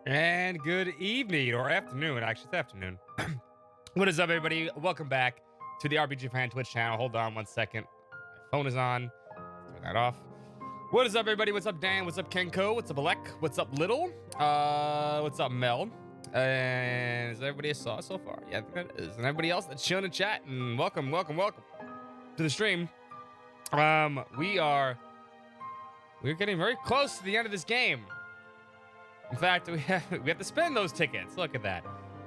And good evening or afternoon. Actually, it's afternoon. What is up, everybody? Welcome back to the RPG Fan Twitch channel. Hold on one second. My phone is on. Turn that off. What is up, everybody? What's up, Dan? What's up, Kenko? What's up, Alec? What's up, Little? What's up, Mel? And is everybody I saw so far? Yeah, I think that is. And everybody else that's chilling and chatting. Welcome to the stream. We're getting very close to the end of this game. In fact, we have to spend those tickets. Look at that.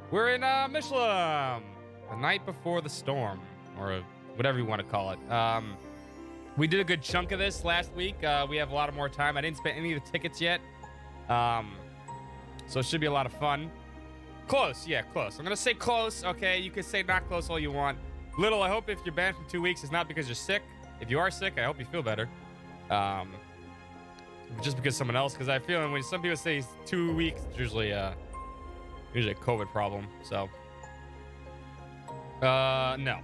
We're in Michelin, the night before the storm, or whatever you want to call it. We did a good chunk of this last week. We have a lot of more time. I didn't spend any of the tickets yet, so it should be a lot of fun. Close, yeah, close. I'm gonna say close. Okay, you can say not close all you want. Little, I hope if you're banned for 2 weeks, it's not because you're sick. If you are sick, I hope you feel better. Just because someone else, because I feel when some people say 2 weeks, it's usually a COVID problem. So, no.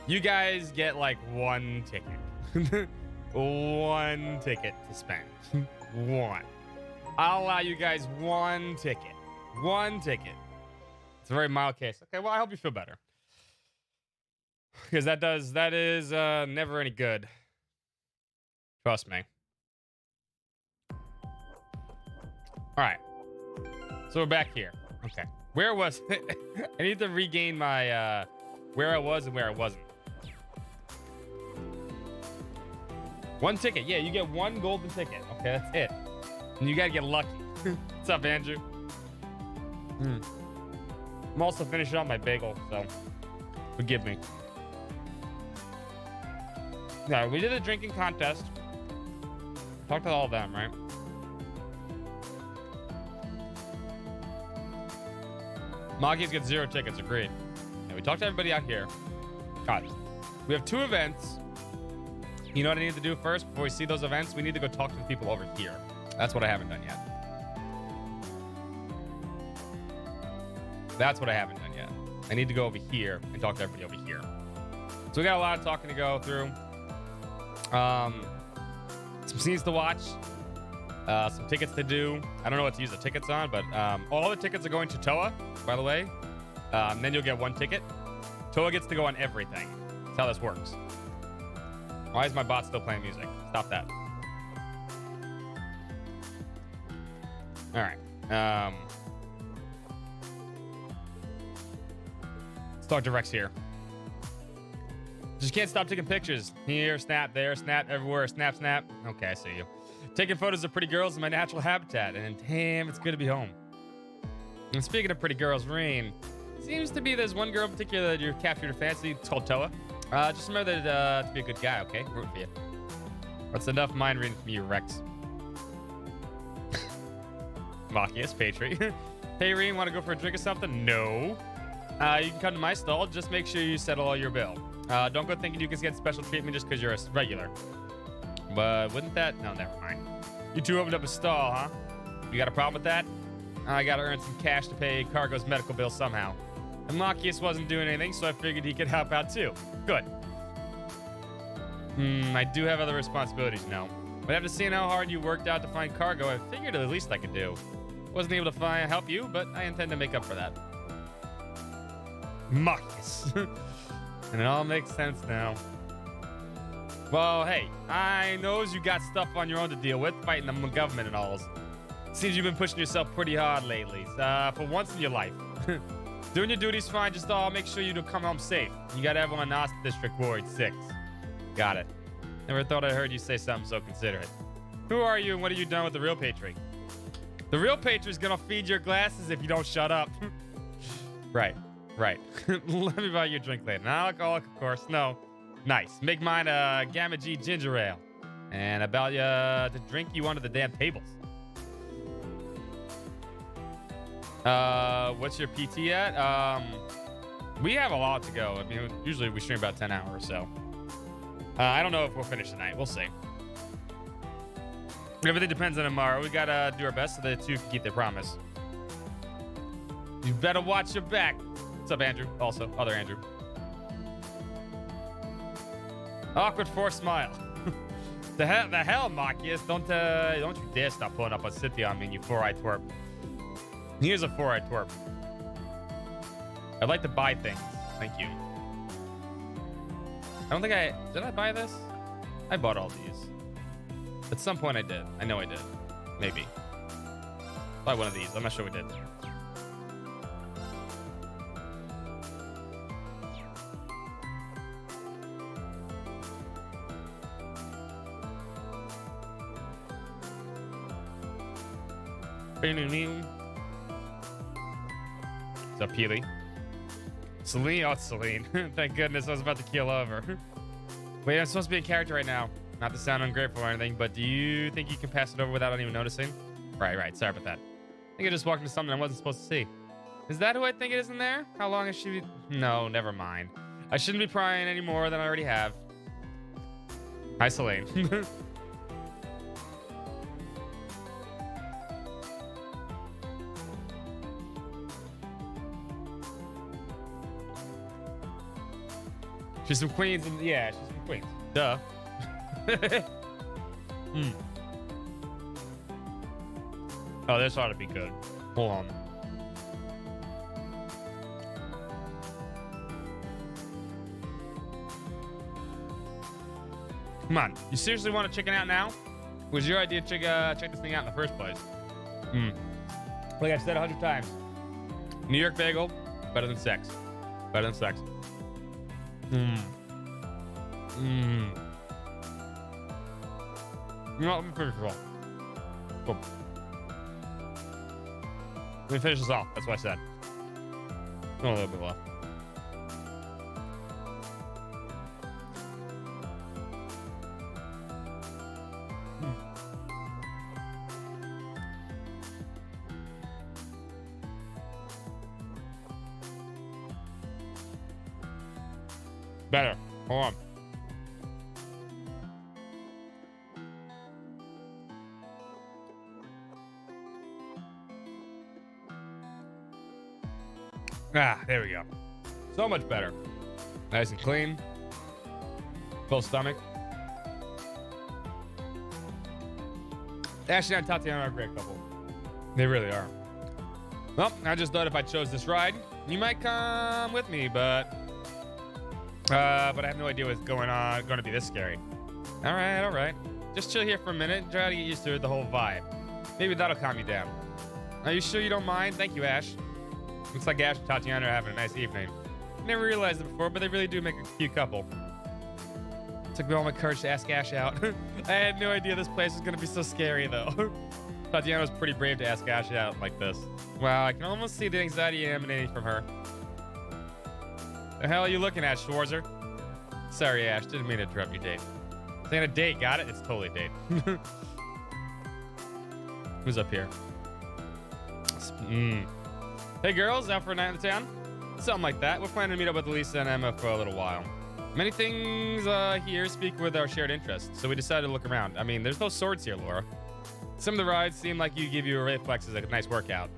You guys get like one ticket, one ticket to spend. One. I'll allow you guys one ticket. It's a very mild case. Okay, well, I hope you feel better, because that is never any good. Trust me. All right, so we're back here. Okay, where was it? I need to regain my where I was and where I wasn't. One ticket. Yeah, you get one golden ticket. Okay, that's it. And you gotta get lucky. What's up, Andrew? I'm also finishing up my bagel, so forgive me. Yeah, we did a drinking contest. Talked to all of them, right? Maki's get 0 tickets, agreed. Yeah, we talked to everybody out here. God, we have 2 events. You know what I need to do first before we see those events? We need to go talk to the people over here. That's what I haven't done yet. I need to go over here and talk to everybody over here. So we got a lot of talking to go through. Some scenes to watch. Some tickets to do. I don't know what to use the tickets on, but all the tickets are going to Toa, by the way. Then you'll get 1 ticket. Toa gets to go on everything. That's how this works. Why is my bot still playing music? Stop that. All right. Let's talk to Rex here. Just can't stop taking pictures. Here, snap, there, snap, everywhere, snap, snap. Okay, I see you. Taking photos of pretty girls in my natural habitat, and damn, it's good to be home. And speaking of pretty girls, Rain, seems to be there's one girl in particular that you've captured her fancy. It's called Toa. Just remember that to be a good guy, okay? Root for you. That's enough mind reading from you, Rex. Machias, Patriot. Hey, Rain, want to go for a drink or something? No. You can come to my stall. Just make sure you settle all your bill. Don't go thinking you can get special treatment just because you're a regular. But wouldn't that? No, never mind. You two opened up a stall, huh? You got a problem with that? I gotta earn some cash to pay Cargo's medical bill somehow. And Machias wasn't doing anything, so I figured he could help out too. Good. I do have other responsibilities, you know. But after seeing how hard you worked out to find Cargo, I figured the least I could do. Wasn't able to help you, but I intend to make up for that. Machias. And it all makes sense now. Well, hey, I knows you got stuff on your own to deal with, fighting the government and all. Seems you've been pushing yourself pretty hard lately, for once in your life. Doing your duties fine, just make sure you do come home safe. You got everyone in Ost District Ward 6. Got it. Never thought I heard you say something so considerate. Who are you and what have you done with the real Patriot? The real Patriot's gonna feed your glasses if you don't shut up. Right. Let me buy you a drink later. Non-alcoholic, of course. No. Nice. Make mine a Gamma G ginger ale. And about to drink you under the damn tables. What's your PT at? We have a lot to go. I mean, usually we stream about 10 hours, so. I don't know if we'll finish tonight. We'll see. Everything depends on tomorrow. We gotta do our best so the two can keep their promise. You better watch your back. What's up, Andrew? Also, other Andrew. Awkward forced smile. the hell, Machias. Don't you dare stop pulling up a Cynthia on me, you four-eyed twerp. Here's a four-eyed twerp. I'd like to buy things. Thank you. I don't think did I buy this? I bought all these. At some point I did. I know I did. Maybe. Buy one of these. I'm not sure we did. What's up, Peely? Celine? Oh, it's Celine. Thank goodness I was about to keel over. Wait, I'm supposed to be a character right now. Not to sound ungrateful or anything, but do you think you can pass it over without even noticing? Right. Sorry about that. I think I just walked into something I wasn't supposed to see. Is that who I think it is in there? How long has she... No, never mind. I shouldn't be prying any more than I already have. Hi, Celine. She's from Queens, and yeah, she's from Queens. Duh. Oh, this ought to be good. Hold on. Come on. You seriously want to chicken out now? Was your idea to check this thing out in the first place? Like I've said 100 times. New York bagel, better than sex. Better than sex. You know, let me finish this off. Cool. Let me finish this off. That's what I said. A little bit left. Better. Hold on. There we go. So much better. Nice and clean. Full stomach. Ashley and Tatiana are a great couple. They really are. Well, I just thought if I chose this ride, you might come with me, but I have no idea what's going to be this scary. All right. Just chill here for a minute and try to get used to the whole vibe. Maybe that'll calm you down. Are you sure you don't mind? Thank you, Ash. Looks like Ash and Tatiana are having a nice evening. Never realized it before, but they really do make a cute couple. Took me all my courage to ask Ash out. I had no idea this place was going to be so scary, though. Tatiana was pretty brave to ask Ash out like this. Wow, I can almost see the anxiety emanating from her. The hell are you looking at, Schwarzer? Sorry, Ash. Didn't mean to interrupt your date. Saying a date, got it? It's totally a date. Who's up here? Hey, girls, out for a night in the town? Something like that. We're planning to meet up with Lisa and Emma for a little while. Many things here speak with our shared interests, so we decided to look around. I mean, there's no swords here, Laura. Some of the rides seem like you give you a reflex as a nice workout.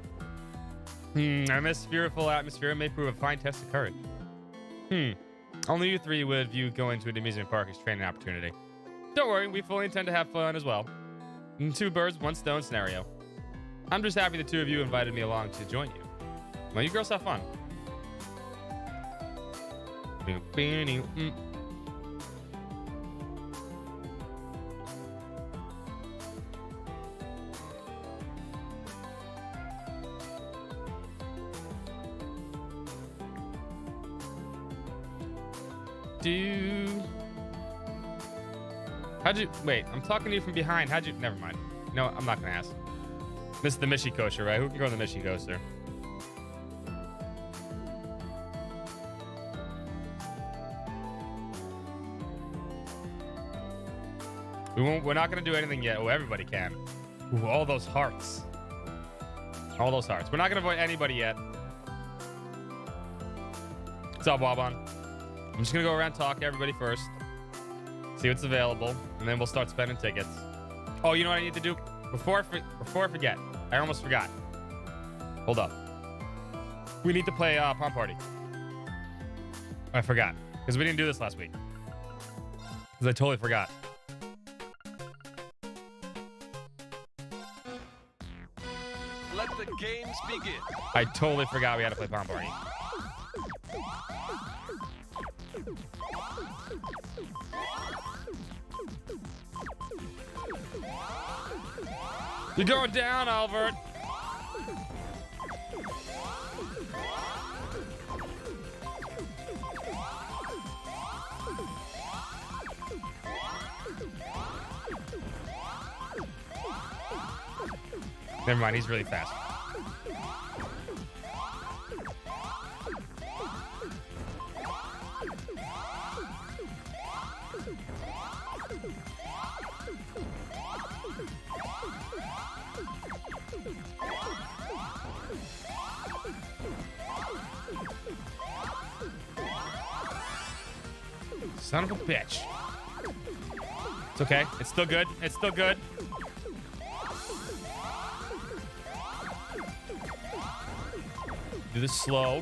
This fearful atmosphere may prove a fine test of courage. Only you three would view going to an amusement park as training opportunity. Don't worry, we fully intend to have fun as well. Two birds, one stone scenario. I'm just happy the two of you invited me along to join you. Well, you girls have fun. How'd you wait? I'm talking to you from behind. How'd you? Never mind. No, I'm not gonna ask. This is the Mishi Coaster, right? Who can go on the Mishi Coaster? We're not gonna do anything yet. Oh, everybody can. Ooh, all those hearts. All those hearts. We're not gonna avoid anybody yet. What's up, Wabon? I'm just gonna go around and talk to everybody first. See what's available, and then we'll start spending tickets. Oh, you know what I need to do? Before I forget. I almost forgot. Hold up. We need to play Pom Party. I forgot. Because we didn't do this last week. Because I totally forgot. Let the games begin. I totally forgot we had to play Pom Party. You're going down, Albert. Never mind, he's really fast. Son of a bitch. It's okay. It's still good. It's still good. Do this slow.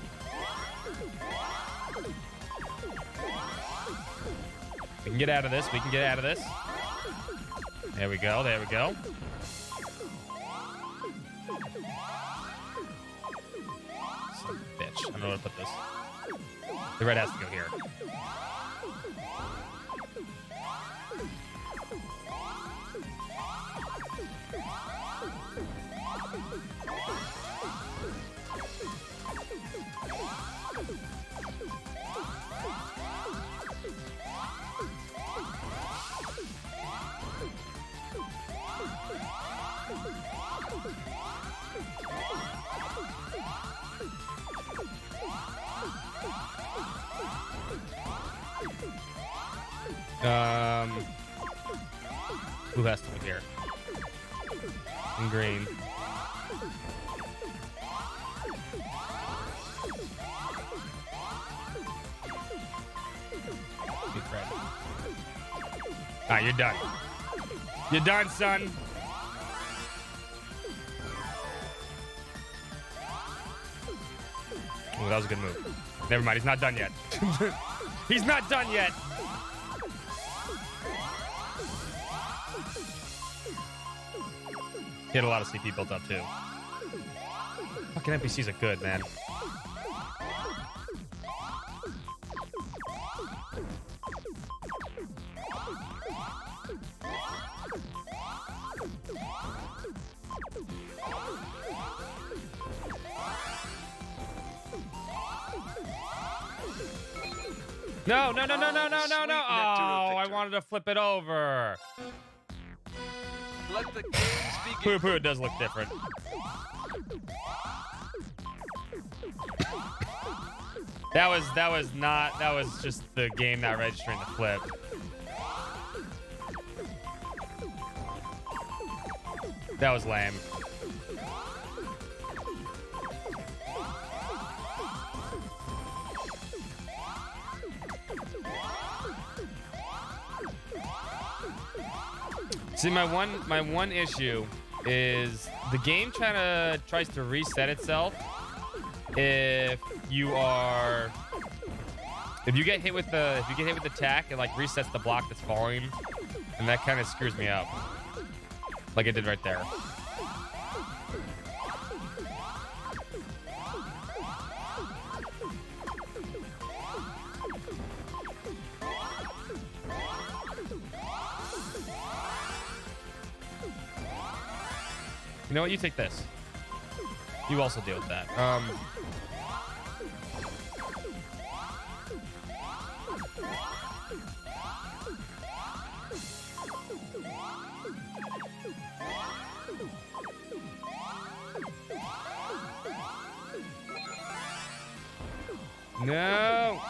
We can get out of this. We can get out of this. There we go. There we go. Son of a bitch. I don't know where to put this. The red has to go here. Who has to be here? In green. Ah, you're done. You're done, son. Oh, that was a good move. Never mind, he's not done yet. He's not done yet. He had a lot of CP built up too. Fucking NPCs are good, man. No, no, no, no, no, no, no, no. Oh, I wanted to flip it over. Let the games begin. Poo-poo does look different. That was just the game not registering the flip. That was lame. See, my one issue is the game tries to reset itself if you get hit with the attack, it like resets the block that's falling, and that kind of screws me up, like it did right there. You know what? You take this. You also deal with that. No.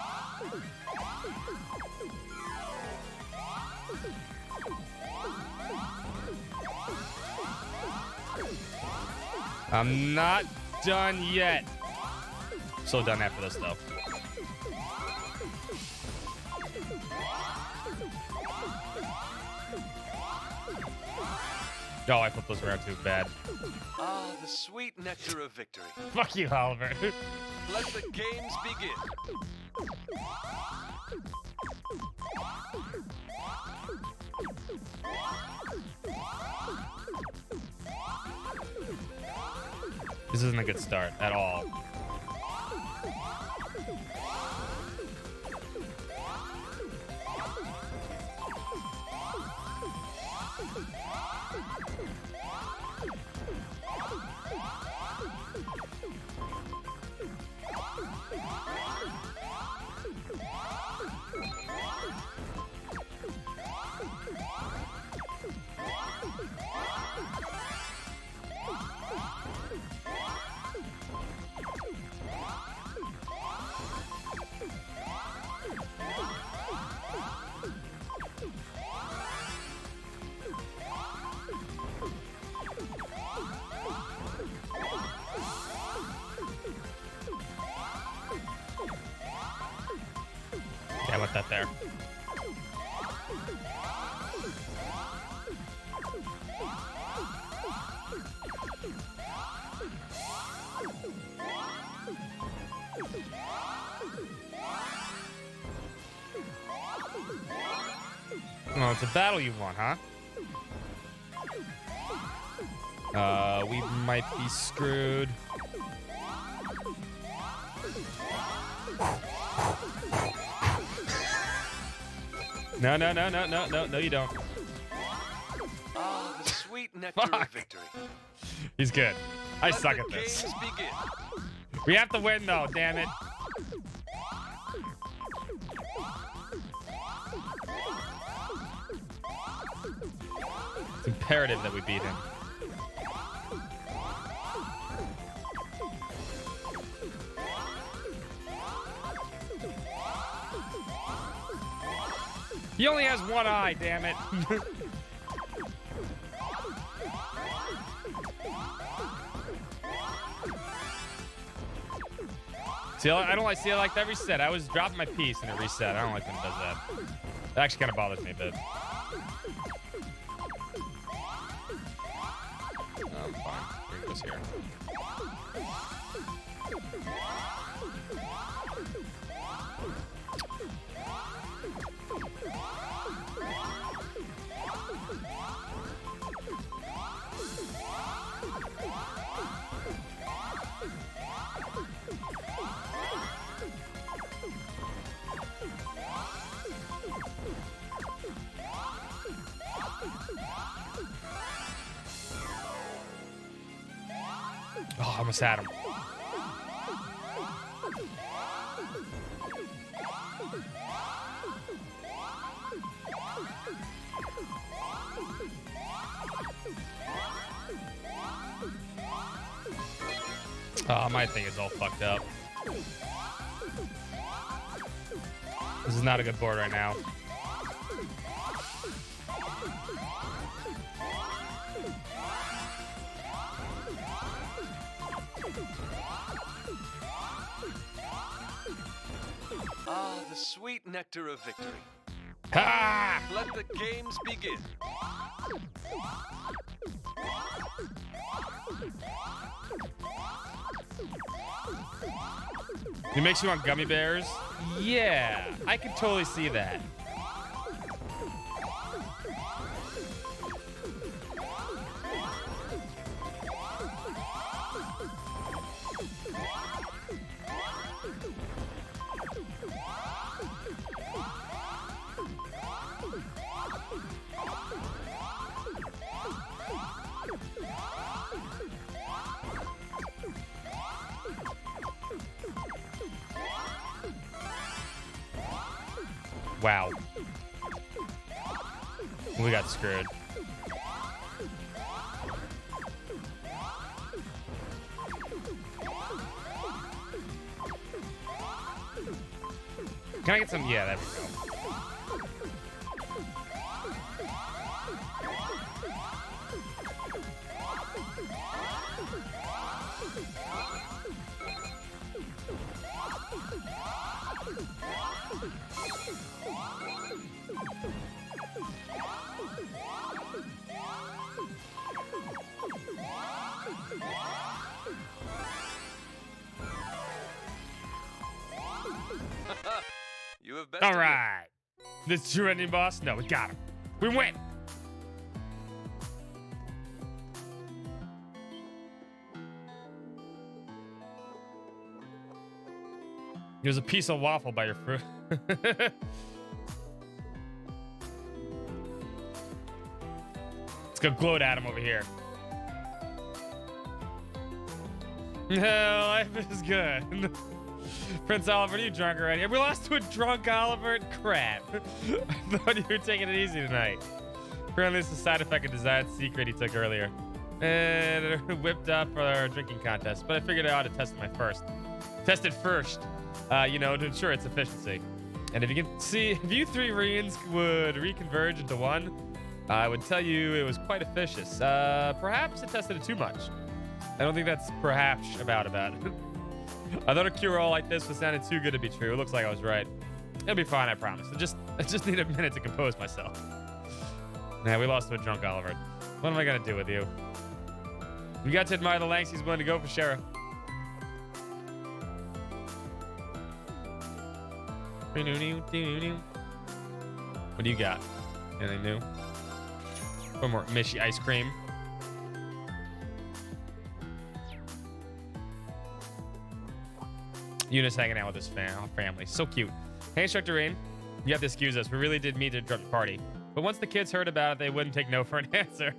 I'm not done yet. So done after this, though. Oh, I flipped those around too bad. Ah, the sweet nectar of victory. Fuck you, Oliver. Let the games begin. This isn't a good start at all. Yeah, I want that there. Oh, it's a battle you want, huh? We might be screwed. No, you don't. Ah, the sweet nectar of victory. He's good. I Let suck the at this. games begin. We have to win, though, damn it. It's imperative that we beat him. He only has one eye, damn it. See, I don't like. See, I like that reset. I was dropping my piece and it reset. I don't like when it does that. It actually kind of bothers me a bit. I'm fine. Bring this here. Oh, I almost had him. Oh, my thing is all fucked up. This is not a good board right now. Ah, the sweet nectar of victory. Ha! Let the games begin. It makes you want gummy bears? Yeah, I can totally see that. Wow. We got screwed. Can I get some? Yeah, there we go. You have best All of right. This true ending, boss? No, we got him. We win. There's a piece of waffle by your fruit. Let's go gloat at him over here. Life is good. Prince Oliver, are you drunk already? We lost to a drunk Oliver? Crap. I thought you were taking it easy tonight. Apparently, it's a side effect of Desired Secret he took earlier. And whipped up for our drinking contest. But I figured I ought to test it first. You know, to ensure its efficiency. And if you can see, if you three Reans would reconverge into one, I would tell you it was quite efficacious. Perhaps it tested it too much. I don't think that's perhaps about it. I thought a cure-all like this was sounded too good to be true. It looks like I was right. It'll be fine, I promise. I just need a minute to compose myself. Nah, we lost to a drunk Oliver. What am I gonna do with you? You got to admire the lengths he's willing to go for Sheriff. What do you got? Anything new? One more Mishy ice cream. Eunice hanging out with his family. So cute. Hey, Instructor Rain. You have to excuse us. We really did mean to interrupt the party. But once the kids heard about it, they wouldn't take no for an answer.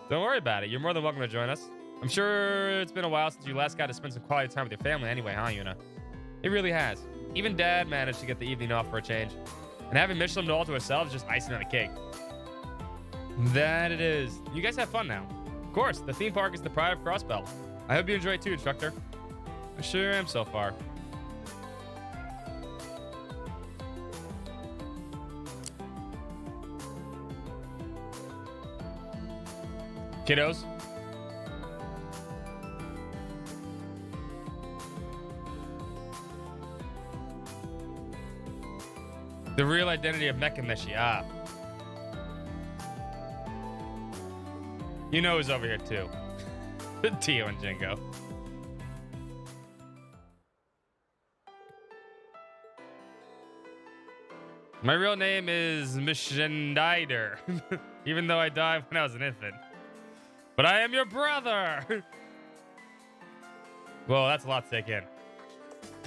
Don't worry about it. You're more than welcome to join us. I'm sure it's been a while since you last got to spend some quality time with your family anyway, huh, Una? It really has. Even Dad managed to get the evening off for a change. And having Michelin all to herself is just icing on the cake. That it is. You guys have fun now. Of course, the theme park is the pride of Crossbell. I hope you enjoy it too, Instructor. I sure am so far. Kiddos? The real identity of Mekamishi. Ah. You know who's over here too. Tio and Jingo. My real name is Mishendider, even though I died when I was an infant. But I am your brother! Well, that's a lot to take in.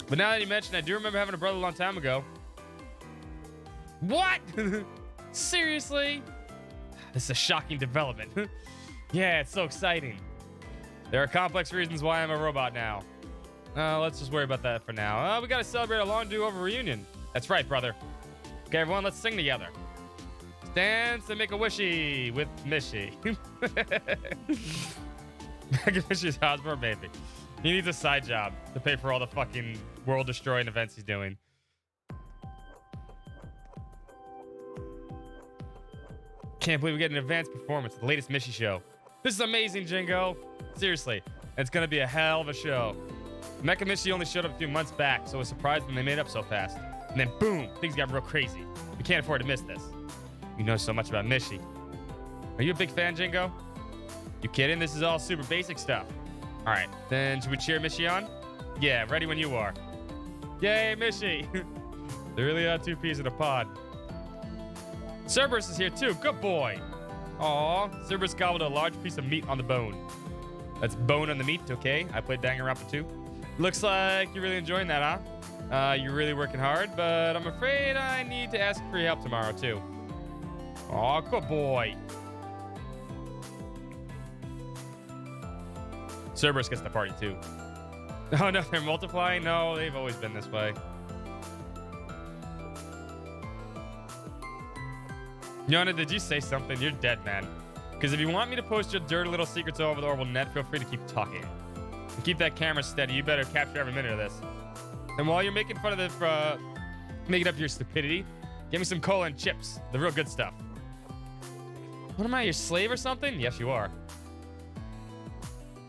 But now that you mention, I do remember having a brother a long time ago. What? Seriously? This is a shocking development. Yeah, it's so exciting. There are complex reasons why I'm a robot now. Let's just worry about that for now. We gotta celebrate a long do-over reunion. That's right, brother. Okay, everyone, let's sing together. Dance and make a wishy with Mishy. Mishy's Hosmer, baby. He needs a side job to pay for all the fucking world-destroying events he's doing. Can't believe we get an advanced performance of the latest Mishy show. This is amazing, Jingo. Seriously, it's gonna be a hell of a show. Mekamishi only showed up a few months back, so I was surprised when they made up so fast. And then boom, things got real crazy. You can't afford to miss this. You know so much about Mishy. Are you a big fan, Jingo? You kidding? This is all super basic stuff. All right, then should we cheer Mishy on? Yeah, ready when you are. Yay, Mishy! They really are two peas in a pod. Cerberus is here too. Good boy. Aw, Cerberus gobbled a large piece of meat on the bone. That's bone on the meat, okay? I played Danganronpa too. Looks like you're really enjoying that, huh? You're really working hard, but I'm afraid I need to ask for your help tomorrow too. Aw, good boy. Cerberus gets the party too. Oh no, they're multiplying? No, they've always been this way. Yona, did you say something? You're dead, man. Because if you want me to post your dirty little secrets all over the Orbital net, feel free to keep talking. And keep that camera steady. You better capture every minute of this. And while you're making fun of the, making up your stupidity, give me some cola and chips. The real good stuff. What am I, your slave or something? Yes, you are.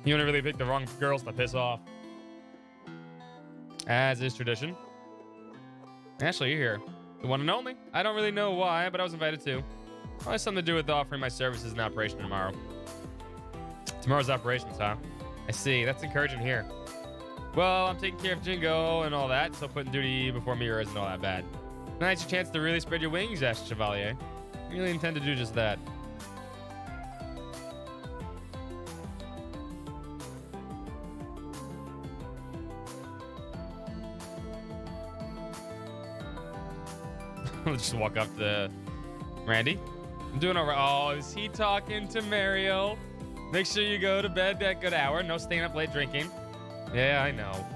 You want to really pick the wrong girls to piss off. As is tradition. Ashley, you're here. The one and only. I don't really know why, but I was invited too. Well, it has something to do with offering my services in operation tomorrow. Tomorrow's operations, huh? I see. That's encouraging to hear. Well, I'm taking care of Jingo and all that, so putting duty before me isn't all that bad. Tonight's your chance to really spread your wings, asked Chevalier. I really intend to do just that. Let's just walk up to Randy. I'm doing all right. Oh, is he talking to Mario? Make sure you go to bed at good hour. No staying up late drinking. Yeah, I know.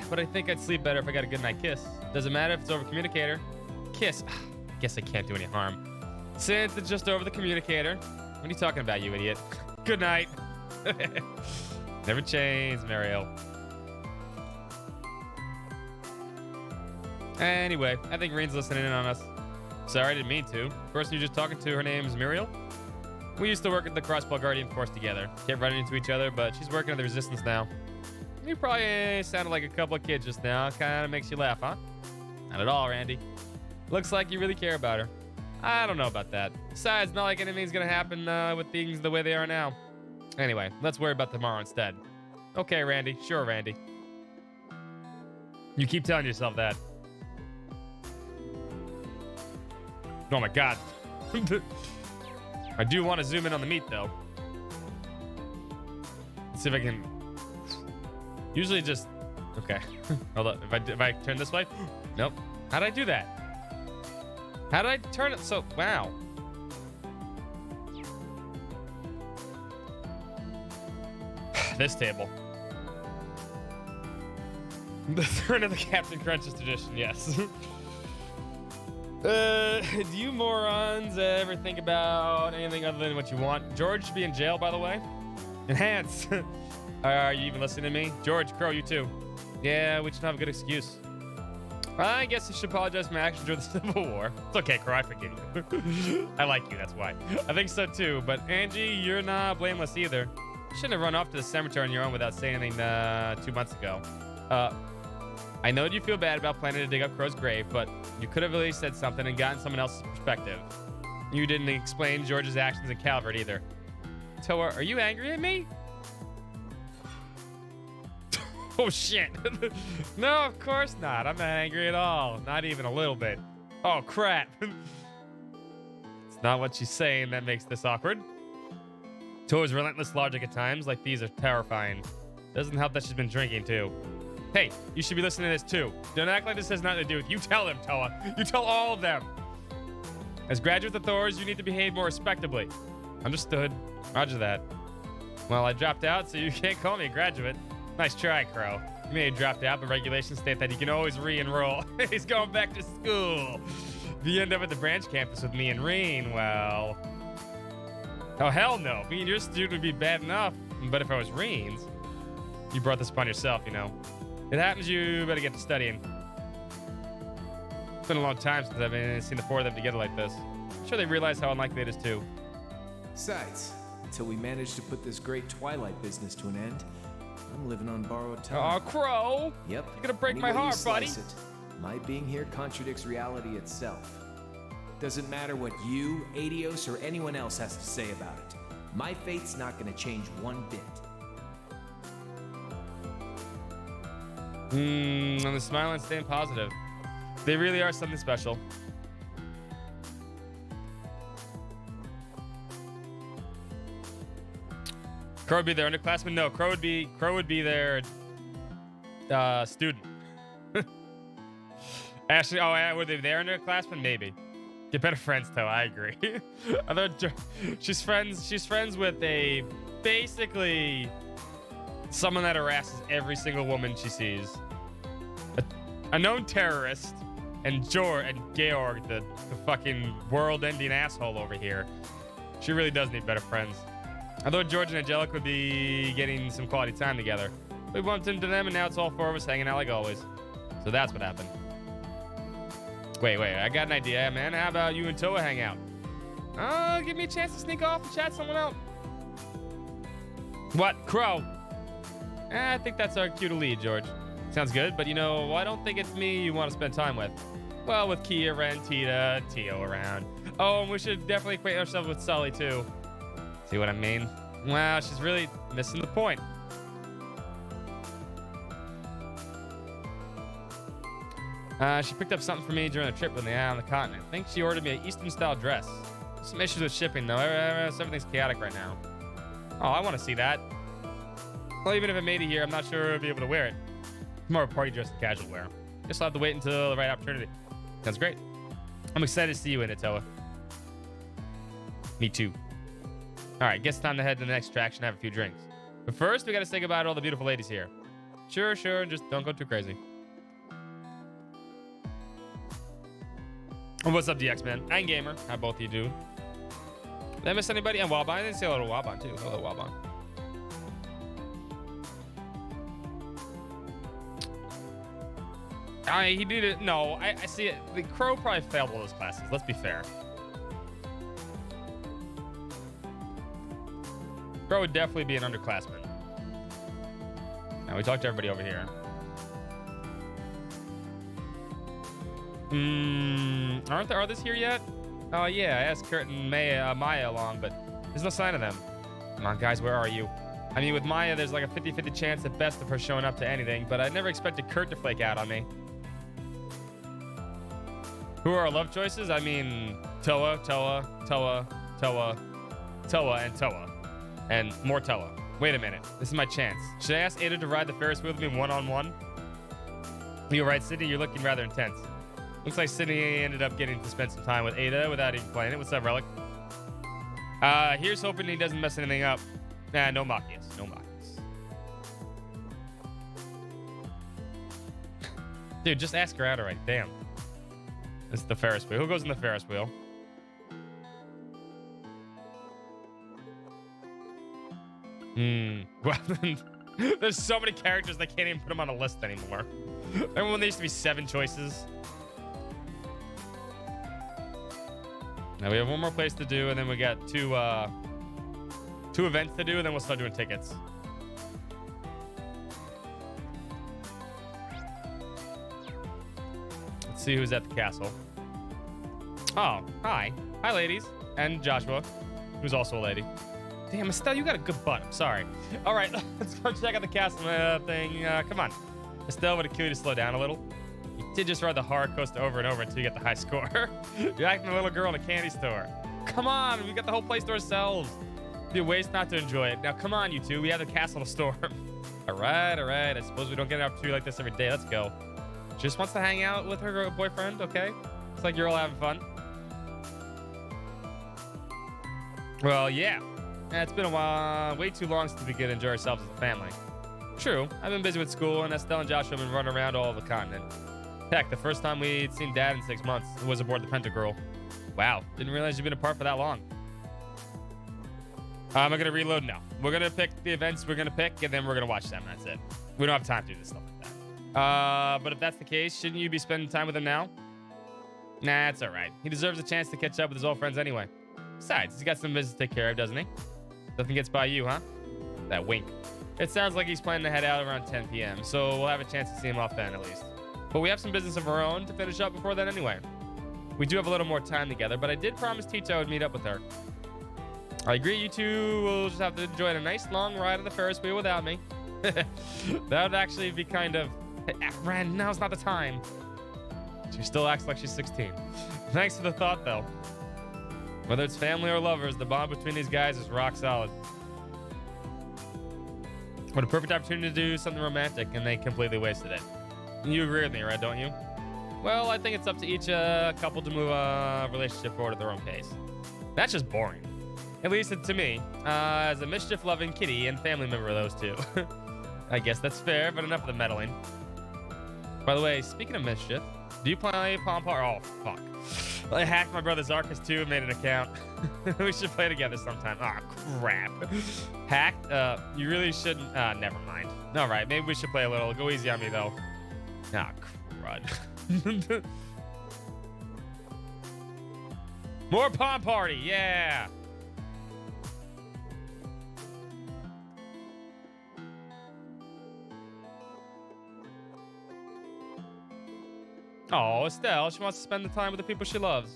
But I think I'd sleep better if I got a good night kiss. Doesn't matter if it's over communicator. Kiss. Guess I can't do any harm. Since it's just over the communicator. What are you talking about, you idiot? Good night. Never change, Mario. Anyway, I think Reen's listening in on us. Sorry, I didn't mean to. The person you're just talking to, her name's Muriel. We used to work at the Crossball Guardian Force together. Kept running into each other, but she's working at the Resistance now. You probably sounded like a couple of kids just now. Kind of makes you laugh, huh? Not at all, Randy. Looks like you really care about her. I don't know about that. Besides, not like anything's gonna happen with things the way they are now. Anyway, let's worry about tomorrow instead. Okay, Randy. Sure, Randy. You keep telling yourself that. Oh my god. I do want to zoom in on the meat though. Let's see if I can. Usually just. Okay. Hold up. If I turn this way. Nope. How did I do that? How did I turn it? So wow. This table. The turn of the Captain Crunches tradition. Yes. Do you morons ever think about anything other than what you want? George should be in jail, by the way. Enhance. Are you even listening to me? George, Crow, you too. Yeah, we just have a good excuse. I guess I should apologize for my actions during the Civil War. It's okay, Crow, I forgive you. I like you, that's why. I think so too, but Angie, you're not blameless either. You shouldn't have run off to the cemetery on your own without saying anything 2 months ago. I know you feel bad about planning to dig up Crow's grave, but you could have at least said something and gotten someone else's perspective. You didn't explain George's actions in Calvert either. Toa, are you angry at me? Oh, shit. No, of course not. I'm not angry at all. Not even a little bit. Oh, crap. It's not what she's saying that makes this awkward. Toa's relentless logic at times like these are terrifying. Doesn't help that she's been drinking, too. Hey, you should be listening to this too. Don't act like this has nothing to do with you. Tell them, Toa. You tell all of them. As graduate authorities, you need to behave more respectably. Understood. Roger that. Well, I dropped out, so you can't call me a graduate. Nice try, Crow. You may have dropped out, but regulations state that you can always re-enroll. He's going back to school. If you end up at the branch campus with me and Reen, well... Oh, hell no. Me and your student would be bad enough. But if I was Reen's... You brought this upon yourself, you know. It happens, you better get to studying. It's been a long time since I've seen the four of them together like this. I'm sure they realize how unlikely it is too. Besides, until we manage to put this great Twilight business to an end, I'm living on borrowed time. Oh, Crow! Yep. You're gonna break my Any way you heart, buddy. slice it. My being here contradicts reality itself. Doesn't matter what you, Adios, or anyone else has to say about it. My fate's not gonna change one bit. On the smile and staying positive. They really are something special. Crow would be their underclassman? No, Crow would be their student. Actually, were they their underclassmen? Maybe. Get better friends, though. I agree. She's friends with basically someone that harasses every single woman she sees. A known terrorist, and Georg, the fucking world-ending asshole over here. She really does need better friends. I thought George and Angelic would be getting some quality time together. We bumped into them, and now it's all four of us hanging out like always. So that's what happened. Wait, I got an idea, man. How about you and Toa hang out? Give me a chance to sneak off and chat someone out. What? Crow? I think that's our cue to lead, George. Sounds good, but you know, I don't think it's me you want to spend time with. Well, with Kia, Ren, Tita, Tio around. Oh, and we should definitely acquaint ourselves with Sully, too. See what I mean? Wow, she's really missing the point. She picked up something for me during a trip with me out on the continent. I think she ordered me an Eastern-style dress. Some issues with shipping, though. Everything's chaotic right now. Oh, I want to see that. Well, even if it made it here, I'm not sure I'll be able to wear it. It's more of a party dress than casual wear. Guess I'll have to wait until the right opportunity. Sounds great. I'm excited to see you in it, Toa. Me too. All right, guess it's time to head to the next attraction and have a few drinks. But first, we got to say goodbye to all the beautiful ladies here. Sure, just don't go too crazy. What's up, DX man? I'm Gamer. How both of you do? Did I miss anybody? And Wabon. I didn't say hello to Wabon too. Hello, Wabon. He did it. No, I see it. The Crow probably failed all those classes. Let's be fair. Crow would definitely be an underclassman. Now we talked to everybody over here. Aren't there others here yet? Oh yeah, I asked Kurt and Maya along, but there's no sign of them. Come on, guys, where are you? I mean, with Maya, there's like a 50-50 chance at best of her showing up to anything, but I never expected Kurt to flake out on me. Who are our love choices? I mean, Toa, and Toa. And more Toa. Wait a minute. This is my chance. Should I ask Ada to ride the Ferris wheel with me one-on-one? You're right, Sydney. You're looking rather intense. Looks like Sydney ended up getting to spend some time with Ada without even playing it. What's up, Relic? Here's hoping he doesn't mess anything up. Nah, no Machias. No Machias. Dude, just ask her out already. Damn. This is the Ferris wheel. Who goes in the Ferris wheel? Well, there's so many characters they can't even put them on a list anymore. Remember when there used to be 7 choices? Now we have one more place to do, and then we got two events to do, and then we'll start doing tickets. Let's see who's at the castle. Oh, hi. Hi, ladies. And Joshua, who's also a lady. Damn, Estelle, you got a good butt. I'm sorry. All right, let's go check out the castle thing. Come on. Estelle, would it kill you to slow down a little? You did just ride the horror coaster over and over until you get the high score. You're acting a little girl in a candy store. Come on, we got the whole place to ourselves. It'd be a waste not to enjoy it. Now, come on, you two. We have the castle to storm. All right. I suppose we don't get an opportunity like this every day. Let's go. Just wants to hang out with her boyfriend, okay? Looks like you're all having fun. Well, yeah. It's been a while, way too long since we could enjoy ourselves as a family. True, I've been busy with school, and Estelle and Joshua have been running around all over the continent. Heck, the first time we'd seen Dad in 6 months was aboard the Pentagirl. Wow, didn't realize you've been apart for that long. Am I gonna reload? No. We're gonna pick the events we're gonna pick, and then we're gonna watch them. That's it. We don't have time to do this stuff like that. But if that's the case, shouldn't you be spending time with him now? Nah, it's all right. He deserves a chance to catch up with his old friends anyway. Besides, he's got some business to take care of, doesn't he? Nothing gets by you, huh? That wink. It sounds like he's planning to head out around 10 p.m., so we'll have a chance to see him off then, at least. But we have some business of our own to finish up before then anyway. We do have a little more time together, but I did promise Teach I would meet up with her. I agree you two will just have to enjoy a nice long ride on the Ferris wheel without me. That would actually be kind of... Ren, now's not the time. She still acts like she's 16. Thanks for the thought, though. Whether it's family or lovers, the bond between these guys is rock solid. What a perfect opportunity to do something romantic, and they completely wasted it. You agree with me, Red, don't you? Well, I think it's up to each couple to move a relationship forward at their own pace. That's just boring. At least to me, as a mischief-loving kitty and family member of those two. I guess that's fair, but enough of the meddling. By the way, speaking of mischief, do you play Pom Party? Oh, fuck. I hacked my brother's Arcus too and made an account. We should play together sometime. Ah, crap. Hacked? You really shouldn't. Never mind. All right, maybe we should play a little. Go easy on me, though. Ah, crud. More Pom Party, yeah. Oh, Estelle, she wants to spend the time with the people she loves.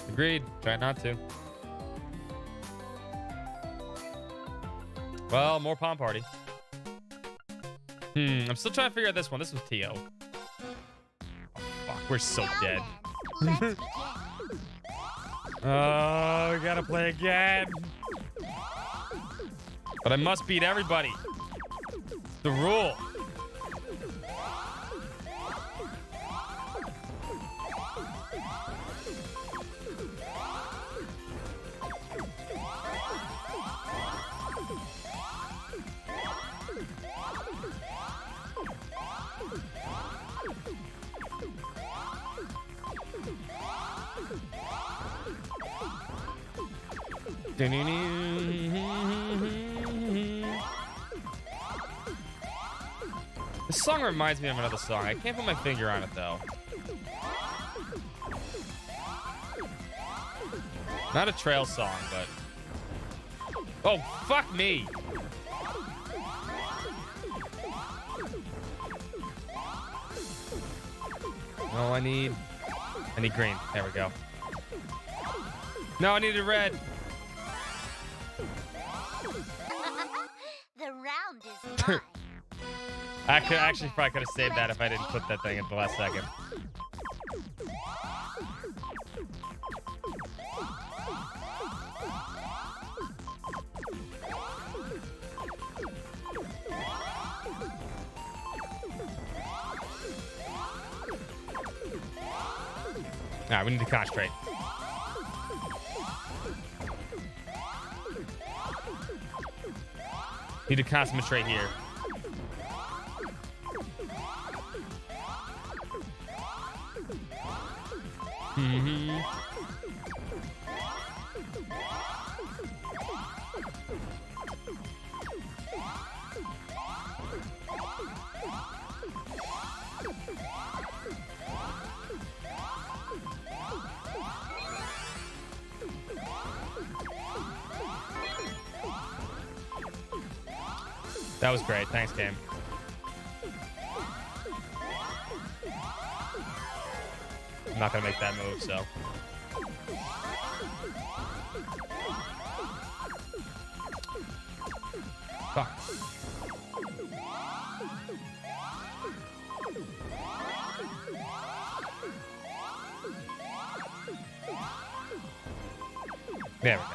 Agreed. Try not to. Well, more Pom Party. I'm still trying to figure out this one. This was Tio. Oh, fuck. We're so dead. Oh, we gotta play again. But I must beat everybody. It's the rule. This song reminds me of another song. I can't put my finger on it though. Not a trail song, but... Oh, fuck me! No, I need green. There we go. No, I needed red. The round is mine. I could actually probably could have saved that if I didn't put that thing at the last second. Alright, we need to concentrate. Need to concentrate here. That was great. Thanks, game. I'm not gonna make that move, so. Fuck. There we go.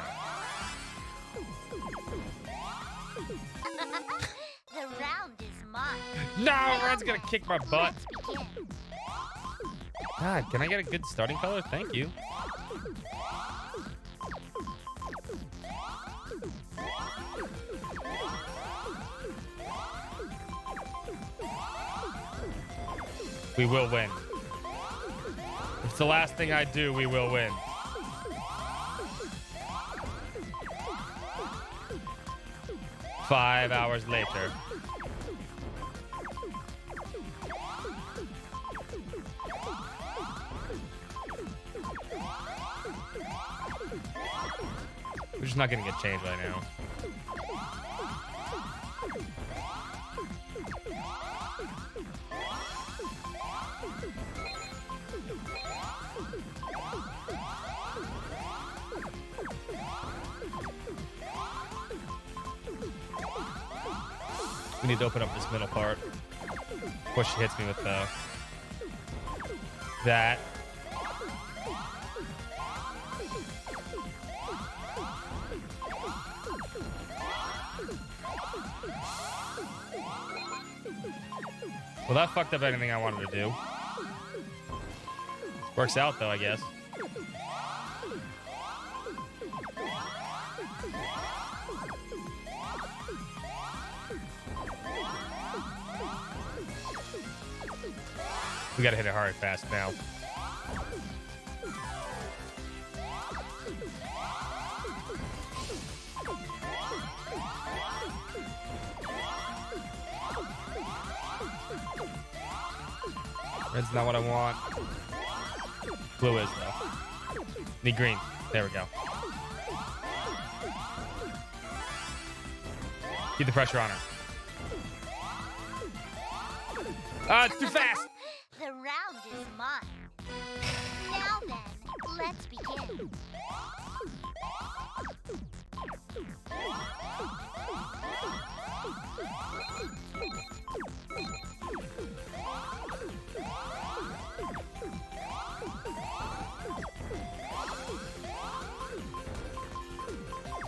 The round is mine. No, Red's gonna kick my butt. God, can I get a good starting color? Thank you. We will win. If it's the last thing I do, we will win. Five hours later. We're just not gonna get changed right now. We need to open up this middle part. Before she hits me with that. Well, that fucked up anything I wanted to do. Works out, though, I guess. We gotta hit it hard and fast now. Red's not what I want. Blue is, though. Need green. There we go. Keep the pressure on her. It's too fast! The round is mine. Now then, let's begin.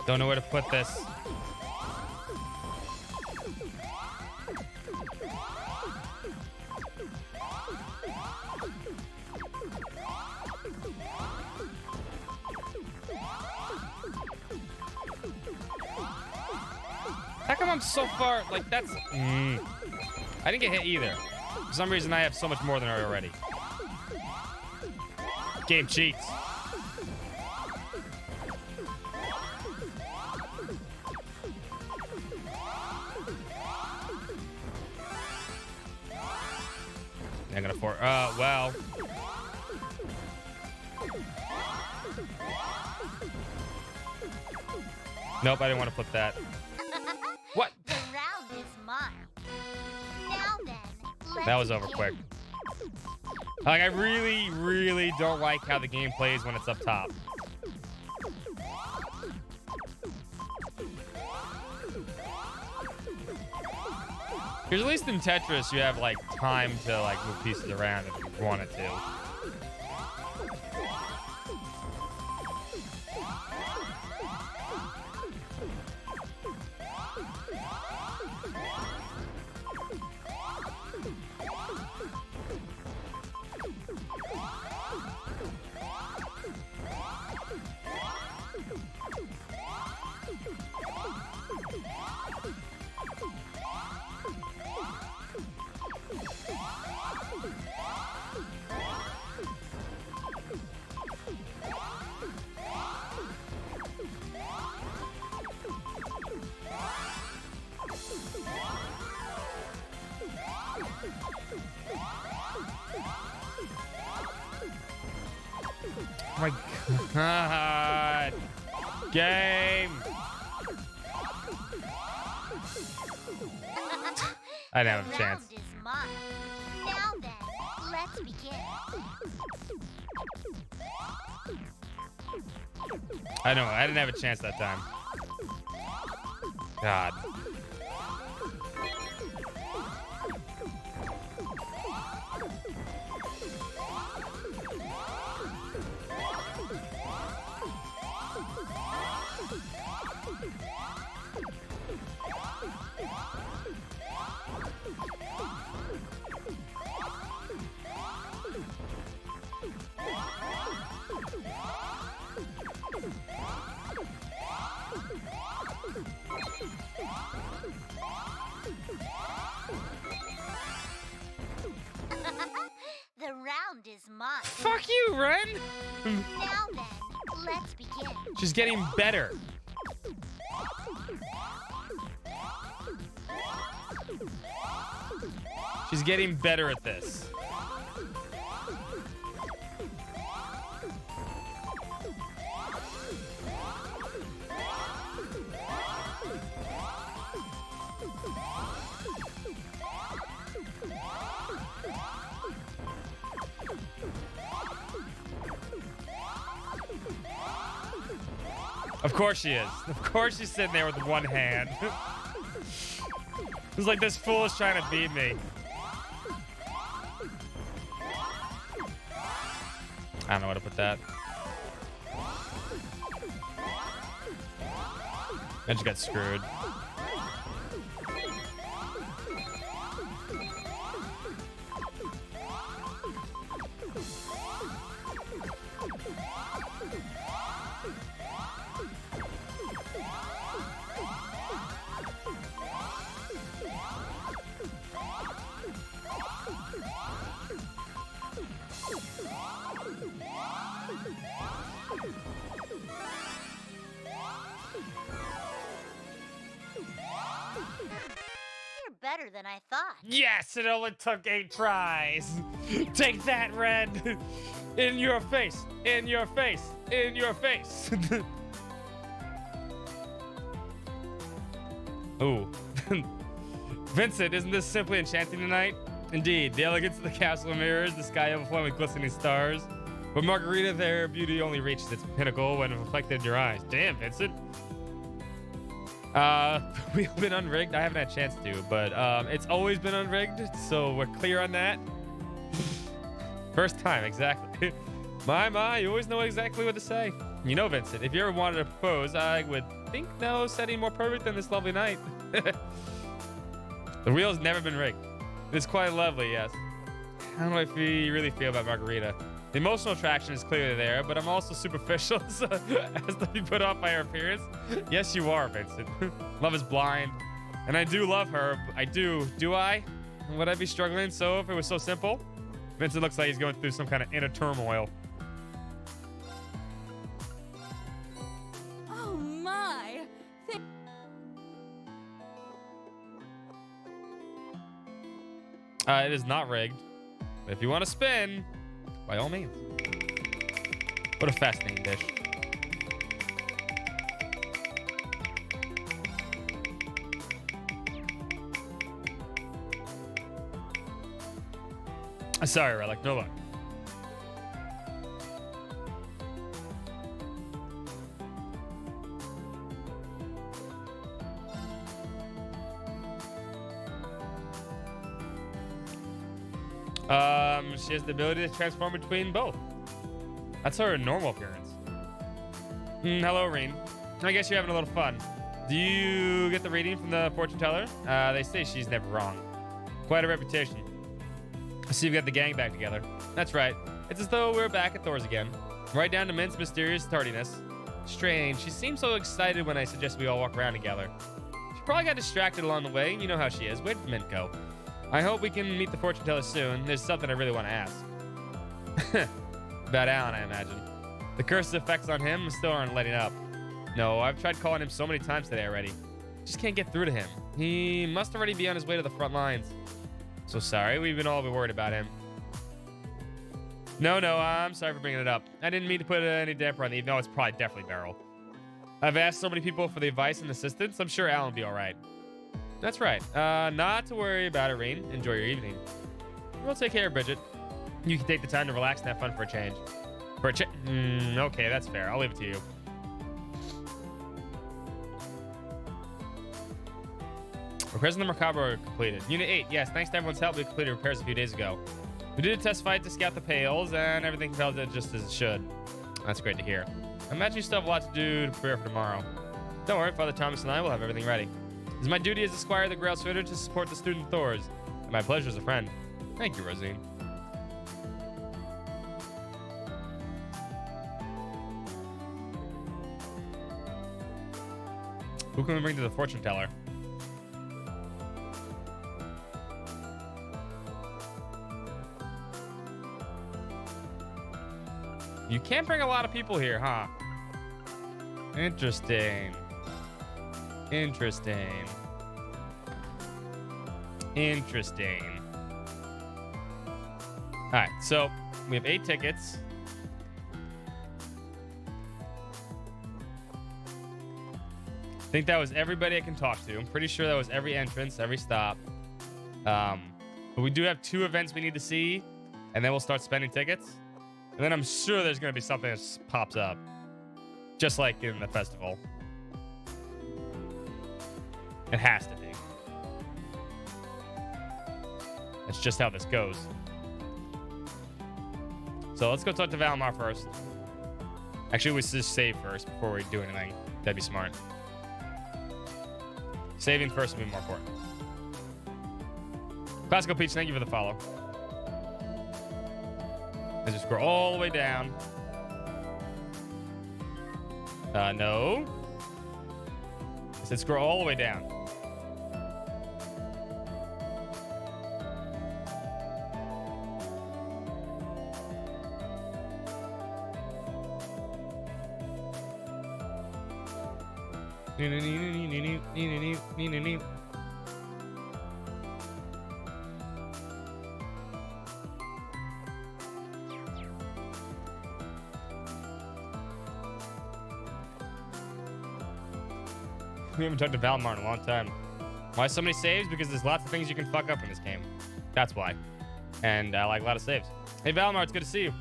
Don't know where to put this. How come I'm so far? Like, that's... I didn't get hit either. For some reason, I have so much more than her already. Game cheats. I'm gonna well. Nope, I didn't want to put that. What? The round is mine. Now then, let's That was over begin. quick. Like, I really, really don't like how the game plays when it's up top. Because at least in Tetris, you have, like, time to, like, move pieces around if you wanted to. Oh my god. Game. I didn't have a The chance. round is mine. Now then, let's begin. I know, I didn't have a chance that time. God. The round is mine. Fuck you, Ren! Now then, let's begin. She's getting better. She's getting better at this. Of course she is. Of course she's sitting there with one hand. It's like this fool is trying to beat me. I don't know where to put that. I just got screwed. You're better than I thought. Yes, it only took 8 tries. Take that, Red. In your face. In your face. In your face. Ooh. Vincent, isn't this simply enchanting tonight? Indeed, the elegance of the castle of mirrors, the sky overflowing with glistening stars. But Margarita, their beauty only reaches its pinnacle when reflected in your eyes. Damn, Vincent. We've been unrigged. I haven't had a chance to, but it's always been unrigged, so we're clear on that. First time, exactly. My, you always know exactly what to say. You know, Vincent, if you ever wanted to propose, I would think no setting more perfect than this lovely night. The wheel's never been rigged. It's quite lovely, yes. How do I really feel about Margarita? The emotional attraction is clearly there, but I'm also superficial, so as to be put off by her appearance. Yes, you are, Vincent. Love is blind, and I do love her. I do. Do I? Would I be struggling so if it was so simple? Vincent looks like he's going through some kind of inner turmoil. Oh my! It is not rigged. But if you want to spin, by all means. What a fascinating dish. Sorry, Relic. No luck. She has the ability to transform between both. That's her normal appearance. Hello, Reen. I guess you're having a little fun. Do you get the reading from the fortune teller? They say she's never wrong. Quite a reputation. I see you've got the gang back together. That's right. It's as though we're back at Thor's again. Right down to Mint's mysterious tardiness. Strange. She seems so excited when I suggest we all walk around together. She probably got distracted along the way. You know how she is. Where did Mint go? I hope we can meet the fortune teller soon. There's something I really want to ask. About Alan, I imagine. The curse's effects on him still aren't letting up. No, I've tried calling him so many times today already. Just can't get through to him. He must already be on his way to the front lines. So sorry, we've been all been worried about him. No, I'm sorry for bringing it up. I didn't mean to put any damper on the evening. No, it's probably definitely Beryl. I've asked so many people for the advice and assistance. I'm sure Alan will be all right. That's right. Not to worry about it, Reen. Enjoy your evening. We'll take care of Bridget. You can take the time to relax and have fun for a change. Okay, that's fair. I'll leave it to you. Repairs in the Macabre are completed. Unit 8. Yes, thanks to everyone's help, we completed repairs a few days ago. We did a test fight to scout the pales, and everything felt just as it should. That's great to hear. I imagine you still have a lot to do to prepare for tomorrow. Don't worry, Father Thomas and I will have everything ready. It is my duty as a squire of the Grail Suitor to support the student Thors, and my pleasure as a friend. Thank you, Rosine. Who can we bring to the fortune teller? You can't bring a lot of people here, huh? Interesting. Interesting. All right, so we have 8 tickets. I think that was everybody I can talk to. I'm pretty sure that was every entrance, every stop. But we do have 2 events we need to see, and then we'll start spending tickets. And then I'm sure there's going to be something that pops up, just like in the festival. It has to be. That's just how this goes. So let's go talk to Valmar first. Actually, we should just save first before we do anything. That'd be smart. Saving first would be more important. Classical Peach, thank you for the follow. Let's just scroll all the way down. No. I said scroll all the way down. We haven't talked to Valmar in a long time. Why so many saves? Because there's lots of things you can fuck up in this game. That's why. And I like a lot of saves. Hey, Valmar, it's good to see you.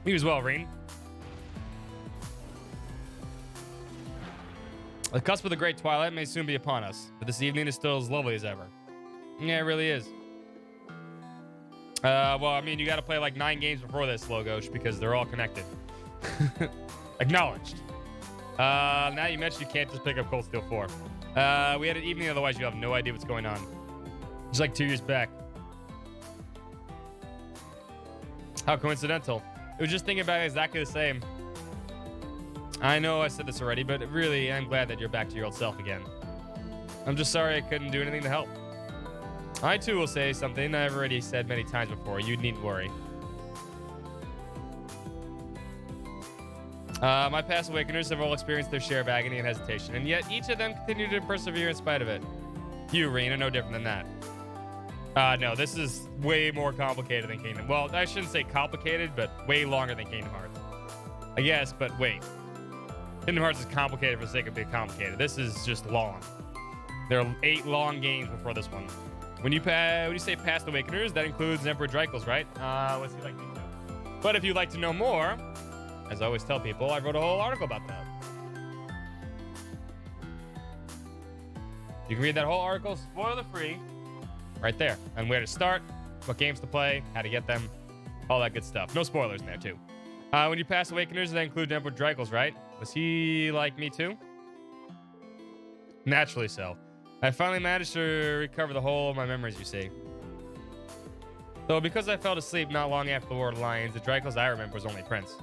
You as well, Reen. The cusp of the great twilight may soon be upon us, but this evening is still as lovely as ever. Yeah, it really is. Well, I mean, you got to play like 9 games before this, Logosh, because they're all connected. Acknowledged. Now you mentioned you can't just pick up Cold Steel 4. We had an evening, otherwise you have no idea what's going on. Just like 2 years back. How coincidental. I was just thinking about it exactly the same. I know I said this already, but really, I'm glad that you're back to your old self again. I'm just sorry I couldn't do anything to help. I too will say something I've already said many times before. You needn't worry. My past awakeners have all experienced their share of agony and hesitation, and yet each of them continue to persevere in spite of it. You, Reen, are no different than that. No, this is way more complicated than Kingdom. Well, I shouldn't say complicated, but way longer than Kingdom Hearts. I guess, but wait. Kingdom Hearts is complicated for the sake of being complicated. This is just long. There are 8 long games before this one. When you say past awakeners, that includes Emperor Dreikel's, right? What's he like to do? But if you'd like to know more, as I always tell people, I wrote a whole article about that. You can read that whole article, spoiler-free, right there. And where to start, what games to play, how to get them, all that good stuff. No spoilers in there, too. When you pass awakeners, that include Emperor Dreikel's, right? Was he like me, too? Naturally so. I finally managed to recover the whole of my memories, you see. Though because I fell asleep not long after the War of the Lions, the Dreikel's I remember was only Prince.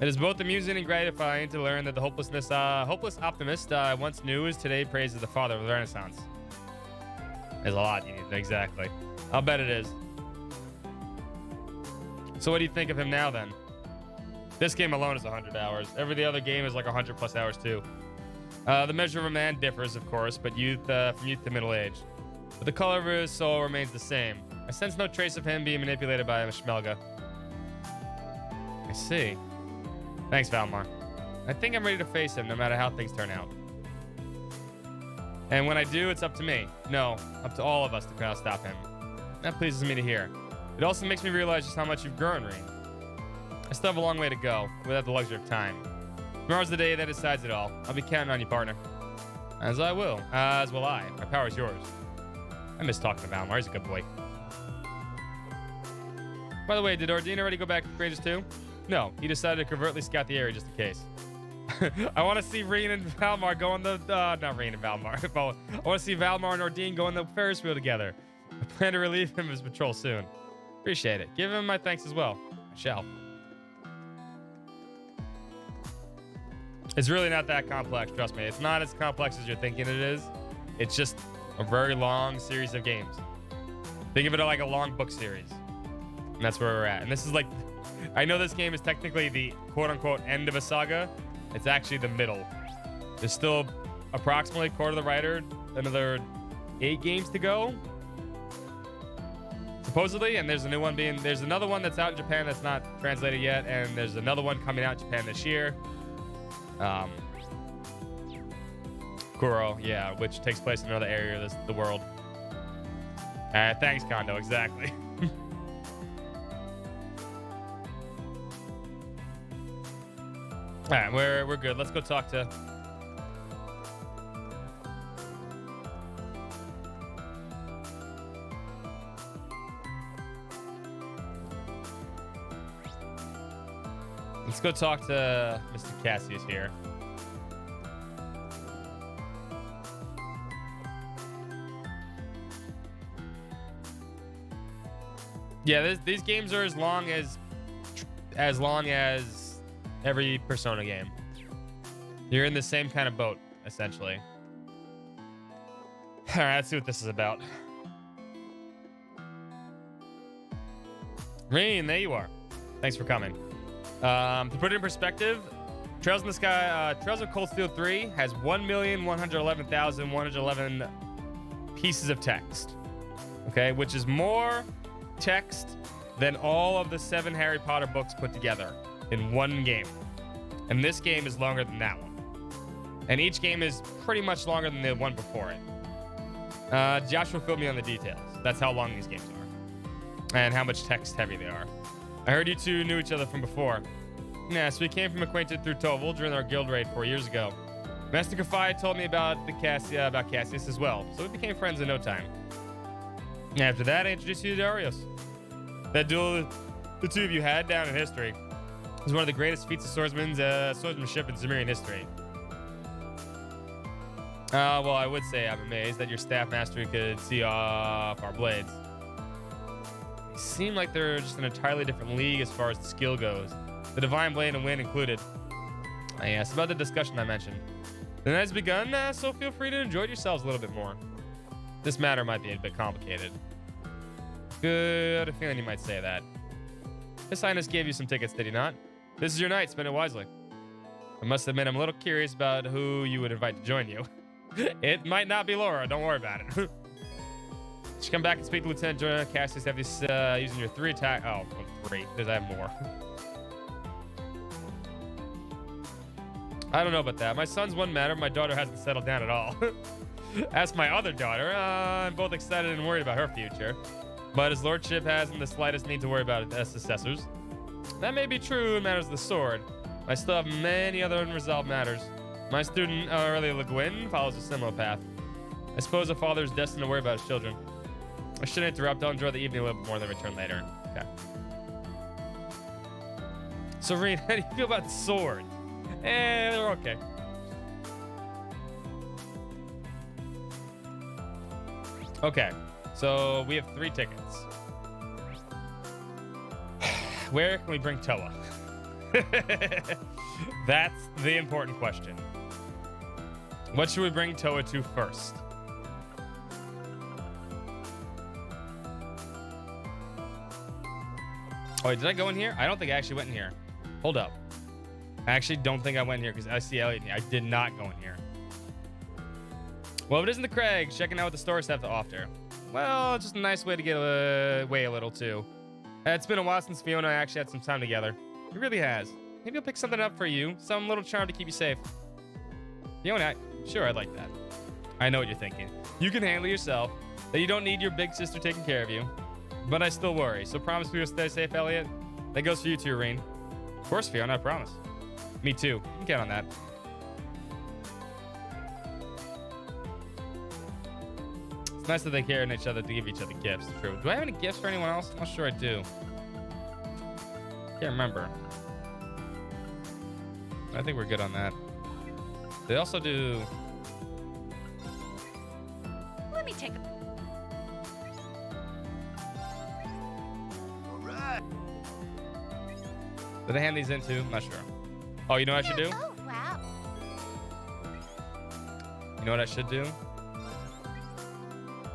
It is both amusing and gratifying to learn that the hopeless optimist I once knew is today praised as the father of the Renaissance. There's a lot you need, exactly. I'll bet it is. So what do you think of him now, then? This game alone is 100 hours. Every other game is like 100 plus hours, too. The measure of a man differs, of course, but from youth to middle age. But the color of his soul remains the same. I sense no trace of him being manipulated by a Schmelga. I see. Thanks, Valmar. I think I'm ready to face him, no matter how things turn out. And when I do, it's up to me. No, up to all of us to stop him. That pleases me to hear. It also makes me realize just how much you've grown, Reen. I still have a long way to go, without the luxury of time. Tomorrow's the day that decides it all. I'll be counting on you, partner. As I will. As will I. My power is yours. I miss talking to Valmar. He's a good boy. By the way, did Ordine already go back to Rangers 2? No, he decided to covertly scout the area just in case. I want to see Reen and Valmar go on the... not Reen and Valmar. I want to see Valmar and Ordine go on the Ferris wheel together. I plan to relieve him of his patrol soon. Appreciate it. Give him my thanks as well. I shall. It's really not that complex, trust me. It's not as complex as you're thinking it is. It's just a very long series of games. Think of it like a long book series. And that's where we're at. And this is like... I know this game is technically the quote-unquote end of a saga. It's actually the middle. There's still approximately quarter of the writer, another 8 games to go. Supposedly, and there's another one that's out in Japan that's not translated yet, and there's another one coming out in Japan this year. Kuro, yeah, which takes place in another area of the world. Thanks, Kondo, exactly. All right, we're good. Let's go talk to... Let's go talk to Mr. Cassius here. Yeah, these games are as long as every Persona game. You're in the same kind of boat, essentially. All right, let's see what this is about. Rain, there you are. Thanks for coming. To put it in perspective, Trails in the Sky, Trails of Cold Steel 3 has 1,111,111 pieces of text. Okay, which is more text than all of the 7 Harry Potter books put together in one game. And this game is longer than that one. And each game is pretty much longer than the one before it. Joshua filled me on the details. That's how long these games are. And how much text heavy they are. I heard you two knew each other from before. Yes, we came from acquainted through Toval during our guild raid 4 years ago. Master Kafai told me about Cassius as well, so we became friends in no time. After that, I introduced you to Darius. That duel the two of you had down in history was one of the greatest feats of swordsmanship in Zemirian history. Well, I would say I'm amazed that your staff mastery could see off our blades. They seem like they're just an entirely different league as far as the skill goes. The Divine Blade and Wind included. Yes, about the discussion I mentioned. The night has begun, so feel free to enjoy yourselves a little bit more. This matter might be a bit complicated. Good feeling you might say that. His Highness gave you some tickets, did he not? This is your night, spend it wisely. I must admit, I'm a little curious about who you would invite to join you. It might not be Laura, don't worry about it. Should come back and speak to Lieutenant Cassius after using your 3 attack. Oh, 3, because I have more. I don't know about that. My son's one matter, my daughter hasn't settled down at all. As my other daughter, I'm both excited and worried about her future. But his lordship hasn't the slightest need to worry about it as successors. That may be true in matters of the sword. I still have many other unresolved matters. My student, Aurelia Le Guin, follows a similar path. I suppose a father is destined to worry about his children. I shouldn't interrupt. I'll enjoy the evening a little bit more, then return later. Okay. Serene, how do you feel about the sword? They're okay. Okay, so we have 3 tickets. Where can we bring Toa? That's the important question. What should we bring Toa to first? Oh, wait, did I go in here? I don't think I actually went in here. Hold up. I actually don't think I went in here because I see Elliot in here. I did not go in here. Well, if it isn't the Craig, checking out what the stores have to offer. Well, it's just a nice way to get away a little, too. It's been a while since Fiona and I actually had some time together. It really has. Maybe I'll pick something up for you. Some little charm to keep you safe. Fiona, sure, I'd like that. I know what you're thinking. You can handle yourself. That you don't need your big sister taking care of you. But I still worry. So promise me you'll stay safe, Elliot? That goes for you too, Irene. Of course, Fiona, I promise. Me too. You can count on that. It's nice that they care in each other to give each other gifts. True. Do I have any gifts for anyone else? I'm not sure I do. Can't remember. I think we're good on that. They also do. Let me take a. All right. Did I hand these in too? I'm not sure. Oh, you know what I should do? Oh, wow. You know what I should do?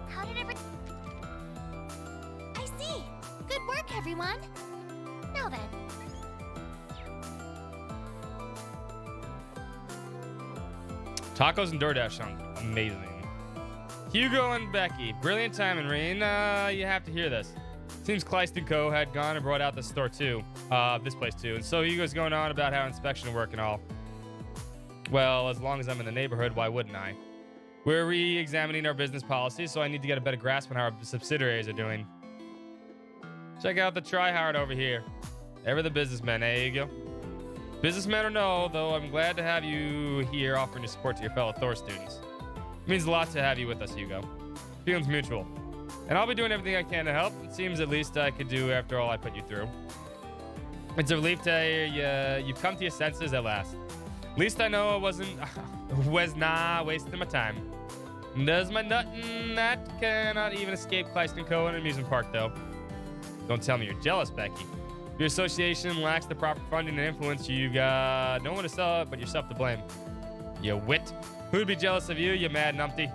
How did every... I see. Good work, everyone. Now then. Tacos and DoorDash sound amazing. Hugo and Becky, brilliant timing, Rain. You have to hear this. Seems Kleist & Co. had gone and brought out this store too. This place too. And so Hugo's going on about how inspection will work and all. Well, as long as I'm in the neighborhood, why wouldn't I? We're re-examining our business policies, so I need to get a better grasp on how our subsidiaries are doing. Check out the tryhard over here. Ever the businessman, eh, Hugo? Businessman or no, though, I'm glad to have you here offering your support to your fellow Thor students. It means a lot to have you with us, Hugo. Feelings mutual. And I'll be doing everything I can to help. It seems at least I could do after all I put you through. It's a relief to you've come to your senses at last. At least I know I was not wasting my time. Does my nuttin' that cannot even escape Clyston Cohen Amusement Park, though. Don't tell me you're jealous, Becky. Your association lacks the proper funding and influence. You got no one to sell it but yourself to blame. You wit. Who'd be jealous of you, you mad numpty?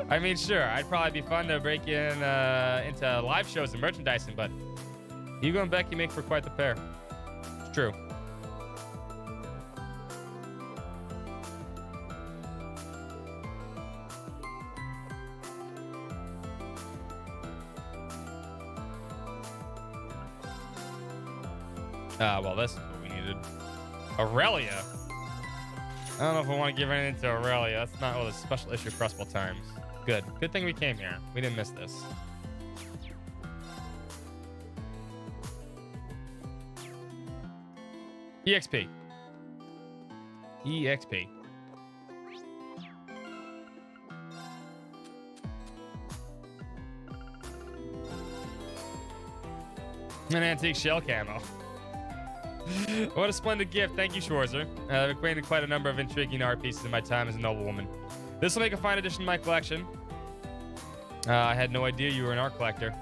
I mean, sure, I'd probably be fun to break in into live shows and merchandising, but Hugo and Becky make for quite the pair. It's true. Well, this is what we needed. Aurelia. I don't know if I want to give anything to Aurelia. That's not the special issue Crossbell Times. Good. Good thing we came here. We didn't miss this. EXP. EXP. An antique shell camo. What a splendid gift. Thank you, Schwarzer. I've acquainted quite a number of intriguing art pieces in my time as a noblewoman. This will make a fine addition to my collection. I had no idea you were an art collector.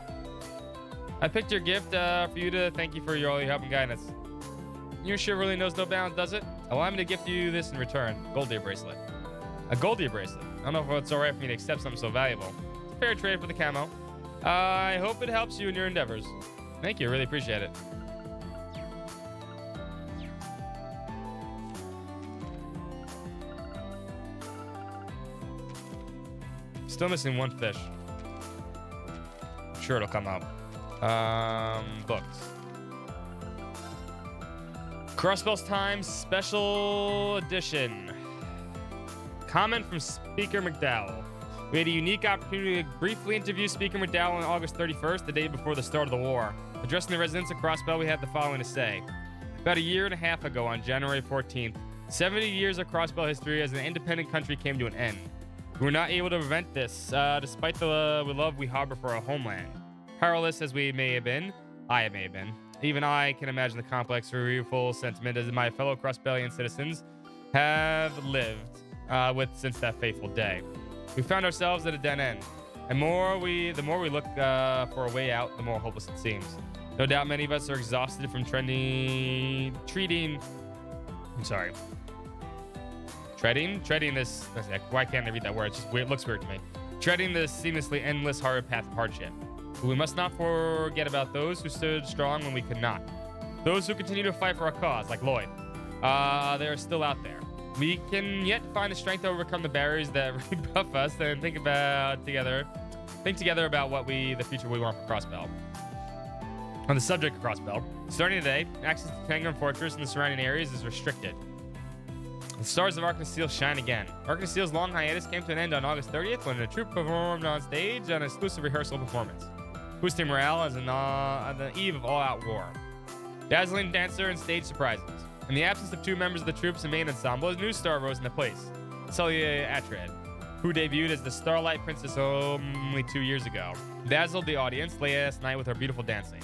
I picked your gift for you to thank you for all your help and guidance. Your shit really knows no bounds, does it? Allow me to gift you this in return. Gold deer bracelet. A gold deer bracelet. I don't know if it's alright for me to accept something so valuable. It's a fair trade for the camo. I hope it helps you in your endeavors. Thank you. I really appreciate it. Still missing one fish. I'm sure it'll come out. Books. Crossbell's Times Special Edition. Comment from Speaker McDowell. We had a unique opportunity to briefly interview Speaker McDowell on August 31st, the day before the start of the war. Addressing the residents of Crossbell, we had the following to say. About a year and a half ago, on January 14th, 70 years of Crossbell history as an independent country came to an end. We were not able to prevent this, despite the love we harbor for our homeland. Powerless as we may have been, I may have been. Even I can imagine the complex, rueful sentiment as my fellow Crossbellian citizens have lived with since that fateful day. We found ourselves at a dead end, and the more we look for a way out, the more hopeless it seems. No doubt many of us are exhausted from treading this. Why can't I read that word? It's just weird. It looks weird to me. Treading this seamlessly endless hard path of hardship. But we must not forget about those who stood strong when we could not. Those who continue to fight for our cause, like Lloyd. They are still out there. We can yet find the strength to overcome the barriers that rebuff us and think together about the future we want for Crossbell. On the subject of Crossbell, starting today, access to Tangram Fortress and the surrounding areas is restricted. The stars of Arc of Steel shine again. Arc of Steel's long hiatus came to an end on August 30th when the troupe performed on stage an exclusive rehearsal performance, boosting morale as on the eve of all-out war. Dazzling dancer and stage surprises. In the absence of two members of the troupe's main ensemble, a new star rose into place, Celia Atred, who debuted as the Starlight Princess only 2 years ago, dazzled the audience last night with her beautiful dancing.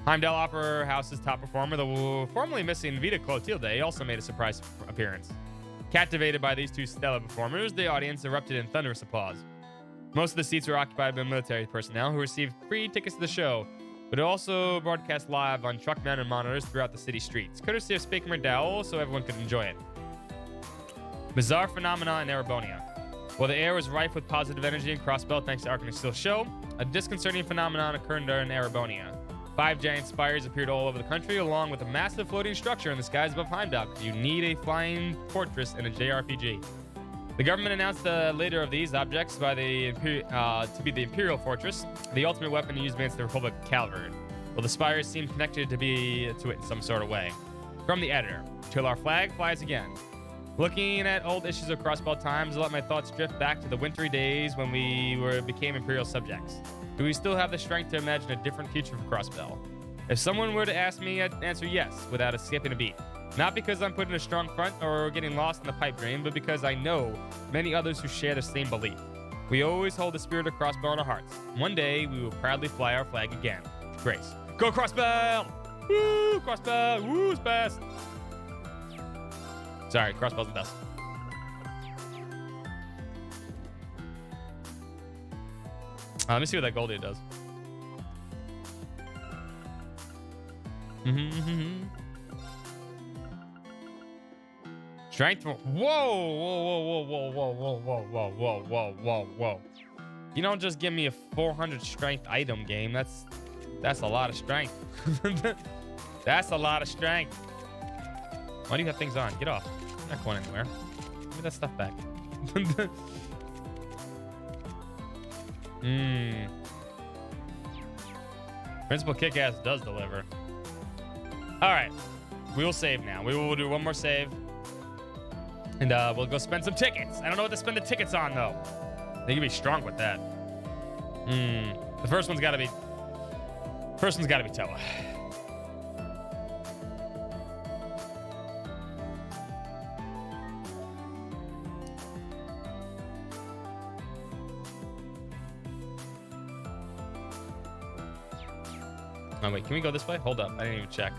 Heimdall Opera House's top performer, the formerly missing Vita Clotilde, also made a surprise appearance. Captivated by these two stellar performers, the audience erupted in thunderous applause. Most of the seats were occupied by military personnel who received free tickets to the show, but it also broadcast live on truck-mounted monitors throughout the city streets, courtesy of Speaker McDowell, so everyone could enjoy it. Bizarre phenomena in Erebonia. While the air was rife with positive energy in Crossbell thanks to Arc of Steel show, a disconcerting phenomenon occurred in Erebonia. 5 giant spires appeared all over the country, along with a massive floating structure in the skies above Heimdall. You need a flying fortress in a JRPG. The government announced later of these objects to be the Imperial Fortress, the ultimate weapon used against the Republic cavalry. Well, the spires seem connected to it in some sort of way. From the editor, till our flag flies again. Looking at old issues of Crossbell Times, I let my thoughts drift back to the wintry days when we became Imperial subjects. Do we still have the strength to imagine a different future for Crossbell? If someone were to ask me, I'd answer yes, without skipping a beat. Not because I'm putting a strong front or getting lost in the pipe dream, but because I know many others who share the same belief. We always hold the spirit of Crossbell in our hearts. One day, we will proudly fly our flag again. Grace. Go Crossbell! Woo! Crossbow! Woo's best! Sorry, crossbow's the best. Let me see what that Goldie does. Strength. Whoa! Whoa! You don't just give me a 400 strength item game. That's a lot of strength. That's a lot of strength. Why do you have things on? Get off. I'm not going anywhere. Give me that stuff back. Principal Kick-Ass does deliver. All right. We will save now. We will do one more save. And we'll go spend some tickets. I don't know what to spend the tickets on, though. They can be strong with that. The first one's got to be... First one's got to be Toa. Oh, wait. Can we go this way? Hold up. I didn't even check.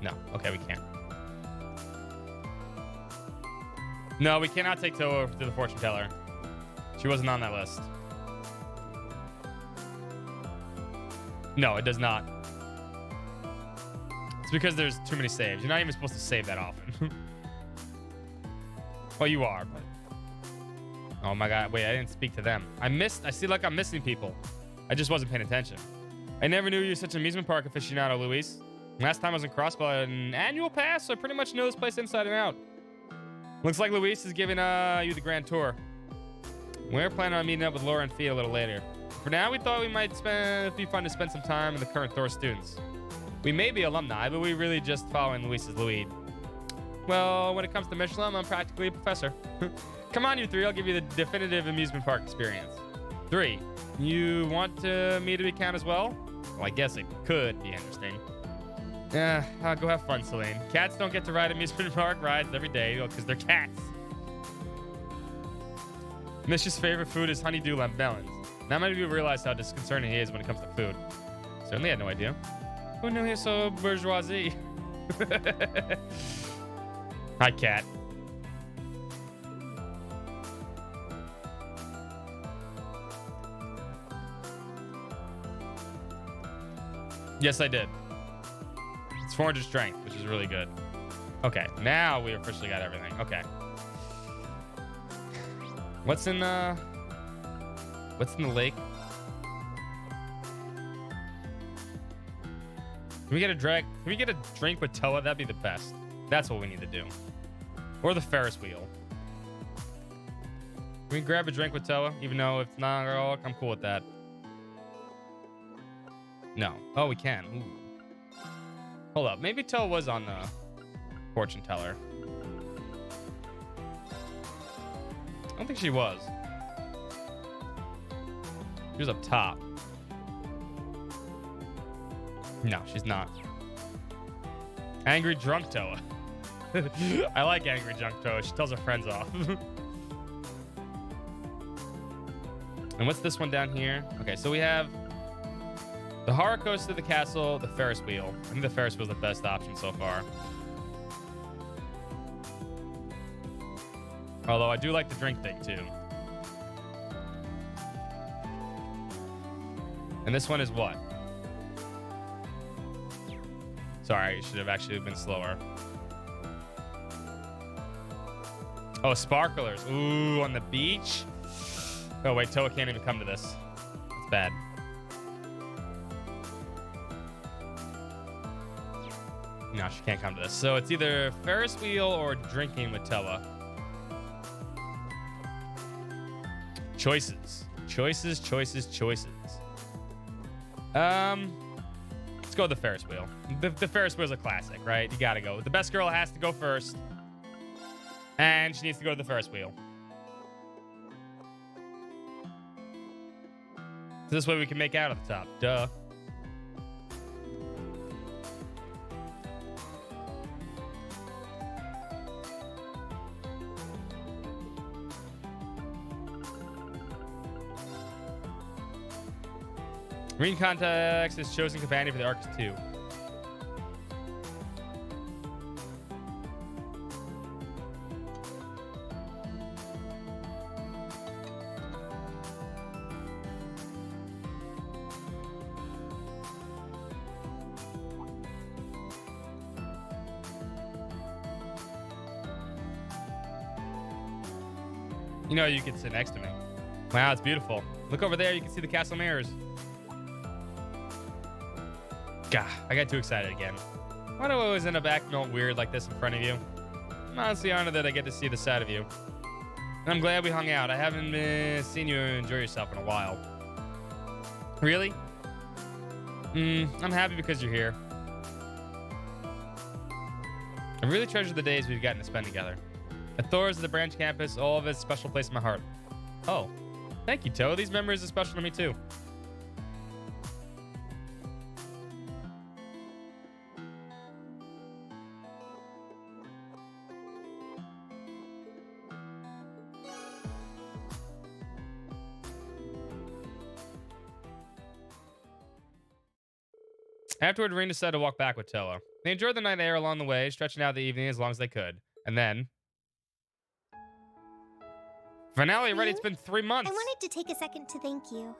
No. Okay, we can't. No, we cannot take Toa to the fortune teller. She wasn't on that list. No, it does not. It's because there's too many saves. You're not even supposed to save that often. Well, you are, but... Oh my god. Wait, I didn't speak to them. I see like I'm missing people. I just wasn't paying attention. I never knew you were such an amusement park aficionado, Luis. Last time I was in Crossbell, I had an annual pass, so I pretty much know this place inside and out. Looks like Luis is giving you the grand tour. We're planning on meeting up with Laura and Fee a little later. For now, we thought it might be fun to spend some time with the current Thor students. We may be alumni, but we really just following Luis's lead. Well, when it comes to Michelin, I'm practically a professor. Come on, you three. I'll give you the definitive amusement park experience. 3. You want me to count as well? Well, I guess it could be interesting. Yeah, go have fun, Celine. Cats don't get to ride amusement park rides every day because they're cats. Mish's favorite food is honeydew melons. Not many people realize how disconcerting he is when it comes to food. Certainly had no idea. Who knew he was so bourgeoisie? Hi, cat. Yes, I did. It's 400 strength, which is really good. Okay, now we officially got everything. Okay. What's in the lake? Can we get a drink with Toa? That'd be the best. That's what we need to do. Or the Ferris wheel. Can we grab a drink with Toa? Even though it's not all, I'm cool with that. No. Oh, we can. Ooh. Hold up. Maybe Toa was on the fortune teller. I don't think she was. She was up top. No, she's not. Angry drunk Toa. I like angry drunk Toa. She tells her friends off. And what's this one down here? Okay, so we have the horror coaster to the castle, the Ferris wheel. I think the Ferris wheel is the best option so far. Although I do like the drink thing too. And this one is what? Sorry, it should have actually been slower. Oh, sparklers. Ooh, on the beach? Oh, wait, Toa can't even come to this. It's bad. No, she can't come to this. So it's either Ferris wheel or drinking with Toa. Choices. Choices. Let's go with the Ferris wheel. The Ferris wheel's a classic, right? You gotta go. The best girl has to go first. And she needs to go to the Ferris wheel. So this way we can make out at the top. Duh. Green Context is chosen companion for the Arcs 2. You know, you could sit next to me. Wow, it's beautiful. Look over there. You can see the castle mirrors. Gah, I got too excited again. Why do I always end up acting all weird like this in front of you? I'm honestly honored that I get to see the side of you. And I'm glad we hung out. I haven't seen you enjoy yourself in a while. Really? I'm happy because you're here. I really treasure the days we've gotten to spend together. At Thor's, the branch campus, all of it's a special place in my heart. Oh, thank you, Toe. These memories are special to me, too. Afterward, Reen decided to walk back with Toa. They enjoyed the night air along the way, stretching out the evening as long as they could. And then... Finale already, it's been 3 months. I wanted to take a second to thank you.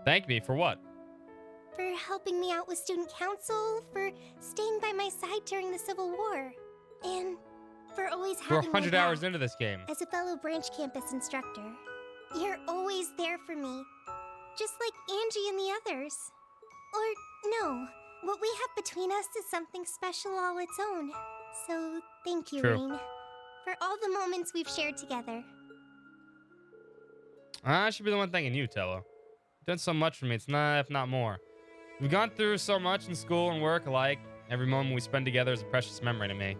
Thank me for what? For helping me out with student council, for staying by my side during the Civil War, and for always We're having 100 my hours back into this game. as a fellow branch campus instructor. You're always there for me, just like Angie and the others. Or no, what we have between us is something special all its own. So thank you, True. Reen, for all the moments we've shared together. I should be the one thanking you, Toa. You've done so much for me, it's not, if not more. We've gone through so much in school and work alike. Every moment we spend together is a precious memory to me.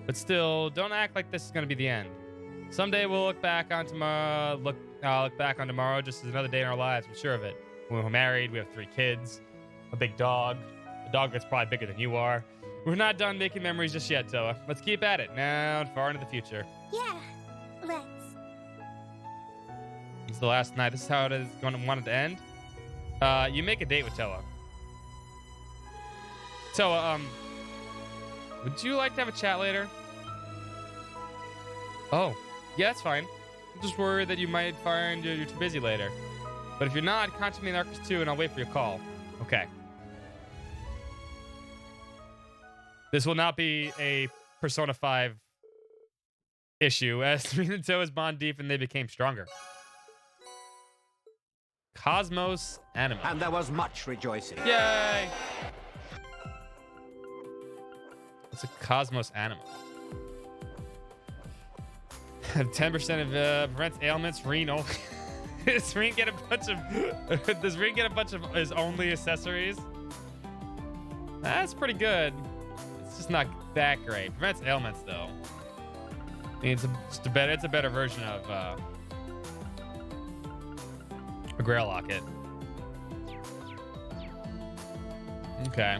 But still, don't act like this is going to be the end. Someday we'll look back on tomorrow, look back on tomorrow just as another day in our lives. I'm sure of it. We're married, we have 3 kids, a big dog, a dog that's probably bigger than you are. We're not done making memories just yet, Toa. Let's keep at it now and far into the future. Yeah, let's. It's the last night. This is how it is going to want it to end. You make a date with Toa. Toa, would you like to have a chat later? Oh, yeah, that's fine. I'm just worried that you might find you're too busy later. But if you're not, contact me in Arcus 2 and I'll wait for your call. Okay. This will not be a Persona 5 issue, as me and Toa's bond deep and they became stronger. Cosmos Anima. And there was much rejoicing. Yay! It's a Cosmos Anima. 10% of prevents ailments. Reen only. Does Reen get a bunch of? Does Reen get a bunch of his only accessories? That's pretty good. It's just not that great. Prevents ailments though. I mean, it's a better version of a Grail Locket. Okay.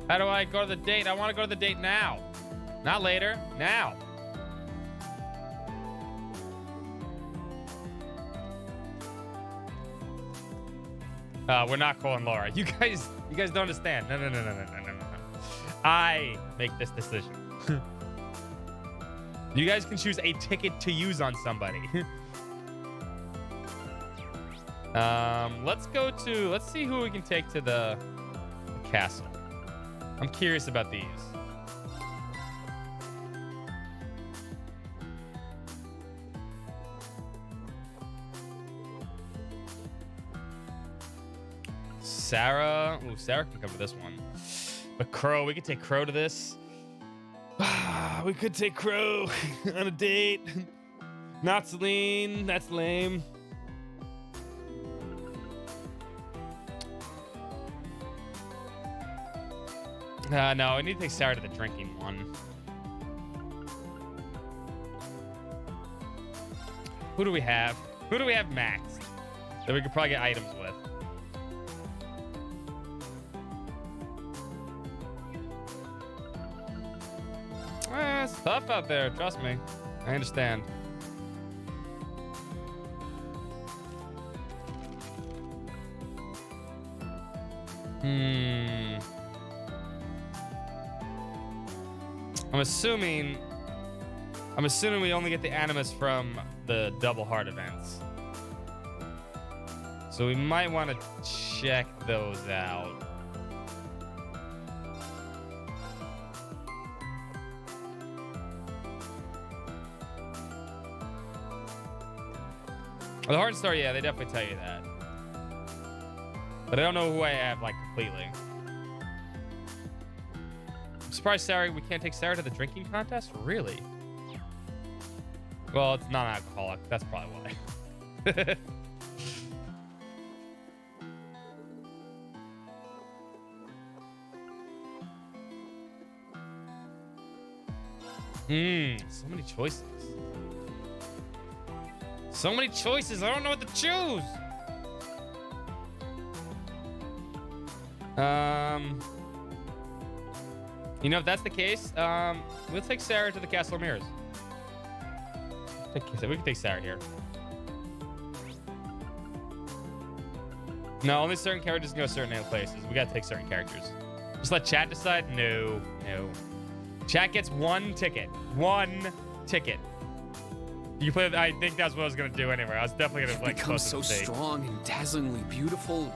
How do I go to the date? I want to go to the date now. Not later. Now. We're not calling Laura. You guys don't understand. No. I make this decision. You guys can choose a ticket to use on somebody. Let's see who we can take to the castle. I'm curious about these. Sarah. Ooh, Sarah can come to this one. But Crow, we could take Crow to this. We could take Crow on a date. Not Celine. That's lame. No, I need to take Sarah to the drinking one. Who do we have? Who do we have maxed that we could probably get items with? It's tough out there, trust me. I understand. I'm assuming we only get the Animus from the Double Heart events. So we might want to check those out. The Heart Star, yeah, they definitely tell you that. But I don't know who I have, like, completely. I'm surprised Sarah, we can't take Sarah to the drinking contest? Really? Well, it's non-alcoholic. That's probably why. So many choices. So many choices. I don't know what to choose. You know, if that's the case, we'll take Sarah to the Castle of Mirrors. We can take Sarah here. No, only certain characters can go certain places. We gotta take certain characters. Just let chat decide? No. Chat gets one ticket. One ticket. You play. I think that's what I was gonna do anyway. I was definitely gonna like Become so strong and dazzlingly beautiful.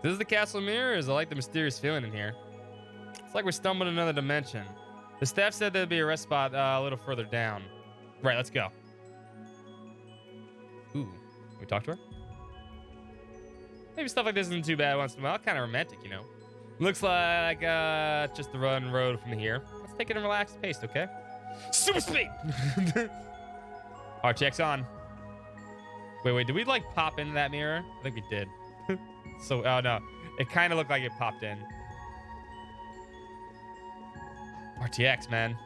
This is the Castle of Mirrors. I like the mysterious feeling in here. It's like we're stumbling in another dimension. The staff said there'd be a rest spot a little further down. Right, let's go. Ooh, can we talk to her? Maybe stuff like this isn't too bad once in a while. Kind of romantic, you know. Looks like just the run road from here. Let's take it in a relaxed pace, okay? Super speed! RTX on. Wait, did we like pop into that mirror? I think we did. So, oh no. It kind of looked like it popped in. RTX, man.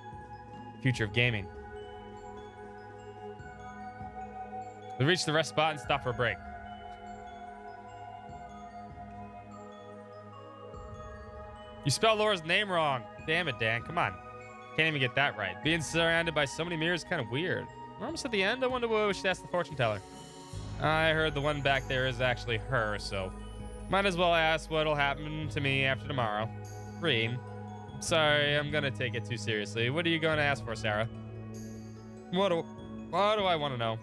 Future of gaming. We reached the rest spot and stopped for a break. You spelled Laura's name wrong. Damn it, Dan. Come on. Can't even get that right. Being surrounded by so many mirrors is kind of weird. We're almost at the end. I wonder what we should ask the fortune teller. I heard the one back there is actually her, so might as well ask what'll happen to me after tomorrow. Reen. Sorry, I'm gonna take it too seriously. What are you gonna ask for, Sarah? What do I want to know?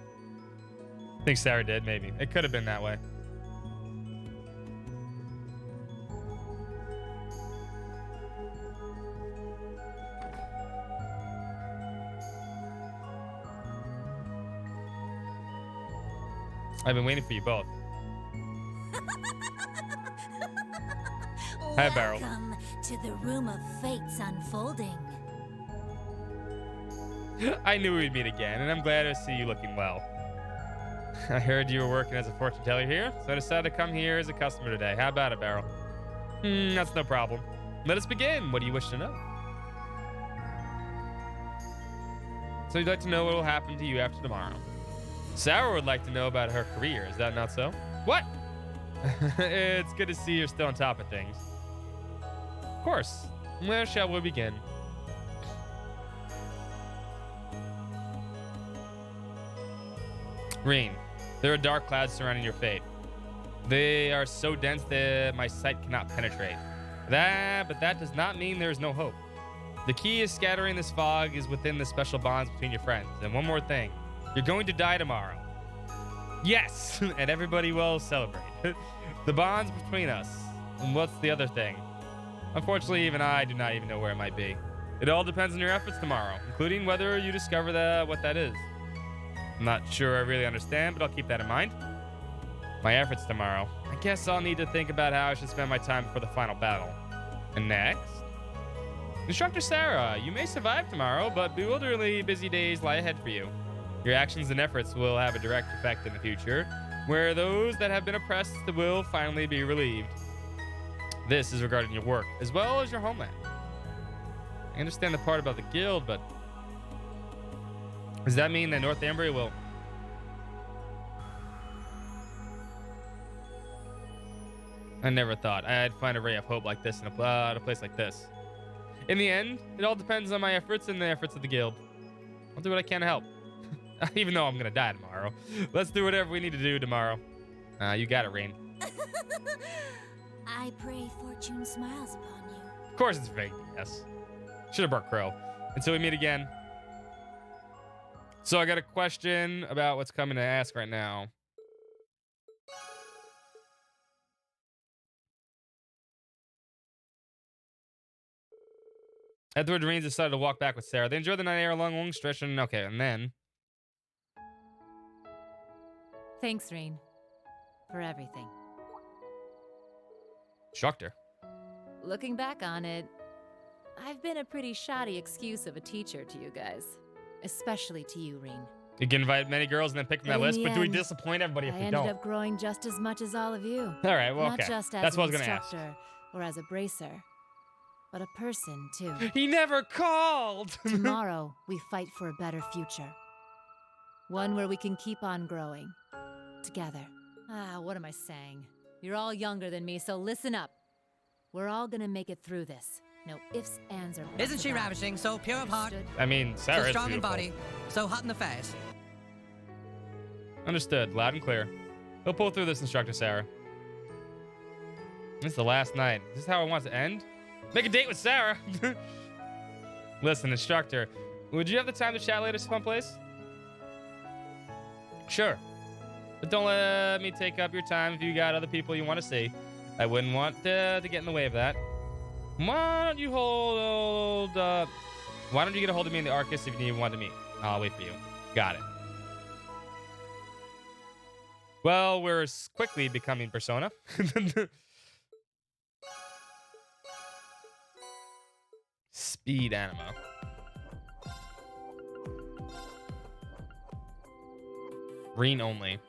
I think Sarah did, maybe. It could have been that way. I've been waiting for you both. Hi, Beryl. Welcome to the room of fates unfolding. I knew we'd meet again, and I'm glad to see you looking well. I heard you were working as a fortune teller here, so I decided to come here as a customer today. How about it, Beryl? That's no problem. Let us begin. What do you wish to know? So you'd like to know what will happen to you after tomorrow. Sarah would like to know about her career. Is that not so? What? It's good to see you're still on top of things. Of course. Where shall we begin? Reen, there are dark clouds surrounding your fate. They are so dense that my sight cannot penetrate. But that does not mean there is no hope. The key is scattering this fog is within the special bonds between your friends. And one more thing. You're going to die tomorrow. Yes! And everybody will celebrate. The bonds between us. And what's the other thing? Unfortunately, even I do not even know where it might be. It all depends on your efforts tomorrow, including whether you discover what that is. I'm not sure I really understand, but I'll keep that in mind. My efforts tomorrow. I guess I'll need to think about how I should spend my time before the final battle. And next? Instructor Sarah, you may survive tomorrow, but bewilderingly busy days lie ahead for you. Your actions and efforts will have a direct effect in the future, where those that have been oppressed will finally be relieved. This is regarding your work, as well as your homeland. I understand the part about the guild, but does that mean that Northumbria will... I never thought I'd find a ray of hope like this in a place like this. In the end, it all depends on my efforts and the efforts of the guild. I'll do what I can to help. Even though I'm gonna die tomorrow. Let's do whatever we need to do tomorrow. You got it, Reen. I pray fortune smiles upon you. Of course it's fake, yes. Should have brought Crow. Until we meet again. So I got a question about what's coming to ask right now. Edward and Rean decided to walk back with Sarah. They enjoyed the night air along a long stretch, and okay, and then Thanks, Rean, for everything. instructor. Looking back on it, I've been a pretty shoddy excuse of a teacher to you guys. Especially to you, Rean. You can invite many girls and then pick from that But in list, the but do we end, disappoint everybody if I we ended don't? up growing just as much as all of you. All right, well, Not okay. just as That's an what I was going to ask. instructor or as a bracer, but a person, too. He never called! Tomorrow, we fight for a better future. One where we can keep on growing. Together. Ah, what am I saying? You're all younger than me, so listen up. We're all gonna make it through this. No ifs, ands, or buts. Isn't she about it. ravishing, so pure of heart, Understood? I mean, Sarah so is strong in beautiful. body, so hot in the face? Understood. Loud and clear. He'll pull through this, Instructor Sarah. This is the last night. Is this how it wants to end? Make a date with Sarah! Listen, Instructor, would you have the time to chat later someplace? Sure. But don't let me take up your time if you got other people you want to see. I wouldn't want to get in the way of that. Why don't you get a hold of me in the Arcus if you need one to meet? I'll wait for you. Got it. Well, we're quickly becoming Persona. Speed anima. Green only.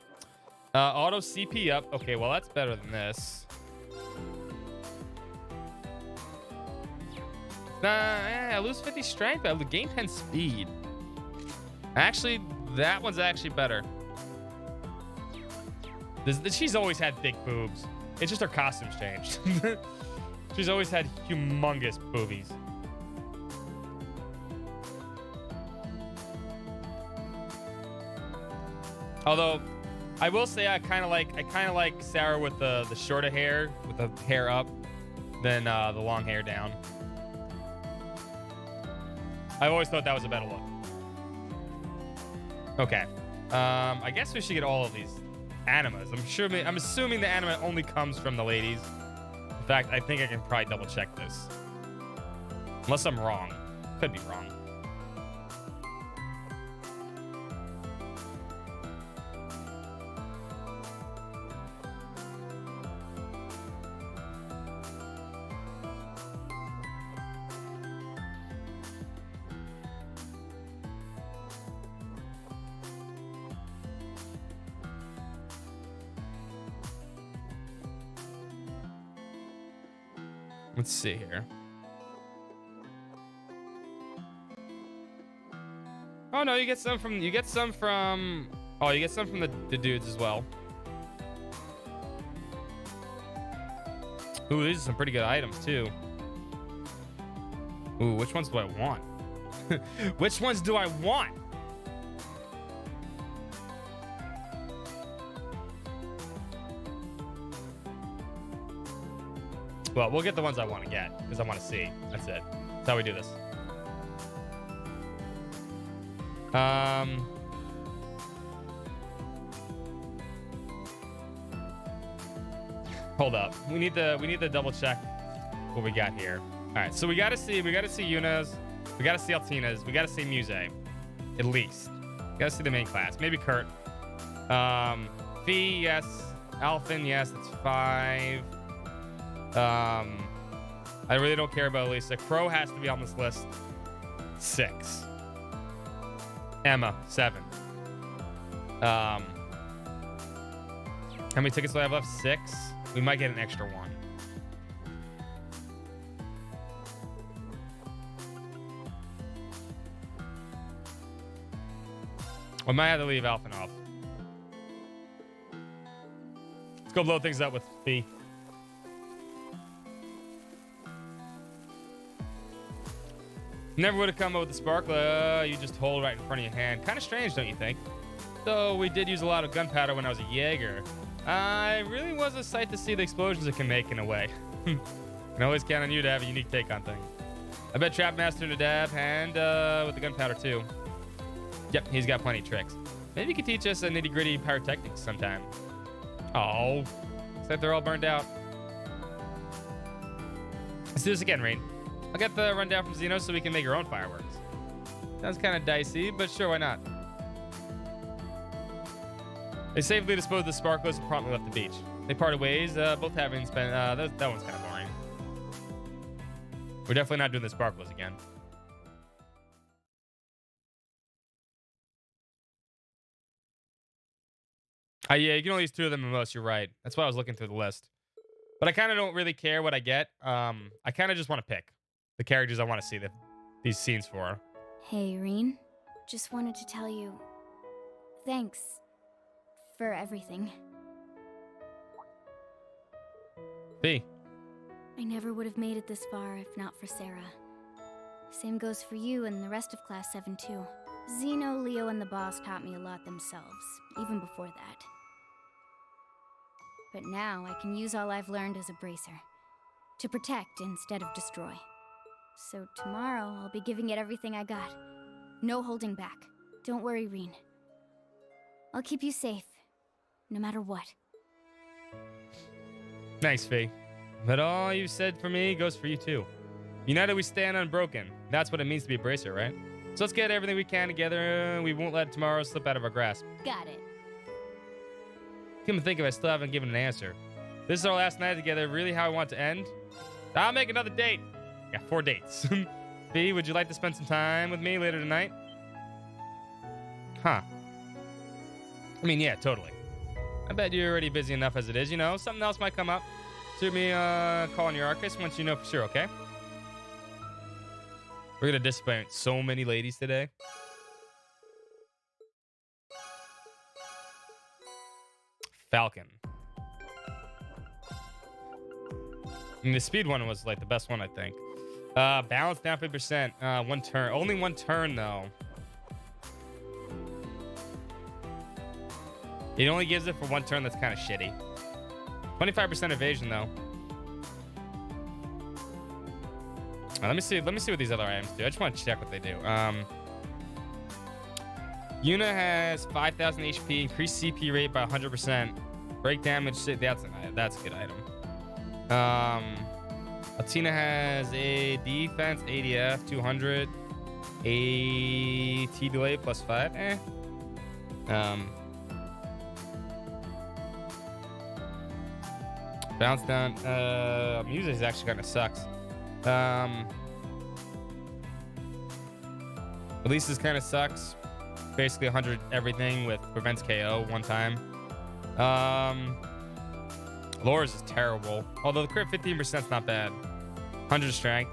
Auto CP up. Okay, well, that's better than this. I lose 50 strength, but I gain 10 speed. Actually, that one's actually better. She's always had big boobs. It's just her costume's changed. She's always had humongous boobies. Although, I will say I kind of like Sarah with the shorter hair, with the hair up, than the long hair down. I've always thought that was a better look. Okay. I guess we should get all of these animas. I'm assuming the anima only comes from the ladies. In fact, I think I can probably double check this. Unless I'm wrong. Could be wrong. Let's see here. Oh no, you get some from the dudes as well. Ooh, these are some pretty good items too. Ooh, which ones do I want? Which ones do I want? Well, we'll get the ones I want to get because I want to see. That's it. That's how we do this. Hold up. We need to double check what we got here. All right, so we got to see Yuna's, we got to see Altina's, we got to see Muse, at least. Got to see the main class. Maybe Kurt. Fee, yes. Alphen, yes. That's 5. I really don't care about Lisa. Crow has to be on this list. 6. Emma, 7. How many tickets do I have left? 6. We might get an extra one. I might have to leave Alphen off. Let's go blow things up with Fee. Never would have come up with the sparkler. You just hold right in front of your hand. Kind of strange, don't you think? Though we did use a lot of gunpowder when I was a Jaeger. It really was a sight to see the explosions it can make in a way. Can always count on you to have a unique take on things. I bet Trapmaster in a dab hand with the gunpowder too. Yep, he's got plenty of tricks. Maybe he could teach us a nitty-gritty pyrotechnics sometime. Oh, except they're all burned out. Let's do this again, Rain. I'll get the rundown from Xeno so we can make our own fireworks. Sounds kind of dicey, but sure, why not? They safely disposed of the sparklers and promptly left the beach. They parted ways, both having spent. That one's kind of boring. We're definitely not doing the sparklers again. Yeah, you can only use 2 of them at most. You're right. That's why I was looking through the list. But I kind of don't really care what I get. I kind of just want to pick the characters I want to see these scenes for. Hey, Reen. Just wanted to tell you, thanks for everything. B. I never would have made it this far if not for Sarah. Same goes for you and the rest of Class 7 too. Xeno, Leo, and the boss taught me a lot themselves, even before that. But now I can use all I've learned as a bracer, to protect instead of destroy. So tomorrow I'll be giving it everything I got. No holding back. Don't worry, Reen. I'll keep you safe, no matter what. Thanks, Faye. But all you said for me goes for you too. United we stand unbroken. That's what it means to be a bracer, right? So let's get everything we can together. We won't let tomorrow slip out of our grasp. Got it. Come to think of it, I still haven't given an answer. This is our last night together. Really how I want to end? I'll make another date. Got 4 dates. B, would you like to spend some time with me later tonight? Huh. I mean, yeah, totally. I bet you're already busy enough as it is. You know, something else might come up. Suit me calling your Arcus once you know for sure, okay? We're gonna disappoint so many ladies today. Falcon. And the speed one was like the best one, I think. Balance down 50%. 1 turn. Only 1 turn though. It only gives it for 1 turn. That's kind of shitty. 25% evasion though. Let me see what these other items do. I just want to check what they do. Yuna has 5,000 HP, increased CP rate by 100%, break damage. That's a good item. Latina has a defense, ADF 200, AT delay +5. Bounce down. Music is actually kind of sucks. Releases kind of sucks. Basically 100 everything with prevents KO 1 time. Laura's is terrible. Although the crit 15% is not bad. 100 strength.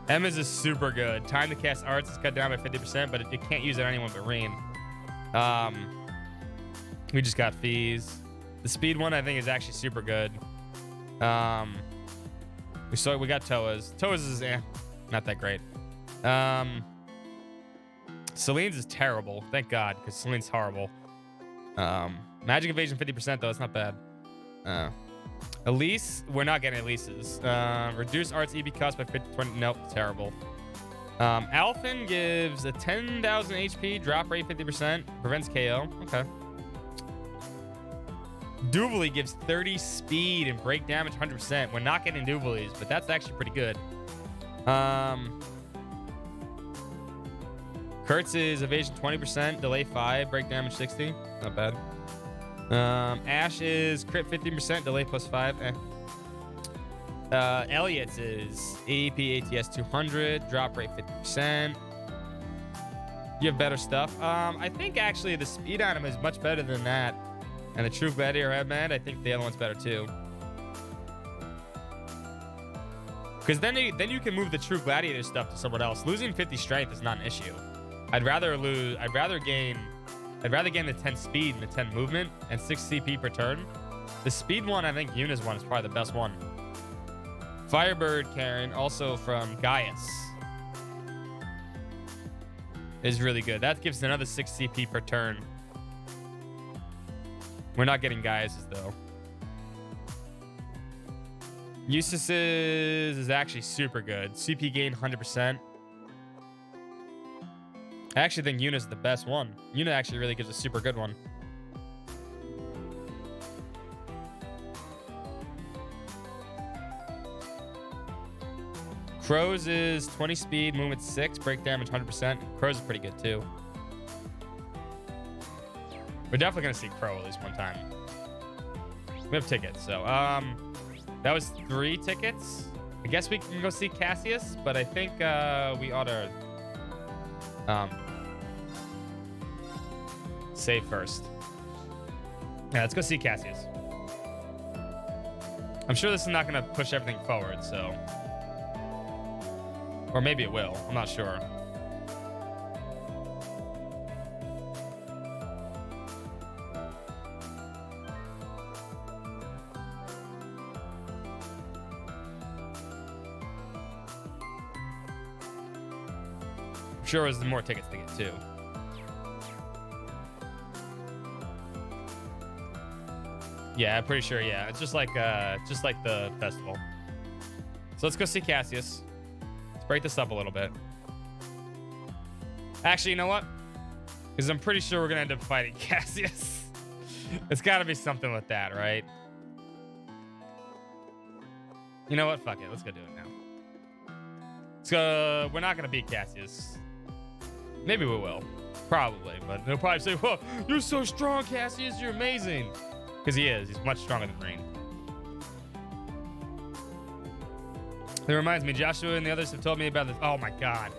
Emma's is super good. Time to cast arts is cut down by 50%, but it can't use it on anyone but Reen. We just got fees. The speed one I think is actually super good. We got Toa's. Toa's is not that great. Celine's is terrible. Thank God, because Celine's horrible. Magic evasion 50% though. It's not bad. Elise, we're not getting Elise's. Reduce arts EB cost by 20. Nope, terrible. Alphen gives a 10,000 HP, drop rate 50%, prevents KO. Okay. Duvali gives 30 speed and break damage 100%. We're not getting Duvali's, but that's actually pretty good. Kurtz's evasion 20%, delay 5, break damage 60. Not bad. Ash is crit 50%, delay +5. Elliot's is AEP ATS 200, drop rate 50%. You have better stuff. I think actually the speed item is much better than that. And the True Gladiator Headband, I think the other one's better too. Because then you can move the True Gladiator stuff to someone else. Losing 50 strength is not an issue. I'd rather gain the 10 speed and the 10 movement and 6 CP per turn. The speed one, I think Yuna's one is probably the best one. Firebird Karen, also from Gaius, is really good. That gives another 6 CP per turn. We're not getting Gaius's though. Eustace's is actually super good. CP gain 100%. I actually think Yuna's the best one. Yuna actually really gives a super good one. Crow's is 20 speed, movement 6, break damage 100%. Crow's is pretty good too. We're definitely gonna see Crow at least one time. We have tickets, so that was 3 tickets. I guess we can go see Cassius, but I think we ought to save first. Yeah, let's go see Cassius. I'm sure this is not gonna push everything forward, so. Or maybe it will. I'm not sure. I'm sure there's more tickets to get too. Yeah, I'm pretty sure. Yeah, it's just like the festival. So let's go see Cassius. Let's break this up a little bit. Actually, you know what? Because I'm pretty sure we're gonna end up fighting Cassius. It's got to be something with that, right? You know what? Fuck it. Let's go do it now. So we're not gonna beat Cassius. Maybe we will. Probably, but they'll probably say, "Whoa, you're so strong, Cassius. You're amazing." Because he is. He's much stronger than Rain. That reminds me, Joshua and the others have told me about this. Oh my god.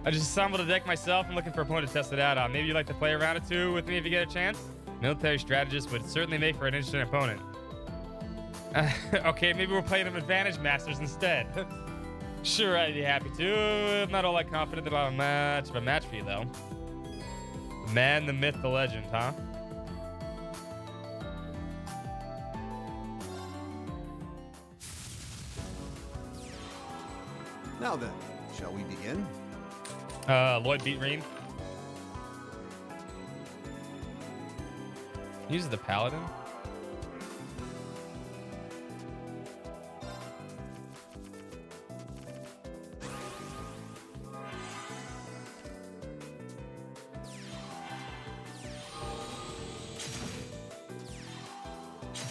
I just assembled a deck myself and looking for a opponent to test it out on. Maybe you'd like to play a round or two with me if you get a chance? Military strategist would certainly make for an interesting opponent. Okay, maybe we're playing them Advantage Masters instead. Sure, I'd be happy to. I'm not all that confident about a match for you, though. The man, the myth, the legend, huh? Now then, shall we begin? Lloyd beat Reen. Use the Paladin.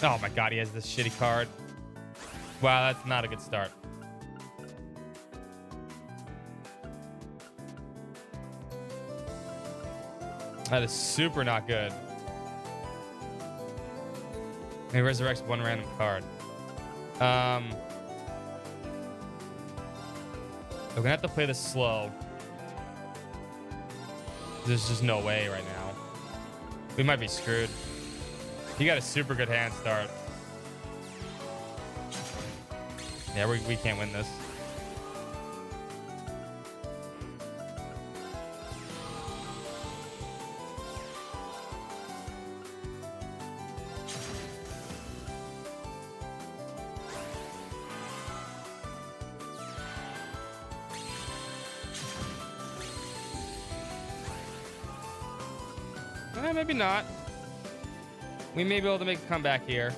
Oh my god, he has this shitty card. Wow, that's not a good start. That is super not good. He resurrects one random card. We're gonna have to play this slow. There's just no way right now. We might be screwed. He got a super good hand start. Yeah, we can't win this. Maybe not. We may be able to make a comeback here.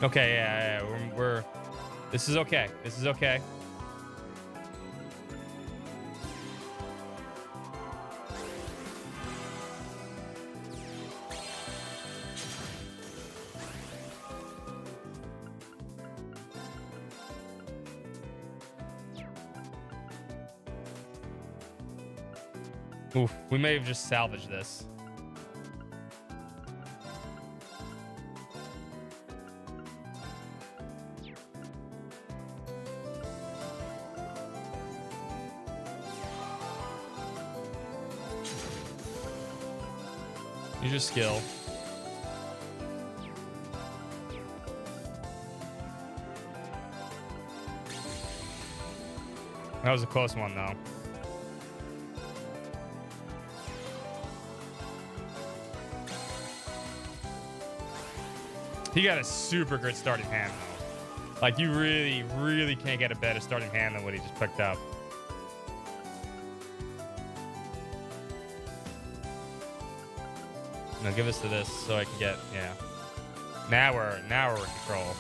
Okay, yeah, we're this is okay. This is okay. Oof, we may have just salvaged this. Use your skill. That was a close one, though. He got a super good starting hand, though. Like, you really, really can't get a better starting hand than what he just picked up. No, give us to this so I can get, yeah. Now we're in control.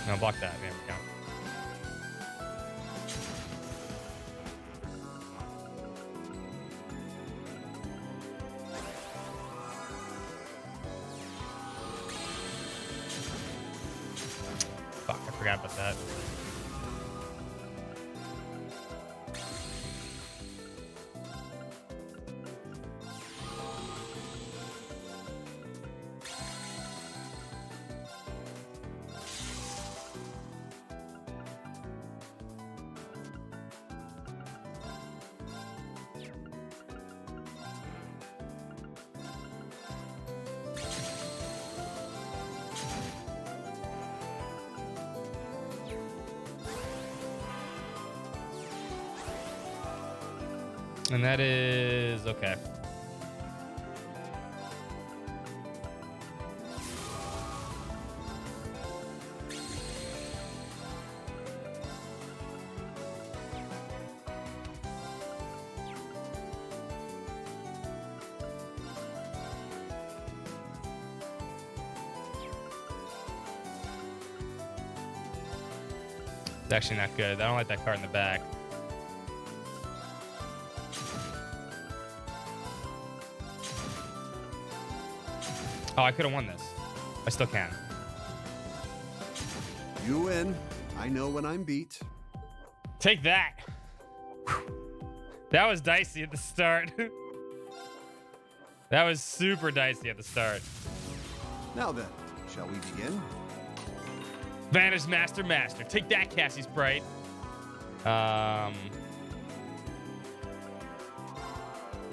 No, block that. There we go. Fuck, I forgot about that. And that is okay. It's actually not good. I don't like that card in the back. Oh, I could have won this. I still can. You win. I know when I'm beat. Take that. That was dicey at the start. That was super dicey at the start. Now then, shall we begin? Vanish Master. Take that, Cassie Sprite.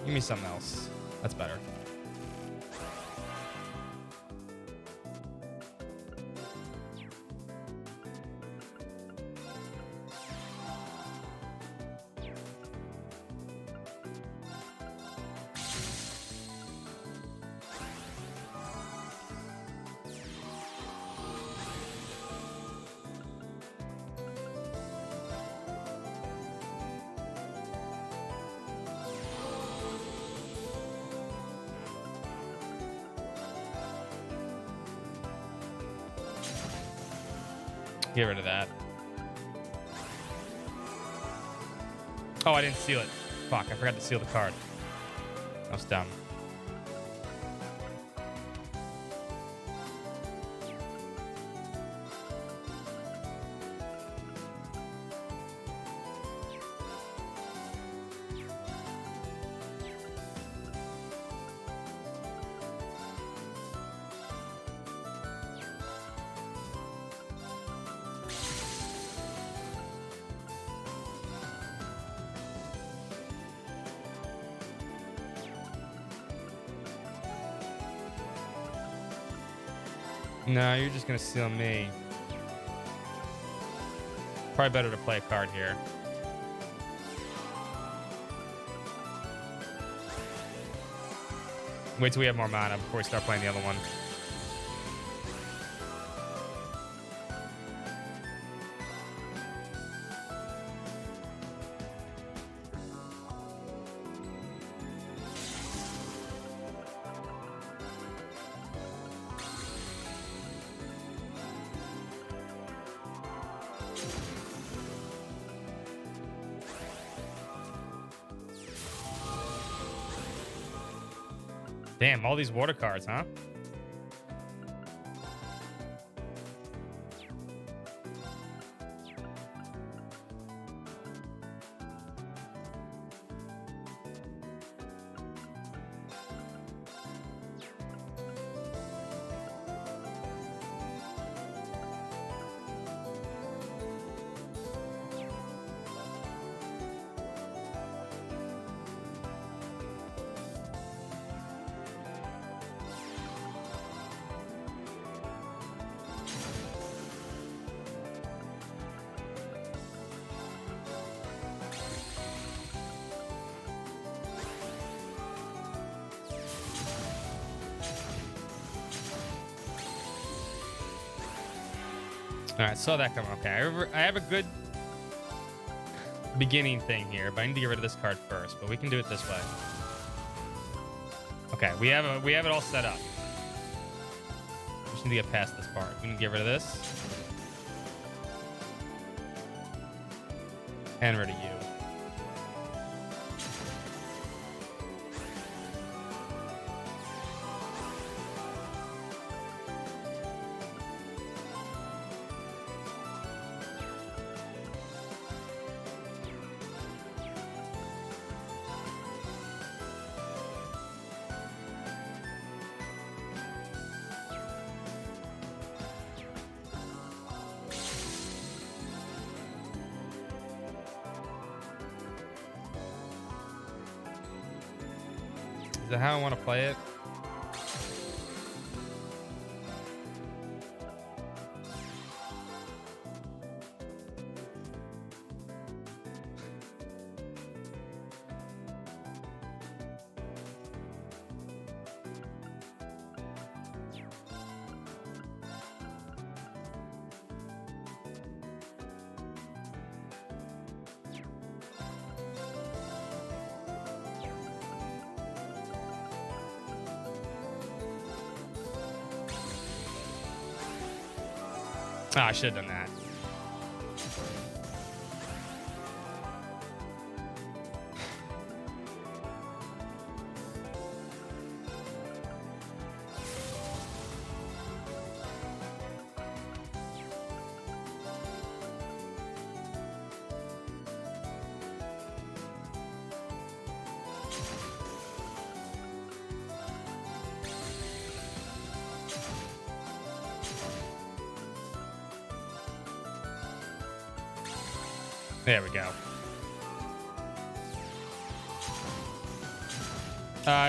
Give me something else. That's better. Get rid of that. Oh, I didn't seal it. Fuck, I forgot to seal the card. That was dumb. No, you're just gonna seal me. Probably better to play a card here. Wait till we have more mana before we start playing the other one. Damn, all these water cards, huh? All right, saw that coming. Okay, I have a good beginning thing here, but I need to get rid of this card first. But we can do it this way. Okay, we have it all set up. We just need to get past this part. We can get rid of this. And rid of you. Is that how I want to play it? Oh, I should have done that. There we go.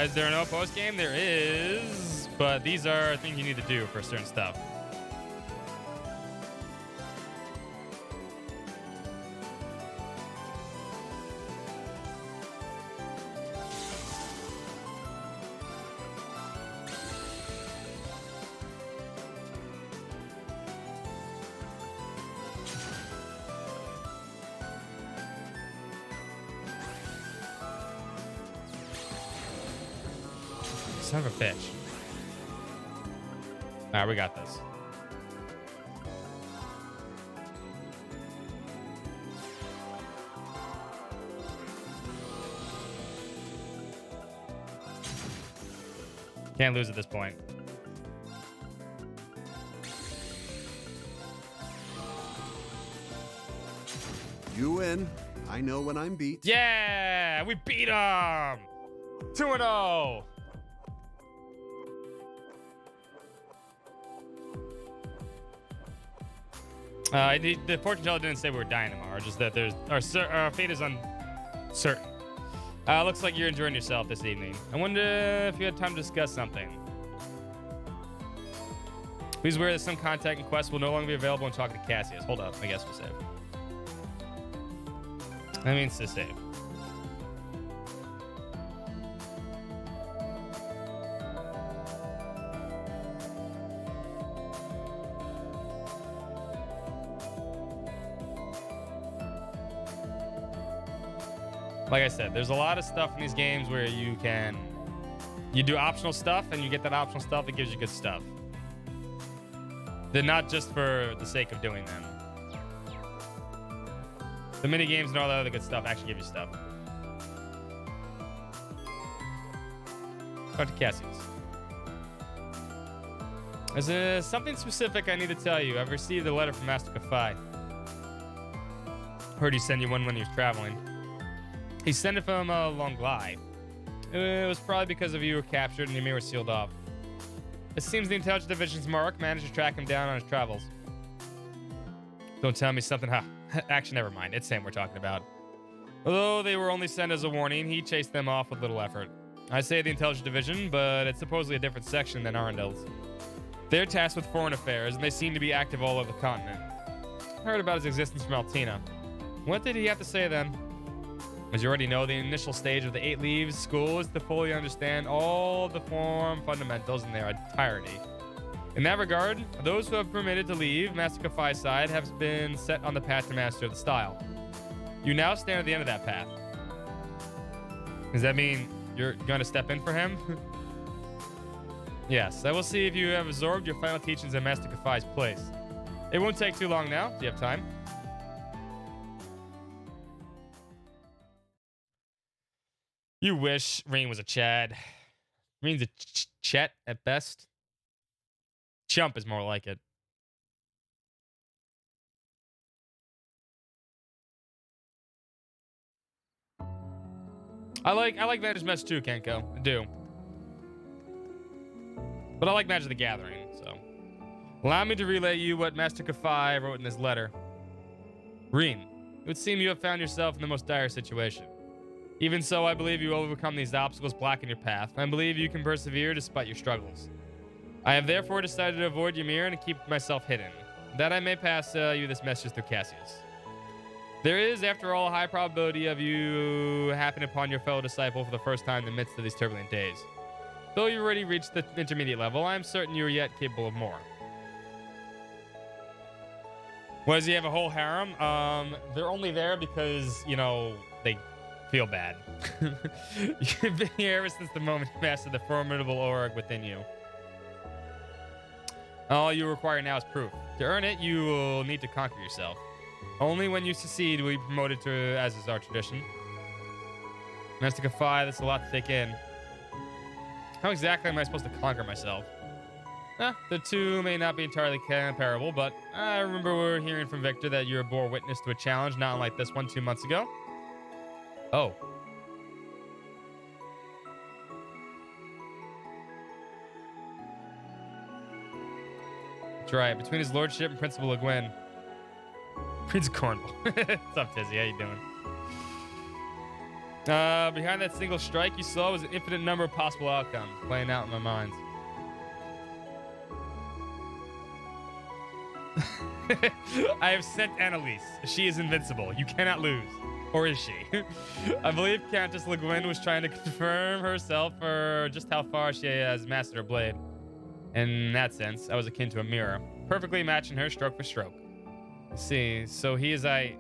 Is there no post game? There is, but these are things you need to do for certain stuff. Son of a bitch. All right, we got this. Can't lose at this point. You win. I know when I'm beat. Yeah, we beat him. 2-0. The fortune teller didn't say we were dying tomorrow, just that our fate is uncertain. Looks like you're enjoying yourself this evening. I wonder if you had time to discuss something. Please aware that some contact and quests will no longer be available when talking to Cassius. Hold up, I guess we're safe. That means to save. Like I said, there's a lot of stuff in these games where you do optional stuff and you get that optional stuff that gives you good stuff. They're not just for the sake of doing them. The mini games and all that other good stuff actually give you stuff. Talk to Cassius. There's something specific I need to tell you. I've received a letter from Master Kafai. Heard he sent you one when he was traveling. He sent it from Longlai. It was probably because of you were captured and your mirror sealed off. It seems the Intelligence Division's Mark managed to track him down on his travels. Don't tell me something. Actually, never mind. It's Sam we're talking about. Although they were only sent as a warning, he chased them off with little effort. I say the Intelligence Division, but it's supposedly a different section than Arundel's. They're tasked with foreign affairs, and they seem to be active all over the continent. I heard about his existence from Altina. What did he have to say then? As you already know, the initial stage of the 8 Leaves school is to fully understand all the form fundamentals in their entirety. In that regard, those who have permitted to leave Master Kafai's side have been set on the path to master the style. You now stand at the end of that path. Does that mean you're going to step in for him? Yes, I will see if you have absorbed your final teachings in Master Kafai's place. It won't take too long now. Do you have time? You wish Rean was a Chad. Rean's a Chet at best. Chump is more like it. I like Vantage Mesh too, Kenko. I do. But I like Magic the Gathering, so. Allow me to relay you what Master Kafai wrote in his letter. Rean, it would seem you have found yourself in the most dire situation. Even so, I believe you will overcome these obstacles blocking your path. I believe you can persevere despite your struggles. I have therefore decided to avoid Ymir and keep myself hidden, that I may pass you this message through Cassius. There is, after all, a high probability of you happening upon your fellow disciple for the first time in the midst of these turbulent days. Though you already reached the intermediate level, I am certain you are yet capable of more. What, does he have a whole harem? They're only there because, you know, they feel bad. You've been here ever since the moment you mastered the formidable org within you. All you require now is proof. To earn it, you will need to conquer yourself. Only when you succeed will you be promoted to, as is our tradition. Master Kafai, that's a lot to take in. How exactly am I supposed to conquer myself? The two may not be entirely comparable, but I remember we were hearing from Victor that you bore witness to a challenge not unlike this one 2 months ago. Oh. That's right, between his lordship and Principal Le Guin. Prince Cornwall. What's up, Tizzy? How you doing? Behind that single strike you saw was an infinite number of possible outcomes playing out in my mind. I have sent Annalise. She is invincible. You cannot lose. Or is she? I believe Countess Le Guin was trying to confirm herself for just how far she has mastered her blade. In that sense, I was akin to a mirror, perfectly matching her stroke for stroke. See, so he is I,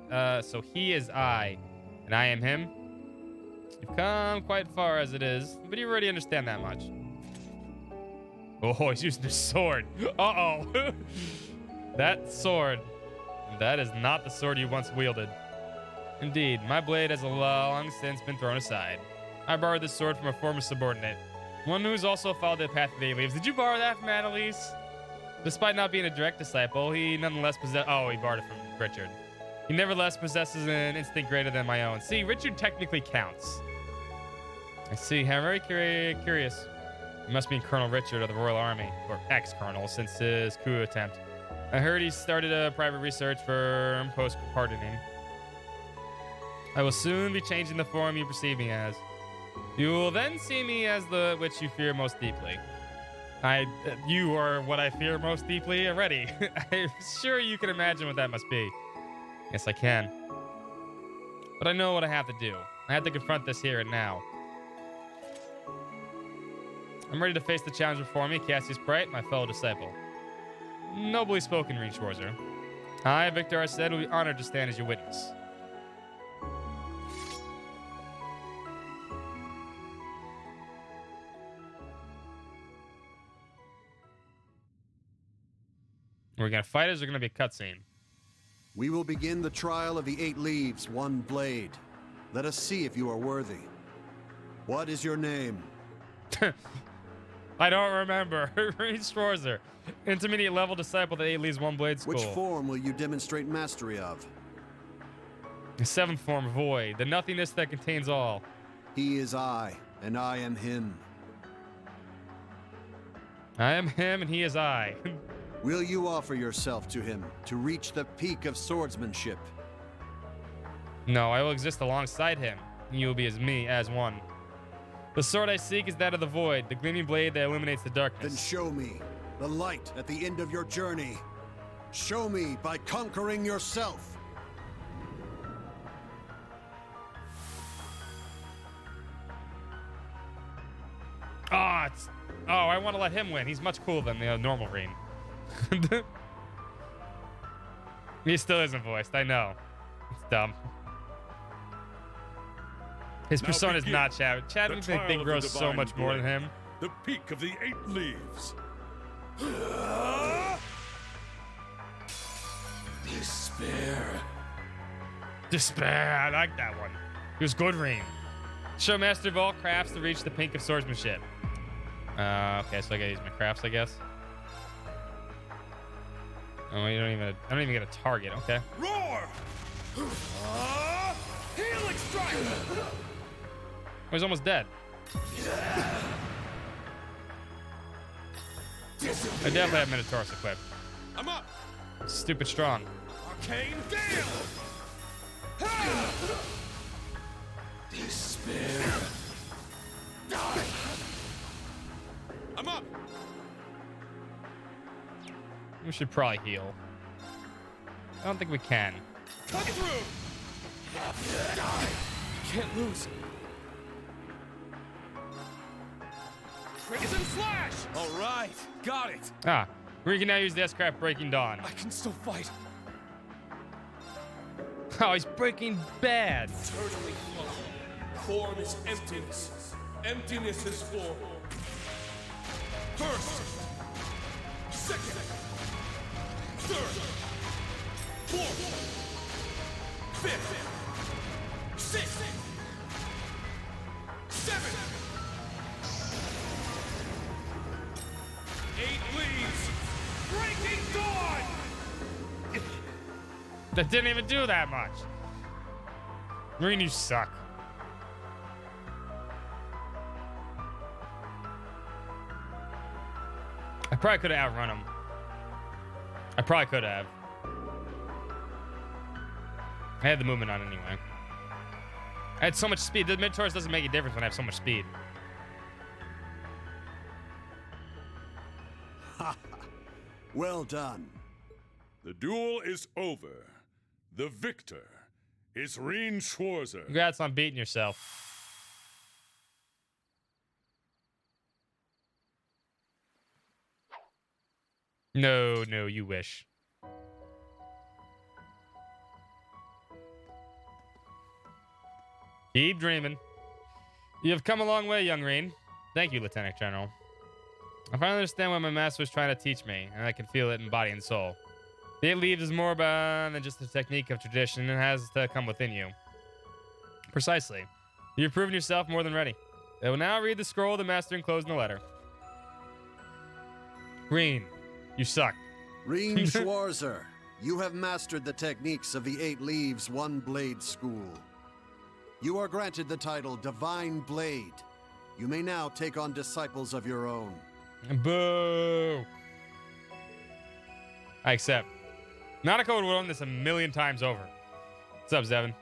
and I am him. You've come quite far as it is, but you already understand that much. Oh, he's using his sword. Uh-oh. That sword, that is not the sword you once wielded. Indeed, my blade has long since been thrown aside. I borrowed this sword from a former subordinate, one who's also followed the path of the leaves. Did you borrow that from Annalise? Despite not being a direct disciple, he nonetheless possesses... Oh, he borrowed it from Richard. He nevertheless possesses an instinct greater than my own. See, Richard technically counts. I see. I'm very curious. He must be Colonel Richard of the Royal Army, or ex-colonel, since his coup attempt. I heard he started a private research firm post-pardoning. I will soon be changing the form you perceive me as. You will then see me as the which you fear most deeply. You are what I fear most deeply already. I'm sure you can imagine what that must be. Yes, I can. But I know what I have to do. I have to confront this here and now. I'm ready to face the challenge before me, Cassius Bright, my fellow disciple. Nobly spoken, Rean Schwarzer. I, Victor Arced, will be honored to stand as your witness. We're gonna fight, or is there gonna be a cutscene? We will begin the trial of the 8 leaves, 1 blade. Let us see if you are worthy. What is your name? I don't remember. Rean Schwarzer, intermediate level disciple of the 8 leaves, 1 blade school. Which form will you demonstrate mastery of? The 7th form, void, the nothingness that contains all. He is I, and I am him. I am him, and he is I. Will you offer yourself to him to reach the peak of swordsmanship? No, I will exist alongside him. You will be as me, as one. The sword I seek is that of the void, the gleaming blade that illuminates the darkness. Then show me the light at the end of your journey. Show me by conquering yourself. Oh, I want to let him win. He's much cooler than the normal Rean. He still isn't voiced. I know. It's dumb. His Now persona is begin not Chadwick. the Chadwick trial thing of grows the so divine much more than blade. him. The peak of the 8 leaves. Despair. Despair. I like that one. He was good, Reem. Show master of all crafts to reach the pink of swordsmanship. Okay, so I gotta use my crafts, I guess. Oh, I don't even get a target. Okay. Roar! Healing strike! Oh, he's almost dead. I definitely have Minotaurus equipped. I'm up. Stupid strong. Arcane Gale! Despair. Die. I'm up. We should probably heal. I don't think we can. Cut through. Die. Can't lose. Crimson Slash! All right, got it. Ah, we can now use the S-Craft Breaking Dawn. I can still fight. Oh, he's breaking bad. Eternally flow. Form is emptiness. Emptiness is form. First. Second. Third. Fourth. Fifth. Sixth. Seventh. 8 leaves. Breaking Dawn. That didn't even do that much. Marine, you suck. I probably could have outrun him. I probably could have. I had the movement on anyway. I had so much speed. The Minotaurus doesn't make a difference when I have so much speed. Well done. The duel is over. The victor is Reen Schwarzer. Congrats on beating yourself. No, no, you wish. Keep dreaming. You have come a long way, young Reen. Thank you, Lieutenant General. I finally understand what my master was trying to teach me, and I can feel it in body and soul. The 8 leaves is more about than just a technique of tradition and has to come within you. Precisely. You've proven yourself more than ready. I will now read the scroll the master enclosed in the letter. Reen, you suck. Reen Schwarzer, you have mastered the techniques of the 8 Leaves One Blade School. You are granted the title Divine Blade. You may now take on disciples of your own. Boo! I accept. Nanako would have won this a million times over. What's up, Zevin?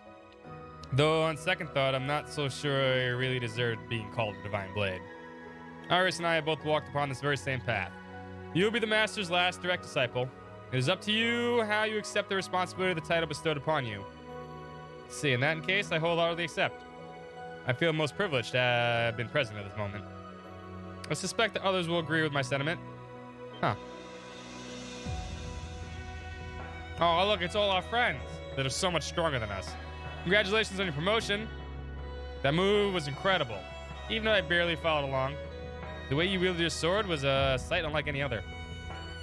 Though on second thought, I'm not so sure I really deserved being called a Divine Blade. Iris and I have both walked upon this very same path. You'll be the Master's last direct disciple. It is up to you how you accept the responsibility of the title bestowed upon you. See, in that case, I wholeheartedly accept. I feel most privileged to have been present at this moment. I suspect that others will agree with my sentiment. Huh. Oh, look, it's all our friends that are so much stronger than us. Congratulations on your promotion. That move was incredible. Even though I barely followed along, the way you wielded your sword was a sight unlike any other.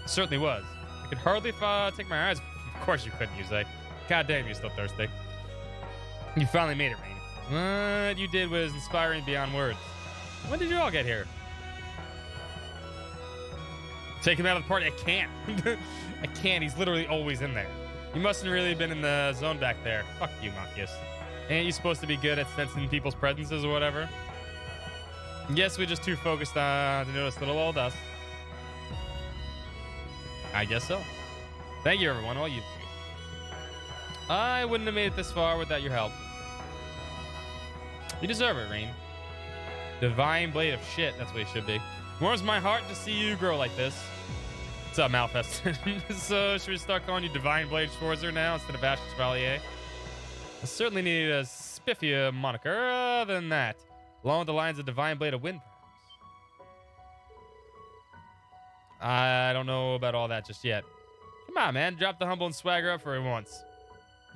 It certainly was. I could hardly take my eyes. Of course you couldn't, Yusei. God damn, you're still thirsty. You finally made it, Rain. What you did was inspiring beyond words. When did you all get here? Take him out of the party. I can't. I can't. He's literally always in there. You mustn't really have been in the zone back there. Fuck you, Machias. Ain't you supposed to be good at sensing people's presences or whatever? Guess we're just too focused to notice little old us. I guess so. Thank you, everyone. All you. I wouldn't have made it this far without your help. You deserve it, Rain. Divine blade of shit. That's what it should be. Warms my heart to see you grow like this. What's up, Malfest? So, should we start calling you Divine Blade Schwarzer now instead of Ash Chevalier? I certainly need a spiffier moniker than that. Along with the lines of Divine Blade of Wind, perhaps. I don't know about all that just yet. Come on, man. Drop the humble and swagger up for it once.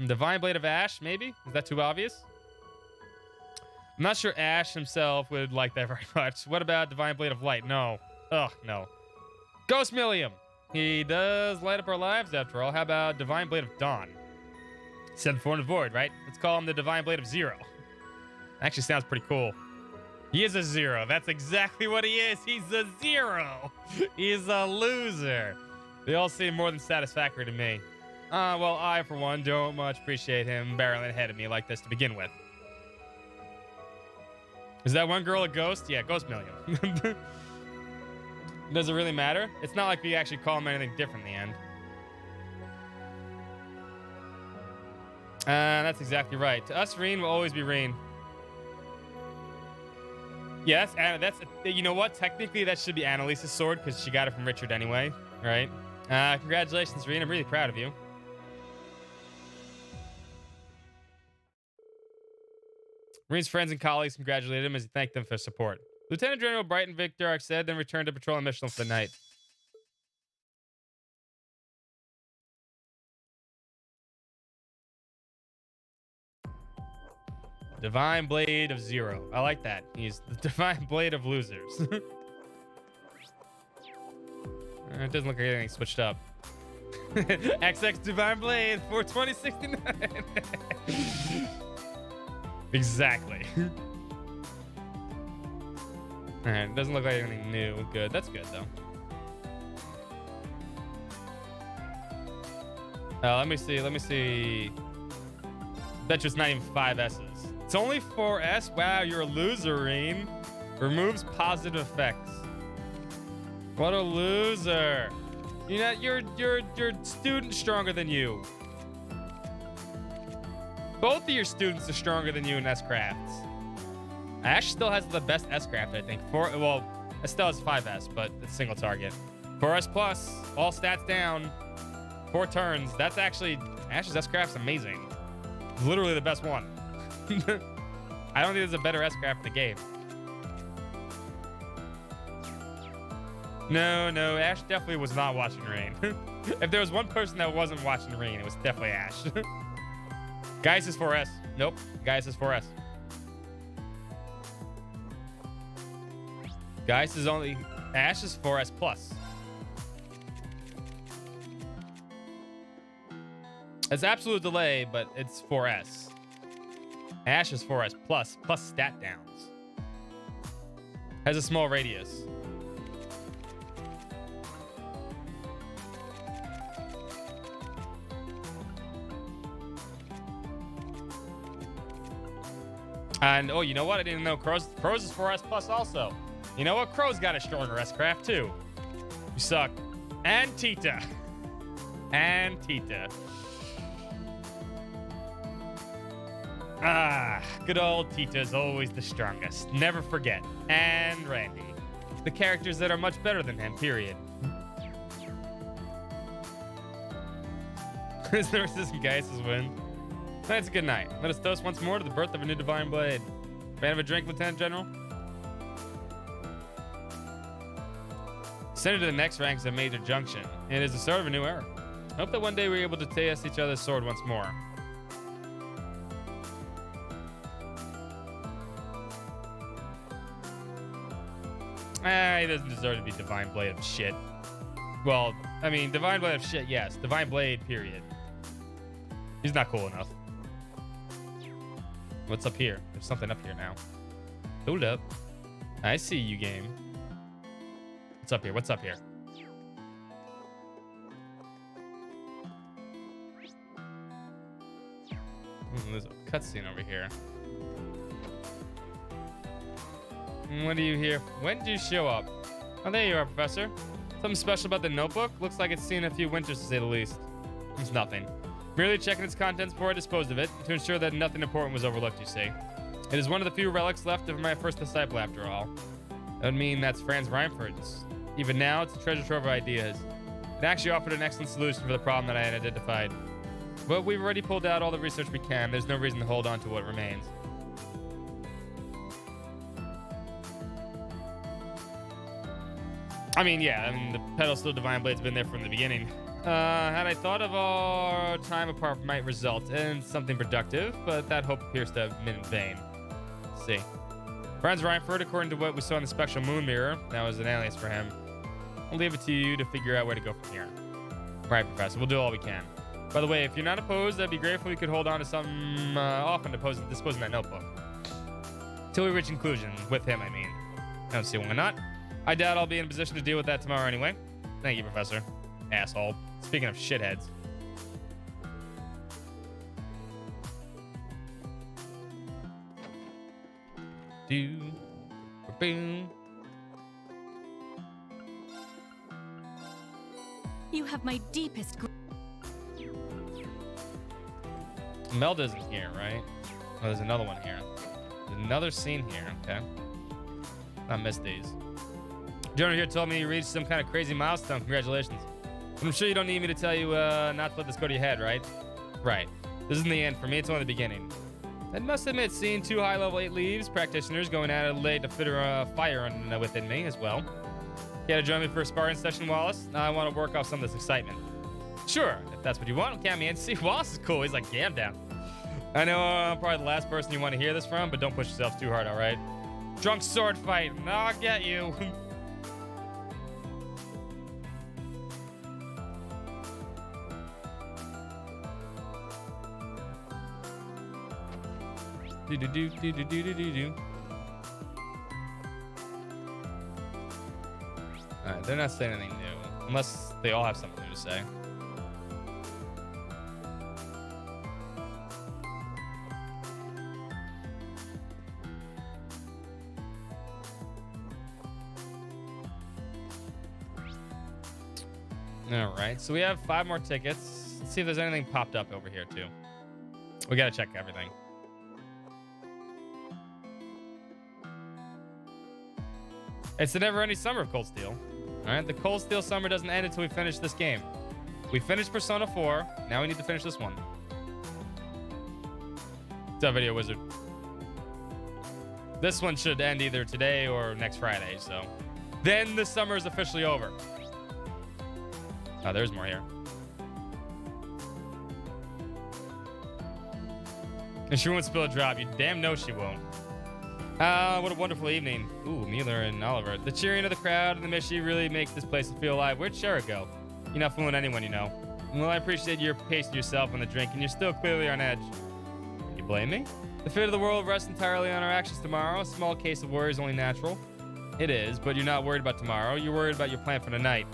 Divine Blade of Ash, maybe? Is that too obvious? I'm not sure Ash himself would like that very much. What about Divine Blade of Light? No. Ugh, no. Ghost Millium. He does light up our lives after all. How about Divine Blade of Dawn? 7-4 in the void, right? Let's call him the Divine Blade of Zero. Actually sounds pretty cool. He is a zero. That's exactly what he is. He's a zero. He's a loser. They all seem more than satisfactory to me. Well, I, for one, don't much appreciate him barreling ahead of me like this to begin with. Is that one girl a ghost? Yeah, Ghost Millium. Does it really matter? It's not like we actually call him anything different in the end. That's exactly right. To us, Reen will always be Reen. Yeah, that's you know what? Technically, that should be Annalise's sword because she got it from Richard anyway, right? Congratulations, Reen. I'm really proud of you. Reen's friends and colleagues congratulated him as he thanked them for support. Lieutenant General Brighton Victor said, then returned to patrol on mission for the night. Divine Blade of Zero. I like that. He's the Divine Blade of Losers. It doesn't look like anything switched up. XX Divine Blade for 2069. Exactly. Alright, it doesn't look like anything new. Good. That's good, though. Let me see. Bet you it's not even 5 S's. It's only 4 S? Wow, you're a loser, Reen. Removes positive effects. What a loser. You know, your student's stronger than you. Both of your students are stronger than you in S-Crafts. Ash still has the best S-Craft, I think. Well, Estelle has 5S, but it's single target. 4S plus, all stats down, 4 turns. That's actually, Ash's S-Craft's amazing. It's literally the best one. I don't think there's a better S-Craft in the game. No, Ash definitely was not watching Rain. If there was one person that wasn't watching Rain, it was definitely Ash. Gaius is 4S. Nope, Gaius is 4S. Gaius is only... Ash is 4S plus. It's absolute delay, but it's 4S. Ash is 4S plus stat downs. Has a small radius. And, oh, you know what? I didn't know Crow's is 4S plus also. You know what? Crow's got a stronger S-Craft, too. You suck. And Tita. Ah, good old Tita's always the strongest. Never forget. And Randy. The characters that are much better than him, period. His Nemesis and Gaius' win. Tonight's a good night. Let us toast once more to the birth of a new Divine Blade. Fan of a drink, Lieutenant General? Send it to the next ranks of Major Junction. It is the start of a new era. I hope that one day we're able to test each other's sword once more. He doesn't deserve to be Divine Blade of shit. Well, I mean, Divine Blade of shit, yes. Divine Blade, period. He's not cool enough. What's up here? There's something up here now. Hold up. I see you, game. What's up here? What's up here? There's a cutscene over here. What are you here? When did you show up? Oh, there you are, Professor. Something special about the notebook? Looks like it's seen a few winters, to say the least. It's nothing. Merely checking its contents before I disposed of it, to ensure that nothing important was overlooked, you see. It is one of the few relics left of my first disciple, after all. That would mean that's Franz Reinford's. Even now, it's a treasure trove of ideas. It actually offered an excellent solution for the problem that I had identified. But we've already pulled out all the research we can. There's no reason to hold on to what remains. I mean, yeah, I mean, the pedal steel Divine Blade's been there from the beginning. Had I thought of our time apart might result in something productive, but that hope appears to have been in vain. Let's see. Franz Reinford, according to what we saw in the Spectral Moon Mirror, that was an alias for him. I'll leave it to you to figure out where to go from here. Right, Professor, we'll do all we can. By the way, if you're not opposed, I'd be grateful if we could hold on to some off and dispose in that notebook. Till we reach conclusion, with him, I mean. I don't see why not. I doubt I'll be in a position to deal with that tomorrow anyway. Thank you, Professor. Asshole. Speaking of shitheads. Boom. You have my deepest. Melda's in here, right? Oh, there's another one here. There's another scene here. Okay. I missed these. Jonah here told me you reached some kind of crazy milestone. Congratulations. But I'm sure you don't need me to tell you not to let this go to your head, right? Right. This isn't the end for me. It's only the beginning. I must admit, seeing two high-level 8 Leaves practitioners going at it laid a bit of fire within me as well. You had to join me for a sparring session, Wallace? Now I want to work off some of this excitement. Sure, if that's what you want. Count me in. See, Wallace is cool. He's like, yeah, I'm down. I know I'm probably the last person you want to hear this from, but don't push yourself too hard, all right? Drunk sword fight. No, I'll get you. Alright, they're not saying anything new. Unless they all have something new to say. Alright, so we have 5 more tickets. Let's see if there's anything popped up over here too. We gotta check everything. It's the never-ending summer of Cold Steel. All right, the Cold Steel summer doesn't end until we finish this game. We finished Persona 4. Now we need to finish this one. What's up, Video Wizard? This one should end either today or next Friday, so. Then the summer is officially over. Oh, there's more here. And she won't spill a drop. You damn know she won't. What a wonderful evening. Ooh, Mueller and Oliver. The cheering of the crowd and the Mishy really makes this place feel alive. Where'd Shara go? You're not fooling anyone, you know. Well, I appreciate your pacing yourself on the drink, and you're still clearly on edge. You blame me? The fate of the world rests entirely on our actions tomorrow. A small case of worry is only natural. It is, but you're not worried about tomorrow. You're worried about your plan for tonight.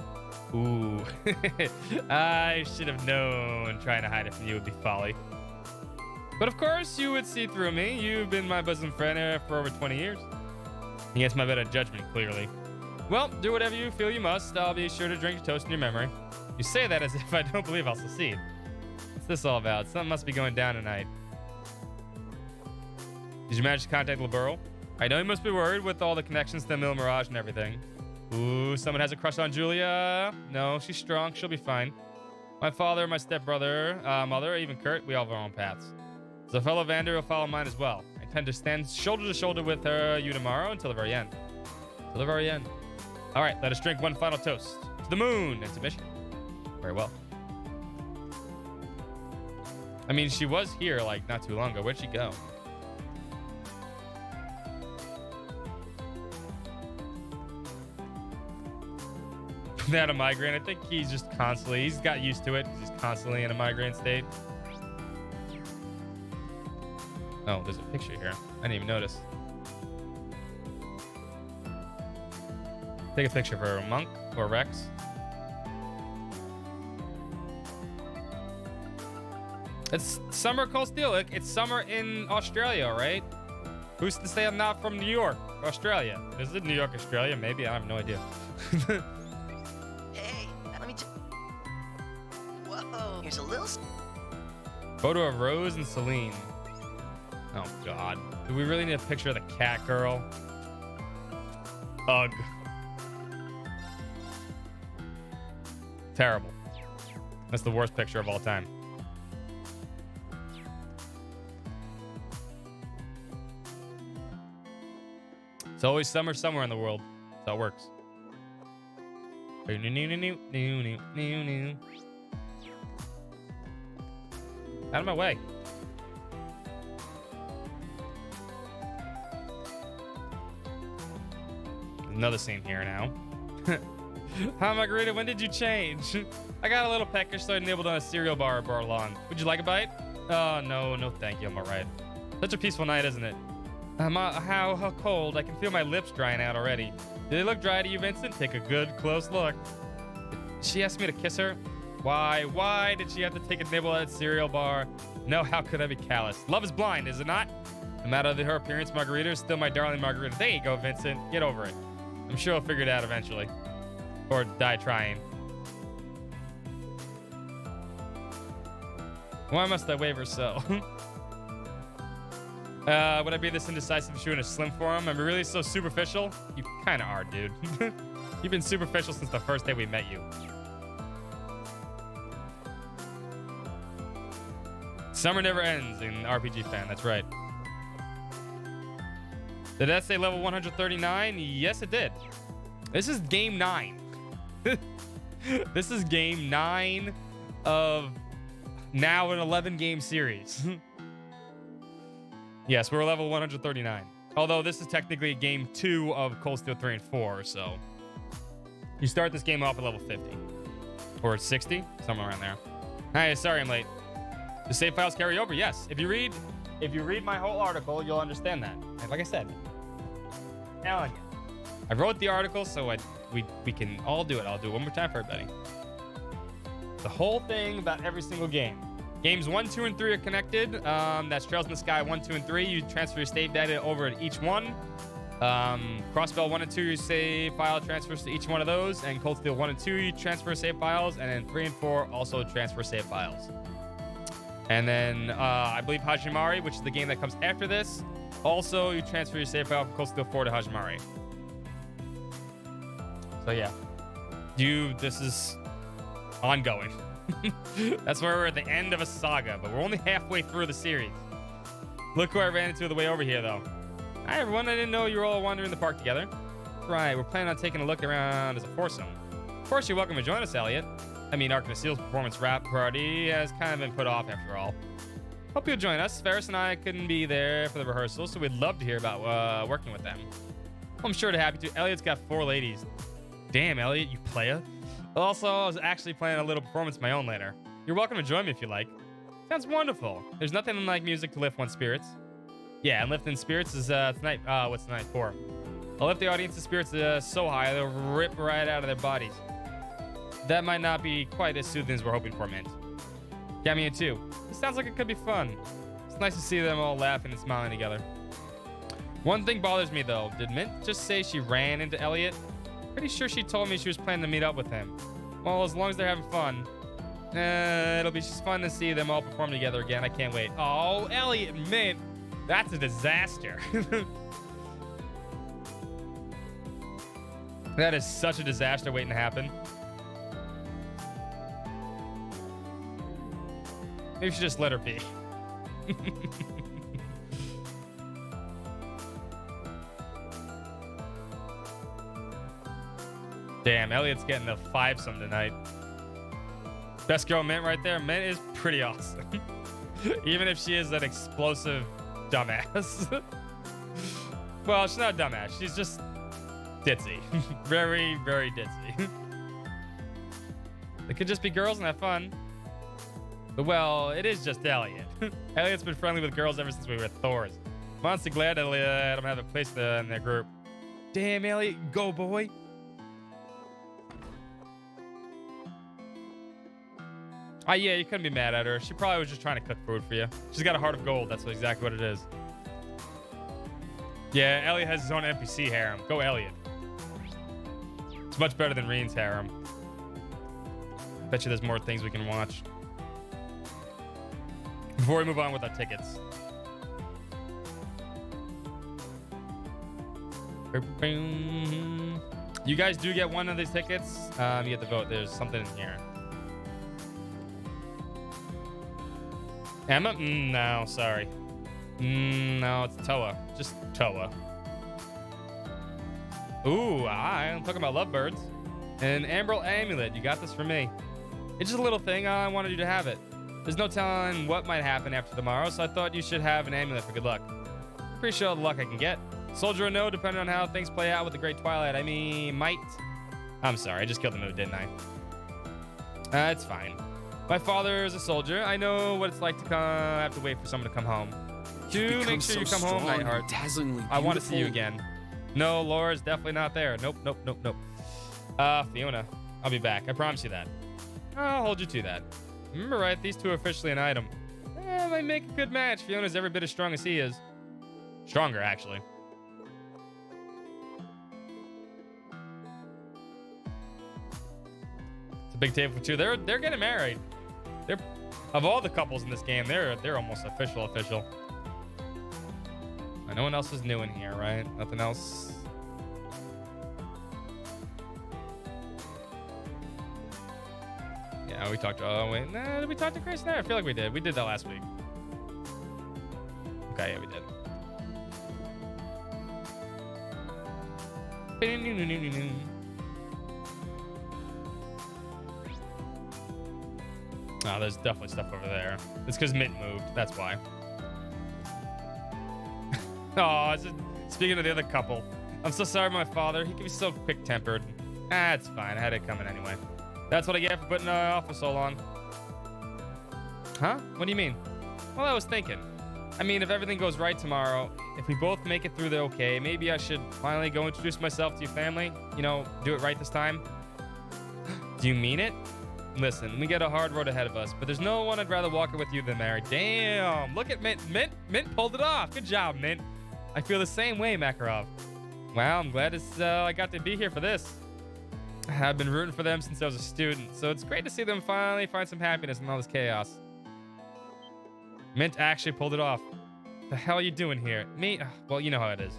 Ooh. I should have known trying to hide it from you would be folly. But of course, you would see through me. You've been my bosom friend for over 20 years. Against my better judgment, clearly. Well, do whatever you feel you must. I'll be sure to drink a toast in your memory. You say that as if I don't believe I'll succeed. What's this all about? Something must be going down tonight. Did you manage to contact LeBurl? I know you must be worried with all the connections to Mil Mirage and everything. Ooh, someone has a crush on Julia. No, she's strong. She'll be fine. My father, my stepbrother, mother, even Kurt, we all have our own paths. So fellow Vander will follow mine as well. I intend to stand shoulder to shoulder with you tomorrow until the very end. Till the very end. All right, let us drink one final toast. To the moon and to Mission. Very well. I mean, she was here like not too long ago. Where'd she go? They had a migraine. I think he's just constantly, he's got used to it. He's constantly in a migraine state. Oh, there's a picture here. I didn't even notice. Take a picture for Monk or Rex. It's summer Cold Steel. It's summer in Australia, right? Who's to say I'm not from New York, Australia? Is it New York, Australia? Maybe. I have no idea. Hey, let me just... Whoa, here's a little... Photo of Rose and Celine. Oh, God. Do we really need a picture of the cat girl? Ugh. Terrible. That's the worst picture of all time. It's always summer somewhere in the world. That's how it works. Out of my way. Another scene here now. Hi, Margarita. When did you change? I got a little peckish, so I nibbled on a cereal bar brought along. Would you like a bite? Oh, no, thank you. I'm all right. Such a peaceful night, isn't it? How cold. I can feel my lips drying out already. Do they look dry to you, Vincent? Take a good, close look. She asked me to kiss her. Why did she have to take a nibble at a cereal bar? No, how could I be callous? Love is blind, is it not? No matter her appearance, Margarita is still my darling Margarita. There you go, Vincent. Get over it. I'm sure I'll figure it out eventually. Or die trying. Why must I waver so? Would I be this indecisive if you in a slim form? I'm really so superficial? You kind of are, dude. You've been superficial since the first day we met you. Summer never ends in RPG Fan. That's right. Did that say level 139? Yes, it did. This is game 9. This is game 9 of now an 11 game series. Yes, we're level 139. Although this is technically game 2 of Cold Steel 3 and 4, so you start this game off at level 50 or 60, somewhere around there. Hi, sorry I'm late. The save files carry over. Yes, if you read my whole article, you'll understand that. And like I said, now again, I wrote the article so we can all do it. I'll do it one more time for everybody. The whole thing about every single game. Games 1, 2, and 3 are connected. That's Trails in the Sky 1, 2, and 3. You transfer your save data over at each one. Crossbell 1 and 2, your save file transfers to each one of those. And Cold Steel 1 and 2, you transfer save files. And then 3 and 4 also transfer save files. And then I believe Hajimari, which is the game that comes after this, also you transfer your save file from Cold Steel 4 to Hajimari. So yeah, this is ongoing. That's where we're at the end of a saga, but we're only halfway through the series. Look who I ran into on the way over here, though. Hi, everyone. I didn't know you were all wandering the park together. Right, we're planning on taking a look around as a foursome. Of course, you're welcome to join us, Elliot. I mean, Arc of Seal's performance rap party has kind of been put off after all. Hope you'll join us. Ferris and I couldn't be there for the rehearsal, so we'd love to hear about working with them. I'm sure to happy to. Elliot's got 4 ladies. Damn, Elliot, you playa. Also, I was actually planning a little performance of my own later. You're welcome to join me if you like. Sounds wonderful. There's nothing like music to lift one's spirits. Yeah, and lifting spirits is tonight. What's tonight for? I'll lift the audience's spirits so high they'll rip right out of their bodies. That might not be quite as soothing as we're hoping for, Mint. Got me in too. It sounds like it could be fun. It's nice to see them all laughing and smiling together. One thing bothers me though. Did Mint just say she ran into Elliot? Pretty sure she told me she was planning to meet up with him. Well, as long as they're having fun, it'll be just fun to see them all perform together again. I can't wait. Oh, Elliot and Mint, that's a disaster. That is such a disaster waiting to happen. Maybe you should just let her be. Damn, Elliot's getting a 5-some tonight. Best girl Mint right there. Mint is pretty awesome. Even if she is an explosive dumbass. Well, she's not a dumbass. She's just ditzy. Very, very ditzy. They could just be girls and have fun. But, well, it is just Elliot. Elliot's been friendly with girls ever since we were at Thor's. I'm honestly glad Elliot let him have a place in their group. Damn, Elliot, go, boy. Yeah, you couldn't be mad at her. She probably was just trying to cook food for you. She's got a heart of gold. That's exactly what it is. Yeah, Elliot has his own NPC harem. Go, Elliot. It's much better than Reen's harem. Bet you there's more things we can watch. Before we move on with our tickets. You guys do get one of these tickets. You get to vote. There's something in here. Emma? No, sorry. No, it's Toa. Just Toa. Ooh, I'm talking about lovebirds. An Emerald Amulet. You got this for me. It's just a little thing. I wanted you to have it. There's no telling what might happen after tomorrow, so I thought you should have an amulet for good luck. Appreciate all the luck I can get. Soldier or no, depending on how things play out with the Great Twilight. I mean, might. I'm sorry, I just killed the mood, didn't I? It's fine. My father is a soldier. I know what it's like to have to wait for someone to come home. Do make sure you come home, Nightheart. Dazzlingly I want to see you beautiful. again. No, Laura's definitely not there. Nope. Fiona, I'll be back. I promise you that. I'll hold you to that. Remember, right? These two are officially an item. Might make a good match. Fiona's every bit as strong as he is. Stronger, actually. It's a big table for two. They're getting married. They're of all the couples in this game, they're almost official. No one else is new in here, right? Nothing else. Yeah, we talked. Oh wait, nah, did we talk to Grace there? I feel like we did. We did that last week. Okay, yeah, we did. Oh, there's definitely stuff over there. It's because Mint moved. That's why. Oh, speaking of the other couple, I'm so sorry, my father. He can be so quick-tempered. It's fine. I had it coming anyway. That's what I get for putting off for so long. Huh? What do you mean? Well, I was thinking. I mean, if everything goes right tomorrow, if we both make it through the okay, maybe I should finally go introduce myself to your family. You know, do it right this time. Do you mean it? Listen, we got a hard road ahead of us, but there's no one I'd rather walk it with you than marry. Damn, look at Mint. Mint pulled it off. Good job, Mint. I feel the same way, Makarov. Wow, I'm glad I got to be here for this. I've been rooting for them since I was a student, so it's great to see them finally find some happiness in all this chaos. Mint actually pulled it off. The hell are you doing here? Me? Well, you know how it is.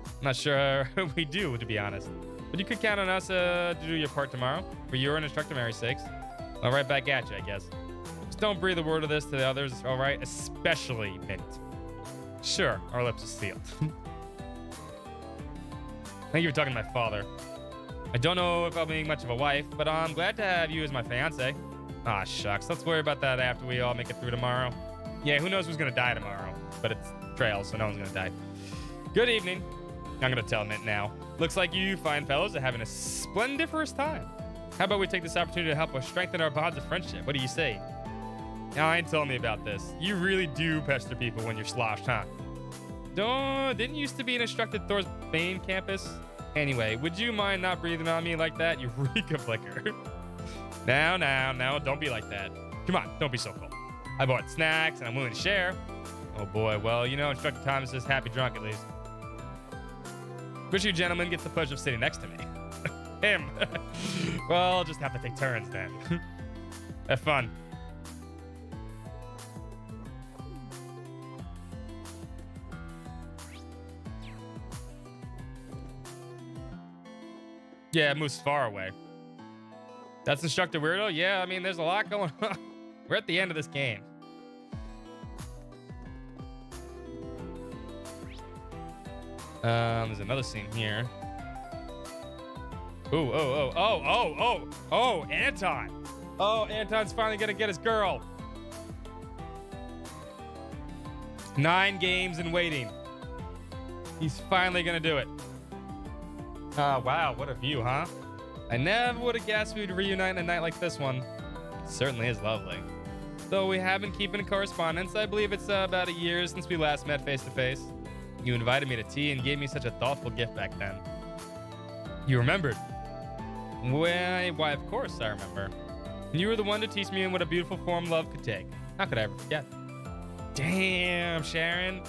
I'm not sure we do, to be honest. But you could count on us to do your part tomorrow. For your and Instructor Mary's sakes. I'll right back at you, I guess. Just don't breathe a word of this to the others, all right? Especially Mint. Sure, our lips are sealed. Thank you for talking to my father. I don't know if I'll be much of a wife, but I'm glad to have you as my fiance. Ah, shucks. Let's worry about that after we all make it through tomorrow. Yeah, who knows who's gonna die tomorrow? But it's Trails, so no one's gonna die. Good evening. I'm gonna tell Mint now. Looks like you fine fellows are having a splendiferous time. How about we take this opportunity to help us strengthen our bonds of friendship? What do you say? Now, I ain't telling me about this. You really do pester people when you're sloshed, huh? Didn't you used to be an instructor at Thor's Bane campus? Anyway, would you mind not breathing on me like that? You reek of liquor. Now, don't be like that. Come on, don't be so cold. I bought snacks and I'm willing to share. Oh boy, well, you know, Instructor Thomas is happy drunk at least. Which you gentlemen gets the pleasure of sitting next to me? Him. Well, I'll just have to take turns then. Have fun. Yeah, it moves far away. That's Instructor Weirdo? Yeah, I mean, there's a lot going on. We're at the end of this game. There's another scene here. Oh, Anton. Oh, Anton's finally gonna get his girl. 9 games in waiting. He's finally gonna do it. Wow, what a view, huh? I never would have guessed we'd reunite in a night like this one. It certainly is lovely. Though we have been keeping correspondence, I believe it's about a year since we last met face to face. You invited me to tea and gave me such a thoughtful gift back then. You remembered? Why, of course I remember. You were the one to teach me what a beautiful form love could take. How could I ever forget? Damn, Sharon.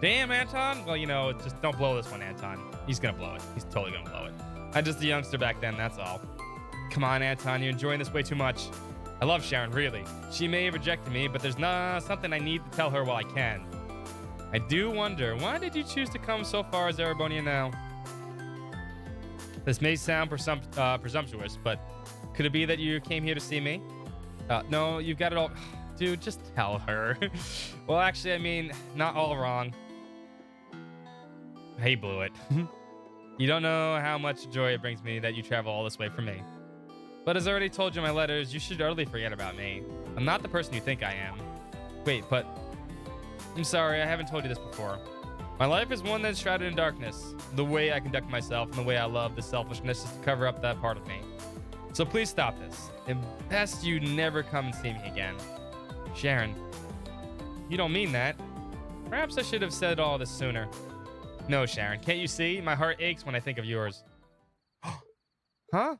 Damn, Anton. Well, you know, just don't blow this one, Anton. He's gonna blow it. He's totally gonna blow it. I'm just a youngster back then, that's all. Come on, Anton, you're enjoying this way too much. I love Sharon, really. She may have rejected me, but there's something I need to tell her while I can. I do wonder, why did you choose to come so far as Erebonia now? This may sound presumptuous, but could it be that you came here to see me? No, you've got it all. Dude, just tell her. Well, actually, I mean, not all wrong. He blew it. You don't know how much joy it brings me that you travel all this way for me. But as I already told you in my letters, you should utterly forget about me. I'm not the person you think I am. Wait, but... I'm sorry, I haven't told you this before. My life is one that's shrouded in darkness. The way I conduct myself and the way I love the selfishness is to cover up that part of me. So please stop this. And best you never come and see me again. Sharon, you don't mean that. Perhaps I should have said all this sooner. No, Sharon, can't you see? My heart aches when I think of yours. Huh?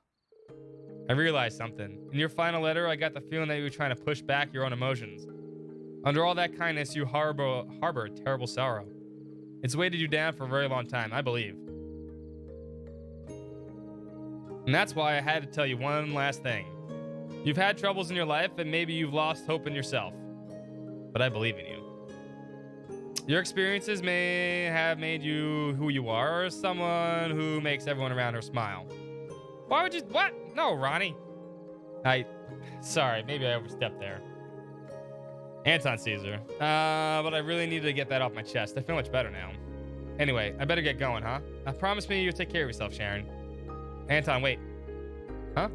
I realized something. In your final letter, I got the feeling that you were trying to push back your own emotions. Under all that kindness, you harbor terrible sorrow. It's weighted you down for a very long time, I believe. And that's why I had to tell you one last thing. You've had troubles in your life, and maybe you've lost hope in yourself. But I believe in you. Your experiences may have made you who you are, or someone who makes everyone around her smile. Why would you... What? No, Ronnie. Sorry, maybe I overstepped there. Anton Caesar. But I really needed to get that off my chest. I feel much better now. Anyway, I better get going, huh? Now promise me you'll take care of yourself, Sharon. Anton, wait. Huh?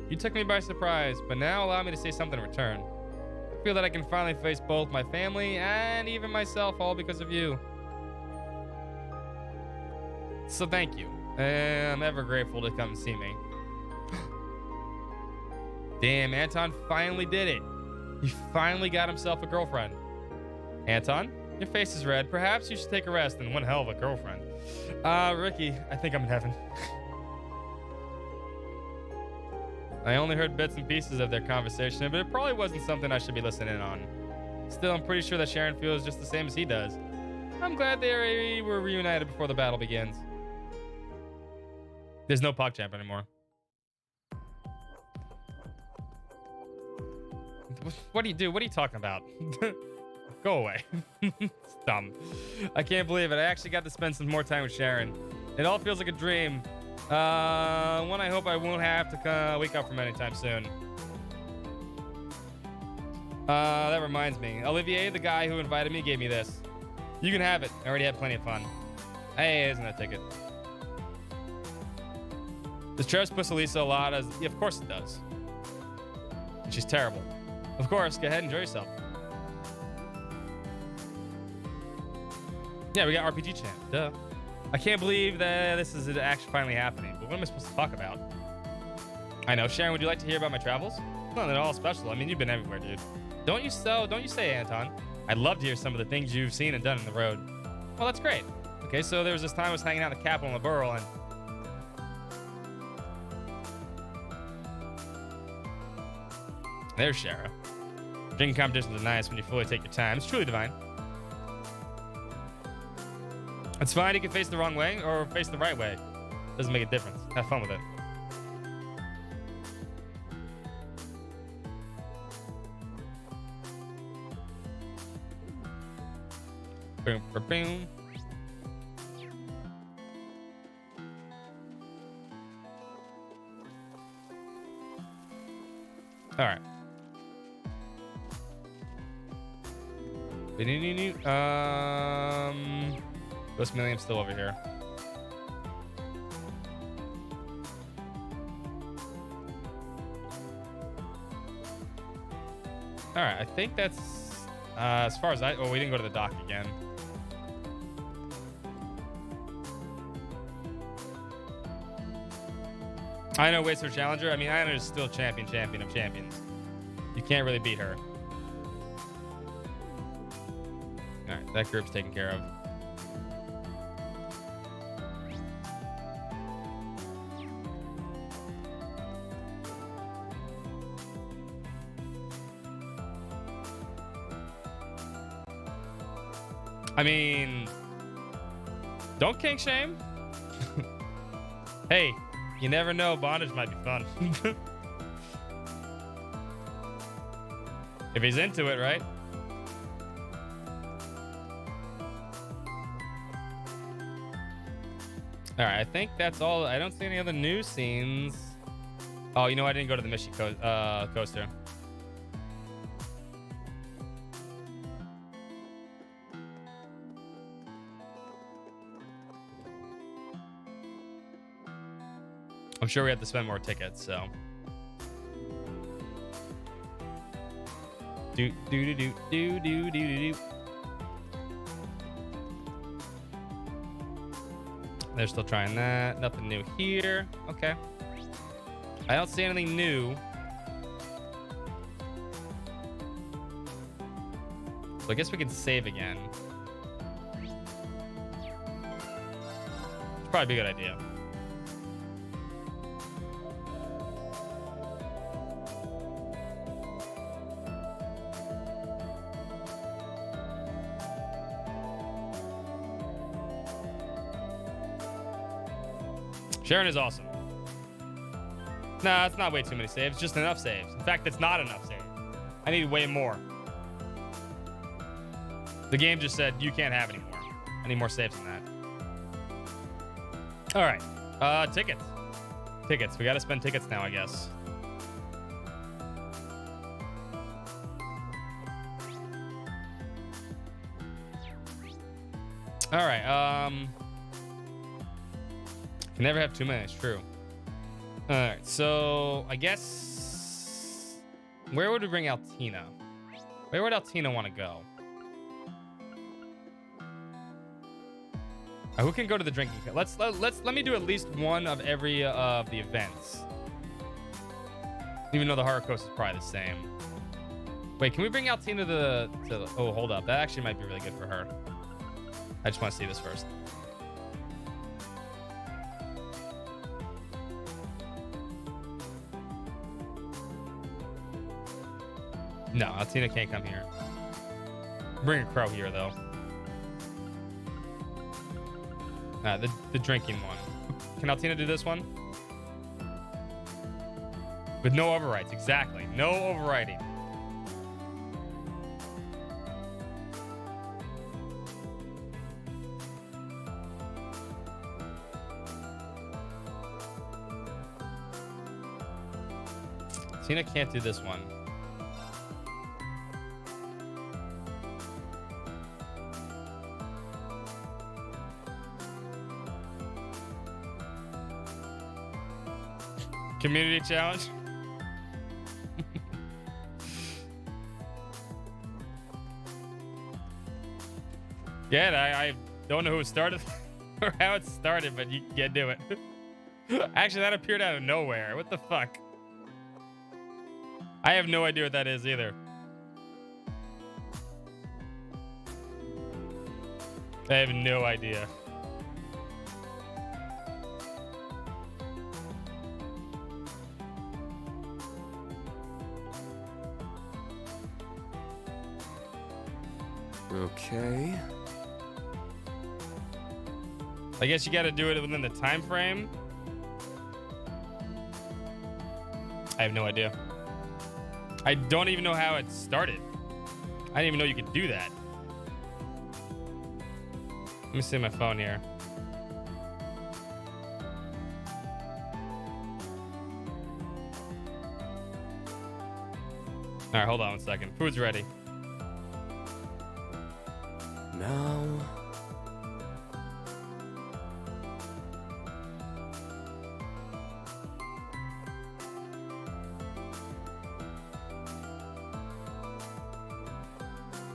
You took me by surprise, but now allow me to say something in return. I feel that I can finally face both my family and even myself, all because of you. So thank you. I'm ever grateful to come and see me. Damn, Anton finally did it. He finally got himself a girlfriend. Anton, your face is red. Perhaps you should take a rest, and one hell of a girlfriend. Ricky, I think I'm in heaven. I only heard bits and pieces of their conversation, but it probably wasn't something I should be listening in on. Still, I'm pretty sure that Sharon feels just the same as he does. I'm glad they were reunited before the battle begins. There's no PogChamp anymore. What do you do? What are you talking about? Go away. It's dumb. I can't believe it. I actually got to spend some more time with Sharon. It all feels like a dream. One I hope I won't have to wake up from anytime soon. That reminds me. Olivier, the guy who invited me, gave me this. You can have it. I already had plenty of fun. Hey, isn't that a ticket? Does Travis push Elisa a lot? Yeah, of course it does. She's terrible. Of course, go ahead and enjoy yourself. Yeah, we got RPG Champ. Duh. I can't believe that this is actually finally happening. But what am I supposed to talk about? I know. Sharon, would you like to hear about my travels? Not at all special. I mean, you've been everywhere, dude. Don't you say, Anton. I'd love to hear some of the things you've seen and done on the road. Well, that's great. Okay, so there was this time I was hanging out in the capital in the borough, and... There's Shara. Drinking competitions are nice when you fully take your time. It's truly divine. It's fine. You can face the wrong way or face the right way. Doesn't make a difference. Have fun with it. Boom, boom, boom. All right. Ghost Millium's still over here. All right, I think that's as far as oh, we didn't go to the dock again. I know Waster Challenger. I mean, I know is still champion of champions. You can't really beat her. All right, that group's taken care of. I mean, don't kink shame. Hey, you never know. Bondage might be fun. If he's into it, right? All right, I think that's all. I don't see any other new scenes. Oh, you know, I didn't go to the Mishi coaster. I'm sure we have to spend more tickets, so. Do do do do do do do do. They're still trying that. Nothing new here. Okay. I don't see anything new. So I guess we can save again. It's probably a good idea. Sharon is awesome. Nah, it's not way too many saves. Just enough saves. In fact, it's not enough saves. I need way more. The game just said you can't have any more. I need more saves than that. All right. Tickets. Tickets. We got to spend tickets now, I guess. All right. Can never have too many. It's true. All right. So I guess where would we bring Altina? Where would Altina want to go? Who can go to the drinking? Let me do at least one of every of the events. Even though the horror coast is probably the same. Wait, can we bring Altina to the? Oh, hold up. That actually might be really good for her. I just want to see this first. No, Altina can't come here. Bring a crow here, though. The drinking one. Can Altina do this one? With no overrides, exactly. No overriding. Altina can't do this one. Community challenge. Yeah, I don't know who started or how it started, but you can do it. Actually, that appeared out of nowhere. What the fuck? I have no idea what that is either. I have no idea. Okay. I guess you got to do it within the time frame. I have no idea. I don't even know how it started. I didn't even know you could do that. Let me see my phone here. All right, hold on one second. Food's ready. Now.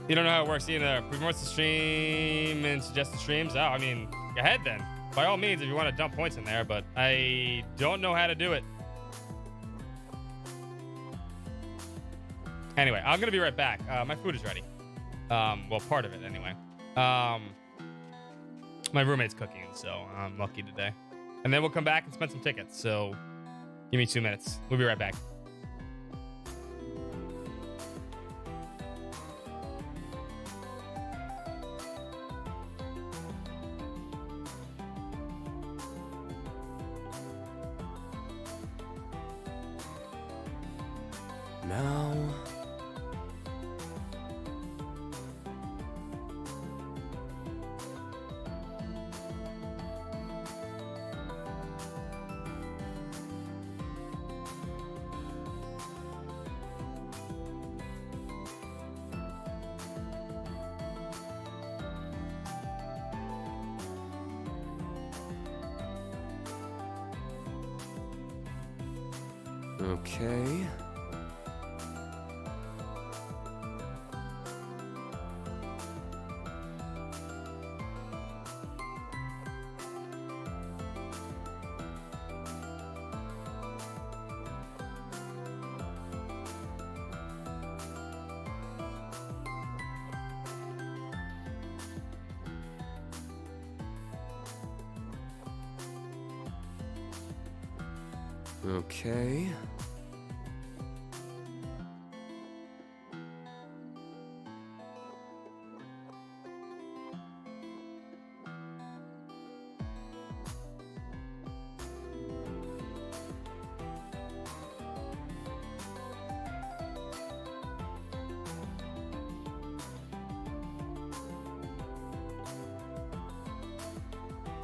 You don't know how it works either. Promotes the stream and suggest the streams. Oh, I mean, go ahead then. By all means, if you want to dump points in there, but I don't know how to do it. Anyway, I'm gonna be right back. My food is ready. Well, part of it anyway. My roommate's cooking, so I'm lucky today. And then we'll come back and spend some tickets. So give me 2 minutes. We'll be right back. Now. Okay. Okay.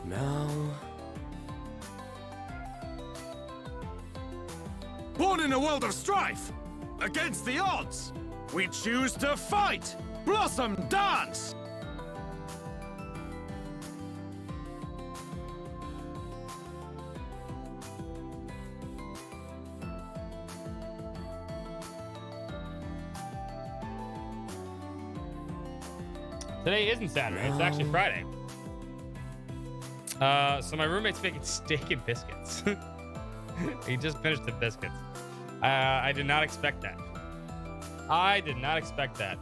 Now. Born in a world of strife, against the odds, we choose to fight. Blossom dance. Today isn't Saturday. It's actually Friday. So my roommate's making steak and biscuits. He just finished the biscuits. I did not expect that. I did not expect that.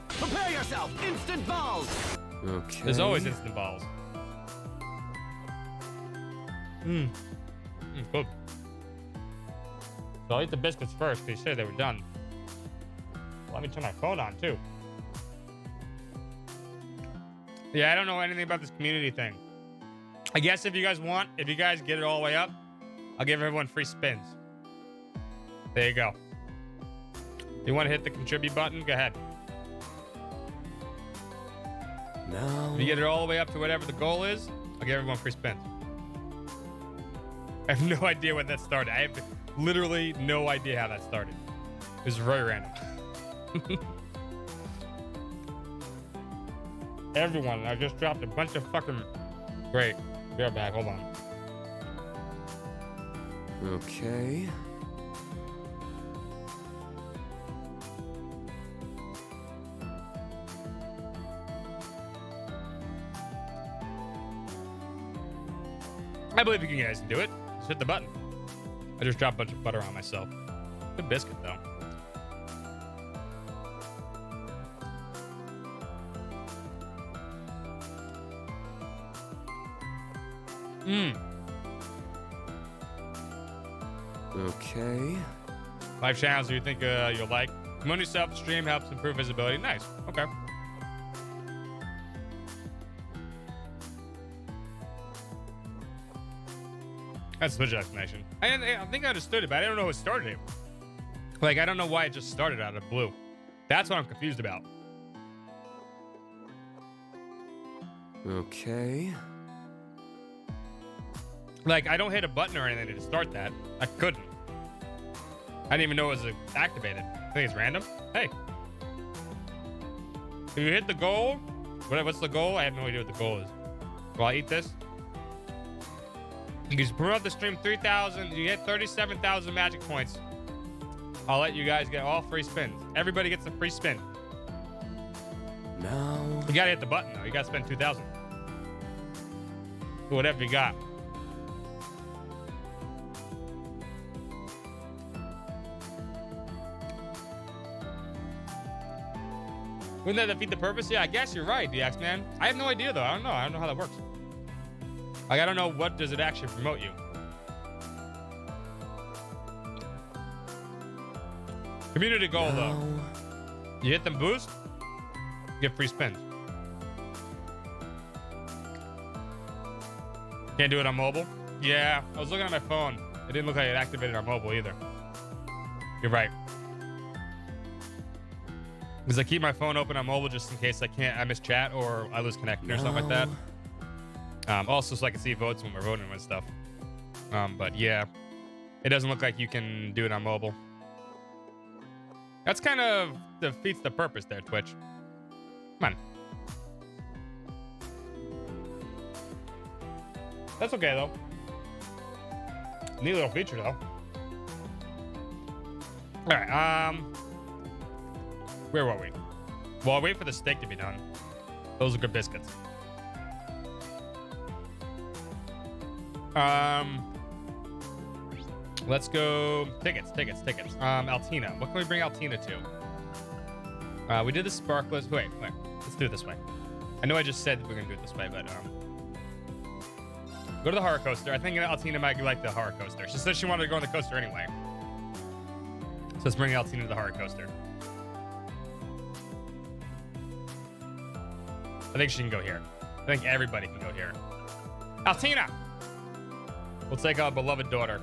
Prepare yourself. Instant balls. Okay. There's always instant balls. Good. So I'll eat the biscuits first because you said they were done. Let me turn my phone on too. Yeah, I don't know anything about this community thing. I guess if you guys get it all the way up, I'll give everyone free spins. There you go. You want to hit the contribute button? Go ahead. Now. If you get it all the way up to whatever the goal is, I'll give everyone free spins. I have no idea when that started. I have literally no idea how that started. It was very random. Everyone, I just dropped a bunch of fucking... Great. Be right back. Hold on. Okay. I believe you guys can do it. Just hit the button. I just dropped a bunch of butter on myself. Good biscuit, though. Okay. Live channels do you think you'll like? Promote yourself, stream helps improve visibility. Nice. Okay. That's Twitch explanation. I think I understood it, but I don't know what started it. Like, I don't know why it just started out of blue. That's what I'm confused about. Okay. Like, I don't hit a button or anything to start that. I couldn't. I didn't even know it was activated. I think it's random. Hey. If you hit the goal, what's the goal? I have no idea what the goal is. Will I eat this? You can promote the stream 3,000. You get 37,000 magic points. I'll let you guys get all free spins. Everybody gets a free spin. Now. You gotta hit the button though. You gotta spend 2,000. Do whatever you got. Wouldn't that defeat the purpose? Yeah, I guess you're right, DX man. I have no idea though. I don't know how that works. Like, I don't know what does it actually promote you. Community goal though. You hit them boost, you get free spins. Can't do it on mobile? Yeah, I was looking at my phone. It didn't look like it activated on mobile either. You're right. Because I keep my phone open on mobile just in case I miss chat or I lose connection or something like that. Also so I can see votes when we're voting and stuff. But yeah, it doesn't look like you can do it on mobile. That's kind of defeats the purpose there, Twitch. Come on. That's okay though. Neat little feature though. All right. Where were we? Well, I'll wait for the steak to be done. Those are good biscuits. Let's go tickets. Altina. What can we bring Altina to? We did the sparklers. Wait. Let's do it this way. I know I just said we're gonna do it this way, but go to the horror coaster. I think Altina might like the horror coaster. She said she wanted to go on the coaster anyway. So let's bring Altina to the horror coaster. I think she can go here. I think everybody can go here. Altina! We'll take our beloved daughter.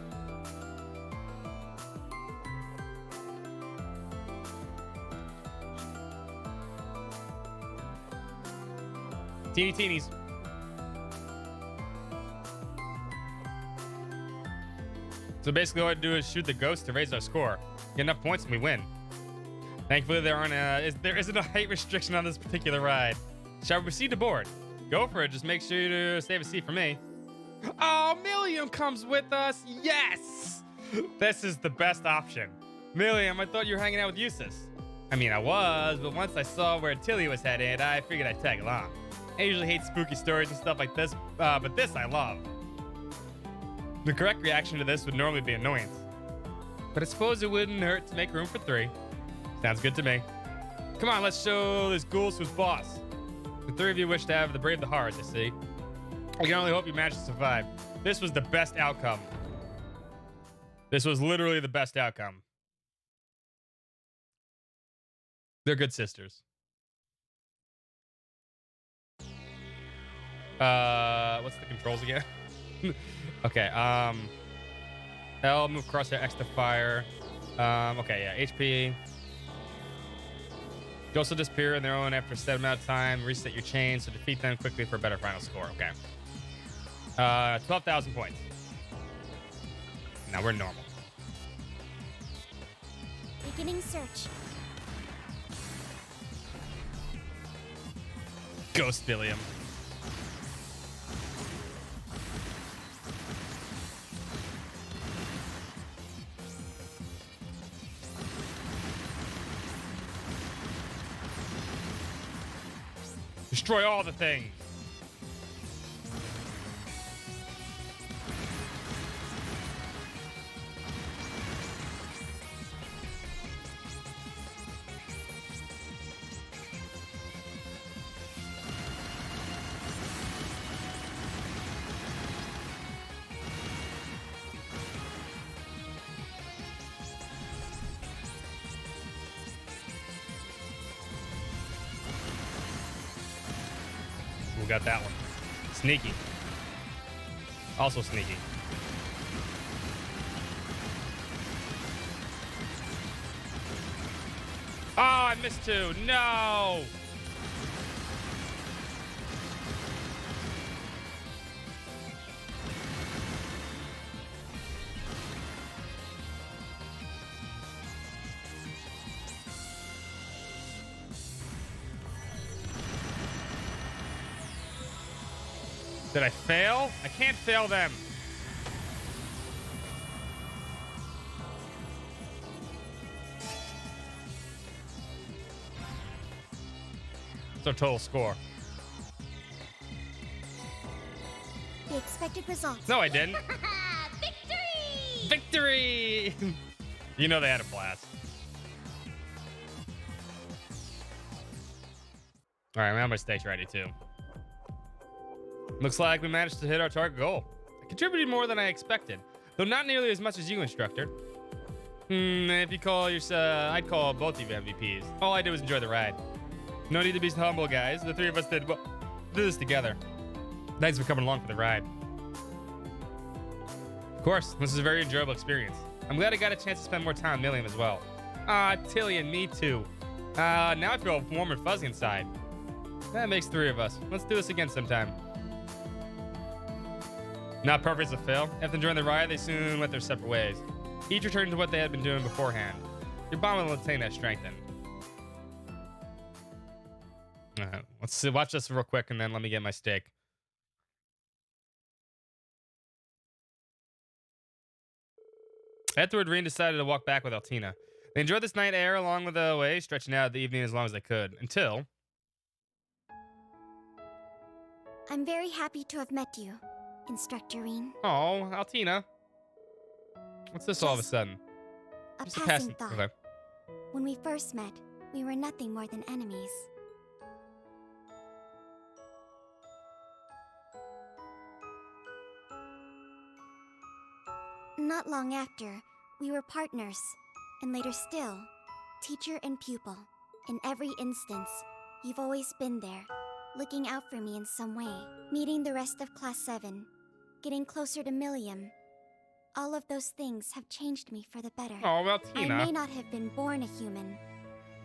Teeny teenies. So basically all I do is shoot the ghost to raise our score. Get enough points and we win. Thankfully there isn't a height restriction on this particular ride. Shall we proceed to board? Go for it, just make sure to save a seat for me. Oh, Milliam comes with us, yes! This is the best option. Milliam, I thought you were hanging out with Eustace. I mean, I was, but once I saw where Tilly was headed, I figured I'd tag along. I usually hate spooky stories and stuff like this, but this I love. The correct reaction to this would normally be annoyance, but I suppose it wouldn't hurt to make room for 3. Sounds good to me. Come on, let's show this ghoul who's boss. The 3 of you wish to have the brave the hearts, I see. I can only hope you manage to survive. This was the best outcome. This was literally the best outcome. They're good sisters. What's the controls again? Okay, L, move crosshair, X to fire. Okay, yeah, HP. Ghosts will disappear on their own after a set amount of time. Reset your chain, so defeat them quickly for a better final score. Okay. 12,000 points. Now we're normal. Beginning search. Ghost Billiam. Destroy all the things. Got that one. Sneaky. Also sneaky. Oh, I missed 2. No! Did I fail? I can't fail them. What's our total score? The expected results. No, I didn't. Victory! Victory! You know they had a blast. All right, I have my stakes ready too. Looks like we managed to hit our target goal. I contributed more than I expected, though not nearly as much as you, instructor. If you call yourself, I'd call both of you MVPs. All I did was enjoy the ride. No need to be humble, guys. The 3 of us did this together. Thanks for coming along for the ride. Of course, this is a very enjoyable experience. I'm glad I got a chance to spend more time with Milliam as well. Tilly and me too. Now I feel warm and fuzzy inside. That makes 3 of us. Let's do this again sometime. Not perfect as a fail. After enjoying the ride, they soon went their separate ways. Each returned to what they had been doing beforehand. Your bond will attain that strengthen. Let's see, watch this real quick and then let me get my steak. Afterward, Reen decided to walk back with Altina. They enjoyed this night air along with the way, stretching out the evening as long as they could, until... I'm very happy to have met you, Instructor Reen. Oh, Altina. What's this all of a sudden? A Just passing thought. Okay. When we first met, we were nothing more than enemies. Not long after, we were partners, and later still, teacher and pupil. In every instance, you've always been there, looking out for me in some way. Meeting the rest of Class 7, getting closer to Millium. All of those things have changed me for the better. Oh, well, Tina. I may not have been born a human,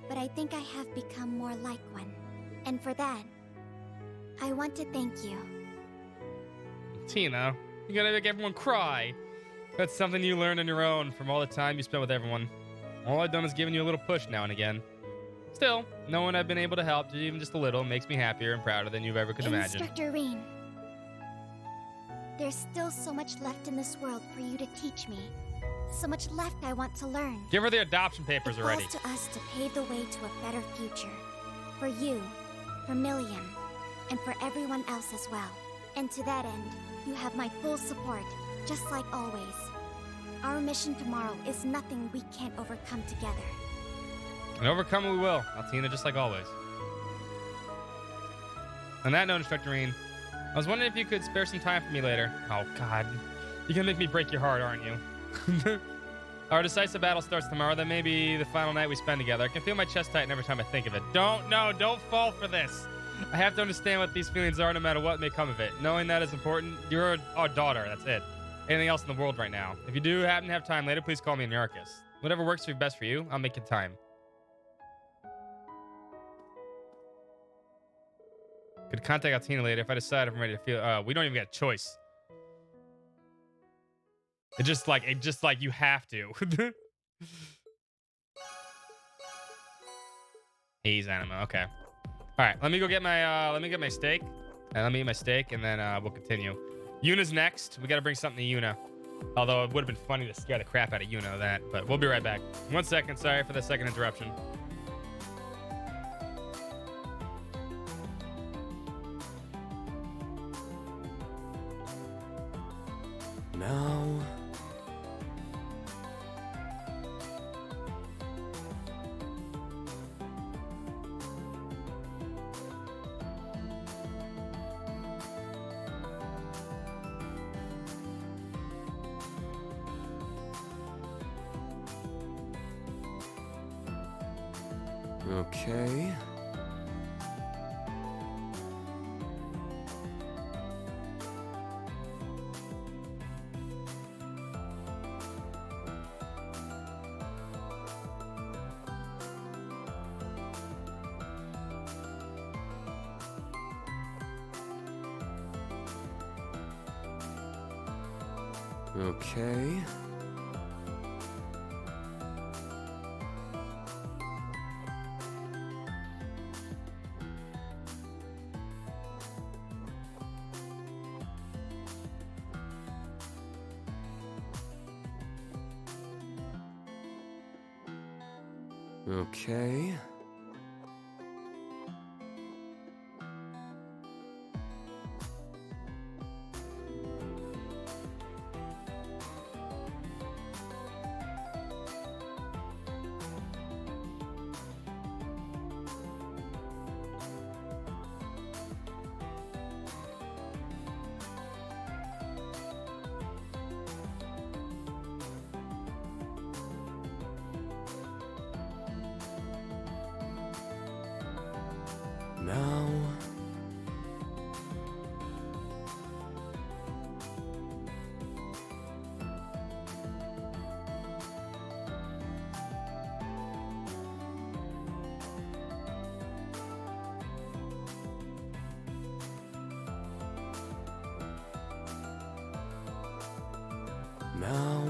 but I think I have become more like one. And for that, I want to thank you. Tina, you gotta make everyone cry. That's something you learned on your own from all the time you spent with everyone. All I've done is given you a little push now and again. Still, knowing I've been able to help even just a little makes me happier and prouder than you ever could imagine. Instructor Reen, there's still so much left in this world for you to teach me. So much left I want to learn. Give her the adoption papers already. It falls to us to pave the way to a better future. For you, for Millium, and for everyone else as well. And to that end, you have my full support, just like always. Our mission tomorrow is nothing we can't overcome together. And overcome we will, Altina, just like always. On that note, Instructor Reen, I was wondering if you could spare some time for me later. Oh, God. You're gonna make me break your heart, aren't you? Our decisive battle starts tomorrow. That may be the final night we spend together. I can feel my chest tighten every time I think of it. Don't fall for this. I have to understand what these feelings are no matter what may come of it. Knowing that is important. You're our daughter, that's it. Anything else in the world right now. If you do happen to have time later, please call me Nearchus. Whatever works for best for you, I'll make it time. Could contact Altina later if I decide I'm ready to feel. We don't even get a choice. It's just like you have to. He's anima. Okay. All right. Let me go get my steak, and let me eat my steak, and then we'll continue. Yuna's next. We got to bring something to Yuna. Although it would have been funny to scare the crap out of Yuna that, but we'll be right back. 1 second. Sorry for the second interruption. Now... Okay. Okay. Okay. Now... Now...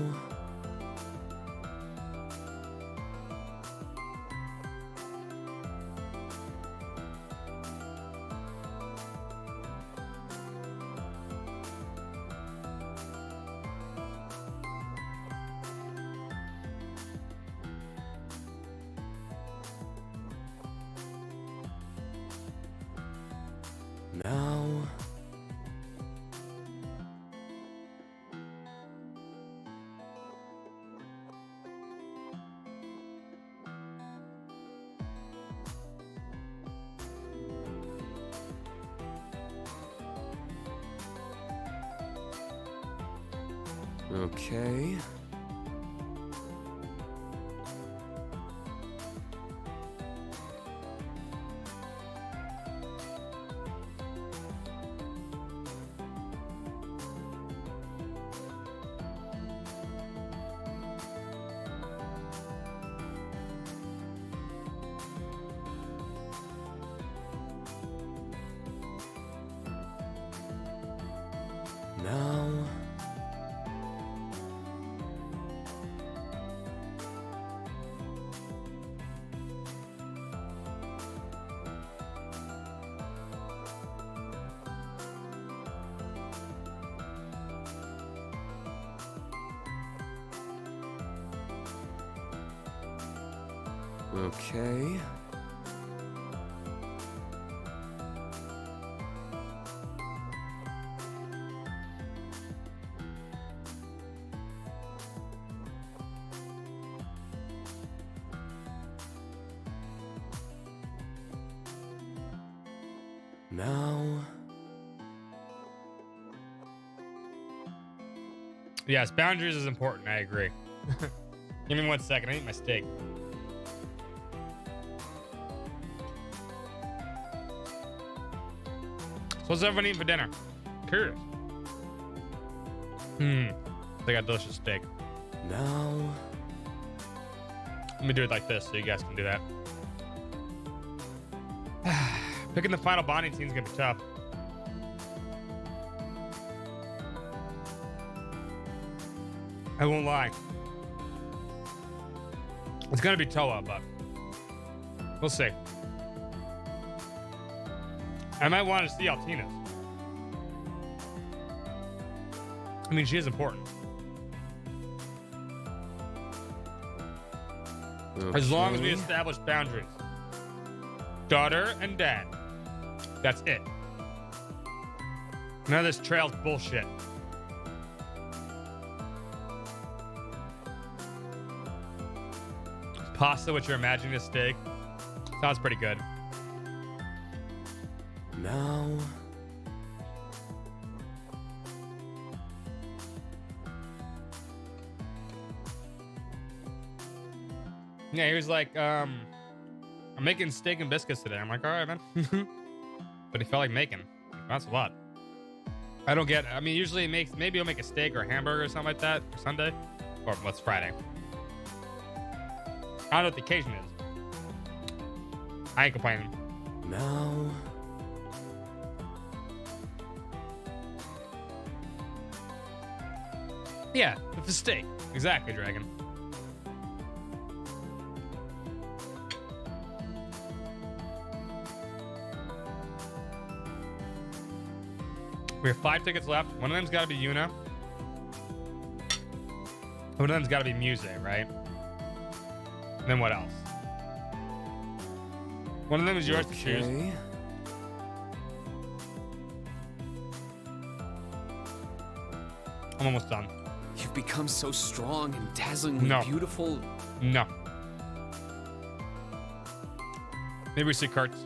Okay. Now... Okay. Now... Yes, boundaries is important. I agree. Give me 1 second. I eat my steak. So what's everyone eating for dinner? Curious. They got delicious steak. Now... Let me do it like this so you guys can do that. Picking the final bonding scene is gonna be tough. I won't lie. It's gonna be Toa, but we'll see. I might want to see Altina's. I mean, she is important. As long as we establish boundaries. Daughter and dad. That's it. None of this trail's bullshit. Pasta, what you're imagining a steak. Sounds pretty good. Now... Yeah, he was like, I'm making steak and biscuits today. I'm like, all right, man. But he felt like making. That's a lot. I don't get, I mean, usually he makes, maybe he'll make a steak or a hamburger or something like that for Sunday. Or what's Friday? I don't know what the occasion is. I ain't complaining. Now... Yeah, it's a steak. Exactly, Dragon. We have 5 tickets left. One of them's got to be Yuna. One of them's got to be Muse, right? And then what else? One of them is yours to choose. I'm almost done. You've become so strong and dazzlingly beautiful. No. Maybe we see Kurtz.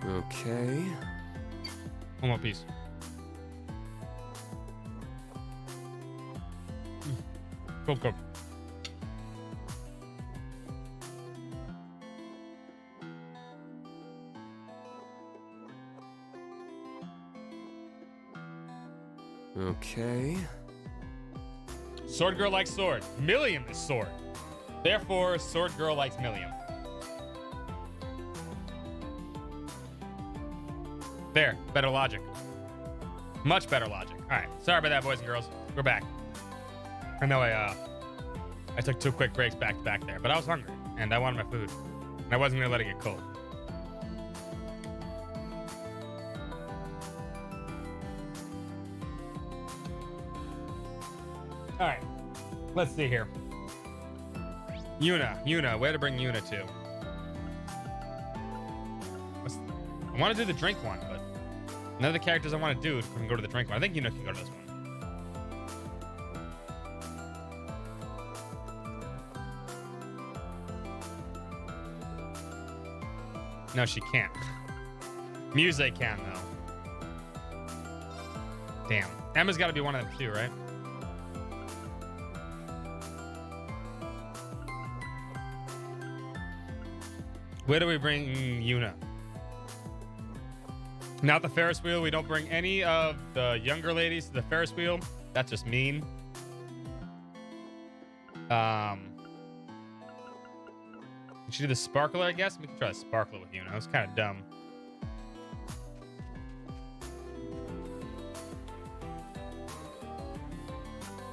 Okay. One more piece. Go, go. Okay. Sword girl likes sword. Millium is sword. Therefore, sword girl likes Millium. There, better logic. Much better logic. All right, sorry about that, boys and girls. We're back. I know I took 2 quick breaks back to back there, but I was hungry and I wanted my food, and I wasn't gonna let it get cold. All right, let's see here. Yuna, where to bring Yuna to? I want to do the drink one, but none of the characters I want to do can go to the drink one. I think Yuna can go to this one. No, she can't. Muse can, though. Damn. Emma's got to be one of them, too, right? Where do we bring Yuna? Not the Ferris wheel. We don't bring any of the younger ladies to the Ferris wheel. That's just mean. We should do the sparkler, I guess. We can try the sparkler with Yuna. It's kind of dumb.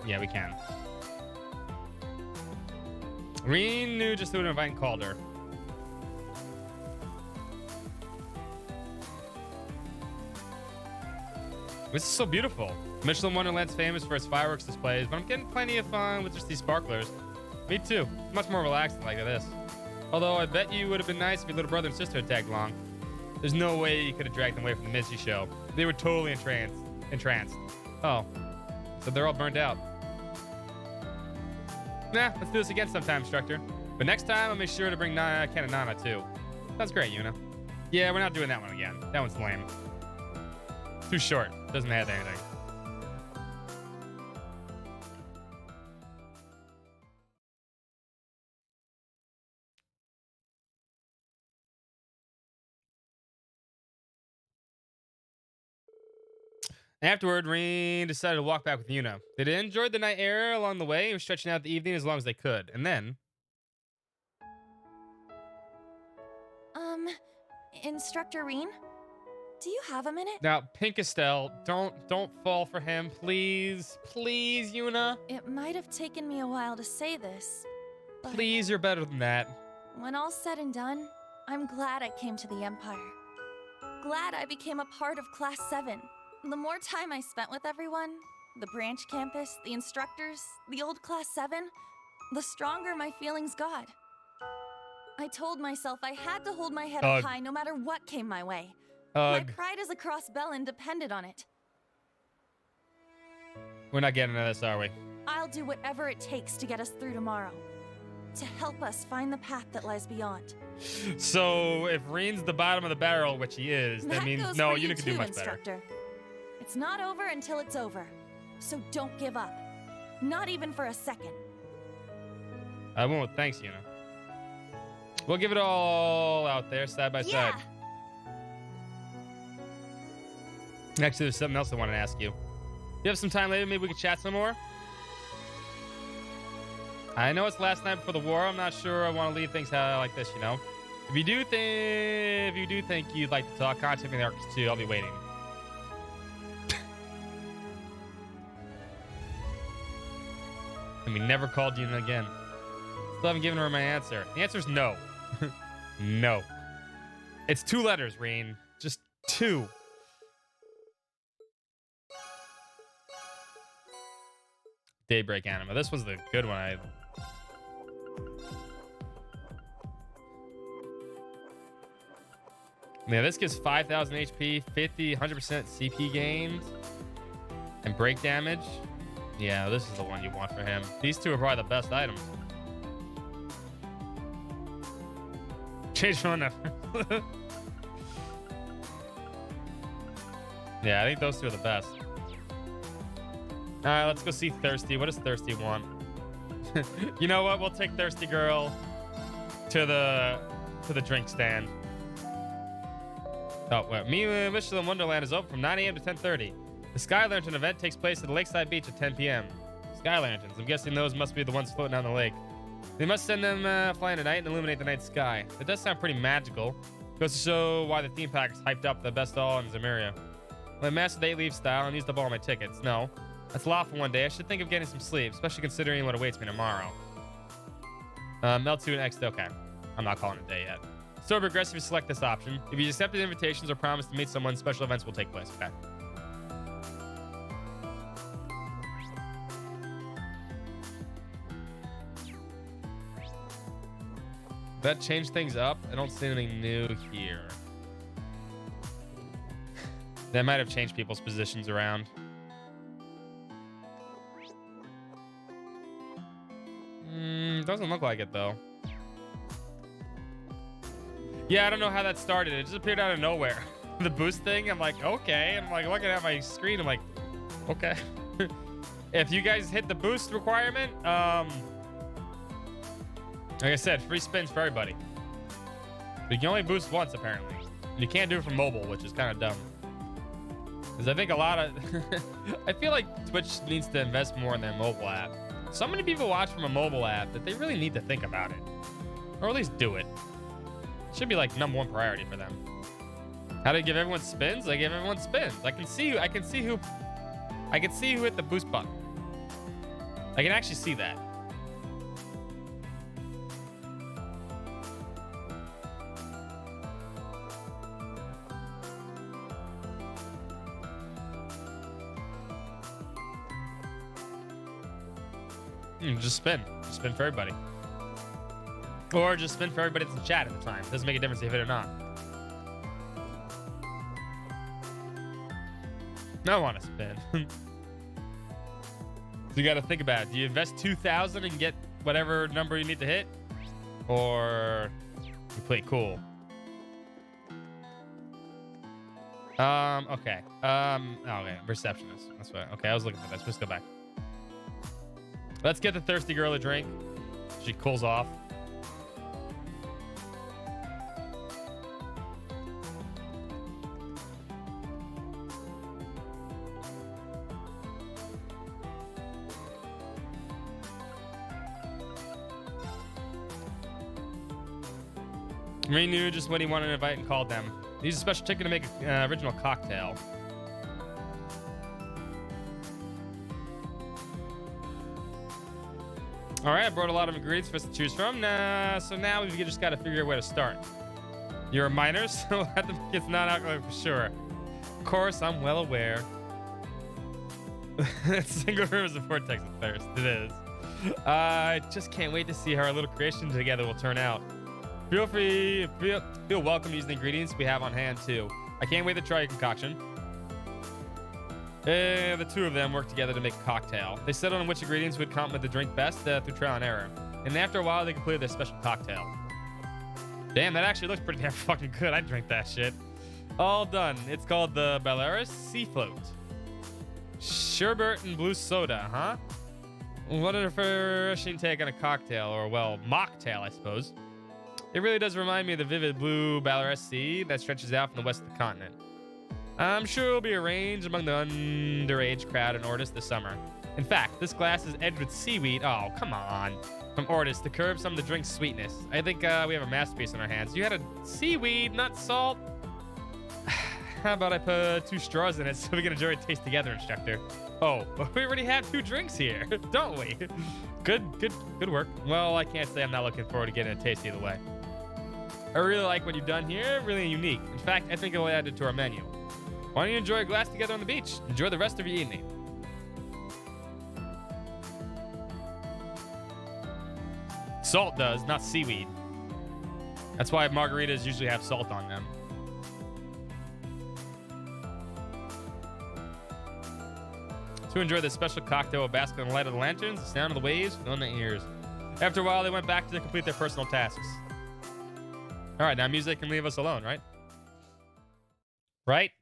Yeah, we can. Reen knew just who to invite and called her. This is so beautiful. Michelin Wonderland's famous for its fireworks displays, but I'm getting plenty of fun with just these sparklers. Me too. Much more relaxed like this. Although I bet you would have been nice if your little brother and sister had tagged along. There's no way you could have dragged them away from the Mizzy show. They were totally entranced. Oh, so they're all burned out. Nah, let's do this again sometime, instructor. But next time, I'll make sure to bring Ken and Nana too. That's great, Yuna. Yeah, we're not doing that one again. That one's lame. Too short. Doesn't add anything. Afterward, Reen decided to walk back with Yuna. They enjoyed the night air along the way and were stretching out the evening as long as they could. And then... Instructor Reen? Do you have a minute? Now, Pink Estelle, don't fall for him. Please. Please, Yuna. It might have taken me a while to say this, but Please, you're better than that. when all's said and done, I'm glad I came to the Empire. Glad I became a part of Class 7. The more time I spent with everyone, the branch campus, the instructors, the old Class 7, the stronger my feelings got. I told myself I had to hold my head up high no matter what came my way. My pride as a Cross Bellin depended on it. We're not getting into this, are we? I'll do whatever it takes to get us through tomorrow. To help us find the path that lies beyond. So, if Reen's the bottom of the barrel, which he is, that means goes no, for you Yuna can too, do much instructor. It's not over until it's over. So don't give up. Not even for a second. better. I won't. Thanks, Yuna. We'll give it all out there, side by side. Actually, there's something else I wanted to ask you. You have some time later, maybe we could chat some more? I know it's last night before the war. I'm not sure I want to leave things like this, you know? If you do think you'd like to talk, contact me in the Arcus too. I'll be waiting. And we never called Yuna again. Still haven't given her my answer. The answer's no. No. It's 2 letters, Reen. Just 2. Daybreak Anima. This was the good one. Yeah, this gives 5,000 HP, 50, 100% CP gained, and break damage. Yeah, this is the one you want for him. These 2 are probably the best items. Change phone number. Yeah, I think those 2 are the best. All right, let's go see Thirsty. What does Thirsty want? You know what? We'll take Thirsty Girl to the drink stand. Oh, well, Michelin Wonderland is open from 9 a.m. to 10:30. The Sky Lantern event takes place at Lakeside Beach at 10 p.m. Sky Lanterns. I'm guessing those must be the ones floating down the lake. They must send them flying at night and illuminate the night sky. It does sound pretty magical. Goes to show why the theme park is hyped up the best doll in Zemuria. I mastered the 8 leave style and used up all my tickets. No. That's lawful one day. I should think of getting some sleep, especially considering what awaits me tomorrow. L2 and X. Okay. I'm not calling it a day yet. Still progressive if you select this option. If you accepted invitations or promise to meet someone, special events will take place. Okay. That changed things up. I don't see anything new here. That might have changed people's positions around. Doesn't look like it though. Yeah, I don't know how that started. It just appeared out of nowhere. The boost thing, I'm like, okay. I'm like looking at my screen. I'm like, okay. If you guys hit the boost requirement, like I said, free spins for everybody. But you can only boost once, apparently. And you can't do it from mobile, which is kind of dumb. Because I think a lot of... I feel like Twitch needs to invest more in their mobile app. So many people watch from a mobile app that they really need to think about it. Or at least do it. It should be like #1 priority for them. How do I give everyone spins? I give everyone spins. I can see who hit the boost button. I can actually see that. Just spin. Just spin for everybody. Or just spin for everybody that's in chat at the time. Doesn't make a difference if you hit it or not. I want to spin. So you got to think about it. Do you invest 2,000 and get whatever number you need to hit? Or you play cool? Okay. Okay. Receptionist. That's what. Okay, I was looking for this. Let's go back. Let's get the thirsty girl a drink. She cools off. Ray knew just what he wanted to invite and called them. He used a special ticket to make an original cocktail. All right, I brought a lot of ingredients for us to choose from. So now we've just got to figure out where to start. You're a minor, so it's not alcoholic for sure. Of course, I'm well aware. Single room is a vortex of thirst. It is. I just can't wait to see how our little creation together will turn out. Feel welcome to use the ingredients we have on hand too. I can't wait to try your concoction. The two of them work together to make a cocktail. They settled on which ingredients would complement the drink best through trial and error. And after a while, they completed their special cocktail. Damn, that actually looks pretty damn fucking good. I'd drink that shit. All done. It's called the Belarus Sea Float. Sherbet and blue soda, huh? What a refreshing take on a cocktail, or well, mocktail, I suppose. It really does remind me of the vivid blue Belarus Sea that stretches out from the west of the continent. I'm sure it will be arranged among the underage crowd in Ortis this summer. In fact, this glass is edged with seaweed. Oh, come on. From Ortis to curb some of the drink's sweetness. I think we have a masterpiece on our hands. You had a seaweed, not salt. How about I put 2 straws in it so we can enjoy it taste together, instructor? Oh, we already have 2 drinks here, don't we? Good work. Well, I can't say I'm not looking forward to getting a taste either way. I really like what you've done here. Really unique. In fact, I think it will add it to our menu. Why don't you enjoy a glass together on the beach? Enjoy the rest of your evening. Salt does, not seaweed. That's why margaritas usually have salt on them. To enjoy this special cocktail with basket in the light of the lanterns, the sound of the waves fill in their ears. After a while, they went back to complete their personal tasks. All right, now music can leave us alone, right? Right?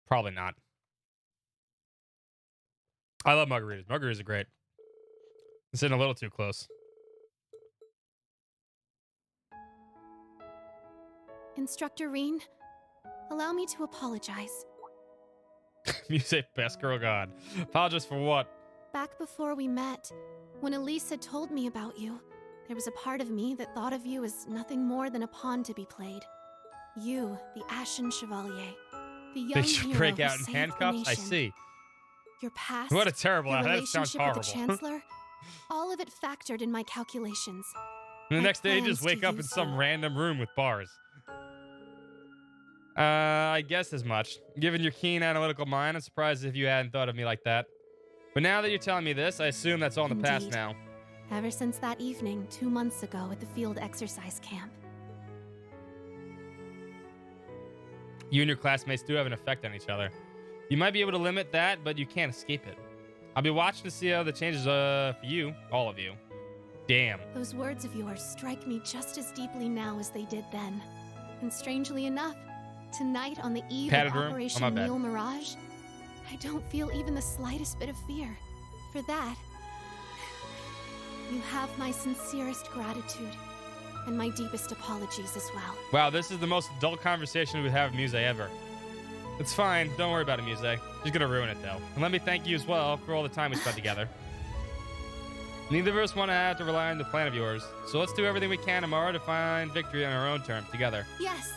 Probably not. I love margaritas. Margaritas are great. I'm sitting a little too close. Instructor Reen, allow me to apologize. Music, best girl god. Apologize for what? Back before we met, when Elise had told me about you, there was a part of me that thought of you as nothing more than a pawn to be played. You, the Ashen Chevalier, the young hero break who out in saved the handcuffs? I nation. see. Your past, What a terrible your that sounds relationship horrible. with the Chancellor, all of it factored in my calculations. And the My next day, you just plans wake to up in use some you. random room with bars. I guess as much. Given your keen analytical mind, I'm surprised if you hadn't thought of me like that. But now that you're telling me this, I assume that's all in the past Indeed. now. Ever since that evening 2 months ago at the field exercise camp. You and your classmates do have an effect on each other. You might be able to limit that, but you can't escape it. I'll be watching to see how the changes for you, all of you. Damn. Those words of yours strike me just as deeply now as they did then. And strangely enough, tonight on the eve Padded of room? Oh, Operation my bad. Meal Mirage, I don't feel even the slightest bit of fear. For that, you have my sincerest gratitude and my deepest apologies as well. Wow, this is the most adult conversation we have with Muse ever. It's fine. Don't worry about it, Muse. She's gonna ruin it, though. And let me thank you as well for all the time we spent together. Neither of us want to have to rely on the plan of yours. So let's do everything we can tomorrow to find victory on our own terms together. Yes,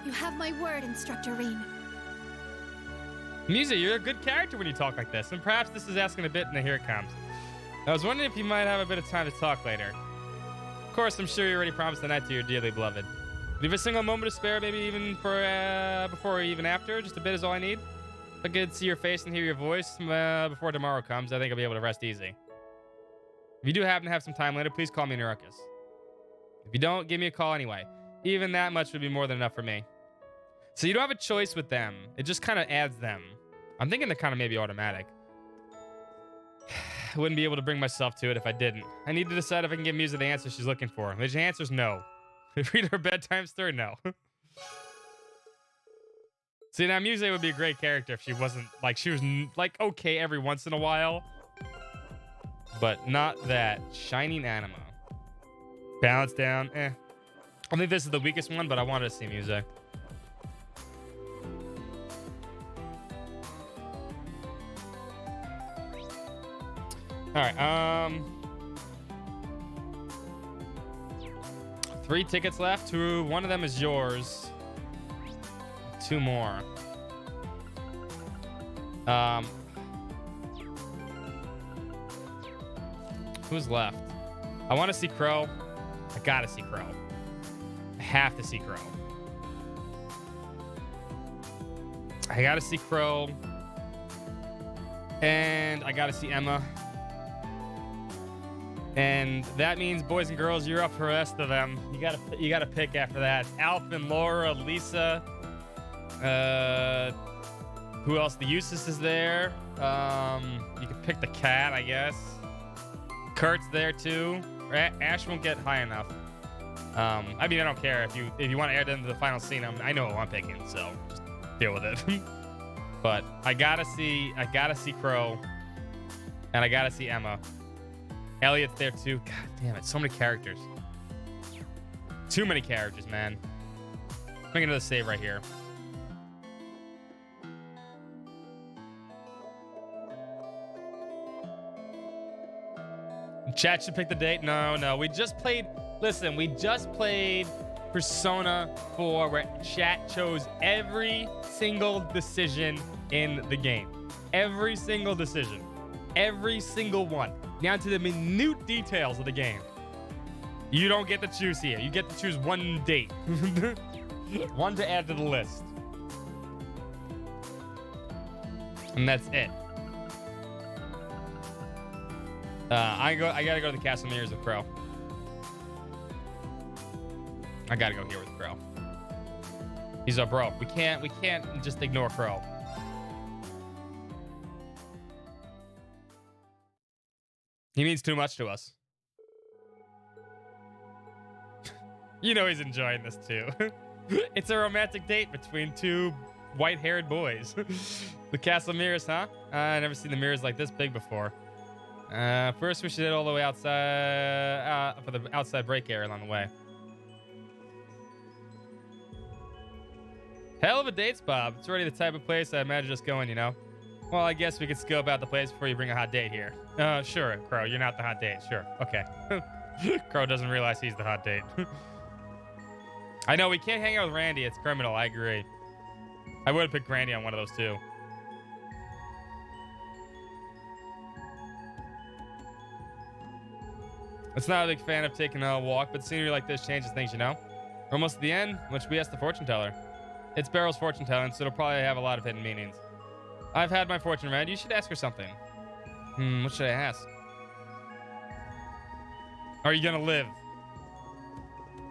you have my word, Instructor Rean. Muse, you're a good character when you talk like this, and perhaps this is asking a bit, and here it comes. I was wondering if you might have a bit of time to talk later. Of course, I'm sure you already promised the night to your dearly beloved. Leave a single moment to spare, maybe even for before or even after. Just a bit is all I need. If I could see your face and hear your voice before tomorrow comes, I think I'll be able to rest easy. If you do happen to have some time later, please call me in a ruckus. If you don't, give me a call anyway. Even that much would be more than enough for me. So you don't have a choice with them. It just kind of adds them. I'm thinking they're kind of maybe automatic. I wouldn't be able to bring myself to it if I didn't. I need to decide if I can give Muse the answer she's looking for. And the answer's no. Read her bedtime story? No. See, now Muse would be a great character if she wasn't, like, she was, like, okay every once in a while. But not that. Shining Anima. Balance down. I think this is the weakest one, but I wanted to see Muse. Alright, 3 tickets left. One of them is yours. 2 more. Who's left? I want to see Crow. I gotta see Crow. I have to see Crow. I gotta see Crow. And I gotta see Emma. And that means, boys and girls, you're up for the rest of them. You gotta pick after that. Alphen, Laura, Lisa. Who else? The Eustace is there. You can pick the cat, I guess. Kurt's there too. Ash won't get high enough. I mean, I don't care if you want to add into the final scene. I know who I'm picking, so just deal with it. But I gotta see Crow, and I gotta see Emma. Elliot's there too. God damn it, so many characters. Too many characters, man. Make another save right here. Chat should pick the date. No. We just played. Listen, we just played Persona 4, where chat chose every single decision in the game. Every single decision. Every single one. Down to the minute details of the game. You don't get to choose here. You get to choose one date. One to add to the list. And that's it. I gotta go to the Castle Mirrors with Crow. I gotta go here with Crow. He's our bro. We can't just ignore Crow. He means too much to us. You know he's enjoying this too. It's a romantic date between 2 white-haired boys. The Castle Mirrors, huh? I never seen the mirrors like this big before. First, we should head all the way outside for the outside break area along the way. Hell of a date, Bob. It's already the type of place I imagine just going, you know? Well, I guess we could scope out the place before you bring a hot date here. Sure, Crow. You're not the hot date. Sure. Okay. Crow doesn't realize he's the hot date. I know, we can't hang out with Randy. It's criminal. I agree. I would have picked Randy on one of those, too. It's not a big fan of taking a walk, but scenery like this changes things, you know? We're almost at the end, which we asked the fortune teller. It's Beryl's fortune telling, so it'll probably have a lot of hidden meanings. I've had my fortune read. You should ask her something. What should I ask? Are you gonna live?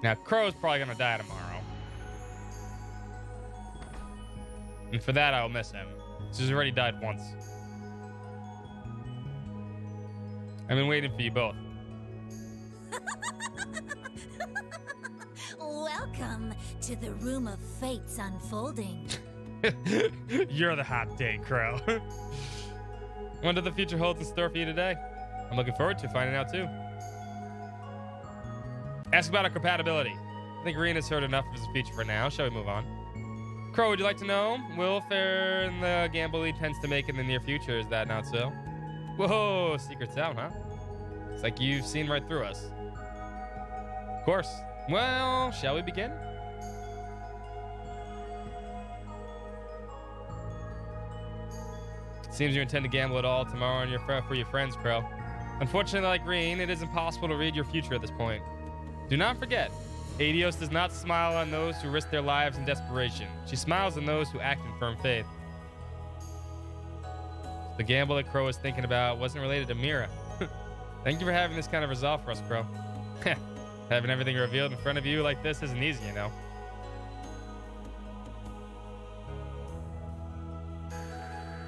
Now, Crow's probably gonna die tomorrow. And for that, I'll miss him. He's already died once. I've been waiting for you both. Welcome to the room of fates unfolding. You're the hot date, Crow. What do the future holds in store for you today? I'm looking forward to finding out too. Ask about our compatibility. I think Reen has heard enough of his future for now. Shall we move on? Crow, would you like to know? Will Fair and the gamble he tends to make in the near future, is that not so? Whoa, secret's out, huh? It's like you've seen right through us. Of course. Well, shall we begin? Seems you intend to gamble it all tomorrow on for your friends, Crow. Unfortunately, like Reen, it is impossible to read your future at this point. Do not forget, Adios does not smile on those who risk their lives in desperation. She smiles on those who act in firm faith. The gamble that Crow was thinking about wasn't related to Mira. Thank you for having this kind of resolve for us, Crow. Having everything revealed in front of you like this isn't easy, you know.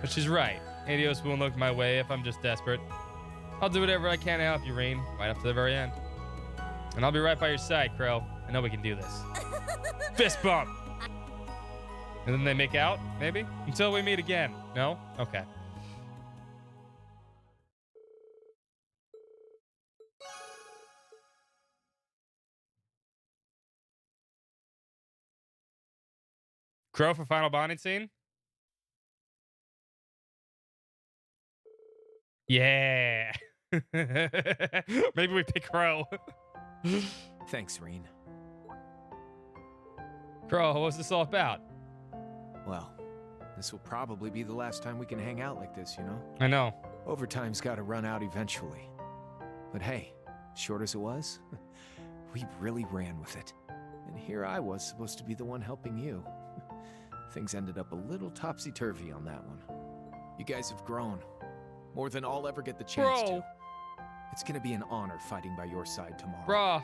But she's right. Adios won't look my way if I'm just desperate. I'll do whatever I can to help you, Reen, right up to the very end. And I'll be right by your side, Crow. I know we can do this. Fist bump! And then they make out, maybe? Until we meet again. No? Okay. Crow for final bonding scene? Yeah. Maybe we pick Crow. Thanks, Reen. Crow, what was this all about? Well, this will probably be the last time we can hang out like this, you know? I know. Overtime's gotta run out eventually. But hey, short as it was, we really ran with it. And here I was supposed to be the one helping you. Things ended up a little topsy-turvy on that one. You guys have grown. More than I'll ever get the chance to. It's gonna be an honor fighting by your side tomorrow.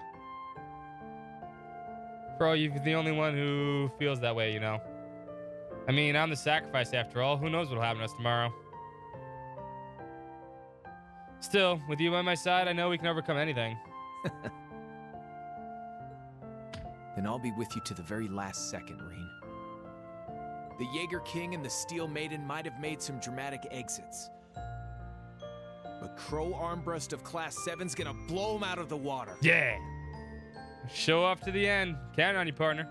Bro, you're the only one who feels that way, you know. I mean, I'm the sacrifice after all. Who knows what'll happen to us tomorrow? Still, with you by my side, I know we can overcome anything. Then I'll be with you to the very last second, Reen. The Jaeger King and the Steel Maiden might have made some dramatic exits. But Crow Armbrust of Class 7's gonna blow him out of the water. Yeah! Show up to the end. Count on you, partner.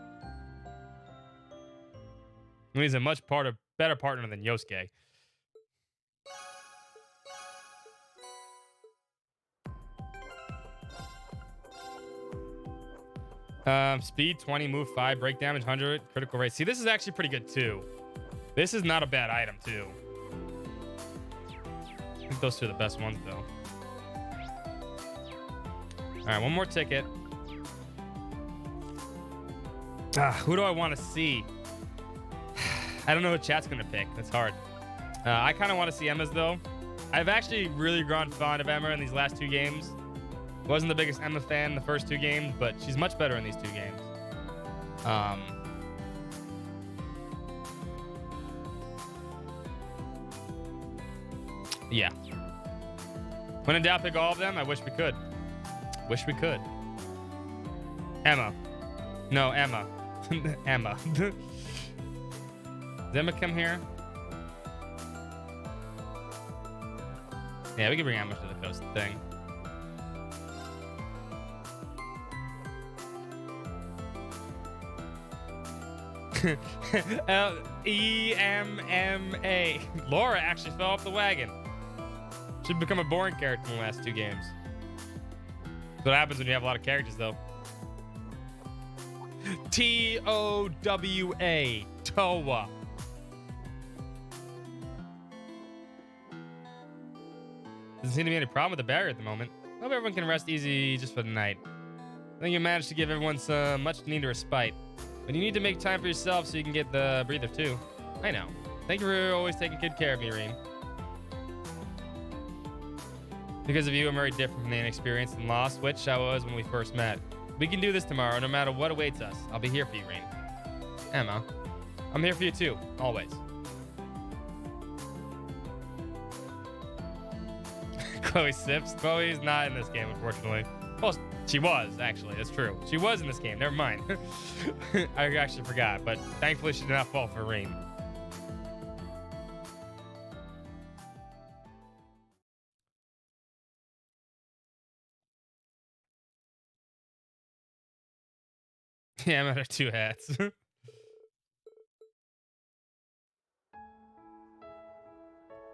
He's a much better partner than Yosuke. Speed 20, move 5, break damage 100, critical rate. See, this is actually pretty good too. This is not a bad item too. I think those two are the best ones though. All right, one more ticket. Who do I want to see? I don't know who chat's gonna pick. That's hard. I kind of want to see Emma's though. I've actually really grown fond of Emma in these last two games. Wasn't the biggest Emma fan in the first two games, but she's much better in these two games. Yeah. When in doubt, pick all of them. I wish we could. Wish we could. Emma. No, Emma. Emma. Does Emma come here? Yeah, we can bring Emma to the coast thing. EMMA. Laura actually fell off the wagon. She'd become a boring character in the last two games. That's what happens when you have a lot of characters, though. TOWA. TOWA. Doesn't seem to be any problem with the barrier at the moment. Hope everyone can rest easy just for the night. I think you managed to give everyone some much needed respite. But you need to make time for yourself so you can get the breather too. I know. Thank you for always taking good care of me, Reen. Because of you, I'm very different from the inexperienced and lost, which I was when we first met. We can do this tomorrow, no matter what awaits us. I'll be here for you, Reen. Emma, I'm here for you too, always. Chloe sips. Chloe's not in this game, unfortunately. Well, She was, actually. That's true. She was in this game. Never mind. I actually forgot, but thankfully she did not fall for Rean. Yeah, I'm at her 2 hats.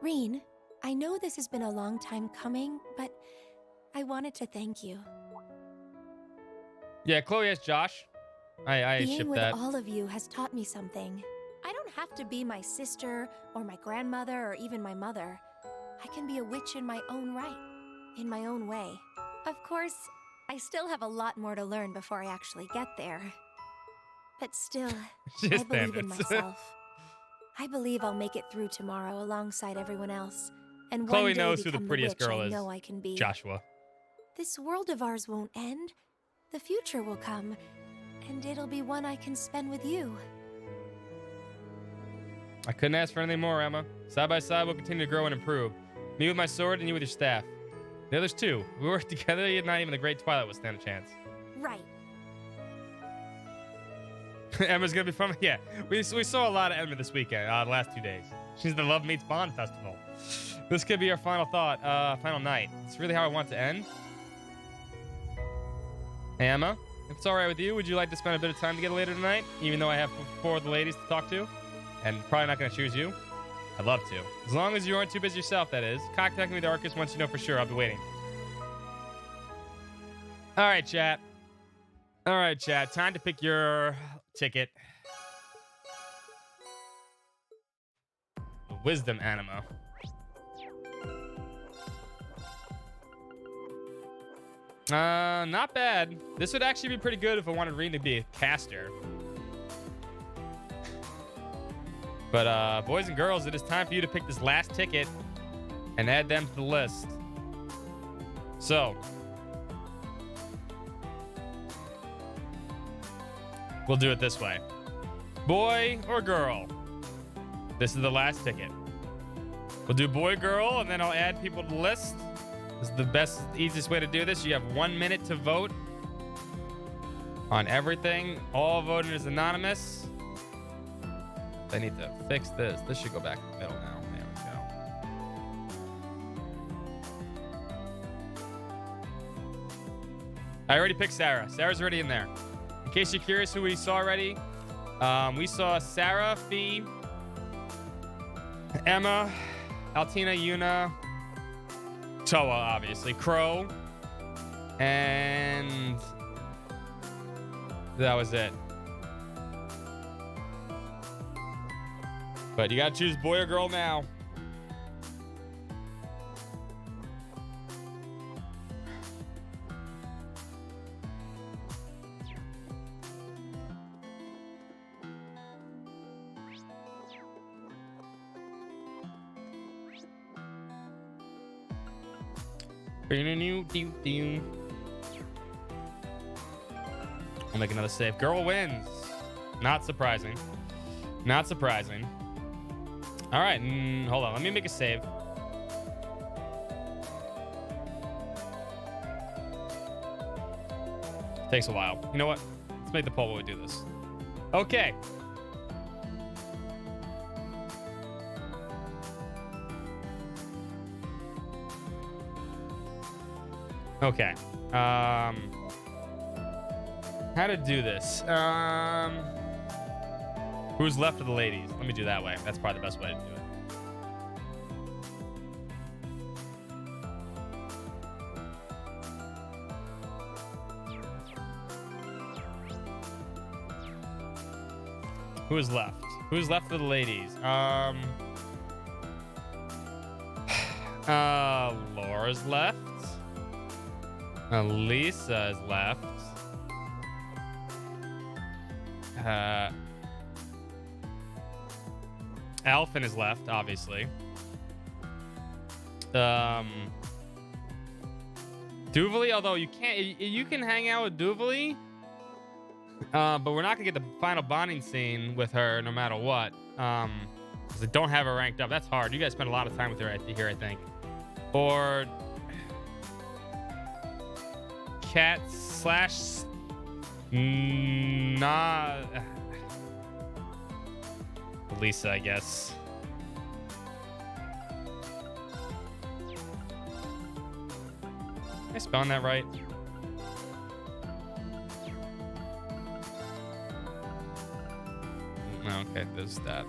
Rean, I know this has been a long time coming, but I wanted to thank you. Yeah, Chloe has Josh. I Being ship with that. all of you has taught me something. I don't have to be my sister or my grandmother or even my mother. I can be a witch in my own right, in my own way. Of course, I still have a lot more to learn before I actually get there. But still, I Just believe in bandits. myself. I believe I'll make it through tomorrow alongside everyone else. And Chloe one day knows who the become prettiest witch girl I is. know I can be. Joshua. This world of ours won't end. The future will come, and it'll be one I can spend with you. I couldn't ask for anything more, Emma. Side by side, we'll continue to grow and improve. Me with my sword and you with your staff. The others too. We work together, yet not even the Great Twilight will stand a chance. Right. Emma's gonna be fun. Yeah, we saw a lot of Emma this weekend, the last 2 days. She's the Love Meets Bond Festival. This could be our final thought, final night. It's really how I want to end. Hey, Emma, if it's all right with you, would you like to spend a bit of time together later tonight? Even though I have 4 of the ladies to talk to, and probably not gonna choose you. I'd love to, as long as you aren't too busy yourself. That is. Contact me with Arcus once you know for sure. I'll be waiting. All right, chat. All right, chat. Time to pick your ticket. The Wisdom Anima. Not bad. This would actually be pretty good if I wanted Rean to be a caster. But boys and girls, it is time for you to pick this last ticket and add them to the list. So we'll do it this way. Boy or girl? This is the last ticket. We'll do boy, girl, and then I'll add people to the list. This is the best, easiest way to do this. You have 1 minute to vote on everything. All voting is anonymous. I need to fix this. This should go back in the middle now. There we go. I already picked Sarah. Sarah's already in there. In case you're curious who we saw already, we saw Sarah, Fee, Emma, Altina, Yuna, Toa, obviously, Crow, and that was it. But you gotta choose boy or girl now. I'll make another save. Girl wins. Not surprising. Not surprising. All right, hold on. Let me make a save. Takes a while. You know what? Let's make the poll while we do this. Okay. Okay. How to do this? Who's left of the ladies? Let me do that way. That's probably the best way to do it. Who is left? Who's left for the ladies? Laura's left. Lisa is left. Alphen is left, obviously. Duvally, although you can hang out with Duvally, but we're not gonna get the final bonding scene with her no matter what. Because I don't have her ranked up. That's hard. You guys spend a lot of time with her here, I think. Or cat slash nah. Lisa, I guess. Am I spelling that right? Okay, there's that.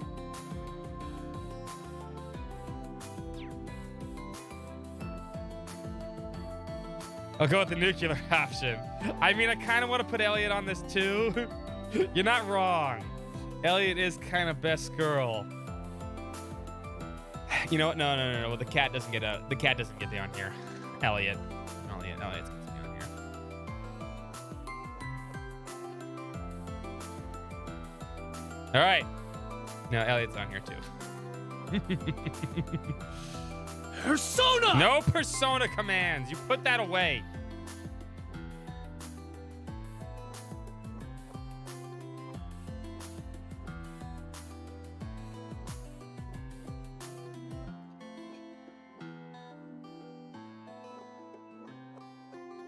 I'll go with the nuclear option. I mean, I kind of want to put Elliot on this too. You're not wrong. Elliot is kind of best girl. You know what? No. Well, the cat doesn't get out. The cat doesn't get down here. Elliot's gonna be on here. All right. No, Elliot's on here too. Persona! No persona commands. You put that away.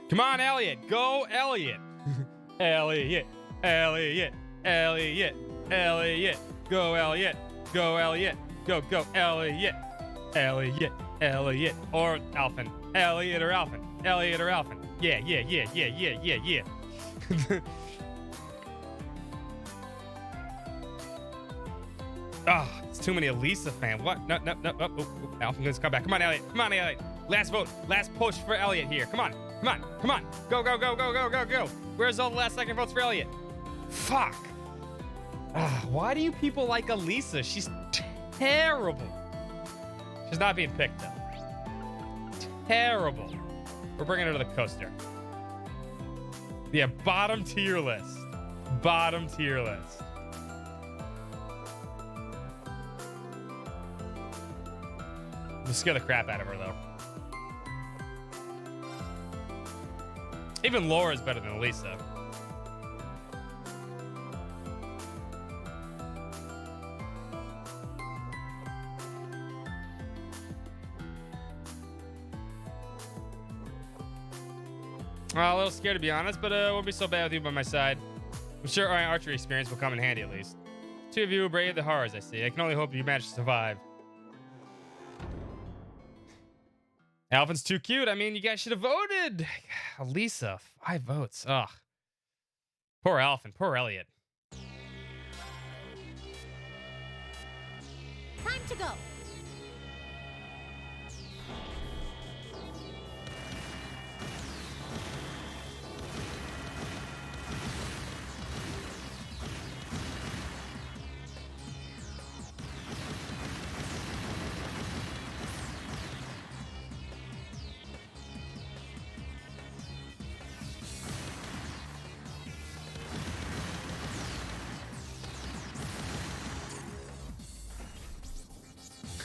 Come on, Elliot. Go, Elliot. Elliot. Elliot. Elliot. Elliot. Go, Elliot. Go, Elliot. Go, Elliot. Elliot. Elliot. Or Alphen. Elliot or Alphen. Elliot or Alphen. Yeah. Ah, it's too many Elisa fans. What? No. Oh, Alphen goes come back. Come on, Elliot. Come on, Elliot. Last vote. Last push for Elliot here. Come on. Go. Where's all the last second votes for Elliot? Fuck. Why do you people like Elisa? She's terrible. She's not being picked though. Terrible. We're bringing her to the coaster. Yeah, bottom tier list. Bottom tier list. We'll scare the crap out of her though. Even Laura's better than Elisa. A little scared to be honest, but won't be so bad with you by my side. I'm sure my archery experience will come in handy at least. Two of you brave the horrors, I see. I can only hope you manage to survive. Alphen's too cute. I mean, you guys should have voted. Elisa, 5 votes. Ugh. Poor Alphen. Poor Elliot. Time to go.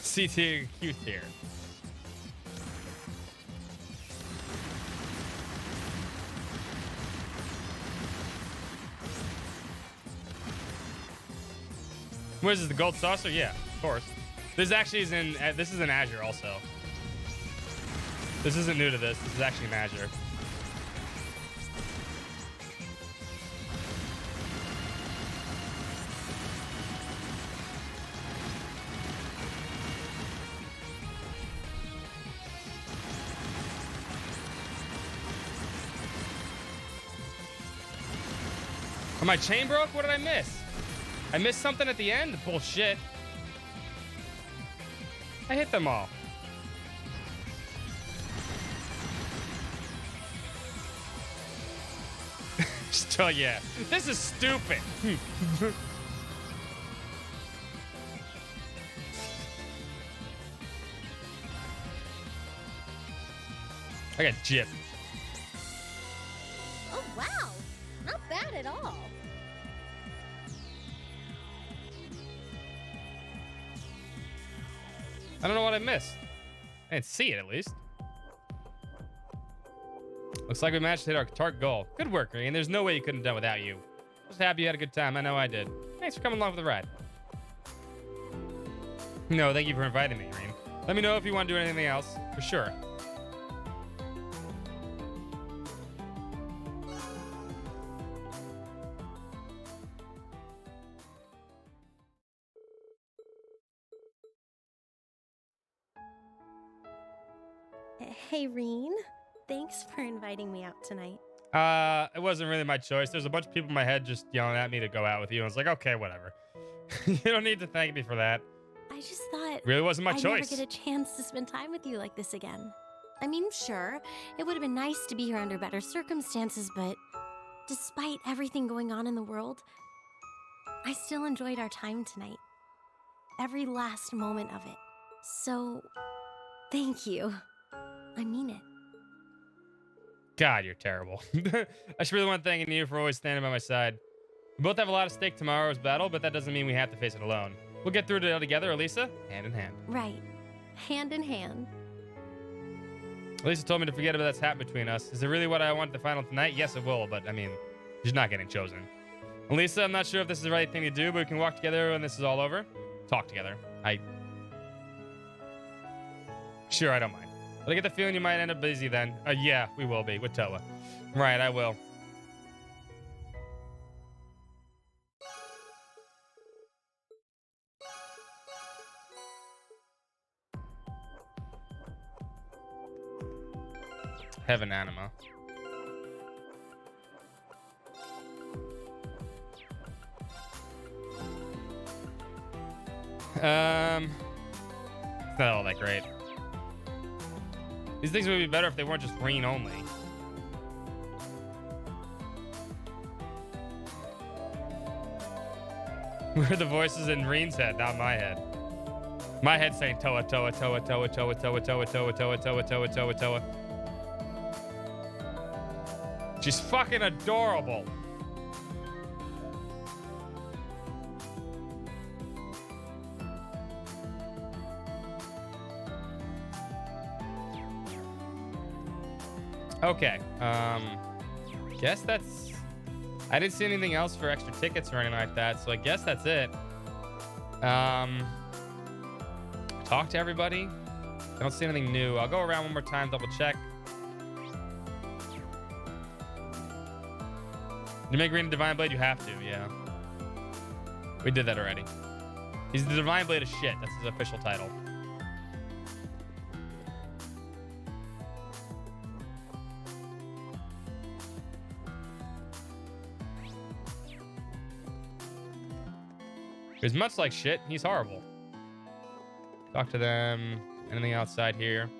C tier, Q tier. What is this, the gold saucer? Yeah, of course. This actually is in Azure also. This isn't new to this. This is actually in Azure. Oh, my chain broke? What did I miss? I missed something at the end? Bullshit. I hit them all. Still, yeah. This is stupid. I got gypped. Oh, wow. Not bad at all. I don't know what I missed. I didn't see it, at least. Looks like we managed to hit our target goal. Good work, Reen. There's no way you couldn't have done without you. Just happy you had a good time. I know I did. Thanks for coming along for the ride. No, thank you for inviting me, Reen. Let me know if you want to do anything else. For sure. Hey, Reen. Thanks for inviting me out tonight. It wasn't really my choice. There's a bunch of people in my head just yelling at me to go out with you. And I was like, okay, whatever. You don't need to thank me for that. I just thought Really wasn't my I'd choice. never get a chance to spend time with you like this again. I mean, sure, it would have been nice to be here under better circumstances, but despite everything going on in the world, I still enjoyed our time tonight. Every last moment of it. So, thank you. I mean it. God, you're terrible. I should really want to thank you for always standing by my side. We both have a lot at stake tomorrow's battle, but that doesn't mean we have to face it alone. We'll get through it together, Elisa, hand in hand. Right. Hand in hand. Elisa told me to forget about that hat between us. Is it really what I want the final tonight? Yes, it will, but I mean, she's not getting chosen. Elisa, I'm not sure if this is the right thing to do, but we can walk together when this is all over. Talk together. Sure, I don't mind. But I get the feeling you might end up busy then. Yeah, we will be, with Toa. Right, I will. Heaven Anima. It's not all that great. These things would be better if they weren't just green only. Where are the voices in Reen's head, not my head? My head's saying Toa, Toa, Toa, Toa, Toa, Toa, Toa, Toa, Toa, Toa, Toa, Toa, Toa. She's fucking adorable. Okay. Guess that's... I didn't see anything else for extra tickets or anything like that, so I guess that's it. Talk to everybody. I don't see anything new. I'll go around one more time, double check. You make Green a Divine Blade, you have to, yeah. We did that already. He's the Divine Blade of shit. That's his official title. He's much like shit. He's horrible. Talk to them. Anything outside here?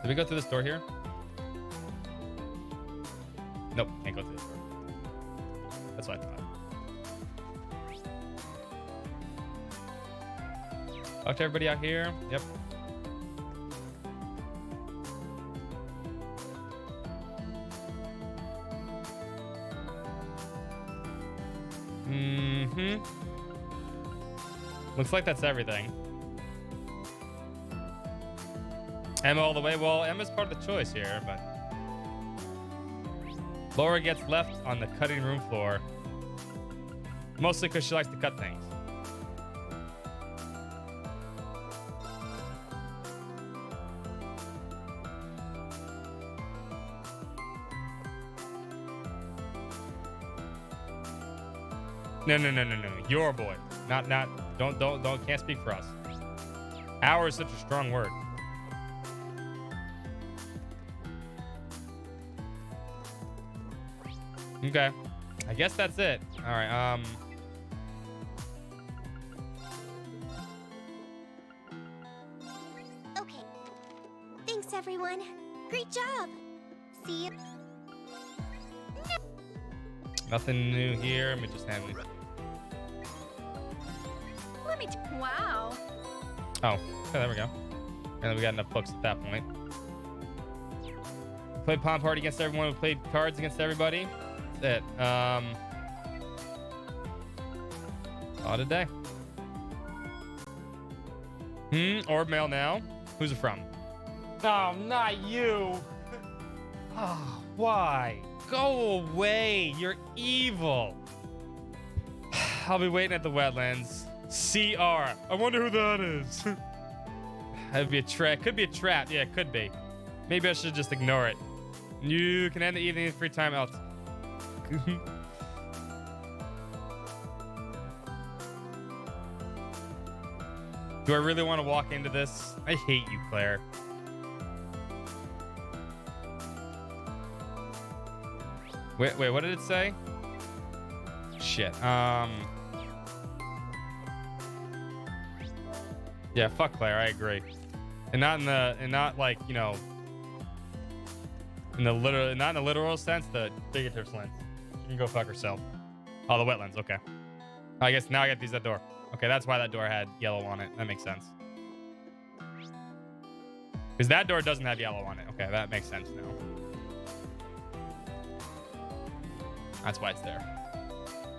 Did we go through this door here? Nope, can't go through this door. That's what I thought. Talk to everybody out here. Yep. Looks like that's everything. Emma all the way. Well, Emma's part of the choice here, but Laura gets left on the cutting room floor. Mostly because she likes to cut things. No. Your boy. Not, don't, can't speak for us. Our is such a strong word. Okay. I guess that's it. All right. Okay. Thanks, everyone. Great job. See you. Nothing new here. Let me just hand it. Let me. Wow. Oh, okay, there we go. And then we got enough books at that point. Played Pom Party against everyone. We played cards against everybody. That's it. All today. Orb mail now. Who's it from? Oh, not you. Oh, why? Go away. You're evil. I'll be waiting at the wetlands. CR. I wonder who that is. That'd be a trap. Could be a trap. Yeah, it could be. Maybe I should just ignore it. You can end the evening in free time else. Do I really want to walk into this? I hate you, Claire. Wait, what did it say? Shit. Yeah, fuck Claire. I agree. And not like, you know, in the literal, not in the literal sense, the figurative sense. You can go fuck herself. Oh, the wetlands. Okay. I guess now I get to use that door. Okay, that's why that door had yellow on it. That makes sense. Because that door doesn't have yellow on it. Okay, that makes sense now. That's why it's there.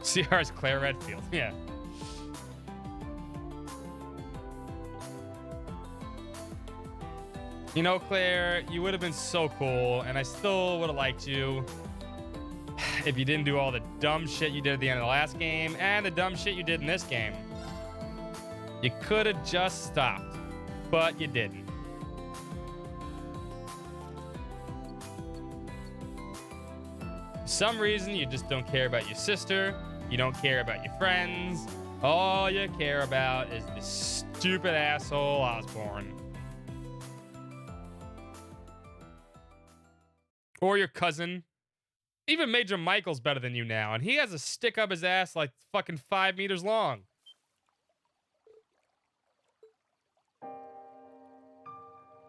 CR's Claire Redfield. Yeah. You know, Claire, you would have been so cool, and I still would have liked you if you didn't do all the dumb shit you did at the end of the last game and the dumb shit you did in this game. You could have just stopped, but you didn't. For some reason, you just don't care about your sister. You don't care about your friends. All you care about is this stupid asshole Osborn. Or your cousin. Even Major Michael's better than you now, and he has a stick up his ass like fucking 5 meters long.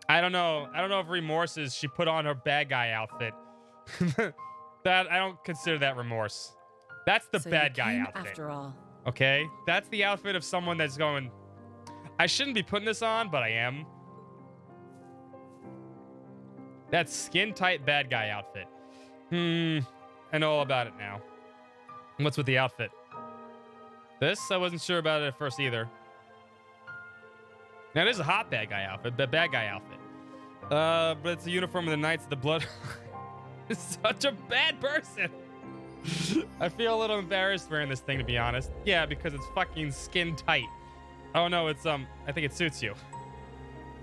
I don't know if remorse is she put on her bad guy outfit. That I don't consider that remorse. That's the bad guy outfit. After all. Okay? That's the outfit of someone that's going, I shouldn't be putting this on, but I am. That's skin-tight bad guy outfit. I know all about it now. What's with the outfit? This? I wasn't sure about it at first either. Now, it is a hot bad guy outfit, but bad guy outfit. But it's a uniform of the Knights of the Blood. It's such a bad person. I feel a little embarrassed wearing this thing, to be honest. Yeah, because it's fucking skin tight. Oh no, it's I think it suits you.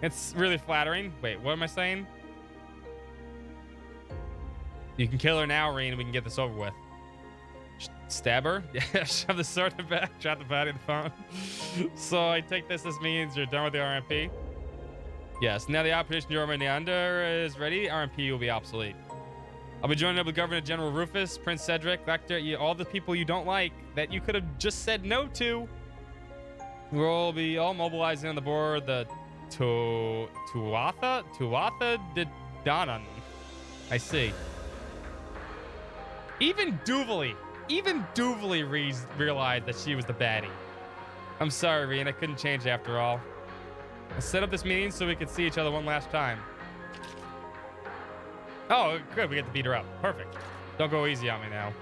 It's really flattering. Wait, what am I saying? You can kill her now, Reen, and we can get this over with. Stab her? Yeah, shove the sword in the back, drop the body in the phone. So I take this means you're done with the RMP? Yes, now the Operation Yorma Neander is ready. RMP will be obsolete. I'll be joining up with Governor General Rufus, Prince Cedric, Lecter, all the people you don't like that you could have just said no to. We'll be all mobilizing on the board the Tuatha de Danann. I see. Even Duvally realized that she was the baddie. I'm sorry, Reen, I couldn't change after all. I set up this meeting so we could see each other one last time. Oh, good, we get to beat her up. Perfect. Don't go easy on me now.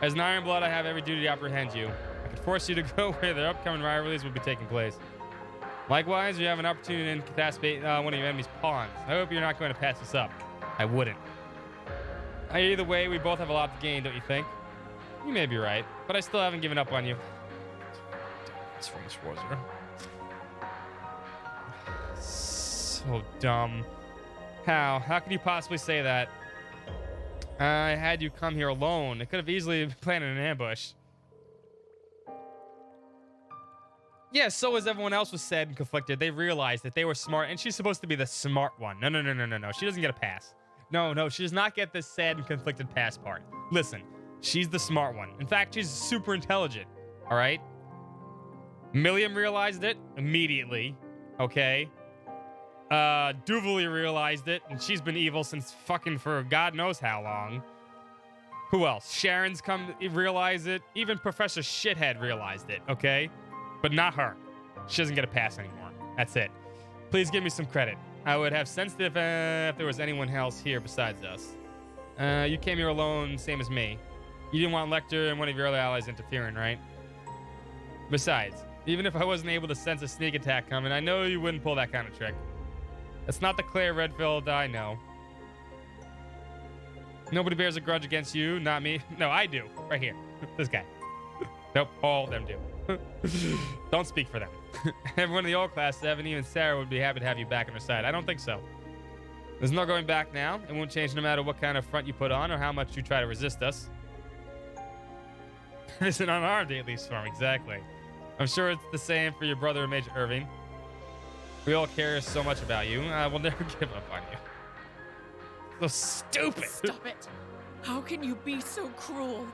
As an Ironblood, I have every duty to apprehend you. I could force you to go where the upcoming rivalries will be taking place. Likewise, you have an opportunity to incapacitate one of your enemy's pawns. I hope you're not going to pass this up. I wouldn't. Either way, we both have a lot to gain, don't you think? You may be right, but I still haven't given up on you. It's from Schwarzer. So dumb. How could you possibly say that? I had you come here alone. I could have easily planned an ambush. Yeah, so as everyone else was sad and conflicted, they realized that they were smart, and she's supposed to be the smart one. No. She doesn't get a pass. No, she does not get this sad and conflicted pass part. Listen, she's the smart one. In fact, she's super intelligent, all right? Milliam realized it immediately, okay? Duvally realized it, and she's been evil since fucking for God knows how long. Who else? Sharon's come realize it. Even Professor Shithead realized it, okay? But not her. She doesn't get a pass anymore. That's it. Please give me some credit. I would have sensed if there was anyone else here besides us. You came here alone, same as me. You didn't want Lecter and one of your other allies interfering, right? Besides, even if I wasn't able to sense a sneak attack coming, I know you wouldn't pull that kind of trick. That's not the Claire Redfield I know. Nobody bears a grudge against you, not me. No, I do. Right here. This guy. Nope, all of them do. Don't speak for them. Everyone in the old class 7, even Sarah, would be happy to have you back on her side. I don't think so. There's no going back now. It won't change no matter what kind of front you put on or how much you try to resist us. It's an unarmed, at least, form. Exactly. I'm sure it's the same for your brother, Major Irving. We all care so much about you. We'll never give up on you. So stupid. Stop it. How can you be so cruel?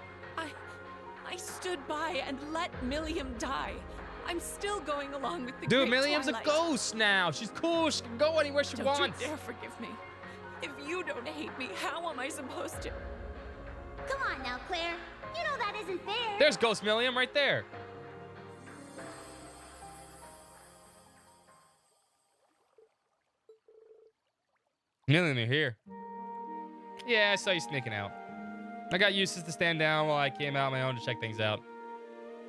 I stood by and let Milliam die. I'm still going along with the Dude, Great Milliam's Twilight. a ghost now. She's cool. She can go anywhere she wants. Don't you dare forgive me. If you don't hate me, how am I supposed to? Come on now, Claire. You know that isn't fair. There's Ghost Milliam right there. Milliam, you're here. Yeah, I saw you sneaking out. I got Eustace to stand down while I came out on my own to check things out.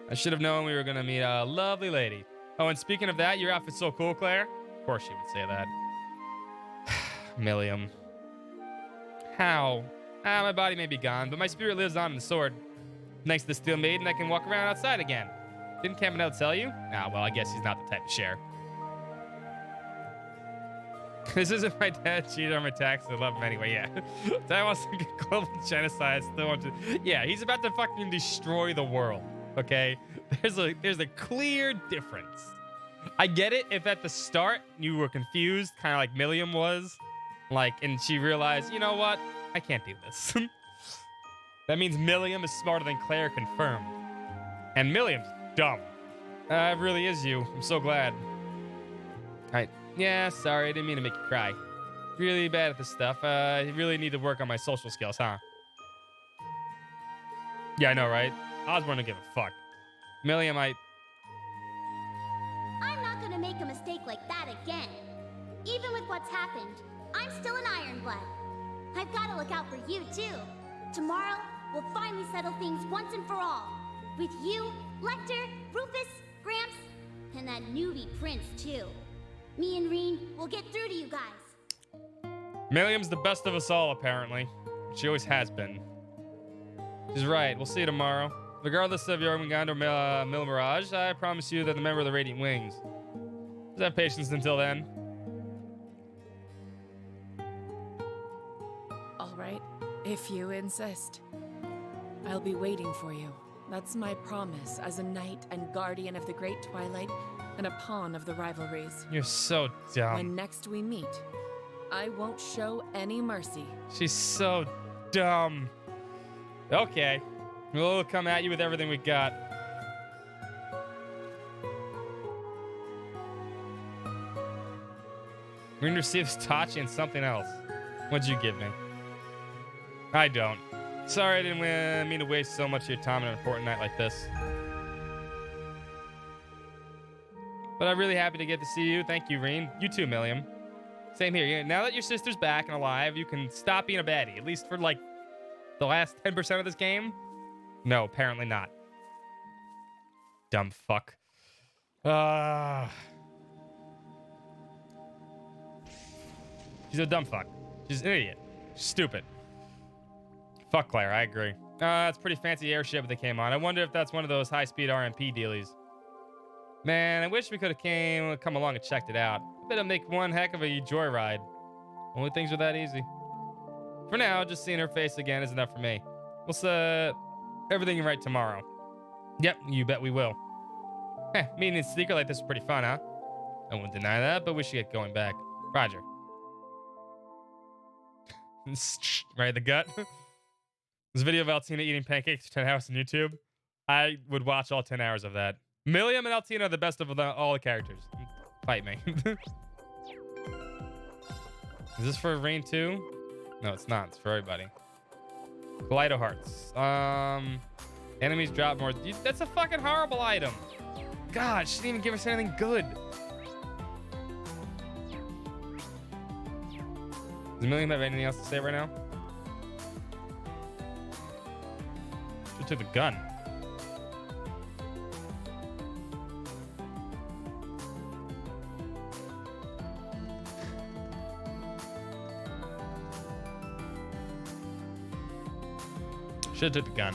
I should have known we were gonna meet a lovely lady. Oh, and speaking of that, your outfit's so cool, Claire. Of course she would say that. Milliam. How? My body may be gone, but my spirit lives on in the sword. Thanks to the Steel Maiden, I can walk around outside again. Didn't Campanelle tell you? Ah, well, I guess he's not the type to share. This isn't my dad cheated on my taxes. I love him anyway. Yeah. Dad wants to get global genocide. Still wants to. Yeah, he's about to fucking destroy the world. Okay. There's a clear difference. I get it if at the start you were confused, kind of like Milliam was, like, and she realized, you know what? I can't do this. That means Milliam is smarter than Claire confirmed, and Milliam's dumb. It really is you. I'm so glad. Yeah, sorry, I didn't mean to make you cry. Really bad at this stuff. I really need to work on my social skills, huh? Yeah, I know, right? Osborne don't give a fuck. Milliam, I'm not gonna make a mistake like that again. Even with what's happened, I'm still an Ironblood. I've gotta look out for you, too. Tomorrow, we'll finally settle things once and for all. With you, Lecter, Rufus, Gramps, and that newbie Prince, too. Me and Reen will get through to you guys. Milliam's the best of us all, apparently. She always has been. She's right. We'll see you tomorrow. Regardless of Jormungand or Mil Mirage, I promise you that the member of the Radiant Wings. Just have patience until then. All right, if you insist. I'll be waiting for you. That's my promise as a knight and guardian of the Great Twilight and a pawn of the rivalries. You're so dumb. When next we meet, I won't show any mercy. She's so dumb. Okay. We'll come at you with everything we got. Rin receives Tachi and something else. What'd you give me? I don't. Sorry, I didn't mean to waste so much of your time on an important night like this. But I'm really happy to get to see you. Thank you, Reen. You too, Milliam. Same here. Now that your sister's back and alive, you can stop being a baddie. At least for, like, the last 10% of this game. No, apparently not. Dumb fuck. She's a dumb fuck. She's an idiot. She's stupid. Fuck Claire, I agree. It's a pretty fancy airship they came on. I wonder if that's one of those high-speed RMP dealies. Man, I wish we could have come along and checked it out. I bet it'll make one heck of a joyride. Only things are that easy. For now, just seeing her face again is enough for me. We'll set everything right tomorrow. Yep, you bet we will. Meeting in secret like this is pretty fun, huh? I won't deny that, but we should get going back. Roger. Right in the gut. This video of Altina eating pancakes for 10 hours on YouTube. I would watch all 10 hours of that. Milliam and Altina are the best of all the characters. Fight me. Is this for Rain 2? No, it's not. It's for everybody. Kaleido Hearts. Enemies drop more. That's a fucking horrible item. God, she didn't even give us anything good. Does Milliam have anything else to say right now? She took the gun. Should've took the gun.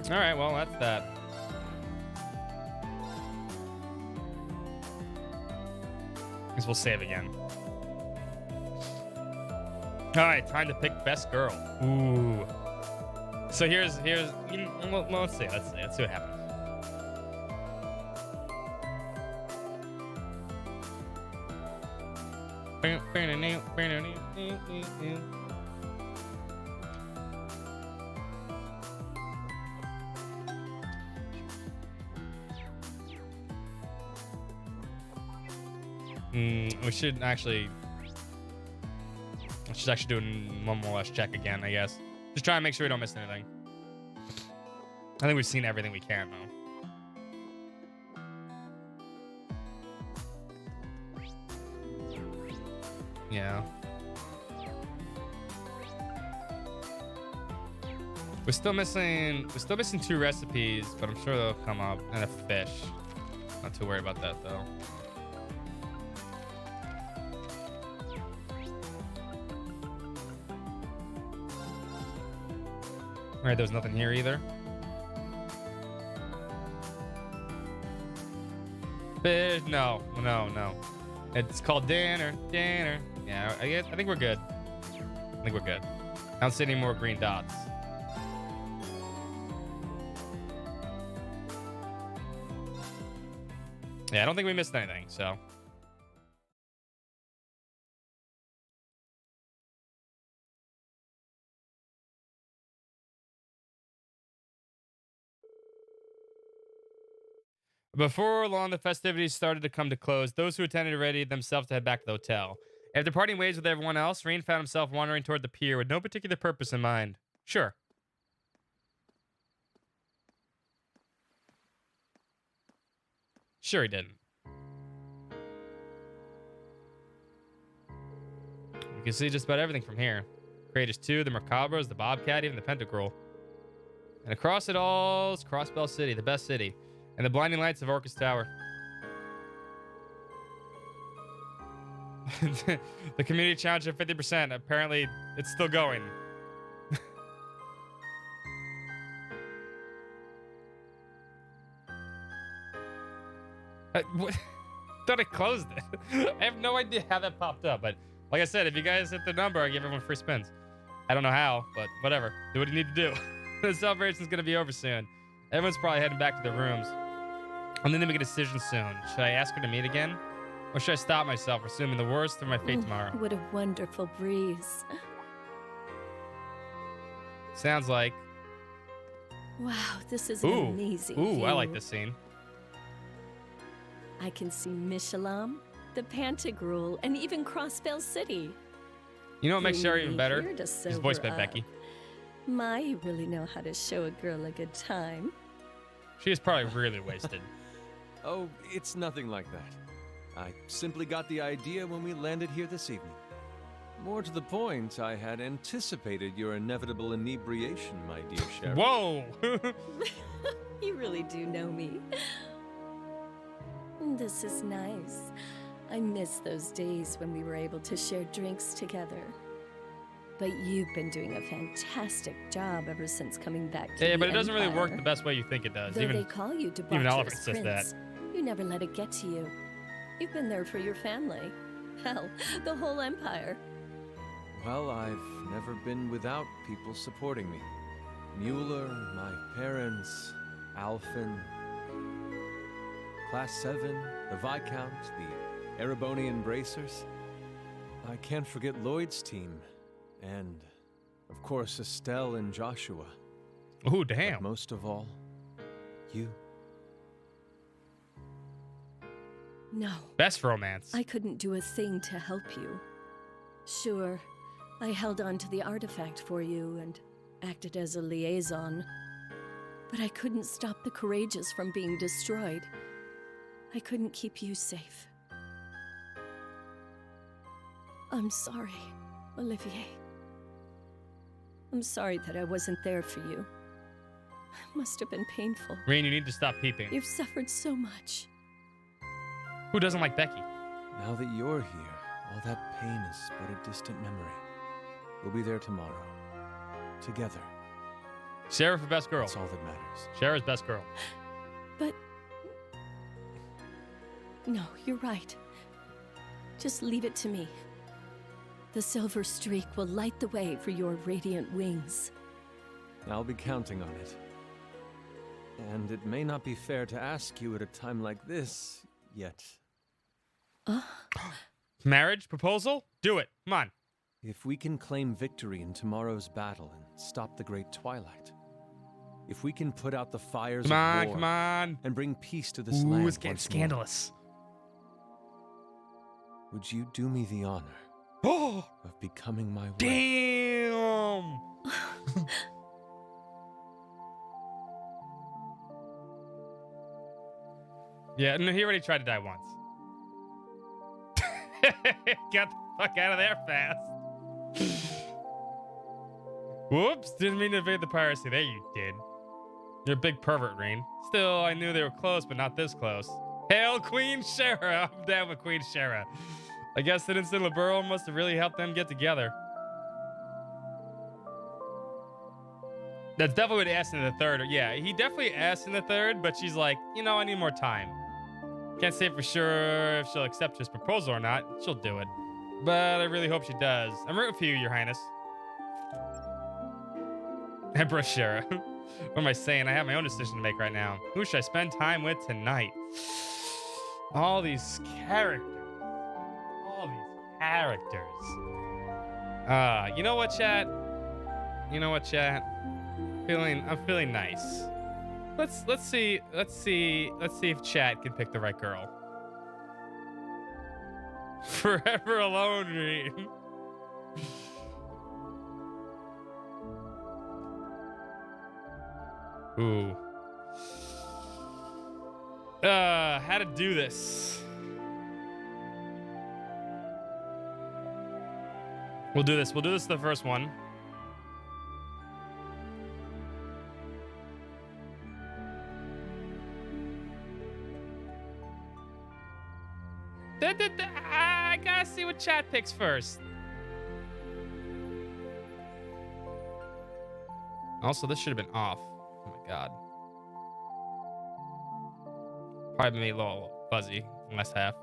Alright, well, that's that. Guess we'll save again. Alright, time to pick best girl. Ooh. So here's let's see what happens. We should actually do one more last check again, I guess. Just try and make sure we don't miss anything. I think we've seen everything we can, though. Yeah. We're still missing 2 recipes, but I'm sure they'll come up. And a fish. Not too worried about that, though. Alright, there's nothing here either. Fish, no. It's called dinner. Yeah, I think we're good. I don't see any more green dots. Yeah, I don't think we missed anything, so. Before long, the festivities started to come to close. Those who attended readied themselves to head back to the hotel. After parting ways with everyone else, Rean found himself wandering toward the pier with no particular purpose in mind. Sure. Sure he didn't. You can see just about everything from here. Creators 2, the Mercabros, the Bobcat, even the Pentacle. And across it all is Crossbell City, the best city. And the blinding lights of Orcus Tower. The community challenge at 50%. Apparently, it's still going. Thought I closed it. I have no idea how that popped up. But like I said, if you guys hit the number, I give everyone free spins. I don't know how, but whatever. Do what you need to do. The celebration's going to be over soon. Everyone's probably heading back to their rooms. I'm going to make a decision soon. Should I ask her to meet again? Or should I stop myself, assuming the worst for my fate tomorrow? What a wonderful breeze. Sounds like. Wow, this is an amazing view. I like this scene. I can see Mishalam, the Pantagruel, and even Crossbell City. You know what makes Sherry even better? Here to He's voiced by sober Becky. up. My, you really know how to show a girl a good time. She is probably really wasted. Oh, it's nothing like that. I simply got the idea when we landed here this evening. More to the point, I had anticipated your inevitable inebriation, my dear Sherry. Whoa! You really do know me. This is nice. I miss those days when we were able to share drinks together. But you've been doing a fantastic job ever since coming back to Yeah, the but it doesn't really Empire. work the best way you think it does. Though Even they call you even Oliver debaucherous says that. prince, you never let it get to you. You've been there for your family. Hell, the whole Empire. Well, I've never been without people supporting me. Mueller, my parents, Alphen, Class 7, the Viscount, the Erebonian Bracers. I can't forget Lloyd's team, and, of course, Estelle and Joshua. Ooh, damn. But most of all, you. No. Best romance. I couldn't do a thing to help you. Sure, I held on to the artifact for you and acted as a liaison. But I couldn't stop the Courageous from being destroyed. I couldn't keep you safe. I'm sorry, Olivier. I'm sorry that I wasn't there for you. It must have been painful. Rain, you need to stop peeping. You've suffered so much. Who doesn't like Becky? Now that you're here, all that pain is but a distant memory. We'll be there tomorrow. Together. Sarah for best girl. That's all that matters. Sarah's best girl. But... No, you're right. Just leave it to me. The silver streak will light the way for your radiant wings. I'll be counting on it. And it may not be fair to ask you at a time like this, yet. Marriage? Proposal? Do it. Come on. If we can claim victory in tomorrow's battle and stop the Great Twilight, if we can put out the fires of war Come on. and bring peace to this land It's getting once scandalous. more, would you do me the honor of becoming my wife? Damn. Yeah, no, he already tried to die once. Got the fuck out of there fast. Whoops, didn't mean to invade the piracy. There you did. You're a big pervert, Rain. Still, I knew they were close, but not this close. Hail Queen Shara! I'm down with Queen Shara. I guess that instant Liberal must have really helped them get together. That's definitely what he asked in the third. Yeah, he definitely asked in the third, but she's like, you know, I need more time. Can't say for sure if she'll accept his proposal or not. She'll do it. But I really hope she does. I'm rooting for you, Your Highness. Empress Shara. What am I saying? I have my own decision to make right now. Who should I spend time with tonight? All these characters. All these characters. You know what, chat? You know what, chat? I'm feeling nice. Let's see if chat can pick the right girl. Forever alone, Reed. Ooh. How to do this? We'll do this. We'll do this the first one. I gotta see what chat picks first. Also, this should have been off. Oh my god. Probably made a little fuzzy in last half.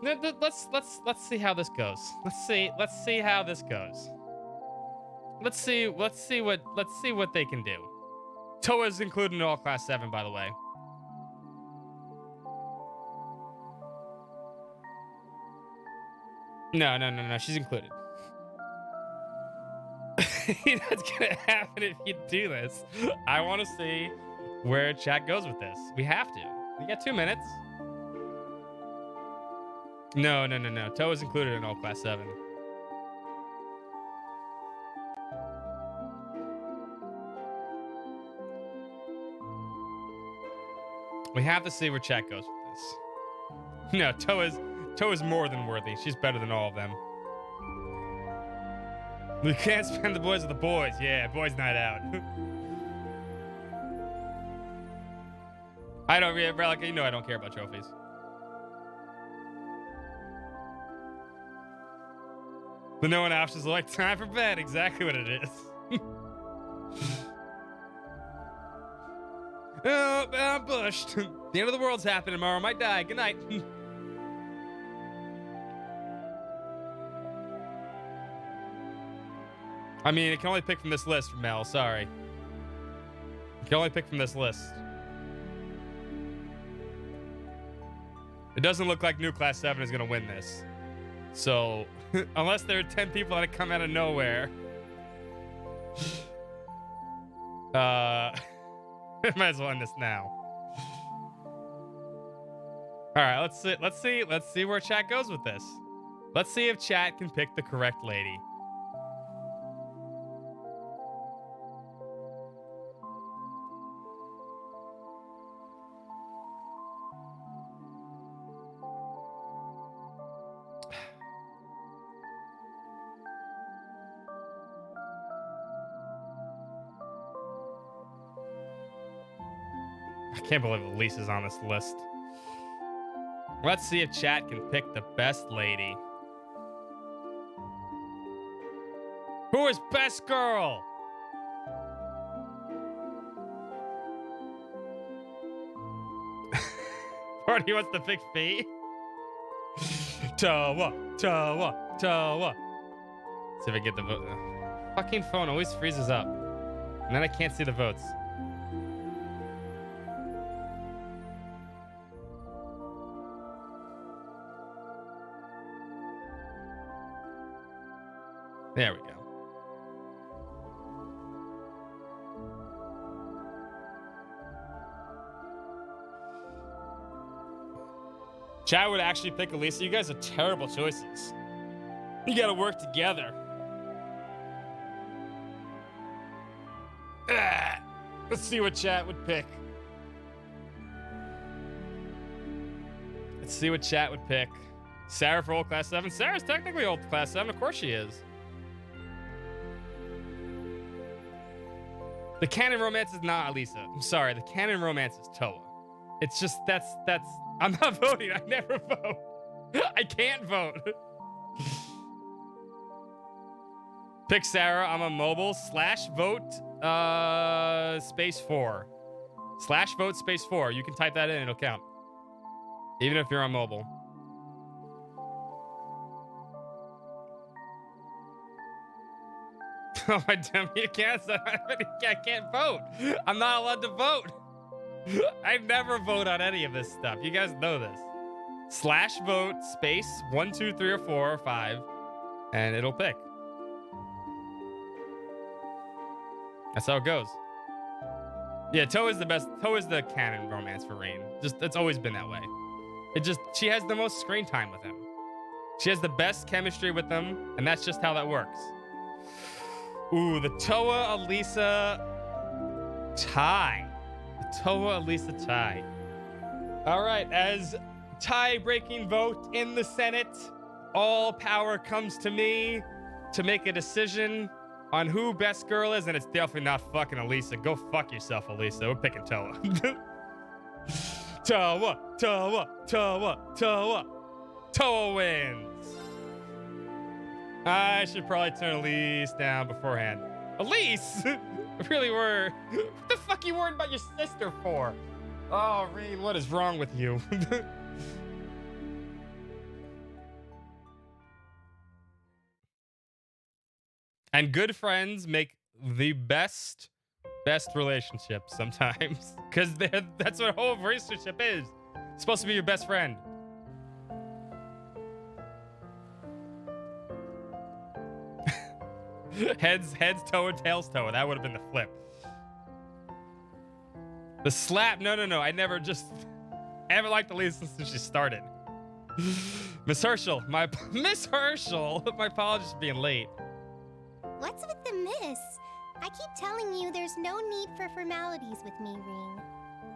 Let's see how this goes. Let's see how this goes. Let's see what they can do. Toa's included in all class 7, by the way. No. She's included. That's gonna happen if you do this. I want to see where chat goes with this. We have to. We got 2 minutes. No. Toe is included in all class 7. We have to see where chat goes with this. No, Toe is more than worthy. She's better than all of them. We can't spend the boys with the boys. Yeah, boys night out. I don't really, Relic, you know I don't care about trophies. The no one options are like time for bed. Exactly what it is. Oh, I'm bushed. The end of the world's happening tomorrow. Might die. Good night. I mean, it can only pick from this list, Mel. Sorry. It can only pick from this list. It doesn't look like New Class 7 is going to win this. So, unless there are 10 people that come out of nowhere. Might as well end this now. All right, let's see where chat goes with this. Let's see if chat can pick the correct lady. I can't believe Elise is on this list. Let's see if chat can pick the best lady. Who is best girl? Party wants to pick Fee. Tawa. See if I get the vote. Fucking phone always freezes up. And then I can't see the votes. There we go. Chad would actually pick Elisa. You guys are terrible choices. You gotta work together. Let's see what Chat would pick. Let's see what Chat would pick. Sarah for old class 7. Sarah's technically old class 7. Of course she is. The canon romance is not Elisa. I'm sorry. The canon romance is Toa. It's just, that's, I'm not voting. I never vote. I can't vote. Pick Sarah. I'm a mobile. /vote space 4. /vote space 4. You can type that in. It'll count. Even if you're on mobile. Oh, my dummy, you can't. I can't vote. I'm not allowed to vote. I never vote on any of this stuff. You guys know this. /vote space 1, 2, 3, or 4 or 5, and it'll pick. That's how it goes. Yeah, Toa's the best. Toa's the canon romance for Rain. Just, it's always been that way. She has the most screen time with him. She has the best chemistry with him, and that's just how that works. Ooh, the Toa Elisa tie. The Toa Elisa tie. All right, as tie-breaking vote in the Senate, all power comes to me to make a decision on who best girl is, and it's definitely not fucking Elisa. Go fuck yourself, Elisa. We're picking Toa. Toa, Toa, Toa, Toa. Toa wins. I should probably turn Elise down beforehand. Elise? Really were. What the fuck are you worried about your sister for? Oh, Reed, what is wrong with you? And good friends make the best relationships sometimes. Because that's what a whole relationship is. It's supposed to be your best friend. Heads Toa, tails Toa. That would have been the flip. The slap. No. I never liked Elisa since she started. Miss Herschel. My apologies for being late. What's with the miss? I keep telling you there's no need for formalities with me, Rean.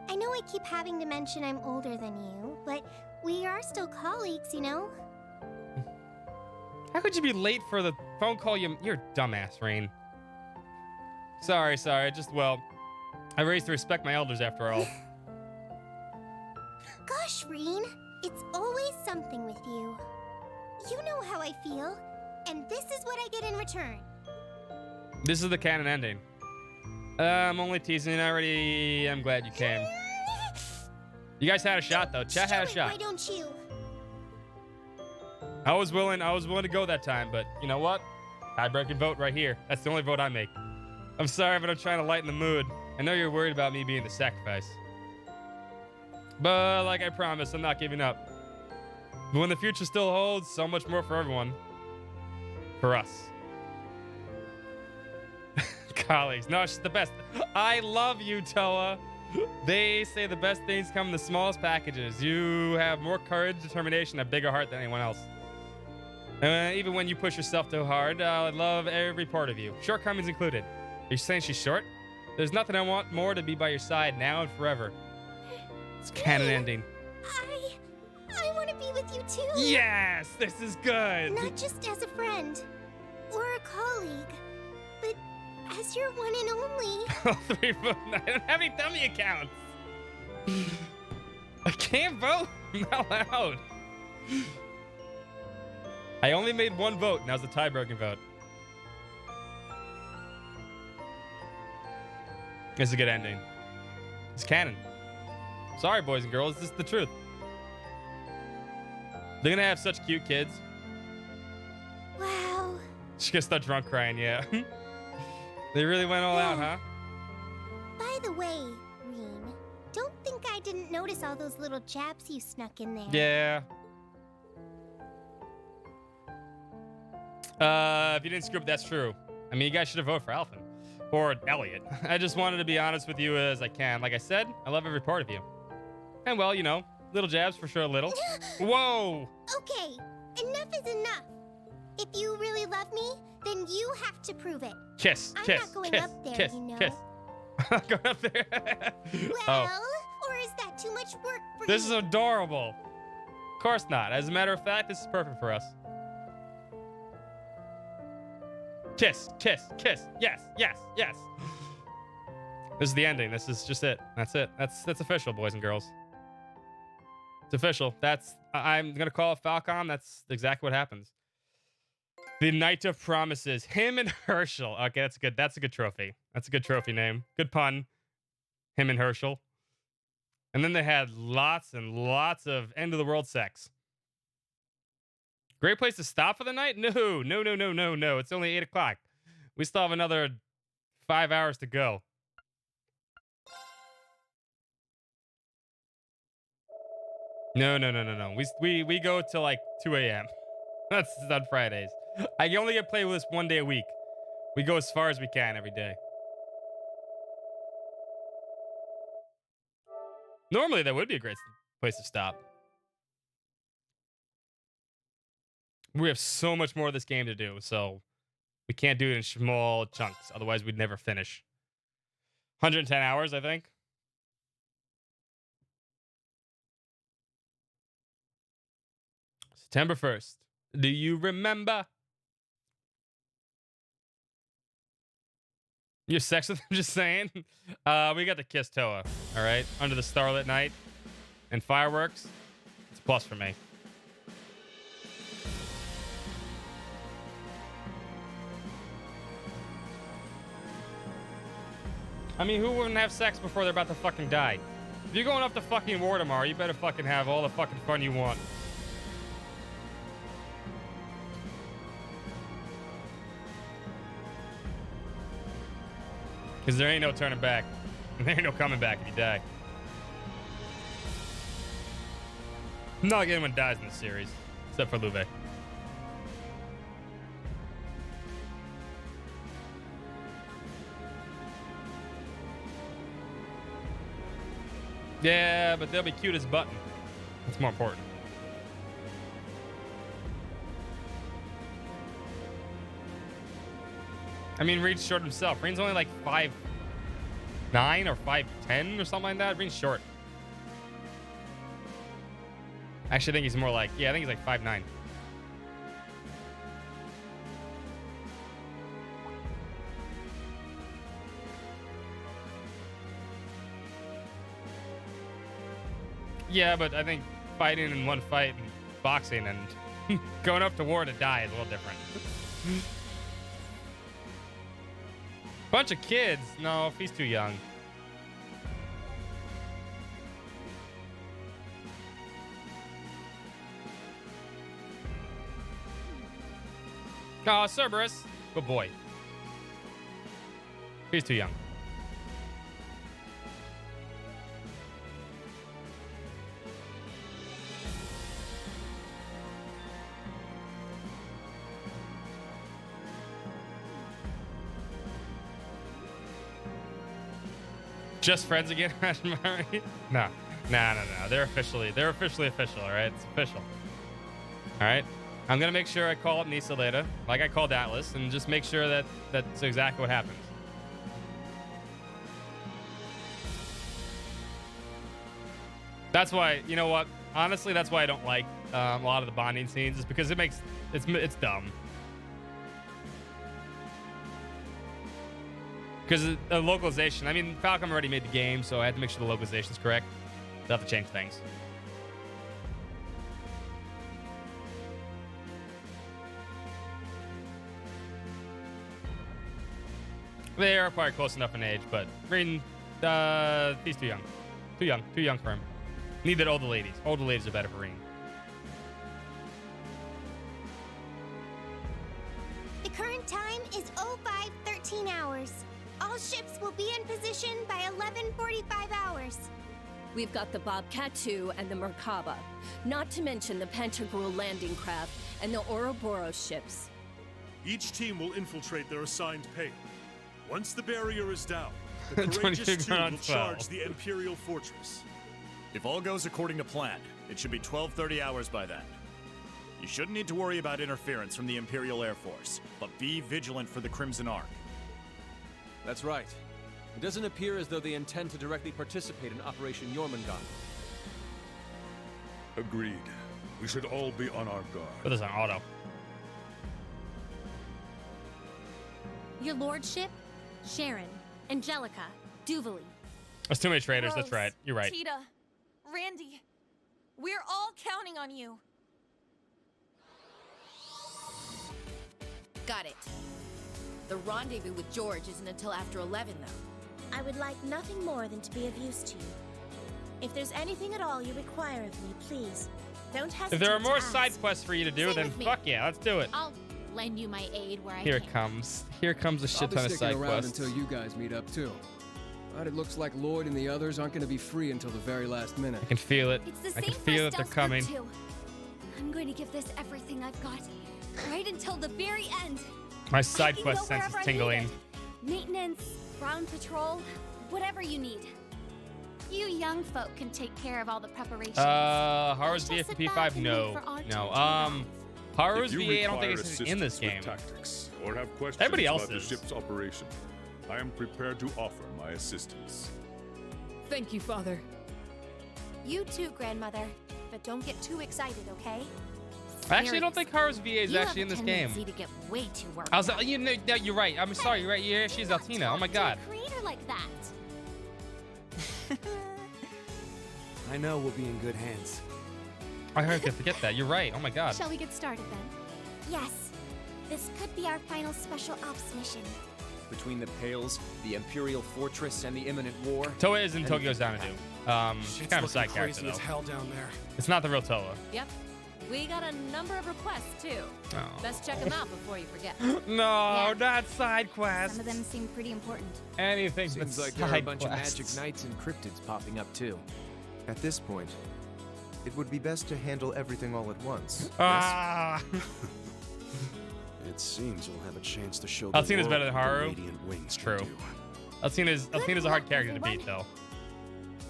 I know I keep having to mention I'm older than you, but we are still colleagues, you know? How could you be late for the phone call? You're a dumbass, Rain. Sorry. I raised to respect my elders after all. Gosh, Rean, it's always something with you. You know how I feel, and this is what I get in return. This is the canon ending. I'm only teasing already. I'm glad you came. You guys had a shot, though. Chat had a shot. Why don't you? I was willing to go that time, but you know what? Tie-breaking vote right here. That's the only vote I make. I'm sorry, but I'm trying to lighten the mood. I know you're worried about me being the sacrifice. But like I promised, I'm not giving up. But when the future still holds so much more for everyone. For us. Colleagues. No, she's the best. I love you, Toa. They say the best things come in the smallest packages. You have more courage, determination, a bigger heart than anyone else. Even when you push yourself too hard, I love every part of you. Shortcomings included. Are you saying she's short? There's nothing I want more to be by your side now and forever. It's canon ending. I want to be with you too. Yes, this is good. Not just as a friend or a colleague, but as your one and only. All 3 votes. I don't have any dummy accounts. I can't vote. I'm not allowed. I only made 1 vote. Now's the tie-breaking vote. It's a good ending. It's canon. Sorry, boys and girls. This is the truth. They're gonna have such cute kids. Wow. She's gonna start drunk crying, yeah. They really went all out, huh? By the way, Rean, don't think I didn't notice all those little jabs you snuck in there. Yeah. If you didn't screw up, that's true. I mean, you guys should have voted for Alphen. Or Elliot. I just wanted to be honest with you as I can. Like I said, I love every part of you. And well, you know, little jabs for sure, little. Whoa! Okay, enough is enough. If you really love me, then you have to prove it. Kiss, I'm kiss, not going kiss, up there, kiss, you know. kiss. Going up there. Well, or is that too much work for This you? is adorable. Of course not. As a matter of fact, this is perfect for us. Kiss, kiss, kiss. Yes, yes, yes. This is the ending. This is just it. That's it. That's official, boys and girls. It's official. I'm gonna call it Falcom. That's exactly what happens. The Knight of Promises. Him and Herschel. Okay, that's good. That's a good trophy. That's a good trophy name. Good pun. Him and Herschel. And then they had lots and lots of end of the world sex. Great place to stop for the night? No, no, no, no, no, no. It's only 8 o'clock. We still have another 5 hours to go. No, no, no, no, no. We go till like 2 a.m. That's on Fridays. I only get to play with this 1 day a week. We go as far as we can every day. Normally, that would be a great place to stop. We have so much more of this game to do, so we can't do it in small chunks. Otherwise, we'd never finish. 110 hours, I think. September 1st. Do you remember? You have sex with him, just saying? We got to kiss Toa, all right? Under the starlit night and fireworks. It's a plus for me. I mean, who wouldn't have sex before they're about to fucking die? If you're going up to fucking war tomorrow, you better fucking have all the fucking fun you want. Because there ain't no turning back. There ain't no coming back if you die. Not anyone dies in this series, except for Luve. Yeah, but they'll be cute as button. That's more important. I mean, Reed's short himself. Reed's only like 5'9" or 5'10" or something like that. Reed's short. Actually, I think he's more like, yeah, I think he's like 5'9". Yeah, but I think fighting in one fight and boxing and going up to war to die is a little different. Bunch of kids. No, if he's too young. Oh, Cerberus. Good boy. He's too young. Just friends again? No. No. They're officially official, all right? It's official. All right? I'm going to make sure I call up Nisa later, like I called Atlas, and just make sure that that's exactly what happens. That's why, you know what? Honestly, that's why I don't like a lot of the bonding scenes, is because it's dumb. Because the localization, I mean, Falcom already made the game, so I had to make sure the localization's correct. They'll have to change things. They are probably close enough in age, but Raiden, he's too young. Too young for him. Need that older ladies. Older ladies are better for Raiden. The current time is 05:13 hours. All ships will be in position by 11:45 hours. We've got the Bobcat 2 and the Merkaba, not to mention the Pantagruel landing craft and the Ouroboros ships. Each team will infiltrate their assigned payload. Once the barrier is down, the 22 Courageous 2 will on 12. charge the Imperial Fortress. If all goes according to plan, it should be 12:30 hours by then. You shouldn't need to worry about interference from the Imperial Air Force, but be vigilant for the Crimson Ark. That's right. It doesn't appear as though they intend to directly participate in Operation Jormungand. Agreed. We should all be on our guard. Put this on auto. Your lordship, Sharon, Angelica, Duvali. There's too many traitors. That's Rose, right. You're right. Tita, Randy, we're all counting on you. Got it. The rendezvous with George isn't until after 11, though. I would like nothing more than to be of use to you. If there's anything at all you require of me, please, don't hesitate. If there are more to ask. side quests for you to do, Same then with me. fuck yeah, let's do it. I'll lend you my aid where I Here can. it comes. Here comes a I'll shit be ton of sticking side around quests. until you guys meet up too. But it looks like Lloyd and the others aren't going to be free until the very last minute. I can feel it. It's the I same can feel for it. They're Stealth coming. Group 2. I'm going to give this everything I've got, right until the very end. My side I can quest go sense wherever is I need tingling. it. Maintenance, ground patrol, whatever you need. You young folk can take care of all the preparations. Horrors Just sit VFP5? back and wait No. for our turn No. to Horrors If you VA, I don't require think it's in this assistance game. with tactics or have questions Everybody else about is. the ship's operation, I am prepared to offer my assistance. Thank you, Father. You too, Grandmother. But don't get too excited, okay? I actually don't think Horrors VA is You actually in have this a game. tendency to get way too worked I was, up. you know, no, you're right. I'm sorry. You're right. Yeah, she's Altina. Oh my god. Creator like that. I know we'll be in good hands. I heard to forget that. You're right. Oh my god. Shall we get started then? Yes. This could be our final special ops mission. Between the Pales, the Imperial Fortress, and the imminent war. Toa is in Tokyo Xanadu. Shit's Kind of a side looking character crazy though. as hell down there. It's not the real Toa. Yep. We got a number of requests, too. Oh. Best check them out before you forget. No, not side quests. Some of them seem pretty important. Anything Seems but like there are a side bunch quests. of magic knights and cryptids popping up too. At this point, it would be best to handle everything all at once. Ah. It seems we'll have a chance to show Altina's the better than world what Haru. the Radiant Wings can True. do. Altina's a hard character to beat though.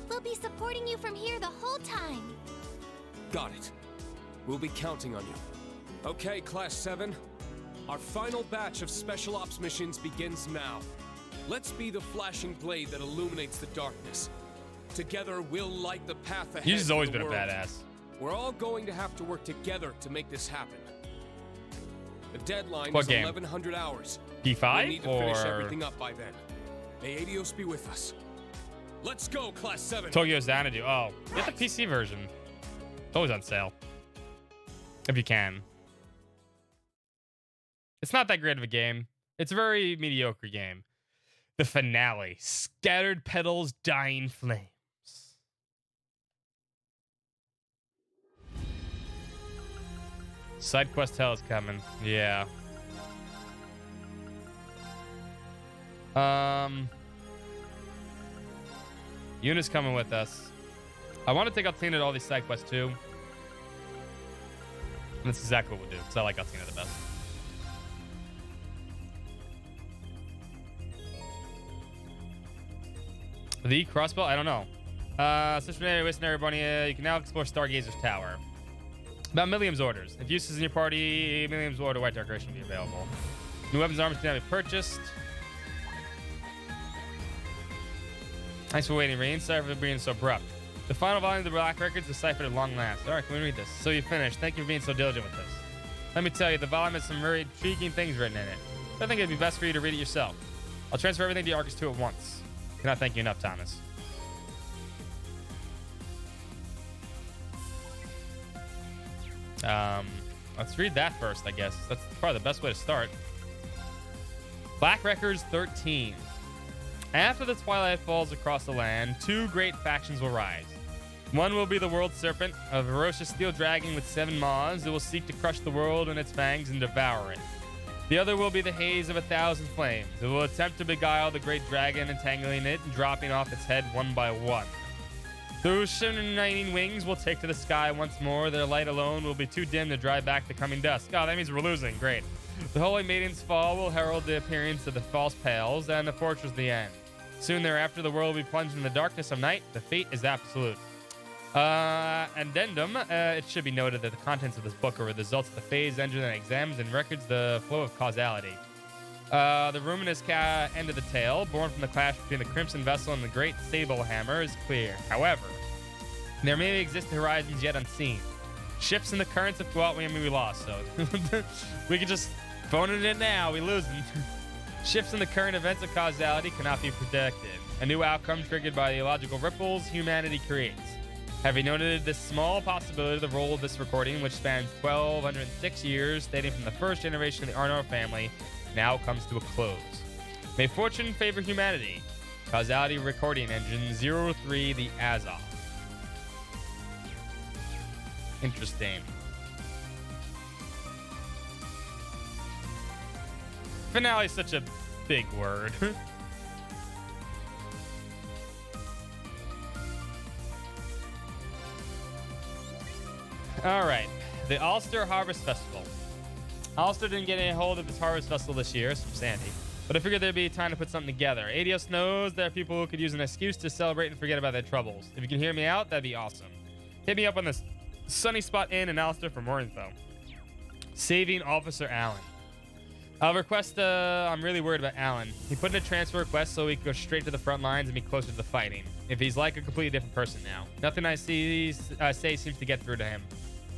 We'll be supporting you from here the whole time. Got it. We'll be counting on you. Okay, Class 7. Our final batch of Special Ops missions begins now. Let's be the flashing blade that illuminates the darkness. Together, we'll light the path ahead. He's for always the been a world. badass. We're all going to have to work together to make this happen. The deadline What is game? 1100 hours. P5 We'll need to finish or- everything up by then. May Adios be with us. Let's go, Class 7. Tokyo Xanadu. Oh, get the PC version. It's always on sale. If you can. It's not that great of a game. It's a very mediocre game. The finale. Scattered petals, dying flames. Side quest hell is coming. Yeah. Yuna's coming with us. I want to take Altina to all these side quests too. And that's exactly what we'll do, because I like Altina the best. The crossbow? I don't know. Listen everybody, you can now explore Stargazer's Tower. About Milliam's orders. If use is in your party, Milliam's order white decoration will be available. New weapons and armors can now be purchased. Thanks for waiting, Rain. Sorry for being so abrupt. The final volume of the Black Records is deciphered at long last. All right, can we read this? So you finished. Thank you for being so diligent with this. Let me tell you, the volume has some very intriguing things written in it. So I think it'd be best for you to read it yourself. I'll transfer everything to Arcus 2 at once. Cannot thank you enough, Thomas. Let's read that first, I guess. That's probably the best way to start. Black Records 13. After the twilight falls across the land, two great factions will rise. One will be the World Serpent, a ferocious steel dragon with 7 maws that will seek to crush the world in its fangs and devour it. The other will be the haze of 1,000 flames. It will attempt to beguile the great dragon, entangling it and dropping off its head one by one. Those shining wings will take to the sky once more. Their light alone will be too dim to drive back the coming dusk. Oh, that means we're losing. Great. The Holy Maiden's fall will herald the appearance of the false pales and the fortress of the end. Soon thereafter, the world will be plunged in the darkness of night. The fate is absolute. Addendum, it should be noted that the contents of this book are the results of the phase engine that examines and records the flow of causality. The ruminous end of the tale, born from the clash between the Crimson Vessel and the Great Sable Hammer, is clear. However, there may exist horizons yet unseen. Ships in the currents of well, we lost, so we can just phone it in now. We lose them. Shifts in the current events of causality cannot be predicted. A new outcome triggered by the illogical ripples humanity creates. Having noted this small possibility, the role of this recording, which spans 1,206 years, dating from the first generation of the Arnor family, now comes to a close. May fortune favor humanity. Causality Recording Engine 03, the Azov. Interesting. Finale is such a big word. All right, the Ulster Harvest Festival. Ulster didn't get a hold of this Harvest Festival this year, it's from Sandy, but I figured there'd be time to put something together. Adios knows there are people who could use an excuse to celebrate and forget about their troubles. If you can hear me out, that'd be awesome. Hit me up on this Sunny Spot Inn in Ulster for more info. Saving Officer Allen. I'll request, I'm really worried about Allen. He put in a transfer request so he could go straight to the front lines and be closer to the fighting. If he's like a completely different person now. Nothing I say seems to get through to him.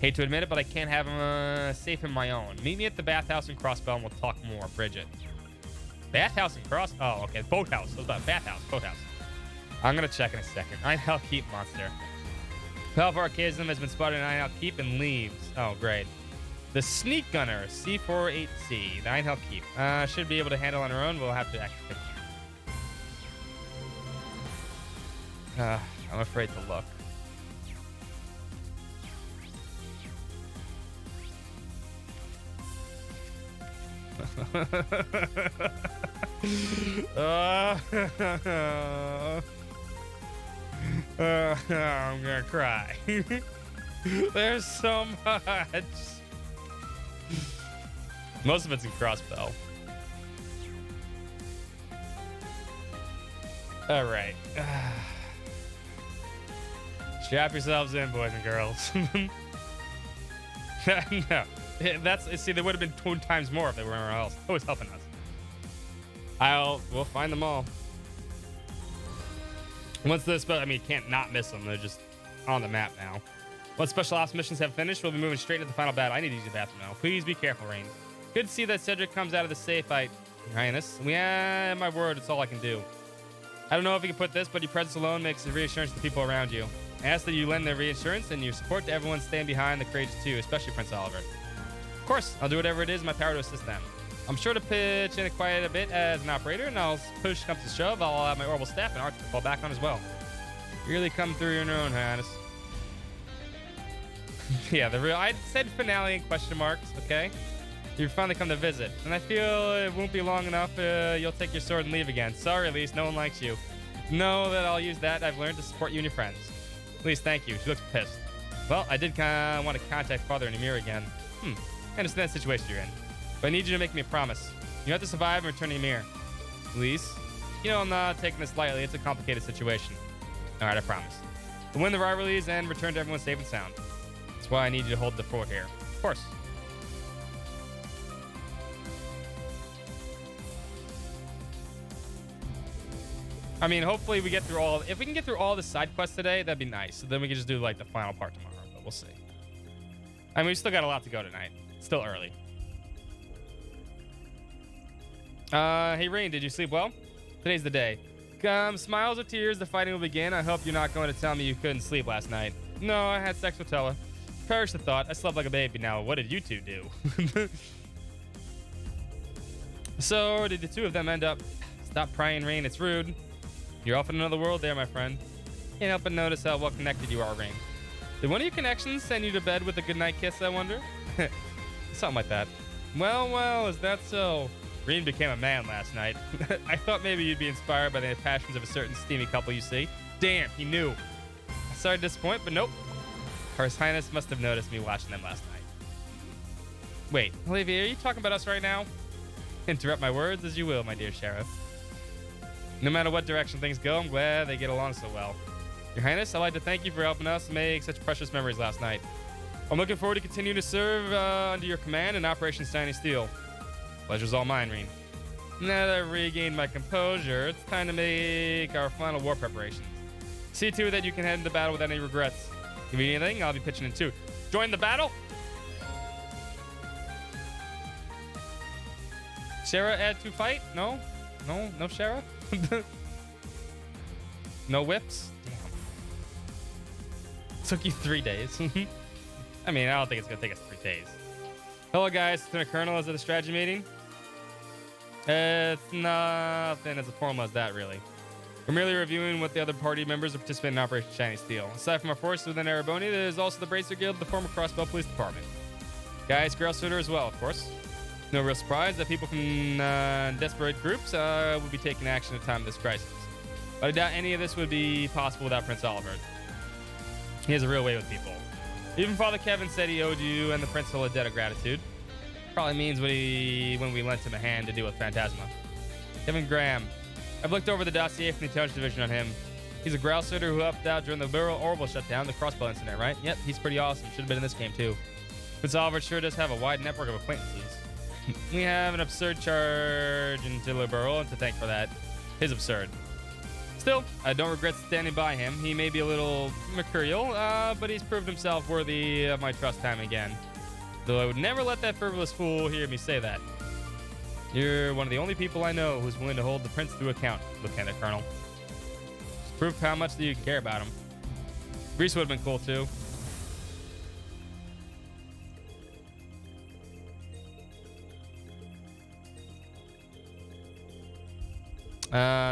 Hate to admit it, but I can't have him safe in my own. Meet me at the bathhouse in Crossbell and we'll talk more. Bridget. Bathhouse in Cross? Oh, okay. Boathouse. So about bathhouse. Boathouse. I'm going to check in a second. Einhell Keep monster. Pelvar Archaism has been spotted in Einhell Keep and leaves. Oh, great. The Sneak Gunner, C48C. The Einhell Keep. Should be able to handle on her own. We'll have to actually pick I'm afraid to look. I'm gonna cry. There's so much. Most of it's in Crossbell. All right. Strap yourselves in, boys and girls. No. See, there would have been 2 times more if they were anywhere else. Who was helping us? We'll find them all. Once this, I mean, you can't not miss them. They're just on the map now. Once special ops missions have finished, we'll be moving straight into the final battle. I need to use the bathroom now. Please be careful, Rain. Good to see that Cedric comes out of the safe fight, Your Highness. My word, it's all I can do. I don't know if you can put this, but your presence alone makes a reassurance to the people around you. I ask that you lend their reassurance and your support to everyone staying behind the courageous too, especially Prince Oliver. Of course, I'll do whatever it is in my power to assist them. I'm sure to pitch in quite a bit as an operator, and I'll push comes to shove. I'll have my orbital staff and arch to fall back on as well. You really come through your own, Highness. Yeah, I said finale in question marks, okay? You finally come to visit, and I feel it won't be long enough. You'll take your sword and leave again. Sorry, Elise, no one likes you. Know that I'll use that I've learned to support you and your friends. Elise, thank you. She looks pissed. Well, I did want to contact Father and Ymir again. I understand the situation you're in, but I need you to make me a promise. You have to survive and return to Ymir. Elise, you know I'm not taking this lightly. It's a complicated situation. All right, I promise. We'll win the rivalries and return to everyone safe and sound. That's why I need you to hold the fort here. Of course. I mean, hopefully we get through all... If we can get through all the side quests today, that'd be nice. So then we can just do, like, the final part tomorrow, but we'll see. I mean, we still got a lot to go tonight. It's still early. Hey, Rain, did you sleep well? Today's the day. Smiles or tears, the fighting will begin. I hope you're not going to tell me you couldn't sleep last night. No, I had sex with Tella. Perish the thought. I slept like a baby. Now, what did you two do? So, did the two of them end up... Stop prying, Rain. It's rude. You're off in another world there, my friend. Can't help but notice how well connected you are, Rain. Did one of your connections send you to bed with a goodnight kiss, I wonder? Something like that. Well, is that so? Rain became a man last night. I thought maybe you'd be inspired by the passions of a certain steamy couple you see. Damn, he knew. Sorry to disappoint, but nope. Her Highness must have noticed me watching them last Wait, Olivia, are you talking about us right now? Interrupt my words as you will, my dear Sheriff. No matter what direction things go, I'm glad they get along so well. Your Highness, I'd like to thank you for helping us make such precious memories last night. I'm looking forward to continuing to serve under your command in Operation Shiny Steel. Pleasure's all mine, Rean. Now that I've regained my composure, it's time to make our final war preparations. See to it that you can head into battle without any regrets. If you need anything, I'll be pitching in too. Join the battle? Shara add to fight? No? No Shara? No whips? Damn. Took you 3 days. I mean, I don't think it's gonna take us 3 days. Hello guys, Lieutenant Colonel is at the strategy meeting. It's nothing as formal as that, really. We're merely reviewing what the other party members are participating in Operation Shiny Steel. Aside from our forces within Ereboni, there's also the Bracer Guild, the former Crossbell Police Department. Guys, Girl Shooter as well, of course. No real surprise that people from desperate groups would be taking action at the time of this crisis. But I doubt any of this would be possible without Prince Oliver. He has a real way with people. Even Father Kevin said he owed you and the Principal a debt of gratitude. Probably means when we lent him a hand to deal with Phantasma. Kevin Graham. I've looked over the dossier from the Intelligence Division on him. He's a growl shooter who helped out during the Burrow Orbital shutdown, the Crossbow incident, right? Yep, he's pretty awesome. Should have been in this game too. Prince Oliver sure does have a wide network of acquaintances. We have an absurd charge into Liberal, and to thank for that. His absurd. Still, I don't regret standing by him. He may be a little mercurial, but he's proved himself worthy of my trust time again. Though I would never let that frivolous fool hear me say that. You're one of the only people I know who's willing to hold the prince to account, Lieutenant Colonel. Just proof how much that you care about him. Reese would have been cool too.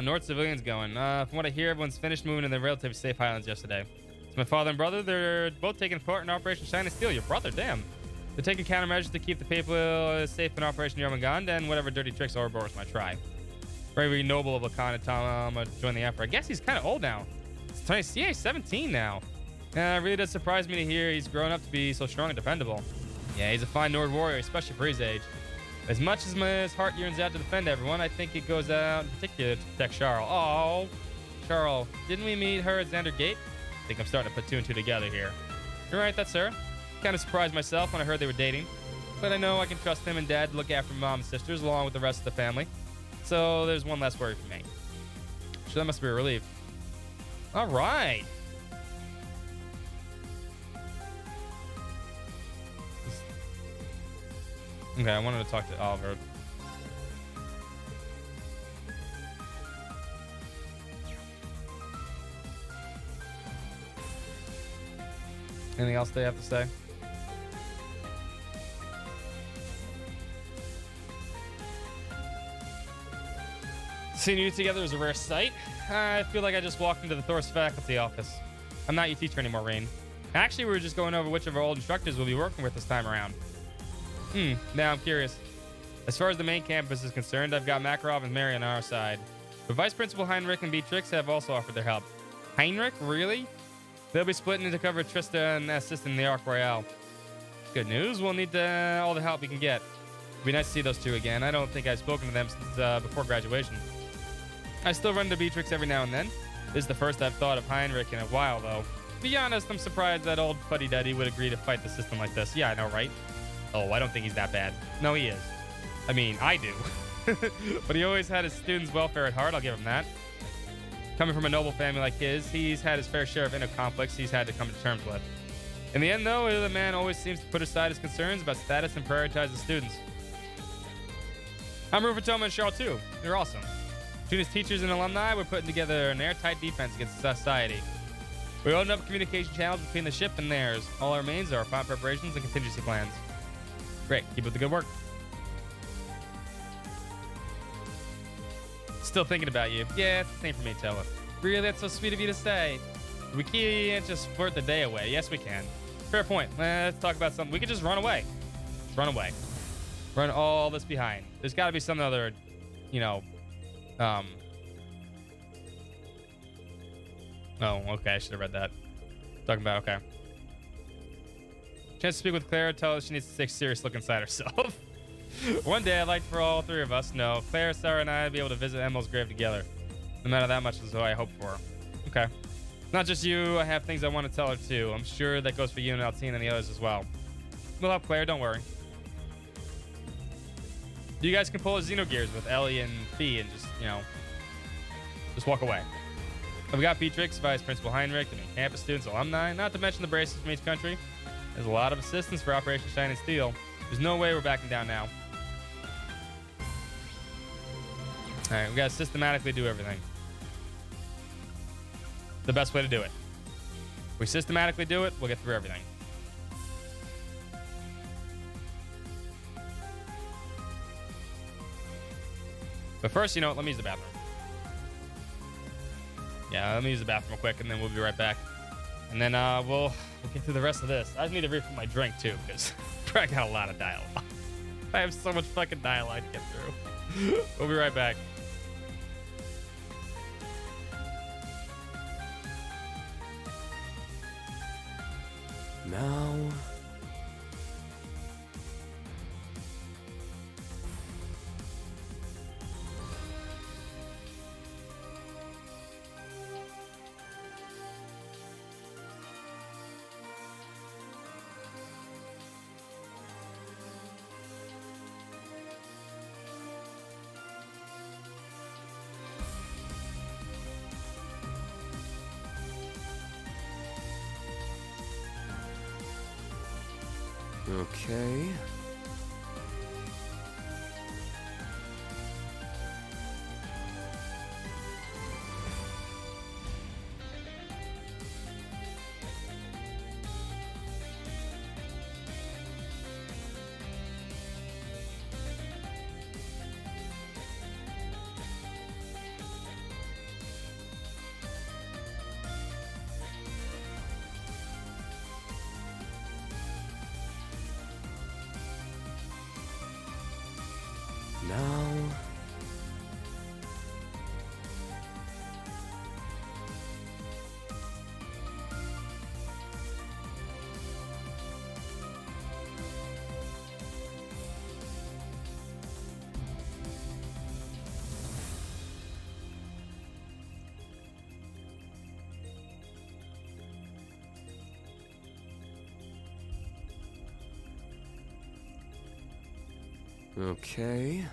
North civilians going. From what I hear, everyone's finished moving in the relatively safe highlands yesterday. It's my father and brother. They're both taking part in Operation Shiny Steel. Your brother, damn. They're taking countermeasures to keep the people safe in Operation Yarmaganda and whatever dirty tricks Ouroboros might try. Very noble of Lacan and Tom to join the Emperor. I guess he's kind of old now. He's 17 now. It really does surprise me to hear he's grown up to be so strong and dependable. Yeah, he's a fine Nord warrior, especially for his age. As much as his heart yearns out to defend everyone, I think it goes out in particular to protect Charles. Oh, Charles, didn't we meet her at Xander Gate? I think I'm starting to put two and two together here. You're right, that's her. Kind of surprised myself when I heard they were dating. But I know I can trust him and Dad to look after Mom and sisters along with the rest of the family. So there's one less worry for me. So that must be a relief. All right. Okay, I wanted to talk to Oliver. Anything else they have to say? Seeing you together is a rare sight. I feel like I just walked into the Thor's faculty office. I'm not your teacher anymore, Rain. Actually, we were just going over which of our old instructors we'll be working with this time around. Now I'm curious. As far as the main campus is concerned, I've got Makarov and Mary on our side. But Vice Principal Heinrich and Beatrix have also offered their help. Heinrich? Really? They'll be splitting into cover Trista and assisting the Arc Royale. Good news. We'll need all the help we can get. It'd be nice to see those two again. I don't think I've spoken to them since before graduation. I still run into Beatrix every now and then. This is the first I've thought of Heinrich in a while, though. To be honest, I'm surprised that old fuddy-duddy would agree to fight the system like this. Yeah, I know, right? Oh, I don't think he's that bad. No, he is. I mean, I do. But he always had his students' welfare at heart, I'll give him that. Coming from a noble family like his, he's had his fair share of inner conflicts he's had to come to terms with. In the end, though, the man always seems to put aside his concerns about status and prioritize the students. I'm rooting for Toma and Charles, too. They're awesome. Between his teachers and alumni, we're putting together an airtight defense against society. We open up communication channels between the ship and theirs. All that remains are our final preparations and contingency plans. Great. Keep up the good work. Still thinking about you. Yeah, it's the same for me, Toa. Really, that's so sweet of you to say. We can't just flirt the day away. Yes, we can. Fair point. Let's talk about something. We could just run away. Just run away. Run all this behind. There's got to be some other, Oh, okay. I should have read that. Talking about, okay. Chance to speak with Claire. Tell her she needs to take a serious look inside herself. One day I'd like for all three of us, no, Claire, Sarah, and I to be able to visit Emil's grave together. No matter that much is what I hope for. Okay. Not just you, I have things I want to tell her too. I'm sure that goes for you and Altine and the others as well. We'll help Claire, don't worry. You guys can pull a Xenogears with Ellie and Fee and just, you know, just walk away. I've got Beatrix, Vice Principal Heinrich, the main campus students, alumni, not to mention the braces from each country. There's a lot of assistance for Operation Shining Steel. There's no way we're backing down now. Alright, we gotta systematically do everything. The best way to do it. If we systematically do it, we'll get through everything. But first, you know what, let me use the bathroom. Yeah, let me use the bathroom real quick, and then we'll be right back. And then we'll get through the rest of this. I just need to refill my drink, too, because I got a lot of dialogue. I have so much fucking dialogue to get through. We'll be right back. Now... Okay. Now... Okay.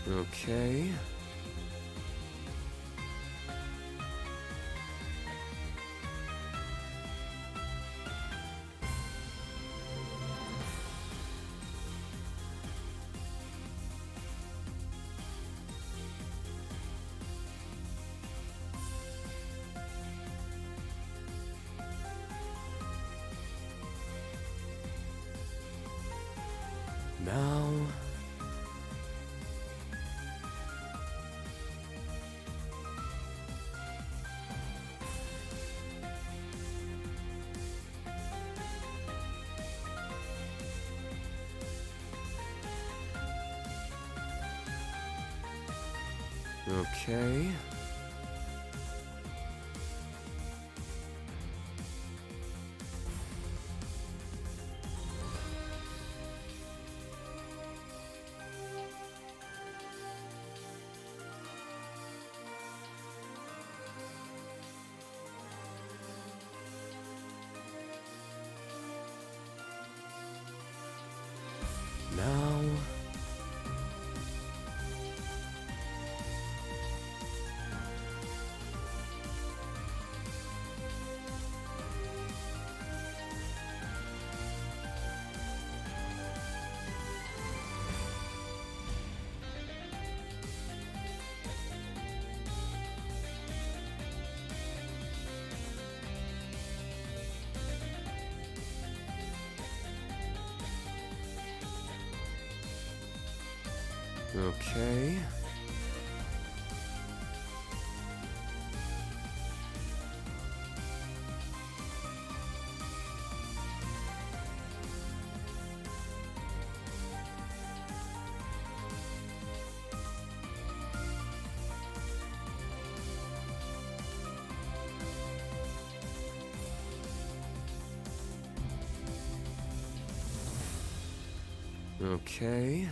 Okay. Now... Okay. Now... Okay. Okay.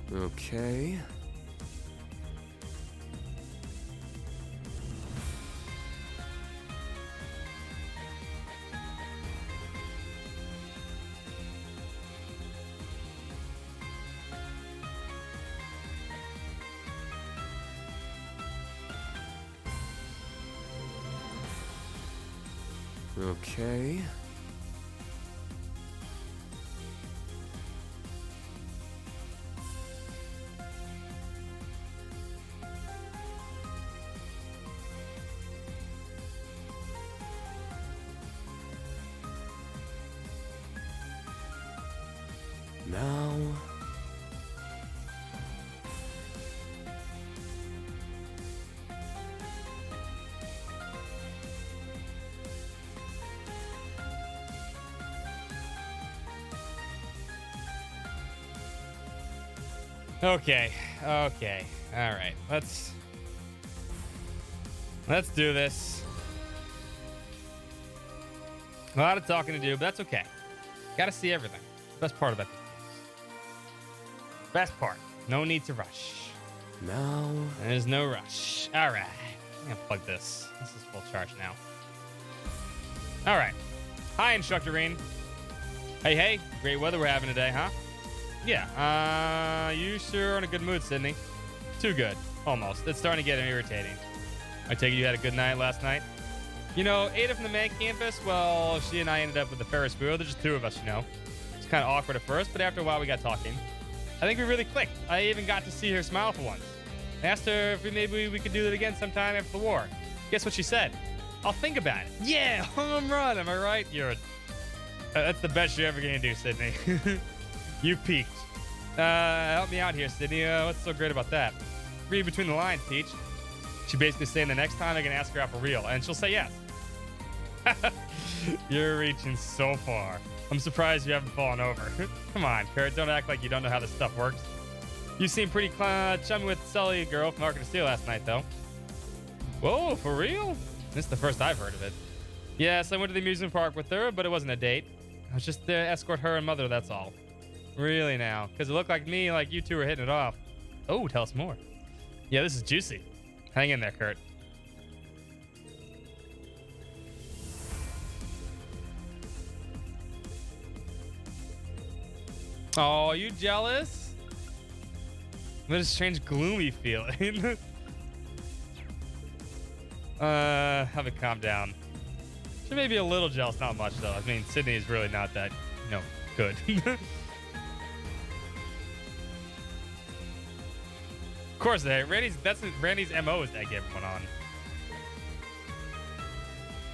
Okay. Okay. Now. Okay. All right. Let's do this. A lot of talking to do, but that's okay. Got to see everything. Best part of that. Best part. No need to rush. Now. There's no rush. All right. I'm gonna plug this. This is full charge now. All right. Hi, Instructor Reen. Hey. Great weather we're having today, huh? Yeah. You sure are in a good mood, Sydney. Too good. Almost. It's starting to get irritating. I take it you had a good night last night? You know, Ada from the main campus, well, she and I ended up with the Ferris wheel. There's just two of us, you know. It's kind of awkward at first, but after a while we got talking. I think we really clicked. I even got to see her smile for once. I asked her if maybe we could do it again sometime after the war. Guess what she said? I'll think about it. Yeah, home run, am I right? That's the best you're ever gonna do, Sydney. You peaked. Help me out here, Sydney. What's so great about that? Read between the lines, Peach. She basically saying the next time I can ask her out for real, and she'll say yes. You're reaching so far. I'm surprised you haven't fallen over. Come on, Kurt, don't act like you don't know how this stuff works. You seem pretty chummy with Sully girl from Arkham Steel last night, though. Whoa, for real? This is the first I've heard of it. Yes, I went to the amusement park with her, but it wasn't a date. I was just there to escort her and mother, that's all. Really now? Because it looked like you two were hitting it off. Oh, tell us more. Yeah, this is juicy. Hang in there, Kurt. Oh, you jealous? What a strange, gloomy feeling. Have it calm down. She may be a little jealous, not much though. I mean, Sydney is really not that, good. Of course, Randy's MO is to egg everyone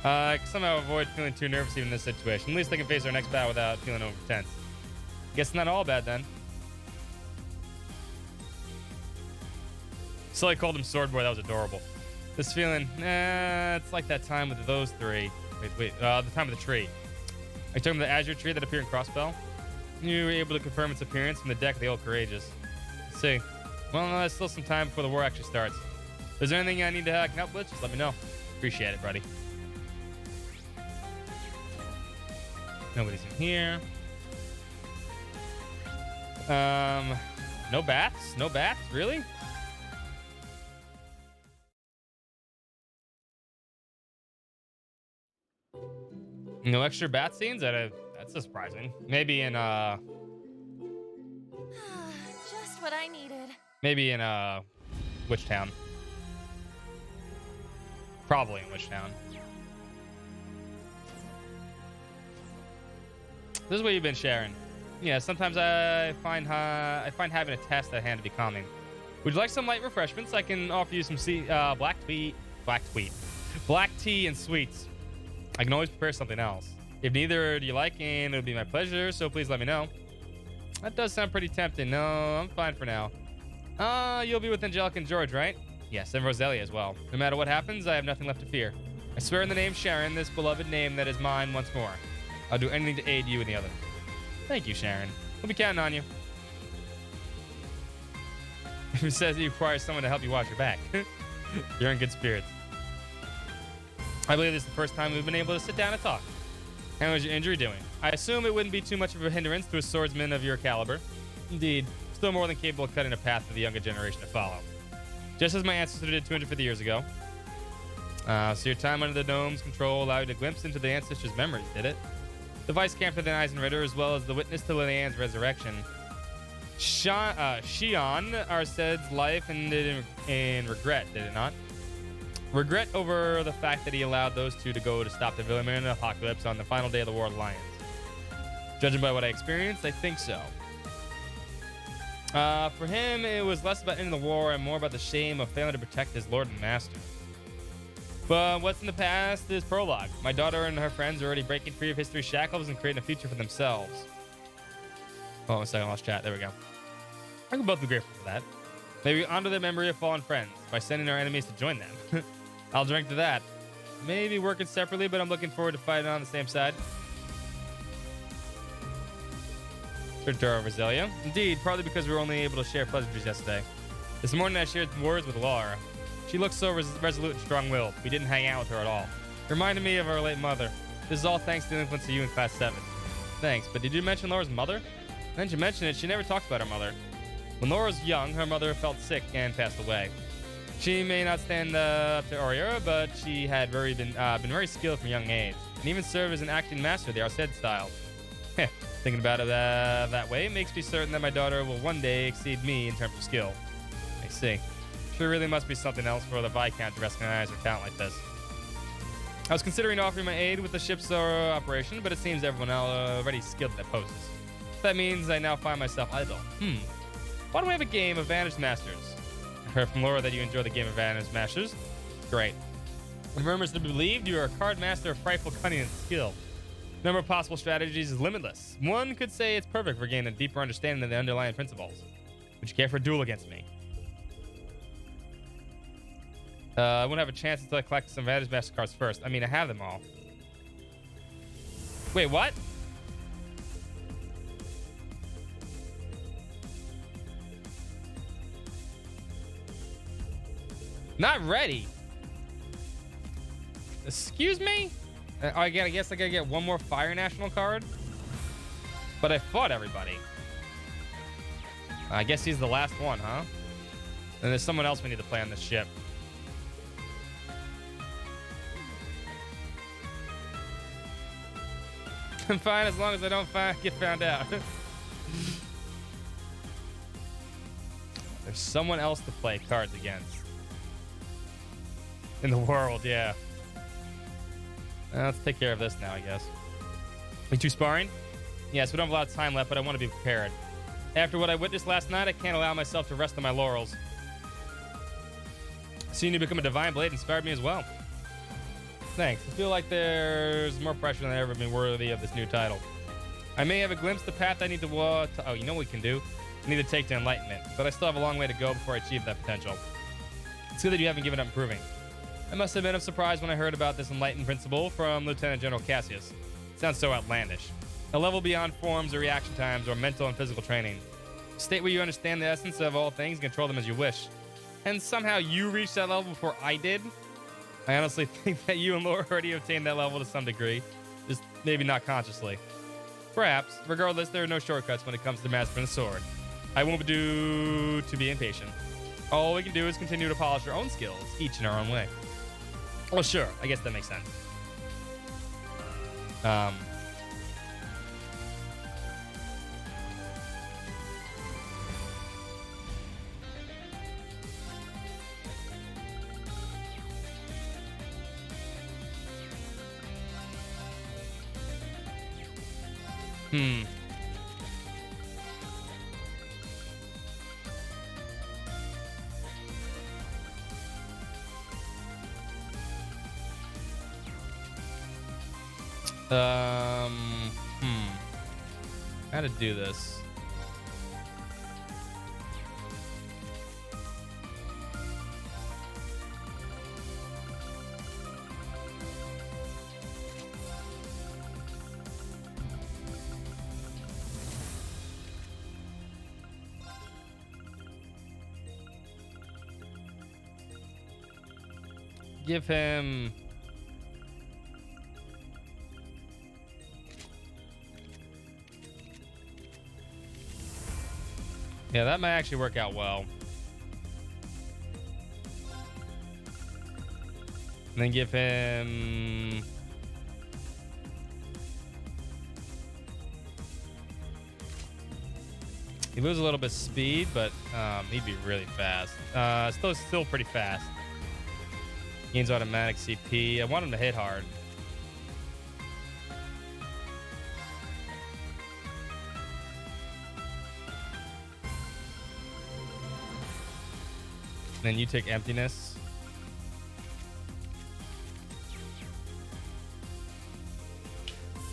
on. Somehow avoid feeling too nervous even in this situation. At least they can face our next battle without feeling over tense. Guess not all bad then. Sully called him Sword Boy. That was adorable. This feeling, it's like that time with those three. Wait, the time of the tree. Are you talking about the azure tree that appeared in Crossbell? You were able to confirm its appearance from the deck of the Old Courageous. Let's see. Well, there's still some time before the war actually starts. If there's anything I need to can help with, just let me know. Appreciate it, buddy. Nobody's in here. No bats? No bats? Really? No extra bat scenes? That's surprising. Maybe in Just what I needed. Maybe in Witch Town. Probably in Witch Town. This is what you've been sharing. Yeah, sometimes I find having a task at hand to be calming. Would you like some light refreshments? I can offer you some black tea and sweets. I can always prepare something else. If neither do you like, and it'll be my pleasure, so please let me know. That does sound pretty tempting. No, I'm fine for now. You'll be with Angelica and George, right? Yes, and Roselia as well. No matter what happens, I have nothing left to fear. I swear in the name Sharon, this beloved name that is mine once more. I'll do anything to aid you and the other. Thank you, Sharon. We'll be counting on you. Who says he requires someone to help you watch your back? You're in good spirits. I believe this is the first time we've been able to sit down and talk. How is your injury doing? I assume it wouldn't be too much of a hindrance to a swordsman of your caliber. Indeed, still more than capable of cutting a path for the younger generation to follow. Just as my ancestor did 250 years ago. So your time under the Gnome's control allowed you to glimpse into the ancestors' memories, did it? The vice captain Eisenritter, as well as the witness to Liliane's resurrection. Shion Arsed's life ended in regret, did it not? Regret over the fact that he allowed those two to go to stop the Villamerian apocalypse on the final day of the War of Lions. Judging by what I experienced, I think so. For him, it was less about ending the war and more about the shame of failing to protect his lord and master. But what's in the past is prologue. My daughter and her friends are already breaking free of history's shackles and creating a future for themselves. Oh, 1 second, I lost chat. There we go. I can both be grateful for that. Maybe honor the memory of fallen friends by sending our enemies to join them. I'll drink to that. Maybe working separately, but I'm looking forward to fighting on the same side. Turturo Roselia. Indeed, partly because we were only able to share pleasantries yesterday. This morning I shared words with Laura. She looks so resolute and strong-willed. We didn't hang out with her at all. Reminded me of our late mother. This is all thanks to the influence of you in Class 7. Thanks, but did you mention Laura's mother? Then you mentioned it, she never talks about her mother. When Laura was young, her mother felt sick and passed away. She may not stand up to Oriura, but she had been very skilled from a young age, and even served as an acting master of the Arsed style. Thinking about it that way makes me certain that my daughter will one day exceed me in terms of skill. I see. There really must be something else for the Viscount to recognize her talent like this. I was considering offering my aid with the ship's operation, but it seems everyone already skilled at their posts. That means I now find myself idle. Why don't we have a game of Vantage Masters? I heard from Laura that you enjoy the game of Vantage Masters. Great. The rumors to be believed, you are a card master of frightful cunning and skill. The number of possible strategies is limitless. One could say it's perfect for gaining a deeper understanding of the underlying principles. Would you care for a duel against me? I won't have a chance until I collect some Vantage Master cards first. I mean, I have them all. Wait, what? Not ready. Excuse me? I guess I gotta get one more Fire National card. But I fought everybody. I guess he's the last one, huh? And there's someone else we need to play on this ship. I'm fine as long as I don't get found out. There's someone else to play cards against. In the world, yeah. Let's take care of this now, I guess. We two sparring? Yes, we don't have a lot of time left, but I want to be prepared. After what I witnessed last night, I can't allow myself to rest on my laurels. Seeing you become a Divine Blade inspired me as well. Thanks. I feel like there's more pressure than I've ever been worthy of this new title. I may have a glimpse of the path I need to walk. Oh, you know what we can do? I need to take to enlightenment, but I still have a long way to go before I achieve that potential. It's good that you haven't given up improving. I must have been surprised when I heard about this enlightened principle from Lieutenant General Cassius. It sounds so outlandish. A level beyond forms or reaction times or mental and physical training. A state where you understand the essence of all things and control them as you wish. And somehow you reached that level before I did? I honestly think that you and Laura already obtained that level to some degree. Just maybe not consciously. Perhaps. Regardless, there are no shortcuts when it comes to mastering the sword. I won't do to be impatient. All we can do is continue to polish our own skills, each in our own way. Well, sure. I guess that makes sense. Hmm. How to do this? Give him... Yeah, that might actually work out well. And then give him... He loses a little bit of speed, but he'd be really fast. Still pretty fast. Gains automatic CP. I want him to hit hard. Then you take emptiness.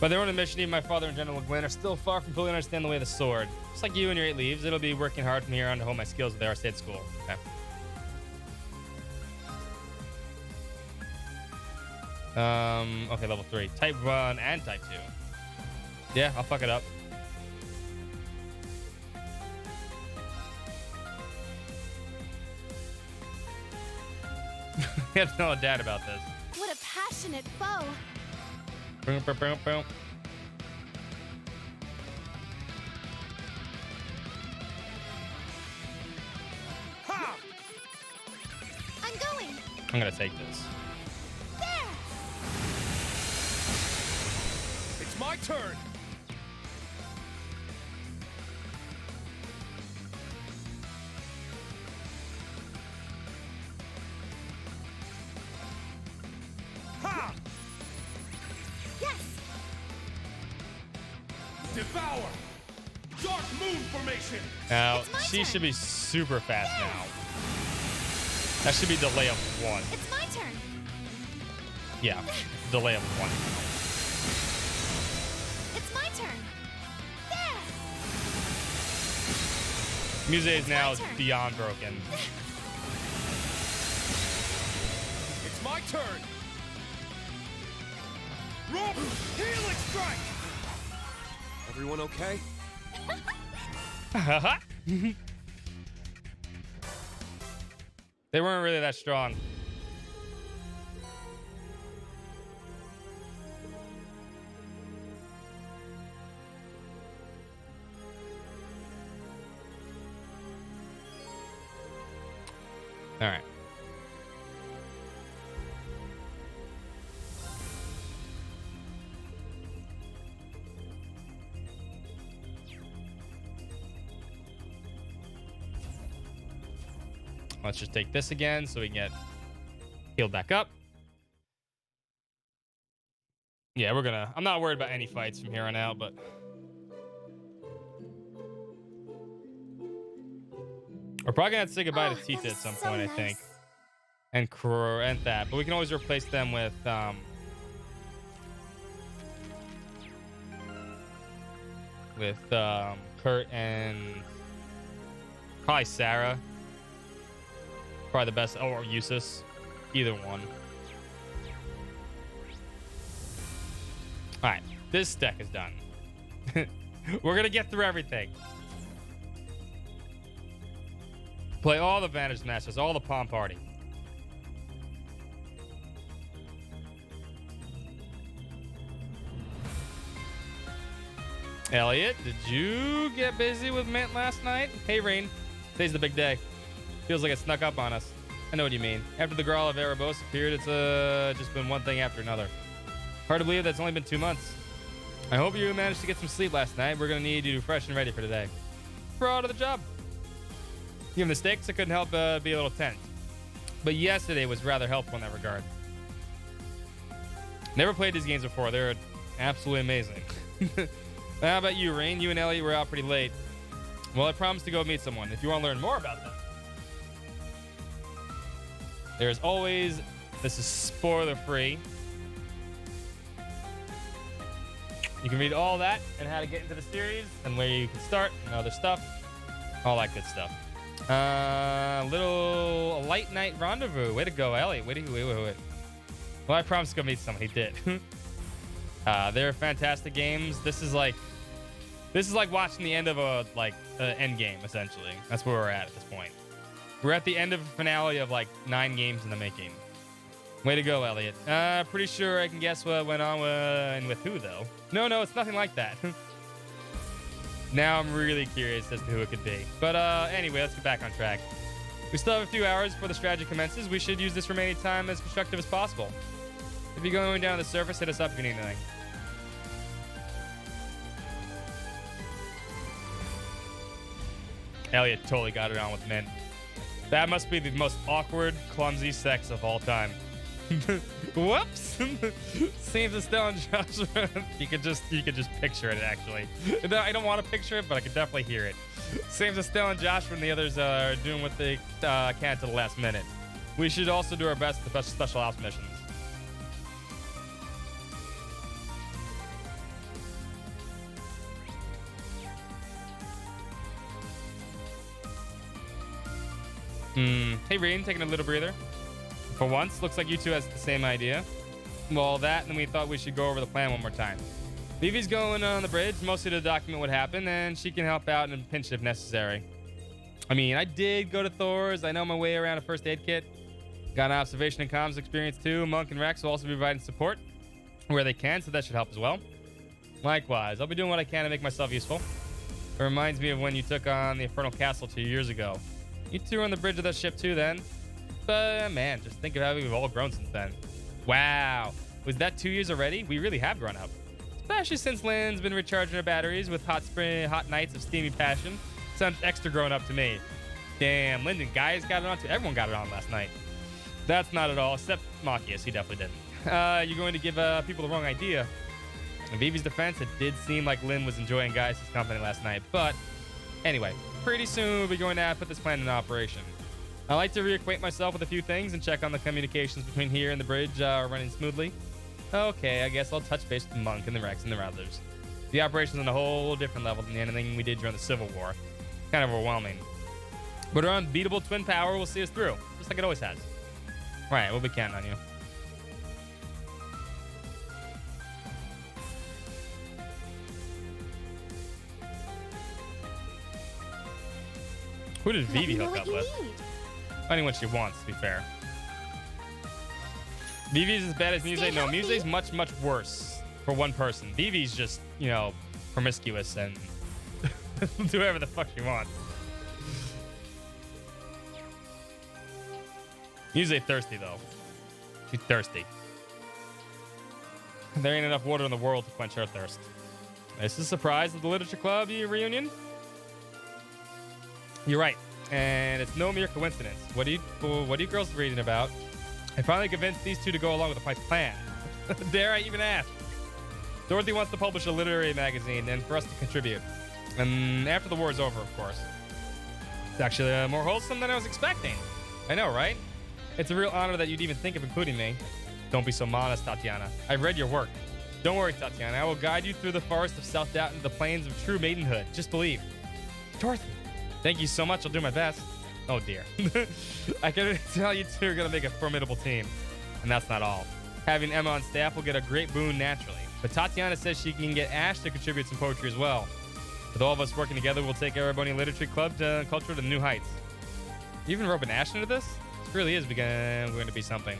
By their own admission, even my father and General Gwen are still far from fully understand the way of the sword. Just like you and your 8 leaves, it'll be working hard from here on to hone my skills at the Arcade School. Okay. Okay, level 3. Type 1 and Type 2. Yeah, I'll fuck it up. We have to tell Dad about this. What a passionate foe. Boom, boom, boom, boom. Ha! I'm going. I'm gonna take this. There. It's my turn. Ha! Yes. Devour. Dark Moon Formation. Now, she should be super fast now. That should be delay of 1. It's my turn. Yeah, delay of 1. It's my turn. There. Muse now is beyond broken. It's my turn. Rob, healing strike. Everyone okay? They weren't really that strong. All right. Let's just take this again so we can get healed back up. Yeah, I'm not worried about any fights from here on out, but we're probably gonna have to say goodbye to Tita at some point, I think. And that, but we can always replace them with Kurt and probably Sarah. Probably the best, or Eustace. Either one. Alright, this deck is done. We're gonna get through everything. Play all the Vantage Masters, all the Palm Party. Elliot, did you get busy with Mint last night? Hey, Rain. Today's the big day. Feels like it snuck up on us. I know what you mean. After the Grawl of Erebos appeared, it's just been one thing after another. Hard to believe that's only been 2 months. I hope you managed to get some sleep last night. We're going to need you fresh and ready for today. Proud of the job. Given the stakes, I couldn't help be a little tense. But yesterday was rather helpful in that regard. Never played these games before. They're absolutely amazing. How about you, Rain? You and Elliot were out pretty late. Well, I promised to go meet someone. If you want to learn more about them, there's always, this is spoiler free. You can read all that and how to get into the series and where you can start and other stuff. All that good stuff. Little light night rendezvous. Way to go, Elliot. Wait. Well, I promised to go meet someone. He did. They're fantastic games. This is like watching the end of a end game, essentially. That's where we're at this point. We're at the end of a finale of like 9 games in the making. Way to go, Elliot. Pretty sure I can guess what went on and with who, though. No, it's nothing like that. Now I'm really curious as to who it could be. But anyway, let's get back on track. We still have a few hours before the strategy commences. We should use this remaining time as constructive as possible. If you're going down to the surface, hit us up if you need anything. Elliot totally got it on with Mint. That must be the most awkward, clumsy sex of all time. Whoops! Seems Estelle and Joshua. you could just picture it, actually. No, I don't want to picture it, but I could definitely hear it. Seems Estelle and Joshua and the others are doing what they can to the last minute. We should also do our best with the special ops missions. Hey, Rain, taking a little breather. For once, looks like you two has the same idea. Well, that, and we thought we should go over the plan one more time. Vivi's going on the bridge, mostly to document what happened, and she can help out in a pinch if necessary. I mean, I did go to Thor's. I know my way around a first aid kit. Got an observation and comms experience, too. Monk and Rex will also be providing support where they can, so that should help as well. Likewise, I'll be doing what I can to make myself useful. It reminds me of when you took on the Infernal Castle 2 years ago. You two were on the bridge of that ship, too, then. But, man, just think of how we've all grown since then. Wow. Was that 2 years already? We really have grown up. Especially since Lynn's been recharging her batteries with hot nights of steamy passion. Sounds extra grown up to me. Damn, Lyndon, guys got it on too. Everyone got it on last night. That's not at all, except Machias. He definitely didn't. You're going to give people the wrong idea. In Vivi's defense, it did seem like Lynn was enjoying Gaius' company last night. But, anyway, pretty soon we'll be going to put this plan in operation. I like to reacquaint myself with a few things and check on the communications between here and the bridge running smoothly. Okay, I guess I'll touch base with Monk and the Rex and the others. The operation's on a whole different level than anything we did during the Civil War. Kind of overwhelming. But our unbeatable twin power will see us through, just like it always has. Alright, we'll be counting on you. Who did Vivi hook up with? Anyone she wants, to be fair. Vivi's as bad as Muse? No, Muse's much, much worse for one person. Vivi's just, you know, promiscuous and do whatever the fuck she wants. Muse thirsty, though. She's thirsty. There ain't enough water in the world to quench her thirst. Is this a surprise at the Literature Club reunion? You're right. And it's no mere coincidence. What are you girls reading about? I finally convinced these two to go along with my plan. Dare I even ask? Dorothy wants to publish a literary magazine and for us to contribute. And after the war is over, of course. It's actually more wholesome than I was expecting. I know, right? It's a real honor that you'd even think of including me. Don't be so modest, Tatiana. I've read your work. Don't worry, Tatiana. I will guide you through the forest of self-doubt into the plains of true maidenhood. Just believe. Dorothy. Thank you so much. I'll do my best. Oh, dear. I can tell you two are going to make a formidable team. And that's not all. Having Emma on staff will get a great boon naturally. But Tatiana says she can get Ash to contribute some poetry as well. With all of us working together, we'll take Erebony Literature Club to culture to new heights. You even roping Ash into this? This really is going to be something.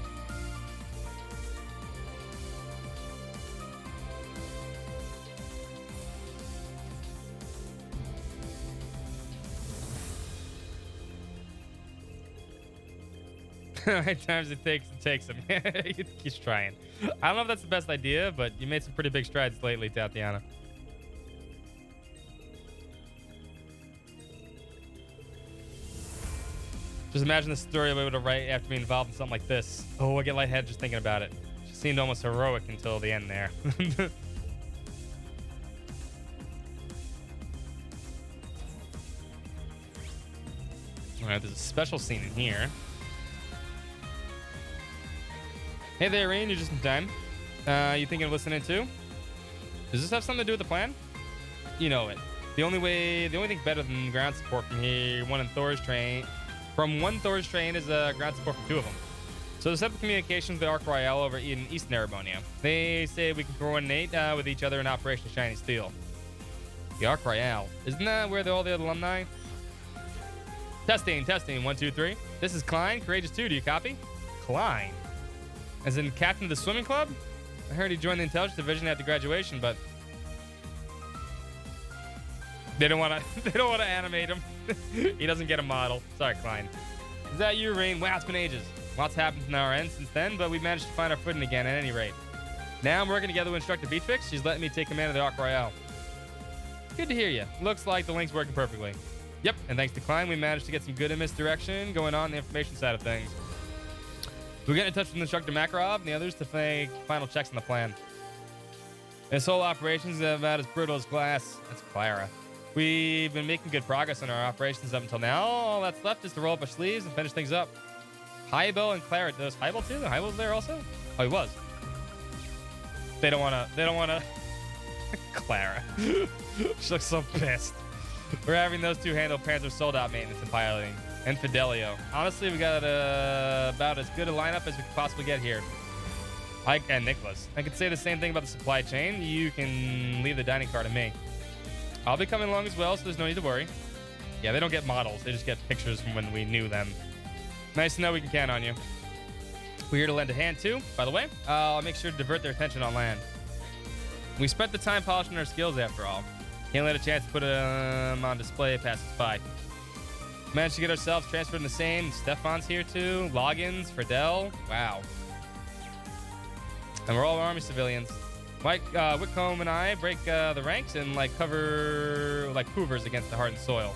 How many times it takes him. He's trying. I don't know if that's the best idea, but you made some pretty big strides lately, Tatiana. Just imagine the story we would have write after being involved in something like this. Oh, I get lightheaded just thinking about it. She seemed almost heroic until the end there. All right, there's a special scene in here. Hey there, Rain. You're just in time. You thinking of listening too? Does this have something to do with the plan? You know it. The only thing better than ground support from here, one Thor's train is ground support from 2 of them. So to set up communications with the Arc Royale over in East Narabonia. They say we can coordinate with each other in Operation Shiny Steel. The Arc Royale. Isn't that where all the other alumni? Testing. 1, 2, 3. This is Klein, Courageous 2. Do you copy? Klein? As in captain of the swimming club? I heard he joined the intelligence division after graduation, but they don't want to animate him. He doesn't get a model. Sorry, Klein. Is that you, Rain? Wow, it's been ages. Lots happened from our end since then, but we managed to find our footing again at any rate. Now I'm working together with Instructor Beatrix. She's letting me take command of the Arc Royale. Good to hear you. Looks like the link's working perfectly. Yep, and thanks to Klein, we managed to get some good misdirection going on the information side of things. We're getting in touch with Instructor Makarov and the others to make final checks on the plan. This whole operation is about as brutal as glass. That's Clara. We've been making good progress on our operations up until now. All that's left is to roll up our sleeves and finish things up. Haibo and Clara. Does Haibo too? Haibo's there also? Oh, he was. They don't wanna. Clara. She looks so pissed. We're having those 2 handle Panzer Soldat maintenance and piloting. And Fidelio. Honestly, we got about as good a lineup as we could possibly get here. Ike and Nicholas. I could say the same thing about the supply chain. You can leave the dining car to me. I'll be coming along as well, so there's no need to worry. Yeah, they don't get models. They just get pictures from when we knew them. Nice to know we can count on you. We're here to lend a hand too, by the way. I'll make sure to divert their attention on land. We spent the time polishing our skills after all. Can't let a chance to put them on display pass us by. Managed to get ourselves transferred in the same. Stefan's here too. Loggins, Friedel. Wow. And we're all Army civilians. Mike Whitcomb and I break the ranks and cover hoovers against the hardened soil.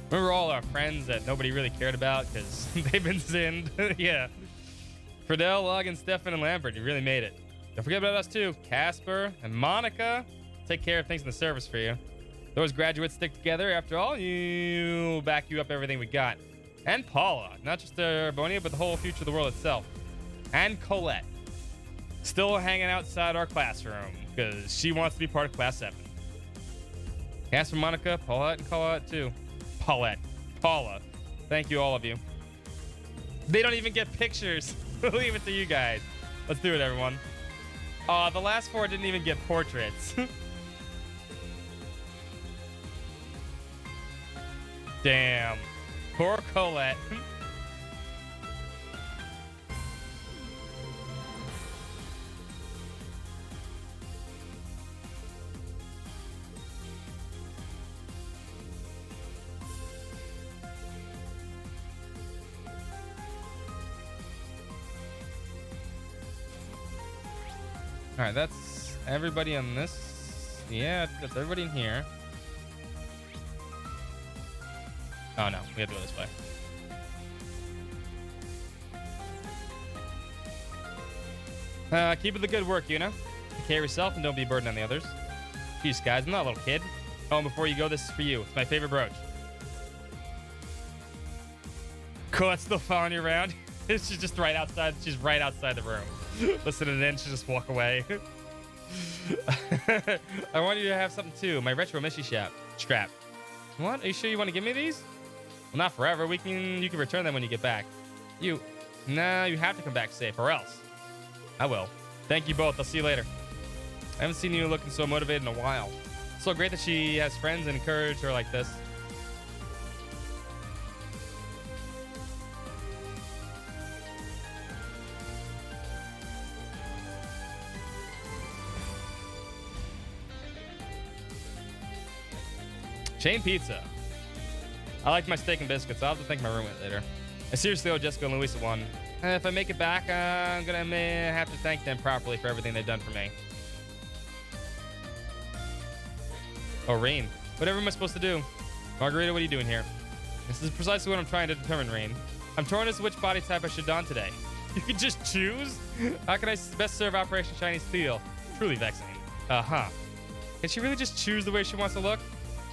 Remember all our friends that nobody really cared about because they've been sinned? Yeah. Friedel, Loggins, Stefan, and Lambert, you really made it. Don't forget about us too. Casper and Monica. Take care of things in the service for you. Those graduates stick together. After all, you back you up everything we got. And Paula. Not just Bonia, but the whole future of the world itself. And Colette. Still hanging outside our classroom because she wants to be part of Class 7. Casper, Monica, Paulette, and Colette too. Paula. Thank you, all of you. They don't even get pictures. We'll leave it to you guys. Let's do it, everyone. The last 4 didn't even get portraits. Damn. Poor Colette. All right, that's everybody on this. Yeah, that's everybody in here. Oh no, we have to go this way. Keep up the good work, Yuna. Take care of yourself and don't be a burden on the others. Jeez, guys, I'm not a little kid. Oh, and before you go, this is for you. It's my favorite brooch. Colette's still following you around. She's just right outside. She's right outside the room. Listen, and then she just walk away. I want you to have something too. My retro Missy strap. What? Are you sure you want to give me these? Well, not forever. You can return them when you get back. You have to come back safe, or else. I will. Thank you both. I'll see you later. I haven't seen you looking so motivated in a while. So great that she has friends and encourage her like this. Chain pizza. I like my steak and biscuits. I'll have to thank my roommate later. I seriously owe Jessica and Luisa one. If I make it back, I'm gonna have to thank them properly for everything they've done for me. Oh, Rain. Whatever am I supposed to do? Margarita, what are you doing here? This is precisely what I'm trying to determine, Rain. I'm torn as to which body type I should don today. You can just choose? How can I best serve Operation Shiny Steel? Truly vexing. Uh-huh. Can she really just choose the way she wants to look?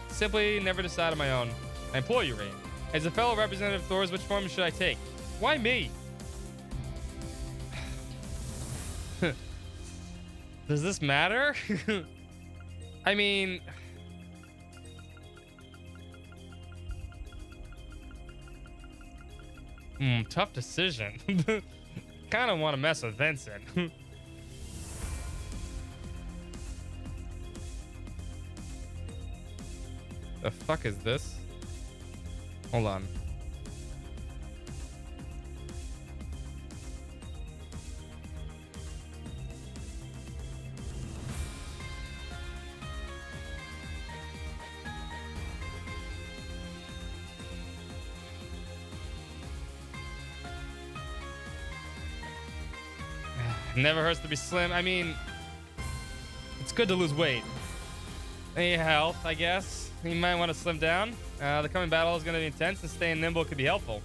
Simply never decide on my own. I implore you, Rain. As a fellow representative of Thors, which form should I take? Why me? Does this matter? I mean... tough decision. Kind of want to mess with Vincent. The fuck is this? Hold on. Never hurts to be slim. I mean, it's good to lose weight. Any health, I guess. You might want to slim down. The coming battle is going to be intense, and staying nimble could be helpful.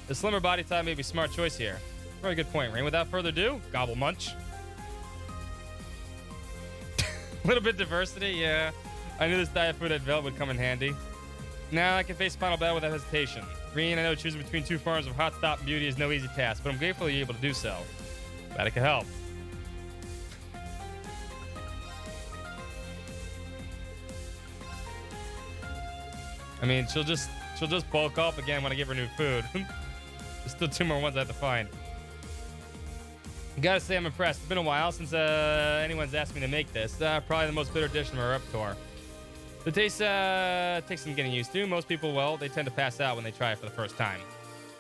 The slimmer body type may be a smart choice here. Very good point, Rain. Without further ado, gobble munch. A little bit diversity, yeah. I knew this diet food at Velt would come in handy. Now I can face final battle without hesitation. Rain, I know choosing between two forms of hot stop and beauty is no easy task, but I'm grateful you're able to do so. Glad I could help. I mean, she'll just bulk up again when I give her new food. There's still 2 more ones I have to find. Gotta say I'm impressed. It's been a while since anyone's asked me to make this. Probably the most bitter dish in my repertoire. The taste takes some getting used to. Most people, well, they tend to pass out when they try it for the first time.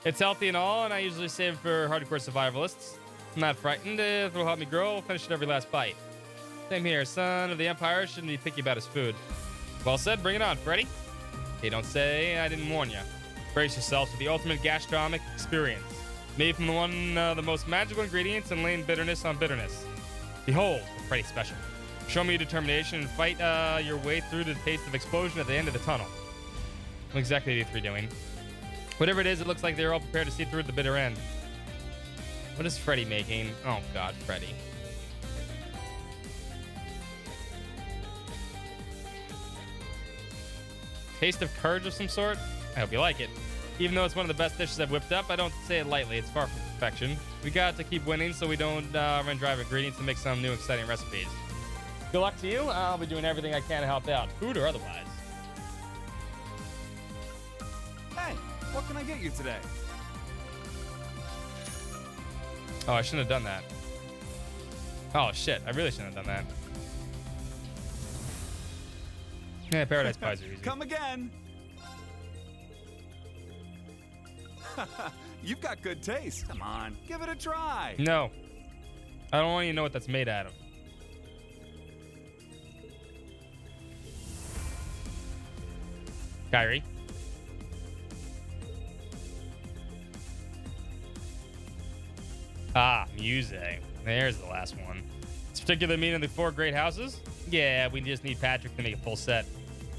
It's healthy and all, and I usually save it for hardcore survivalists. I'm not frightened. If it'll help me grow, I'll finish it every last bite. Same here. Son of the Empire shouldn't be picky about his food. Well said. Bring it on, Freddy. Hey, don't say I didn't warn you. Brace yourself for the ultimate gastronomic experience. Made from the most magical ingredients and laying bitterness on bitterness. Behold, the Freddy special. Show me your determination and fight your way through to the taste of explosion at the end of the tunnel. What exactly are you three doing? Whatever it is, it looks like they're all prepared to see through to the bitter end. What is Freddy making? Oh god, Freddy. Taste of courage of some sort? I hope you like it. Even though it's one of the best dishes I've whipped up, I don't say it lightly. It's far from perfection. We got to keep winning so we don't run dry of ingredients and make some new exciting recipes. Good luck to you. I'll be doing everything I can to help out, food or otherwise. Hey, what can I get you today? Oh, I shouldn't have done that. Oh, shit. I really shouldn't have done that. Yeah, paradise pies are easy. Come again. You've got good taste. Come on, give it a try. No. I don't want you to know what that's made out of. Kyrie. Ah, music. There's the last one. This particular meeting of the 4 great houses? Yeah, we just need Patrick to make a full set.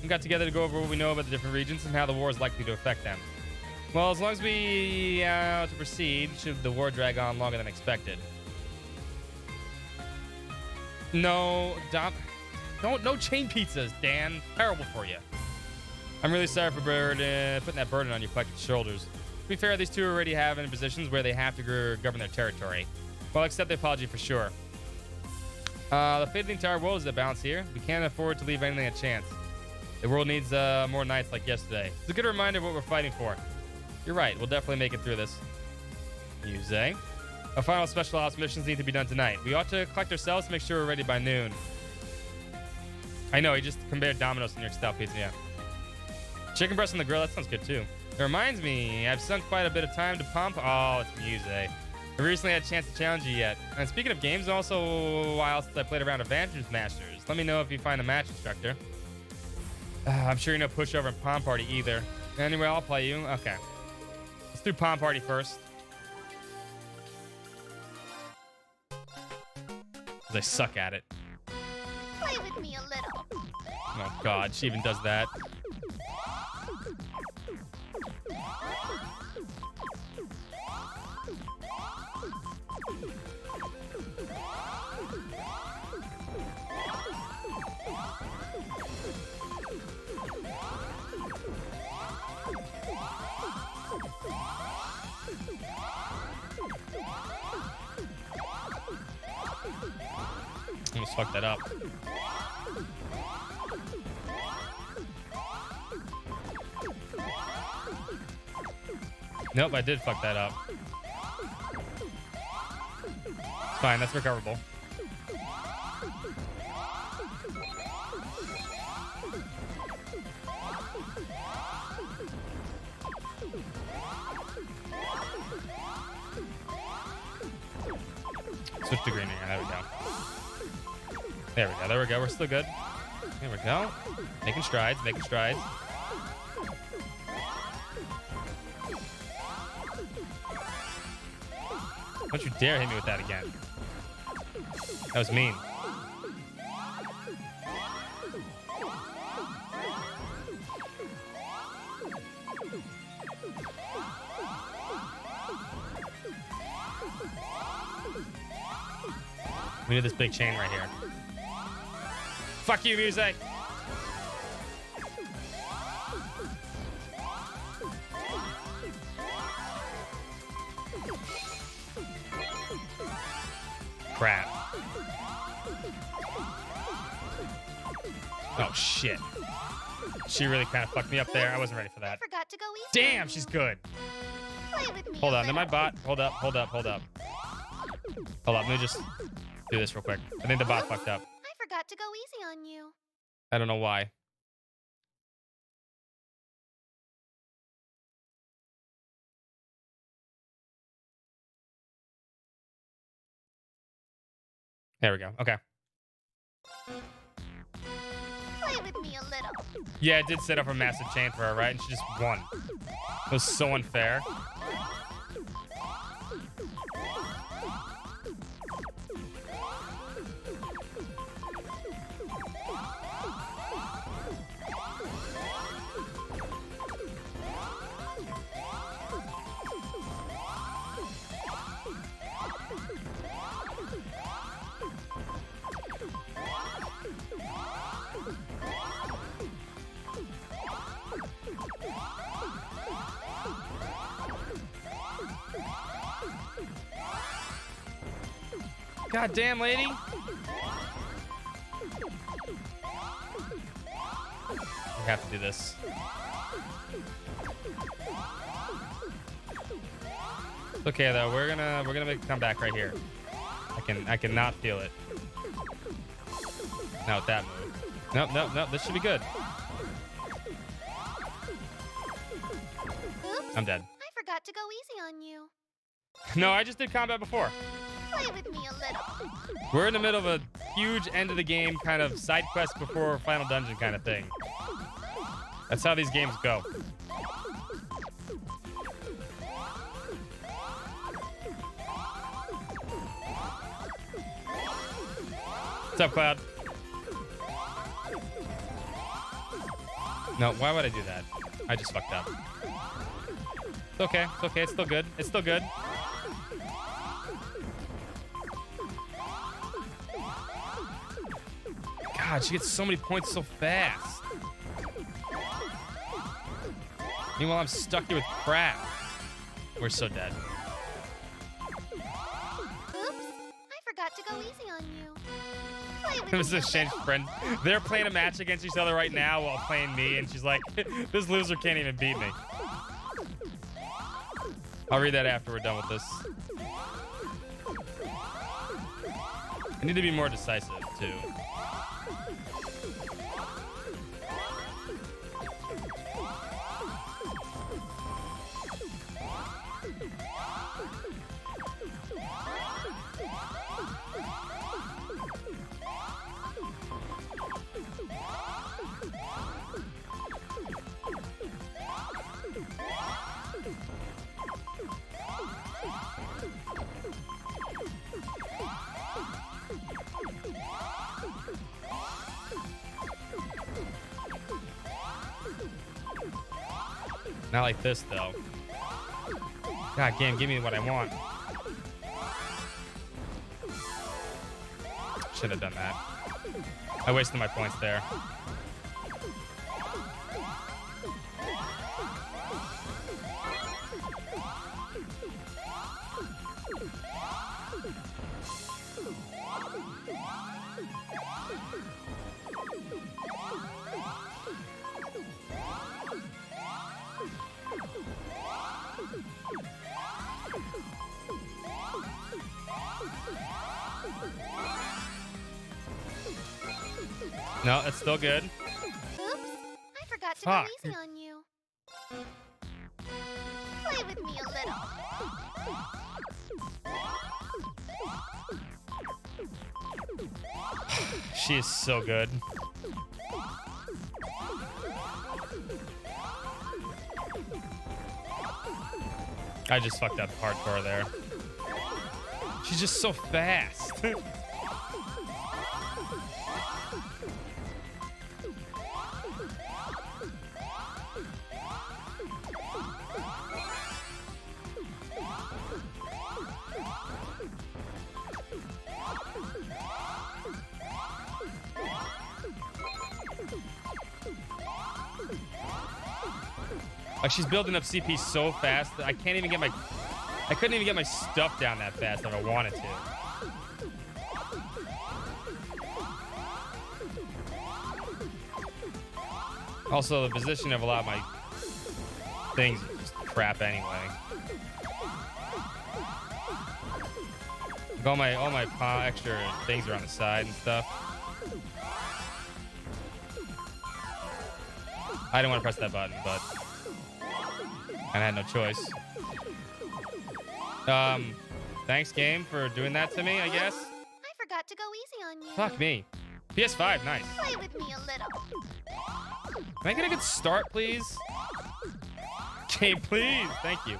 We got together to go over what we know about the different regions and how the war is likely to affect them. Well, as long as we to proceed, should the war drag on longer than expected. No, no chain pizzas, Dan. Terrible for you. I'm really sorry for putting that burden on your collective shoulders. To be fair, these two already have in positions where they have to govern their territory. Well, I'll accept the apology for sure. The fate of the entire world is a balance here. We can't afford to leave anything a chance. The world needs more nights like yesterday. It's a good reminder of what we're fighting for. You're right. We'll definitely make it through this. Musing. Our final special ops missions need to be done tonight. We ought to collect ourselves to make sure we're ready by noon. I know, you just compared Domino's to New York style pizza, yeah. Chicken breast on the grill, that sounds good too. It reminds me, I've sunk quite a bit of time to pump. Oh, it's Musing. I recently had a chance to challenge you yet. And speaking of games, also a while since I played around Adventures Masters. Let me know if you find a match instructor. I'm sure you know Pushover and Palm Party either. Anyway, I'll play you. Okay. Let's do Palm Party first. Because I suck at it. Play with me a little. Oh god, she even does that. almost fucked that up. Nope, I did fuck that up. It's fine, that's recoverable. Switch to green here. There we go. There we go. There we go. We're still good. There we go. Making strides. Making strides. Don't you dare hit me with that again. That was mean. We need this big chain right here. Fuck you, music! Crap. Oh, shit. She really kind of fucked me up there. I wasn't ready for that. Forgot to go easy. Damn, she's good. Play with me. Hold on, then my bot. Hold up, hold up, hold up. Hold up, let me just do this real quick. I think the bot fucked up. I forgot to go easy on you. I don't know why. There we go. Okay. Play with me a little. Yeah, it did set up a massive chain for her, right? And she just won. It was so unfair. God damn, lady. We have to do this. It's okay though. We're gonna make a comeback right here. I cannot feel it. Now with that move. Nope, nope, nope. This should be good. Oops. I'm dead. I forgot to go easy on you. No, I just did combat before. Play with me a little. We're in the middle of a huge end of the game kind of side quest before final dungeon kind of thing. That's how these games go. What's up, Cloud? No, why would I do that? I just fucked up. It's okay. It's okay. It's still good. It's still good. God, she gets so many points so fast. Meanwhile, I'm stuck here with crap. We're so dead. Oops. I forgot to go easy on you. Play with It was me a change friend. They're playing a match against each other right now while playing me, and she's like, this loser can't even beat me. I'll read that after we're done with this. I need to be more decisive, too. Not like this, though. God, game, give me what I want. Should have done that. I wasted my points there. No, it's still good. Oops, I forgot to Fuck. go easy on you. Play with me a little. She is so good. I just fucked up hardcore there. She's just so fast. Like, she's building up CP so fast that I couldn't even get my stuff down that fast if I wanted to. Also, the position of a lot of my things is just crap anyway. Like all my extra things are on the side and stuff. I didn't want to press that button, but I had no choice. Thanks, game, for doing that to me, I guess. I forgot to go easy on you. Fuck me. PS5, nice. Play with me a little. Can I get a good start, please? Game, please. Thank you.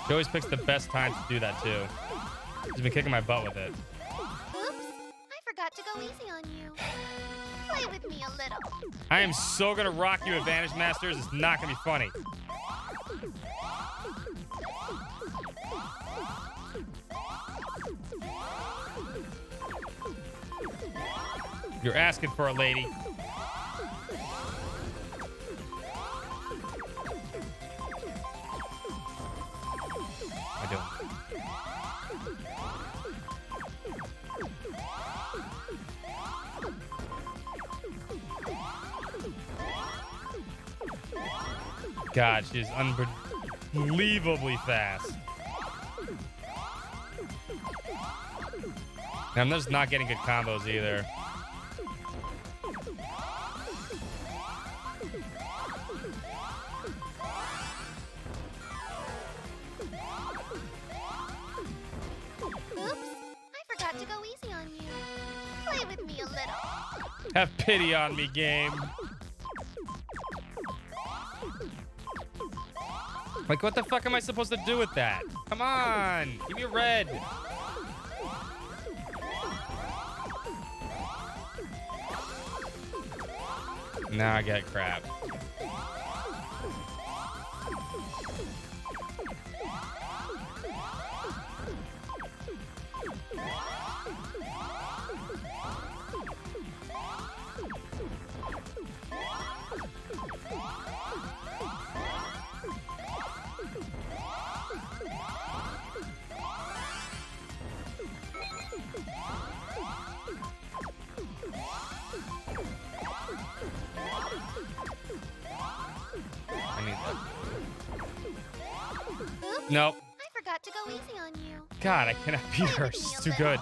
She always picks the best time to do that, too. She's been kicking my butt with it. Oops, I forgot to go easy on you. Play with me a little. I am so gonna rock you, Advantage Masters. It's not gonna be funny. You're asking for it, lady. I don't. God, she's unbelievably fast. And I'm just not getting good combos either. Oops, I forgot to go easy on you. Play with me a little. Have pity on me, game. Like, what the fuck am I supposed to do with that? Come on, give me a red. Now I get crap. Nope. I forgot to go easy on you. God, I cannot beat her. She's too good.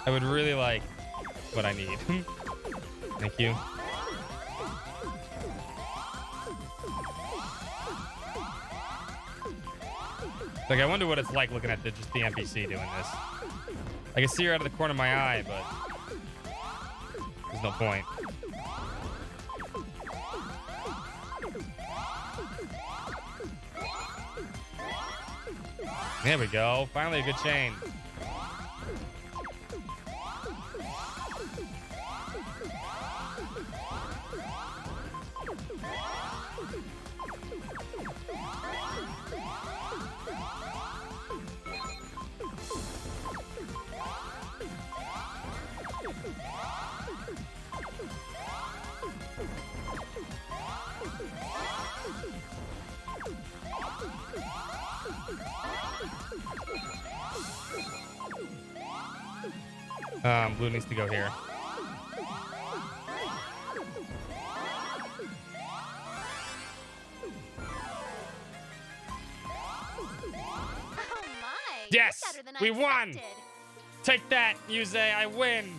I would really like what I need. Thank you. Like, I wonder what it's like looking at just the NPC doing this. I can see her out of the corner of my eye, but there's no point. There we go. Finally a good chain. Blue needs to go here. Yes, we won. Take that, Yuze. I win.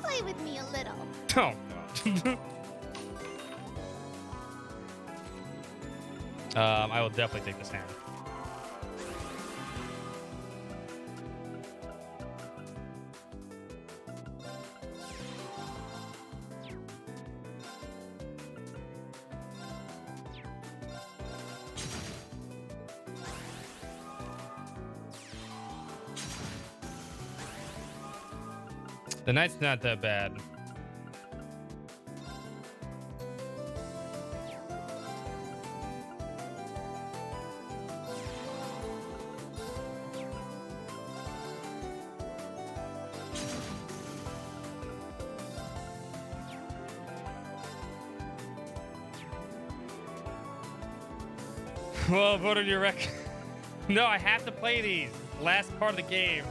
Play with me a little. Oh, God. I will definitely take this hand. The knight's not that bad. Well, vote on your rec. No, I have to play these. Last part of the game.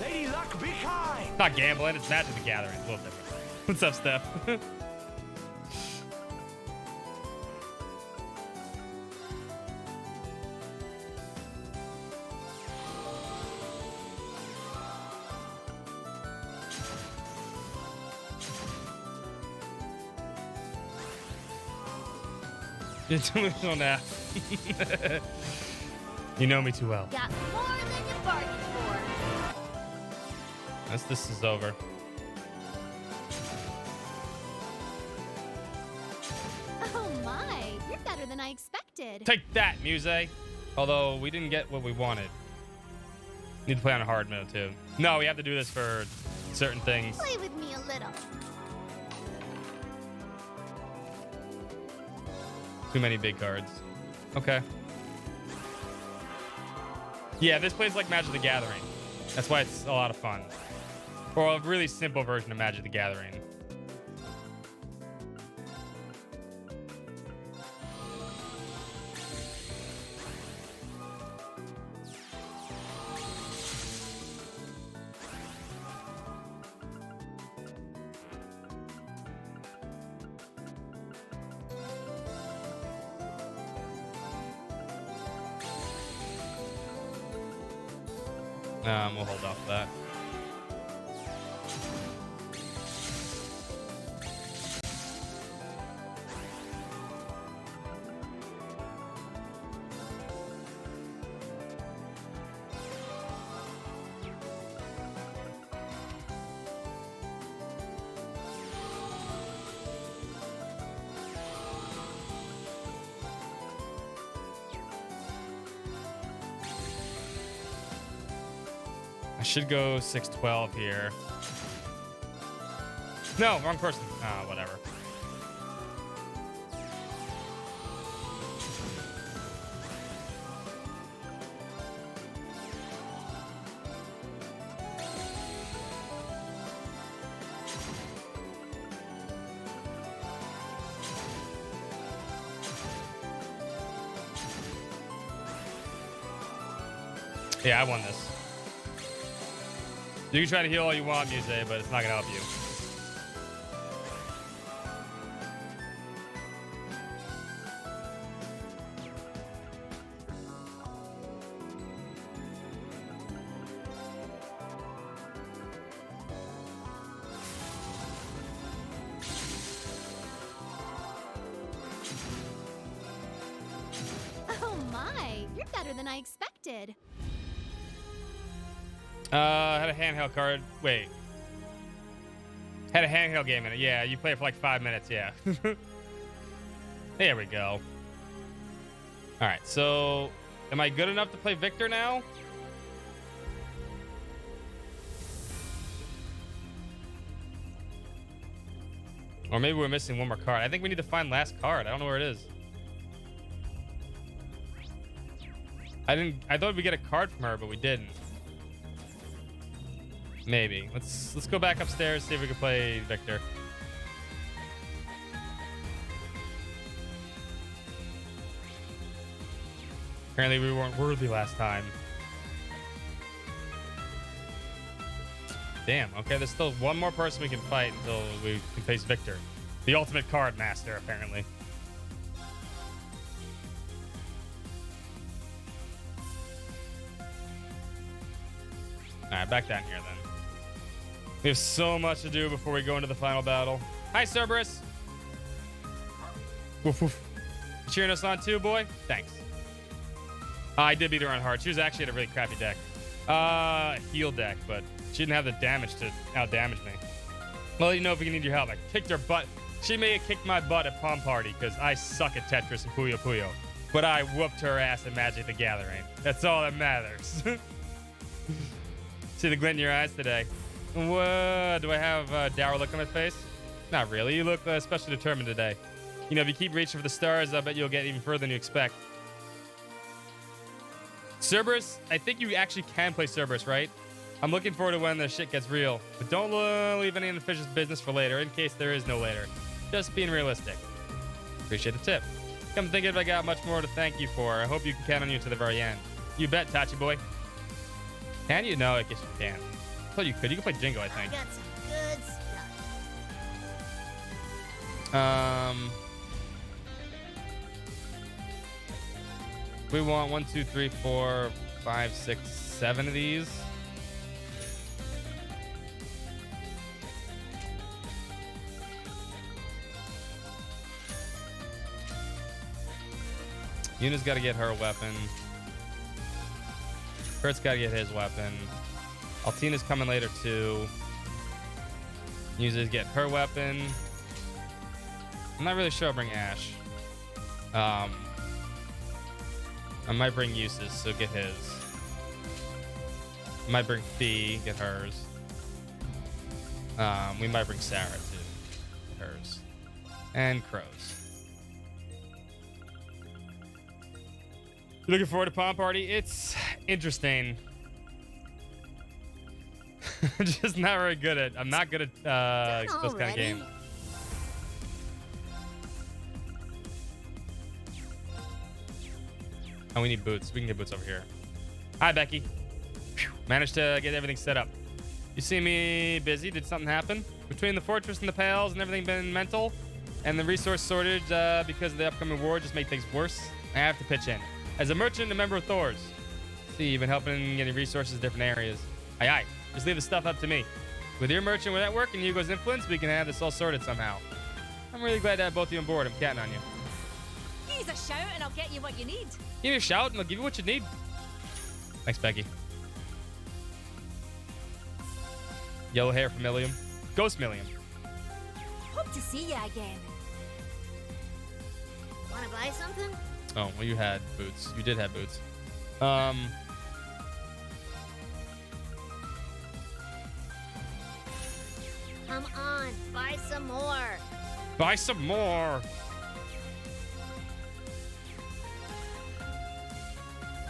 Lady Luck behind. It's not gambling, it's Magic the Gathering. It's a little different. What's up, Steph? You're doing it on that. You know me too well. Got more than you bargained for. As this is over. Oh my, you're better than I expected. Take that, Muse. Although we didn't get what we wanted. Need to play on a hard mode too. No, we have to do this for certain things. Play with me a little. Too many big cards. Okay. Yeah, this plays like Magic the Gathering. That's why it's a lot of fun. Or a really simple version of Magic the Gathering. We'll hold off that. I should go 612 here. No, wrong person. Whatever. Yeah, I won this. You can try to heal all you want, Muse, but it's not gonna help you. Oh my, you're better than I expected. I had a handheld card. Wait. Had a handheld game in it. Yeah, you play it for like 5 minutes. Yeah. There we go. All right, so am I good enough to play Victor now? Or maybe we're missing one more card. I think we need to find last card. I don't know where it is. I thought we'd get a card from her, but we didn't. Maybe. Let's go back upstairs, see if we can play Victor. Apparently we weren't worthy last time. Damn, okay, there's still one more person we can fight until we can face Victor. The ultimate card master, apparently. Alright, back down here then. We have so much to do before we go into the final battle. Hi, Cerberus! Woof woof. Cheering us on too, boy? Thanks. I did beat her on hard. She was actually at a really crappy deck. Heal deck, but she didn't have the damage to out-damage me. Well, you know if we need your help. I kicked her butt. She may have kicked my butt at Palm Party because I suck at Tetris and Puyo Puyo. But I whooped her ass at Magic the Gathering. That's all that matters. See the glint in your eyes today. What? Do I have a dour look on my face? Not really. You look especially determined today. You know, if you keep reaching for the stars, I bet you'll get even further than you expect. Cerberus, I think you actually can play Cerberus, right? I'm looking forward to when the shit gets real. But don't leave any unfinished business for later, in case there is no later. Just being realistic. Appreciate the tip. Come to think of it, I got much more to thank you for. I hope you can count on you to the very end. You bet, Tachi boy. Can you? No, I guess you can. I thought you could. You can play Jingo, I think. I got some good stuff. We want 1, 2, 3, 4, 5, 6, 7 of these. Yuna's got to get her weapon. Kurt's got to get his weapon. Altina's coming later too. Yuna's get her weapon. I'm not really sure I'll bring Ash. I might bring Eustace, so get his. I might bring Fee, get hers. We might bring Sarah too, get hers. And Crows. You looking forward to Palm Party? It's interesting. I'm just not very good at. I'm not good at this kind of game. Oh, we need boots. We can get boots over here. Hi, Becky. Whew. Managed to get everything set up. You see me busy? Did something happen? Between the fortress and the pals and everything been mental, and the resource shortage because of the upcoming war just make things worse, I have to pitch in. As a merchant and a member of Thor's. See, you've been helping getting resources in different areas. Aye, aye. Just leave the stuff up to me. With your merchant network and Hugo's influence, we can have this all sorted somehow. I'm really glad to have both of you on board. I'm counting on you. Use a shout and I'll get you what you need. Give me a shout and I'll give you what you need. Thanks, Becky. Yellow hair from Millium. Ghost Millium. Hope to see you again. Wanna buy something? Oh, well, you had boots. You did have boots. Come on, buy some more. Buy some more.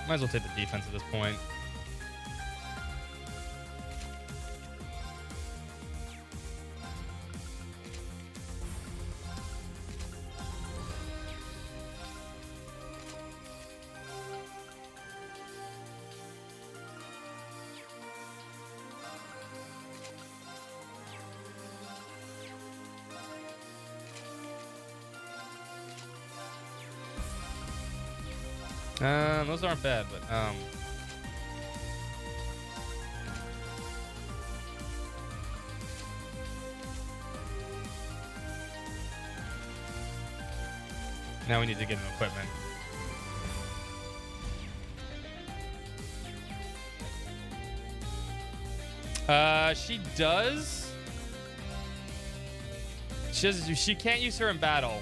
Might as well take the defense at this point. Those aren't bad, but now we need to get him equipment. She does. She can't use her in battle.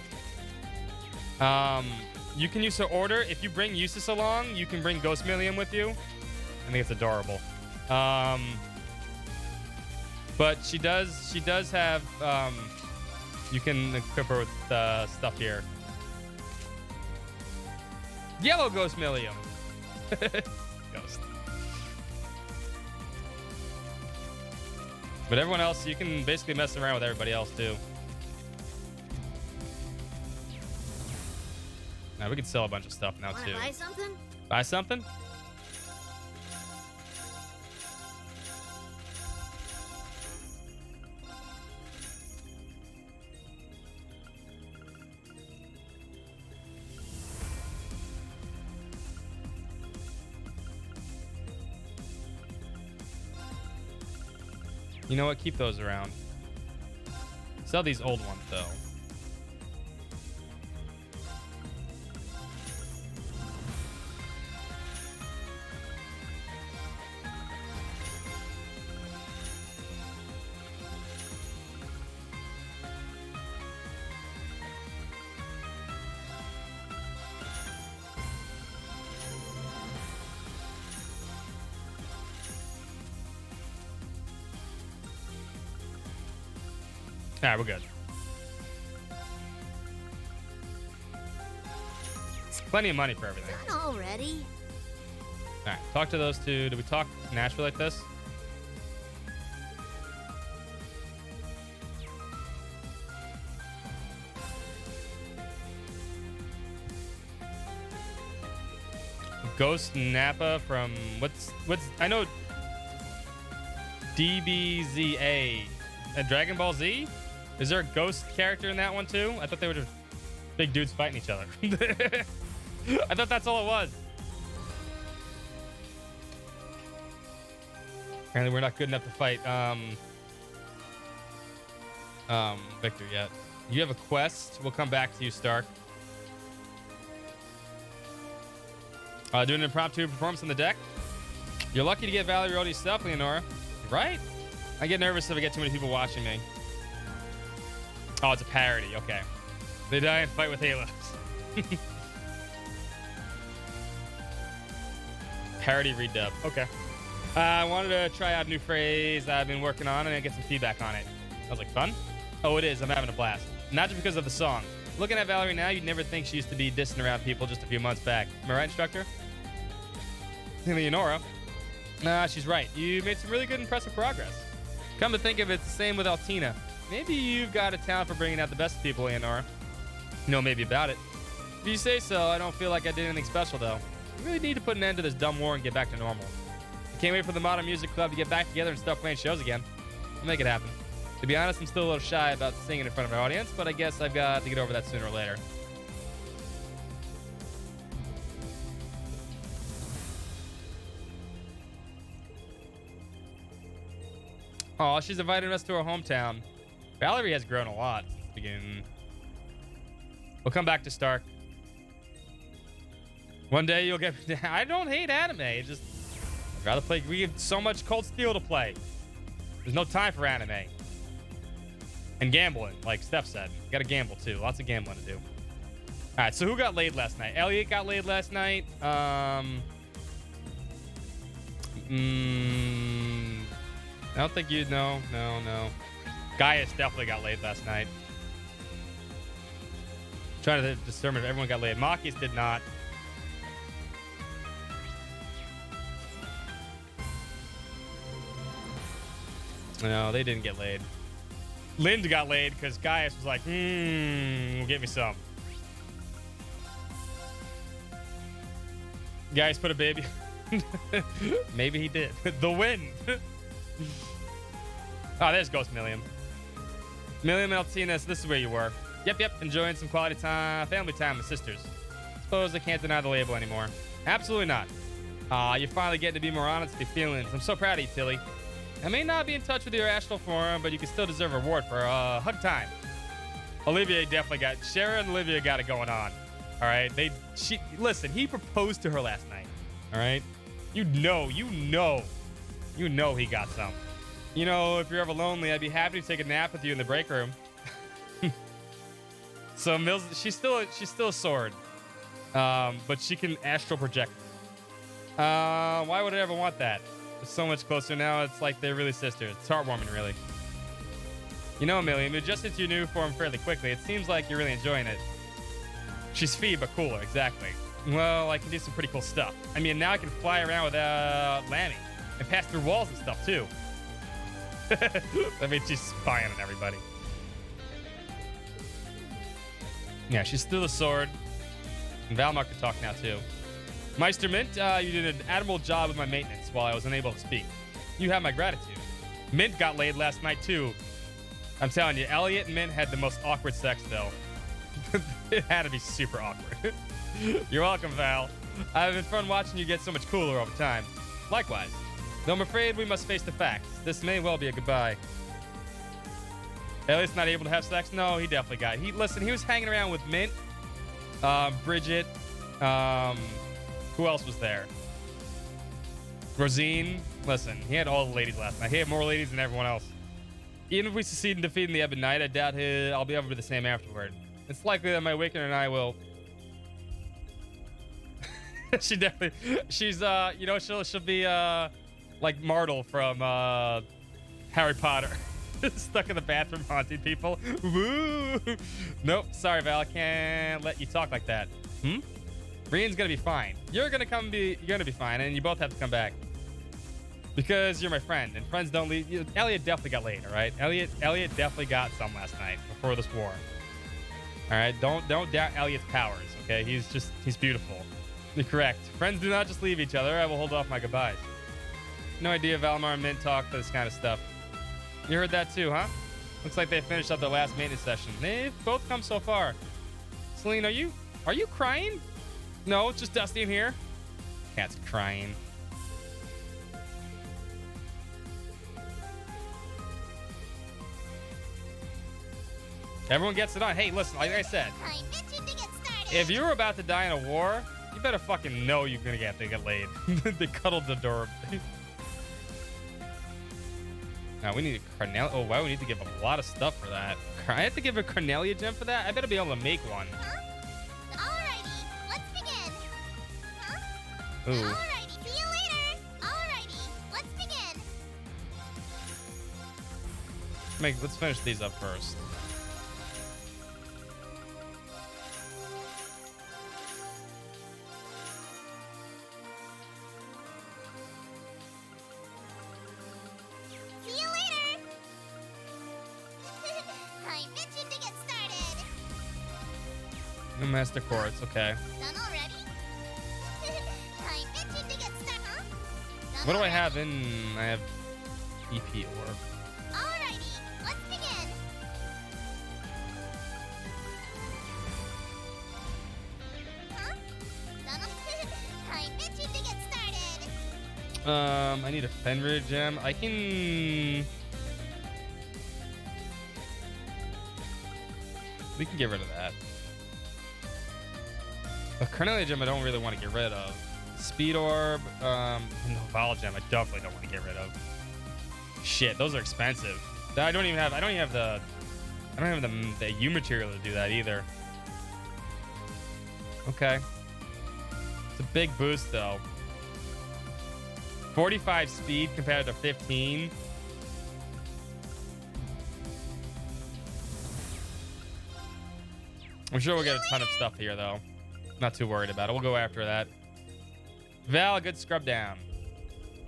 You can use her order. If you bring Eustace along, you can bring Ghost Millium with you. I think it's adorable. But she does have, you can equip her with stuff here. Yellow Ghost Millium. Ghost. But everyone else, you can basically mess around with everybody else too. Now we can sell a bunch of stuff now too. Buy something? Buy something? You know what? Keep those around. Sell these old ones, though. All right, we're good. Plenty of money for everything. Done already? All right, talk to those two. Did we talk naturally like this? Ghost Nappa from what's I know DBZA and Dragon Ball Z. Is there a ghost character in that one too? I thought they were just big dudes fighting each other. I thought that's all it was. Apparently we're not good enough to fight Victor yet. You have a quest. We'll come back to you, Stark. Doing an impromptu performance on the deck. You're lucky to get Valerie Rhodey's stuff, Leonora. Right? I get nervous if I get too many people watching me. Oh, it's a parody. Okay. They die and fight with halos. Parody redub. Okay. I wanted to try out a new phrase that I've been working on and get some feedback on it. I was like, fun? Oh, it is. I'm having a blast. Not just because of the song. Looking at Valerie now, you'd never think she used to be dissing around people just a few months back. Am I right, instructor? Leonora. She's right. You made some really good, impressive progress. Come to think of it, it's the same with Altina. Maybe you've got a talent for bringing out the best people, Leonora. You know maybe about it. If you say so, I don't feel like I did anything special, though. We really need to put an end to this dumb war and get back to normal. I can't wait for the Modern Music Club to get back together and start playing shows again. We'll make it happen. To be honest, I'm still a little shy about singing in front of an audience, but I guess I've got to get over that sooner or later. Oh, she's invited us to her hometown. Valerie has grown a lot since the beginning. We'll come back to Stark. One day you'll get... I don't hate anime. It's just... I'd rather play... We have so much Cold Steel to play. There's no time for anime. And gambling, like Steph said. You gotta gamble, too. Lots of gambling to do. All right, so who got laid last night? Elliot got laid last night. I don't think you'd know. No. Gaius definitely got laid last night. Trying to determine if everyone got laid. Makis did not. No, they didn't get laid. Lind got laid because Gaius was like, give me some. Gaius put a baby. Maybe he did. The wind. Oh, there's Ghost Millium. Millium Altinus, this is where you were. Yep. Enjoying some quality time, family time with sisters. Suppose I can't deny the label anymore. Absolutely not. You're finally getting to be more honest with your feelings. I'm so proud of you, Tilly. I may not be in touch with your astral form, but you can still deserve a reward for hug time. Olivia definitely got... Shara and Olivia got it going on. All right? Listen, he proposed to her last night. All right? You know he got some. You know, if you're ever lonely, I'd be happy to take a nap with you in the break room. So Mills, she's still a sword, but she can astral project. Why would I ever want that? It's so much closer now. It's like they're really sisters. It's heartwarming, really. You know, Amelia, you adjusted to your new form fairly quickly. It seems like you're really enjoying it. She's Fee, but cooler, exactly. Well, I can do some pretty cool stuff. I mean, now I can fly around without landing and pass through walls and stuff too. I mean, she's spying on everybody. Yeah, she's still a sword. And Valmar can talk now, too. Meister Mint, you did an admirable job with my maintenance while I was unable to speak. You have my gratitude. Mint got laid last night, too. I'm telling you, Elliot and Mint had the most awkward sex, though. It had to be super awkward. You're welcome, Val. I've been fun watching you get so much cooler over time. Likewise. Though I'm afraid we must face the facts. This may well be a goodbye. Elliot's not able to have sex? No, he definitely got it. Listen, he was hanging around with Mint, Bridget, who else was there? Rosine. Listen, he had all the ladies last night. He had more ladies than everyone else. Even if we succeed in defeating the Ebon Knight, I doubt I'll be able to do the same afterward. It's likely that my Awakener and I will... she's, you know, she'll be, like Martle from, Harry Potter. Stuck in the bathroom haunting people. Woo! Nope, sorry, Val. I can't let you talk like that. Rian's gonna be fine. You're gonna be fine, and you both have to come back. Because you're my friend, and friends don't leave. Elliot definitely got laid, all right? Elliot definitely got some last night before this war. All right, don't doubt Elliot's powers, okay? He's beautiful. You're correct. Friends do not just leave each other. I will hold off my goodbyes. No idea Valmar and Mint talk for this kind of stuff. You heard that too, huh? Looks like they finished up their last maintenance session. They've both come so far. Celine, are you crying? No, it's just Dusty in here. Cat's crying. Everyone gets it on. Hey, listen, like I said, if you're about to die in a war, you better fucking know you're gonna get laid. They cuddled adorably. Now we need a Cornelia. Oh wow, we need to give a lot of stuff for that. I have to give a Cornelia gem for that. I better be able to make one. Alrighty, let's begin. Ooh. Alrighty, see you later. Alrighty, let's begin. Let's finish these up first. See you later. I mentioned to get started. New Master Quartz, okay. Done already? I mentioned to get started, huh? Done What do I already? have in? I have EP orb. Alrighty, let's begin. Huh? Done I mentioned to get started. I need a Fenrir gem. I can. We can get rid of that. A Cornelia gem I don't really want to get rid of. Speed orb, no Val gem I definitely don't want to get rid of. Shit, those are expensive. I don't even have the U material to do that either. Okay. It's a big boost though. 45 speed compared to 15. I'm sure we'll get a ton of stuff here though. Not too worried about it. We'll go after that. Val, good scrub down.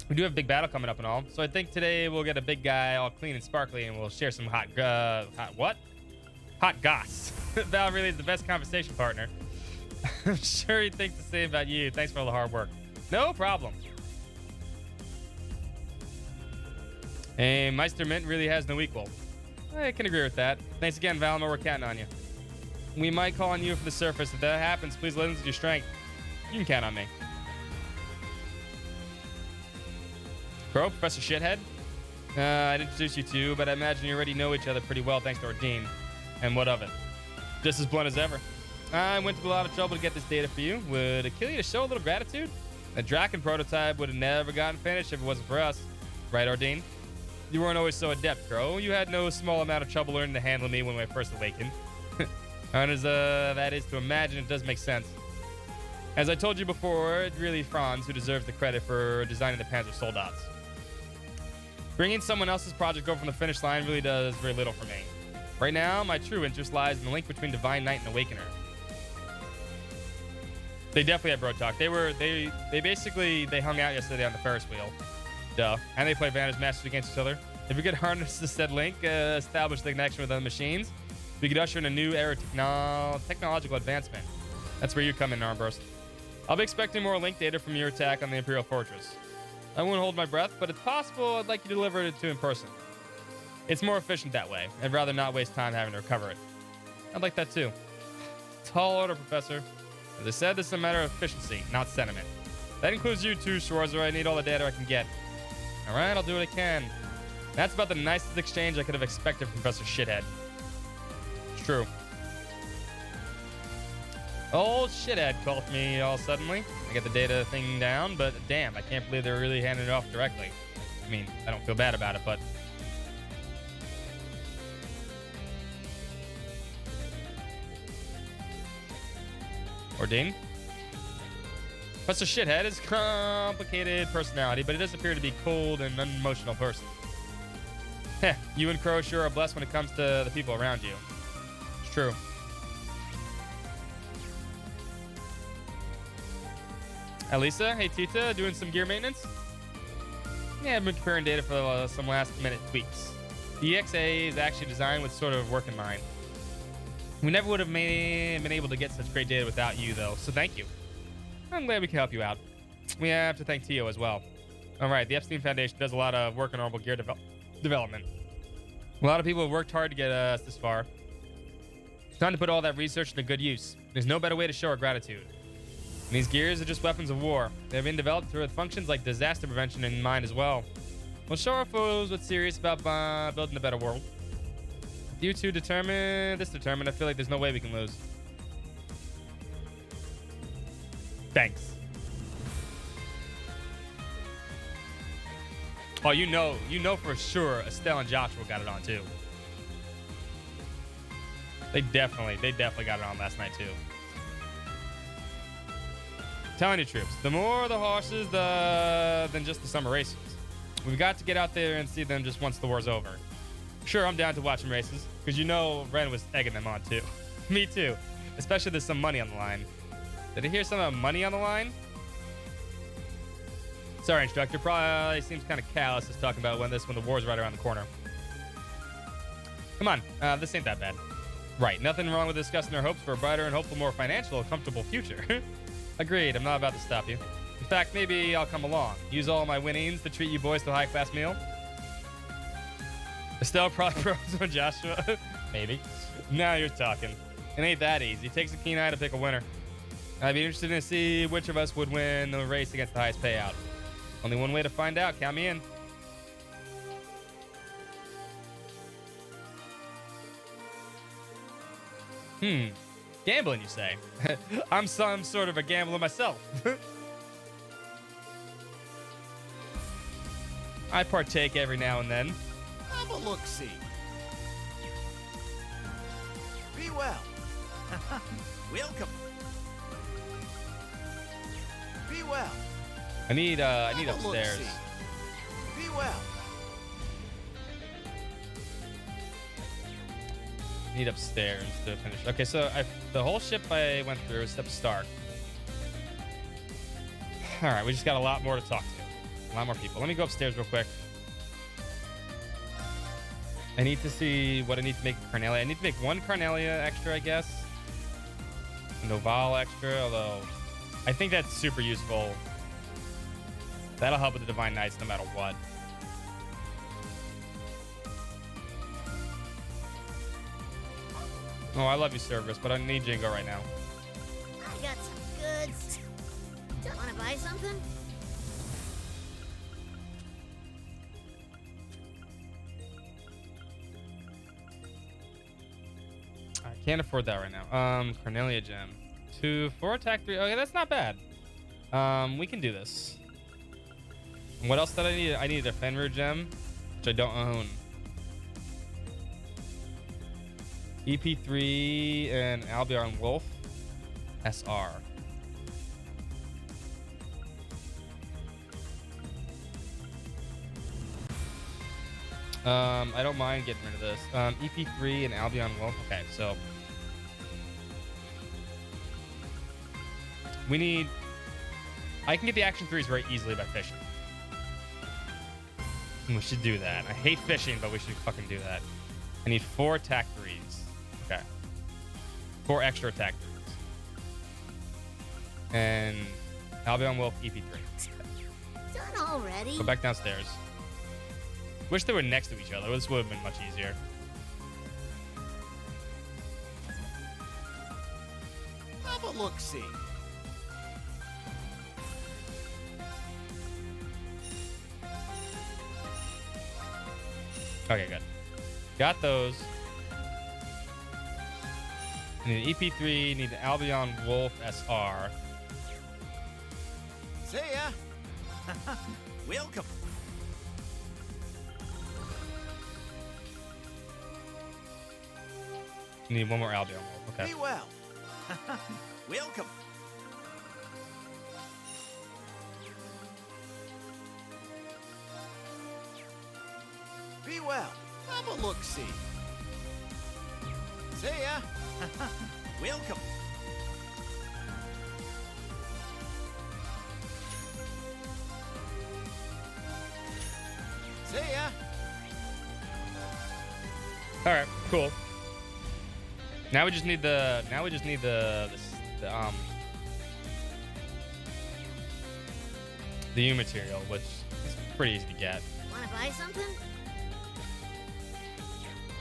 We do have a big battle coming up and all. So I think today we'll get a big guy all clean and sparkly and we'll share some hot goss. Val really is the best conversation partner. I'm sure he thinks the same about you. Thanks for all the hard work. No problem. And Meister Mint really has no equal. I can agree with that. Thanks again, Val. We're counting on you. We might call on you for the surface. If that happens, please let us with your strength. You can count on me. Crow, Professor Shithead. I'd introduce you to, but I imagine you already know each other pretty well thanks to Ordine. And what of it? Just as blunt as ever. I went to a lot of trouble to get this data for you. Would it kill you to show a little gratitude? The Draken prototype would have never gotten finished if it wasn't for us. Right, Ordine? You weren't always so adept, Crow. You had no small amount of trouble learning to handle me when I first awakened. And as that is to imagine, it does make sense. As I told you before, it's really Franz who deserves the credit for designing the Panzer Soldats. Bringing someone else's project over from the finish line really does very little for me. Right now, my true interest lies in the link between Divine Knight and Awakener. They definitely had bro talk. They basically hung out yesterday on the Ferris wheel. Duh. And they play Vantage Masters against each other. If we could harness the said link, establish the connection with other machines, we could usher in a new era of technological advancement. That's where you come in, Armburst. I'll be expecting more link data from your attack on the Imperial Fortress. I won't hold my breath, but it's possible I'd like you to deliver it to in person. It's more efficient that way. I'd rather not waste time having to recover it. I'd like that too. Tall order, Professor. As I said, this is a matter of efficiency, not sentiment. That includes you too, Schwarzer. I need all the data I can get. All right, I'll do what I can. That's about the nicest exchange I could have expected from Professor Shithead. It's true. Old Shithead called me all suddenly. I get the data thing down, but damn, I can't believe they're really handing it off directly. I mean, I don't feel bad about it, but... Ordine? Professor Shithead is a complicated personality, but he does appear to be cold and unemotional person. Heh, you and Crow sure are blessed when it comes to the people around you. It's true. Elisa, hey Tita, doing some gear maintenance? Yeah, I've been comparing data for some last-minute tweaks. The EXA is actually designed with sort of work in mind. We never would have been able to get such great data without you, though, so thank you. I'm glad we can help you out. We have to thank Tio as well. All right, the Epstein Foundation does a lot of work on orbital gear development. A lot of people have worked hard to get us this far. It's time to put all that research into good use. There's no better way to show our gratitude. And these gears are just weapons of war. They've been developed with functions like disaster prevention in mind as well. We'll show our foes what's serious about building a better world. If you two determined, I feel like there's no way we can lose. Thanks. Oh, you know for sure Estelle and Joshua got it on too. They definitely got it on last night too. Telling you, troops, the more the horses, than just the summer races. We've got to get out there and see them just once the war's over. Sure, I'm down to watching races, because you know Ren was egging them on too. Me too, especially there's some money on the line. Did I hear some money on the line? Sorry, instructor, probably seems kind of callous just talking about when the war's right around the corner. Come on, this ain't that bad. Right, nothing wrong with discussing our hopes for a brighter and hopeful, more financial, comfortable future. Agreed, I'm not about to stop you. In fact, maybe I'll come along. Use all my winnings to treat you boys to a high-class meal. Estelle probably pros on Joshua. Maybe. Now you're talking. It ain't that easy. It takes a keen eye to pick a winner. I'd be interested to see which of us would win the race against the highest payout. Only one way to find out. Count me in. Gambling, you say? I'm some sort of a gambler myself. I partake every now and then. Have a look-see. Be well. Welcome. Be well. I need upstairs. Be well. Need upstairs to finish. Okay, so the whole ship I went through except Stark. All right, we just got a lot more to talk to. A lot more people. Let me go upstairs real quick. I need to see what I need to make Carnelia. I need to make one Carnelia extra, I guess. Noval extra, although I think that's super useful. That'll help with the Divine Knights no matter what. Oh, I love you, Cerberus, but I need Jingo right now. I got some goods. Wanna buy something? I can't afford that right now. Carnelia gem. 4 attack 3. Okay, that's not bad. We can do this. And what else did I need? I needed a Fenrir gem, which which I don't own. EP3 and Albion Wolf SR. I don't mind getting rid of this. EP3 and Albion Wolf. Okay, so we need. I can get the Action 3s very easily by fishing. We should do that. I hate fishing, but we should fucking do that. I need 4 attack 3s. Okay. 4 extra attack 3s. And Albion Wolf EP3. Done already? Go back downstairs. Wish they were next to each other. This would have been much easier. Have a look-see. Okay, good. Got those. Need an EP3, need an Albion Wolf SR. See ya. Welcome. Need one more Albion Wolf. Okay. Be well. Welcome. Be well. Have a look-see. See ya. Welcome. See ya. All right, cool. Now we just need the U material, which is pretty easy to get. Wanna buy something?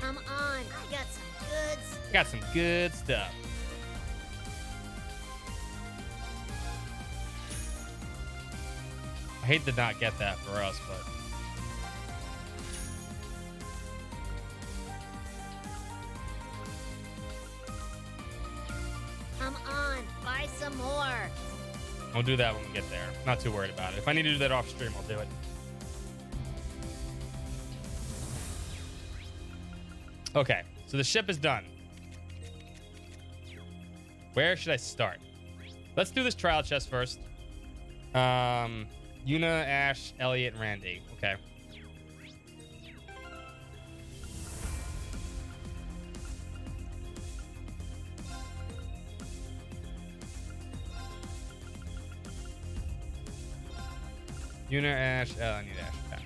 Come on, I got some goods. Got some good stuff. I hate to not get that for us, but Come on, buy some more. we'll do that when we get there. Not too worried about it. If I need to do that off stream, I'll do it. Okay, so the ship is done. Where should I start? Let's do this trial chest first. Yuna, Ash, Elliot, and Randy. Okay. Yuna, Ash. I need Ash. Okay.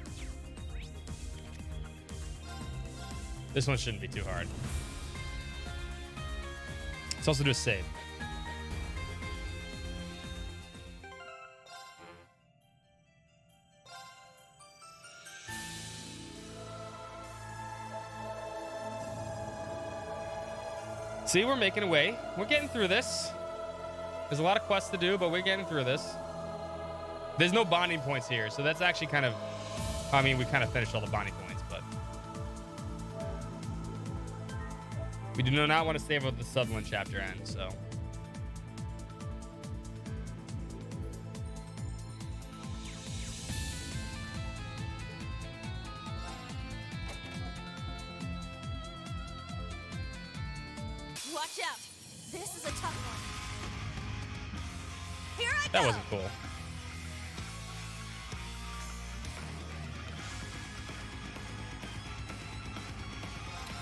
This one shouldn't be too hard. Let's also do a save. See, we're making a way. We're getting through this. There's a lot of quests to do, but we're getting through this. There's no bonding points here, so that's actually kind of... I mean, we kind of finished all the bonding points, but... we do not want to save out the Sutherland chapter end, so... Watch out. This is a tough one. Here I go. That wasn't cool.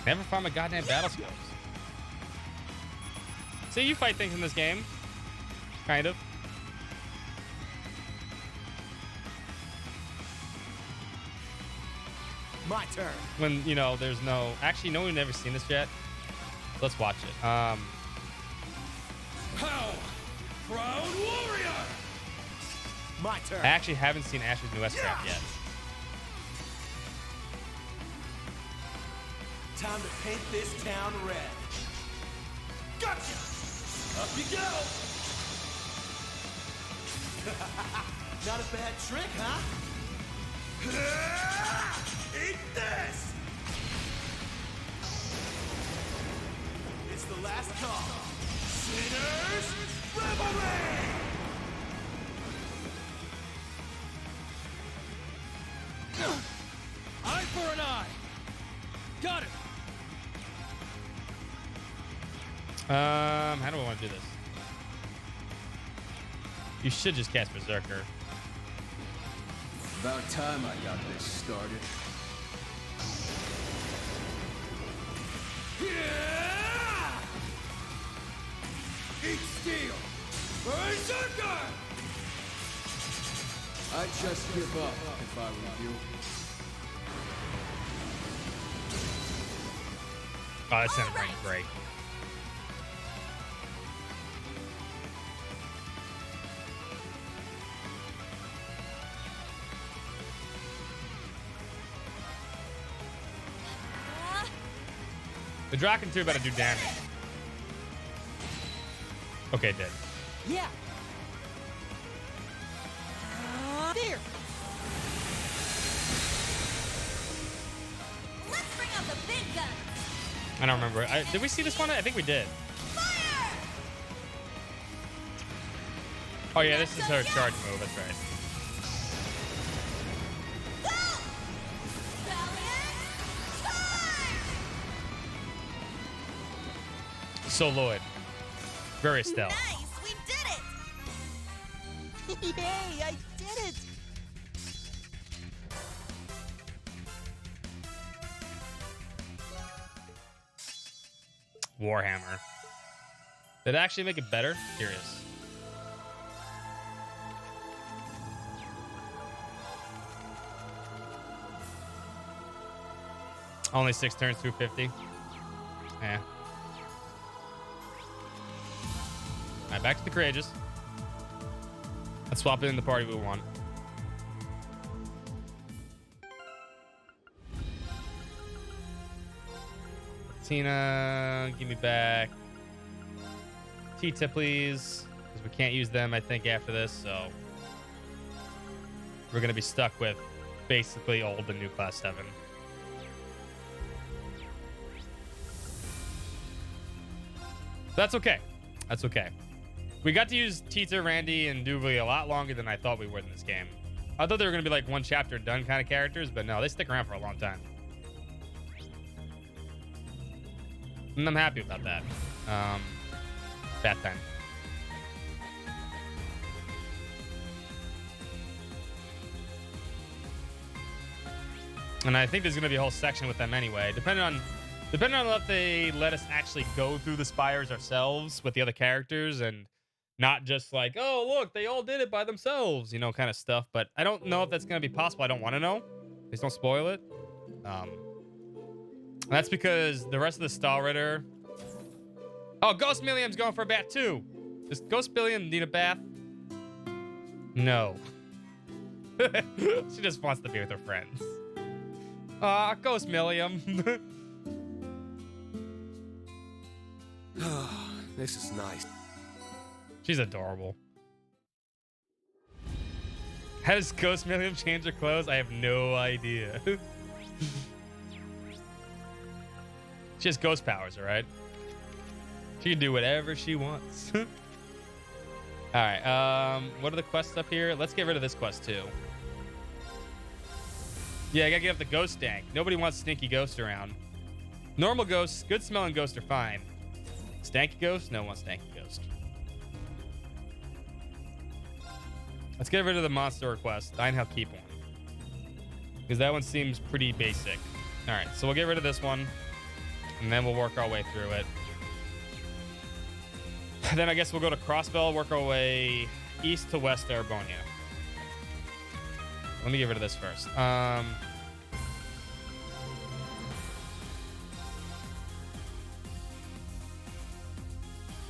Never found my goddamn battle skills. See, you fight things in this game. Kind of. My turn. When, you know, there's no... Actually, no one's never seen this yet. Let's watch it. How? Proud warrior! My turn. I actually haven't seen Ash's new S-Craft yet. Time to paint this town red. Gotcha! Up you go! Not a bad trick, huh? Eat this! It's the last call. Sinners, revelry! Eye for an How do I want to do this? You should just cast Berserker. About time I got this started. Yeah! Eat steel! Berserker! I'd just give up if I were you. Oh, that sounded great. The Draken 2 about to do damage. Okay, dead. Yeah. There. Let's bring out the big guns. I don't remember. Did we see this one? I think we did. Fire! Oh yeah, this is her charge move. That's right. So Lloyd. Very Estelle. Nice, we did it! Yay, I did it! Warhammer. Did it actually make it better? Curious. Only 6 turns, 250. Yeah. Alright, back to the Courageous. Let's swap it in the party we want. Tina, give me back Tita, please. Because we can't use them, I think, after this, so we're going to be stuck with basically old and new Class 7. That's okay. That's okay. We got to use Tita, Randy, and Doobly a lot longer than I thought we would in this game. I thought they were going to be like one chapter done kind of characters, but no, they stick around for a long time. And I'm happy about that. Bad time. And I think there's going to be a whole section with them anyway, depending on if they let us actually go through the spires ourselves with the other characters and not just like, oh, look, they all did it by themselves, you know, kind of stuff. But I don't know if that's going to be possible. I don't want to know. Please don't spoil it. That's because the rest of the Star Ritter... Oh, Ghost Millium's going for a bath too. Does Ghost Millium need a bath? No. She just wants to be with her friends. Aw, Ghost Millium. This is nice. She's adorable. How does Ghost Millium change her clothes? I have no idea. She has ghost powers, all right? She can do whatever she wants. All right, what are the quests up here? Let's get rid of this quest too. Yeah, I gotta get up the ghost stank. Nobody wants stinky ghosts around. Normal ghosts, good smelling ghosts are fine. Stanky ghost? No one wants stanky ghost. Let's get rid of the monster request. Dine Keep one. Because that one seems pretty basic. All right, so we'll get rid of this one. And then we'll work our way through it. Then I guess we'll go to Crossbell, work our way east to west to Erbonia. Let me get rid of this first.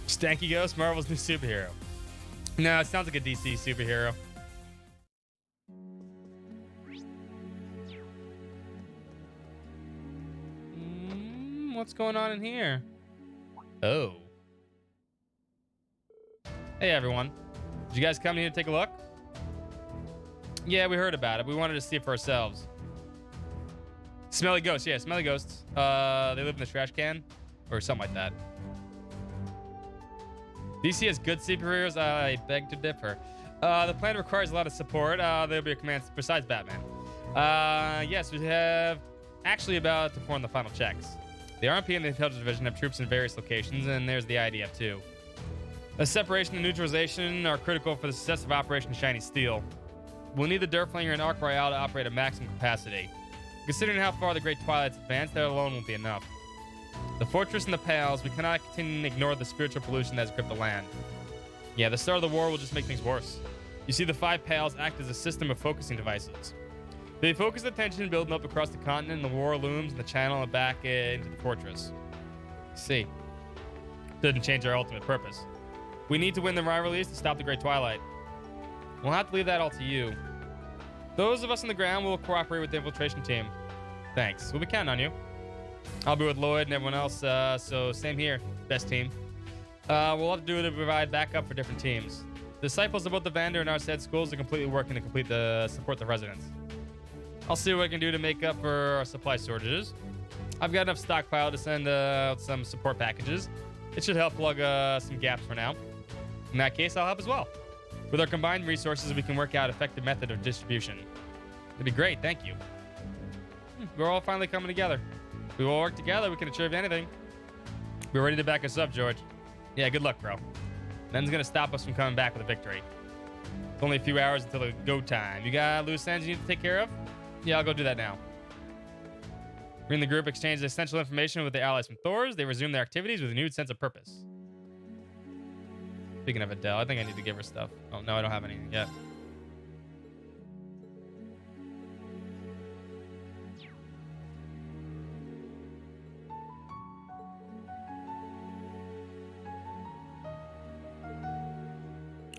Stanky Ghost, Marvel's new superhero. No, it sounds like a DC superhero. What's going on in here? Oh. Hey, everyone. Did you guys come here to take a look? Yeah, we heard about it. We wanted to see it for ourselves. Smelly ghosts. Yeah, smelly ghosts. They live in the trash can or something like that. DC has good superheroes. I beg to differ. The plan requires a lot of support. There'll be a command besides Batman. Yes, we have actually about to perform the final checks. The RMP and the Intelligence Division have troops in various locations, and there's the IDF too. The separation and neutralization are critical for the success of Operation Shiny Steel. We'll need the Durflinger and Arc Royale to operate at maximum capacity. Considering how far the Great Twilight's advanced, that alone won't be enough. The fortress and the pals, we cannot continue to ignore the spiritual pollution that has gripped the land. Yeah, the start of the war will just make things worse. You see, the 5 pals act as a system of focusing devices. They focus the tension building up across the continent, and the war looms in the channel and back into the fortress. See, doesn't change our ultimate purpose. We need to win the rivalries to stop the Great Twilight. We'll have to leave that all to you. Those of us on the ground will cooperate with the infiltration team. Thanks. We'll be counting on you. I'll be with Lloyd and everyone else, so same here. Best team. We'll have to do it to provide backup for different teams. The disciples of both the Vander and Arced schools are completely working to support the residents. I'll see what I can do to make up for our supply shortages. I've got enough stockpile to send out some support packages. It should help plug some gaps for now. In that case, I'll help as well. With our combined resources, we can work out an effective method of distribution. It'd be great, thank you. We're all finally coming together. If we all work together, we can achieve anything. We're ready to back us up, George. Yeah, good luck, bro. Nothing's gonna stop us from coming back with a victory. It's only a few hours until the go time. You got loose ends you need to take care of? Yeah, I'll go do that now. We in the group exchanged essential information with the allies from Thors. They resumed their activities with a renewed sense of purpose. Speaking of Adele, I think I need to give her stuff. Oh, no, I don't have anything yet.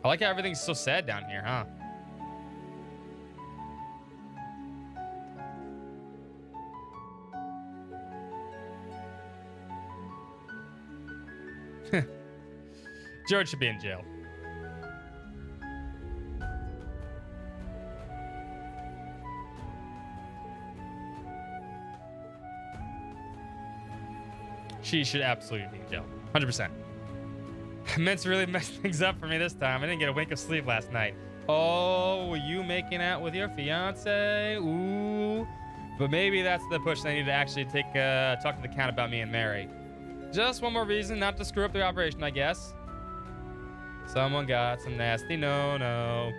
I like how everything's so sad down here, huh? George should be in jail. She should absolutely be in jail. 100%. Mint's really messed things up for me this time. I didn't get a wink of sleep last night. Oh, were you making out with your fiance? Ooh. But maybe that's the push I need to actually talk to the Count about me and Mary. Just one more reason not to screw up the operation, I guess. Someone got some nasty no-no.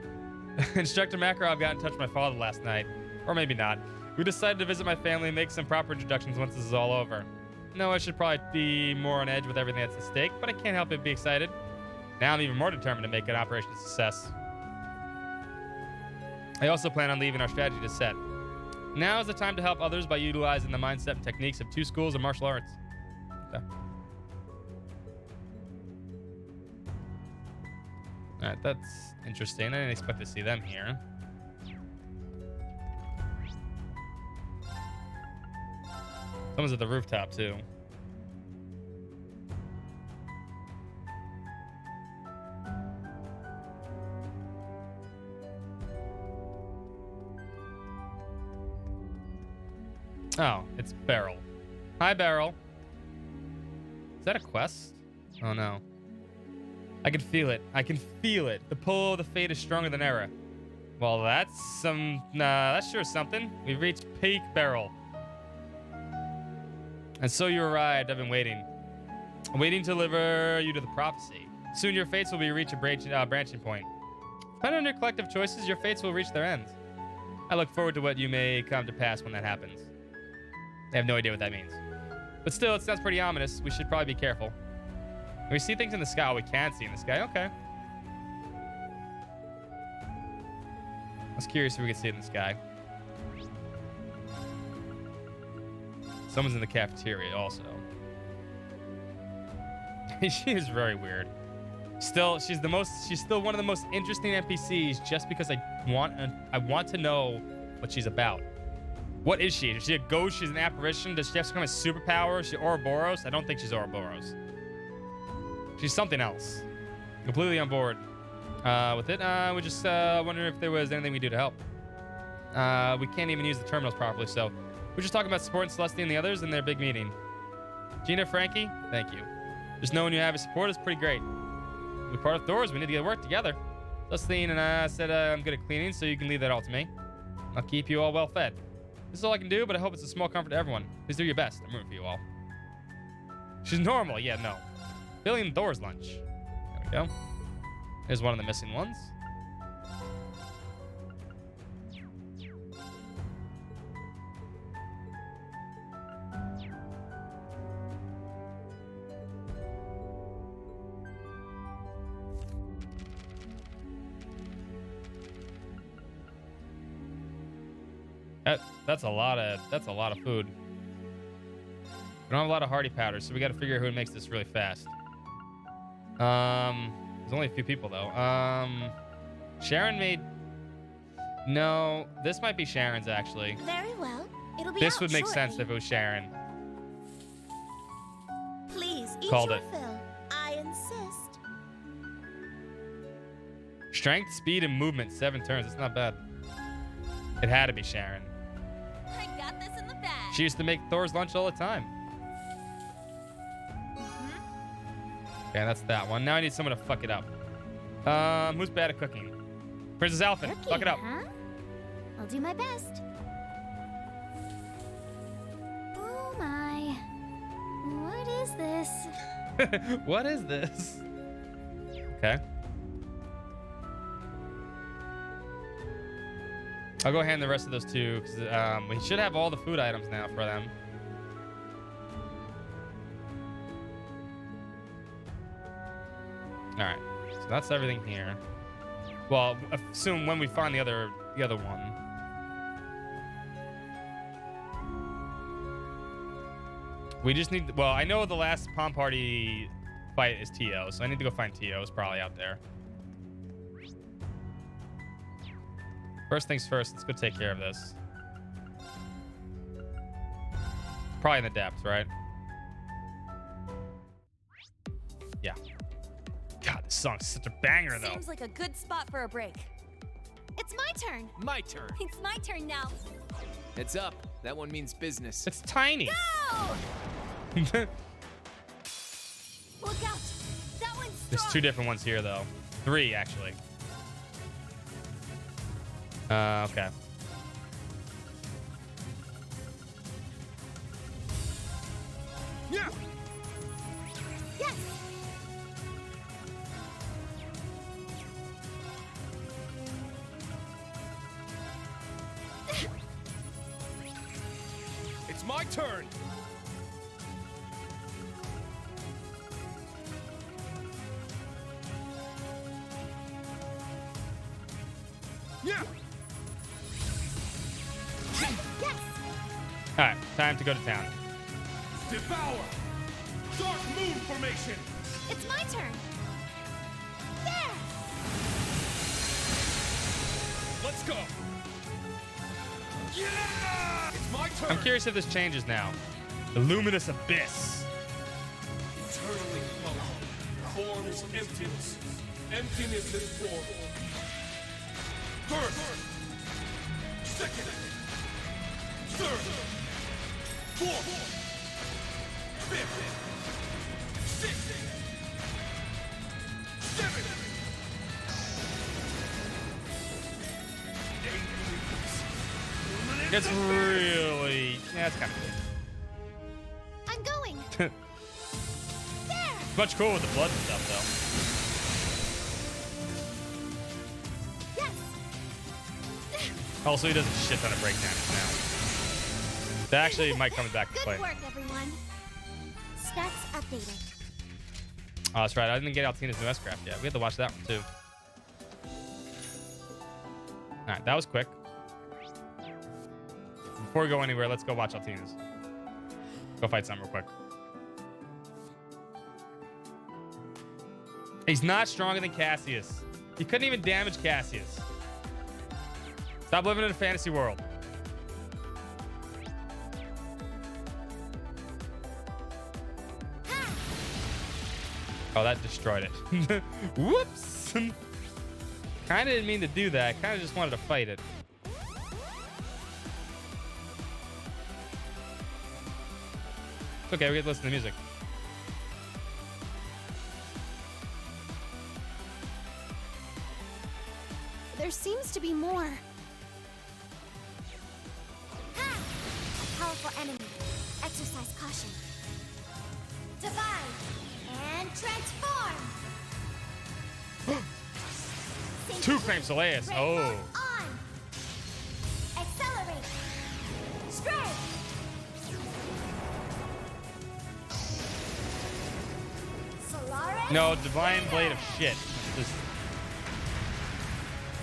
Instructor Makarov got in touch with my father last night. Or maybe not. We decided to visit my family and make some proper introductions once this is all over. No, I should probably be more on edge with everything that's at stake, but I can't help but be excited. Now I'm even more determined to make an operation a success. I also plan on leaving our strategy to set. Now is the time to help others by utilizing the mindset and techniques of 2 schools of martial arts. Okay. Alright, that's interesting. I didn't expect to see them here. Someone's at the rooftop, too. Oh, it's Beryl. Hi, Beryl. Is that a quest? Oh, no. I can feel it. I can feel it. The pull of the fate is stronger than error. Well, that's that's sure something. We've reached peak Beryl. And so you arrived. I've been waiting. I'm waiting to deliver you to the prophecy. Soon your fates will be reach a branching point. Depending on your collective choices, your fates will reach their ends. I look forward to what you may come to pass when that happens. I have no idea what that means. But still, it sounds pretty ominous. We should probably be careful. We see things in the sky we can't see in the sky. Okay. I was curious if we could see it in the sky. Someone's in the cafeteria also. She is very weird. Still, she's still one of the most interesting NPCs just because I want to know what she's about. What is she? Is she a ghost? She's an apparition? Does she have some kind of superpower? Is she Ouroboros? I don't think she's Ouroboros. She's something else. Completely on board with it. We just wondering if there was anything we do to help. We can't even use the terminals properly, so we're just talking about supporting Celestia and the others in their big meeting. Gina, Frankie, thank you. Just knowing you have your support is pretty great. We're part of Thors. We need to get work together. Celestine and I said I'm good at cleaning, so you can leave that all to me. I'll keep you all well fed. This is all I can do, but I hope it's a small comfort to everyone. Please do your best. I'm rooting for you all. She's normal. Yeah, no. Billy and Thor's lunch. There we go. There's one of the missing ones. That's a lot of food. We don't have a lot of hardy powders, so we got to figure out who makes this really fast. There's only a few people though. Sharon made. No, this might be Sharon's actually. Very well. It'll be This out would make shortly. sense if it was Sharon. Please eat Called your it. fill. I insist. Strength, speed, and movement. 7 turns. It's not bad. It had to be Sharon. I got this in the bag. She used to make Thor's lunch all the time. Okay, that's that one. Now I need someone to fuck it up. Who's bad at cooking? Princess Alphen. Cooking, Fuck it up. Huh? I'll do my best. Oh my. What is this? What is this? Okay. I'll go hand the rest of those two because we should have all the food items now for them. All right, so that's everything here. Well, assume when we find the other one. We just need. Well, I know the last Pom Party fight is Tio, so I need to go find Tio. It's probably out there. First things first, let's go take care of this. Probably in the depths, right? Yeah. God, this song's such a banger, though. Seems like a good spot for a break. It's my turn. My turn. It's my turn now. Heads up. That one means business. It's tiny. Go! Look out. That one's There's strong. 2 different ones here, though. 3, actually. Okay. Yeah. Yes. It's my turn. Yeah. Yes. All right, time to go to town. Devour! Dark Moon Formation! It's my turn. There. Let's go. Yeah! It's my turn. I'm curious if this changes now. The Luminous Abyss. Eternally flow. Form is emptiness. Emptiness is form. First! Second! Third! Fourth! Fifth! Sixth! Seventh! It's really. Yeah, it's kind of I'm going. cool. It's much cooler with the blood and stuff, though. Yes. Also, he does a shit ton of break damage now. That actually might come back to Good play. work, everyone. Stats updated. Oh, that's right. I didn't get Altina's new S-Craft yet. We have to watch that one, too. All right, that was quick. Before we go anywhere, let's go watch Altina's. Go fight some real quick. He's not stronger than Cassius. He couldn't even damage Cassius. Stop living in a fantasy world. Oh, that destroyed it. Whoops. Kind of didn't mean to do that. Kind of just wanted to fight it. It's okay, we get to listen to music. There seems to be more. Ha! A powerful enemy. Exercise caution. Devour! Transform! 2 Creme Soleus. Oh. On! Accelerate! Strike! Solaris? No, Divine Blade of shit. Just...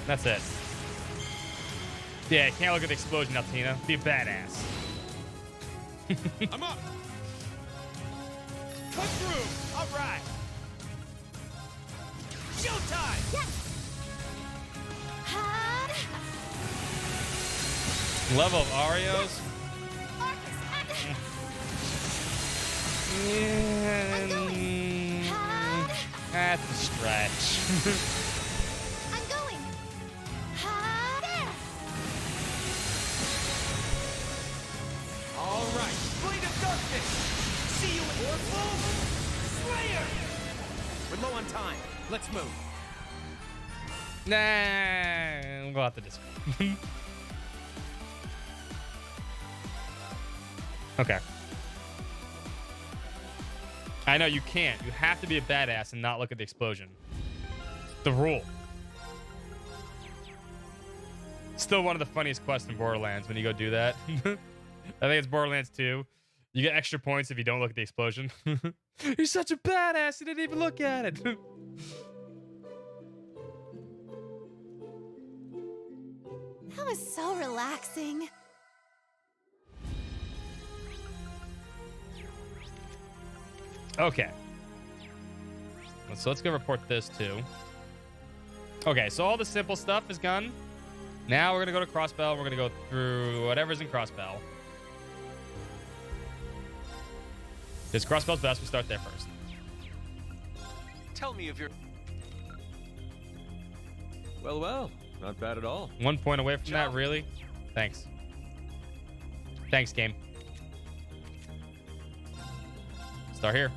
That's it. Yeah, can't look at the explosion, Altina. Be a badass. I'm up. Cut through. All right. Showtime. Yes. Level of Arios. That's a stretch. I'm going. All right. Blade of Darkness. See you in Warful. Slayer. We're low on time. Let's move. Nah, we'll go out the Discord. Okay. I know you can't. You have to be a badass and not look at the explosion. The rule. Still one of the funniest quests in Borderlands when you go do that. I think it's Borderlands 2. You get extra points if you don't look at the explosion. You're such a badass. You didn't even look at it. That was so relaxing. Okay. So let's go report this too. Okay, so all the simple stuff is gone. Now we're going to go to Crossbell. We're going to go through whatever's in Crossbell. Because Crossbell's best, we start there first. Tell me of your... Well, not bad at all. 1 point away from that, really? Thanks. Thanks, game. Start here.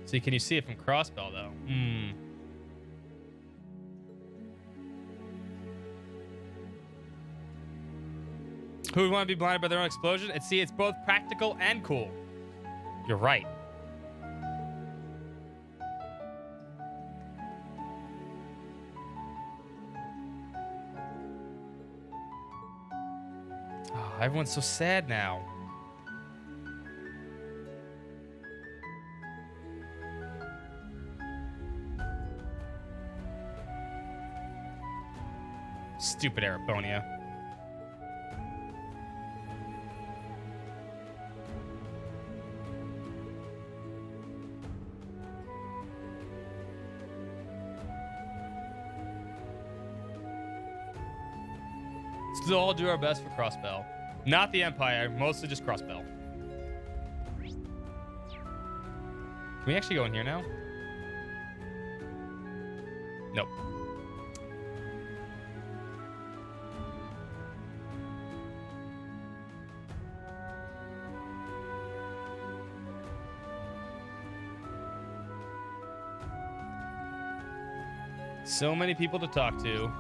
See, can you see it from Crossbell, though? Who would want to be blinded by their own explosion? And see, it's both practical and cool. You're right. Oh, everyone's so sad now. Stupid Arabonia. Still all do our best for Crossbell. Not the Empire, mostly just Crossbell. Can we actually go in here now? Nope. So many people to talk to.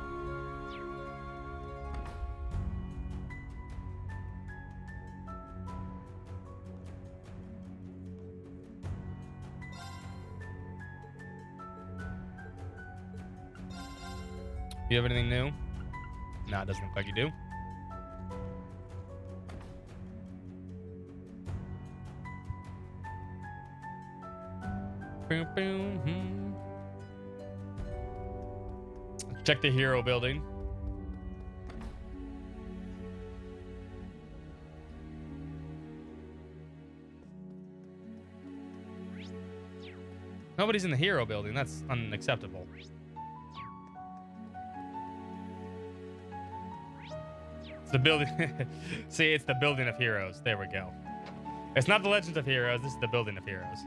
You have anything new? No, it doesn't look like you do. Boom, boom, Check the hero building. Nobody's in the hero building. That's unacceptable. It's the building. See, it's the building of heroes. There we go. It's not the Legends of Heroes. This is the building of heroes.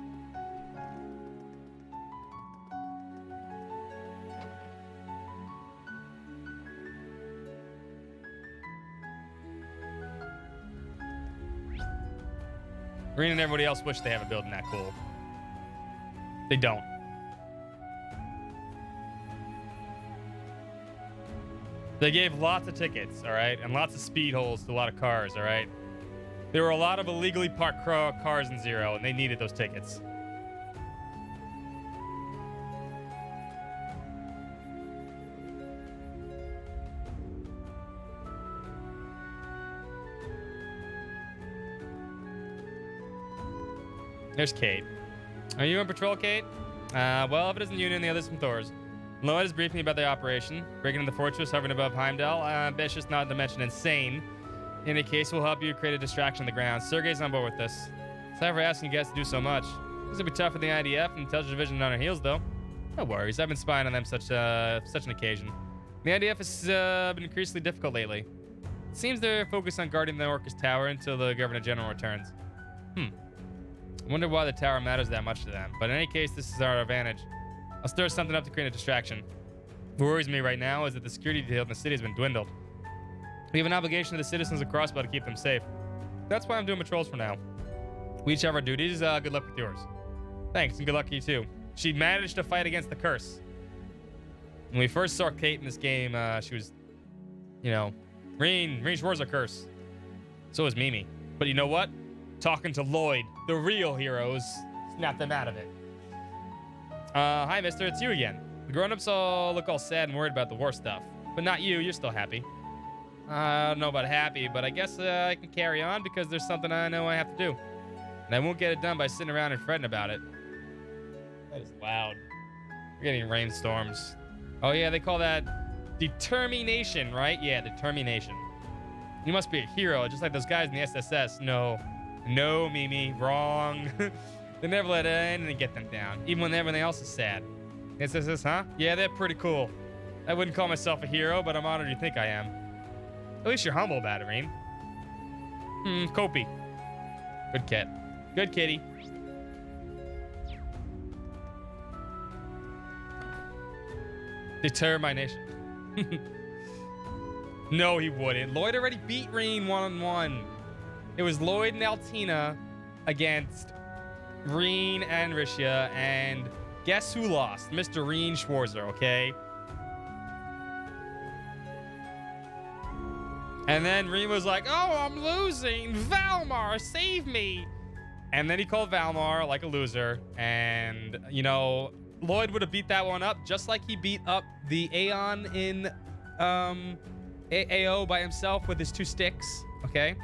Green and everybody else wish they have a building that cool. They don't. They gave lots of tickets, all right, and lots of speed holes to a lot of cars, all right. There were a lot of illegally parked cars in Zero, and they needed those tickets. There's Kate. Are you on patrol, Kate? Well, if it isn't you and the others from Thor's. Lloyd has briefed me about the operation. Breaking into the fortress, hovering above Heimdall. Ambitious, not to mention insane. In any case, we'll help you create a distraction on the ground. Sergei's on board with this. Sorry for asking you guys to do so much. This will be tough for the IDF and Intelligence Division on our heels, though. No worries. I've been spying on them such an occasion. The IDF has been increasingly difficult lately. It seems they're focused on guarding the Orcus Tower until the Governor General returns. I wonder why the tower matters that much to them. But in any case, this is our advantage. I'll stir something up to create a distraction. What worries me right now is that the security detail in the city has been dwindled. We have an obligation to the citizens of Crossbow to keep them safe. That's why I'm doing patrols for now. We each have our duties. Good luck with yours. Thanks, and good luck to you too. She managed to fight against the curse. When we first saw Kate in this game, she was, you know, Reen Schwarzer curse. So was Mimi. But you know what? Talking to Lloyd, the real heroes, snapped them out of it. Hi, mister. It's you again. The grown-ups all look all sad and worried about the war stuff. But not you. You're still happy. I don't know about happy, but I guess I can carry on because there's something I know I have to do. And I won't get it done by sitting around and fretting about it. That is loud. We're getting rainstorms. Oh, yeah, they call that determination, right? Yeah, determination. You must be a hero, just like those guys in the SSS. No, Mimi, wrong. They never let anything get them down, even when everything else is sad. SSS, huh? Yeah, they're pretty cool. I wouldn't call myself a hero, but I'm honored you think I am. At least you're humble about it, Reen. Kopi. Good cat. Good kitty. Determination. No, he wouldn't. Lloyd already beat Reen 1-on-1. It was Lloyd and Altina against Reen and Rishia, and guess who lost? Mr. Reen Schwarzer, okay? And then Reen was like, oh, I'm losing. Valmar, save me. And then he called Valmar like a loser. And, you know, Lloyd would have beat that one up just like he beat up the Aeon in AO by himself with his 2 sticks, okay?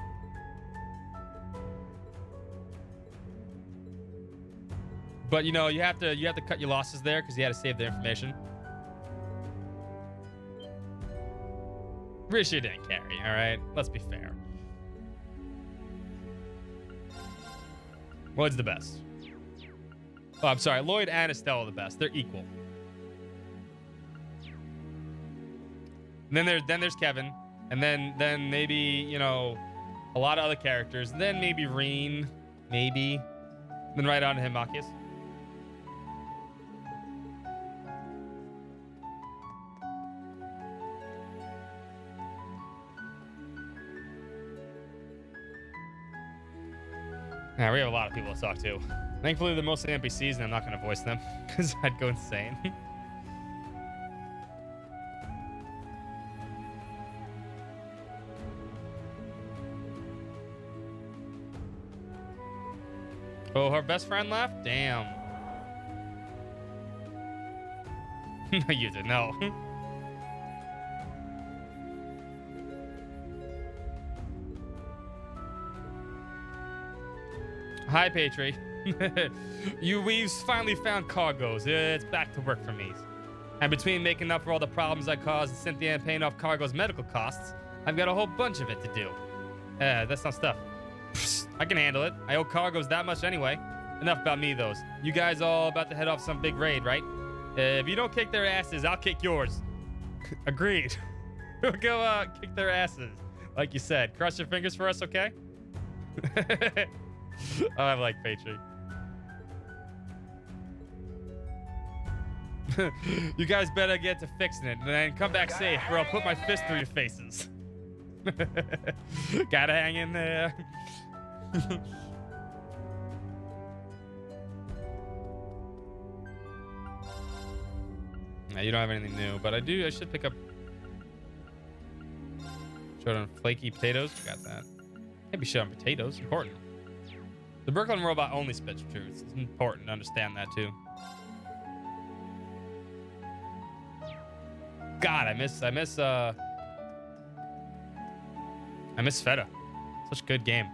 But, you know, you have to cut your losses there because you had to save the information. Rishi didn't carry, all right? Let's be fair. Lloyd's the best. Oh, I'm sorry. Lloyd and Estelle are the best. They're equal. And then there's Kevin. And then maybe, you know, a lot of other characters. Then maybe Reen. Maybe. Then right on to him, Machias. Yeah, we have a lot of people to talk to. Thankfully, they're mostly NPCs, and I'm not going to voice them because I'd go insane. Oh, her best friend left? Damn. No, you did. No. Hi, Patri. We've finally found cargoes. It's back to work for me. And between making up for all the problems I caused Cynthia and paying off cargo's medical costs, I've got a whole bunch of it to do. That's not stuff. I can handle it. I owe cargoes that much anyway. Enough about me, those. You guys all about to head off some big raid, right? If you don't kick their asses, I'll kick yours. Agreed. We'll go kick their asses. Like you said. Cross your fingers for us, okay? Oh, I like Patri. You guys better get to fixing it and then come back safe or I'll put my fist through your faces. Gotta hang in there. Yeah, you don't have anything new, but I should pick up. Showed on flaky potatoes. We got that. Maybe showed on potatoes. Important. The Brooklyn robot only spits truth. It's important to understand that too. God, I miss Feta. Such a good game.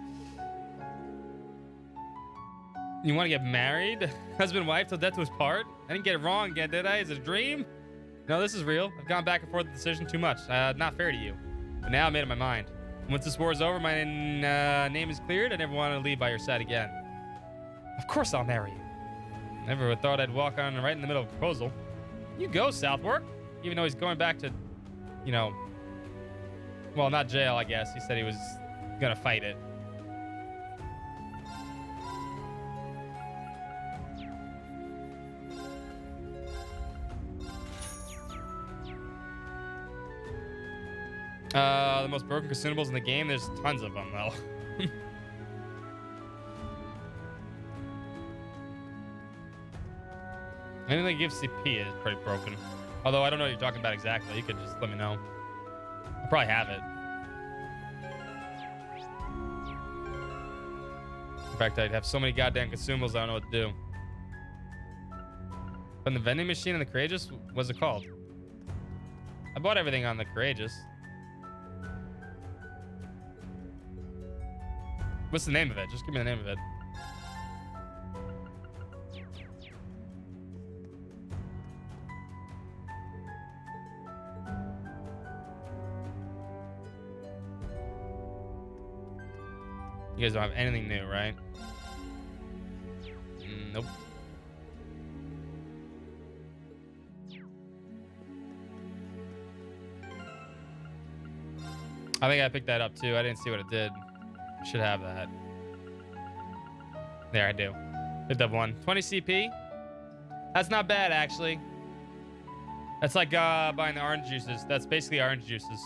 You want to get married? Husband, wife, till death do us part? I didn't get it wrong again, did I? Is it a dream? No, this is real. I've gone back and forth with the decision too much. Not fair to you. But now I made up my mind. Once this war is over, my name is cleared. I never want to leave by your side again. Of course I'll marry you. Never thought I'd walk on right in the middle of a proposal. You go, Southwark. Even though he's going back to, you know, well, not jail, I guess. He said he was gonna fight it. The most broken consumables in the game, there's tons of them, though. Anything that gives CP is pretty broken. Although I don't know what you're talking about exactly. You could just let me know. I probably have it. In fact, I'd have so many goddamn consumables, I don't know what to do. But the vending machine and the Courageous, what's it called? I bought everything on the Courageous. What's the name of it? Just give me the name of it. You guys don't have anything new, right? Nope. I think I picked that up too. I didn't see what it did. Should have that. There, I do. Picked up one. 20 CP. That's not bad, actually. That's like buying the orange juices. That's basically orange juices.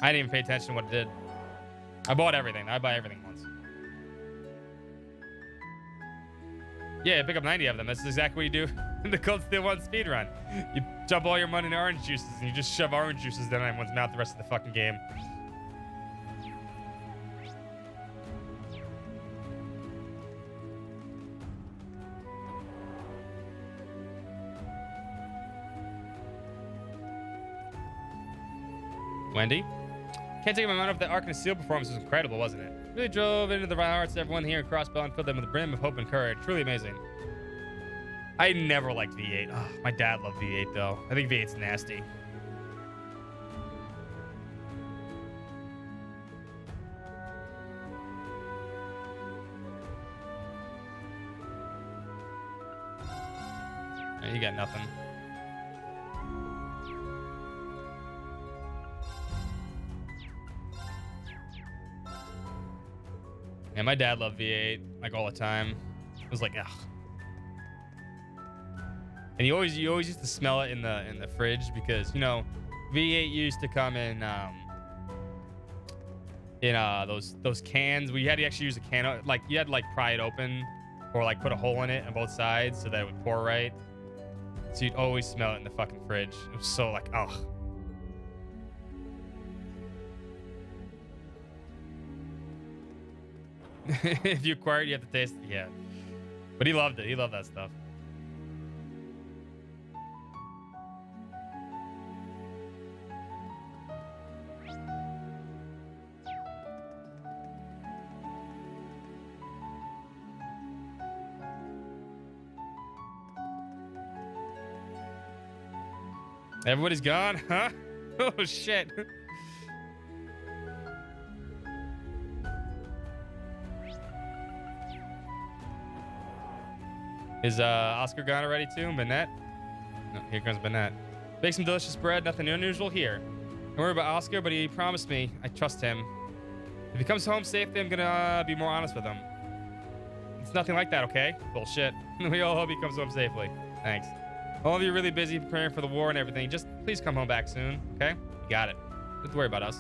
I didn't even pay attention to what it did. I bought everything. I buy everything once. Yeah, pick up 90 of them. That's exactly what you do in the Cold Steel 1 speedrun. You dump all your money into orange juices and you just shove orange juices down everyone's mouth the rest of the fucking game. Wendy? Can't take my mind off that Arc and Steel performance was incredible, wasn't it? Really drove into the hearts of everyone here in Crossbell and filled them with a brim of hope and courage. Truly amazing. I never liked V8. Oh, my dad loved V8 though. I think V8's nasty. You got nothing. Yeah, my dad loved V8 like all the time. It was like, ugh. And you always used to smell it in the fridge because, you know, V8 used to come in those cans where you had to actually use a can, like you had to like pry it open or like put a hole in it on both sides so that it would pour right. So you'd always smell it in the fucking fridge. It was so like, ugh. If you acquire it, you have to taste it. Yeah. But he loved it. He loved that stuff. Everybody's gone, huh? Oh, shit. Is Oscar gone already too? Bennett? No, here comes Bennett. Bake some delicious bread, nothing unusual here. Don't worry about Oscar, but he promised me. I trust him. If he comes home safely, I'm gonna be more honest with him. It's nothing like that, okay? Bullshit. We all hope he comes home safely. Thanks. All of you are really busy preparing for the war and everything. Just please come home back soon, okay? You got it. Don't have to worry about us.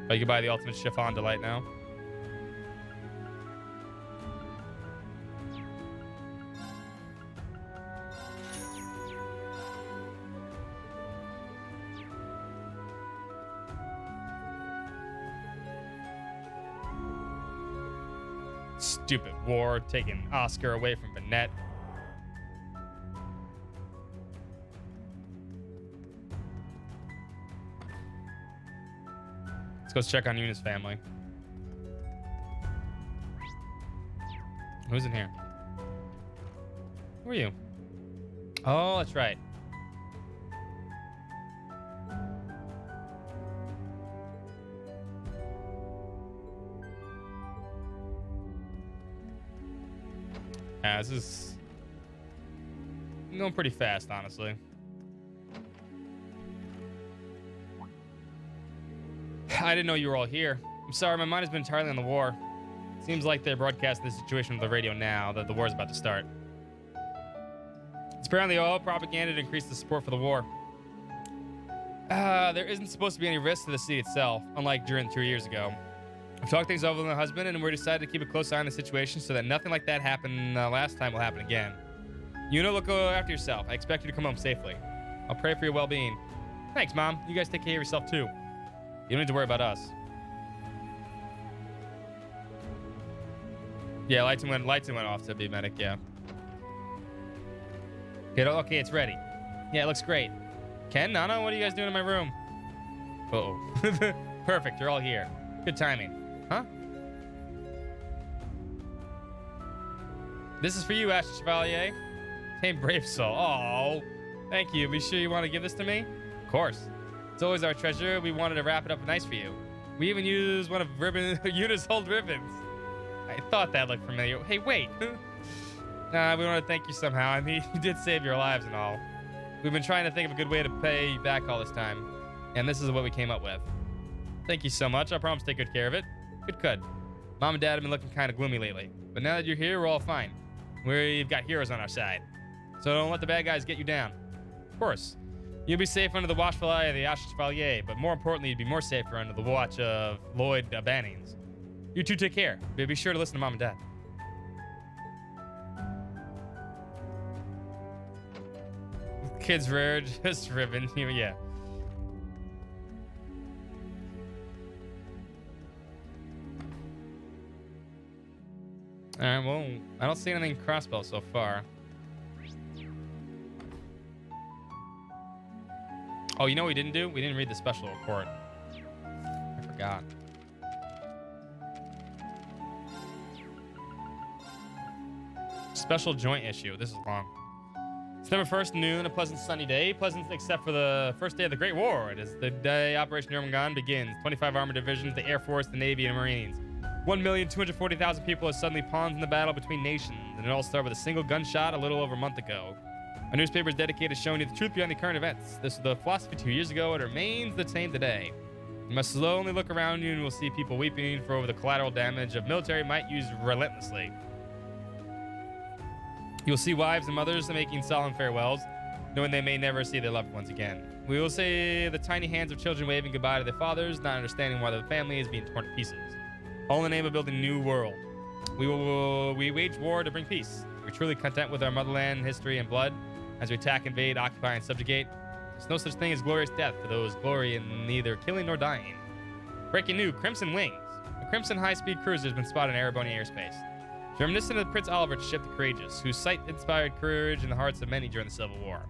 Oh, you can buy the ultimate chiffon delight now. Stupid war taking Oscar away from Bennett. Let's go check on Yuna's family. Who's in here? Who are you? Oh, that's right. Yeah, this is going pretty fast, honestly. I didn't know you were all here. I'm sorry, my mind has been entirely on the war. Seems like they're broadcasting the situation on the radio now that the war is about to start. It's apparently all propaganda to increase the support for the war. There isn't supposed to be any risk to the city itself, unlike during 2 years ago. I've talked things over with my husband, and we're decided to keep a close eye on the situation so that nothing like that happened last time will happen again. Yuna, look after yourself. I expect you to come home safely. I'll pray for your well-being. Thanks, Mom. You guys take care of yourself, too. You don't need to worry about us. Yeah, lights went off to be medic, yeah. Okay, it's ready. Yeah, it looks great. Ken, Nana, what are you guys doing in my room? Uh-oh. Perfect, you're all here. Good timing. Huh? This is for you, Asher Chevalier. Hey, brave soul. Oh, thank you. Be sure you want to give this to me? Of course. It's always our treasure. We wanted to wrap it up nice for you. We even used one of Yuna's old ribbons. I thought that looked familiar. Hey, wait. We want to thank you somehow. I mean, you did save your lives and all. We've been trying to think of a good way to pay you back all this time. And this is what we came up with. Thank you so much. I promise to take good care of it. Good. Mom and Dad have been looking kind of gloomy lately. But now that you're here, we're all fine. We've got heroes on our side. So don't let the bad guys get you down. Of course. You'll be safe under the watchful eye of the Asher Chevalier, but more importantly, you'd be more safer under the watch of Lloyd Bannings. You two take care. But be sure to listen to Mom and Dad. Kids rare, just ribbon. Yeah. Alright, well, I don't see anything crossbow so far. Oh, you know what we didn't do? We didn't read the special report. I forgot. Special joint issue. This is long. December 1st, noon, a pleasant sunny day. Pleasant except for the first day of the Great War. It is the day Operation Ermengarde begins. 25 armored divisions, the Air Force, the Navy, and Marines. 1,240,000 people are suddenly pawns in the battle between nations. And it all started with a single gunshot a little over a month ago. Our newspaper is dedicated to showing you the truth behind the current events. This was the philosophy 2 years ago. It remains the same today. You must slowly look around you and you will see people weeping for over the collateral damage of military might used relentlessly. You'll see wives and mothers making solemn farewells, knowing they may never see their loved ones again. We will see the tiny hands of children waving goodbye to their fathers, not understanding why their family is being torn to pieces. All in the name of building a new world. We wage war to bring peace. We're truly content with our motherland, history, and blood. As we attack, invade, occupy, and subjugate, there's no such thing as glorious death for those glory in neither killing nor dying. Breaking news, Crimson Wings. A Crimson high-speed cruiser has been spotted in Ereboni airspace. It's reminiscent of the Prince Oliver ship, the Courageous, whose sight inspired courage in the hearts of many during the Civil War.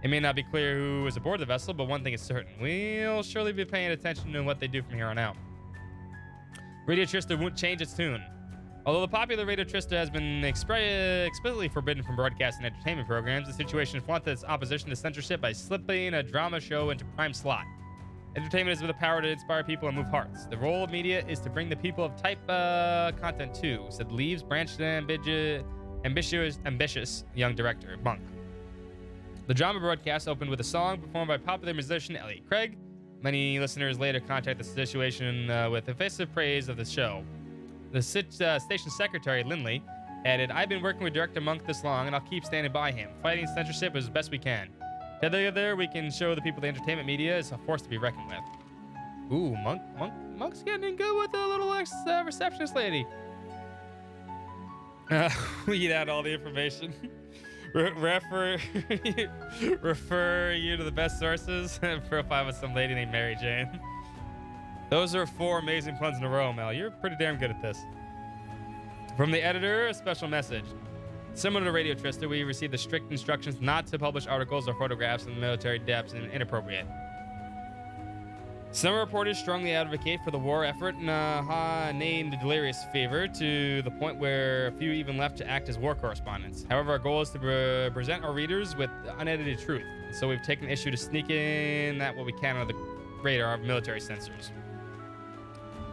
It may not be clear who was aboard the vessel, but one thing is certain. We'll surely be paying attention to what they do from here on out. Radio Trista won't change its tune. Although the popular Radio Trista has been explicitly forbidden from broadcasting entertainment programs, the situation flaunted its opposition to censorship by slipping a drama show into prime slot. Entertainment is with the power to inspire people and move hearts. The role of media is to bring the people of type content too, said Leaves branched ambitious young director, Monk. The drama broadcast opened with a song performed by popular musician Elliot Craig. Many listeners later contacted the situation with effusive praise of the show. The station secretary, Lindley, added, "I've been working with director Monk this long, and I'll keep standing by him, fighting censorship as best we can. Together, we can show the people the entertainment media is a force to be reckoned with." Ooh, Monk's getting good with the little receptionist lady. Weed out all the information. Refer you to the best sources. Profile with some lady named Mary Jane. Those are 4 amazing puns in a row, Mel. You're pretty damn good at this. From the editor, a special message. Similar to Radio Trista, we received the strict instructions not to publish articles or photographs in military depths and inappropriate. Some reporters strongly advocate for the war effort named Delirious Fever to the point where a few even left to act as war correspondents. However, our goal is to present our readers with unedited truth. So we've taken issue to sneak in that what we can under the radar of military censors.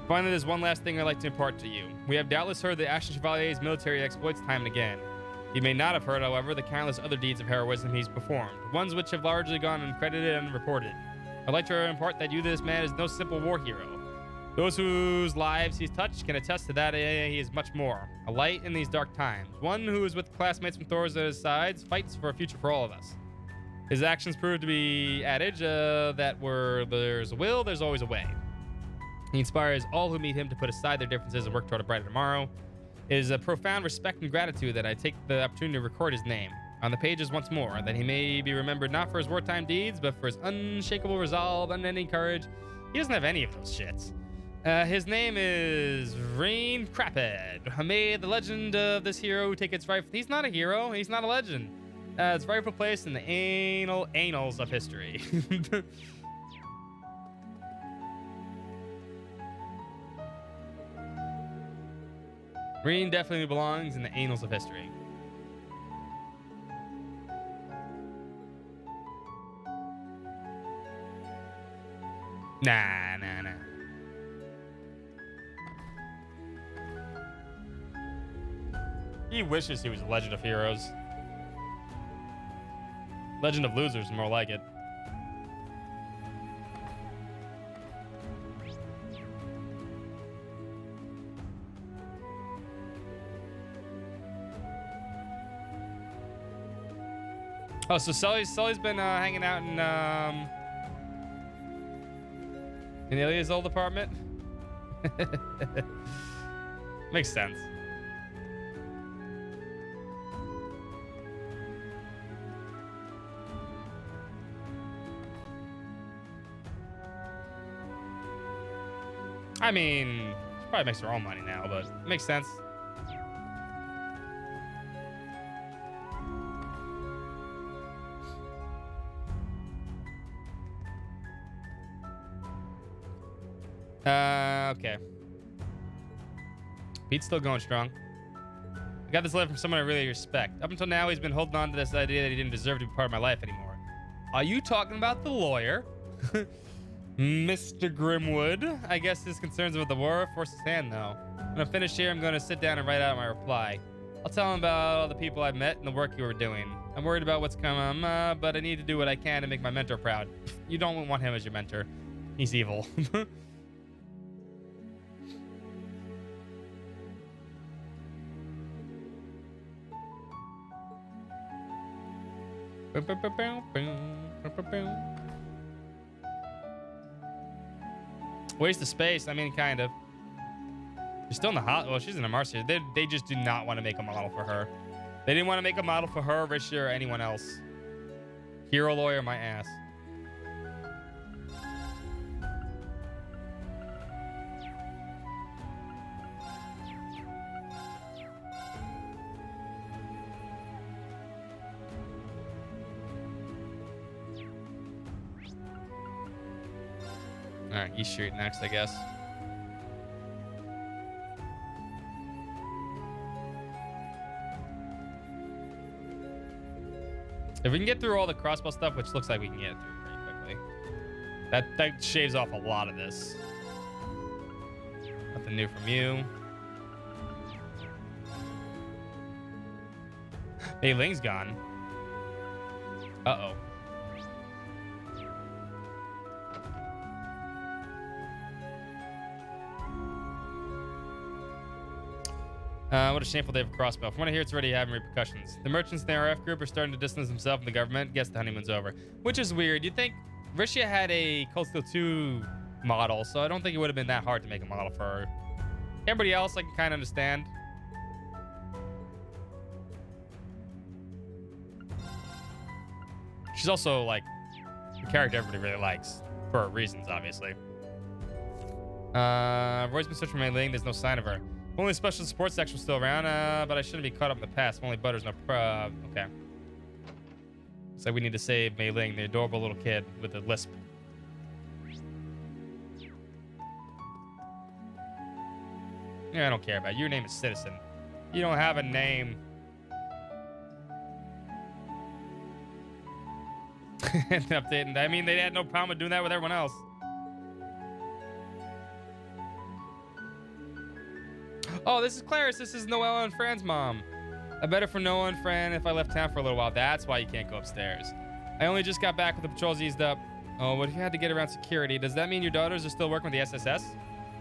Finally, there's one last thing I'd like to impart to you. We have doubtless heard the Ashen Chevalier's military exploits time and again. You may not have heard, however, the countless other deeds of heroism he's performed, ones which have largely gone uncredited and unreported. I'd like to impart that this man is no simple war hero. Those whose lives he's touched can attest to that he is much more. A light in these dark times. One who is with classmates from Thor's at his sides, fights for a future for all of us. His actions prove to be adage that where there's a will, there's always a way. He inspires all who meet him to put aside their differences and work toward a brighter tomorrow. It is a profound respect and gratitude that I take the opportunity to record his name on the pages once more, that he may be remembered not for his wartime deeds, but for his unshakable resolve, unending courage. He doesn't have any of those shits. His name is Reen Craphead. May the legend of this hero take its rightful... He's not a hero. He's not a legend. Its rightful place in the annals of history. Reen definitely belongs in the annals of history. Nah. He wishes he was a Legend of Heroes. Legend of Losers is more like it. Oh, so Sully's been hanging out in Ilya's old apartment? Makes sense. I mean, she probably makes her own money now, but it makes sense. Okay. Pete's still going strong. I got this letter from someone I really respect. Up until now, he's been holding on to this idea that he didn't deserve to be part of my life anymore. Are you talking about the lawyer? Mr. Grimwood? I guess his concerns about the war forced his hand, though. When I'm finished here, I'm going to sit down and write out my reply. I'll tell him about all the people I've met and the work you were doing. I'm worried about what's coming, but I need to do what I can to make my mentor proud. You don't want him as your mentor. He's evil. Waste of space. I mean, kind of. She's still in the hot. Well, she's in a Marcia. They just do not want to make a model for her. They didn't want to make a model for her, Richard, or anyone else. Hero lawyer, my ass. All right, East Street next, I guess. If we can get through all the crossbow stuff, which looks like we can get through pretty quickly, that shaves off a lot of this. Nothing new from you. Hey, Ling's gone. Uh-oh. What a shameful day for Crossbow. From what I hear, it's already having repercussions. The merchants in the RF group are starting to distance themselves from the government. Guess the honeymoon's over. Which is weird. You'd think Rishia had a Cold Steel 2 model, so I don't think it would have been that hard to make a model for her. Everybody else, I can kind of understand. She's also, like, a character everybody really likes. For reasons, obviously. Roy's been searching for Mei Ling. There's no sign of her. Only special support section was still around, but I shouldn't be caught up in the past. Only Butter's no okay. So we need to save Mei Ling, the adorable little kid with a lisp. Yeah, I don't care about you. Your name is Citizen. You don't have a name. Updating. I mean, they had no problem with doing that with everyone else. Oh, this is Clarice. This is Noelle and Fran's mom. I bet it for Noelle and Fran if I left town for a little while. That's why you can't go upstairs. I only just got back with the patrols eased up. Oh, but if you had to get around security, does that mean your daughters are still working with the SSS?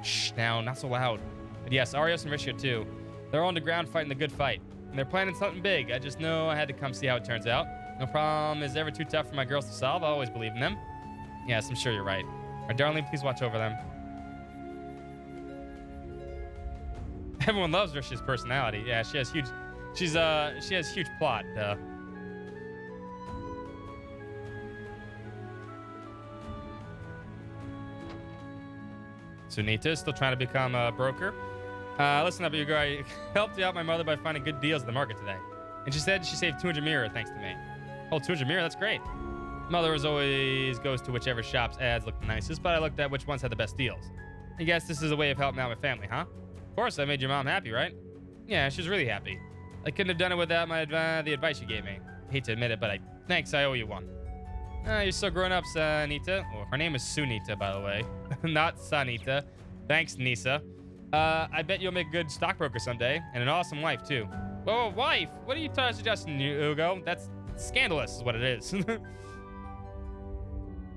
Shh, now, not so loud. But yes, Arios and Risha too. They're on the ground fighting the good fight. And they're planning something big. I just know I had to come see how it turns out. No problem is ever too tough for my girls to solve. I always believe in them. Yes, I'm sure you're right. My darling, please watch over them. Everyone loves Risha's personality. Yeah, she has huge. She has huge plot. Sunita is still trying to become a broker. Listen up, you guy. Helped out my mother by finding good deals in the market today. And she said she saved 200 mirror thanks to me. Oh, 200 mirror, that's great. Mother as always goes to whichever shop's ads look the nicest, but I looked at which ones had the best deals. I guess this is a way of helping out my family, huh? Of course, I made your mom happy, right? Yeah, she was really happy. I couldn't have done it without the advice you gave me. I hate to admit it, but thanks, I owe you one. You're so grown up, Sunita. Oh, her name is Sunita, by the way. Not Sanita. Thanks, Nisa. I bet you'll make a good stockbroker someday, and an awesome wife, too. Whoa, wife? What are you suggesting, Hugo? That's scandalous is what it is. You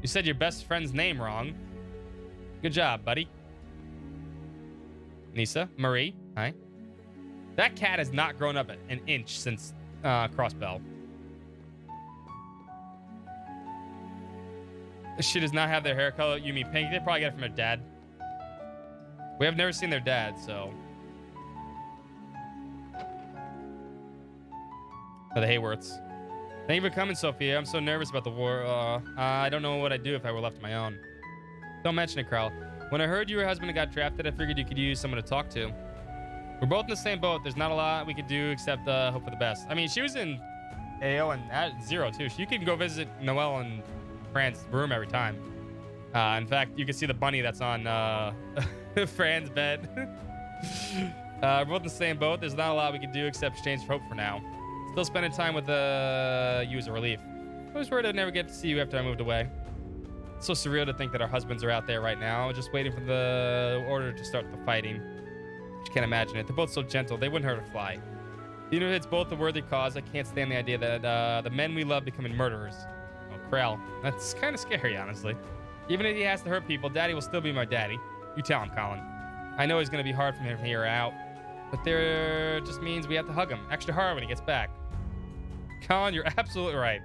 said your best friend's name wrong. Good job, buddy. Nisa, Marie, hi. That cat has not grown up an inch since Crossbell. She does not have their hair color. You mean pink? They probably get it from their dad. We have never seen their dad, so. Oh, the Hayworths. Thank you for coming, Sophia. I'm so nervous about the war. I don't know what I'd do if I were left on my own. Don't mention it, Carl. When I heard your husband got drafted, I figured you could use someone to talk to. We're both in the same boat. There's not a lot we could do except hope for the best. I mean, she was in AO and at Zero, too. You can go visit Noelle and Fran's room every time. In fact, you can see the bunny that's on Fran's bed. We're both in the same boat. There's not a lot we can do except exchange for hope for now. Still spending time with you as a relief. I was worried I'd never get to see you after I moved away. It's so surreal to think that our husbands are out there right now, just waiting for the order to start the fighting. You can't imagine it. They're both so gentle, they wouldn't hurt a fly. Even if it's both a worthy cause, I can't stand the idea that the men we love becoming murderers. Oh, Krell. That's kind of scary, honestly. Even if he has to hurt people, Daddy will still be my daddy. You tell him, Colin. I know he's going to be hard for him from here out, but there just means we have to hug him extra hard when he gets back. Colin, you're absolutely right.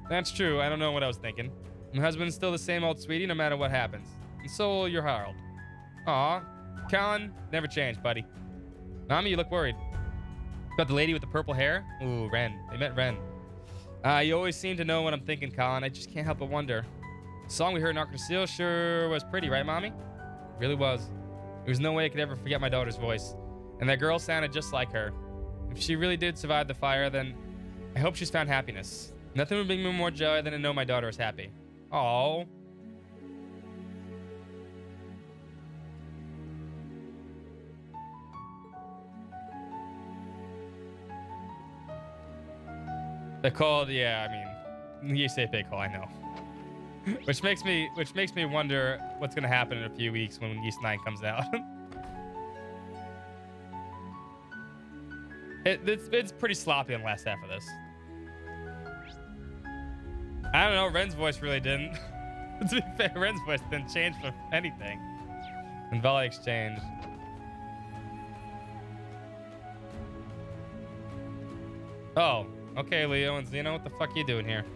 That's true. I don't know what I was thinking. My husband's still the same old sweetie no matter what happens. And so will your Harold. Aw. Colin, never changed, buddy. Mommy, you look worried. Got the lady with the purple hair? Ooh, Ren. They met Ren. You always seem to know what I'm thinking, Colin. I just can't help but wonder. The song we heard in Arc of Steel sure was pretty, right, Mommy? It really was. There was no way I could ever forget my daughter's voice. And that girl sounded just like her. If she really did survive the fire, then I hope she's found happiness. Nothing would bring me more joy than to know my daughter is happy. Aww. They're called, yeah, I mean, you say big hole, I know. which makes me wonder what's gonna happen in a few weeks when Ys 9 comes out. It's pretty sloppy in the last half of this. I don't know, Ren's voice really didn't. To be fair, Ren's voice didn't change for anything. And Valley Exchange. Oh, okay, Leo and Xeno, what the fuck are you doing here?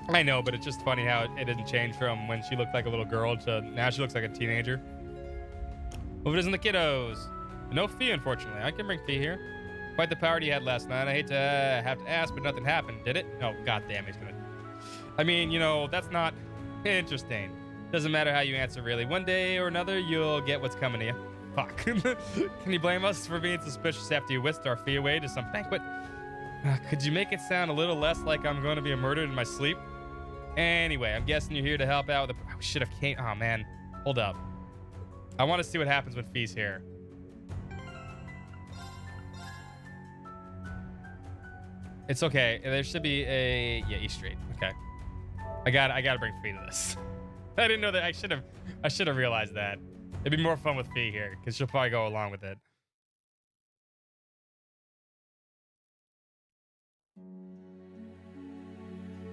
I know, but it's just funny how it didn't change from when she looked like a little girl to now she looks like a teenager. Hope it isn't the kiddos. No fee, unfortunately. I can bring fee here. Quite the party you had last night. I hate to have to ask, but nothing happened, did it? Oh, goddamn, he's gonna. I mean, you know, that's not interesting. Doesn't matter how you answer, really. One day or another, you'll get what's coming to you. Fuck. Can you blame us for being suspicious after you whisked our fee away to some banquet? Could you make it sound a little less like I'm going to be murdered in my sleep? Anyway, I'm guessing you're here to help out with the... I should have came... Oh, man. Hold up. I want to see what happens when Fee's here. It's okay. There should be a... Yeah, East Street. Okay. I gotta bring Fee to this. I didn't know that. I should have realized that. It'd be more fun with Fee here, because she'll probably go along with it.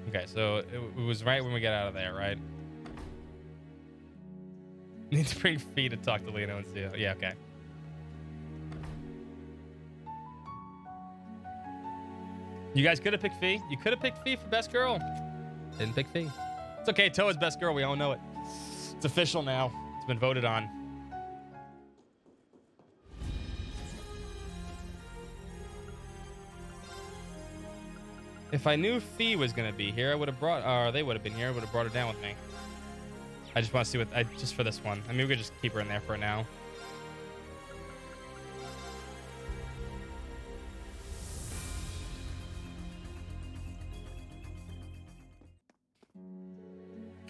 Okay, so it was right when we got out of there, right? Need to bring Fee to talk to Lino and see. Yeah, okay. You guys could have picked Fee. You could have picked Fee for best girl. Didn't pick Fee. It's okay. Toa's best girl. We all know it. It's official now. It's been voted on. If I knew Fee was gonna be here, I would have brought, or they would have been here. I would have brought her down with me. I just want to see what, just for this one. I mean, we could just keep her in there for now.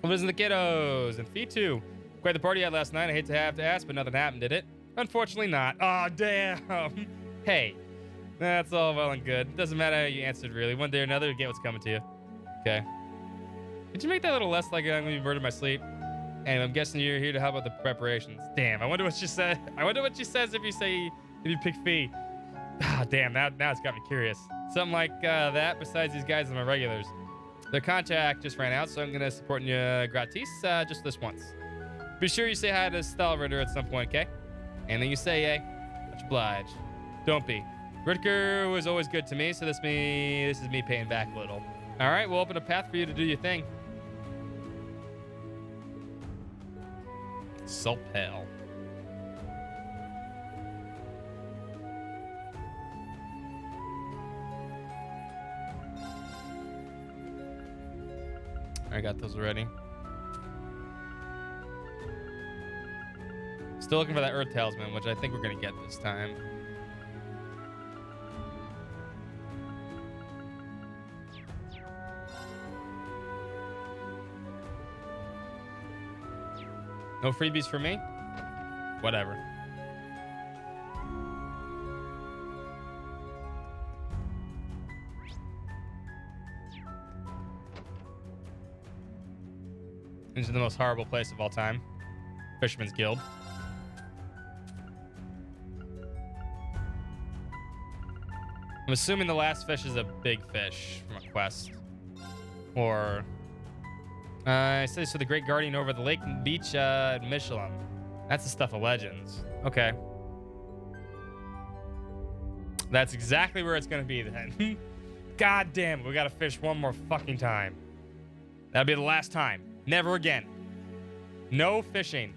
Listen to the kiddos and Fee too. Quite the party you had last night. I hate to have to ask, but nothing happened, did it? Unfortunately not. Oh, damn. Hey. That's all well and good. Doesn't matter how you answered, really. One day or another, you get what's coming to you. Okay. Could you make that a little less like I'm going to be murdered in my sleep? And I'm guessing you're here to help with the preparations. Damn, I wonder what she said. I wonder what she says if you pick Fee. Ah, damn, now it's got me curious. Something like that, besides these guys are my regulars. Their contract just ran out, so I'm going to support you gratis just this once. Be sure you say hi to Stalritter at some point, okay? And then you say, hey, much obliged. Don't be. Rutger was always good to me, so this is me paying back a little. All right, we'll open a path for you to do your thing. Salt Pale. I got those already. Still looking for that Earth Talisman, which I think we're gonna get this time. No freebies for me? Whatever. This is the most horrible place of all time. Fisherman's Guild. I'm assuming the last fish is a big fish from a quest. Or... it says, so the Great Guardian over the lake and beach at Michelin. That's the stuff of legends. Okay. That's exactly where it's going to be then. God damn it, we got to fish one more fucking time. That'll be the last time. Never again. No fishing.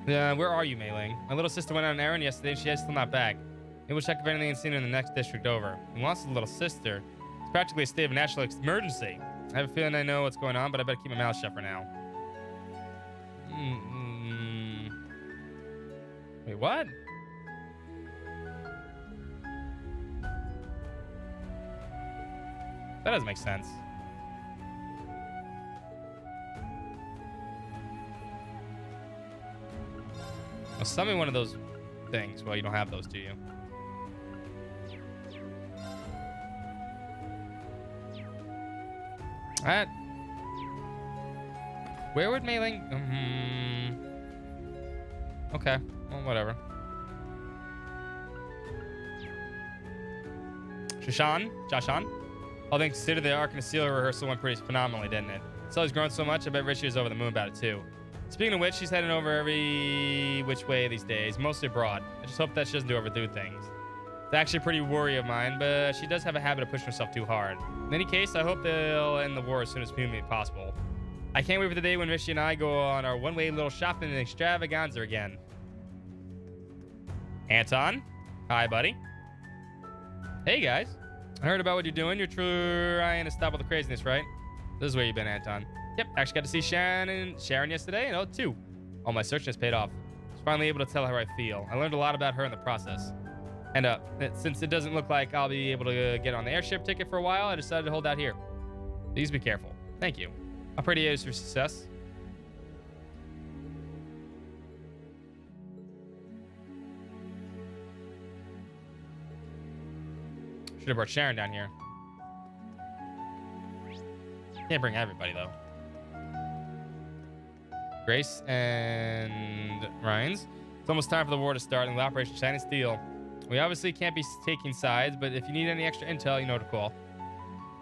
Where are you, Mei Ling? My little sister went on an errand yesterday and she's still not back. Maybe we'll check if anything is seen in the next district over. We lost a little sister. It's practically a state of national emergency. I have a feeling I know what's going on, but I better keep my mouth shut for now. Wait, what? That doesn't make sense. Well, summon one of those things. Well, you don't have those, do you? Alright. Where would Mei Ling... Okay. Well, whatever. Jashan? All things considered, the Ark and Seal rehearsal went pretty phenomenally, didn't it? Sully's grown so much, I bet Richie is over the moon about it, too. Speaking of which, she's heading over every which way these days, mostly abroad. I just hope that she doesn't overdo things. It's actually a pretty worry of mine, but she does have a habit of pushing herself too hard. In any case, I hope they'll end the war as soon as humanly possible. I can't wait for the day when Richie and I go on our one-way little shopping extravaganza again. Anton? Hi, buddy. Hey, guys. I heard about what you're doing. You're trying to stop all the craziness, right? This is where you've been, Anton. Yep, actually got to see Sharon yesterday, and too. All my search has paid off. I was finally able to tell her how I feel. I learned a lot about her in the process. And since it doesn't look like I'll be able to get on the airship ticket for a while, I decided to hold out here. Please be careful. Thank you. I'll pray to you for success. Should have brought Sharon down here. Can't bring everybody, though. Grace and Rhines. It's almost time for the war to start and the Operation Shining Steel. We obviously can't be taking sides, but if you need any extra intel, you know to call.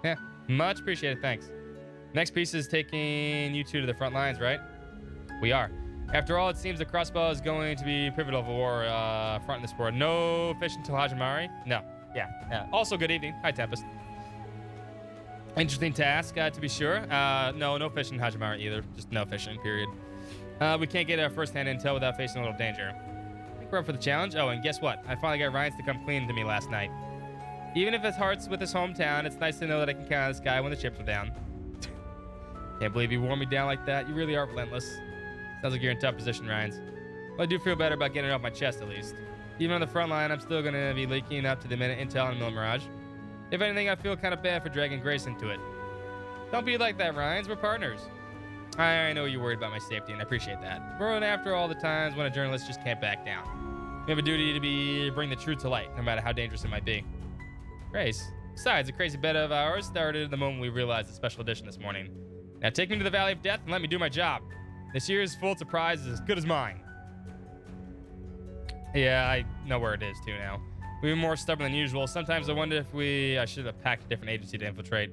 Yeah, much appreciated, thanks. Next piece is taking you two to the front lines, right? We are. After all, it seems the crossbow is going to be pivotal for war front in this war. No fish until Hajimari? No. Yeah. Also, good evening. Hi, Tempest. Interesting task, to be sure. No fishing Hajimara either. Just no fishing, period. We can't get our first-hand intel without facing a little danger. I think we're up for the challenge. Oh, and guess what? I finally got Rhines to come clean to me last night. Even if his heart's with his hometown, it's nice to know that I can count on this guy when the chips are down. Can't believe you wore me down like that. You really are relentless. Sounds like you're in a tough position, Rhines. Well, I do feel better about getting it off my chest, at least. Even on the front line, I'm still going to be leaking up to the minute intel on Mil Mirage. If anything, I feel kind of bad for dragging Grace into it. Don't be like that, Rhines. We're partners. I know you're worried about my safety, and I appreciate that. But after all the times when a journalist just can't back down. We have a duty to bring the truth to light, no matter how dangerous it might be. Grace. Besides, the crazy bet of ours started the moment we realized the special edition this morning. Now take me to the Valley of Death and let me do my job. This year's Fulton Prize is as good as mine. Yeah, I know where it is, too, now. We've been more stubborn than usual. Sometimes I wonder if I should have packed a different agency to infiltrate.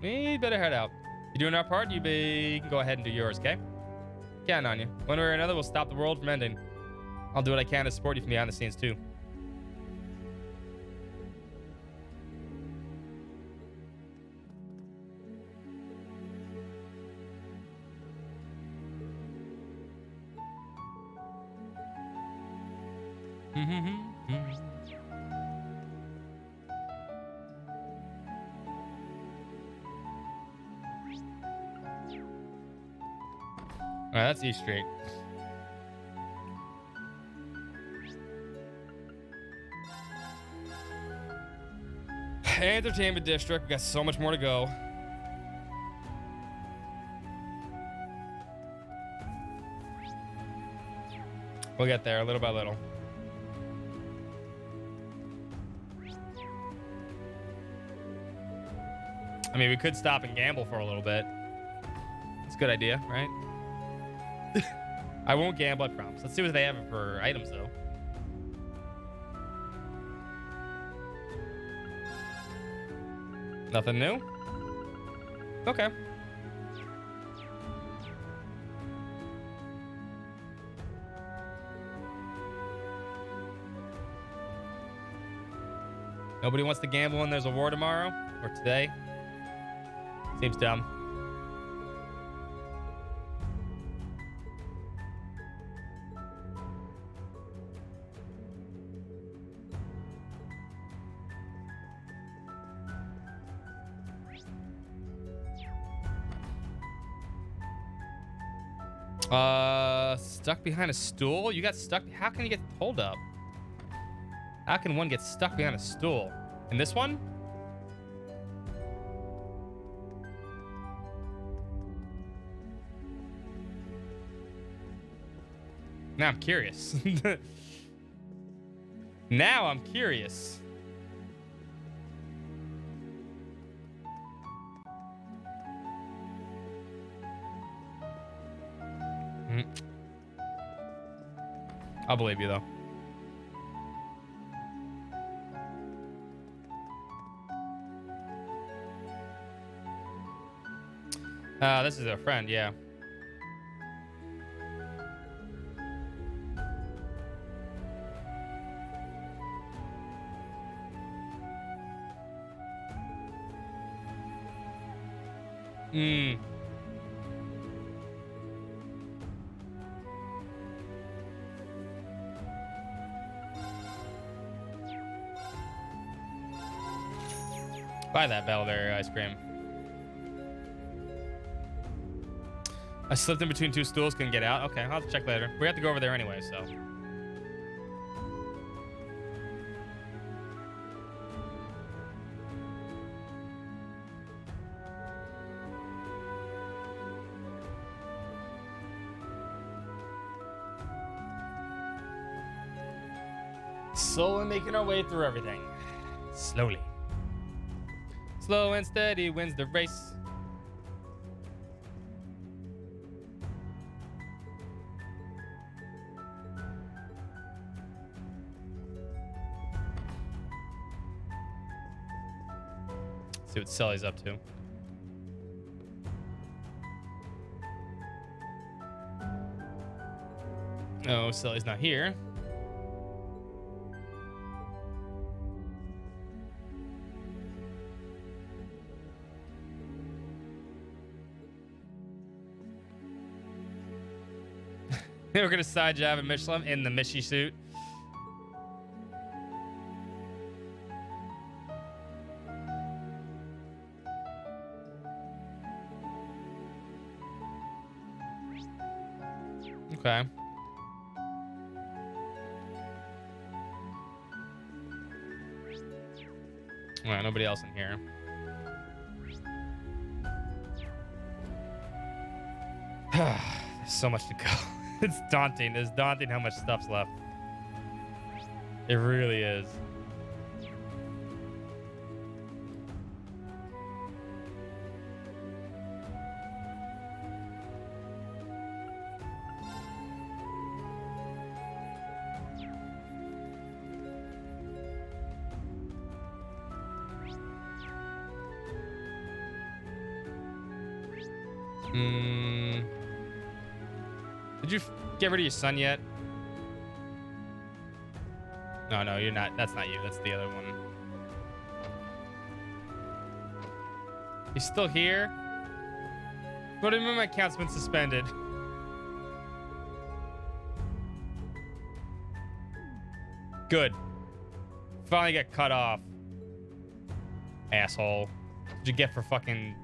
We better head out. You're doing our part, you can go ahead and do yours, okay? Counting on you. One way or another, we'll stop the world from ending. I'll do what I can to support you from behind the scenes, too. Alright, that's East Street. Entertainment District. We got so much more to go. We'll get there little by little. I mean, we could stop and gamble for a little bit. It's a good idea, right? I won't gamble, I promise. Let's see what they have for items, though. Nothing new? Okay. Nobody wants to gamble when there's a war tomorrow? Or today? Seems dumb. Stuck behind a stool? You got stuck? How can you get hold up? How can one get stuck behind a stool? In this one? Now I'm curious. Now I'm curious. I'll believe you, though. This is a friend, yeah. Buy that Bellberry ice cream. I slipped in between two stools, couldn't get out. Okay, I'll have to check later. We have to go over there anyway, so. Slowly making our way through everything. Slowly. Slow and steady wins the race. See what Sully's up to. Oh, Sully's not here. We're gonna side jab and Michelin in the Mishy suit. Okay. All right, nobody else in here. There's so much to go. It's daunting. It's daunting how much stuff's left. It really is. Did you get rid of your son yet? No, you're not. That's not you. That's the other one. He's still here? What do you mean my account's been suspended? Good. Finally got cut off. Asshole. What'd you get for fucking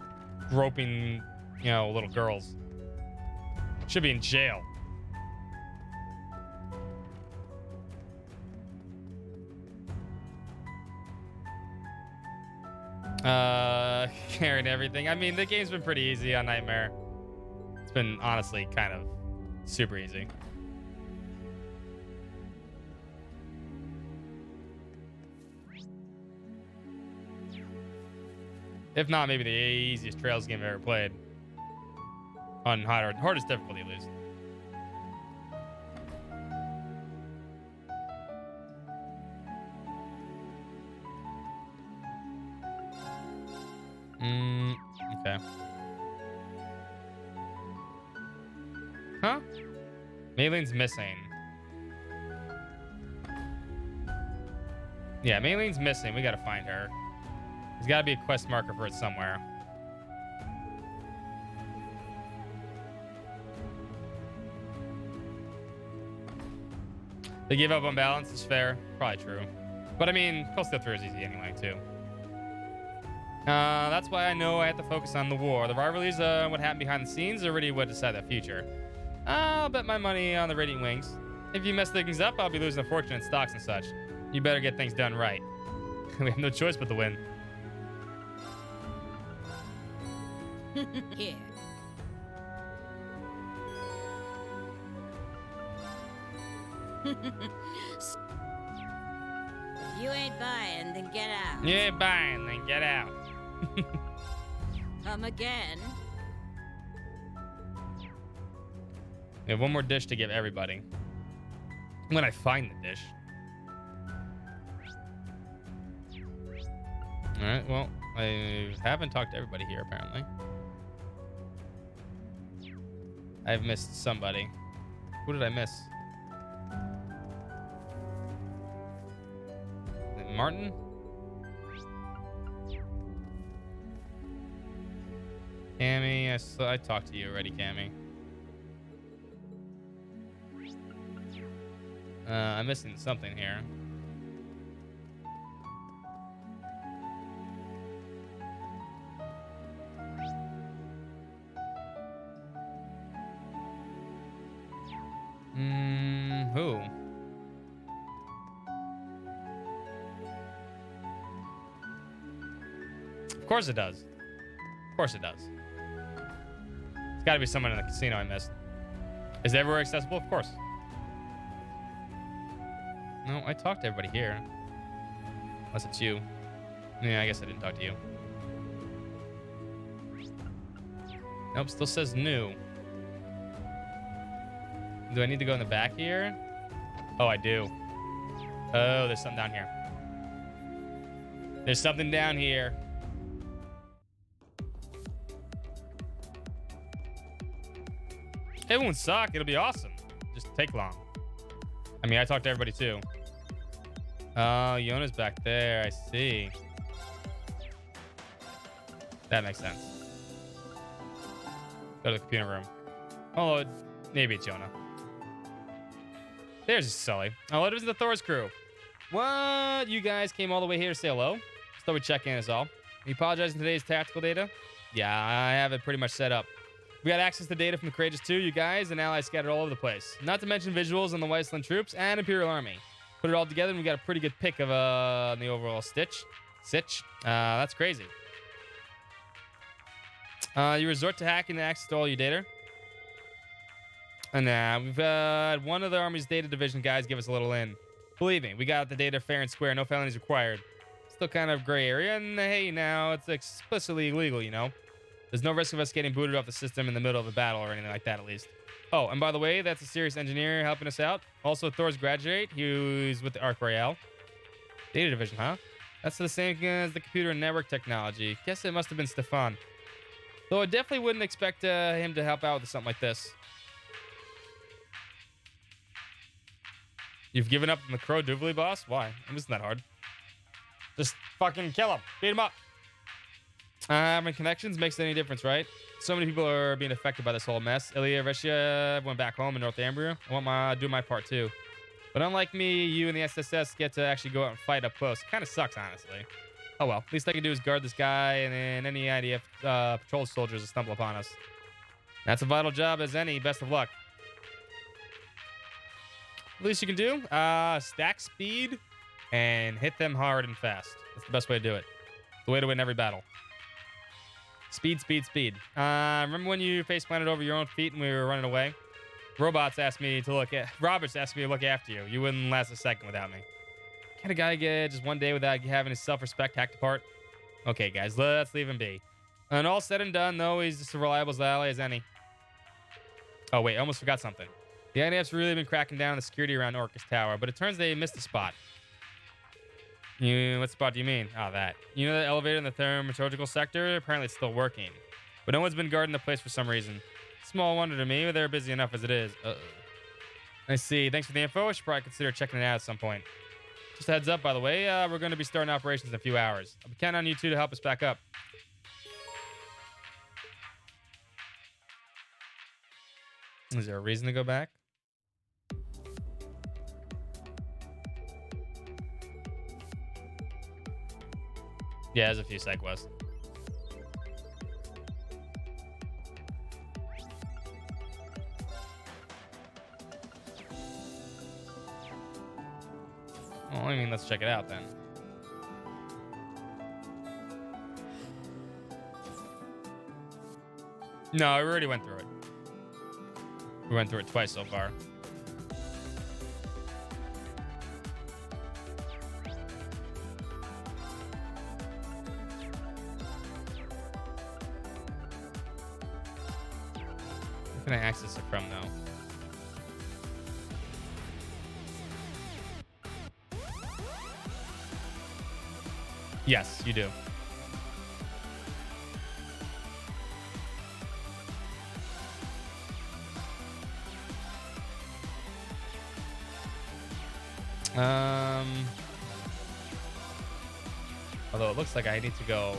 groping, you know, little girls? Should be in jail. Carrying everything. I mean, the game's been pretty easy on Nightmare. It's been honestly kind of super easy. If not, maybe the easiest Trails game I've ever played. On hardest difficulty, at least. Okay. Huh? Maylene's missing. Yeah, Maylene's missing. We gotta find her. There's gotta be a quest marker for it somewhere. They gave up on balance is fair. Probably true. But I mean, Cold Steel 3 is easy anyway, too. That's why I know I have to focus on the war. The rivalries, what happened behind the scenes, are really what decide the future. I'll bet my money on the Radiant Wings. If you mess things up, I'll be losing a fortune in stocks and such. You better get things done right. We have no choice but to win. Here. If you ain't buying, then get out. You ain't buying, then get out. Come again. We have one more dish to give everybody. When I find the dish. Alright, well, I haven't talked to everybody here, apparently. I've missed somebody. Who did I miss? Is it Martin? Cammy, I talked to you already, Cammy. I'm missing something here. Who? Of course it does. Of course it does. It's got to be someone in the casino I missed. Is it everywhere accessible? Of course. No, I talked to everybody here. Unless it's you. Yeah, I guess I didn't talk to you. Nope, still says new. Do I need to go in the back here? Oh, I do. Oh, there's something down here. There's something down here. It won't suck. It'll be awesome. Just take long. I mean, I talked to everybody too. Oh, Yona's back there. I see. That makes sense. Go to the computer room. Oh, maybe it's Yona. There's Sully. Oh, it was the Thor's crew. What? You guys came all the way here to say hello? Just thought we'd check in is all. We apologize for today's tactical data. Yeah, I have it pretty much set up. We got access to data from the Courageous 2, you guys, and allies scattered all over the place. Not to mention visuals on the Weissland troops and Imperial Army. Put it all together and we got a pretty good pick of the overall sitch. That's crazy. You resort to hacking to access to all your data. And we've had one of the Army's data division guys give us a little in. Believe me, we got the data fair and square, no felonies required. Still kind of gray area, and hey, now it's explicitly illegal, you know? There's no risk of us getting booted off the system in the middle of a battle or anything like that, at least. Oh, and by the way, that's a serious engineer helping us out. Also, Thor's graduate. He's with the Arc Royale. Data division, huh? That's the same as the computer and network technology. Guess it must have been Stefan. Though I definitely wouldn't expect him to help out with something like this. You've given up on the Crow Duvley boss? Why? It wasn't that hard. Just fucking kill him. Beat him up. Having connections makes any difference, right? So many people are being affected by this whole mess. Ilya Vesha went back home in Northumbria. I want to do my part too. But unlike me, you and the SSS get to actually go out and fight up close. It kind of sucks, honestly. Oh well. Least I can do is guard this guy and then any IDF patrol soldiers that stumble upon us. That's a vital job as any. Best of luck. Least you can do, stack speed and hit them hard and fast. That's the best way to do it. The way to win every battle. Speed, speed, speed. Remember when you face planted over your own feet and we were running away? Roberts asked me to look after you. You wouldn't last a second without me. Can a guy get just one day without having his self-respect hacked apart? Okay, guys, let's leave him be. And all said and done, though, he's just as reliable ally as any. Oh, wait, I almost forgot something. The IDF's really been cracking down on the security around Orcus Tower, but it turns they missed a spot. What spot do you mean? Oh, that. You know the elevator in the thermaturgical sector? Apparently it's still working. But no one's been guarding the place for some reason. Small wonder to me, but they're busy enough as it is. I see. Thanks for the info. I should probably consider checking it out at some point. Just a heads up, by the way, we're going to be starting operations in a few hours. I'll be counting on you two to help us back up. Is there a reason to go back? Yeah, there's a few side quests. Well, I mean, let's check it out then. No, we already went through it. We went through it twice so far. Where can I access it from, though? Yes, you do. Although it looks like I need to go.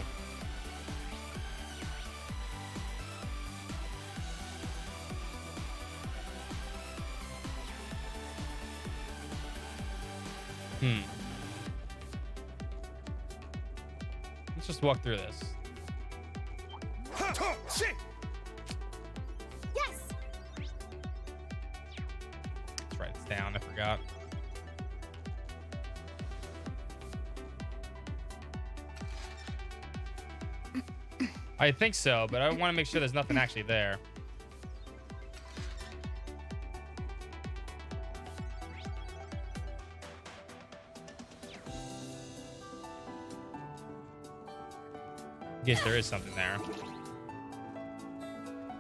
Let's just walk through this. Yes. down. I forgot. I think so, but I want to make sure there's nothing actually there. I guess there is something there.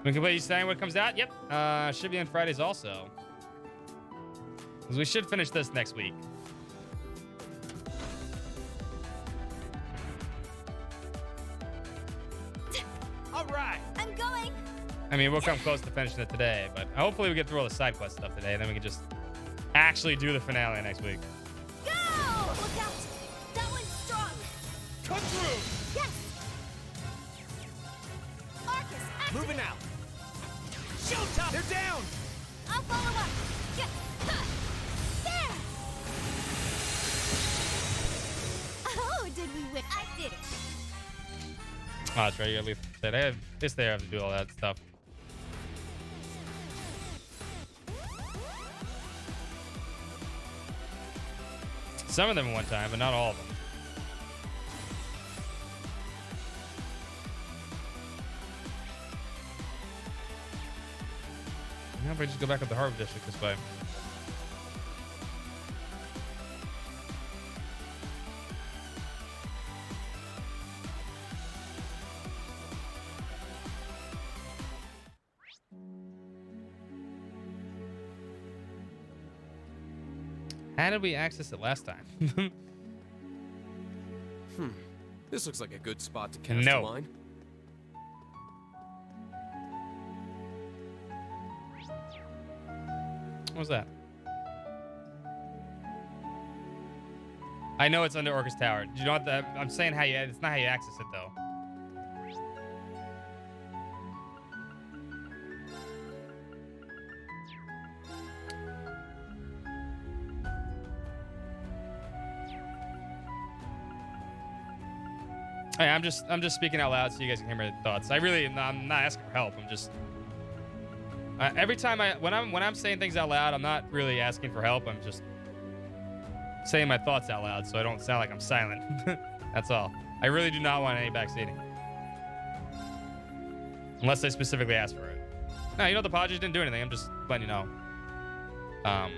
We can play saying what comes out. Yep. Should be on Fridays also. Because we should finish this next week. All right. I'm going. I mean, we'll come close to finishing it today, but hopefully we get through all the side quest stuff today, and then we can just actually do the finale next week. Go! Look out! That one's strong. Come through. Yes. Arcus, activate. Moving out. Showtime. They're down. I'll follow up. Yes. Ha. There. Oh, did we win? I did it. Oh, that's right. You gotta leave. They have this. They have to do all that stuff. Some of them at one time, but not all of them. How about I just go back up the Harbor District this way? How did we access it last time? This looks like a good spot to cast No. a line. What was that? I know it's under Orcus Tower. You know what? I'm saying how you. It's not how you access it though. Hey, I'm just speaking out loud so you guys can hear my thoughts. I'm not asking for help. I'm just every time when I'm saying things out loud, I'm not really asking for help. I'm just saying my thoughts out loud so I don't sound like I'm silent. That's all. I really do not want any backseating. Unless I specifically ask for it. No, you know the Padres didn't do anything. I'm just letting you know. How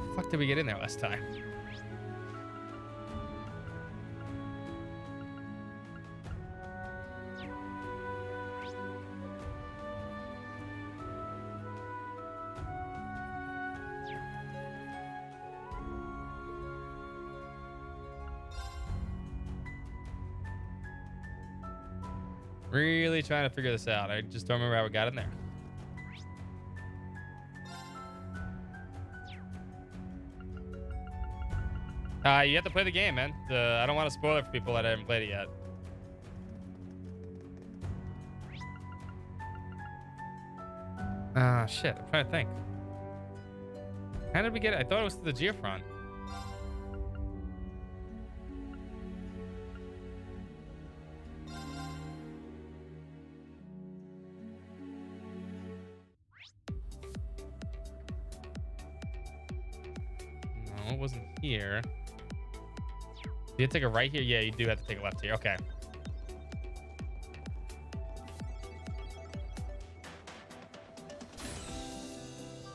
the fuck did we get in there last time? Really trying to figure this out. I just don't remember how we got in there. You have to play the game, man. I don't want to spoil it for people that haven't played it yet. Ah, shit. I'm trying to think. How did we get it? I thought it was to the geofront. No, it wasn't here. Do you take a right here? Yeah, you do have to take a left here. Okay.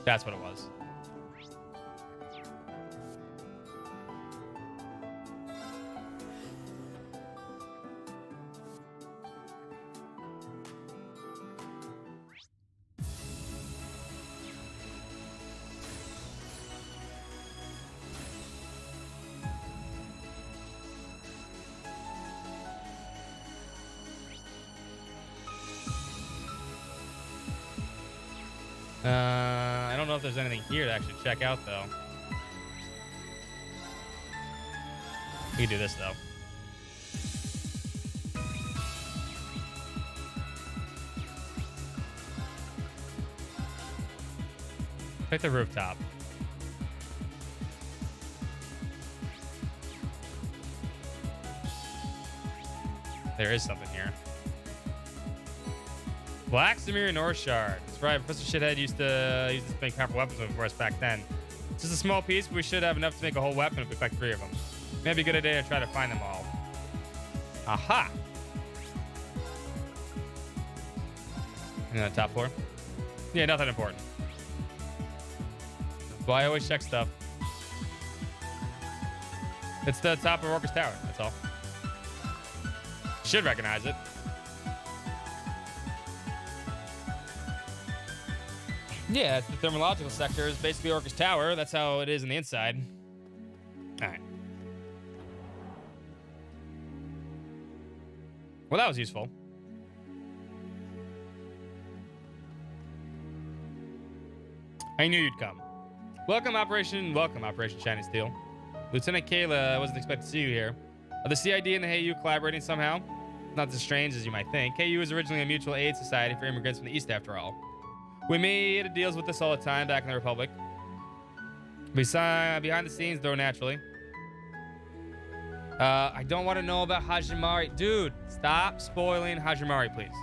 That's what it was. I don't know if there's anything here to actually check out, though. We can do this, though. Pick the rooftop. There is something here. Black Samir North Shard. That's right. Professor Shithead used to use this to make powerful weapons for us back then. It's just a small piece, but we should have enough to make a whole weapon if we collect 3 of them. Maybe a good idea to try to find them all. Aha! And then the top floor. Yeah, nothing important. Well, I always check stuff. It's the top of Orcus Tower. That's all. Should recognize it. Yeah, it's the thermological sector is basically Orcus Tower. That's how it is in the inside. All right. Well, that was useful. I knew you'd come. Welcome, Operation Shining Steel. Lieutenant Kayla, I wasn't expecting to see you here. Are the CID and the HAU collaborating somehow? Not as strange as you might think. HAU was originally a mutual aid society for immigrants from the East, after all. We made deals with this all the time back in the Republic. Behind the scenes, though, naturally. I don't want to know about Hajimari. Dude, stop spoiling Hajimari, please.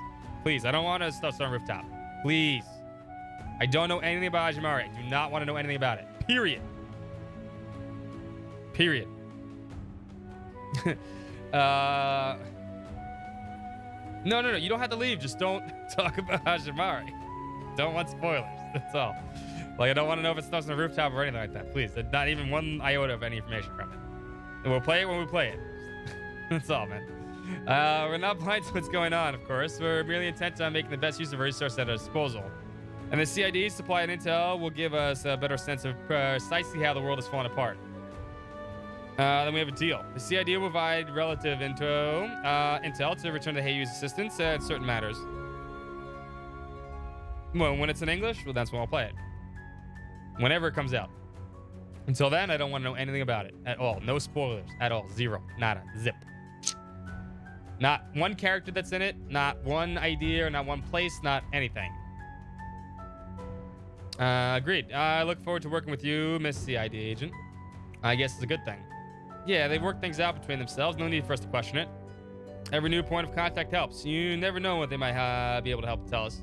Please, I don't want to stuff on rooftop. Please. I don't know anything about Hajimari. I do not want to know anything about it. Period. Period. No. You don't have to leave. Just don't talk about Hajimari. Don't want spoilers. That's all. Like, I don't want to know if it stuff's on the rooftop or anything like that. Please. Not even one iota of any information from it. And we'll play it when we play it. That's all, man. We're not blind to what's going on, of course. We're merely intent on making the best use of our resources at our disposal. And the CID supply and intel will give us a better sense of precisely how the world is falling apart. Then we have a deal. The CID will provide relative intel to return to HAU's assistance in certain matters. Well, when it's in English, well, that's when I'll play it. Whenever it comes out. Until then, I don't want to know anything about it at all. No spoilers at all. Zero. Nada. Zip. Not one character that's in it. Not one idea or not one place. Not anything. Agreed. I look forward to working with you, Miss CID agent. I guess it's a good thing. Yeah, they've worked things out between themselves. No need for us to question it. Every new point of contact helps. You never know what they might be able to help tell us.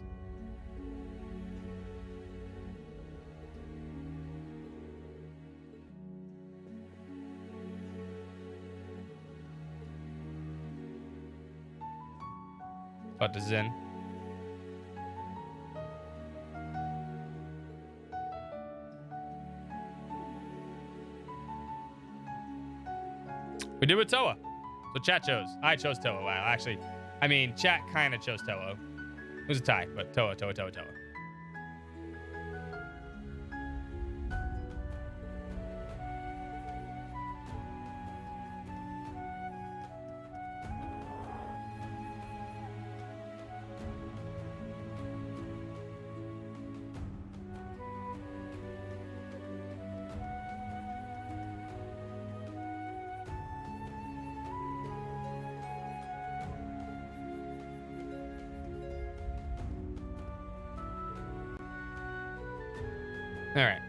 About to Zen. We did with Toa. So chat chose. I chose Toa. Wow, actually, I mean, chat kind of chose Toa. It was a tie, but Toa. All right.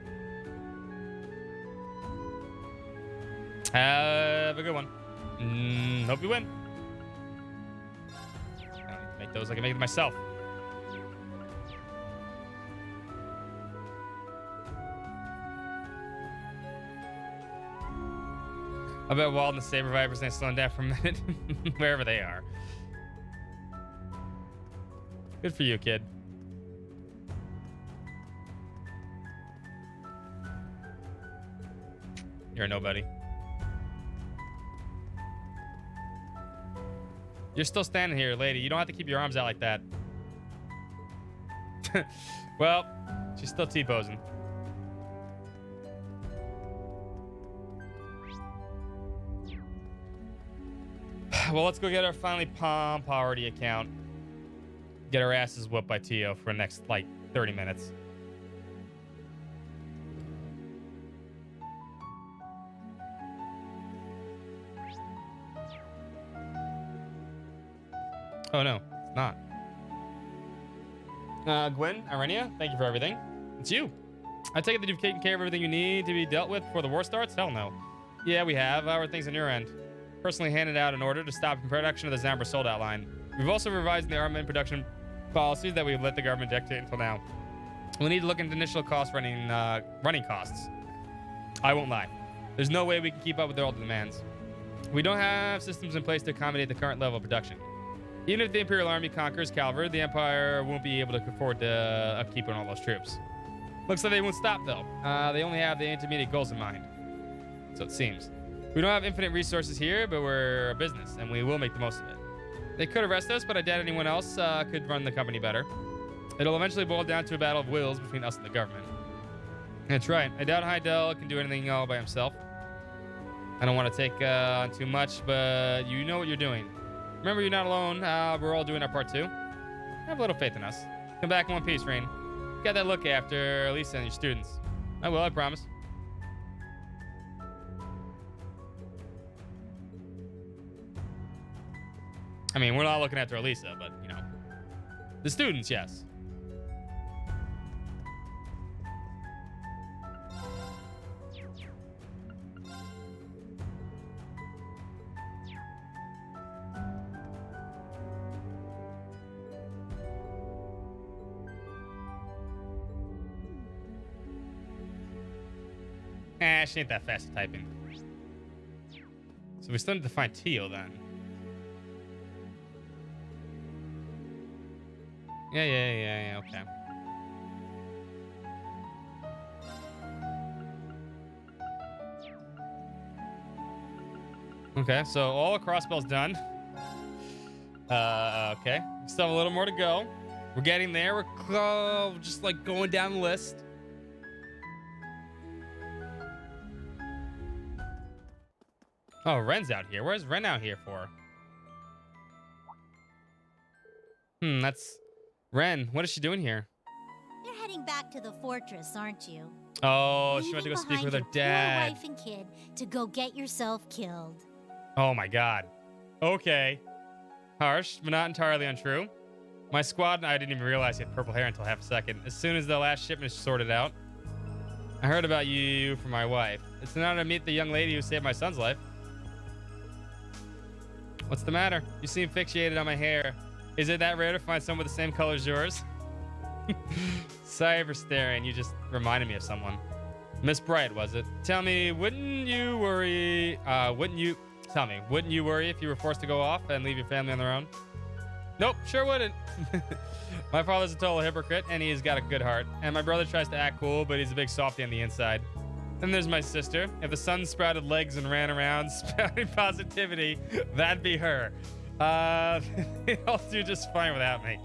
Have a good one. Hope you win. I need to make those. I can make them myself. I bet Wald and the Saber Vipers ain't slowing down for a minute. Wherever they are. Good for you, kid. You're a nobody. You're still standing here, lady. You don't have to keep your arms out like that. Well, she's still T-posing. Well, let's go get our finally Palm Poverty account. Get our asses whooped by Tio for the next, like, 30 minutes. Oh, no, it's not. Gwen, Irenia, thank you for everything. It's you. I take it that you've taken care of everything you need to be dealt with before the war starts? Hell no. Yeah, we have. How are things on your end? Personally handed out an order to stop production of the Zambra sold-out line. We've also revised the armament production policies that we've let the government dictate until now. We need to look into initial cost running costs. I won't lie. There's no way we can keep up with all the demands. We don't have systems in place to accommodate the current level of production. Even if the Imperial Army conquers Calvard, the Empire won't be able to afford to upkeep on all those troops. Looks like they won't stop, though. They only have the intermediate goals in mind. So it seems. We don't have infinite resources here, but we're a business, and we will make the most of it. They could arrest us, but I doubt anyone else could run the company better. It'll eventually boil down to a battle of wills between us and the government. That's right. I doubt Heidel can do anything all by himself. I don't want to take on too much, but you know what you're doing. Remember, you're not alone. We're all doing our part too. Have a little faith in us. Come back in one piece, Rain. Got that look after Lisa and your students. I will, I promise. I mean, we're not looking after Elisa, but, you know. The students, yes. She ain't that fast at typing. So we still need to find Teal then. Yeah, okay. Okay, so all the crossbows done. Okay. Still have a little more to go. We're getting there. We're just like going down the list. Oh, Ren's out here. Where's Ren out here for? That's Ren. What is she doing here? You're heading back to the fortress, aren't you? Oh, she went to go speak with her dad. Poor wife and kid to go get yourself killed. Oh my god. Okay. Harsh, but not entirely untrue. My squad and I didn't even realize he had purple hair until half a second. As soon as the last shipment is sorted out, I heard about you from my wife. It's an honor to meet the young lady who saved my son's life. What's the matter? You seem fixated on my hair. Is it that rare to find someone with the same color as yours? Sorry for staring. You just reminded me of someone. Miss Bright, was it? Tell me, wouldn't you worry if you were forced to go off and leave your family on their own? Nope, sure wouldn't. My father's a total hypocrite, and he's got a good heart. And my brother tries to act cool, but he's a big softy on the inside. Then there's my sister. If the sun sprouted legs and ran around spouting positivity, that'd be her. They all do just fine without me.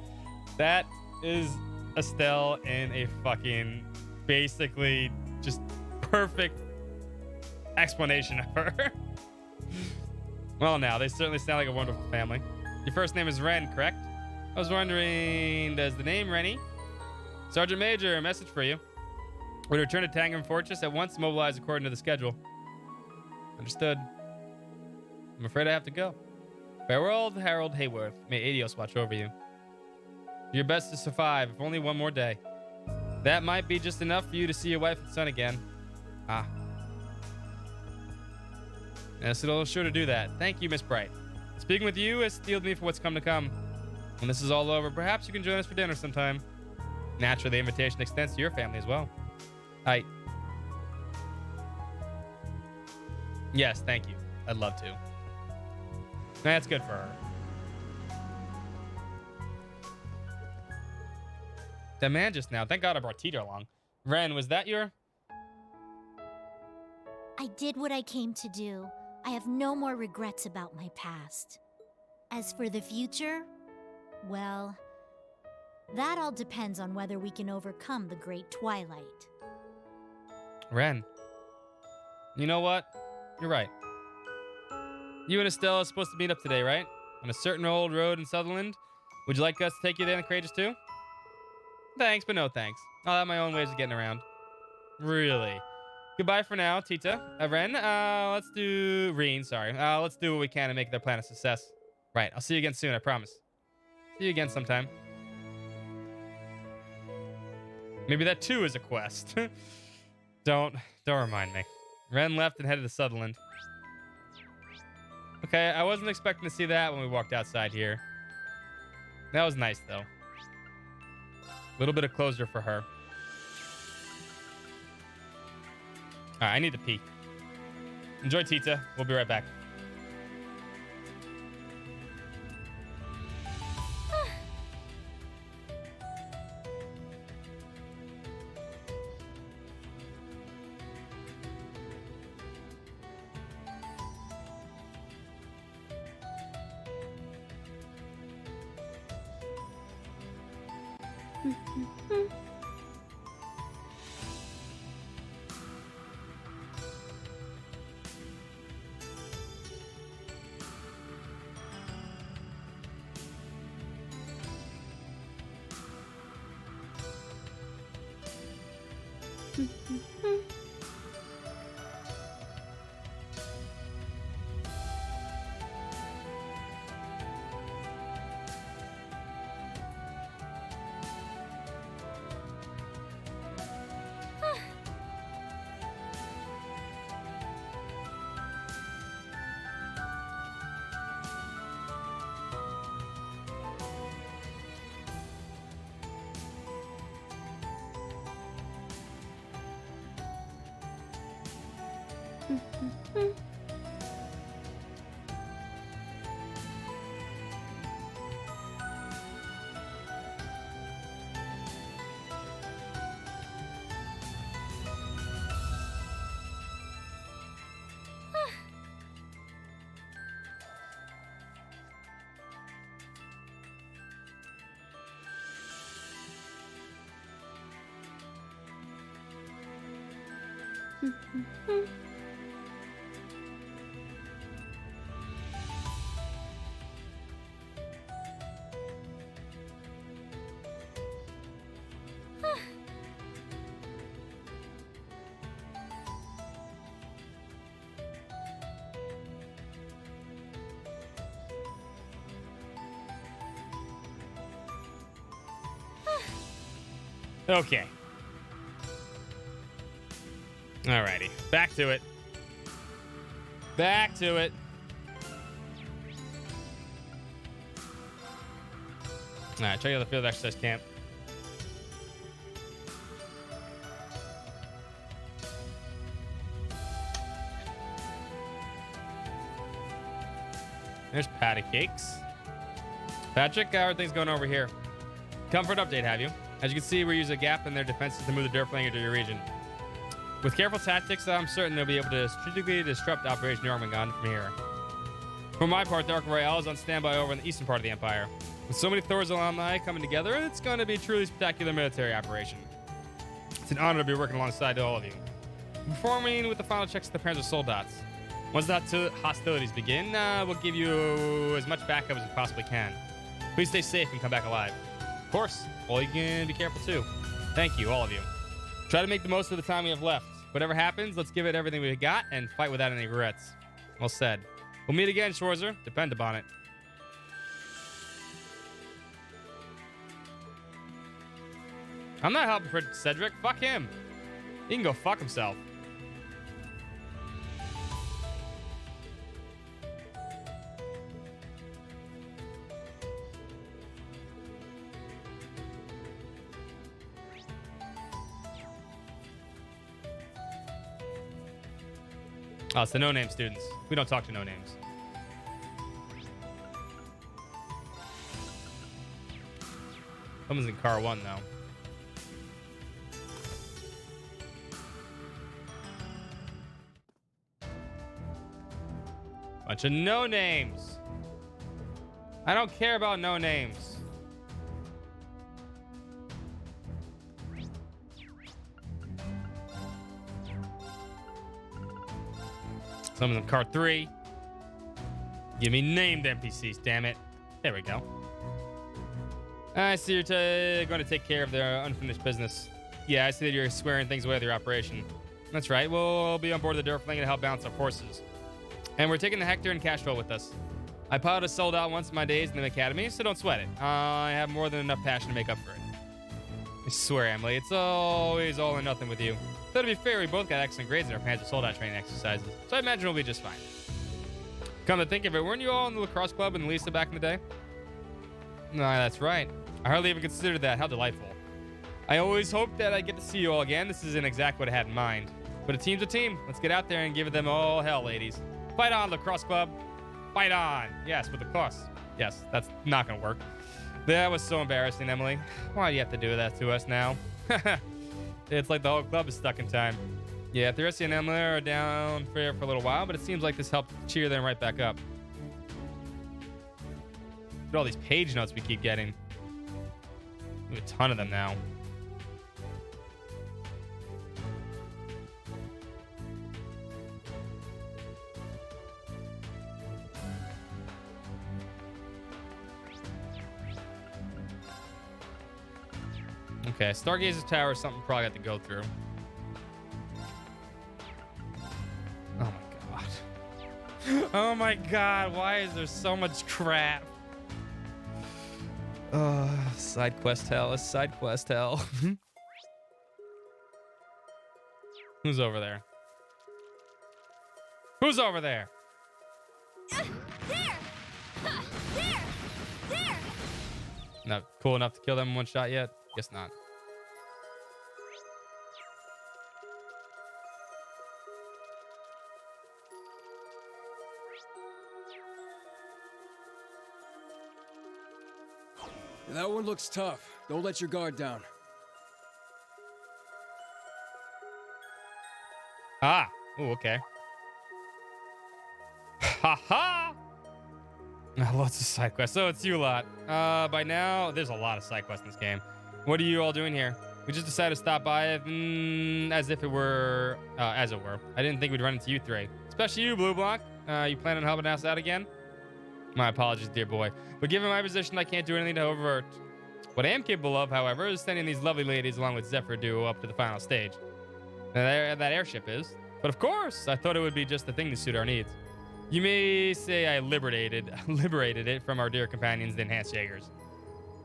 That is Estelle in a fucking basically just perfect explanation of her. Well, now, they certainly sound like a wonderful family. Your first name is Ren, correct? I was wondering, does the name Rennie? Sergeant Major, a message for you. Would return to Tangram Fortress at once, mobilize according to the schedule. Understood. I'm afraid I have to go. Farewell, Harold Hayworth. May Adios watch over you. Do your best to survive, if only one more day. That might be just enough for you to see your wife and son again. Ah. Yes, it'll sure to do that. Thank you, Miss Bright. Speaking with you has steeled me for what's come to come. When this is all over, perhaps you can join us for dinner sometime. Naturally, the invitation extends to your family as well. Yes, thank you. I'd love to. That's good for her. That man just now. Thank God I brought Tito along. Ren, was that your... I did what I came to do. I have no more regrets about my past. As for the future, well, that all depends on whether we can overcome the Great Twilight. Ren. You know what? You're right. You and Estelle are supposed to meet up today, right? On a certain old road in Sutherland. Would you like us to take you there in the Courageous too? Thanks, but no thanks. I'll have my own ways of getting around. Really? Goodbye for now, Tita. Ren, let's do... Reen, sorry. Let's do what we can to make their plan a success. Right, I'll see you again soon, I promise. See you again sometime. Maybe that too is a quest. Don't remind me. Ren left and headed to Sutherland. Okay, I wasn't expecting to see that when we walked outside here. That was nice, though. little bit of closure for her. All right, I need to pee. Enjoy, Tita. We'll be right back. Okay. Alrighty. Back to it. Back to it. Alright, check out the field exercise camp. There's patty cakes. Patrick, how are things going over here? Comfort update, have you? As you can see, we use a gap in their defenses to move the Durfling into your region. With careful tactics, I'm certain they'll be able to strategically disrupt Operation Jormungand from here. For my part, the Ark Royale is on standby over in the eastern part of the Empire. With so many Thor's alumni coming together, it's going to be a truly spectacular military operation. It's an honor to be working alongside all of you. Performing with the final checks of the Panzer Soldats. Once the hostilities begin, we'll give you as much backup as we possibly can. Please stay safe and come back alive. Of course, well, you can be careful too. Thank you, all of you. Try to make the most of the time we have left. Whatever happens, let's give it everything we've got and fight without any regrets. Well said. We'll meet again, Schwarzer. Depend upon it. I'm not helping for Cedric. Fuck him. He can go fuck himself. Oh, it's the no-name students. We don't talk to no-names. Someone's in car 1, though. Bunch of no-names. I don't care about no-names. Some of them car 3. Give me named NPCs, damn it. There we go. I see you're going to take care of their unfinished business. Yeah, I see that you're squaring things away with your operation. That's right. We'll be on board the Durfling to help balance our forces. And we're taking the Hector and Cashwell with us. I piloted sold out once in my days in the academy, so don't sweat it. I have more than enough passion to make up for it. I swear, Emily, it's always all or nothing with you. Though to be fair, we both got excellent grades in our Panzer Soldat training exercises, so I imagine we'll be just fine. Come to think of it, weren't you all in the lacrosse club in Lisa back in the day? No, that's right. I hardly even considered that. How delightful. I always hope that I get to see you all again. This isn't exactly what I had in mind. But a team's a team. Let's get out there and give them all hell, ladies. Fight on, Lacrosse Club. Fight on. Yes, with lacrosse. Yes, that's not going to work. That was so embarrassing, Emily. Why do you have to do that to us now? It's like the whole club is stuck in time. Yeah, Thirsty and Emily are down for a little while, but it seems like this helped cheer them right back up. Look at all these page notes we keep getting. We have a ton of them now. Okay, Stargazer Tower is something probably have to go through. Oh my god. Oh my god, why is there so much crap? Side quest hell is side quest hell. Who's over there? Who's over there? There! There! Not cool enough to kill them in one shot yet? Guess not. That one looks tough. Don't let your guard down. Ah. Oh, okay. Ha ha! Lots of side quests. So it's you lot. By now, there's a lot of side quests in this game. What are you all doing here? We just decided to stop by as it were. I didn't think we'd run into you three. Especially you, Blue Block. You plan on helping us out again? My apologies, dear boy. But given my position, I can't do anything to avert. What I am capable of, however, is sending these lovely ladies along with Zephyr Duo up to the final stage. That airship is. But of course, I thought it would be just the thing to suit our needs. You may say I liberated it from our dear companions, the Enhanced Jaegers.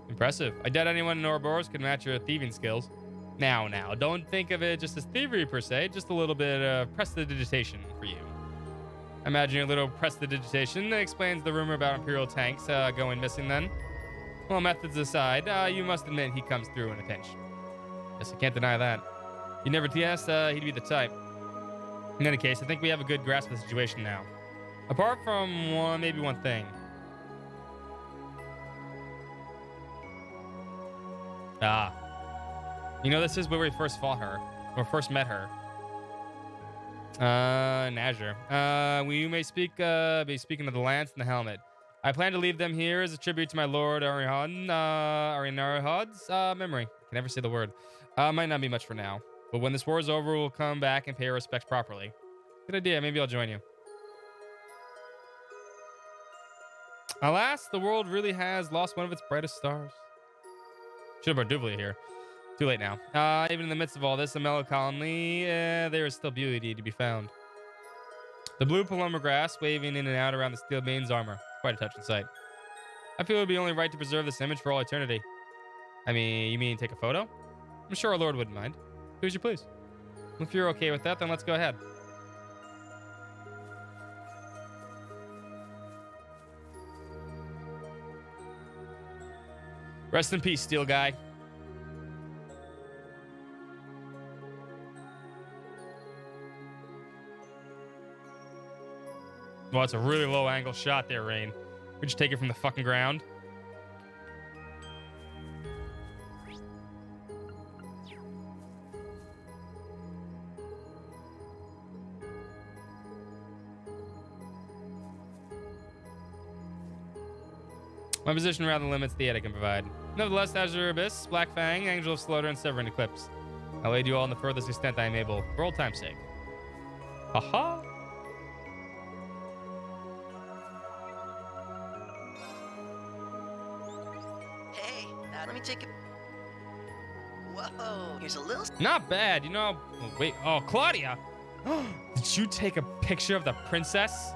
Impressive. I doubt anyone in Ouroboros could match your thieving skills. Now, don't think of it just as thievery per se, just a little bit of prestidigitation for you. I imagine your little prestidigitation explains the rumor about Imperial tanks going missing then. Well, methods aside, you must admit he comes through in a pinch. Yes, I can't deny that. You never guessed he'd be the type. In any case, I think we have a good grasp of the situation now. Apart from maybe one thing. You know, this is where we first fought her, or first met her. Nazure. We may be speaking of the lance and the helmet. I plan to leave them here as a tribute to my lord Arinarhod's memory. I can never say the word. Might not be much for now, but when this war is over, we'll come back and pay our respects properly. Good idea. Maybe I'll join you. Alas, the world really has lost one of its brightest stars. Should have brought Duvlia here. Too late now. Even in the midst of all this, a melancholy, there is still beauty to be found. The blue paloma grass waving in and out around the steel bane's armor. Quite a touching sight. I feel it would be only right to preserve this image for all eternity. I mean, you mean take a photo? I'm sure our Lord wouldn't mind. Do as you please. If you're okay with that, then let's go ahead. Rest in peace, Steel Guy. Well, that's a really low angle shot there, Rain. We just take it from the fucking ground. My position rather limits the aid I can provide. Nevertheless, Azure Abyss, Black Fang, Angel of Slaughter, and Severin Eclipse. I'll aid you all in the furthest extent I am able, for old time's sake. Haha! Hey, let me take a... Whoa, here's a little... Not bad, you know... Oh, wait, oh, Claudia! Did you take a picture of the princess?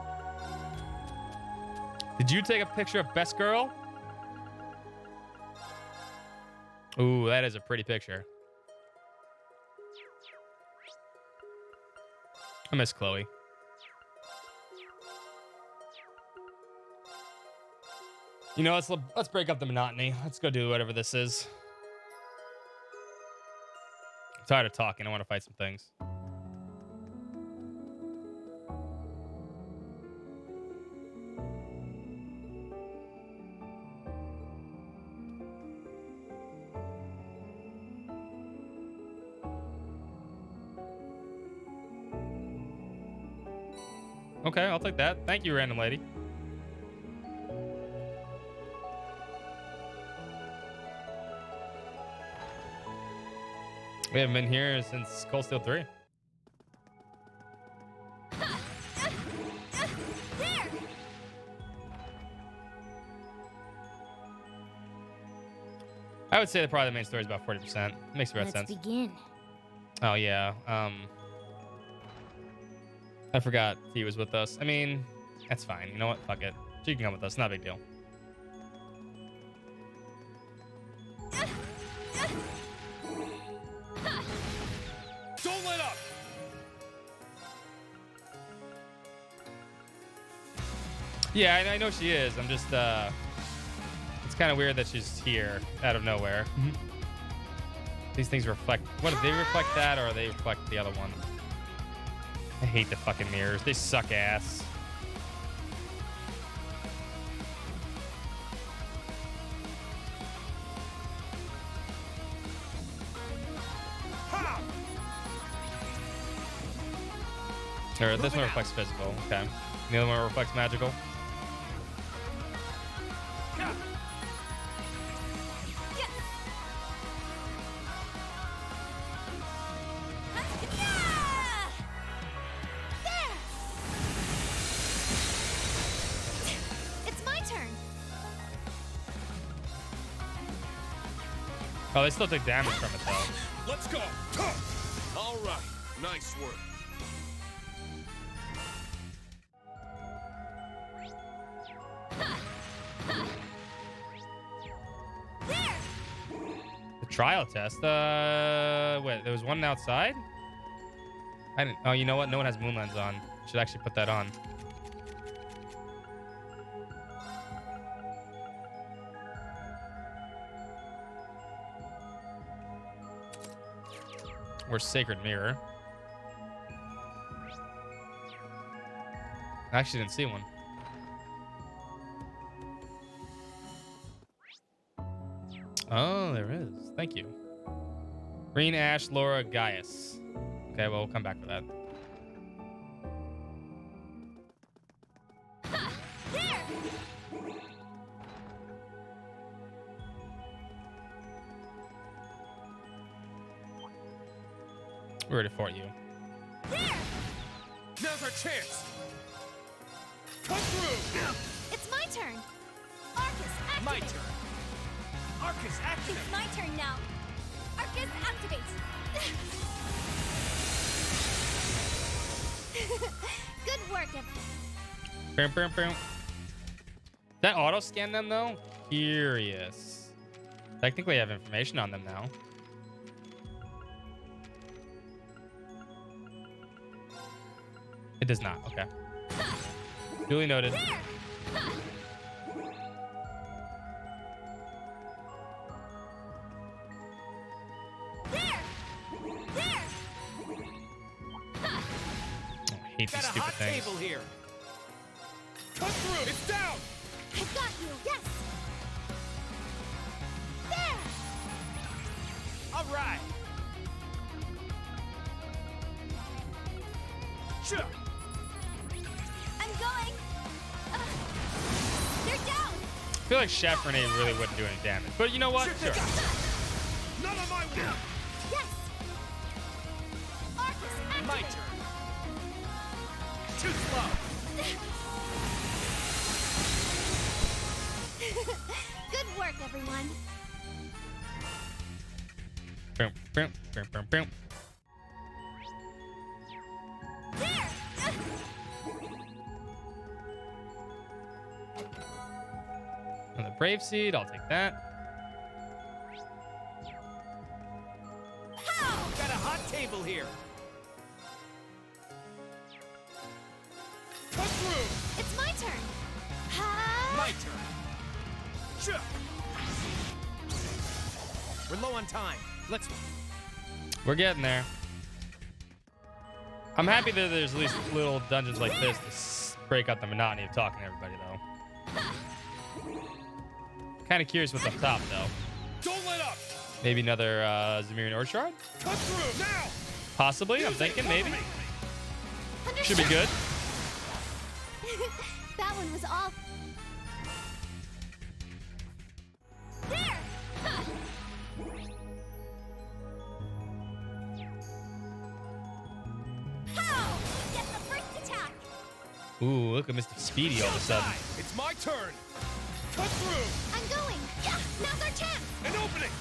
Did you take a picture of Best Girl? Ooh, that is a pretty picture. I miss Chloe. You know, let's break up the monotony. Let's go do whatever this is. tired of talking. I want to fight some things. Okay, I'll take that. Thank you, random lady. We haven't been here since Cold Steel 3. I would say that probably the main story is about 40%. Makes about sense. Let's begin. Oh yeah. I forgot he was with us. I mean, that's fine. You know what? Fuck it. She can come with us. Not a big deal. Don't let up! Yeah, I know she is. I'm just, it's kind of weird that she's here out of nowhere. These things reflect, what, do they reflect that or they reflect the other one? I hate the fucking mirrors. They suck ass. Or this one reflects physical. Okay. The other one reflects magical. Oh, they still take damage from it, though. Let's go. All right. Nice work. The trial test. Wait, there was one outside? I didn't. Oh, you know what? No one has moon lens on. Should actually put that on. Or Sacred Mirror. I actually didn't see one. Oh, there is. Thank you. Green Ash, Laura, Gaius. Okay, well, we'll come back for that. We already fought you. Now's our chance. Come through. It's my turn. Arcus, activate. My turn. Arcus, activate. It's my turn now. Arcus, activate. Good work, everyone. That auto scan them though? Curious. Technically, I have information on them now. It does not. Okay. Duly noted. I hate these stupid things. Table here. Come through. It's down. I got you. Yes. There. All right. Sure. I'm going. They're down. I feel like Chef Renee really wouldn't do any damage, but you know what? Sure. None of my will. Yes. Arcus, activate. My turn. Too slow. Good work, everyone. Boom, boom, boom, boom, boom. There. And the Brave Seed, I'll take that. Got a hot table here. Come through. It's my turn. My turn. Sure. We're low on time. Let's. We're getting there. I'm happy that there's at least little dungeons like this to break up the monotony of talking to everybody, though. Kind of curious what's up top, though. Don't let up. Maybe another Zemirian Ore Shard? Cut through now. Possibly. I'm thinking maybe. Should be good. That one was all. There! How? Get the first attack! Ooh, look at Mr. Speedy all of a sudden. It's my turn. Cut through. I'm going! Yeah, now's our chance! An opening.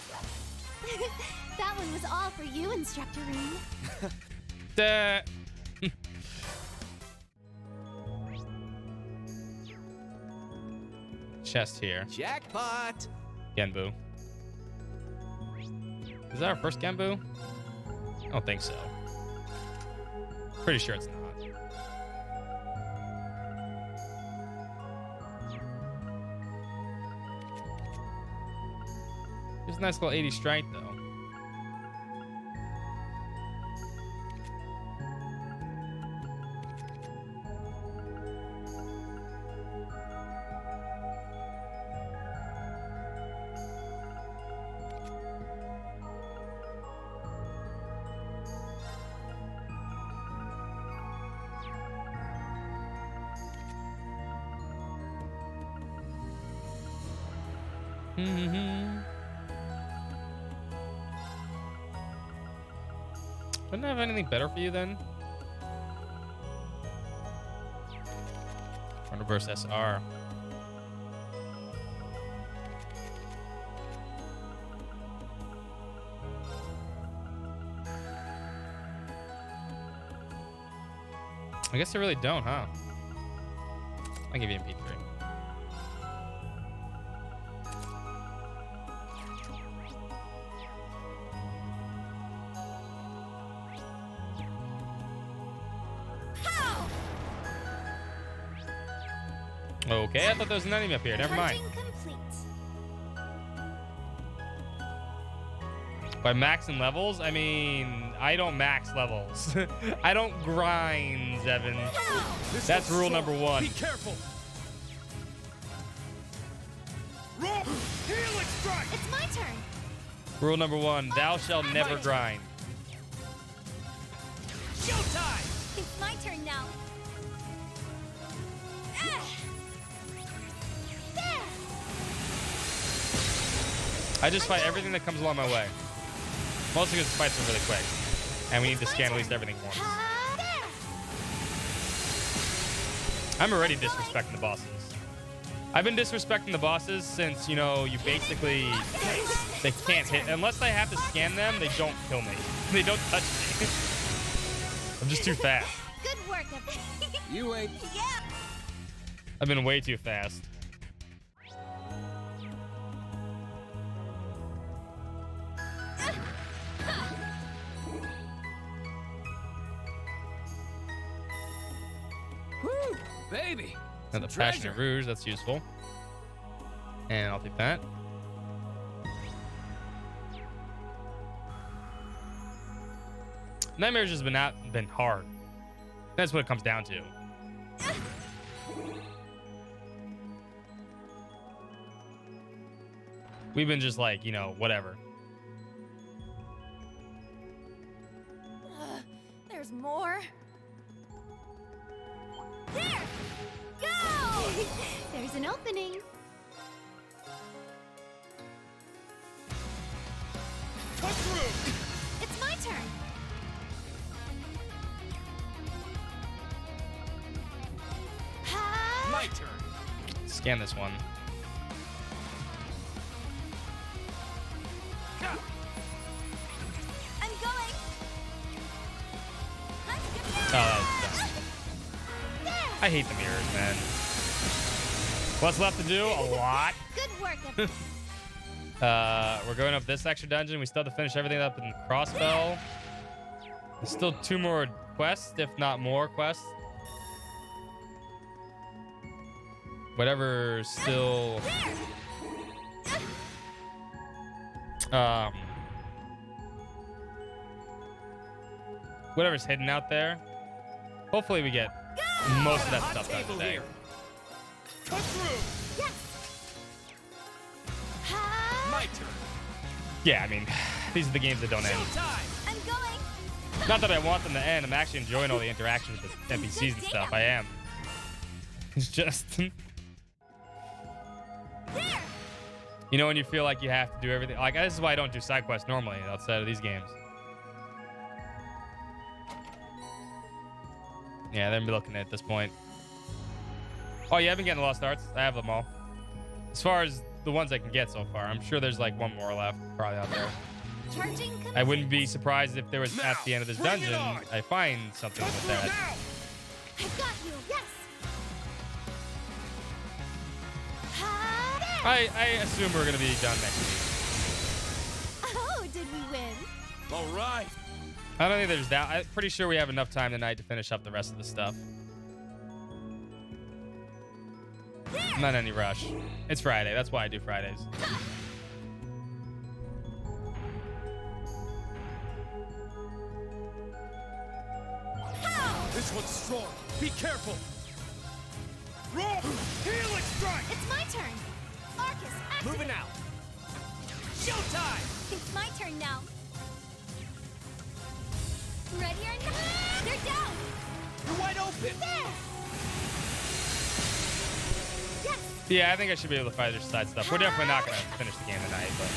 That one was all for you, Instructor Rean. Duh. Chest here. Jackpot! Genbu. Is that our first Genbu? I don't think so. Pretty sure it's not. There's a nice little 80 strength, though. Wouldn't I have anything better for you then? Reverse SR. I guess I really don't, huh? I'll give you MP3. Okay, I thought there was an enemy up here. Never mind. By maxing levels, I mean, I don't max levels. I don't grind, Evan. That's rule number one. Be careful. Roll. Healing strike. It's my turn. Rule number one, thou shalt never grind. Showtime. It's my turn now. I just fight everything that comes along my way. Mostly because fights are really quick. And we need to scan at least everything once. I'm already disrespecting the bosses. I've been disrespecting the bosses since, you know, you basically... They can't hit. Unless I have to scan them, they don't kill me. They don't touch me. I'm just too fast. Good work, You ain't... Yeah. I've been way too fast. Woo, baby. And the Passionate Rouge, that's useful. And I'll take that. Nightmares has been hard. That's what it comes down to. We've been just like, you know, whatever. There's more. There! Go! There's an opening. Cut through. It's my turn. My turn. Scan this one. I'm going. Oh, that was dumb. I hate the mirrors, man. What's left to do? A lot. Good work. We're going up this extra dungeon. We still have to finish everything up in Crossbell. There's still 2 more quests, if not more quests. Whatever's still... whatever's hidden out there. Hopefully we get most of that stuff done today. Here. Cut through. Yes. My turn. Yeah, I mean, these are the games that don't end. I'm going. Not that I want them to end. I'm actually enjoying all the interactions with the NPCs and stuff. I am. It's just... There. You know when you feel like you have to do everything? Like, this is why I don't do side quests normally outside of these games. Yeah, they're looking at this point. Oh, yeah, I've been getting Lost Arts. I have them all. As far as the ones I can get so far, I'm sure there's like one more left probably out there. Charging. I wouldn't be surprised if there was Now, at the end of this bring it dungeon, on. I find something with that. I got you. Yes. I assume we're gonna be done next week. Oh, did we win? All right. I don't think there's that. I'm pretty sure we have enough time tonight to finish up the rest of the stuff. I'm not in any rush. It's Friday. That's why I do Fridays. This one's strong. Be careful. Roll. Helix strike. It's my turn. Arcus, activate. Moving out. Showtime. It's my turn now. Ready or not? They're down. You're wide open. There. Yes. Yeah, I think I should be able to fight their side stuff. We're definitely not gonna finish the game tonight, but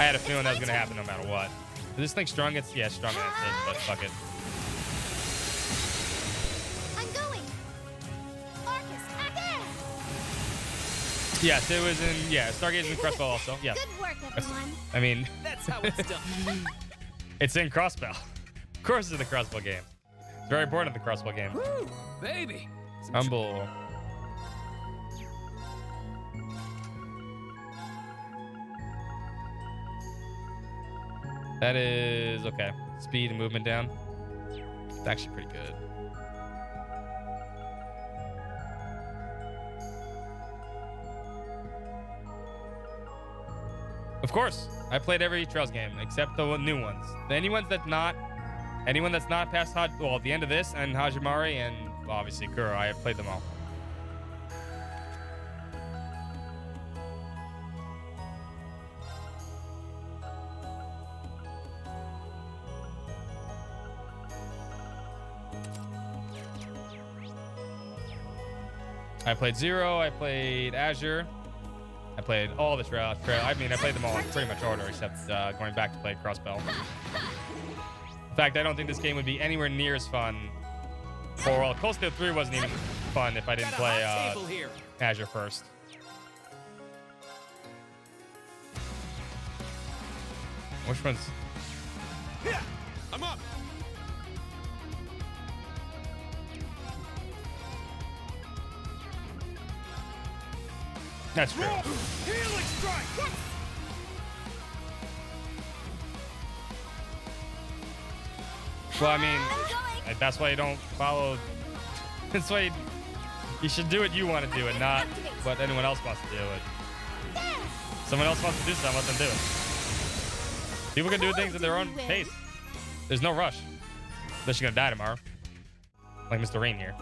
I had a feeling that was gonna happen no matter what. Is this thing strong? It's yeah, stronger than it is, but fuck it. I'm going. Arcus, act there. Yes, it was in Stargaze and Crossbell also. Yeah. Good work, everyone. I mean, That's how it's done. it's in Crossbell. Of course, it's in the Crossbell game. It's very important in the Crossbell game. Woo, baby. Humble. That is okay. Speed and movement down. It's actually pretty good. Of course, I played every Trails game except the new ones. Anyone that's not past at the end of this and Hajimari and obviously Kuro, I have played them all. I played Zero, I played Azure, I played all the trail. I mean, I played them all in pretty much order, except going back to play Crossbell. In fact, I don't think this game would be anywhere near as fun. Or, well, Cold Steel 3 wasn't even fun if I didn't play Azure first. Which one's... Yeah, I'm up. That's true. Helix strike. Yes. Well, I mean, that's why you don't follow. That's why you should do what you want to do and not what anyone else wants to do. Someone else wants to do something, let them do it. People can do things at their own pace. There's no rush. Unless you're gonna die tomorrow, like Mr. Rain here.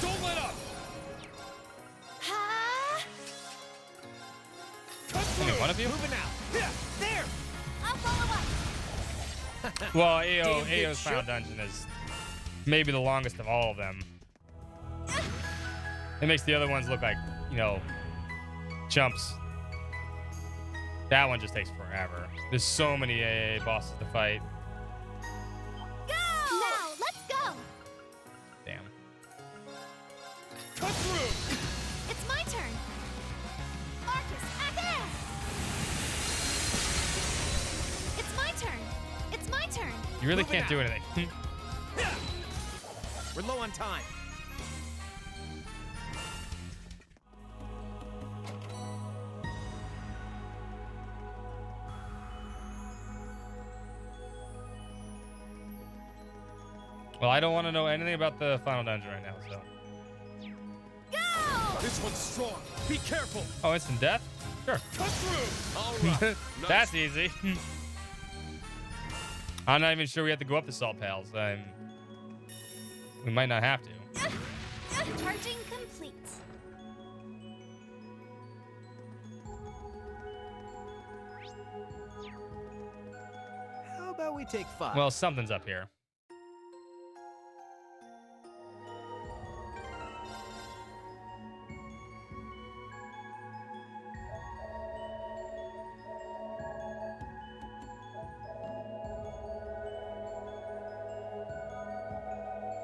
Don't let up. Only one of you? Moving out. Yeah, there. I'll follow up. Well, Damn good AO's final shit. dungeon is maybe the longest of all of them. It makes the other ones look like, you know, chumps. That one just takes forever. There's so many AA bosses to fight. Go! Now, let's go. Damn. Cut through. It's my turn. Arcus, act there. It's my turn. You really Moving can't do anything. Yeah. We're low on time. Well, I don't want to know anything about the final dungeon right now, so. Go! This one's strong. Be careful. Oh, instant death? Sure. Cut through. All right. That's easy. I'm not even sure we have to go up the salt pails. We might not have to. Charging complete. How about we take 5? Well, something's up here.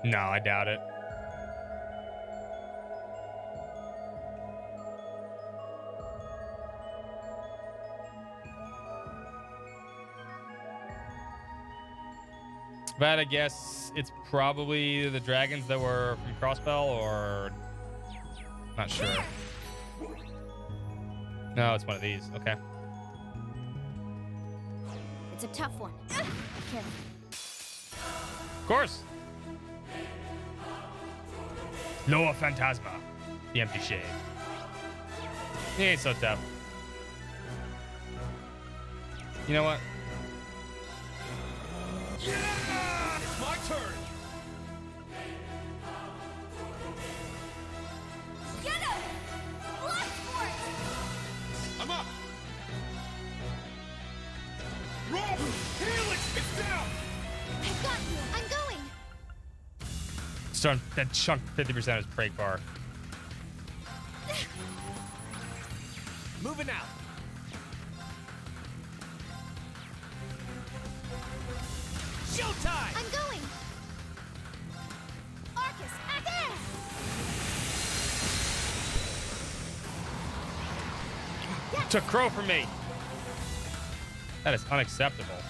No, I doubt it. But I guess it's probably the dragons that were from Crossbell, or not sure. No, it's one of these. Okay. It's a tough one. Careful. Of course. Loa Phantasma, the empty shade. He ain't so tough. You know what? Yeah! It's my turn. Get him! Blast force! I'm up. Rob! Helix! It's down! I got you! I'm going! Start that chunk 50% of his break bar. Moving out. Showtime! I'm going! Arcus, act there! Took Crow from me. That is unacceptable.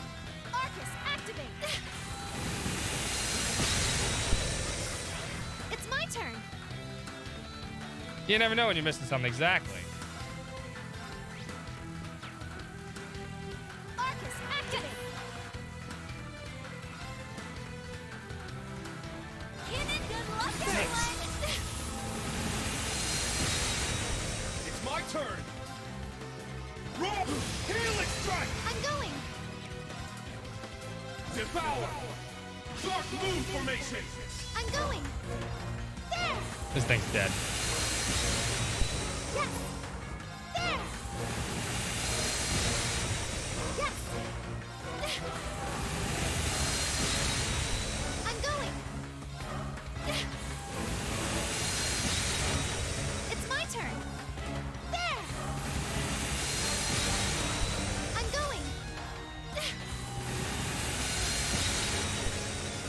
Arcus, activate! It's my turn! You never know when you're missing something exactly. Arcus, activate! Give it good luck, everyone! It's my turn. Rob! Helix strike! I'm going! Devour! Dark Moon formation! I'm going! There! This thing's dead. Yes! There! Yes! I'm going! It's my turn! There! I'm going!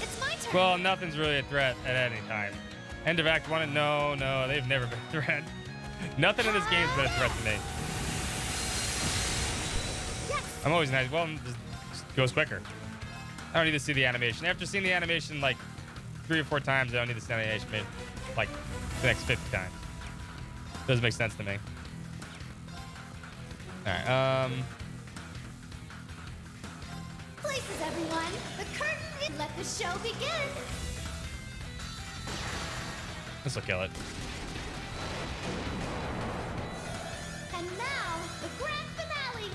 It's my turn! Well, nothing's really a threat at any time. End of Act 1 and no, they've never been a threat. Nothing in this game's been a threat to me. I'm always nice. Well, just goes quicker. I don't need to see the animation. After seeing the animation like 3 or 4 times, I don't need to see the animation like the next 50 times. Doesn't make sense to me. Alright, Places, everyone! The curtain! Let the show begin! this'll kill it. And now, the grand finale!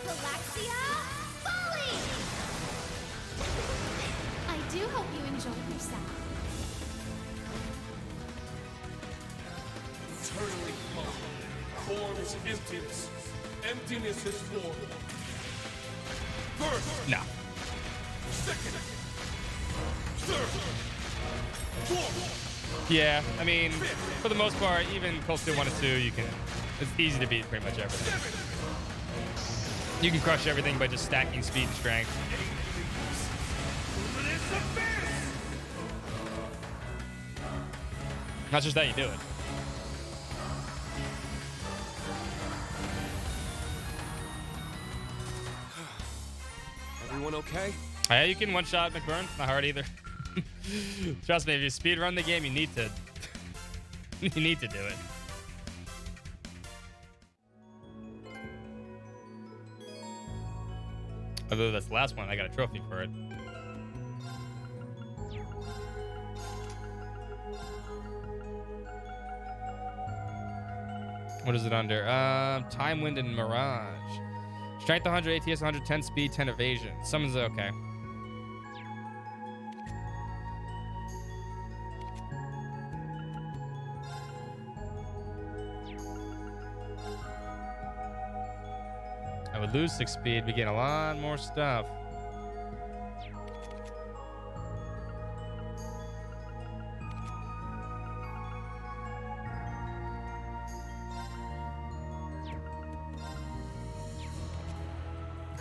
Galaxia Folly! I do hope you enjoyed yourself. Eternally calm. Form is emptiness. Emptiness is form. First. No. Second. Third. Fourth. Yeah, I mean, for the most part, even Cold Steel 1 and 2, it's easy to beat pretty much everything. You can crush everything by just stacking speed and strength. Not just that, you do it. Everyone okay? Yeah, you can one-shot McBurn. Not hard either. Trust me, if you speedrun the game, you need to. You need to do it. Although that's the last one, I got a trophy for it. What is it under? Time, Wind, and Mirage. Strength 100, ATS 110, speed 10, evasion. Summons okay. I would lose 6 speed, but get a lot more stuff.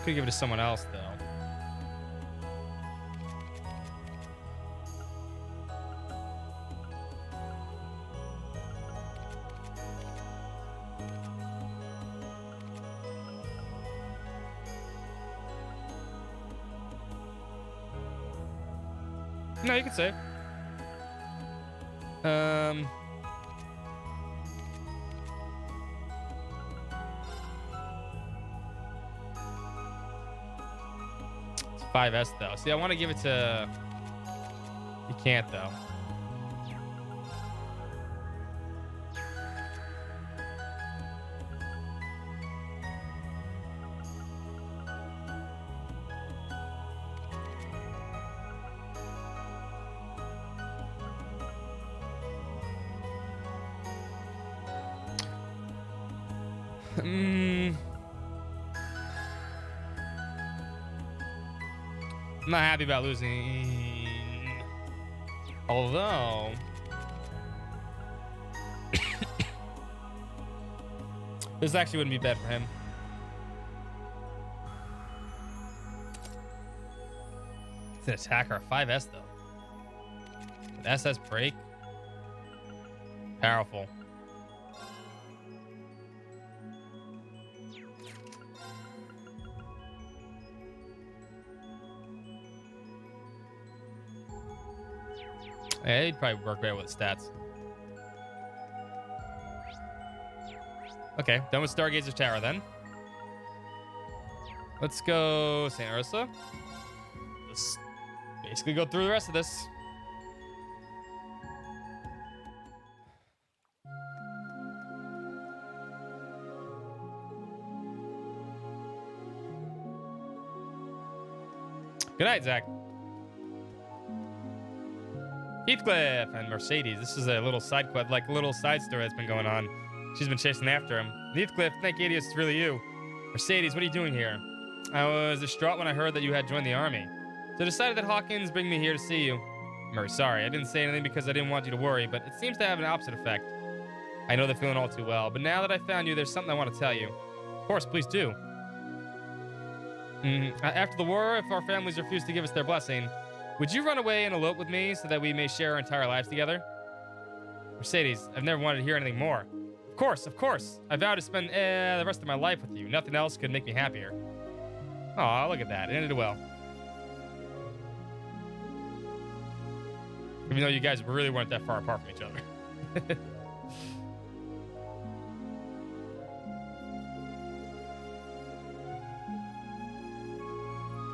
Could give it to someone else, though. No, you can save. It's 5S though. See, I want to give it to. You can't though. I'm not happy about losing. Although this actually wouldn't be bad for him. It's an attacker, 5S though. With SS break. Powerful. Yeah, he'd probably work better with stats. Okay, done with Stargazer Tower then. Let's go St. Ursa. Let's basically go through the rest of this. Good night, Zach. Heathcliff and Mercedes. This is a little side quest, like a little side story that's been going on. She's been chasing after him. Heathcliff, thank Adius, it's really you. Mercedes, what are you doing here? I was distraught when I heard that you had joined the army. So I decided that Hawkins bring me here to see you. Murray, sorry, I didn't say anything because I didn't want you to worry, but it seems to have an opposite effect. I know the feeling all too well, but now that I found you, there's something I want to tell you. Of course, please do. After the war, if our families refuse to give us their blessing, would you run away and elope with me so that we may share our entire lives together? Mercedes, I've never wanted to hear anything more. Of course, of course. I vow to spend the rest of my life with you. Nothing else could make me happier. Aw, look at that. It ended well. Even though you guys really weren't that far apart from each other.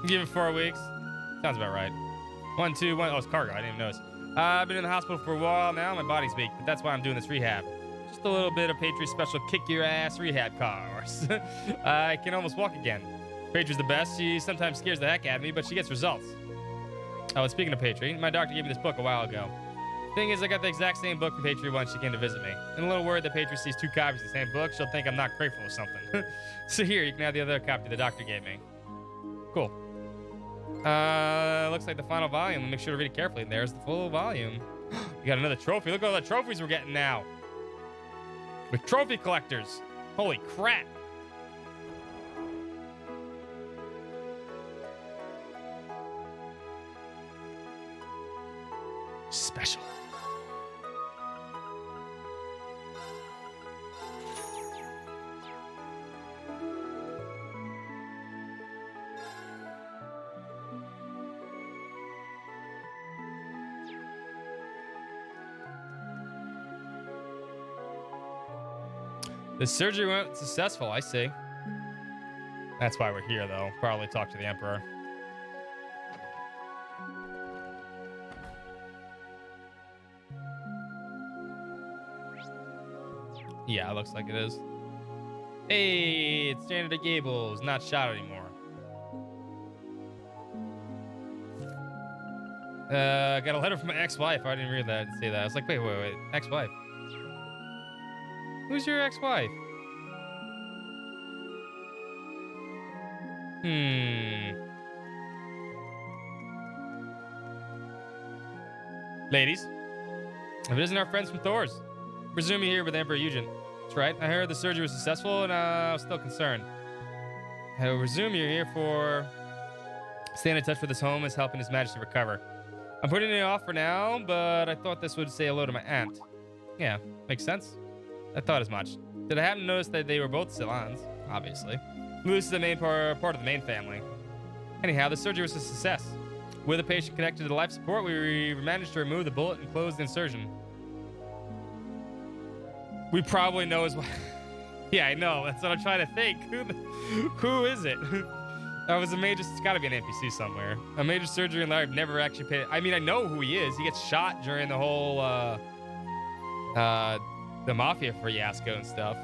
Give it 4 weeks. Sounds about right. 1, 2, 1. Oh, it's cargo. I didn't even notice. I've been in the hospital for a while now. My body's weak, but that's why I'm doing this rehab. Just a little bit of Patriot's special kick-your-ass rehab course. I can almost walk again. Patriot's the best. She sometimes scares the heck out of me, but she gets results. Oh, and speaking of Patriot, my doctor gave me this book a while ago. Thing is, I got the exact same book from Patriot when she came to visit me. And a little worried that Patriot sees 2 copies of the same book, she'll think I'm not grateful or something. So here, you can have the other copy the doctor gave me. Cool. Looks like the final volume. Make sure to read it carefully. There's the full volume. You got another trophy. Look at all the trophies we're getting now. With trophy collectors. Holy crap. Special. The surgery went successful, I see. That's why we're here, though. Probably talk to the Emperor. Yeah, it looks like it is. Hey, it's Janet Gables, not shot anymore. Got a letter from my ex-wife. I didn't read that. I didn't say that. I was like, wait. Ex-wife. Who's your ex-wife? Ladies, if it isn't our friends from Thor's, presume you're here with Emperor Eugen. That's right. I heard the surgery was successful, and I was still concerned. I presume you're here for staying in touch with his home is helping His Majesty recover. I'm putting it off for now, but I thought this would say hello to my aunt. Yeah, makes sense. I thought as much. Did I happen to notice that they were both Silans? Obviously. This is the main part of the main family. Anyhow, the surgery was a success. With the patient connected to the life support, we managed to remove the bullet and close the incision. We probably know as well. Yeah, I know. That's what I'm trying to think. Who is it? That was a major. It's got to be an NPC somewhere. A major surgery in life. Never actually paid. I mean, I know who he is. He gets shot during the whole the mafia fiasco and stuff.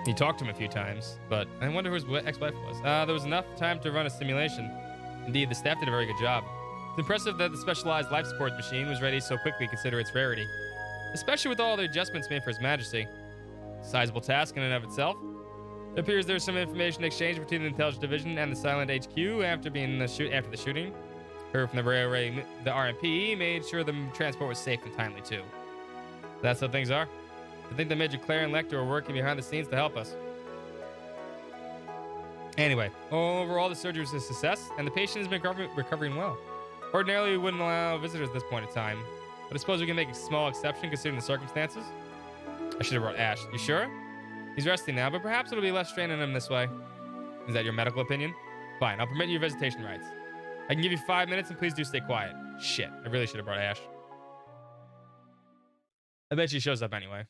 He talked to him a few times, but I wonder who his ex-wife was. There was enough time to run a simulation. Indeed, the staff did a very good job. It's impressive that the specialized life support machine was ready so quickly, considering its rarity, especially with all the adjustments made for His Majesty. Sizable task in and of itself. It appears there's some information exchange between the Intelligence Division and the Silent HQ after the shooting. Heard from the railway, the RMP made sure the transport was safe and timely too. That's how things are. I think that Major Claire and Lecter are working behind the scenes to help us. Anyway, overall the surgery was a success, and the patient has been recovering well. Ordinarily, we wouldn't allow visitors at this point in time, but I suppose we can make a small exception considering the circumstances. I should have brought Ash. You sure? He's resting now, but perhaps it'll be less strain on him this way. Is that your medical opinion? Fine, I'll permit you your visitation rights. I can give you 5 minutes, and please do stay quiet. Shit, I really should have brought Ash. I bet she shows up anyway.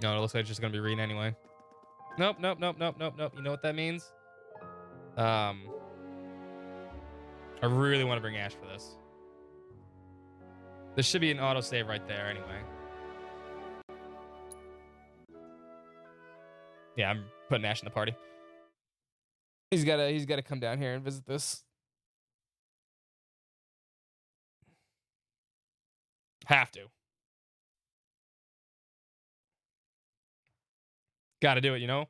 No, it looks like it's just gonna be reading anyway. Nope. You know what that means? I really want to bring Ash for this. There should be an autosave right there anyway. Yeah, I'm putting Ash in the party. He's gotta come down here and visit this. Have to. Gotta do it, you know?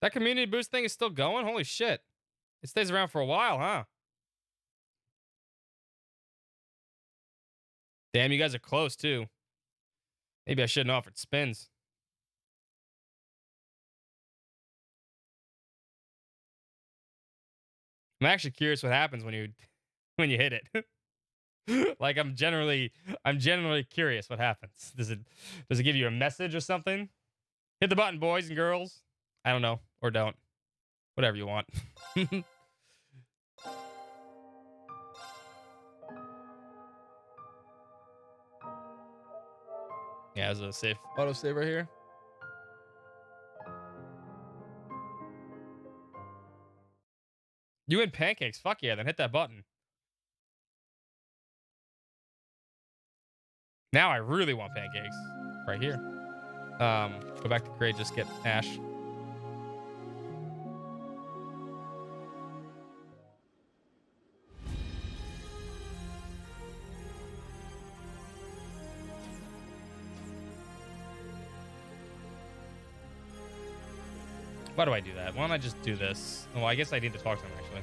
That community boost thing is still going? Holy shit. It stays around for a while, huh? Damn, you guys are close, too. Maybe I shouldn't have offered spins. I'm actually curious what happens when you hit it. Like I'm generally curious what happens. Does it give you a message or something? Hit the button, boys and girls. I don't know, or don't. Whatever you want. Yeah, there's a safe autosave right here. You win pancakes. Fuck yeah, then hit that button. Now I really want pancakes. Right here. Go back to crate, just get Ash. Why do I do that? Why don't I just do this? Well, I guess I need to talk to him, actually.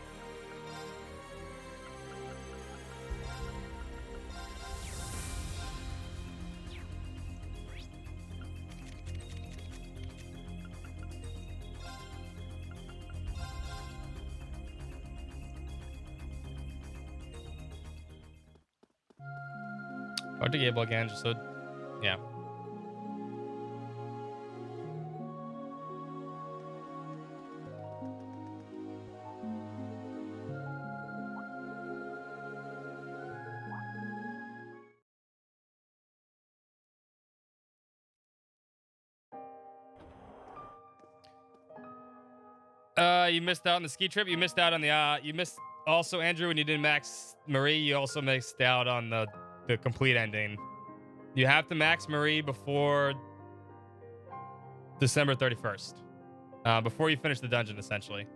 Talk to Gable again, just so... Yeah. You missed out on the ski trip. You missed out on the. You missed also, Andrew, when you did max Marie. You also missed out on the complete ending. You have to max Marie before December 31st. Before you finish the dungeon, essentially.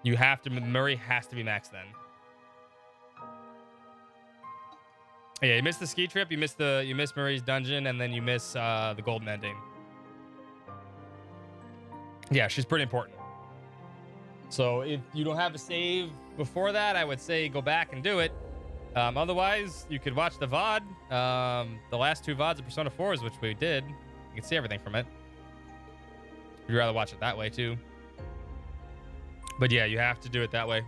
You have to. Marie has to be maxed then. Yeah, you missed the ski trip. You missed Marie's dungeon, and then you miss the golden ending. Yeah, she's pretty important. So if you don't have a save before that, I would say go back and do it. Otherwise, you could watch the VOD. The last 2 VODs of Persona 4s, which we did. You can see everything from it. If you'd rather watch it that way, too. But yeah, you have to do it that way.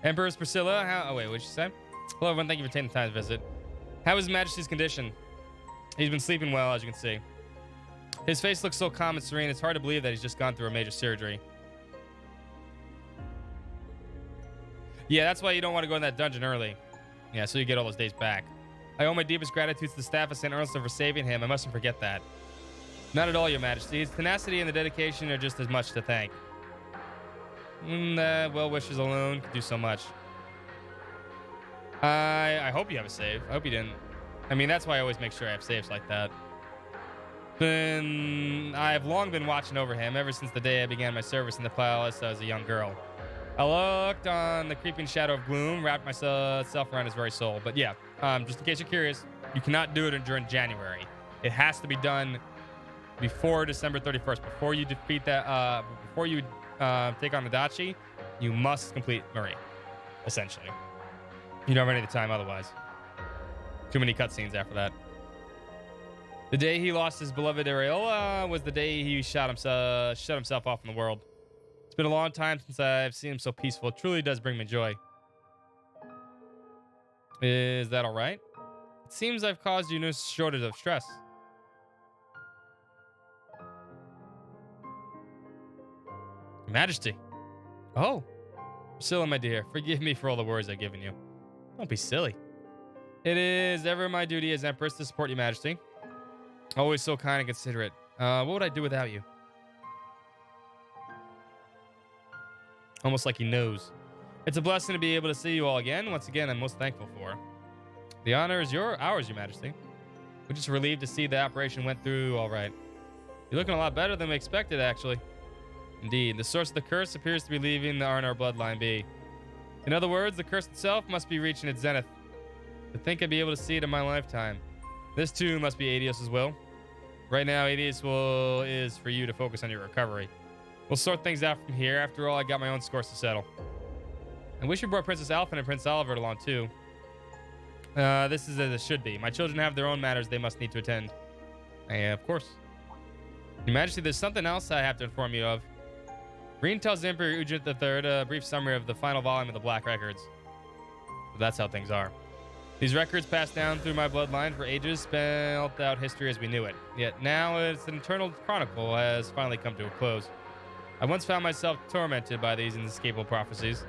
Empress Priscilla, oh wait, what'd you say? Hello everyone, thank you for taking the time to visit. How is His Majesty's condition? He's been sleeping well, as you can see. His face looks so calm and serene, it's hard to believe that he's just gone through a major surgery. Yeah, that's why you don't want to go in that dungeon early. Yeah, so you get all those days back. I owe my deepest gratitude to the staff of St. Ernesto for saving him. I mustn't forget that. Not at all, Your Majesty. His tenacity and the dedication are just as much to thank. Well wishes alone could do so much. I hope you have a save. I hope you didn't. I mean, that's why I always make sure I have saves like that. I've long been watching over him ever since the day I began my service in the palace as a young girl. I looked on the creeping shadow of gloom, wrapped myself around his very soul. But yeah, just in case you're curious, you cannot do it during January. It has to be done before December 31st. Before you defeat that, before you take on Adachi, you must complete Marie, essentially. You don't have any time otherwise. Too many cutscenes after that. The day he lost his beloved Areola was the day he shut himself off from the world. It's been a long time since I've seen him so peaceful. It truly does bring me joy. Is that all right? It seems I've caused you no shortage of stress. Your Majesty. Oh. Priscilla, my dear, forgive me for all the words I've given you. Don't be silly. It is ever my duty as Empress to support Your Majesty. Always so kind and considerate. What would I do without you? Almost like he knows. It's a blessing to be able to see you all again. Once again, I'm most thankful for. The honor is ours, Your Majesty. We're just relieved to see the operation went through all right. You're looking a lot better than we expected, actually. Indeed, the source of the curse appears to be leaving the Arnor bloodline be. In other words, the curse itself must be reaching its zenith. To think I'd be able to see it in my lifetime. This too must be Adios' will. Right now, Adios' will is for you to focus on your recovery. We'll sort things out from here. After all, I got my own scores to settle. I wish you brought Princess Alphen and Prince Oliver along too. This is as it should be. My children have their own matters they must need to attend. Of course. Your Majesty, there's something else I have to inform you of. Reen tells Emperor Ujit III a brief summary of the final volume of the Black Records. But that's how things are. These records passed down through my bloodline for ages, spelled out history as we knew it. Yet now its eternal chronicle has finally come to a close. I once found myself tormented by these inescapable prophecies,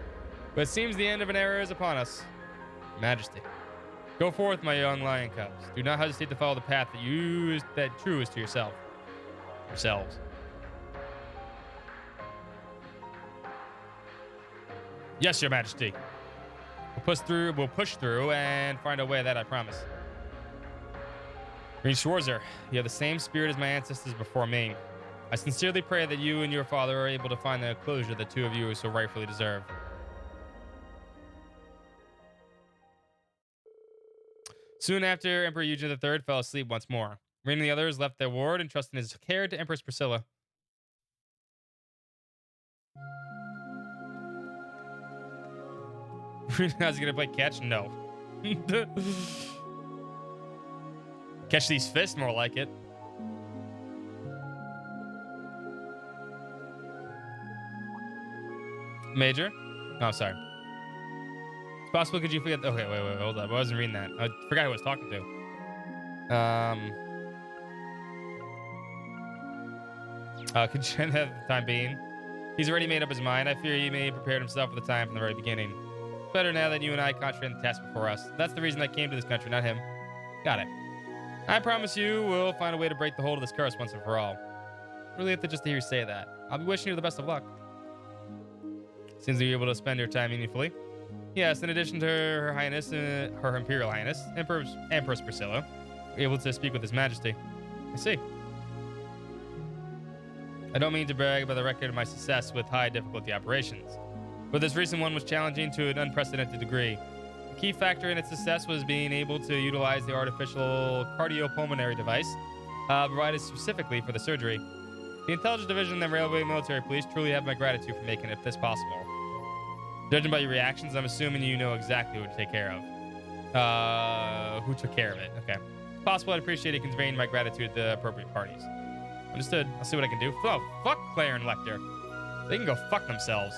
but it seems the end of an era is upon us. Majesty, go forth, my young lion cubs. Do not hesitate to follow the path that true is to yourselves. Yes, Your Majesty. We'll push through and find a way, that I promise. Reen Schwarzer, you have the same spirit as my ancestors before me. I sincerely pray that you and your father are able to find the closure the two of you so rightfully deserve. Soon after, Emperor Eugene III fell asleep once more. Reen and the others left their ward and trusted his care to Empress Priscilla. How's he gonna play catch? No. Catch these fists, more like it. Major? Oh, sorry. It's possible, could you forget? Okay, wait, hold up. I wasn't reading that. I forgot who I was talking to. Could you have the time being? He's already made up his mind. I fear he may have prepared himself for the time from the very beginning. Better now that you and I concentrate on the task before us. That's the reason I came to this country, not him. Got it. I promise you we'll find a way to break the hold of this curse once and for all. Really have to just hear you say that. I'll be wishing you the best of luck. Seems you're able to spend your time meaningfully. Yes, in addition to Her Highness, Her Imperial Highness, Empress Priscilla, able to speak with His Majesty. I see. I don't mean to brag about the record of my success with high difficulty operations, but this recent one was challenging to an unprecedented degree. The key factor in its success was being able to utilize the artificial cardiopulmonary device provided specifically for the surgery. The Intelligence Division and the Railway Military Police truly have my gratitude for making this possible. Judging by your reactions, I'm assuming you know exactly what to take care of. Who took care of it? Okay. It's possible I'd appreciate you conveying my gratitude to the appropriate parties. Understood. I'll see what I can do. Oh, fuck Claire and Lecter. They can go fuck themselves.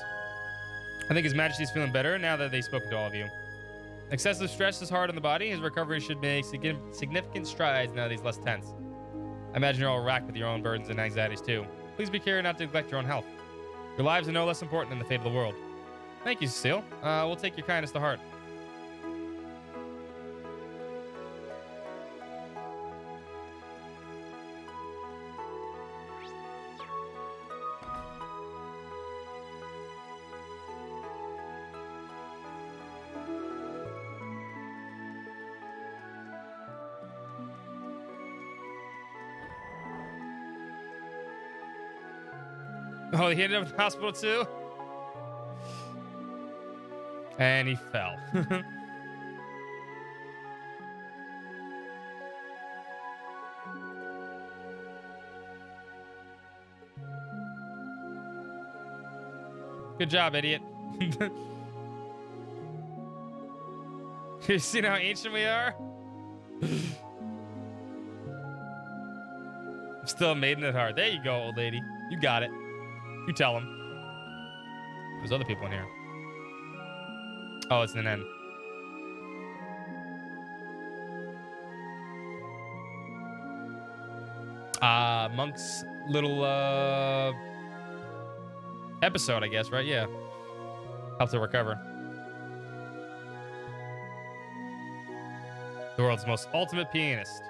I think His Majesty's feeling better now that they've spoken to all of you. Excessive stress is hard on the body. His recovery should make significant strides now that he's less tense. I imagine you're all racked with your own burdens and anxieties too. Please be careful not to neglect your own health. Your lives are no less important than the fate of the world. Thank you, Cecile. We'll take your kindness to heart. Oh, he ended up in the hospital too? And he fell. Good job, idiot. You seen how ancient we are? I'm still a maiden at heart. There you go, old lady. You got it. You tell him. There's other people in here. Oh, it's an N. Monk's little episode, I guess, right? Yeah. Helps her recover. The world's most ultimate pianist.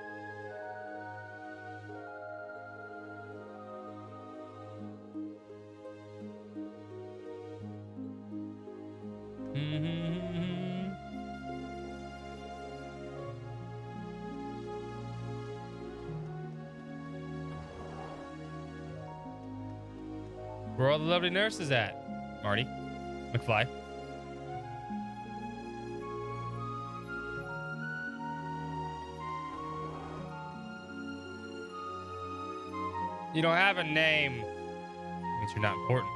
Where are all the lovely nurses at? Marty? McFly? You don't have a name. Means you're not important.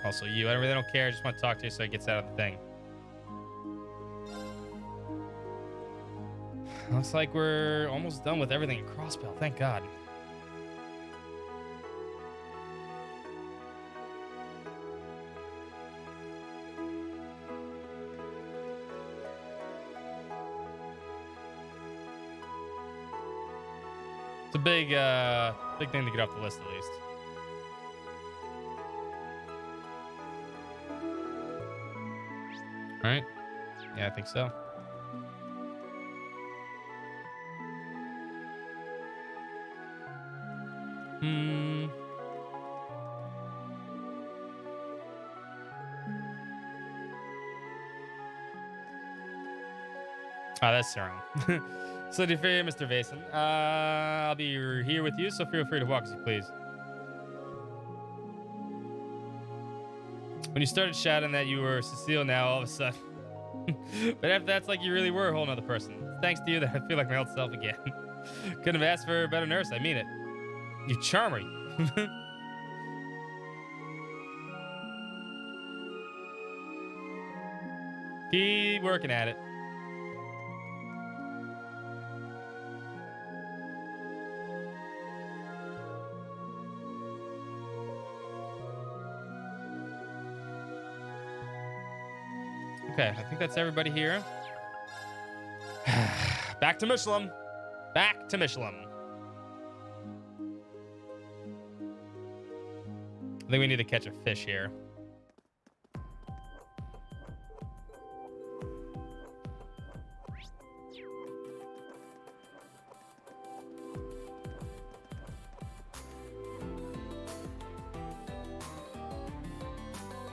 Also you, I really don't care. I just want to talk to you so it gets out of the thing. Looks like we're almost done with everything in Crossbell. Thank God. It's a big thing to get off the list, at least. All right. Yeah, I think so. Oh, that's Sarah. So, dear Mr. Vason, I'll be here with you, so feel free to walk as you please. When you started shouting that you were Cecile now, all of a sudden. But after that's like you really were a whole nother person. Thanks to you that I feel like my old self again. Couldn't have asked for a better nurse, I mean it. You charm me. Keep working at it. Okay, I think that's everybody here. Back to Michelin. Back to Michelin. I think we need to catch a fish here.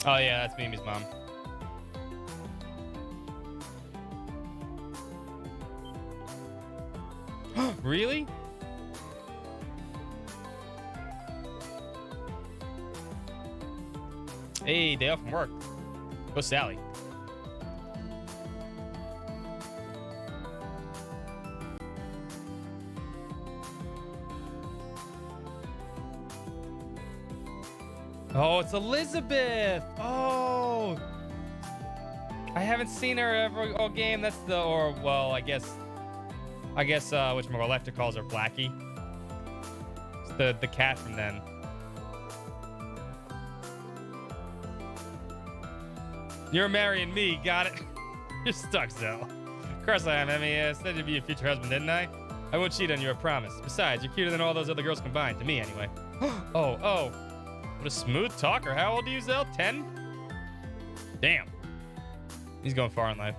Oh yeah, that's Mimi's mom. Really? Hey, day off from work. Go Sally. Oh, it's Elizabeth. Oh, I haven't seen her ever all game. That's the, or well, I guess which Electra calls her Blackie. It's the cat from then. You're marrying me, got it? You're stuck, Zell. Of course I am. I mean, I said you'd be your future husband, didn't I? I won't cheat on you, I promise. Besides, you're cuter than all those other girls combined, to me anyway. Oh. What a smooth talker. How old are you, Zell? 10? Damn. He's going far in life.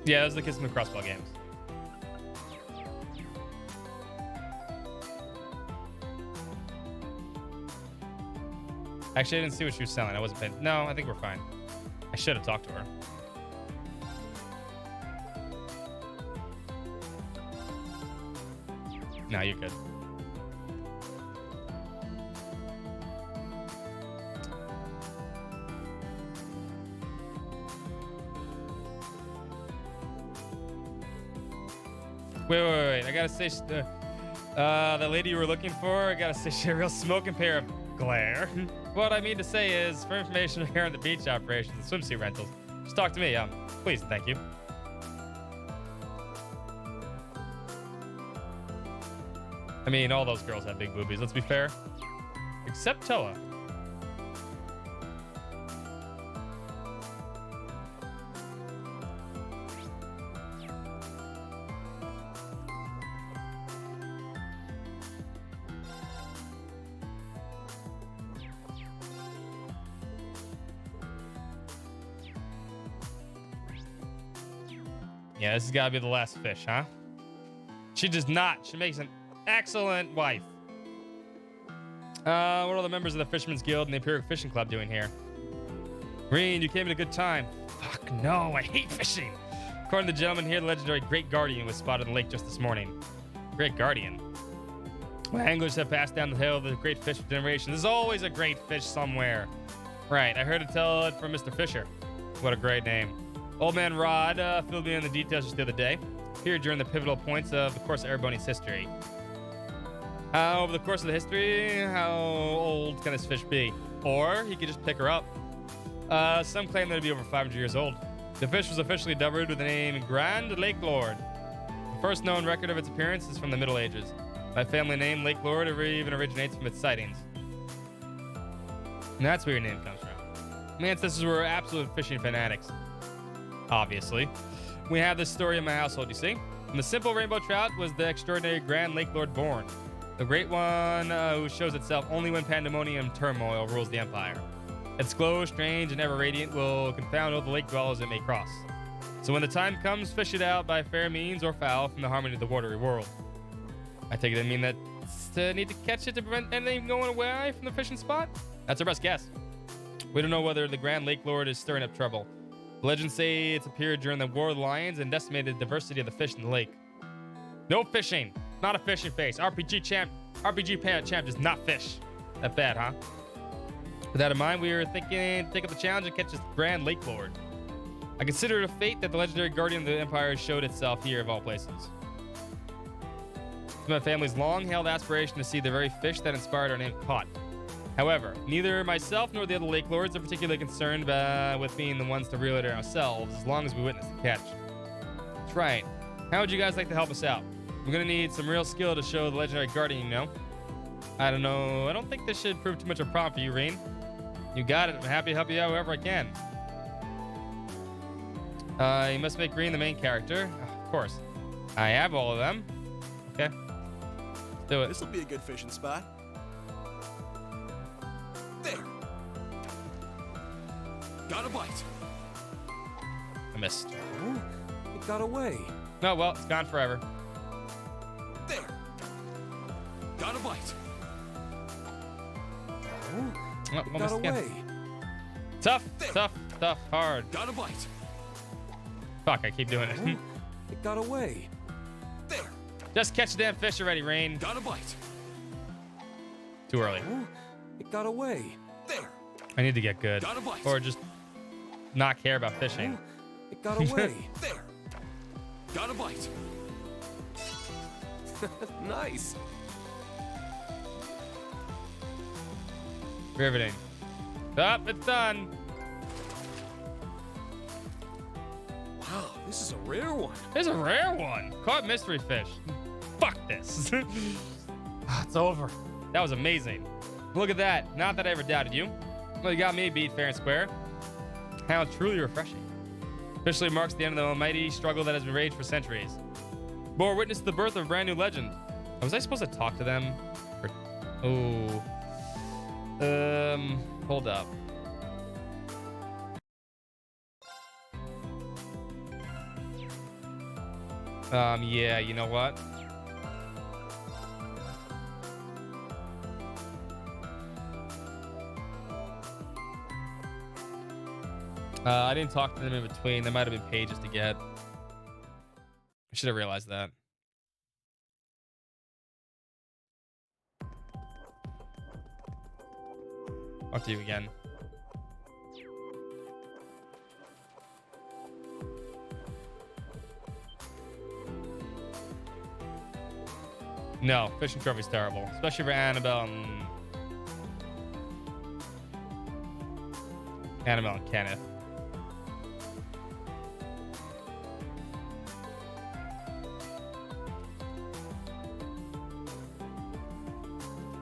Yeah, those are the kids from the crossball games. Actually, I didn't see what she was selling. I wasn't paying. No, I think we're fine. I should have talked to her. No, you're good. Wait. I gotta say, the lady you were looking for, I gotta say, she's a real smoking pair of glare. What I mean to say is, for information regarding the beach operations and swimsuit rentals, just talk to me. Please, thank you. I mean, all those girls have big boobies, let's be fair. Except Toa. Yeah, this has got to be the last fish, huh? She does not. She makes an excellent wife. What are the members of the Fisherman's Guild and the Imperial Fishing Club doing here? Green, you came at a good time. Fuck no, I hate fishing. According to the gentleman here, the legendary Great Guardian was spotted in the lake just this morning. Great Guardian? Well, anglers have passed down the hill of the great fish for generations. There's always a great fish somewhere. Right, I heard it tell it from Mr. Fisher. What a great name. Old Man Rod filled me in the details just the other day. Here during the pivotal points of the course of Ereboni's history. Over the course of the history, how old can this fish be? Or he could just pick her up. Some claim that it'd be over 500 years old. The fish was officially dubbed with the name Grand Lake Lord. The first known record of its appearance is from the Middle Ages. My family name, Lake Lord, even originates from its sightings. And that's where your name comes from. My ancestors were absolute fishing fanatics. Obviously. We have this story in my household, you see. From the simple rainbow trout was the extraordinary Grand Lake Lord born. The great one who shows itself only when pandemonium turmoil rules the empire. Its glow, strange and ever radiant, will confound all the lake dwellers it may cross. So when the time comes, fish it out by fair means or foul from the harmony of the watery world. I take it to mean that need to catch it to prevent anything going away from the fishing spot? That's our best guess. We don't know whether the Grand Lake Lord is stirring up trouble. The legends say it's appeared during the War of the Lions and decimated the diversity of the fish in the lake. No fishing. Not a fishing face. RPG champ does not fish. That bad, huh? With that in mind, we were thinking to take up the challenge and catch this Grand Lake Lord. I consider it a fate that the legendary guardian of the Empire showed itself here of all places. It's my family's long-held aspiration to see the very fish that inspired our name caught. However, neither myself nor the other Lake Lords are particularly concerned with being the ones to reel it in ourselves, as long as we witness the catch. That's right. How would you guys like to help us out? We're gonna need some real skill to show the legendary guardian, you know. I don't know. I don't think this should prove too much of a problem for you, Rean. You got it. I'm happy to help you out however I can. You must make Rean the main character. Of course. I have all of them. Okay. Let's do it. This'll be a good fishing spot. There. Got a bite. I missed. Oh, it got away. No, well, it's gone forever. There. Got a bite. Oh, It got almost away. again. Tough, tough, tough, hard. Got a bite. Fuck, I keep doing it. It got away. There. Just catch the damn fish already, Rain. Got a bite. Too early. It got away. There. I need to get good. Got a bite. Or just not care about fishing. It got away. There. Got a bite. Nice. Riveting. Up, it's done. Wow, this is a rare one. There's a rare one. Caught mystery fish. Fuck this. It's over. That was amazing. Look at that. Not that I ever doubted you. Well, you got me beat fair and square. How truly refreshing. Officially marks the end of the almighty struggle that has been raged for centuries. Bore witness to the birth of a brand new legend. Was I supposed to talk to them? Or... Oh. Hold up. Yeah, you know what? I didn't talk to them in between. There might have been pages to get. I should have realized that. Talk to you again. No, fishing trophy's terrible, especially for Annabelle and Kenneth.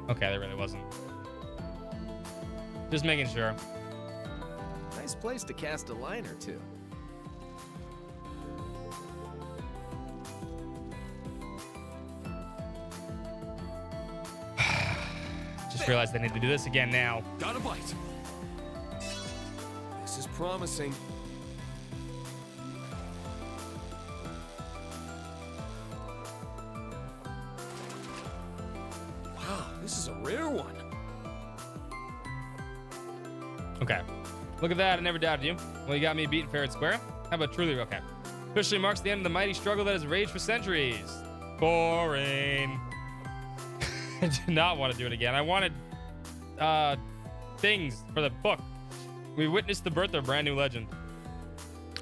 Okay, there really wasn't. Just making sure. Nice place to cast a line or two. Just realized I need to do this again now. Got a bite. This is promising. Wow, this is a rare one. Okay. Look at that. I never doubted you. Well, you got me beaten fair and square. How about truly? Okay. Officially marks the end of the mighty struggle that has raged for centuries. Boring. I did not want to do it again. I wanted things for the book. We witnessed the birth of a brand new legend.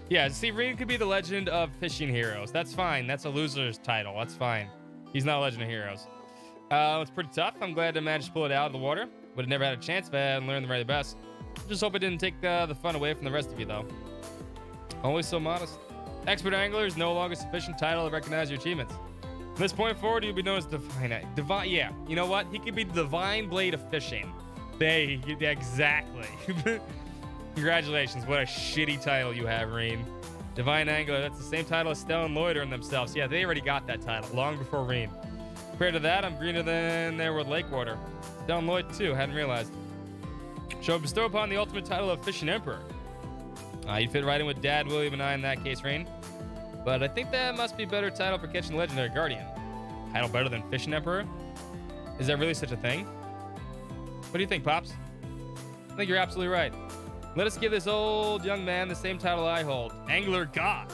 Yeah, see, Rean could be the legend of fishing heroes. That's fine. That's a loser's title. That's fine. He's not a legend of heroes. It's pretty tough. I'm glad I managed to pull it out of the water. Would have never had a chance if I hadn't learned the very best. Just hope it didn't take the fun away from the rest of you, though. Always so modest. Expert Angler is no longer sufficient title to recognize your achievements. From this point forward, you'll be known as Divine. Yeah, you know what? He could be the Divine Blade of Fishing. Exactly. Congratulations. What a shitty title you have, Rean. Divine Angler, that's the same title as Stella and Lloyd earned themselves. Yeah, they already got that title long before Rean. Compared to that, I'm greener than there with Lakewater. Stella and Lloyd, too. Hadn't realized. Shall bestow upon the ultimate title of Fishing Emperor. You'd fit right in with Dad, William, and I in that case, Rain. But I think that must be a better title for catching the legendary guardian. Title better than Fishing Emperor? Is there really such a thing? What do you think, Pops? I think you're absolutely right. Let us give this old young man the same title I hold. Angler God.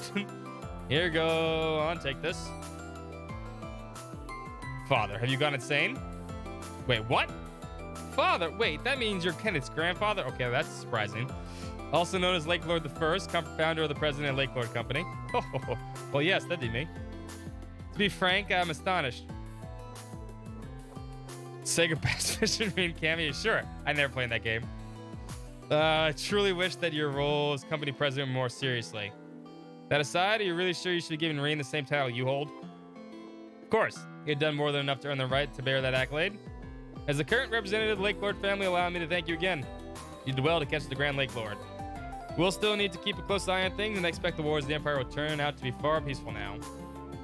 Here you go. On, take this. Father, have you gone insane? Wait, what? Father? Wait, that means you're Kenneth's grandfather? Okay, that's surprising. Also known as Lake Lord I, founder of the president of Lake Lord Company. Oh, well, yes, that'd be me. To be frank, I'm astonished. Sega Bass Fishing Marine cameo? Sure, I never played that game. I truly wish that your role as company president were more seriously. That aside, are you really sure you should be giving Rean the same title you hold? Of course, he had done more than enough to earn the right to bear that accolade. As the current representative of the Lake Lord family, allow me to thank you again. You did well to catch the Grand Lake Lord. We'll still need to keep a close eye on things, and I expect the wars of the Empire will turn out to be far peaceful now.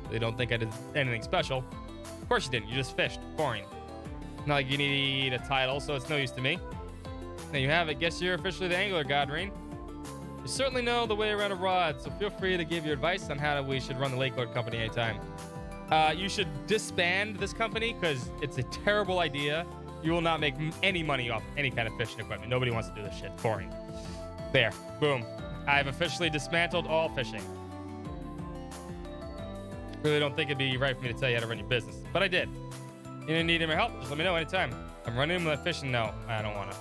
They don't think I did anything special. Of course you didn't. You just fished. Boring. Not like you need a title, so it's no use to me. There you have it. Guess you're officially the angler, Godrine. You certainly know the way around a rod, so feel free to give your advice on how we should run the Lake Lord Company anytime. You should disband this company because it's a terrible idea. You will not make any money off any kind of fishing equipment. Nobody wants to do this shit. Boring. There. Boom. I've officially dismantled all fishing. Really don't think it'd be right for me to tell you how to run your business, but I did. You need any help? Just let me know anytime. I'm running with fishing. No, I don't want to.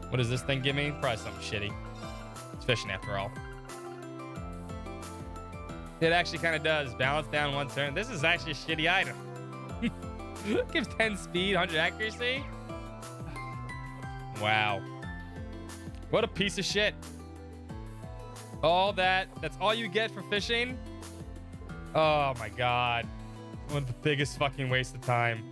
What does this thing give me? Probably something shitty. It's fishing after all. It actually kind of does. Balance down one turn. This is actually a shitty item. Gives 10 speed, 100 accuracy. Wow. What a piece of shit. All that's all you get for fishing? Oh my god. One of the biggest fucking waste of time.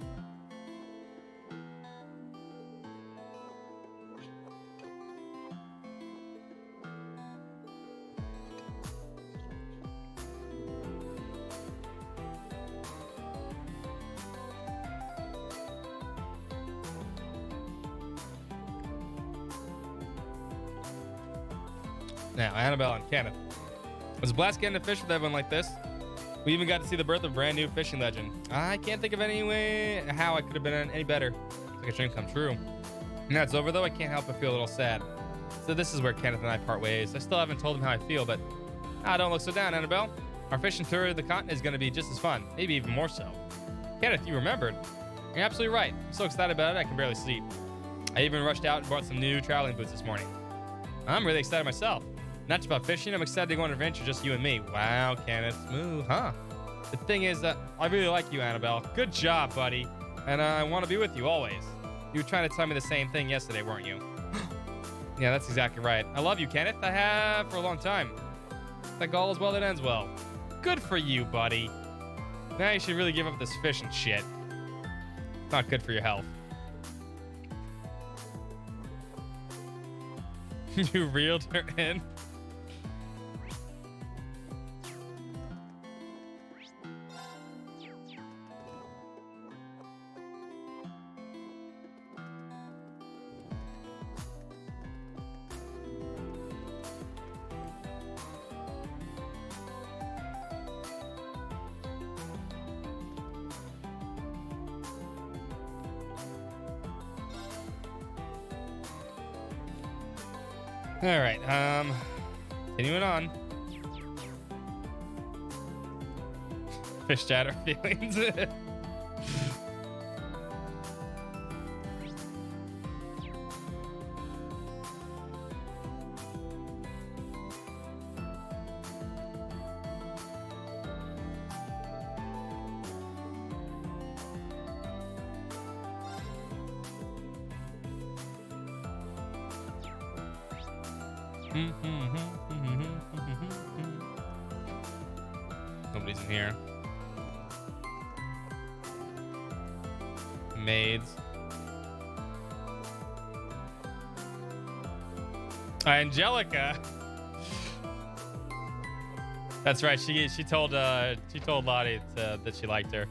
Now, Annabelle and Kenneth. It was a blast getting to fish with everyone like this. We even got to see the birth of a brand new fishing legend. I can't think of any way how I could have been any better. It's like a dream come true. Now it's over though, I can't help but feel a little sad. So this is where Kenneth and I part ways. I still haven't told him how I feel, but don't look so down, Annabelle. Our fishing tour of the continent is going to be just as fun, maybe even more so. Kenneth, you remembered. You're absolutely right. I'm so excited about it, I can barely sleep. I even rushed out and bought some new traveling boots this morning. I'm really excited myself. Not just about fishing, I'm excited to go on an adventure, just you and me. Wow, Kenneth, smooth, huh? The thing is that I really like you, Annabelle. Good job, buddy. And I want to be with you always. You were trying to tell me the same thing yesterday, weren't you? Yeah, that's exactly right. I love you, Kenneth. I have for a long time. Like all is well that ends well. Good for you, buddy. Now you should really give up this fishing shit. It's not good for your health. You reeled her in? All right, continuing on. Fish chatter feelings. Nobody's in here. Maids. Angelica. That's right. She told Lottie that she liked her.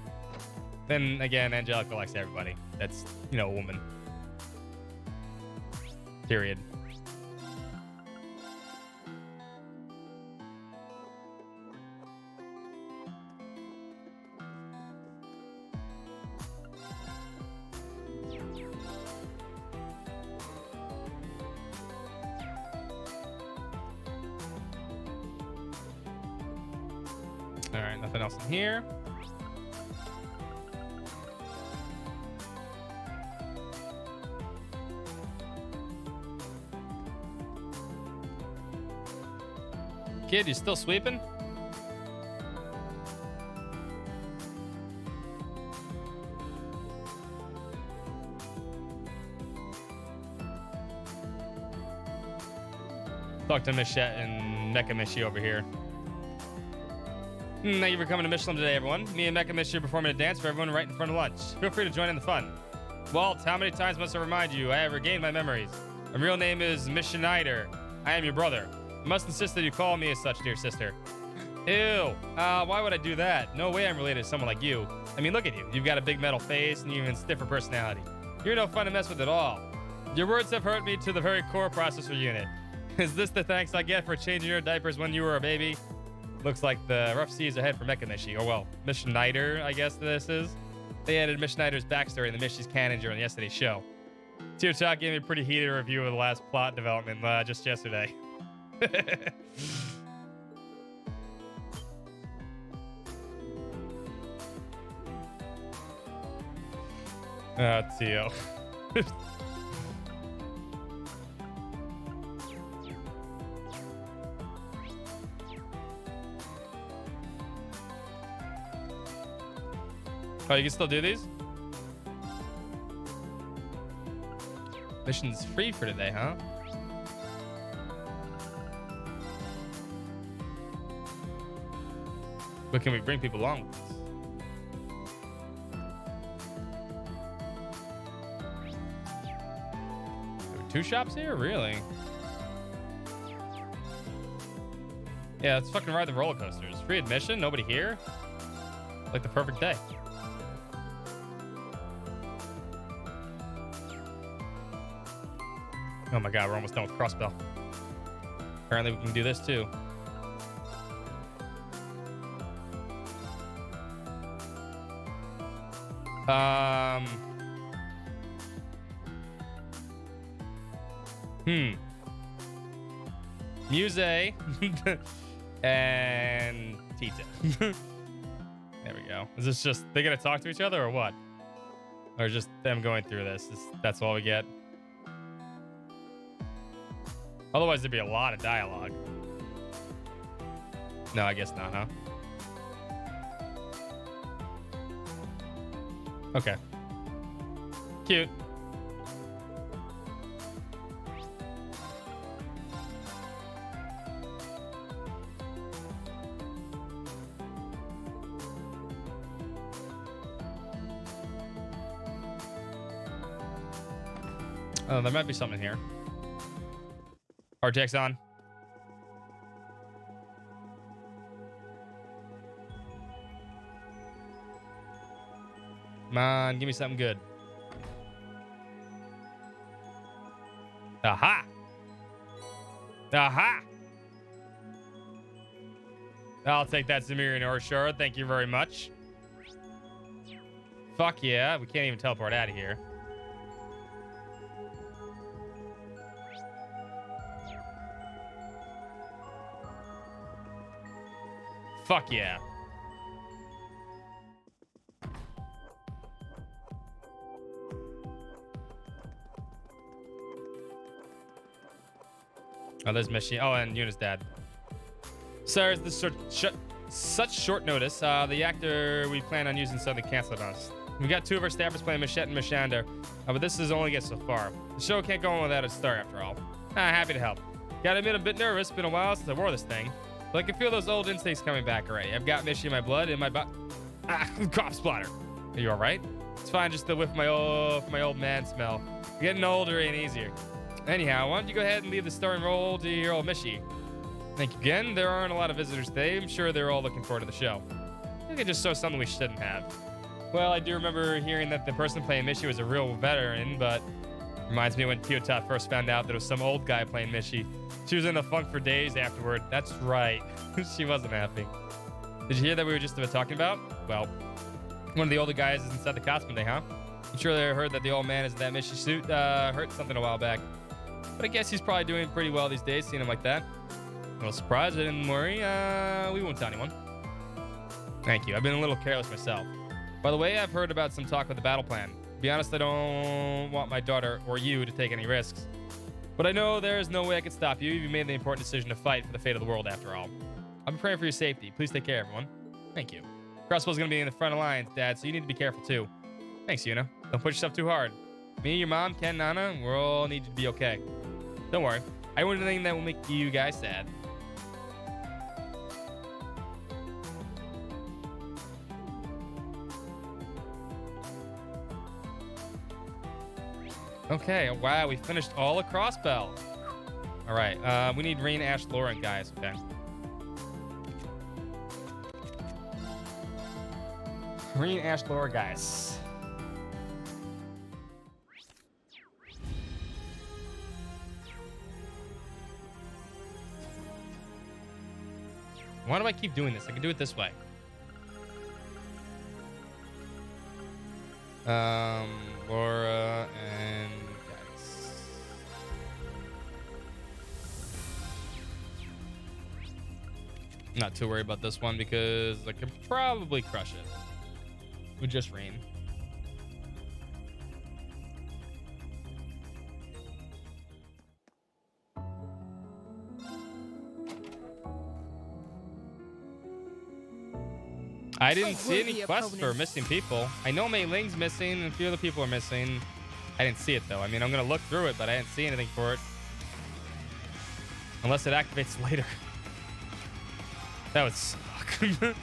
Then again, Angelica likes everybody. That's, a woman. Period. All right, nothing else in here. Kid, you still sweeping? Talk to Michette and Mecha Mishi over here. Thank you for coming to Michelin today, everyone. Me and Mecha Mishi are performing a dance for everyone right in front of lunch. Feel free to join in the fun. Walt, how many times must I remind you? I have regained my memories. My real name is Schneider. I am your brother. I must insist that you call me as such, dear sister. Ew. Why would I do that? No way I'm related to someone like you. I mean, look at you. You've got a big metal face and even stiffer personality. You're no fun to mess with at all. Your words have hurt me to the very core, processor unit. Is this the thanks I get for changing your diapers when you were a baby? Looks like the rough seas ahead for Mecha Mishi. Or well, Miss Schneider, I guess this is. They added Miss Schneider's backstory in the Mishi's canon during yesterday's show. Tio Talk gave me a pretty heated review of the last plot development just yesterday. Tio. Oh, you can still do these? Mission's free for today, huh? But can we bring people along with us? There are 2 shops here? Really? Yeah, let's fucking ride the roller coasters. Free admission? Nobody here? Like the perfect day. Oh my god, we're almost done with Crossbell. Apparently we can do this too. Muse and Tita. There we go. Is this just they gonna talk to each other or what? Or just them going through this? That's all we get? Otherwise, there'd be a lot of dialogue. No, I guess not, huh? Okay. Cute. Oh, there might be something here. RTX on. Come on, give me something good. Aha! Aha! I'll take that, Zamirian Orshura. Thank you very much. Fuck yeah, we can't even teleport out of here. Fuck yeah. Oh, there's Mishi. Oh, and Yuna's dad. Sir, this is such short notice. The actor we plan on using suddenly canceled on us. We got 2 of our staffers playing Michette and Mishander, but this is only get so far. The show can't go on without a star after all. Happy to help. Gotta admit, I'm a bit nervous. Been a while since I wore this thing. But I can feel those old instincts coming back already. I've got Mishi in my blood, in my butt. Cough splatter. Are you all right? It's fine, just the whiff of my old man smell. Getting older ain't easier. Anyhow, why don't you go ahead and leave the star and roll to your old Mishi? Thank you again. There aren't a lot of visitors today. I'm sure they're all looking forward to the show. I think it just saw something we shouldn't have. Well, I do remember hearing that the person playing Mishi was a real veteran, but reminds me when Kyota first found out that it was some old guy playing Mishi. She was in the funk for days afterward. That's right. She wasn't happy. Did you hear that we were just talking about? Well, one of the older guys is inside the costume day, huh? I'm sure they heard that the old man is in that Mishi suit. Hurt something a while back. But I guess he's probably doing pretty well these days, seeing him like that. A little surprised, I didn't worry. We won't tell anyone. Thank you. I've been a little careless myself. By the way, I've heard about some talk with the battle plan. To be honest, I don't want my daughter or you to take any risks. But I know there is no way I can stop you. You made the important decision to fight for the fate of the world after all. I'll be praying for your safety. Please take care, everyone. Thank you. Crossbow's gonna be in the front lines, Dad, so you need to be careful too. Thanks, Yuna. Don't push yourself too hard. Me, your mom, Ken, Nana, we'll all need you to be okay. Don't worry. I want anything that will make you guys sad. Okay, wow, we finished all across Bell. All right, we need Rain, Ash, Laura, guys. Okay. Rain, Ash, Laura, guys. Why do I keep doing this? I can do it this way. Laura and guys. Not too worried about this one because I could probably crush it with just Rain. I didn't see any quests for missing people. I know Mei Ling's missing and a few other people are missing. I didn't see it though. I mean, I'm gonna look through it, but I didn't see anything for it. Unless it activates later. That would suck. Do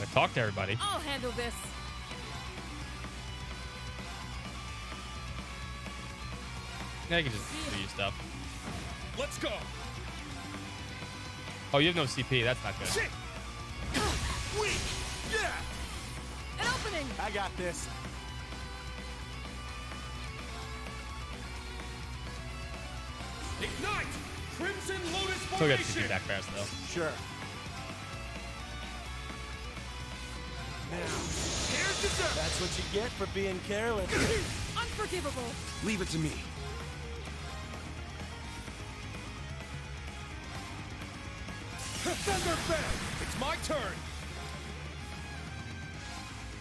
I talk to everybody? I'll handle this. Yeah, I can just do stuff. Let's go. Oh, you have no CP. That's not good. Shit. Weak. Yeah. An opening. I got this. Ignite. Crimson Lotus Still got formation. CP back fast though. Sure. Now, here's dessert. That's what you get for being careless. Unforgivable. Leave it to me. Thunderfang! It's my turn!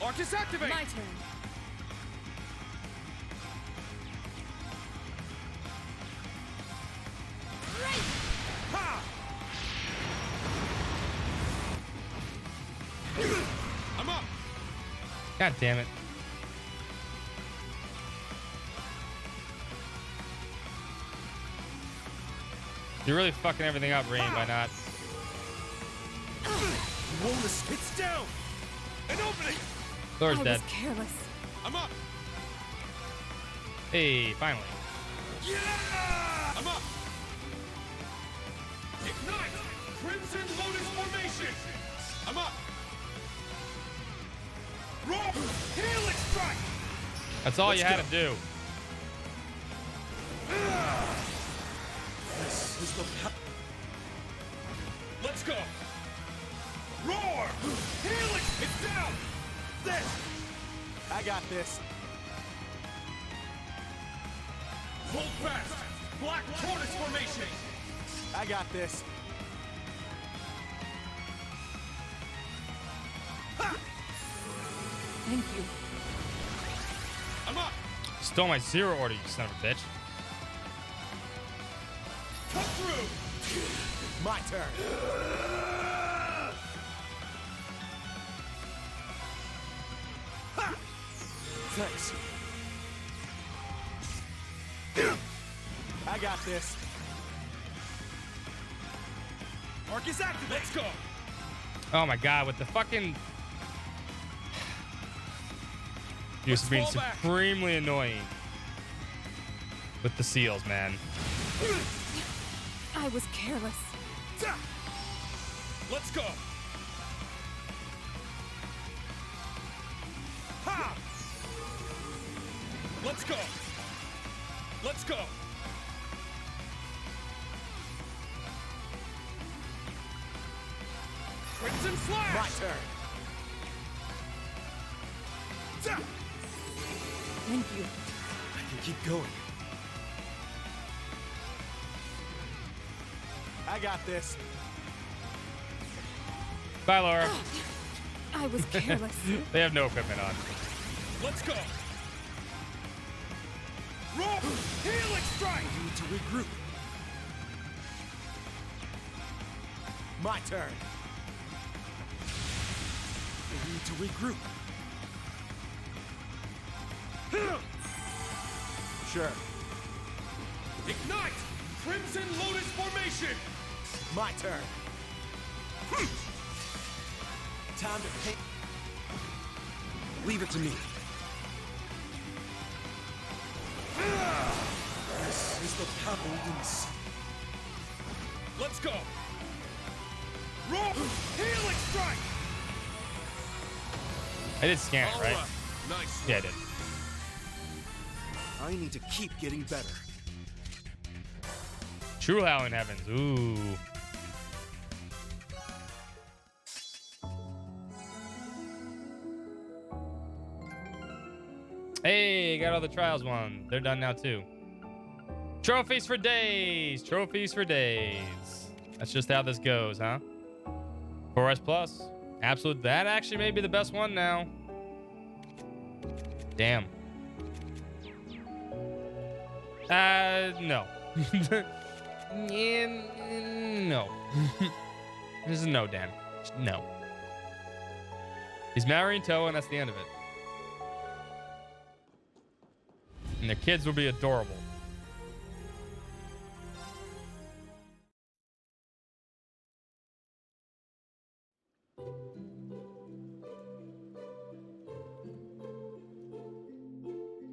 Arcus activate! My turn. Ha! I'm up! God damn it. You're really fucking everything up, Rain, by not. It's down! An opening! Laura's dead. Careless. I'm up! Hey, finally. Yeah! I'm up! Ignite! Crimson Lotus formation! I'm up! Roll! Helix strike! That's all you had to do. This is the Let's go! Roar! Helix! It's down! This! I got this. Hold fast! Black Tortoise formation! I got this. Ha! Thank you. I'm up! Stole my zero order, you son of a bitch. Cut through! My turn. Ha! Thanks. I got this. Arcus activate. Let's go. Oh my god, with the fucking... You're being supremely annoying. With the seals, man. I was careless. Let's go. Ha! Let's go. Let's go. Crimson Slash. My turn. Thank you. I can keep going. I got this. Bye, Laura. I was careless. They have no equipment on. Let's go. Roll! Helix strike! We need to regroup. My turn. need to regroup. Sure. Ignite! Crimson Lotus Formation! My turn. Time to pay. Leave it to me. This is the Golden Sun. Let's go! Roll! Healing strike! I did scan it, right? Nice. Yeah, I did. I need to keep getting better. True Howling Heavens. Ooh. Hey, got all the trials won. They're done now too. Trophies for days. Trophies for days. That's just how this goes, huh? 4S Plus. Absolute. That actually may be the best one now. Damn. No. No. This is no, Dan. No. He's marrying Toa, and that's the end of it. And their kids will be adorable.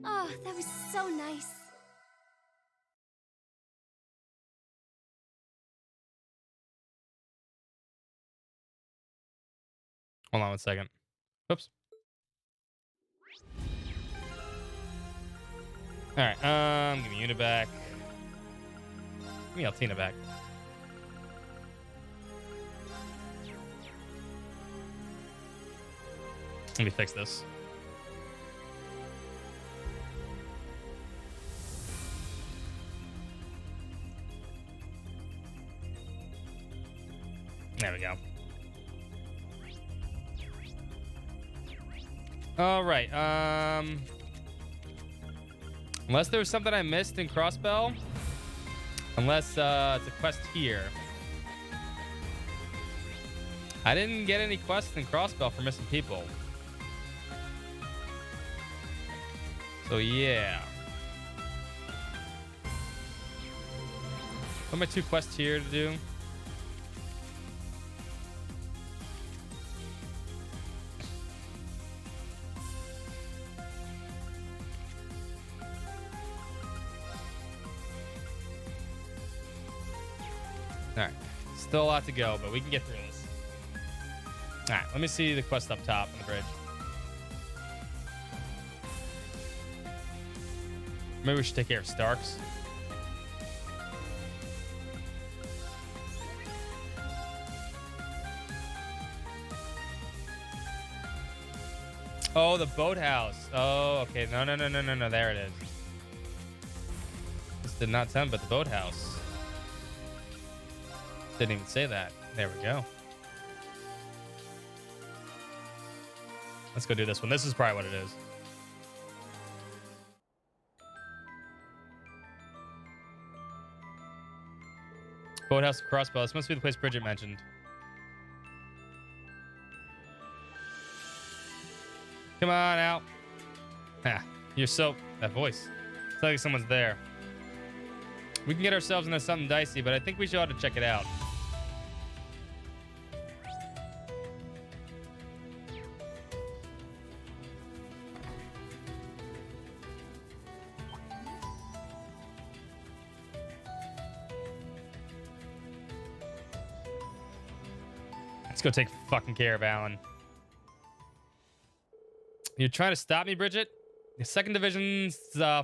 Oh, that was so nice. Hold on one second. Oops. All right. Give me Una back. Give me Altina back. Let me fix this. There we go. All right. Unless there was something I missed in Crossbell. Unless it's a quest here. I didn't get any quests in Crossbell for missing people. So yeah. What are my 2 quests here to do? Alright. Still a lot to go, but we can get through this. Alright, let me see the quest up top on the bridge. Maybe we should take care of Starks. Oh, the boathouse. Oh, okay. No. There it is. This did not sound but the boathouse. Didn't even say that. There we go. Let's go do this one. This is probably what it is. Boathouse Crossbow. This must be the place Bridget mentioned. Come on out. Ah, you're so... That voice. It's like someone's there. We can get ourselves into something dicey, but I think we should ought to check it out. Let's go take fucking care of Alan. You're trying to stop me, Bridget? The 2nd Division's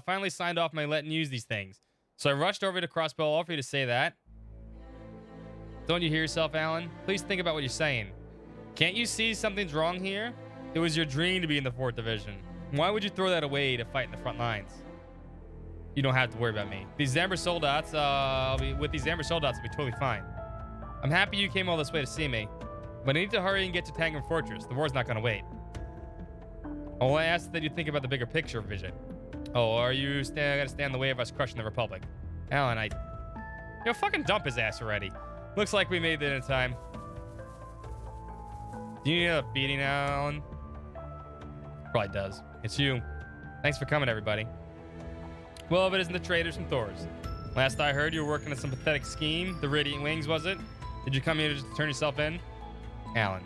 finally signed off my letting use these things. So I rushed over to Crossbow all for you to say that. Don't you hear yourself, Alan? Please think about what you're saying. Can't you see something's wrong here? It was your dream to be in the 4th Division. Why would you throw that away to fight in the front lines? You don't have to worry about me. These Zamber Soldats, I'll be totally fine. I'm happy you came all this way to see me, but I need to hurry and get to Tangram Fortress. The war's not going to wait. Oh, I asked that you think about the bigger picture, Vision. Oh, are you gonna stand in the way of us crushing the Republic? Alan, fucking dump his ass already. Looks like we made it in time. Do you need a beating, Alan? Probably does. It's you. Thanks for coming, everybody. Well, if it isn't the traitors from Thor's. Last I heard, you were working on some pathetic scheme. The Radiant Wings, was it? Did you come here to just turn yourself in? Alan.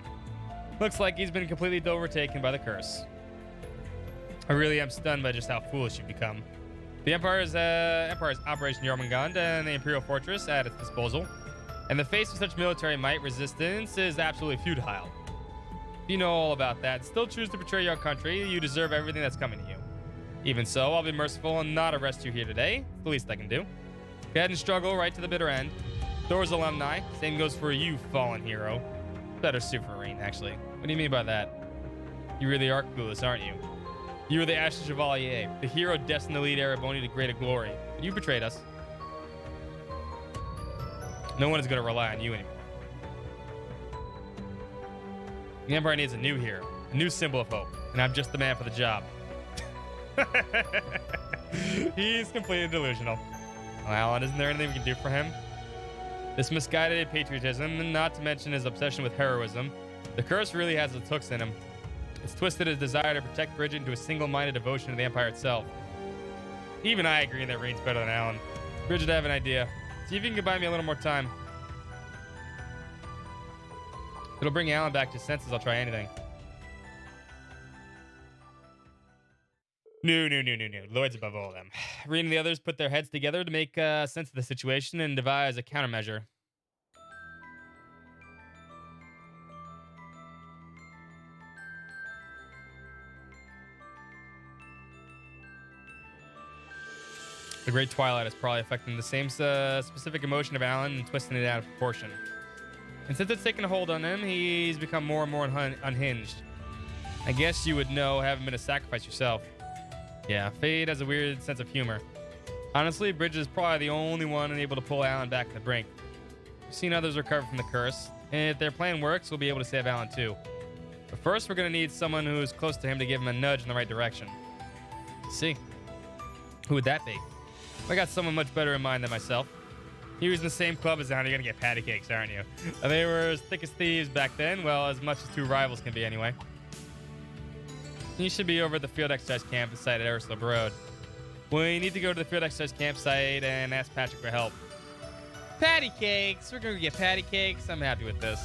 Looks like he's been completely overtaken by the curse. I really am stunned by just how foolish you've become. The Empire's Operation Jormungand and the Imperial Fortress at its disposal. And the face of such military might, resistance is absolutely futile. If you know all about that, still choose to betray your country, you deserve everything that's coming to you. Even so, I'll be merciful and not arrest you here today. It's the least I can do. Go ahead and struggle right to the bitter end. Thor's alumni, same goes for you, fallen hero. Better suit for Rean, actually. What do you mean by that? You really are clueless, aren't you? You were the Ashes Chevalier, the hero destined to lead Ereboni to greater glory. But you betrayed us. No one is going to rely on you anymore. The Empire needs a new hero, a new symbol of hope, and I'm just the man for the job. He's completely delusional. Well, Alan, isn't there anything we can do for him? This misguided patriotism, and not to mention his obsession with heroism, the curse really has its hooks in him. It's twisted his desire to protect Bridget into a single-minded devotion to the Empire itself. Even I agree that Rean's better than Alan. Bridget, I have an idea. See if you can buy me a little more time. It'll bring Alan back to his senses. I'll try anything. No. Lloyd's above all of them. Rean and the others put their heads together to make sense of the situation and devise a countermeasure. The Great Twilight is probably affecting the same specific emotion of Alan and twisting it out of proportion. And since it's taken a hold on him, he's become more and more unhinged. I guess you would know, having been a sacrifice yourself. Yeah, Fade has a weird sense of humor. Honestly, Bridget is probably the only one able to pull Alan back to the brink. We've seen others recover from the curse, and if their plan works, we'll be able to save Alan too. But first, we're going to need someone who is close to him to give him a nudge in the right direction. Let's see. Who would that be? I got someone much better in mind than myself. He was in the same club as Alan. You're going to get patty cakes, aren't you? They were as thick as thieves back then. Well, as much as two rivals can be anyway. You should be over at the field exercise campsite at Aristotle Road. We need to go to the field exercise campsite and ask Patrick for help. Patty cakes! We're going to get patty cakes. I'm happy with this.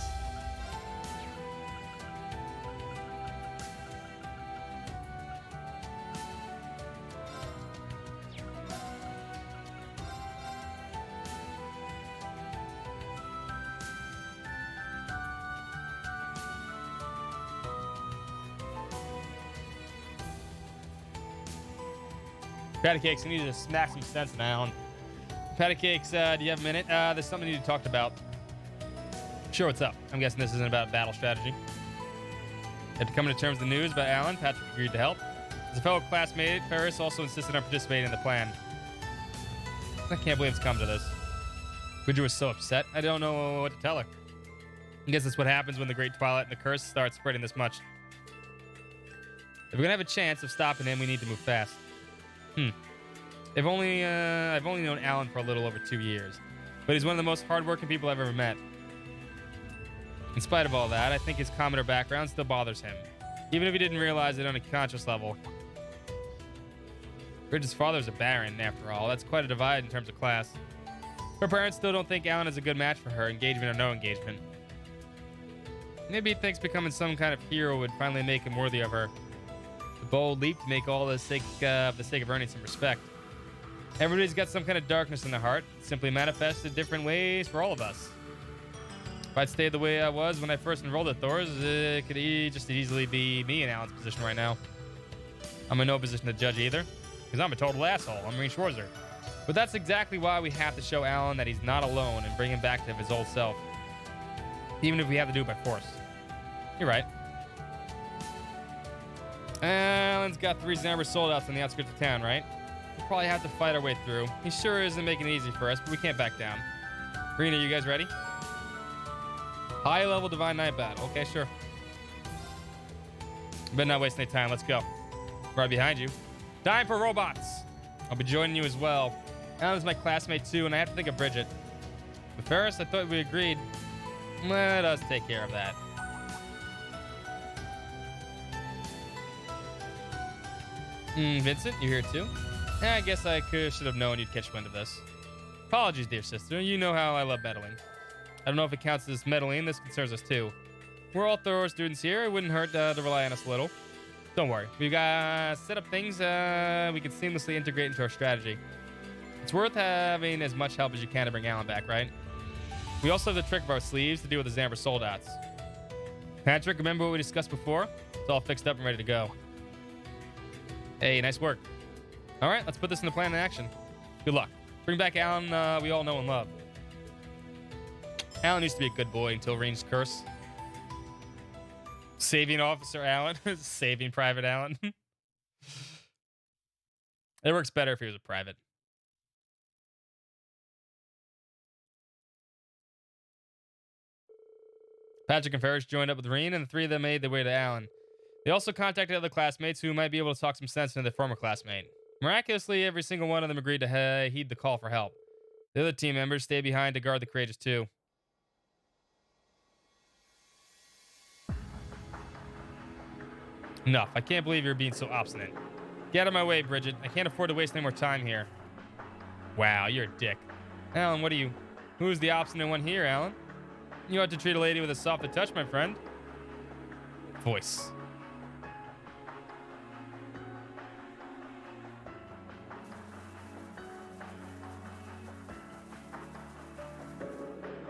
Patty Cakes, I need to smack some sense down. Patty Cakes, do you have a minute? There's something I need to talk about. Sure, what's up? I'm guessing this isn't about battle strategy. Had to come to terms with the news about Alan. Patrick agreed to help. As a fellow classmate, Ferris also insisted on participating in the plan. I can't believe it's come to this. Bridget was so upset. I don't know what to tell her. I guess that's what happens when the Great Twilight and the curse start spreading this much. If we're gonna have a chance of stopping him, we need to move fast. I've only known Alan for a little over 2 years, but he's one of the most hardworking people I've ever met. In spite of all that, I think his commoner background still bothers him, even if he didn't realize it on a conscious level. Bridget's father's a baron, after all. That's quite a divide in terms of class. Her parents still don't think Alan is a good match for her, engagement or no engagement. Maybe he thinks becoming some kind of hero would finally make him worthy of her. The bold leap to make all the sake of earning some respect. Everybody's got some kind of darkness in their heart, simply manifested different ways for all of us. If I'd stayed the way I was when I first enrolled at Thor's, it could just as easily be me in Alan's position right now. I'm in no position to judge either, because I'm a total asshole. I'm Rean Schwarzer. But that's exactly why we have to show Alan that he's not alone and bring him back to his old self. Even if we have to do it by force. You're right. Alan's got 3 Zamber soldouts on the outskirts of town, right? We'll probably have to fight our way through. He sure isn't making it easy for us, but we can't back down. Rean, are you guys ready? High-level Divine Knight battle. Okay, sure. Better not waste any time. Let's go. Right behind you. Time for robots. I'll be joining you as well. Alan's my classmate, too, and I have to think of Bridget. But Ferris, I thought we agreed. Let us take care of that. Vincent, you're here too? Yeah, I guess I should have known you'd catch wind of this. Apologies, dear sister. You know how I love meddling. I don't know if it counts as meddling. This concerns us too. We're all thorough students here. It wouldn't hurt to rely on us a little. Don't worry. We've got set up things we can seamlessly integrate into our strategy. It's worth having as much help as you can to bring Alan back, right? We also have the trick of our sleeves to deal with the Xamber soldats. Patrick, remember what we discussed before? It's all fixed up and ready to go. Hey, nice work. All right, let's put this into plan in action. Good luck. Bring back Alan we all know and love. Alan used to be a good boy until Ranged Curse. Saving Officer Alan. Saving Private Alan. It works better if he was a private. Patrick and Ferris joined up with Reen, and the three of them made their way to Alan. They also contacted other classmates who might be able to talk some sense into their former classmate. Miraculously, every single one of them agreed to heed the call for help. The other team members stayed behind to guard the Courageous too. Enough. I can't believe you're being so obstinate. Get out of my way, Bridget. I can't afford to waste any more time here. Wow, you're a dick. Alan, what are you? Who's the obstinate one here, Alan? You ought to treat a lady with a softer touch, my friend. Voice.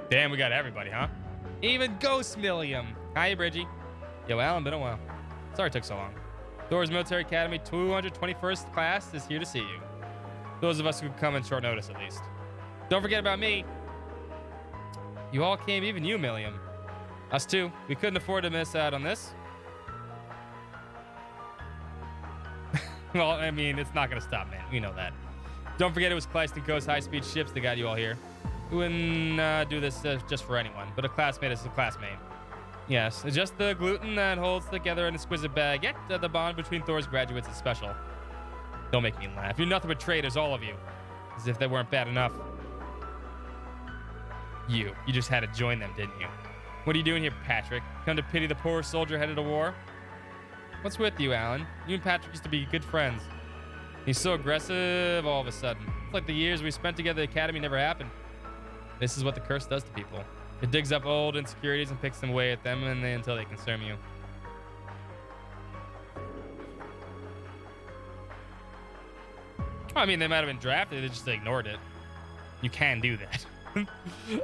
Damn, we got everybody, huh? Even Ghost Milliam. Hiya, Bridgie. Yo, Alan, been a while. Sorry it took so long. Thor's Military Academy 221st class is here to see you. Those of us who could come in short notice, at least. Don't forget about me. You all came, even you, Milliam. Us too. We couldn't afford to miss out on this. Well, I mean, it's not going to stop, man. We know that. Don't forget it was Clyston Coast high-speed ships that got you all here. We wouldn't do this just for anyone, but a classmate is a classmate. Yes, it's just the gluten that holds together an exquisite baguette. The bond between Thor's graduates is special. Don't make me laugh. You're nothing but traitors, all of you. As if they weren't bad enough. You just had to join them, didn't you? What are you doing here, Patrick? Come to pity the poor soldier headed to war? What's with you, Alan? You and Patrick used to be good friends. He's so aggressive all of a sudden. It's like the years we spent together at the academy never happened. This is what the curse does to people. It digs up old insecurities and picks them away at them until they consume you. I mean, they might have been drafted, they just ignored it. You can do that.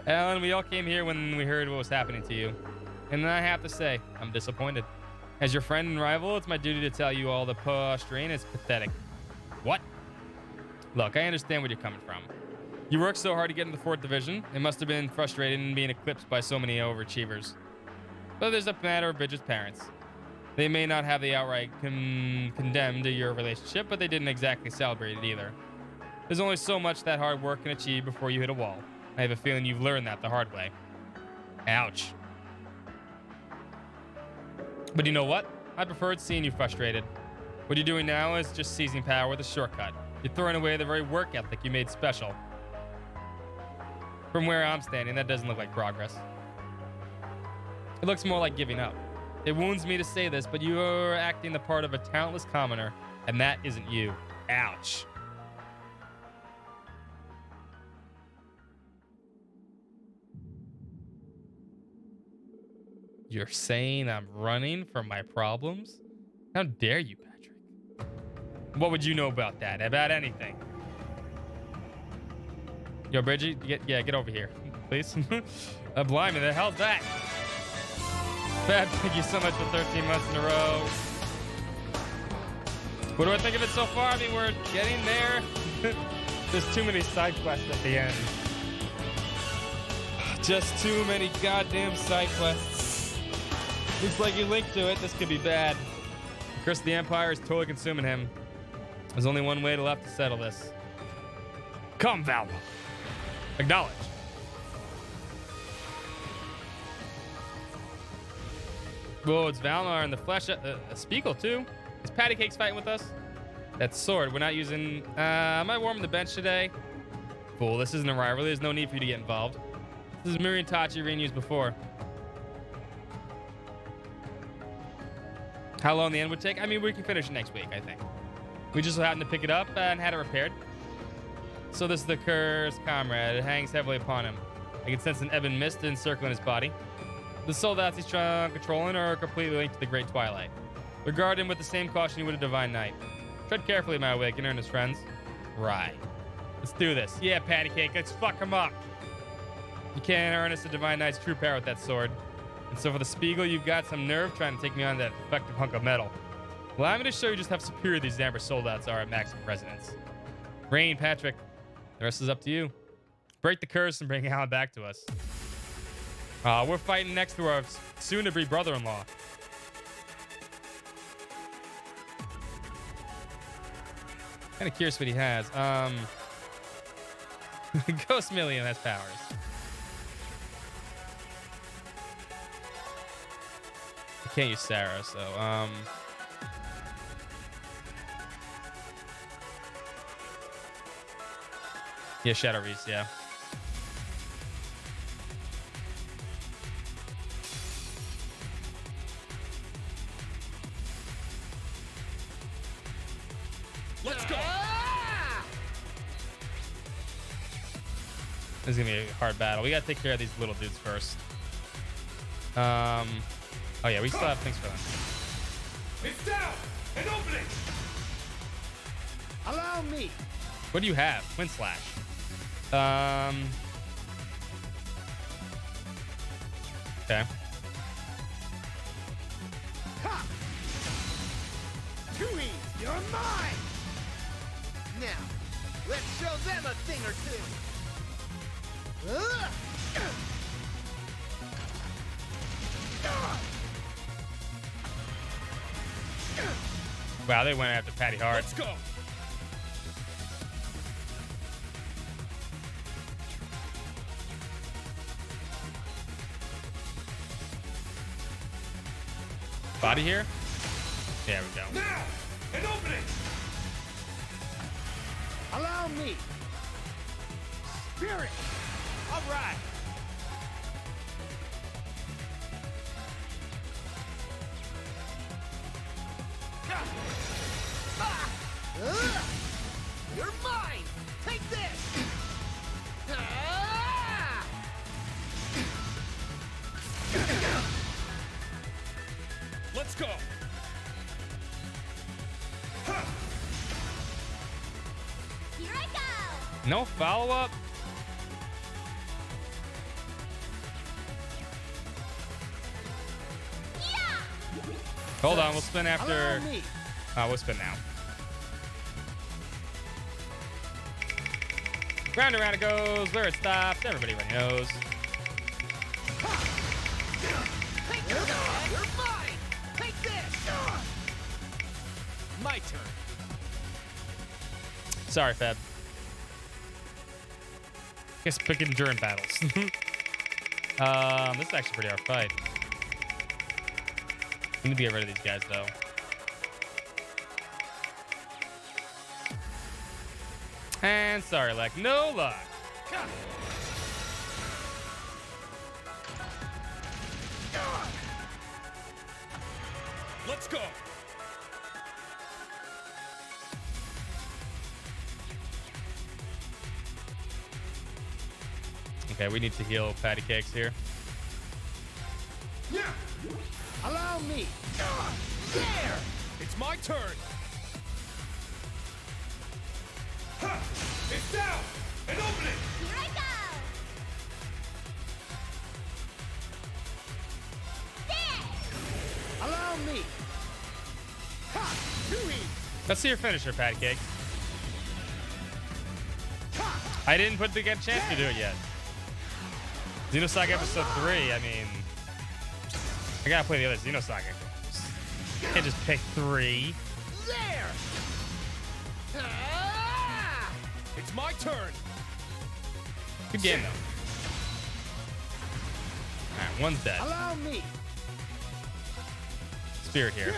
Alan, we all came here when we heard what was happening to you. And I have to say, I'm disappointed. As your friend and rival, it's my duty to tell you all the strain is pathetic. What? Look, I understand where you're coming from. You worked so hard to get into the 4th Division. It must have been frustrating being eclipsed by so many overachievers. But there's a matter of Bridget's parents. They may not have the outright condemned your relationship, but they didn't exactly celebrate it either. There's only so much that hard work can achieve before you hit a wall. I have a feeling you've learned that the hard way. Ouch. But you know what? I preferred seeing you frustrated. What you're doing now is just seizing power with a shortcut. You're throwing away the very work ethic you made special. From where I'm standing, that doesn't look like progress. It looks more like giving up. It wounds me to say this, but you are acting the part of a talentless commoner, and that isn't you. Ouch. You're saying I'm running from my problems? How dare you, Patrick? What would you know about that? About anything? Yo, Bridgie, get over here, please. Blimey, the hell's that? Fab, thank you so much for 13 months in a row. What do I think of it so far? I mean, we're getting there. There's too many side quests at the end. Just too many goddamn side quests. Looks like you linked to it. This could be bad. The Curse of the Empire is totally consuming him. There's only one way left to settle this. Come, Valma. Acknowledge. Whoa, it's Valmar in the flesh. A Spiegel, too. Is Patty Cakes fighting with us? That sword, we're not using... am I warming the bench today? Fool, this isn't a rivalry. There's no need for you to get involved. This is Miriam Tachi Rin used before. How long the end would take? I mean, we can finish it next week, I think. We just happened to pick it up and had it repaired. So this is the cursed comrade. It hangs heavily upon him. I can sense an ebon mist encircling his body. The soldats he's controlling are completely linked to the Great Twilight. Regard him with the same caution you would a divine knight. Tread carefully, my awakener and his friends. Right. Let's do this. Yeah, patty cake. Let's fuck him up. You can't harness the divine knight's true power with that sword. And so for the Spiegel, you've got some nerve trying to take me on that effective hunk of metal. Well, I'm going to show you just how superior these Amber soldats are at maximum resonance. Rain, Patrick, the rest is up to you. Break the curse and bring Alan back to us. We're fighting next to our soon-to-be brother-in-law. Kind of curious what he has. Ghost Million has powers. I can't use Sarah, so yeah, Shadow Reese, yeah. Let's go. This is gonna be a hard battle. We gotta take care of these little dudes first. Oh yeah, we still have things for them. It's down and opening. Allow me. What do you have? Wind Slash. Okay. Ha! Too easy. You're mine. Now, let's show them a thing or two. Wow, they went after Patty hard. Let's go. Body here? There we go. Now, an opening. Allow me. Spirit. All right. You're mine. Take this. Let's go. Here I go. No follow-up? Hold on, we'll spin after. We'll spin now. Round and round it goes, where it stops, everybody already knows. You're mine. Take this. My turn. Sorry, Feb. Guess pick endurance battles. This is actually a pretty hard fight. We need to get rid of these guys, though. And sorry, Lek. No luck. Let's go. Okay, we need to heal Patty Cakes here. Yeah. Allow me. There. It's my turn. Ha! It's down. An opening. Here I go. There. Allow me. Ha! Too easy. Let's see your finisher, Patty Cakes. I didn't get a chance to do it yet. Xenosaga episode 3, I mean, I gotta play the other Xenosaga. Can't just pick 3. There. It's my turn. Good game, though. Alright, one's dead. Allow me. Spirit here.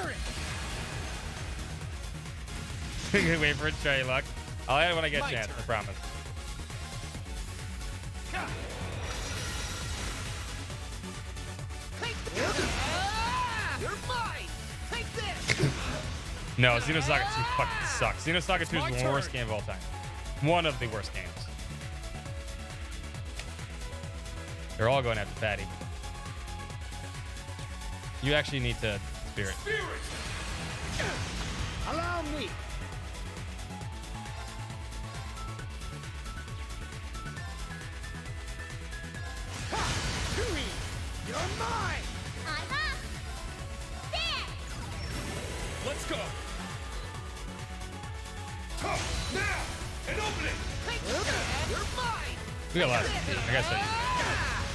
Wait for it, try your luck. I'll add it when I get a chance, I promise. You're mine. Take this. No, Xenosaga 2 fucking sucks. Xenosaga 2 is the worst game of all time. One of the worst games. They're all going after Patty. You actually need to spirit. Allow me. You're mine. I'm up. There. Let's go. Tough now and open it. You're mine. We got a lot of speed. I gotta say.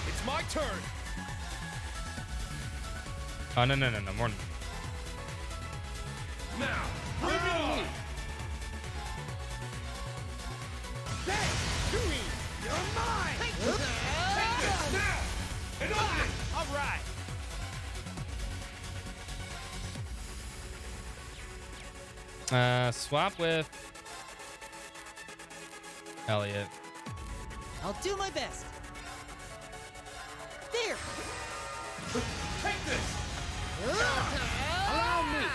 It's my turn. Oh, no, more than. Now, bring it on. You're mine. Take this now and open it. All right. Swap with Elliot. I'll do my best. There. Take this. Allow me.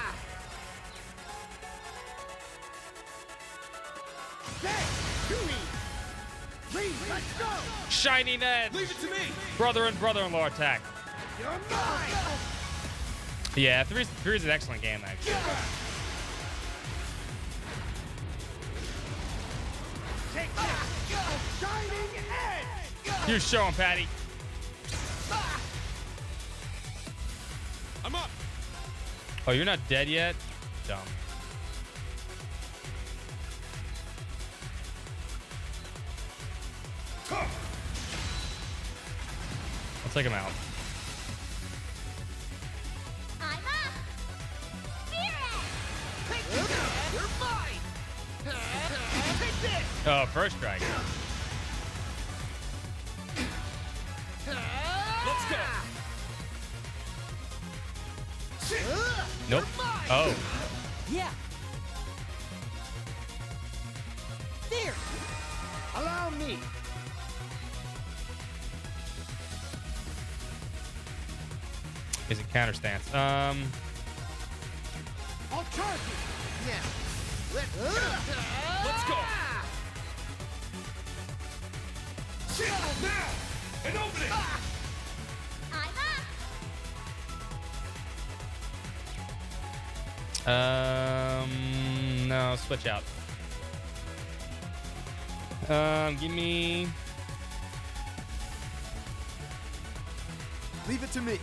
Let's go. Shining Edge. Leave it to me. Brother and brother-in-law attack. You're mine. Yeah, 3 is an excellent game, actually. Take that. Shining Edge. You show him, Patty. I'm up. Oh, you're not dead yet? Dumb. I'll take him out. I'm up. Spirit. You're mine. Take this. Oh, first strike. Let's go. Nope. Oh. Yeah. There. Allow me. Is it counter stance? I'll charge you. Yeah. Let's go. Now and open it. I'm up. No, switch out. Give me. Leave it to me.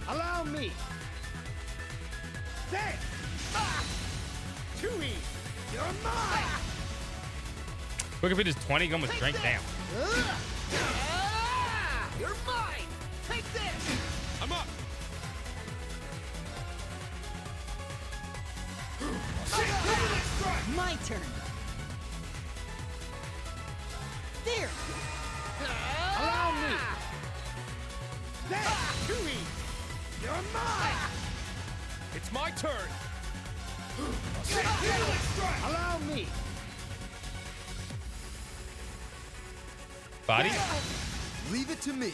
Allow me. There. Chewie, you're mine. Look, if it is 20, go almost drink down. You're mine. Take this. I'm up. My turn. There. Allow me. There. Chewie, you're mine. It's my turn. Allow me. Body? Leave it to me.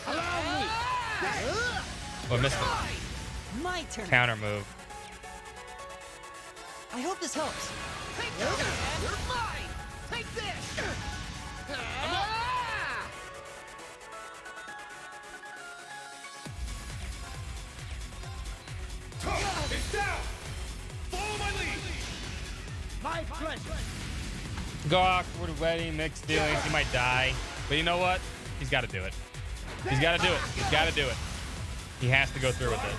Allow me. Oh, I missed it. My turn. Counter move. I hope this helps. You're mine. Take this. I'm up. It's down. Follow my lead. My pleasure. Go awkward wedding, mixed feelings. He might die. But you know what? He's got to do it. He's got to do it. He's got to do it. He has to go through with it.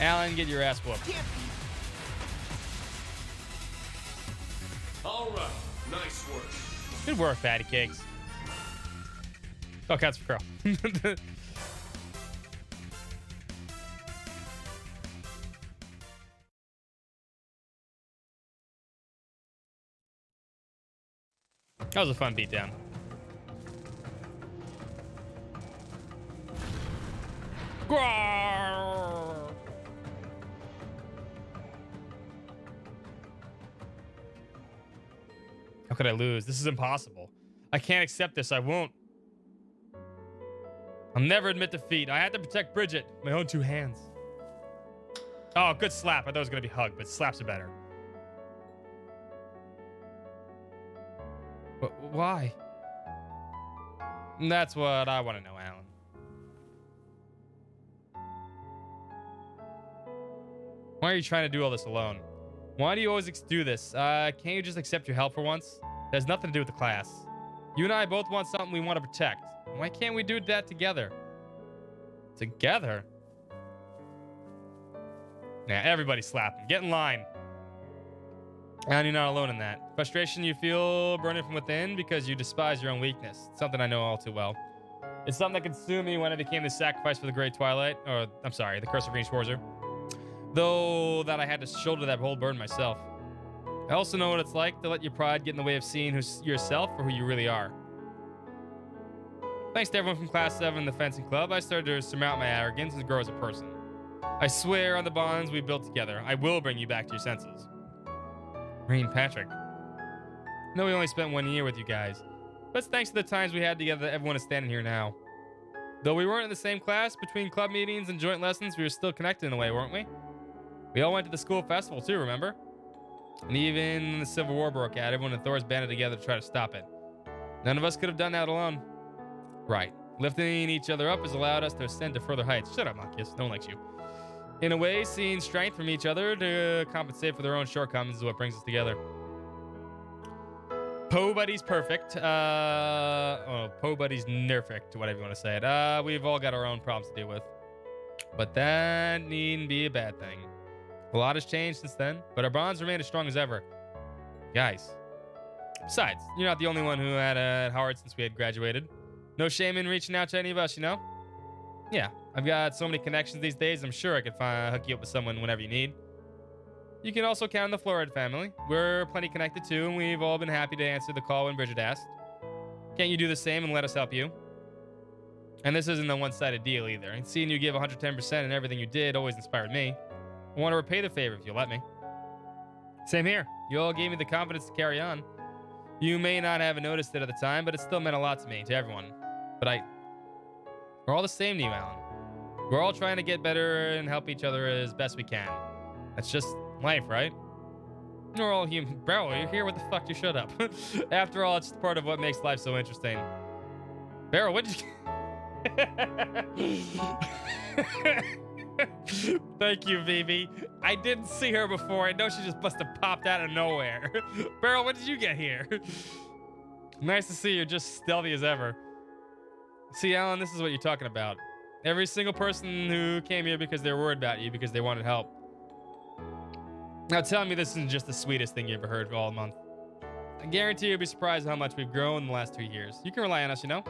Alan, get your ass whooped. All right. Nice work. Good work, Patty Cakes. Oh, Cats for Crow. That was a fun beatdown. Growl. could I lose? This is impossible. I can't accept this. I won't. I'll never admit defeat. I had to protect Bridget with my own 2 hands. Oh, good slap. I thought it was going to be hug, but slaps are better. Why? That's what I want to know, Alan. Why are you trying to do all this alone? Why do you always do this? Can't you just accept your help for once? It has nothing to do with the class. You and I both want something we want to protect. Why can't we do that together? Together? Yeah, everybody slap him. Get in line. And you're not alone in that. Frustration you feel burning from within because you despise your own weakness. It's something I know all too well. It's something that consumed me when I became the sacrifice for the Great Twilight. Or, I'm sorry, the Curse of Green Schwarzer. Though that I had to shoulder that whole burden myself. I also know what it's like to let your pride get in the way of seeing yourself for who you really are. Thanks to everyone from Class 7 the fencing club, I started to surmount my arrogance and grow as a person. I swear on the bonds we built together, I will bring you back to your senses. Rean, Patrick. I know we only spent 1 year with you guys, but it's thanks to the times we had together that everyone is standing here now. Though we weren't in the same class, between club meetings and joint lessons, we were still connected in a way, weren't we? We all went to the school festival too, remember? And even when the Civil War broke out, everyone in Thor's banded together to try to stop it. None of us could have done that alone. Right. Lifting each other up has allowed us to ascend to further heights. Shut up, Monkius. No one likes you. In a way, seeing strength from each other to compensate for their own shortcomings is what brings us together. Poe Buddy's perfect. Poe Buddy's nerfect, whatever you want to say it. We've all got our own problems to deal with. But that needn't be a bad thing. A lot has changed since then, but our bonds remain as strong as ever. Guys. Besides, you're not the only one who had a Howard since we had graduated. No shame in reaching out to any of us, you know? Yeah, I've got so many connections these days, I'm sure I could hook you up with someone whenever you need. You can also count on the Florid family. We're plenty connected too, and we've all been happy to answer the call when Bridget asked. Can't you do the same and let us help you? And this isn't a one-sided deal either. And seeing you give 110% in everything you did always inspired me. I want to repay the favor if you'll let me. Same here. You all gave me the confidence to carry on. You may not have noticed it at the time, but it still meant a lot to me, to everyone. But we're all the same to you, Alan. We're all trying to get better and help each other as best we can. That's just life, right? We're all human. Bro, you're here. What the fuck? You shut up. After all, it's part of what makes life so interesting. Barrel, what did you... Thank you, Vivi. I didn't see her before. I know she just must have popped out of nowhere. Beryl, when did you get here? Nice to see you, just stealthy as ever. See, Alan, this is what you're talking about. Every single person who came here because they were worried about you, because they wanted help. Now tell me this isn't just the sweetest thing you ever heard all month. I guarantee you'll be surprised how much we've grown in the last 2 years. You can rely on us, you know?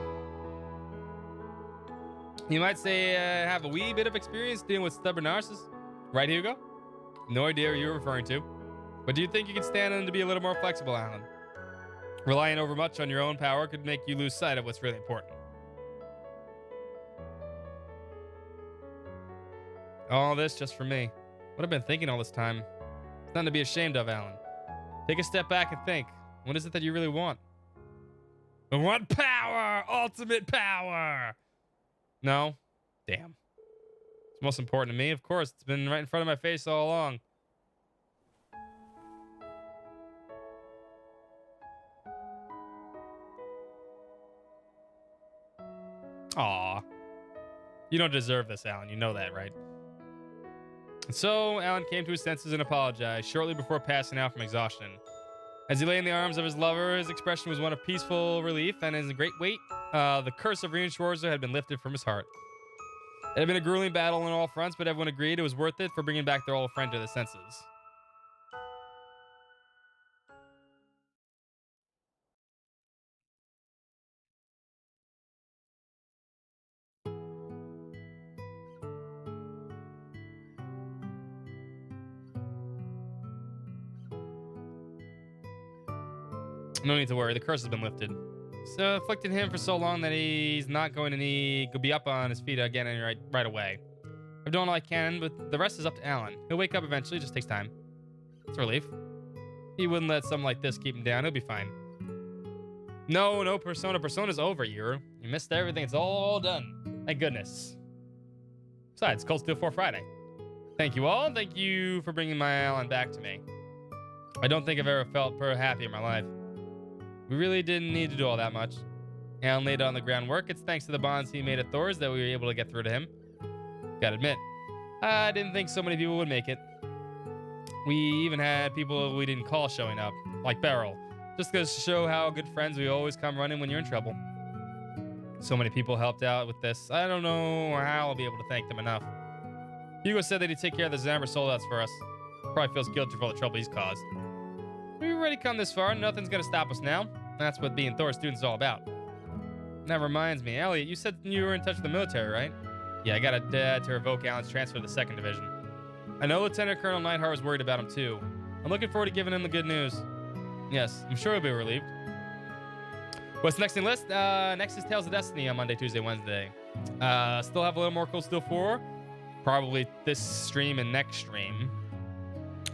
You might say have a wee bit of experience dealing with stubborn narcissists. Right, Hugo? No idea who you're referring to. But do you think you can stand in to be a little more flexible, Alan? Relying over much on your own power could make you lose sight of what's really important. All this just for me. What I've been thinking all this time. It's nothing to be ashamed of, Alan. Take a step back and think. What is it that you really want? I want power! Ultimate power! No? Damn. It's most important to me, of course. It's been right in front of my face all along. Aw. You don't deserve this, Alan. You know that, right? And so, Alan came to his senses and apologized shortly before passing out from exhaustion. As he lay in the arms of his lover, his expression was one of peaceful relief, and as a great weight, the curse of Rean Schwarzer had been lifted from his heart. It had been a grueling battle on all fronts, but everyone agreed it was worth it for bringing back their old friend to the senses. No need to worry, the curse has been lifted. So afflicted him for so long that he's not going to need to be up on his feet again right away. I've done all I can, but the rest is up to Alan. He'll wake up eventually, just takes time. It's a relief. He wouldn't let something like this keep him down, he'll be fine. No Persona. Persona's over, Yuru. You missed everything. It's all done. Thank goodness. Besides, Cold Steel 4 Friday. Thank you all. Thank you for bringing my Alan back to me. I don't think I've ever felt happy in my life. We really didn't need to do all that much. Alan laid on the groundwork. It's thanks to the bonds he made at Thor's that we were able to get through to him. Gotta admit, I didn't think so many people would make it. We even had people we didn't call showing up, like Beryl. Just goes to show how good friends we always come running when you're in trouble. So many people helped out with this. I don't know how I'll be able to thank them enough. Hugo said that he'd take care of the Zambra soldouts for us. Probably feels guilty for all the trouble he's caused. We've already come this far. Nothing's gonna stop us now. That's what being Thor students is all about. That reminds me, Elliot, you said you were in touch with the military, right? Yeah, I got a dad to revoke Alan's transfer to the 2nd Division. I know Lieutenant Colonel Neidhart was worried about him too. I'm looking forward to giving him the good news. Yes, I'm sure he'll be relieved. What's next in the list? Next is Tales of Destiny on Monday, Tuesday, Wednesday. Still have a little more Cold Steel 4. Probably this stream and next stream.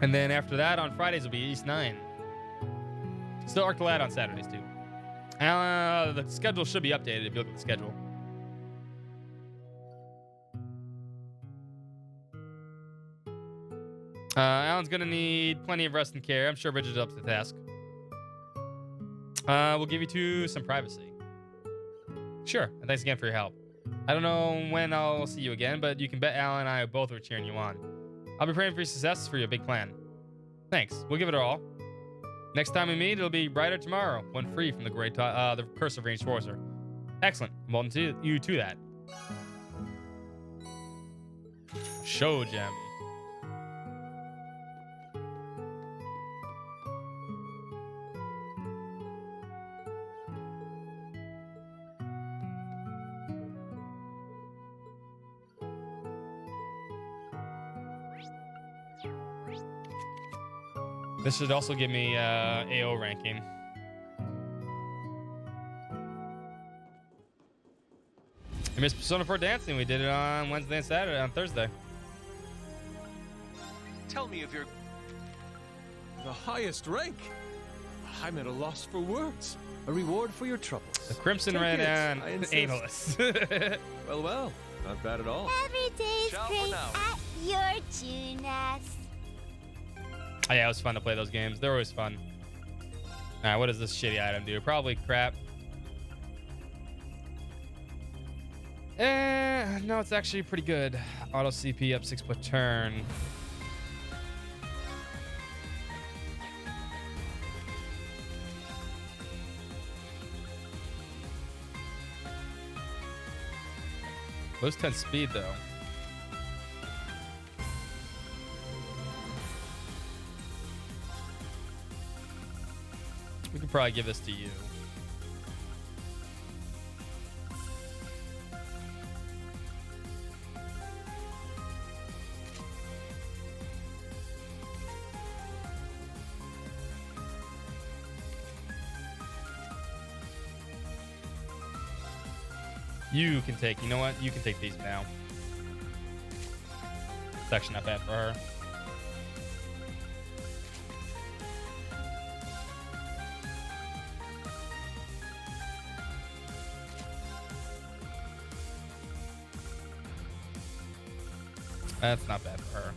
And then after that, on Fridays, will be East 9. Still Arc the Lad on Saturdays, too. The schedule should be updated if you look at the schedule. Alan's going to need plenty of rest and care. I'm sure Bridget's up to the task. We'll give you some privacy. Sure, and thanks again for your help. I don't know when I'll see you again, but you can bet Alan and I both are cheering you on. I'll be praying for your success for your big plan. Thanks, we'll give it our all. Next time we meet, it'll be brighter tomorrow, when free from the curse of Ranged Forcer. Excellent, welcome to you to that. Show gem. This should also give me AO ranking. I missed Persona 4 Dancing. We did it on Wednesday and Saturday, on Thursday. Tell me of your... The highest rank? I'm at a loss for words. A reward for your troubles. The Crimson Red and Analyst. Well, not bad at all. Every day's great at your Tunas. Oh, yeah, it was fun to play those games. They're always fun. All right, what does this shitty item do? Probably crap. No, it's actually pretty good. Auto CP up 6 per turn. Lose 10 speed, though. We could probably give this to you. You can take, you know what? You can take these now. It's actually not bad for her. That's not bad for her.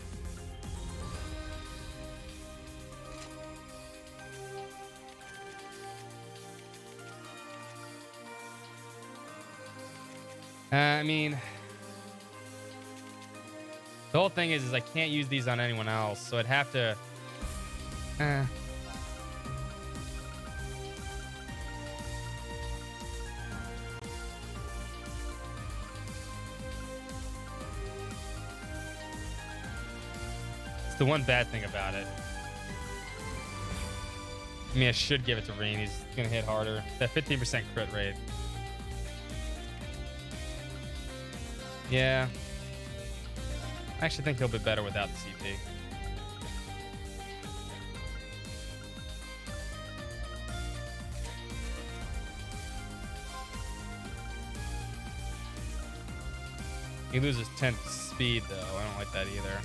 I mean, the whole thing is I can't use these on anyone else, so I'd have to. It's the one bad thing about it. I mean, I should give it to Reen. He's gonna hit harder. That 15% crit rate. Yeah. I actually think he'll be better without the CP. He loses 10 speed, though. I don't like that either.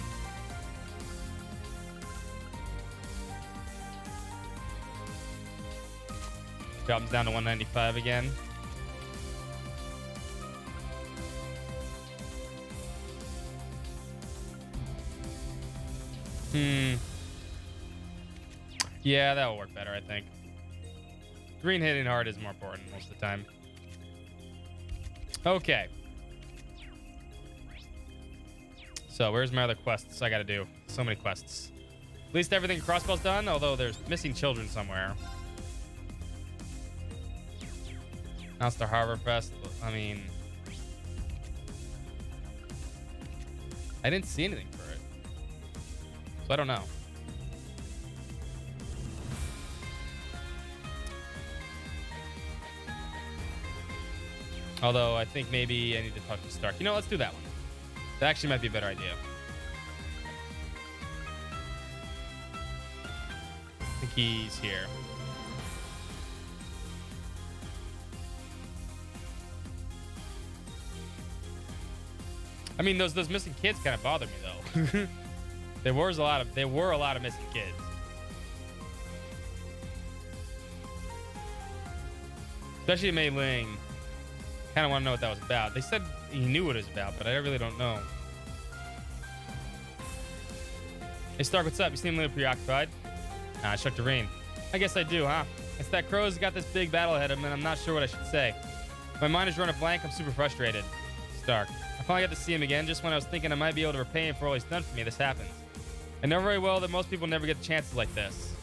Comes down to 195 again. Yeah, that will work better, I think. Green hitting hard is more important most of the time. Okay. So, where's my other quests I gotta do? So many quests. At least everything Crossbell's done, although there's missing children somewhere. Announced the Harbor Fest. I mean, I didn't see anything for it. So I don't know. Although I think maybe I need to talk to Stark. You know, let's do that one. That actually might be a better idea. I think he's here. I mean, those missing kids kind of bother me though. There were a lot of missing kids. Especially Mei Ling. Kind of want to know what that was about. They said he knew what it was about, but I really don't know. Hey Stark, what's up? You seem a little preoccupied. Nah, Instructor Rain. I guess I do, huh? It's that Crow's got this big battle ahead of him, and I'm not sure what I should say. My mind is running blank. I'm super frustrated. Stark. I finally got to see him again just when I was thinking I might be able to repay him for all he's done for me. This happens. I know very well that most people never get chances like this.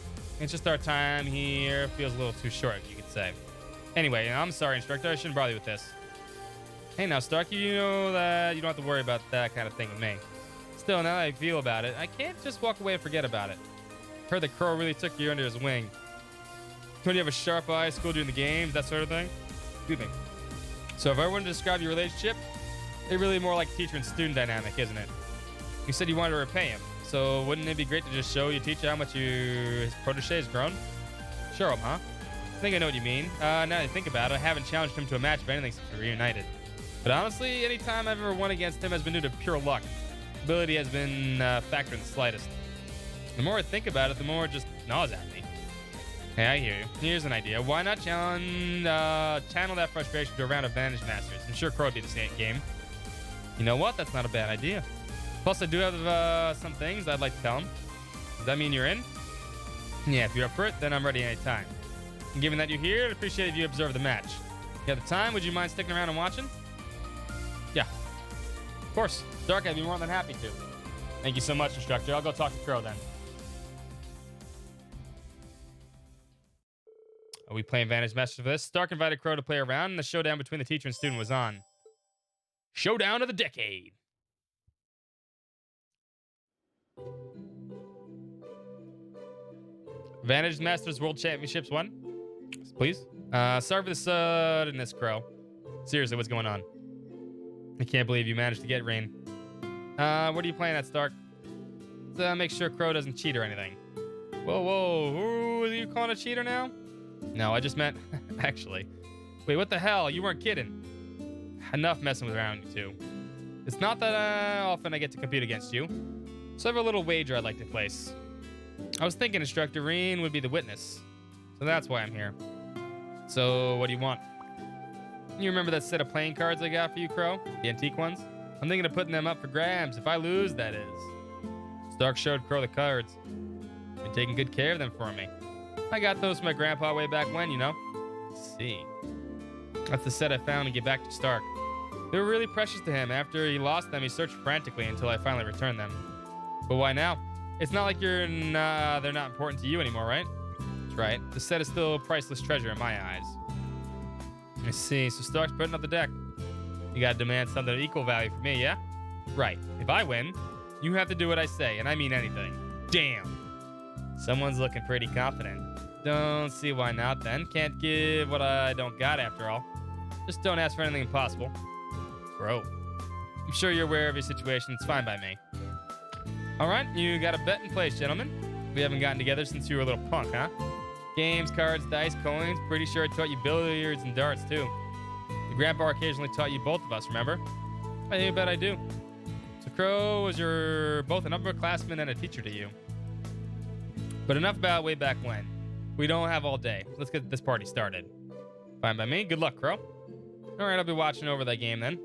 It's just our time here feels a little too short, you could say. Anyway, I'm sorry, Instructor. I shouldn't bother you with this. Hey now, Stark, you know that you don't have to worry about that kind of thing with me. Still, now that I feel about it, I can't just walk away and forget about it. Heard that Crow really took you under his wing. Don't you have a sharp eye, schooled you in the games, that sort of thing? Excuse me. So if I were to describe your relationship, it's really more like teacher and student dynamic, isn't it? You said you wanted to repay him, so wouldn't it be great to just show your teacher how much his protege has grown? Show him, huh? I think I know what you mean. Now that I think about it, I haven't challenged him to a match of anything since we reunited. But honestly, any time I've ever won against him has been due to pure luck. Ability has been factored in the slightest. The more I think about it, the more it just gnaws at me. Hey, I hear you. Here's an idea. Why not channel that frustration to a round of Vantage Masters? I'm sure Crow would be the same game. You know what? That's not a bad idea. Plus, I do have some things I'd like to tell him. Does that mean you're in? Yeah, if you're up for it, then I'm ready anytime. And given that you're here, I'd appreciate if you observe the match. If you have the time, would you mind sticking around and watching? Yeah. Of course. Dark, I'd be more than happy to. Thank you so much, Instructor. I'll go talk to Crow then. Are we playing Vantage Masters for this? Stark invited Crow to play around, and the showdown between the teacher and student was on. Showdown of the decade. Vantage Masters World Championships won. Please. Sorry for the suddenness, Crow. Seriously, what's going on? I can't believe you managed to get Rain. What are you playing at, Stark? Let's make sure Crow doesn't cheat or anything. Whoa. Who are you calling a cheater now? No, I just meant... Actually. Wait, what the hell? You weren't kidding. Enough messing around, you two. It's not that often I get to compete against you. So I have a little wager I'd like to place. I was thinking Instructor Reen would be the witness. So that's why I'm here. So, what do you want? You remember that set of playing cards I got for you, Crow? The antique ones? I'm thinking of putting them up for grabs. If I lose, that is. Stark showed Crow the cards. Been taking good care of them for me. I got those from my grandpa way back when, you know. Let's see. That's the set I found to get back to Stark. They were really precious to him. After he lost them, he searched frantically until I finally returned them. But why now? It's not like they're not important to you anymore, right? That's right. The set is still a priceless treasure in my eyes. I see. So Stark's putting up the deck. You gotta demand something of equal value for me, yeah? Right. If I win, you have to do what I say, and I mean anything. Damn. Someone's looking pretty confident. Don't see why not then. Can't give what I don't got after all. Just don't ask for anything impossible. Bro. I'm sure you're aware of your situation. It's fine by me. Alright, you got a bet in place, gentlemen. We haven't gotten together since you were a little punk, huh? Games, cards, dice, coins. Pretty sure I taught you billiards and darts, too. Your grandpa occasionally taught you both of us, remember? I bet I do. So Crow was both an upperclassman and a teacher to you. But enough about way back when. We don't have all day. Let's get this party started. Fine by me. Good luck, Crow. All right, I'll be watching over that game then.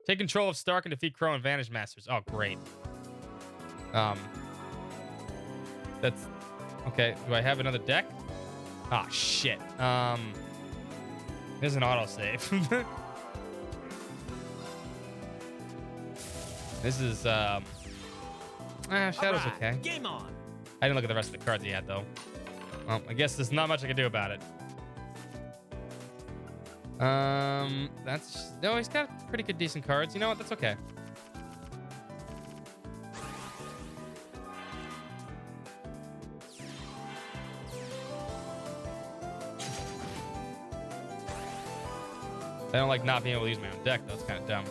Take control of Stark and defeat Crow and Vanish Masters. Oh, great. That's okay. Do I have another deck? Ah, shit. There's an autosave. This is Shadow's okay. Game on. I didn't look at the rest of the cards he had though. Well, I guess there's not much I can do about it. No, he's got pretty good, decent cards. You know what? That's okay. I don't like not being able to use my own deck, though. It's kind of dumb.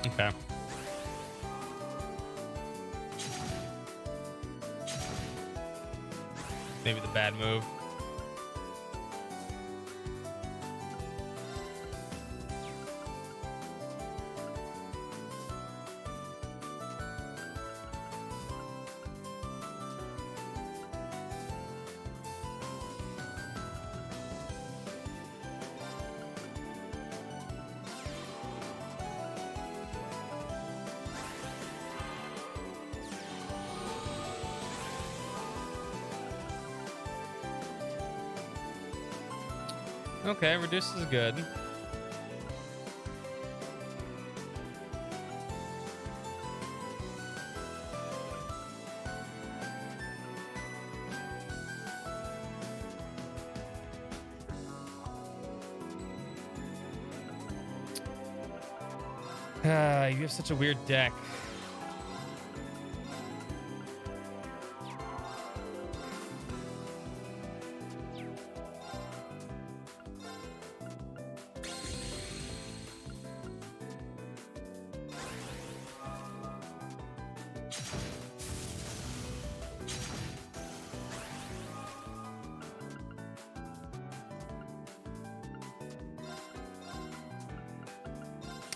Okay. Maybe the bad move. Okay, reduce is good. You have such a weird deck.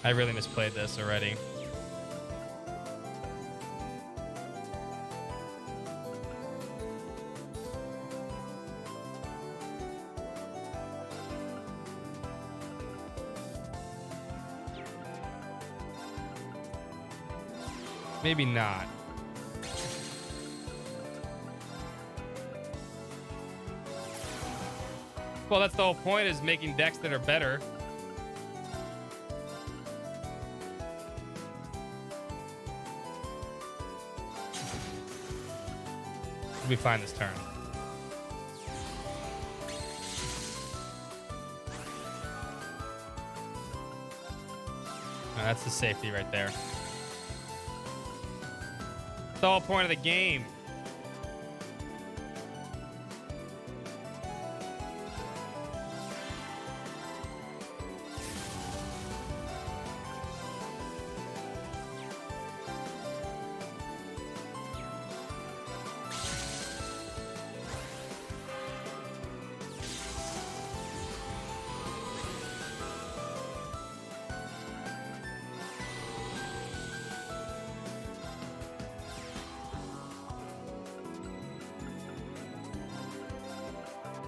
I really misplayed this already. Maybe not. Well, that's the whole point, is making decks that are better. We'll be fine this turn. Oh, that's the safety right there. It's the whole point of the game.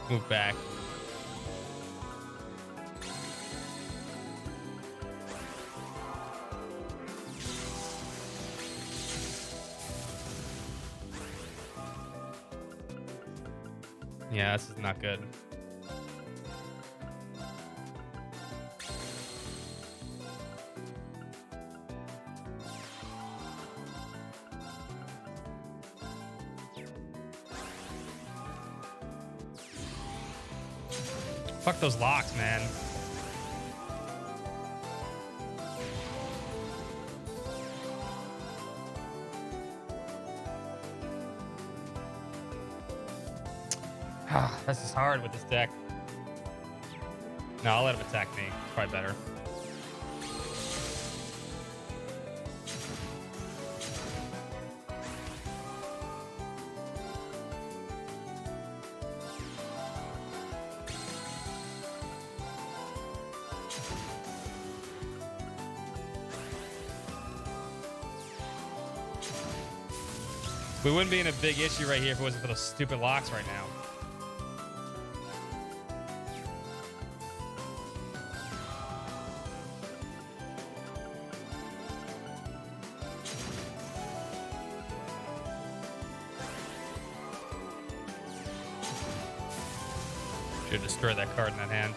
Move back. Yeah, this is not good. Fuck those locks, man. This is hard with this deck. No, I'll let him attack me. It's probably better. We wouldn't be in a big issue right here if it wasn't for those stupid locks right now. Should destroy that card in that hand.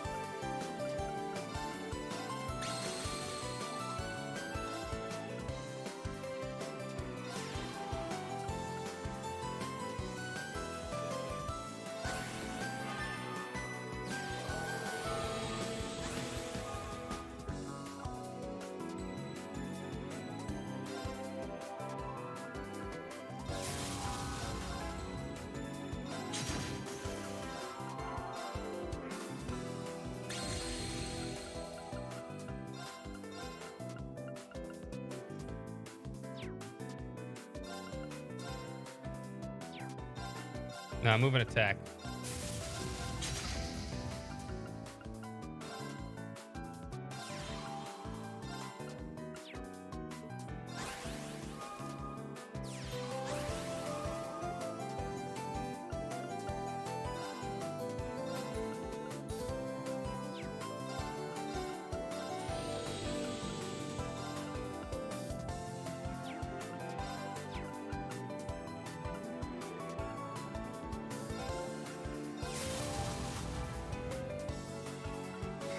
No, move and attack.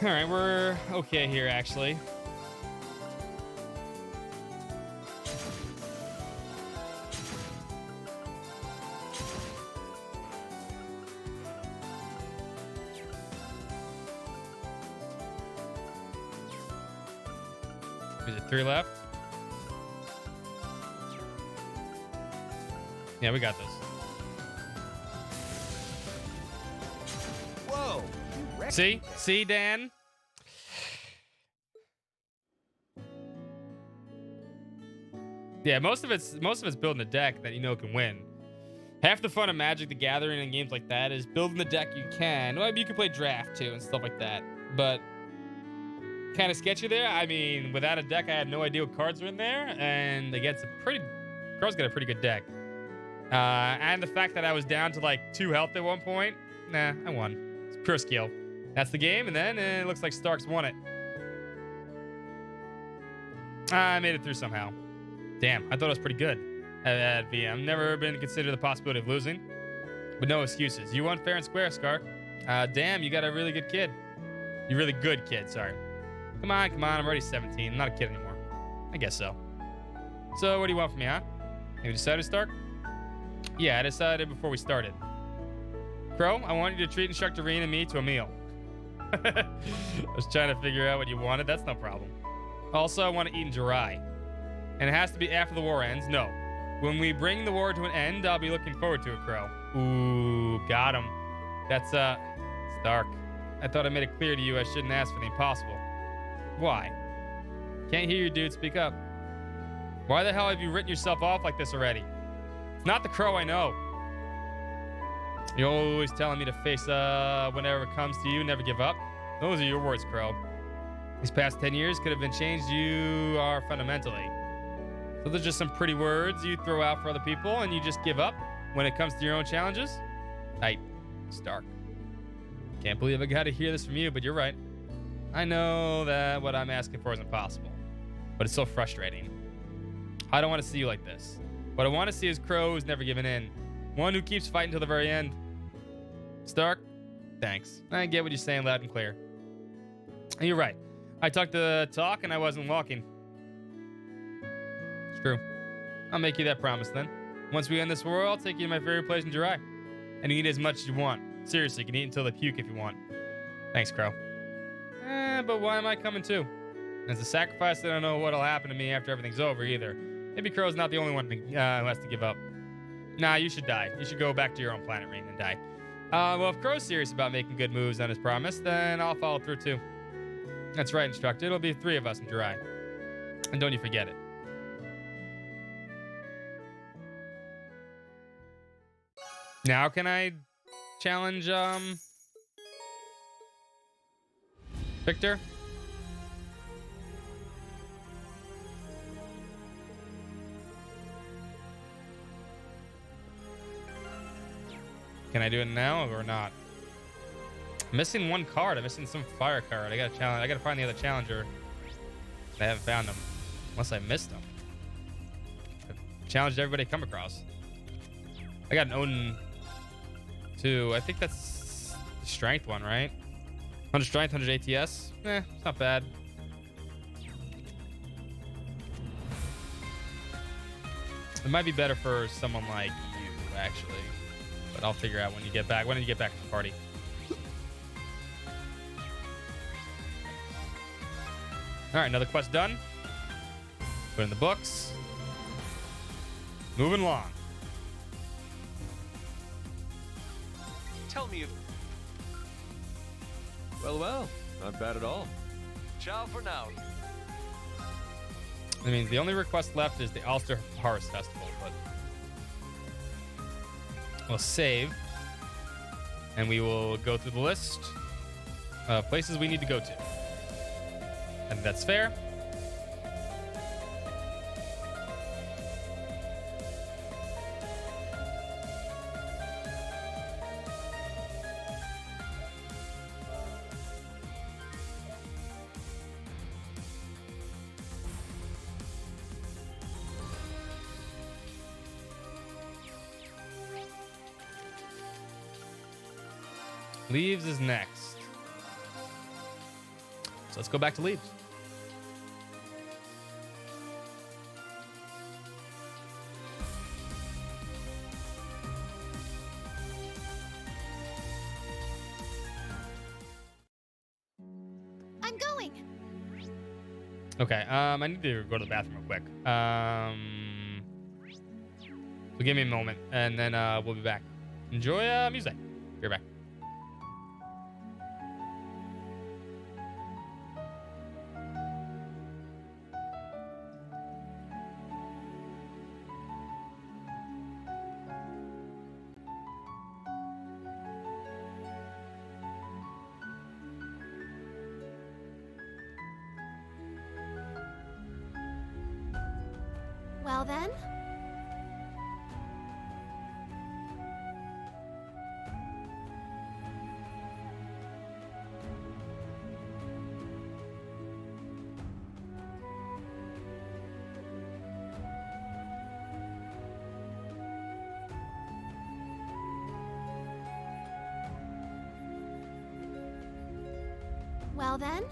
All right, we're okay here, actually. Is it 3 left? Yeah, we got this. Whoa! See? See, Dan? Yeah, most of it's building a deck that you know can win. Half the fun of Magic the Gathering and games like that is building the deck you can. Well, you can play draft too and stuff like that. But kind of sketchy there. I mean, without a deck, I had no idea what cards were in there, and against Crow's got a pretty good deck. And the fact that I was down to like 2 health at one point, nah, I won. It's pure skill. That's the game, and then it looks like Starks won it. I made it through somehow. Damn, I thought I was pretty good at VM. Never been considered the possibility of losing, but no excuses. You won fair and square, Scar. Damn, you got a really good kid. You're really good kid, sorry. Come on, I'm already 17. I'm not a kid anymore. I guess so. So what do you want from me, huh? Have you decided, Stark? Yeah, I decided before we started. Crow, I want you to treat Instructor Rean and me to a meal. I was trying to figure out what you wanted. That's no problem. Also, I want to eat in Jirai. And it has to be after the war ends. No. When we bring the war to an end, I'll be looking forward to it, Crow. Ooh, got him. That's, Stark. I thought I made it clear to you I shouldn't ask for the impossible. Why? Can't hear you, dude. Speak up. Why the hell have you written yourself off like this already? It's not the Crow I know. You're always telling me to face, whenever it comes to you, never give up. Those are your words, Crow. These past 10 years could have been changed. You are fundamentally. So there's just some pretty words you throw out for other people and you just give up when it comes to your own challenges? Tight. Stark. Can't believe I got to hear this from you, but you're right. I know that what I'm asking for is impossible, but it's so frustrating. I don't want to see you like this. What I want to see is Crow who's never given in. One who keeps fighting till the very end. Stark, thanks. I get what you're saying loud and clear. And you're right. I talked the talk and I wasn't walking. It's true. I'll make you that promise then. Once we end this war, I'll take you to my favorite place in Jirai. And you can eat as much as you want. Seriously, you can eat until they puke if you want. Thanks, Crow. But why am I coming too? As a sacrifice, I don't know what'll happen to me after everything's over either. Maybe Crow's not the only one who has to give up. Nah, you should die. You should go back to your own planet, Rean, and die. Well, if Crow's serious about making good moves on his promise, then I'll follow through too. That's right, Instructor. It'll be 3 of us in Jirai. And don't you forget it. Now can I challenge, Victor? Can I do it now or not? I'm missing one card. I'm missing some fire card. I gotta challenge. I gotta find the other challenger. I haven't found them, unless I missed them. I've challenged everybody I come across. I got an Odin too. I think that's the strength one, right? 100 strength, 100 ATS. It's not bad. It might be better for someone like you, actually. But I'll figure out when you get back. When do you get back to the party? All right, another quest done. Put in the books. Moving along. Tell me if... Well, not bad at all. Ciao for now. I mean, the only request left is the Ulster Harvest Festival, but we'll save, and we will go through the list of places we need to go to. I think that's fair. Leaves is next. So let's go back to Leaves. I'm going. Okay, I need to go to the bathroom real quick. So give me a moment, and then we'll be back. Enjoy music. Be right back. Well then. Well then.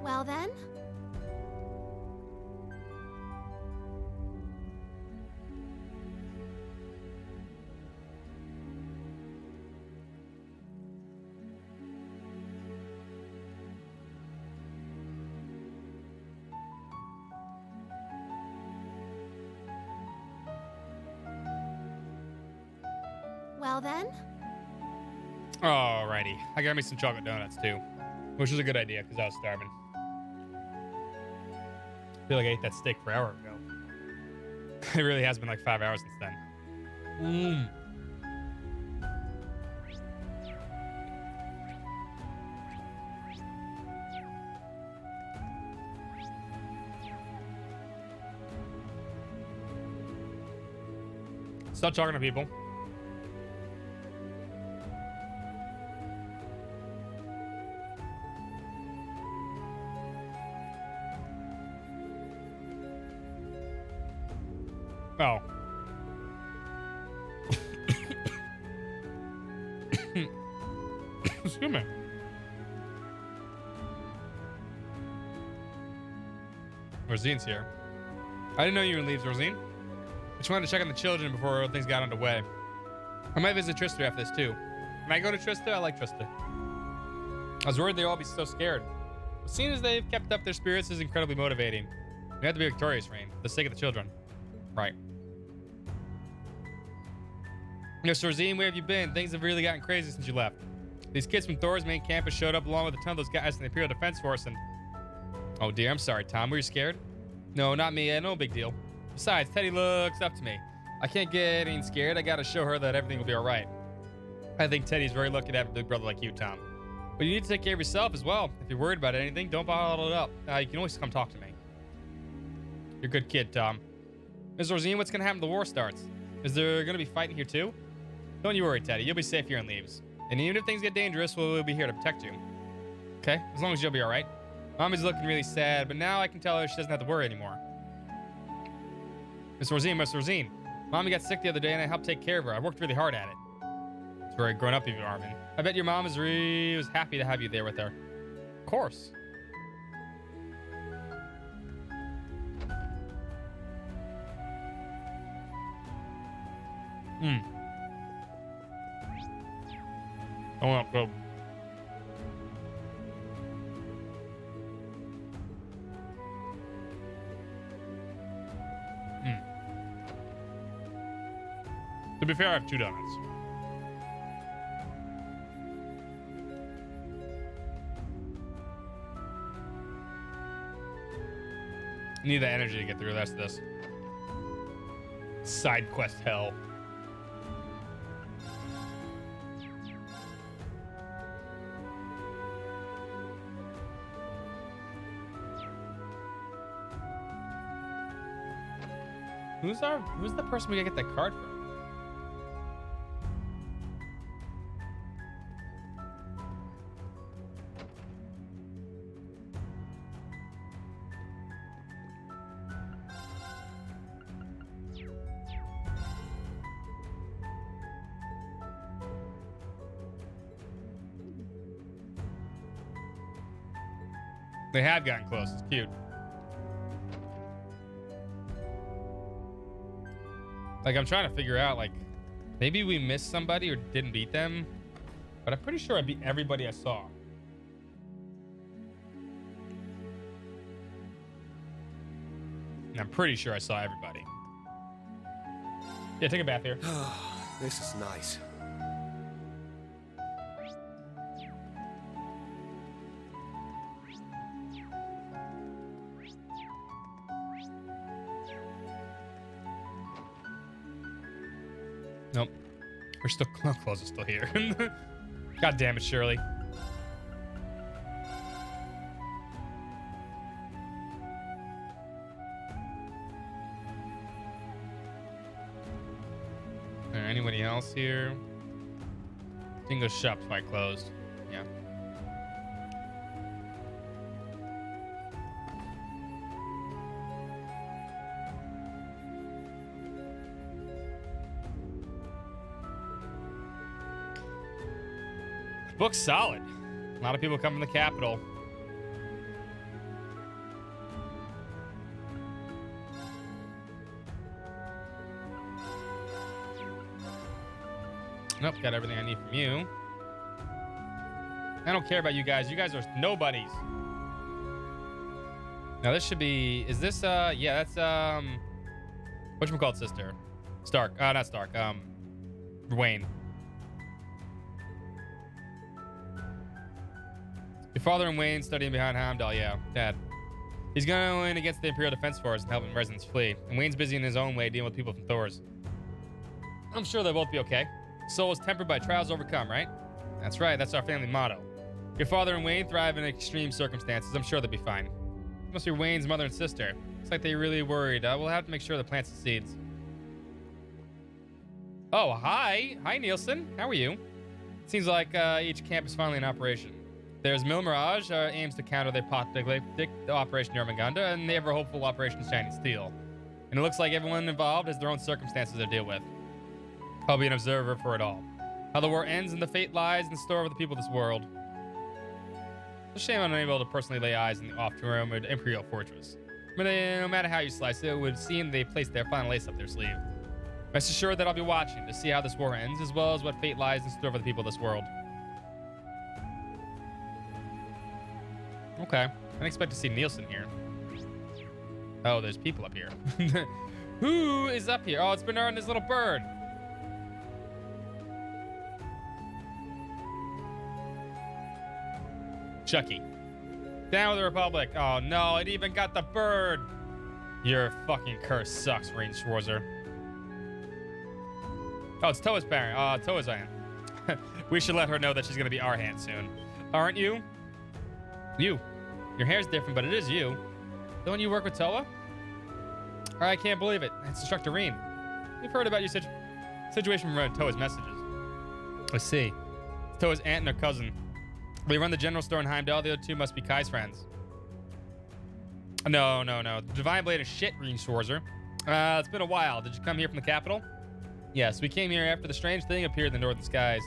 Well then. Well then. Alrighty, I got me some chocolate donuts too, which is a good idea because I was starving. I feel like I ate that steak forever ago. It really has been like 5 hours since then. Stop talking to people. Oh. Excuse me. Rosine's here. I didn't know you were in Leaves, Rosine. Just wanted to check on the children before things got underway. I might visit Trista after this too. When I go to Trista, I like Trista. I was worried they'd all be so scared. But seeing as they've kept up their spirits is incredibly motivating. We have to be victorious, Rain, for the sake of the children. Right. Mr. Rosine, where have you been? Things have really gotten crazy since you left. These kids from Thor's main campus showed up along with a ton of those guys in the Imperial Defense Force and... Oh dear, I'm sorry, Tom. Were you scared? No, not me. No big deal. Besides, Teddy looks up to me. I can't get any scared. I gotta show her that everything will be alright. I think Teddy's very lucky to have a big brother like you, Tom. But you need to take care of yourself as well. If you're worried about anything, don't bottle it up. You can always come talk to me. You're a good kid, Tom. Ms. Rosine, what's gonna happen when the war starts? Is there gonna be fighting here too? Don't you worry, Teddy. You'll be safe here in Leaves. And even if things get dangerous, we'll be here to protect you. Okay? As long as you'll be alright. Mommy's looking really sad, but now I can tell her she doesn't have to worry anymore. Miss Rosine. Mommy got sick the other day and I helped take care of her. I worked really hard at it. It's very grown up of you, Armin. I bet your mom was happy to have you there with her. Of course. Oh, well, go. To be fair, I have 2 donuts. Need the energy to get through the rest of this. Side quest hell. Who's the person we gotta get that card from? They have gotten close. It's cute. Like, I'm trying to figure out, like, maybe we missed somebody or didn't beat them, but I'm pretty sure I beat everybody I saw. And I'm pretty sure I saw everybody. Yeah, take a bath here. This is nice. Nope. We're still close. Is still here. God damn it, Shirley. Anybody else here? Dingo shop's quite closed. Yeah. Book's solid. A lot of people come from the capital. Nope, got everything I need from you. I don't care about you guys. You guys are nobodies. Now this should be, is this, yeah, that's, whatchamacallit sister? Stark, not Stark, Wayne. Your father and Wayne studying behind Heimdall, yeah, Dad. He's going against the Imperial Defense Force and helping residents flee. And Wayne's busy in his own way dealing with people from Thor's. I'm sure they'll both be okay. Soul is tempered by trials overcome, right? That's right, that's our family motto. Your father and Wayne thrive in extreme circumstances. I'm sure they'll be fine. It must be Wayne's mother and sister. Looks like they're really worried. We'll have to make sure the plants the seeds. Oh, hi. Hi, Nielsen. How are you? Seems like each camp is finally in operation. There's Mil Mirage, aims to counter the apocalyptic Operation Jormungandr, and they have a hopeful Operation Shining Steel. And it looks like everyone involved has their own circumstances to deal with. I'll be an observer for it all. How the war ends and the fate lies in store of the people of this world. It's a shame I'm unable to personally lay eyes on the oft-rumored Imperial Fortress. But no matter how you slice it, it would seem they placed their final ace up their sleeve. Rest assured that I'll be watching to see how this war ends, as well as what fate lies in store for the people of this world. Okay. I didn't expect to see Nielsen here. Oh, there's people up here. Who is up here? Oh, it's Bernard and his little bird. Chucky. Down with the Republic. Oh, no. It even got the bird. Your fucking curse sucks, Rain Schwarzer. Oh, it's Toa's parent. Toa's aunt. We should let her know that she's going to be our hand soon. Aren't you? You. Your hair's different, but it is you. Don't you work with Toa? I can't believe it. It's Instructor Reen. We've heard about your situation from Toa's messages. Let's see. It's Toa's aunt and her cousin. We run the general store in Heimdall. The other two must be Kai's friends. No. The Divine Blade is shit, Reen Schwarzer. It's been a while. Did you come here from the capital? Yes, we came here after the strange thing appeared in the northern skies.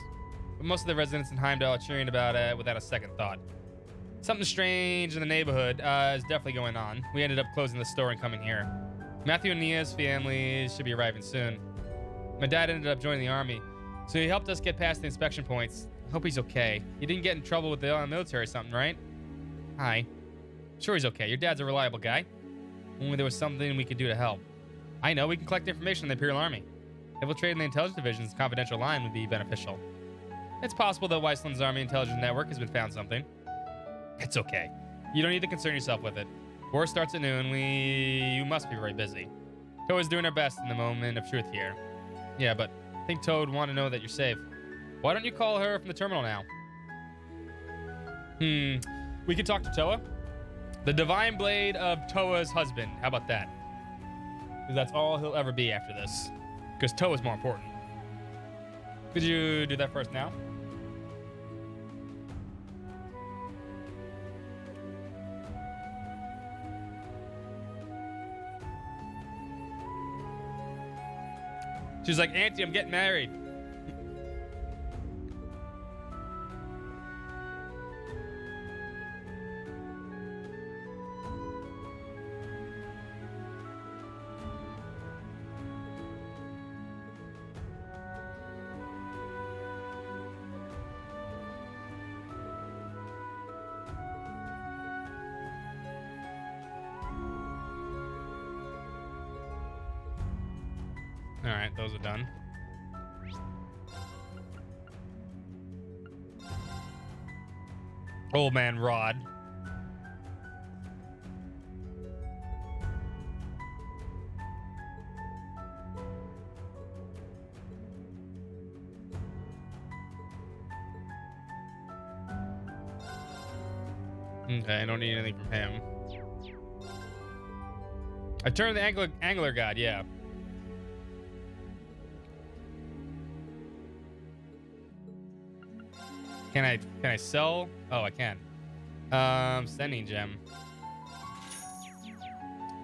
But most of the residents in Heimdall are cheering about it without a second thought. Something strange in the neighborhood is definitely going on. We ended up closing the store and coming here. Matthew and Nia's family should be arriving soon. My dad ended up joining the army, so he helped us get past the inspection points. Hope he's okay. He didn't get in trouble with the military or something, right? Hi. Sure he's okay. Your dad's a reliable guy. Only there was something we could do to help. I know. We can collect information on the Imperial Army. Infiltrating the Intelligence Division's confidential line would be beneficial. It's possible that Weissland's Army Intelligence Network has been found something. It's okay. You don't need to concern yourself with it. War starts at noon. You must be very busy. Toa's doing her best in the moment of truth here. Yeah, but I think Toad would want to know that you're safe. Why don't you call her from the terminal now? We could talk to Toa. The Divine Blade of Toa's husband. How about that? Because that's all he'll ever be after this. Because Toa's more important. Could you do that first now? She's like, Auntie, I'm getting married. All right, those are done. Old man Rod. Okay, I don't need anything from him. I turned the angler god, yeah. Can I sell? Oh, I can. Sending gem.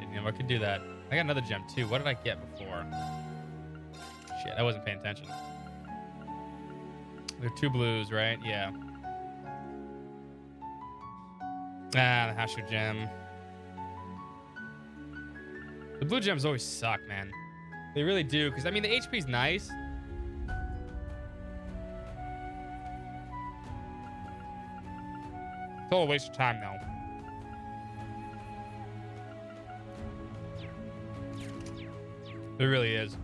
Didn't know I could do that. I got another gem too. What did I get before? Shit, I wasn't paying attention. There are 2 blues, right? Yeah. Ah, the Hashu gem. The blue gems always suck, man. They really do, because I mean the HP's nice. Total waste of time, though. It really is.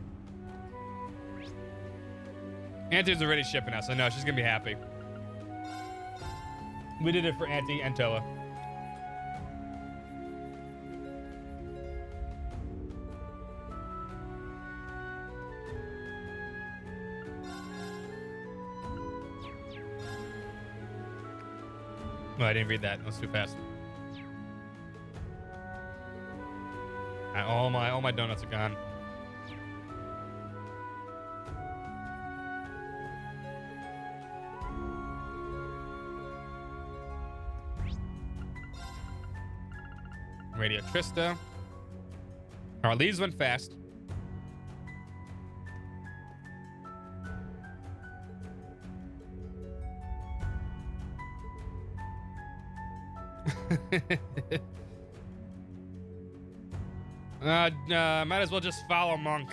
Auntie's already shipping us. I know, she's gonna be happy. We did it for Auntie and Toa. No, I didn't read that. That's too fast. All my donuts are gone. Radio Trista. Our leads went fast. Might as well just follow Monk.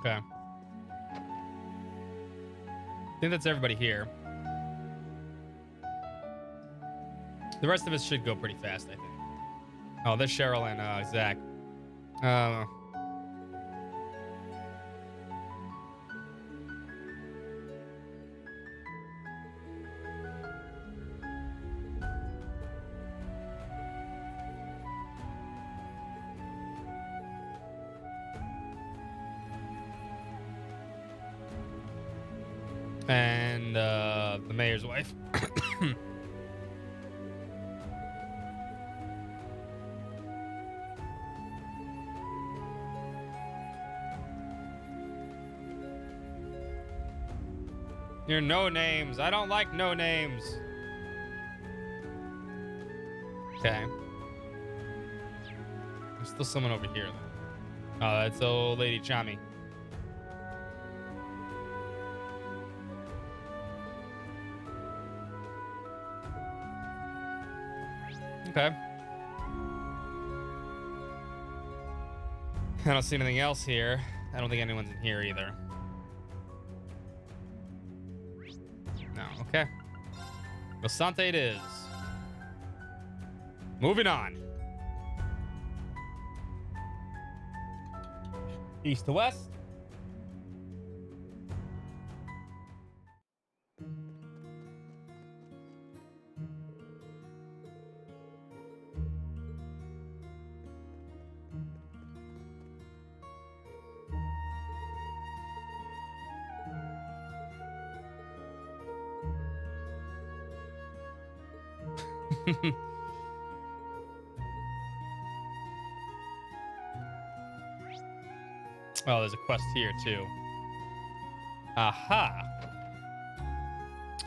Okay. I think that's everybody here. The rest of us should go pretty fast, I think. Oh, there's Cheryl and Zach. And the mayor's wife. You're no names. I don't like no names. Okay. There's still someone over here. Oh, that's old lady Chami. Okay. I don't see anything else here. I don't think anyone's in here either. No, okay. Rosante it is. Moving on. East to west. Oh, there's a quest here too. Aha.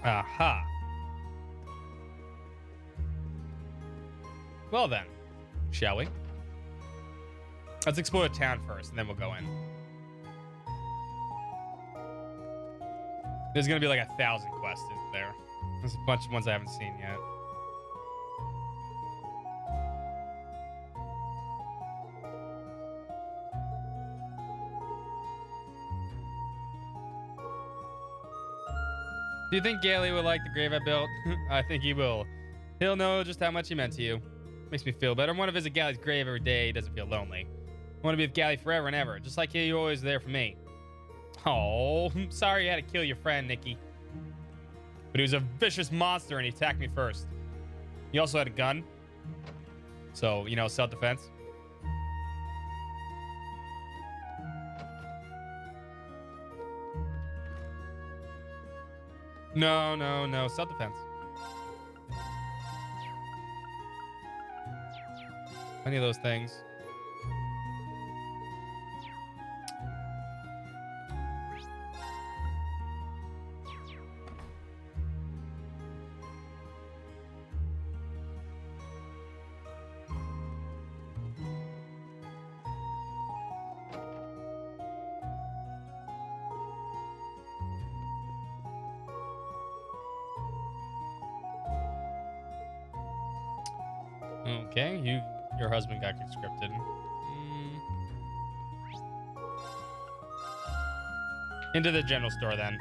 Aha. Well then, shall we? Let's explore the town first, and then we'll go in. There's gonna be like 1,000 quests in there. There's a bunch of ones I haven't seen yet. Do you think Gailey would like the grave I built? I think he will. He'll know just how much he meant to you. Makes me feel better. I want to visit Gailey's grave every day. He doesn't feel lonely. I want to be with Gailey forever and ever, just like you're always there for me. Oh, I'm sorry you had to kill your friend, Nikki. But he was a vicious monster and he attacked me first. He also had a gun. So, you know, self-defense. No. Self-defense. Any of those things. Okay, your husband got conscripted. Into the general store then.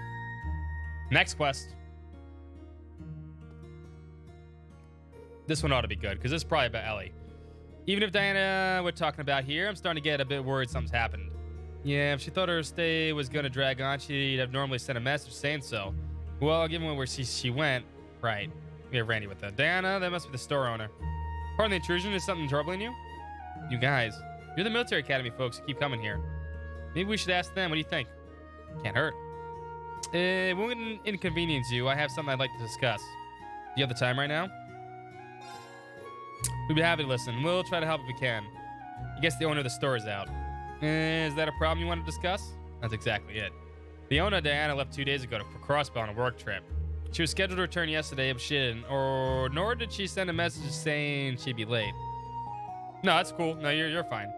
Next quest. This one ought to be good, because this is probably about Ellie. Even if Diana we're talking about here, I'm starting to get a bit worried something's happened. Yeah, if she thought her stay was going to drag on, she'd have normally sent a message saying so. Well, given where she went, right. We have Randy with that. Diana, that must be the store owner. Pardon the intrusion, is something troubling you? You guys, you're the military academy folks who keep coming here. Maybe we should ask them. What do you think? Can't hurt. It won't inconvenience you. I have something I'd like to discuss. Do you have the time right now? We'd be happy to listen. We'll try to help if we can. I guess the owner of the store is out. Is that a problem you want to discuss? That's exactly it. The owner, Diana, left 2 days ago for Crossbow on a work trip. She was scheduled to return yesterday, but she didn't. Nor did she send a message saying she'd be late. No, that's cool. No, you're fine.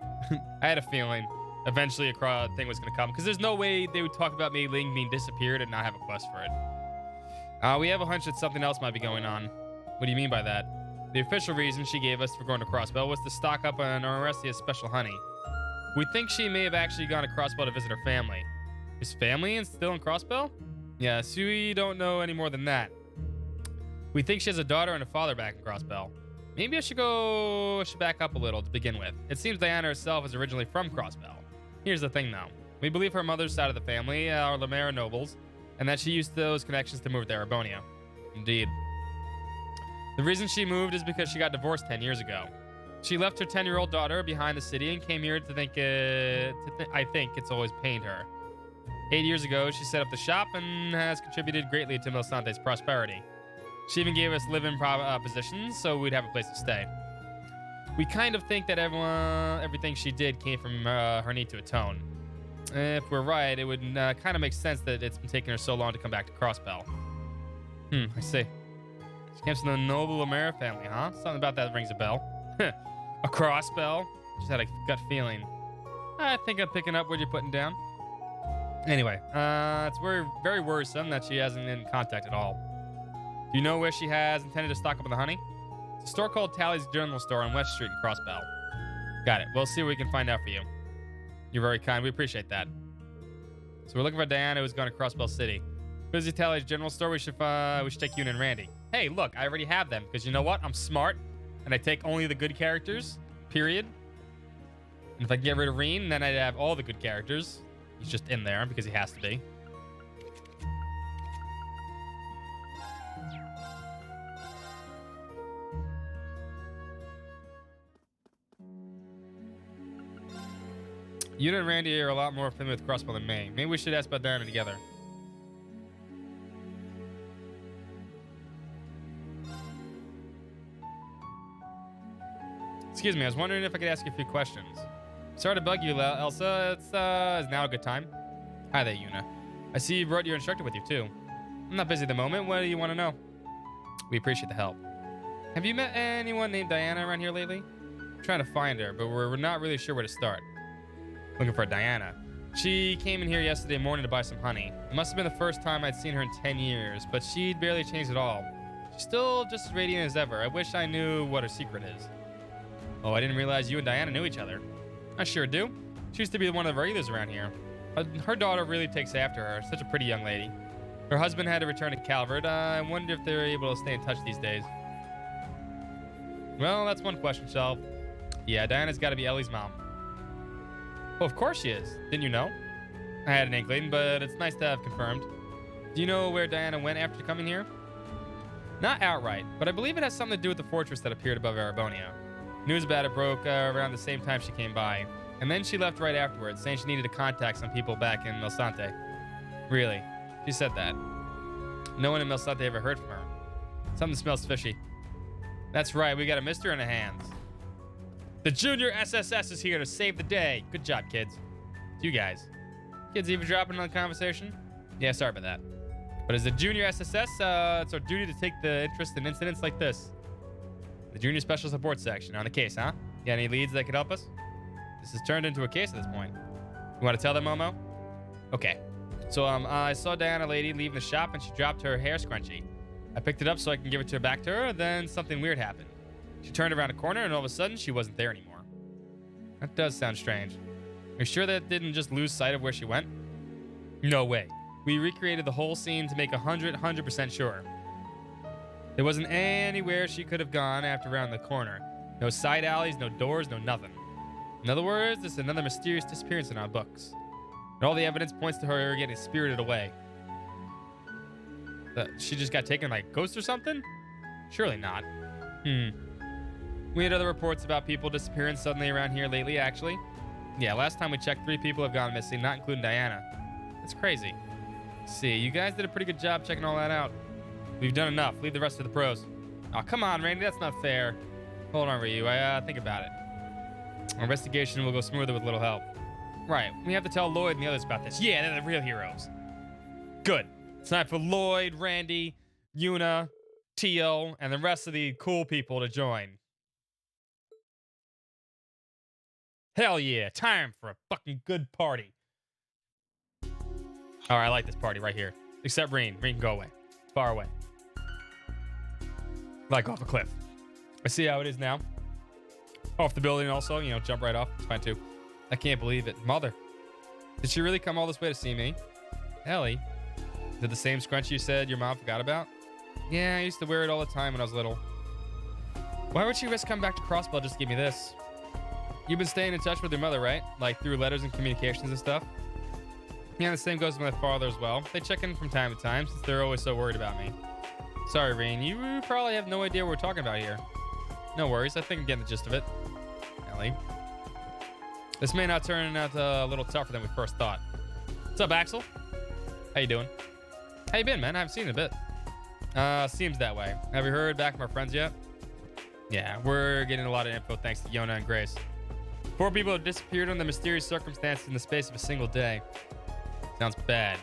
I had a feeling eventually a thing was going to come, because there's no way they would talk about Mei Ling being disappeared and not have a quest for it. We have a hunch that something else might be going on. What do you mean by that? The official reason she gave us for going to Crossbell was to stock up on Orestia's special honey. We think she may have actually gone to Crossbell to visit her family. His family and still in Crossbell? Yeah, so we don't know any more than that. We think she has a daughter and a father back in Crossbell. Maybe I should back up a little to begin with. It seems Diana herself is originally from Crossbell. Here's the thing though. We believe her mother's side of the family are Lamera nobles, and that she used those connections to move to Erebonia. Indeed. The reason she moved is because she got divorced 10 years ago. She left her 10-year-old daughter behind the city and came here to think I think it's always pained her. 8 years ago, she set up the shop and has contributed greatly to Milsante's prosperity. She even gave us live-in positions so we'd have a place to stay. We kind of think that everything she did came from her need to atone. If we're right, it would kind of make sense that it's been taking her so long to come back to Crossbell. I see. She comes from the noble Lamera family, huh? Something about that rings a bell. A Crossbell? Just had a gut feeling. I think I'm picking up what you're putting down. Anyway, it's very, very worrisome that she hasn't been in contact at all. Do you know where she has intended to stock up on the honey? It's a store called Tally's General Store on West Street in Crossbell. Got it. We'll see what we can find out for you. You're very kind. We appreciate that. So we're looking for Diana, who's gone to Crossbell City. Busy Tally's General Store. We should take Yuna and Randy. Hey, look, I already have them because you know what? I'm smart and I take only the good characters. Period. And if I get rid of Reen, then I'd have all the good characters. He's just in there because he has to be. Yuna and Randy are a lot more familiar with Crossbell than me. Maybe we should ask about Diana together. Excuse me, I was wondering if I could ask you a few questions. Sorry to bug you, Elsa. It's is now a good time? Hi there, Yuna. I see you brought your instructor with you, too. I'm not busy at the moment. What do you want to know? We appreciate the help. Have you met anyone named Diana around here lately? I'm trying to find her, but we're not really sure where to start. Looking for Diana. She came in here yesterday morning to buy some honey. It must have been the first time I'd seen her in 10 years, but she'd barely changed at all. She's still just as radiant as ever. I wish I knew what her secret is. Oh, I didn't realize you and Diana knew each other. I sure do. She used to be one of the regulars around here. Her daughter really takes after her. Such a pretty young lady. Her husband had to return to Calvert. I wonder if they're able to stay in touch these days. Well, that's one question, Shelf. Yeah, Diana's got to be Ellie's mom. Well, of course she is. Didn't you know? I had an inkling, but it's nice to have confirmed. Do you know where Diana went after coming here? Not outright, but I believe it has something to do with the fortress that appeared above Erebonia. News about it broke around the same time she came by, and then she left right afterwards, saying she needed to contact some people back in Milsante. Really? She said that. No one in Milsante ever heard from her. Something smells fishy. That's right, we got a mister in the hands. The Junior SSS is here to save the day. Good job, kids. It's you guys. Kids eavesdropping on the conversation? Yeah, sorry about that. But as a Junior SSS, it's our duty to take the interest in incidents like this. The Junior Special Support Section. On the case, huh? Got any leads that could help us? This has turned into a case at this point. You want to tell them, Momo? Okay. So, I saw Diana lady leaving the shop and she dropped her hair scrunchie. I picked it up so I can give it back to her, then something weird happened. She turned around a corner and all of a sudden she wasn't there anymore. That does sound strange. Are you sure that didn't just lose sight of where she went? No way. We recreated the whole scene to make 100% sure. There wasn't anywhere she could have gone after around the corner. No side alleys, no doors, no nothing. In other words, this is another mysterious disappearance in our books. And all the evidence points to her getting spirited away. She just got taken by a ghost or something? Surely not. We had other reports about people disappearing suddenly around here lately, actually. Yeah, last time we checked, 3 people have gone missing, not including Diana. That's crazy. See, you guys did a pretty good job checking all that out. We've done enough. Leave the rest to the pros. Oh, come on, Randy. That's not fair. Hold on, Ryu. Think about it. Our investigation will go smoother with a little help. Right. We have to tell Lloyd and the others about this. Yeah, they're the real heroes. Good. It's time for Lloyd, Randy, Yuna, Tio, and the rest of the cool people to join. Hell yeah. Time for a fucking good party. All right, I like this party right here. Except Reen. Reen can go away. Far away. Like off a cliff. I see how it is now. Off the building also, you know, jump right off. It's fine too. I can't believe it. Mother. Did she really come all this way to see me? Ellie, is it the same scrunchie you said your mom forgot about? Yeah, I used to wear it all the time when I was little. Why would she risk coming back to Crossbell just to give me this? You've been staying in touch with your mother, right? Like through letters and communications and stuff? Yeah, the same goes with my father as well. They check in from time to time since they're always so worried about me. Sorry, Reen, you probably have no idea what we're talking about here. No worries, I think I'm getting the gist of it. Ellie. This may not turn out a little tougher than we first thought. What's up, Axel? How you doing? How you been, man? I haven't seen you in a bit. Seems that way. Have you heard back from our friends yet? Yeah, we're getting a lot of info thanks to Yona and Grace. 4 people have disappeared under mysterious circumstances in the space of a single day. Sounds bad.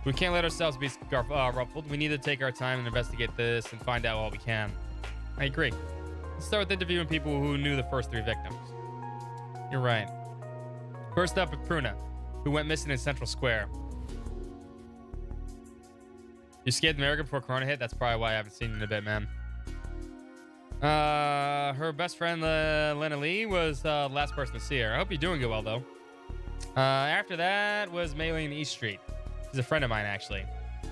We can't let ourselves be ruffled. We need to take our time and investigate this and find out all we can. I agree. Let's start with interviewing people who knew the first 3 victims. You're right. First up is Pruna, who went missing in Central Square. You escaped America before Corona hit? That's probably why I haven't seen you in a bit, man. Her best friend, Lena Lee, was the last person to see her. I hope you're doing good well, though. After that was Maylene East Street. She's a friend of mine, actually.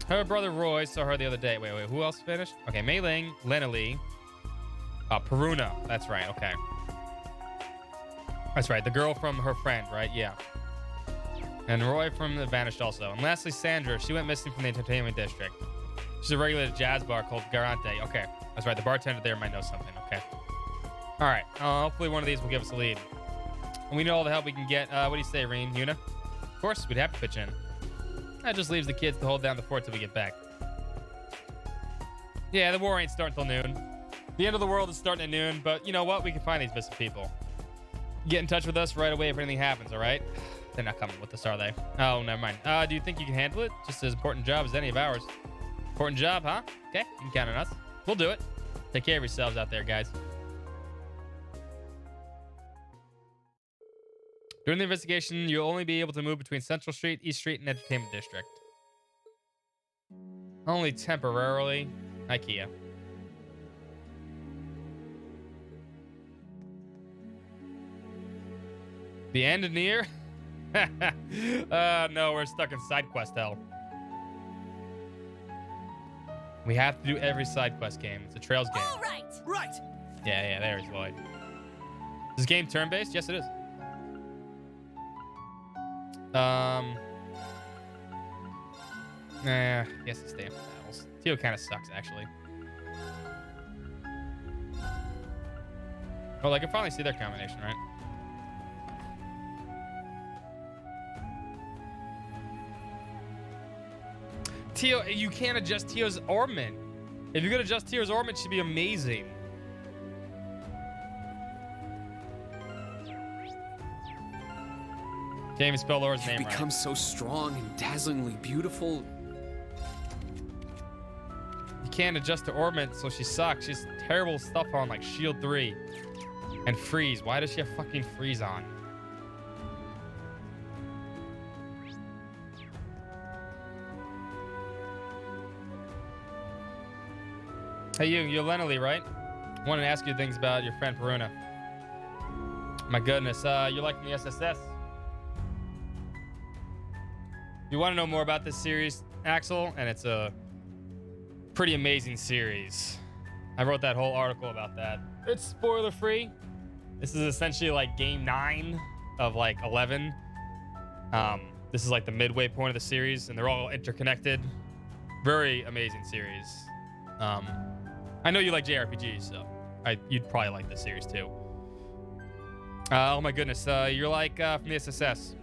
Her brother Roy saw her the other day. Wait, who else finished? Okay, Maylene, Lena Lee. Peruna. That's right, okay. That's right, the girl from her friend, right? Yeah. And Roy from the Vanished also. And lastly, Sandra. She went missing from the entertainment district. She's a regular at a jazz bar called Garante. Okay, that's right. The bartender there might know something. Okay. All right. Hopefully one of these will give us a lead. And we need all the help we can get. What do you say, Reen? Yuna? Of course, we'd have to pitch in. That just leaves the kids to hold down the fort till we get back. Yeah, the war ain't starting till noon. The end of the world is starting at noon, but you know what? We can find these missing people. Get in touch with us right away if anything happens, all right? They're not coming with us, are they? Oh, never mind. Do you think you can handle it? Just as important job as any of ours. Important job, huh? Okay, you can count on us. We'll do it. Take care of yourselves out there, guys. During the investigation, you'll only be able to move between Central Street, East Street, and Entertainment District. Only temporarily. IKEA. The end near? No, we're stuck in side quest hell. We have to do every side quest game. It's a Trails game. All right. Right. Yeah, there's Lloyd. Is this game turn-based? Yes, it is. I guess it's staying for battles. Tio kind of sucks, actually. Well, I can finally see their combination, right? Tio, you can't adjust Tio's ornament. If you could adjust Tio's ornament, it should be amazing. Can't even spell Laura's name right. You've become so strong and dazzlingly beautiful. You can't adjust her ornament, so she sucks. She has terrible stuff on, like Shield 3 and Freeze. Why does she have fucking Freeze on? Hey, you're Lenely, right? Wanted to ask you things about your friend Peruna. My goodness, you're liking the SSS. You want to know more about this series, Axel? And it's a pretty amazing series. I wrote that whole article about that. It's spoiler free. This is essentially like game 9 of like 11. This is like the midway point of the series, and they're all interconnected. Very amazing series. I know you like JRPGs, so you'd probably like this series too. Oh my goodness, you're like from the SSS.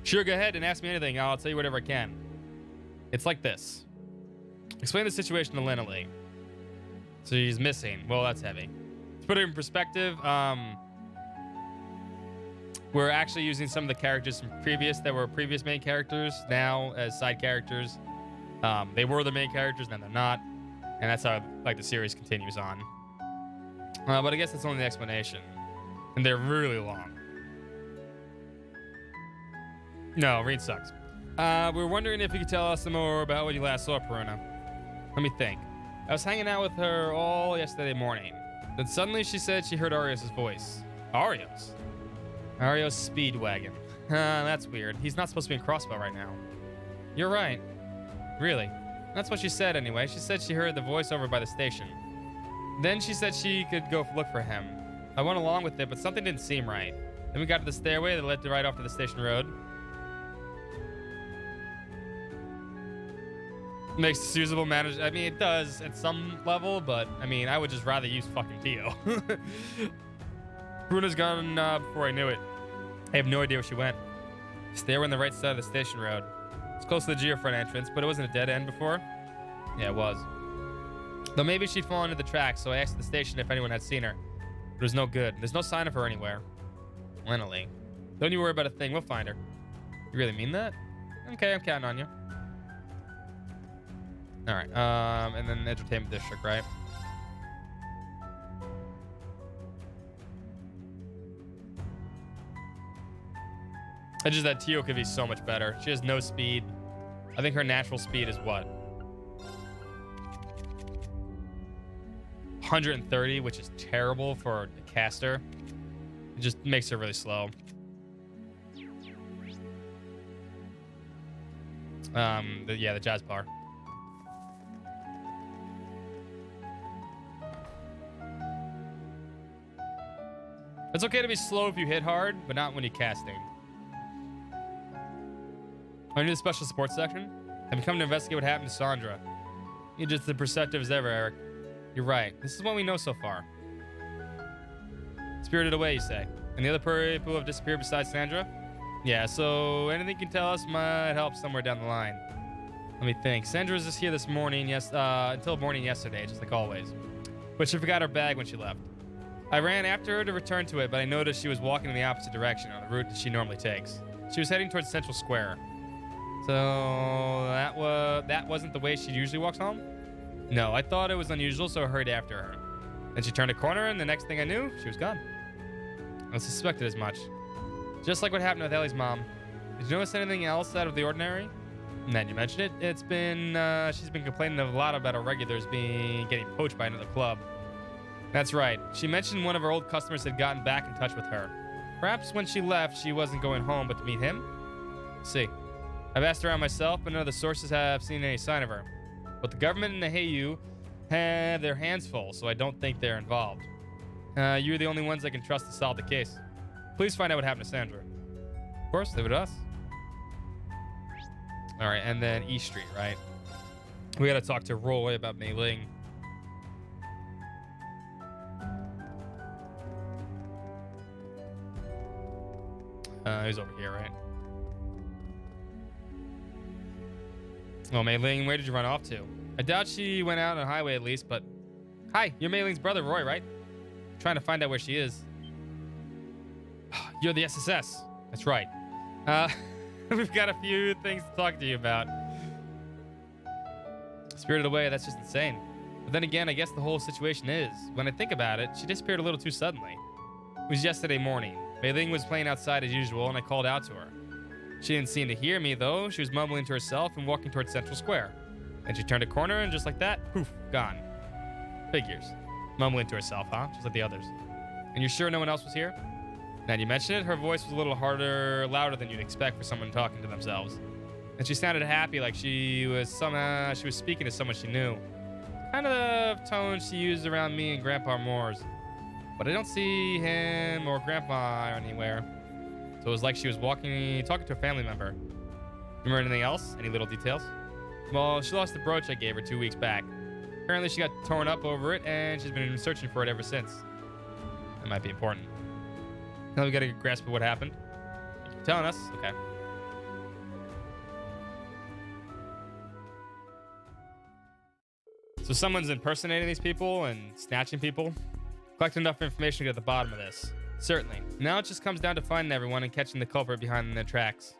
Sure, go ahead and ask me anything. I'll tell you whatever I can. It's like this. Explain the situation to Lena Lee. So she's missing. Well, that's heavy. To put it in perspective, we're actually using some of the characters from that were previous main characters now as side characters. They were the main characters, then they're not. And that's how like the series continues on. But I guess that's only the explanation. And they're really long. No, Reed sucks. We were wondering if you could tell us some more about when you last saw Peruna. Let me think. I was hanging out with her all yesterday morning. Then suddenly she said she heard Arios' voice. Arios? Arios Speedwagon. That's weird. He's not supposed to be in Crossbell right now. You're right. Really. That's what she said anyway. She said she heard the voice over by the station. Then she said she could go look for him. I went along with it, but something didn't seem right. Then we got to the stairway that led right off to the station road. Makes this usable manage. I mean, it does at some level, but I mean, I would just rather use fucking Tio. Bruna's gone before I knew it. I have no idea where she went. Stairway on the right side of the station road. It's close to the geofront entrance, but it wasn't a dead end before. Yeah, it was. Though maybe she'd fallen into the tracks, so I asked the station if anyone had seen her. But it was no good. There's no sign of her anywhere. Lentally. Don't you worry about a thing. We'll find her. You really mean that? Okay, I'm counting on you. All right. And then the entertainment district, right? I just that Tio could be so much better. She has no speed. I think her natural speed is what? 130, which is terrible for a caster. It just makes her really slow. The jazz bar. It's okay to be slow if you hit hard, but not when you're casting. Are you in the special support section? I've come to investigate what happened to Sandra. You're just as perceptive as ever, Eric. You're right. This is what we know so far. Spirited away, you say. And the other people have disappeared besides Sandra? Yeah, so anything you can tell us might help somewhere down the line. Let me think. Sandra was just here this morning, until morning yesterday, just like always. But she forgot her bag when she left. I ran after her to return to it, but I noticed she was walking in the opposite direction on the route that she normally takes. She was heading towards Central Square. So that wasn't the way she usually walks home? No, I thought it was unusual, so I hurried after her. Then she turned a corner, and the next thing I knew, she was gone. I suspected as much. Just like what happened with Ellie's mom. Did you notice anything else out of the ordinary? Now you mentioned it. She's been complaining a lot about her regulars getting poached by another club. That's right. She mentioned one of her old customers had gotten back in touch with her. Perhaps when she left, she wasn't going home, but to meet him? See. I've asked around myself, but none of the sources have seen any sign of her. But the government and the Heiyu have their hands full, so I don't think they're involved. You're the only ones that can trust to solve the case. Please find out what happened to Sandra. Of course, leave it to us. All right, and then East Street, right? We gotta talk to Roy about Mei Ling. He's over here, right? Oh, Mei Ling, where did you run off to? I doubt she went out on the highway at least, but... Hi, you're Mei Ling's brother, Roy, right? I'm trying to find out where she is. You're the SSS. That's right. We've got a few things to talk to you about. Spirited away, that's just insane. But then again, I guess the whole situation is. When I think about it, she disappeared a little too suddenly. It was yesterday morning. Mei Ling was playing outside as usual, and I called out to her. She didn't seem to hear me, though. She was mumbling to herself and walking towards Central Square. Then she turned a corner, and just like that, poof, gone. Figures. Mumbling to herself, huh? Just like the others. And you're sure no one else was here? Now you mention it, her voice was a little louder than you'd expect for someone talking to themselves. And she sounded happy, like she was speaking to someone she knew. Kind of the tone she used around me and Grandpa Moore's. But I don't see him or Grandpa anywhere. So it was like she was talking to a family member. Remember anything else? Any little details? Well, she lost the brooch I gave her 2 weeks back. Apparently she got torn up over it, and she's been searching for it ever since. That might be important. Now we got a grasp of what happened. You keep telling us. Okay. So someone's impersonating these people and snatching people. Collect enough information to get to the bottom of this. Certainly. Now it just comes down to finding everyone and catching the culprit behind the tracks.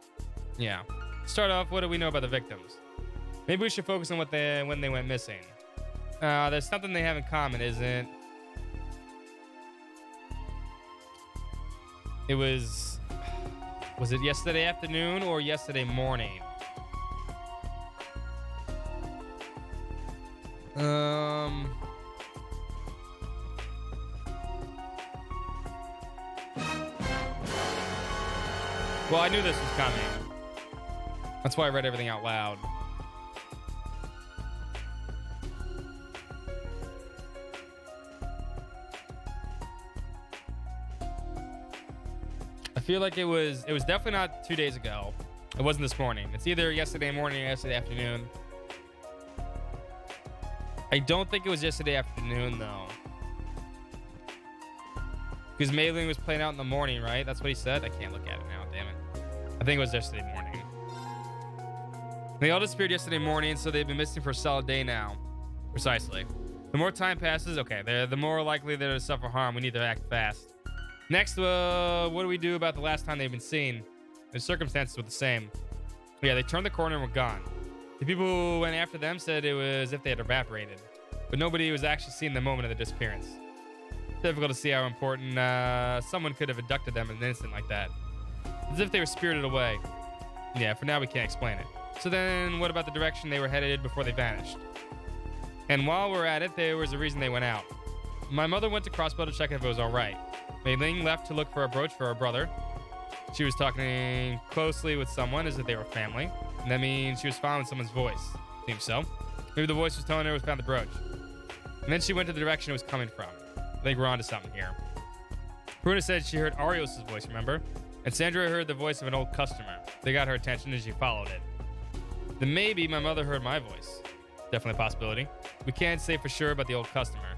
Yeah. To start off, what do we know about the victims? Maybe we should focus on when they went missing. There's something they have in common, isn't? It was it yesterday afternoon or yesterday morning? Well, I knew this was coming. That's why I read everything out loud. I feel like it was definitely not 2 days ago. It wasn't this morning. It's either yesterday morning or yesterday afternoon. I don't think it was yesterday afternoon though. Because Mei Ling was playing out in the morning, right? That's what he said. I can't look at it now, damn it. I think it was yesterday morning. They all disappeared yesterday morning, so they've been missing for a solid day now. Precisely. The more time passes, okay, the more likely they're to suffer harm. We need to act fast. Next, what do we do about the last time they've been seen? The circumstances were the same. Yeah, they turned the corner and were gone. The people who went after them said it was as if they had evaporated, but nobody was actually seen the moment of the disappearance. Difficult to see how important someone could have abducted them in an instant like that. As if they were spirited away. Yeah, for now we can't explain it. So then, what about the direction they were headed before they vanished? And while we're at it, there was a reason they went out. My mother went to Crossbow to check if it was alright. Mei Ling left to look for a brooch for her brother. She was talking closely with someone as if they were family. And that means she was following someone's voice. Seems so. Maybe the voice was telling her it was found the brooch. And then she went to the direction it was coming from. I think we're onto something here. Bruna said she heard Arios' voice, remember? And Sandra heard the voice of an old customer. They got her attention and she followed it. Then maybe my mother heard my voice. Definitely a possibility. We can't say for sure about the old customer.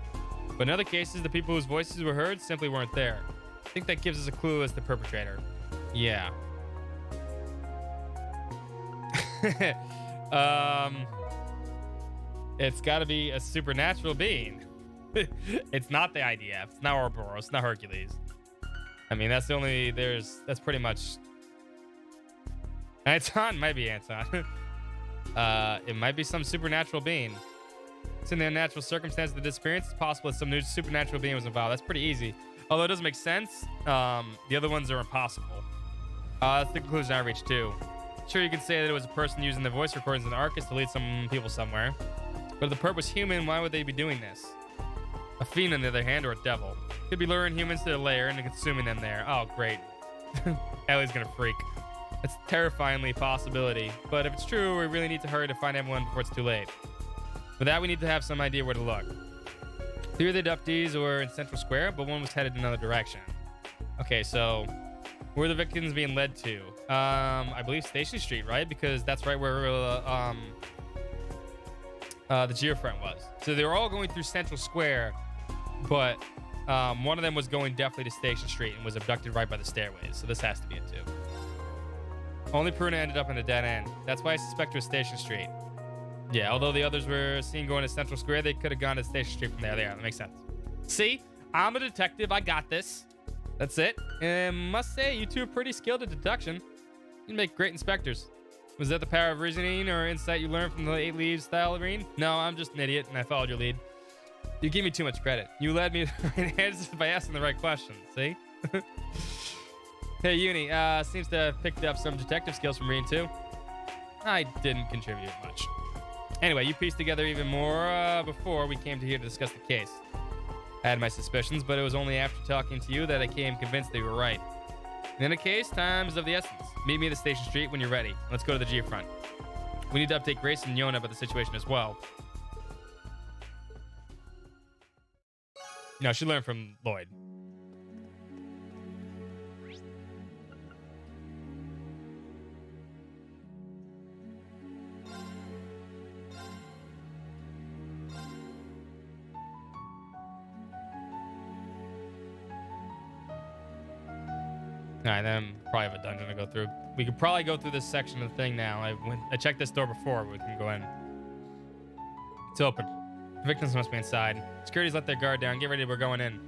But in other cases, the people whose voices were heard simply weren't there. I think that gives us a clue as the perpetrator. Yeah. It's got to be a supernatural being. It's not the IDF. It's not Ouroboros. It's not Hercules. I mean, that's the only. That's pretty much. Anton might be Anton. It might be some supernatural being. It's in the unnatural circumstances of the disappearance. It's possible that some new supernatural being was involved. That's pretty easy. Although it doesn't make sense. The other ones are impossible. That's the conclusion I reached too. Sure, you could say that it was a person using the voice recordings in the Arcus to lead some people somewhere. But if the perp was human, why would they be doing this? A fiend, on the other hand, or a devil. Could be luring humans to the lair and consuming them there. Oh, great. Ellie's gonna freak. That's a terrifyingly possibility. But if it's true, we really need to hurry to find everyone before it's too late. For that, we need to have some idea where to look. Three of the abductees were in Central Square, but one was headed in another direction. Okay, so where are the victims being led to? I believe Station Street, right? Because that's right where the Geofront was. So they were all going through Central Square, but one of them was going definitely to Station Street and was abducted right by the stairways. So this has to be it too. Only Pruna ended up in a dead end. That's why I suspect it was Station Street. Yeah, although the others were seen going to Central Square, they could have gone to Station Street from there. There, that makes sense. See, I'm a detective. I got this. That's it. And must say, you two are pretty skilled at deduction. You make great inspectors. Was that the power of reasoning or insight you learned from the 8 Leaves style, Irene? No, I'm just an idiot, and I followed your lead. You give me too much credit. You led me to the right answers by asking the right questions. See? Hey, Uni, seems to have picked up some detective skills from Reen, too. I didn't contribute much. Anyway, you pieced together even more before we came to here to discuss the case. I had my suspicions, but it was only after talking to you that I came convinced that you were right. In any case, time is of the essence. Meet me at the Station Street when you're ready. Let's go to the Geofront. We need to update Grace and Yona about the situation as well. No, she learned from Lloyd. Alright, then probably have a dungeon to go through. We could probably go through this section of the thing now. I checked this door before, but we can go in. It's open. The victims must be inside. Security's let their guard down. Get ready, we're going in.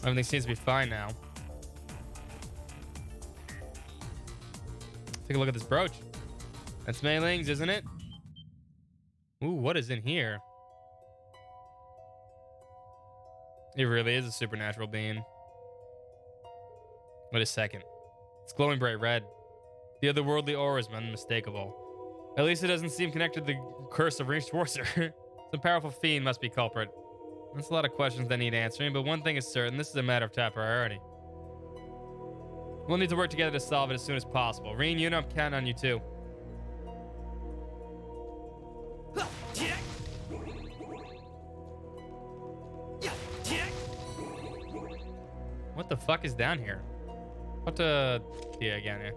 Everything seems to be fine now. Take a look at this brooch. That's Mei Ling's, isn't it? Ooh, what is in here? It really is a supernatural being. Wait a second. It's glowing bright red. The otherworldly aura is unmistakable. At least it doesn't seem connected to the curse of Reem Schwarzer. Some powerful fiend must be culprit. That's a lot of questions that need answering, but one thing is certain, this is a matter of top priority. We'll need to work together to solve it as soon as possible. Reen, you know I'm counting on you too. What the fuck is down here? What the... Yeah, again, yeah.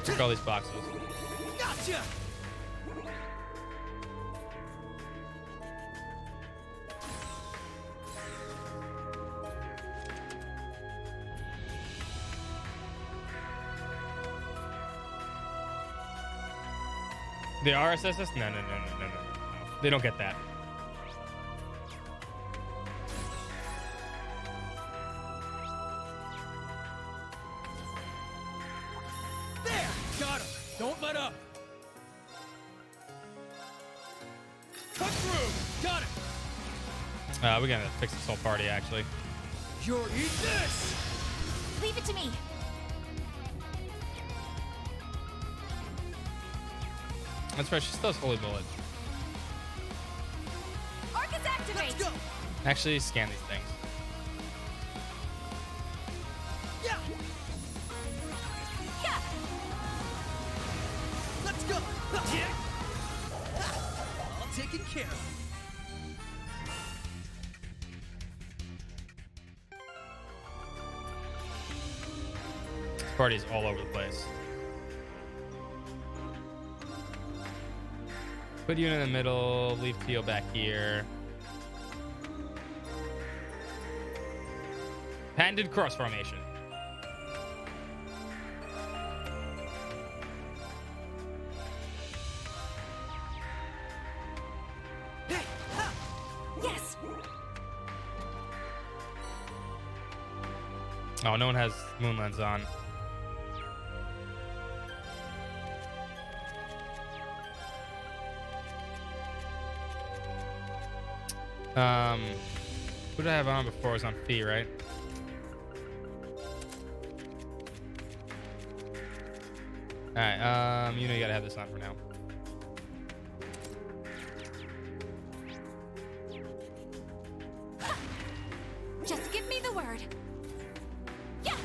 Look at all these boxes. Gotcha! The RSSS? No. They don't get that. There! Got him! Don't let up! Cut through! Got it! We're gonna fix this whole party, actually. You're eat this! Leave it to me. That's right, she still has Holy Bullet. Arcus activate. Let's go! Actually, scan these things. Yeah! Yeah. Let's go! Yeah! All taken care of. This party is all over the place. Put you in the middle, leave Teal back here. Patented cross formation. Hey! Ha! Yes. Oh, no one has moon lens on. Who did I have on before? I was on Fee, right? Alright, you know you gotta have this on for now. Just give me the word. Yeah.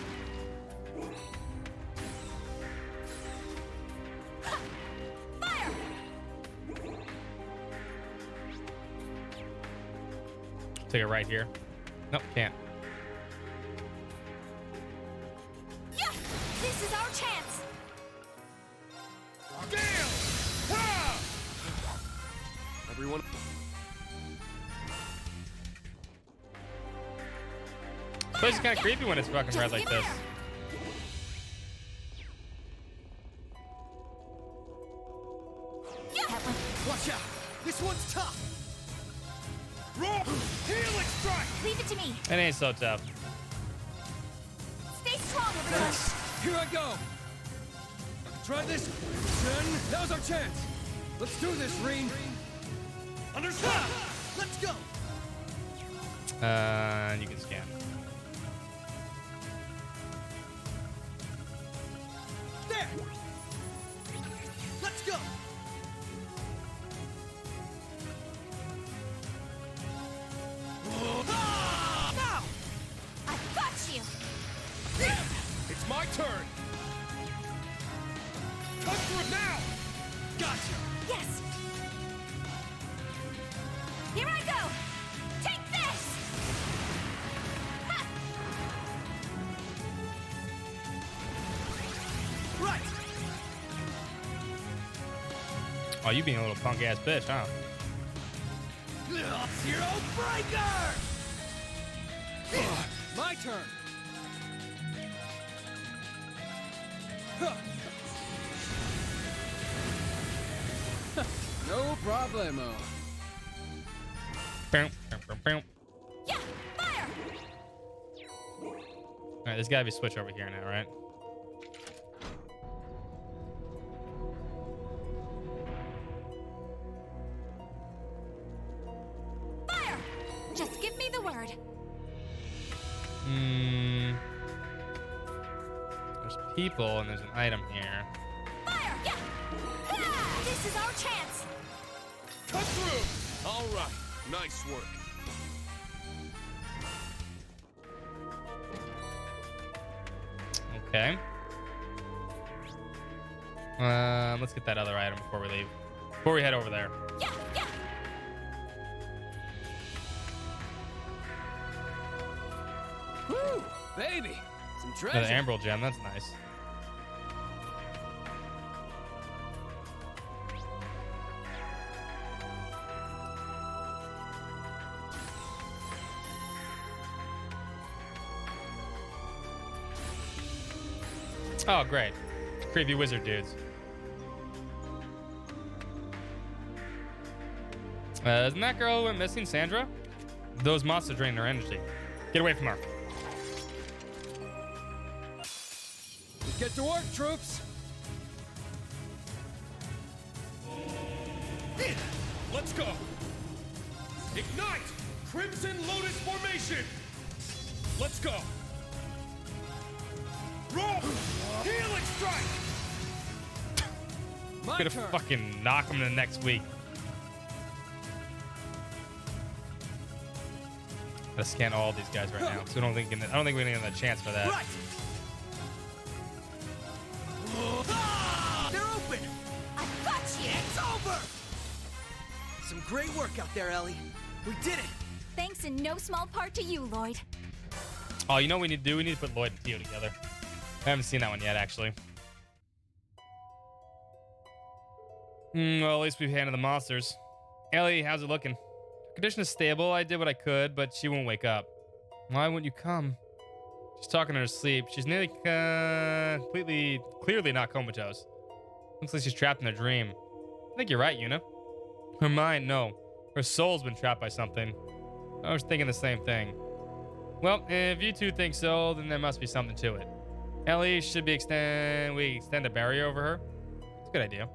Ha! Fire. Take it right here. Nope, can't. Yeah. This is our chance. Damn! Ha! Everyone. Place is kind of creepy when it's fucking red like this. Yeah. Watch out! This one's tough! Roll! Healing strike! Leave it to me. It ain't so tough. Stay strong, everyone. Nice! Here I go! Try this! Then, now's our chance! Let's do this, Reen! Understood! Let's go! You can scan. There! Let's go! Ah! Now. I've got you. It's my turn! Cut through it now! Gotcha! Yes. Here I go. Take this. Ha! Right! Oh, you being a little punk ass bitch, huh? Zero Breaker! My turn! Huh. No problemo. Boom, boom, boom, boom. Yeah. Fire. All right, there's gotta be a switch over here now, right? Fire. Just give me the word. There's people, and there's an item here. Fire! Yeah! Ah, this is our chance! Cut through! All right. Nice work. Okay. Let's get that other item before we leave. Before we head over there. Yeah! Yeah! Woo! Baby! Some treasure. Another Emerald gem. That's nice. Oh, great. Creepy wizard dudes. Isn't that girl who went missing, Sandra? Those monsters drain her energy. Get away from her. Get to work, troops! Let's go! Ignite! Crimson Lotus Formation! Let's go! Roll! Healing Strike! Gonna fucking knock him in the next week. Gotta scan all these guys right now. So I don't think we're gonna get a chance for that. Right. Ah, they're open! I've got you! It's over! Some great work out there, Ellie. We did it! Thanks in no small part to you, Lloyd. Oh, you know what we need to do? We need to put Lloyd and Tio together. I haven't seen that one yet, actually. Well, at least we've handled the monsters. Ellie, how's it looking? Her condition is stable. I did what I could, but she won't wake up. Why wouldn't you come? She's talking in her sleep. She's nearly clearly not comatose. Looks like she's trapped in a dream. I think you're right, Yuna. Her mind, no. Her soul's been trapped by something. I was thinking the same thing. Well, if you two think so, then there must be something to it. Ellie, should we extend a barrier over her? It's a good idea.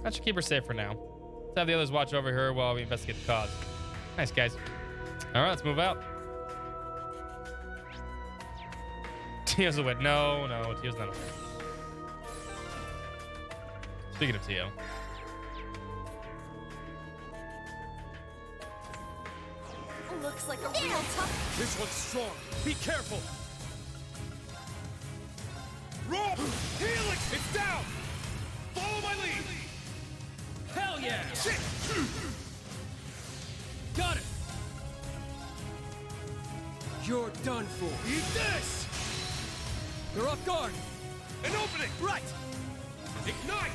That should keep her safe for now. Let's have the others watch over her while we investigate the cause. Nice, guys. All right, let's move out. Tio's away. No, Tio's not away. Speaking of Tio. Looks like a real tough. This one's strong. Be careful. Roll! Healing! It's down! Follow my lead! Hell yeah! Shit! Got it! You're done for. Eat this! They're off guard! An opening! Right! Ignite!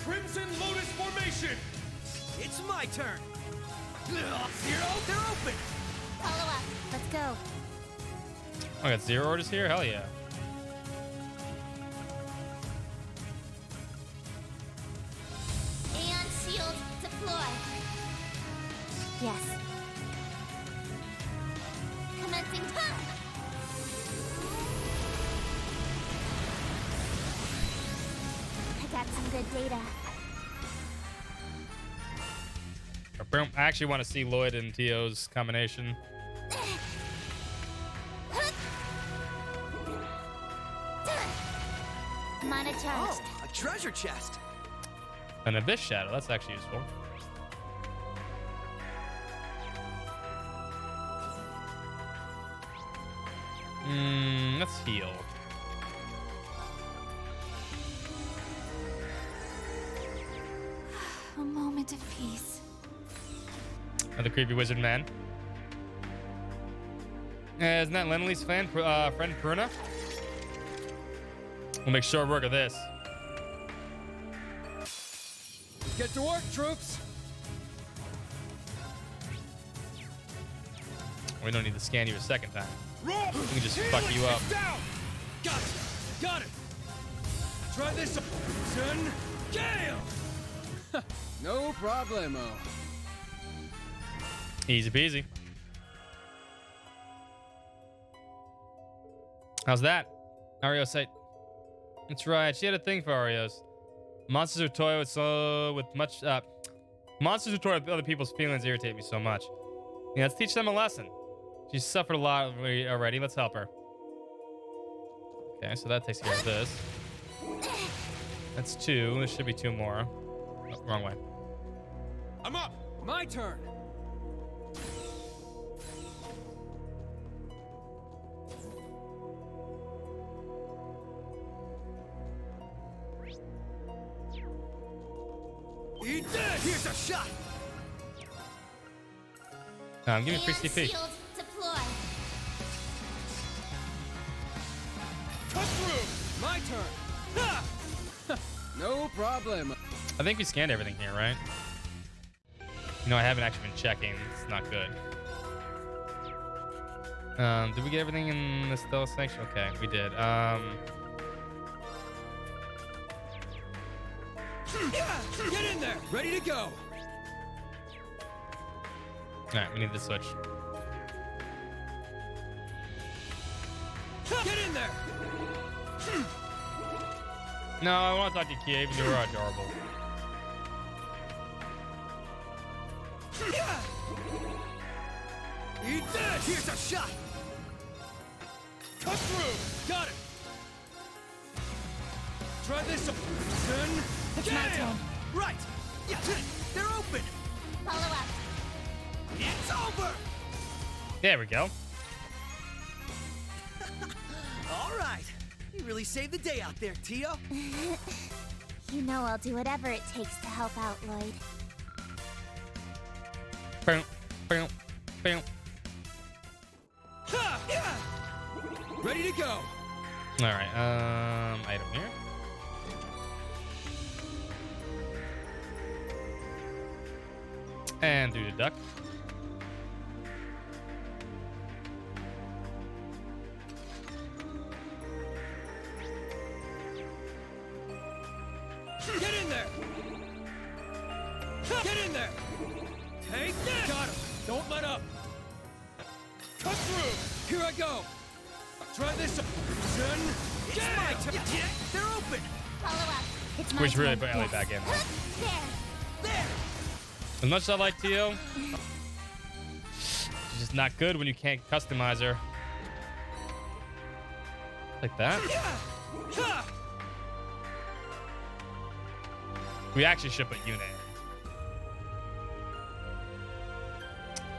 Crimson Lotus Formation! It's my turn! Zero, they're open! Follow up. Let's go. I got zero orders here? Hell yeah. Aeon shield deploy. Yes. Commencing time. I got some good data. Boom. I actually want to see Lloyd and Tio's combination. Mana charged. Oh, a treasure chest. An Abyss Shadow. That's actually useful. Let's heal. A moment of peace. Another creepy wizard man. Isn't that Lenley's friend Purna? We'll make short work of this. Get to work, troops! We don't need to scan you a second time. Roll! We can just fuck you up. Down! Got it! Got it! Try this. Son Gale! No problemo. Easy peasy. How's that? Ario said. That's right. She had a thing for Arios. Monsters who toy with monsters who toy with other people's feelings irritate me so much. Yeah, let's teach them a lesson. She's suffered a lot already. Let's help her. Okay, so that takes care of this. That's 2. There should be 2 more. Oh, wrong way. I'm up. My turn. Eat this! Here's a shot! Give me free CP. Shield deploy. Cut through! My turn! Ha! No problem. I think we scanned everything here, right? You know, I haven't actually been checking. It's not good. Did we get everything in the stealth section? Okay, we did. Get in there! Ready to go! Alright, we need the switch. Get in there! No, I want to talk to Kia, even though you're adorable. Eat this! Here's a shot! Cut through! Got it! Try this. Son. It's my turn. Right! Yeah, they're open! Follow up. It's over! There we go. All right. You really saved the day out there, Tio. You know I'll do whatever it takes to help out, Lloyd. Boom, boom, boom. Ready to go. Alright, item here. And do the duck. Get in there! Get in there! Take this! Got him! Don't let up! Cut through! Here I go! Try this, son! It's my turn! Yeah, they're open! Follow up. It's my We should really turn. put Ellie back in. There. There! As much as I like Tio, she's just not good when you can't customize her. Like that. We actually should put Yuna in.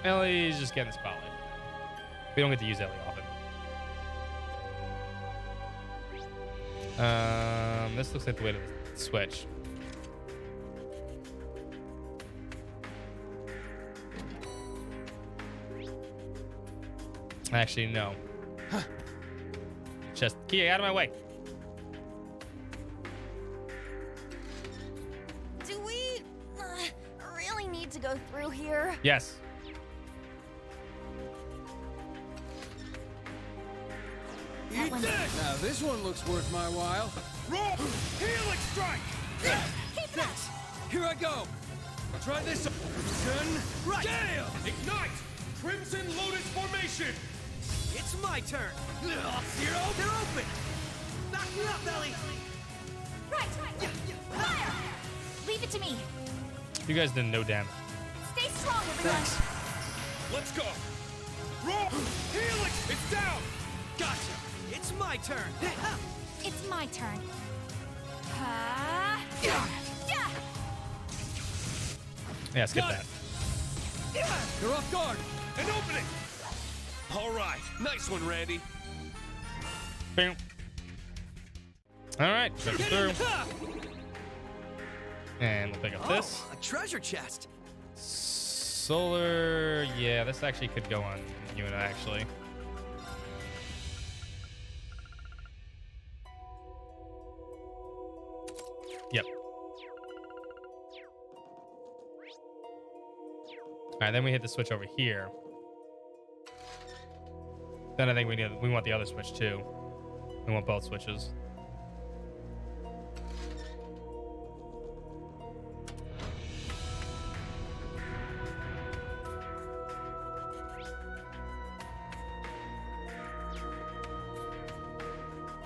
Ellie's just getting the spotlight. We don't get to use Ellie often. This looks like the way to switch. Actually, no. Just Kia, out of my way. Do we really need to go through here? Yes. Eat this! Now this one looks worth my while. Roll! Helix strike! Keep it up. Here I go! Try this, son! Right! Gale! Ignite! Crimson Lotus formation! It's my turn! Zero, they're open! Knock me up, Ellie! Right. Fire. Leave it to me. You guys did no damage. Stay strong, everyone. Let's go! Roll! Helix! It's down! Gotcha! It's my turn! It's my turn. Yeah, skip Got that. it. You're off guard! An opening! All right, nice one, Randy. Boom. All right, check it through. And we'll pick up this. A treasure chest. Solar. Yeah, this actually could go on Yuna, actually. Yep. All right, then we hit the switch over here. Then I think we want the other switch too. We want both switches.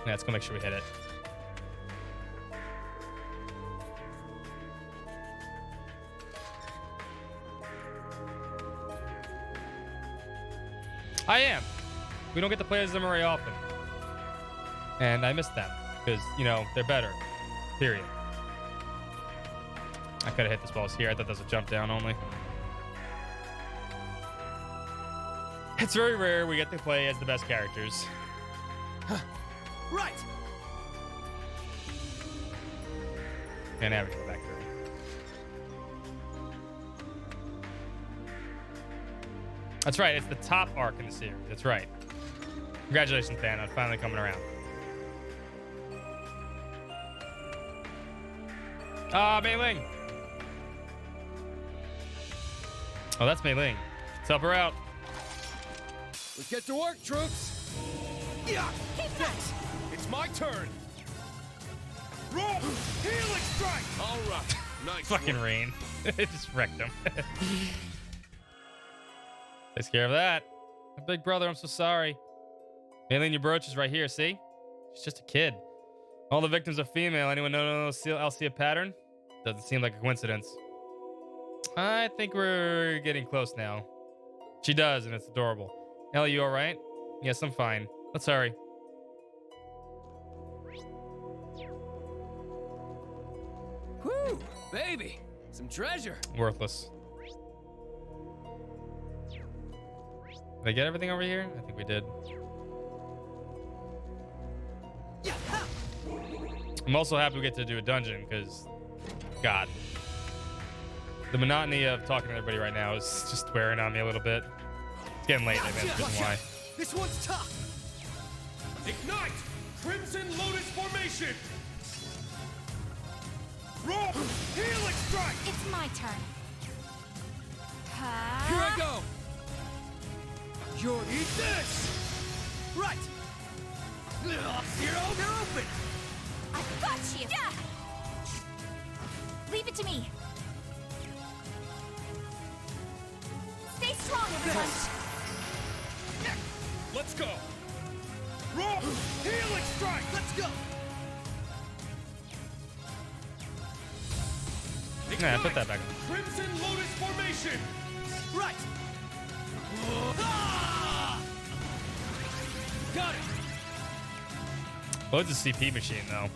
Yeah, let's go make sure we hit it. I am. We don't get to play as them very often. And I miss them because, you know, they're better. Period. I could have hit this balls here. I thought that was a jump down only. It's very rare we get to play as the best characters. Right. And now we go back through. That's right. It's the top arc in the series. That's right. Congratulations, Dan, on finally coming around. Mei Ling. Oh, that's Mei Ling. Let's help her out. Let's get to work, troops. Yeah. Keep that. It's my turn. Roll. Healing strike. All right. Nice. Fucking Rain. It just wrecked him. Takes care of that. My big brother, I'm so sorry. Mei Ling, your brooch is right here, see? She's just a kid. All the victims are female. Anyone know else see a pattern? Doesn't seem like a coincidence. I think we're getting close now. She does, and it's adorable. Ellie, you alright? Yes, I'm fine. Let's hurry. Whew, baby. Some treasure. Worthless. Did I get everything over here? I think we did. I'm also happy we get to do a dungeon, because, God. The monotony of talking to everybody right now is just wearing on me a little bit. It's getting late, man. That's the reason why. This one's tough. Ignite! Crimson Lotus formation! Roll! Healing strike! It's my turn. Here I go. You're eat this. Right. Zero, they're open. I've got you. Yeah. Leave it to me. Stay strong, everyone. Let's go! Roll! Healing strike! Let's go! Yeah, put that back in. Crimson Lotus formation! Right! Got it! Well, it's a CP machine, though.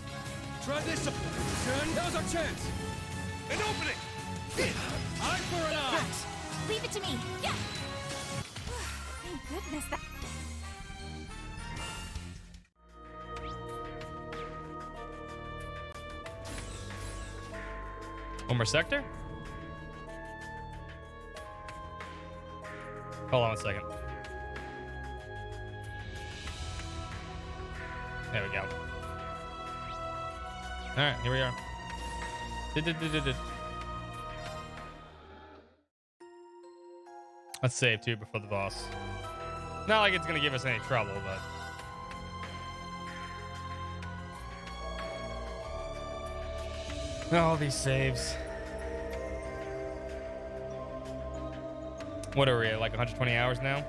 Try this. Turn. Now's our chance. An opening! Eye for an eye! Thanks. Leave it to me. Yeah. Thank goodness that. One more sector? Hold on a second. There we go. Alright, here we are. Let's save too before the boss. Not like it's gonna give us any trouble, but. All these saves. What are we at, like 120 hours now?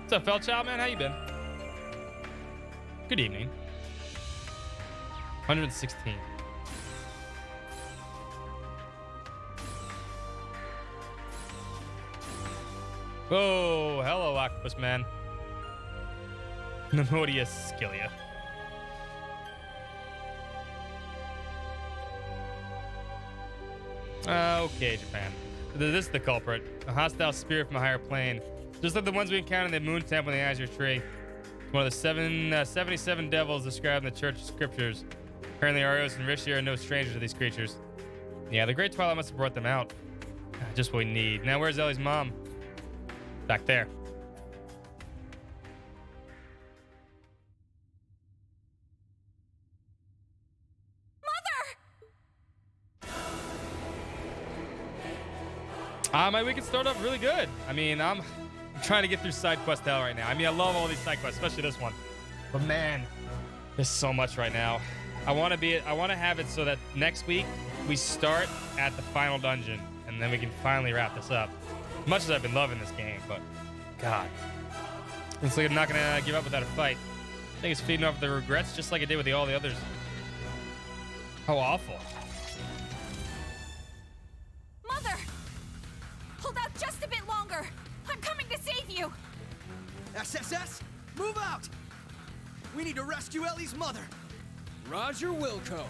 What's up, Felchild, man? How you been? Good evening. 116. Oh, hello, Octopus Man. Nemodius Scilia. Okay, Japan. This is the culprit. A hostile spirit from a higher plane. Just like the ones we encountered in the Moon Temple and the Azure Tree. One of the 77 devils described in the Church Scriptures. Apparently, Arios and Rishi are no strangers to these creatures. Yeah, the Great Twilight must have brought them out. Just what we need. Now, where's Ellie's mom? Back there. My week can start off really good. I mean, I'm trying to get through side quest hell right now. I mean, I love all these side quests, especially this one. But man, there's so much right now. I want to have it so that next week we start at the final dungeon, and then we can finally wrap this up. As much as I've been loving this game, but God, looks like I'm not gonna give up without a fight. I think it's feeding off the regrets, just like I did with all the others. How awful. Mother! Hold out just a bit longer. I'm coming to save you. SSS, move out! We need to rescue Ellie's mother. Roger Wilco.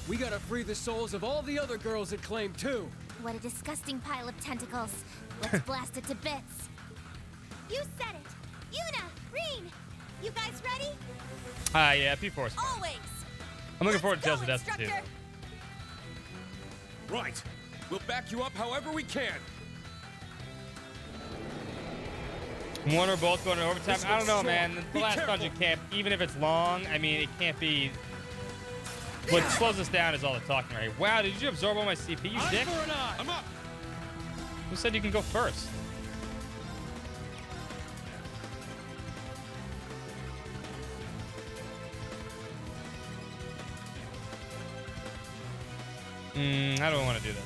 We gotta free the souls of all the other girls it claimed too. What a disgusting pile of tentacles. Let's blast it to bits. You said it. Yuna, Reen, you guys ready? Yeah, P4's fine. Always. I'm looking forward to Tales of Destiny too. Right. We'll back you up however we can. One or both going to overtime. I don't know, man. The last dungeon camp, even if it's long, I mean, it can't be. What slows us down is all the talking, right? Wow, did you absorb all my CP, you dick? I'm up. Who said you can go first? How do I want to do this?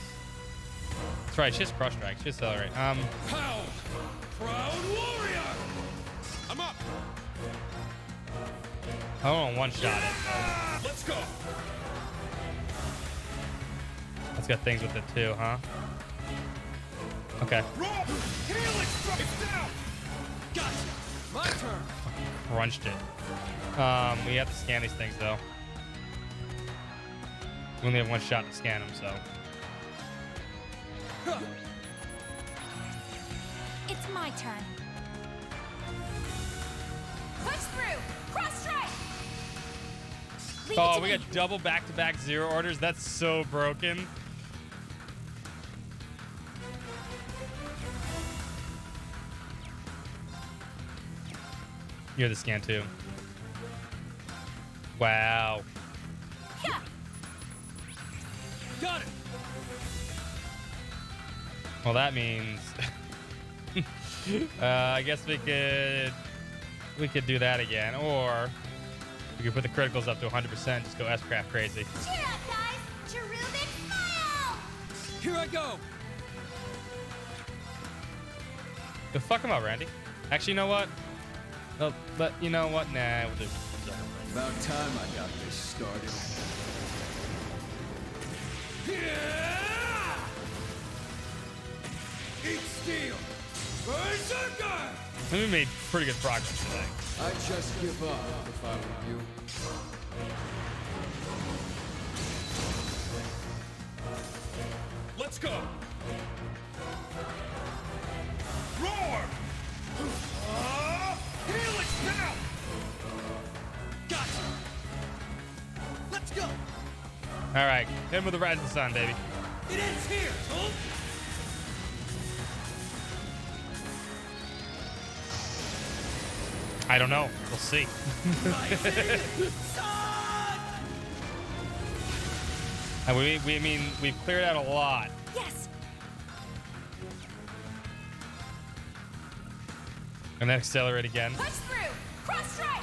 That's right, she has crush strike. She has accelerate. How? Proud warrior! I'm up. I don't want to one-shot it. Let's go. It's got things with it too, huh? Okay. It's down! Gotcha! My turn! Crunched it. We have to scan these things though. We only have one shot to scan them, so. It's my turn. Push through! Cross strike! Oh, we got double back-to-back zero orders. That's so broken. You're the scan too. Wow. Yeah. Got it! Well, that means I guess we could do that again, or we could put the criticals up to 100%, just go S-Craft crazy. Cheer up, guys! Cherubic smile! Here I go! The fuck him up, Randy. Actually, you know what? No, but you know what? Nah, we'll just. About time I got this started. Yeah! Eat steel! Berserker! We made pretty good progress today. I'd just give up if I were you. Let's go! Roar! Helix now! Gotcha! Let's go! All right, hit him with the rise of the sun, baby. It ends here, huh? I don't know. We'll see. And I mean, we've cleared out a lot. Yes. And then accelerate again. Push through! Cross strike!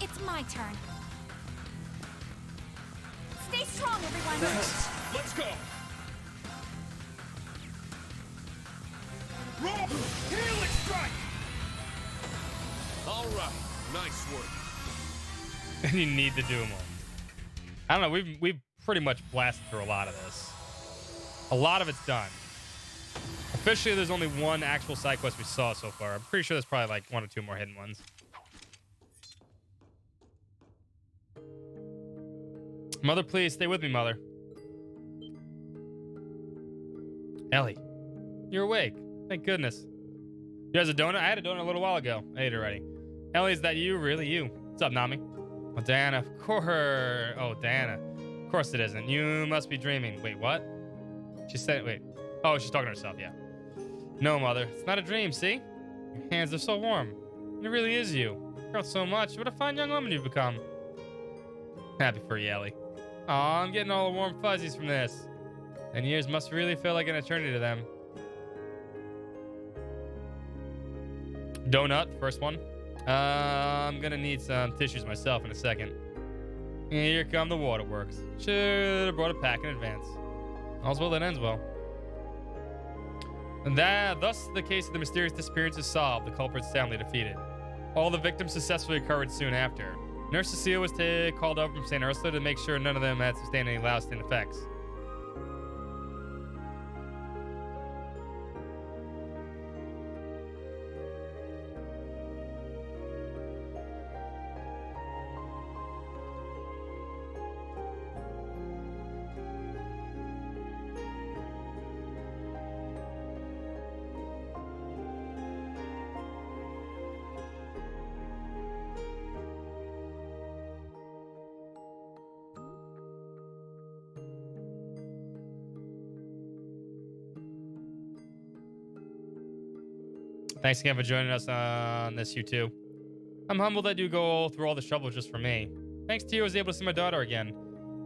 It's my turn. Stay strong, everyone. Let's go! Roar! Helix strike! All right, nice work. And you need to do them all. I don't know. We've pretty much blasted through a lot of this. A lot of it's done. Officially, there's only one actual side quest we saw so far. I'm pretty sure there's probably like one or two more hidden ones. Mother, please stay with me, Mother. Ellie, you're awake. Thank goodness. You guys a donut? I had a donut a little while ago. I ate it already. Ellie, is that you? Really you? What's up, Nami? Oh, Diana, of course. Oh, Diana. Of course it isn't. You must be dreaming. Wait, what? She said, wait. Oh, she's talking to herself, yeah. No, Mother. It's not a dream, see? Your hands are so warm. It really is you. Girl, so much. What a fine young woman you've become. Happy for you, Ellie. Aw, I'm getting all the warm fuzzies from this. And years must really feel like an eternity to them. Donut, first one. I'm gonna need some tissues myself in a second. Here come the waterworks. Should have brought a pack in advance. All's well that ends well. And thus the case of the mysterious disappearance is solved, the culprit's soundly defeated. All the victims successfully recovered soon after. Nurse Cecile was called over from St. Ursula to make sure none of them had sustained any lasting effects. Thanks again for joining us on this, you two. I'm humbled that you go through all this trouble just for me. Thanks to you, I was able to see my daughter again.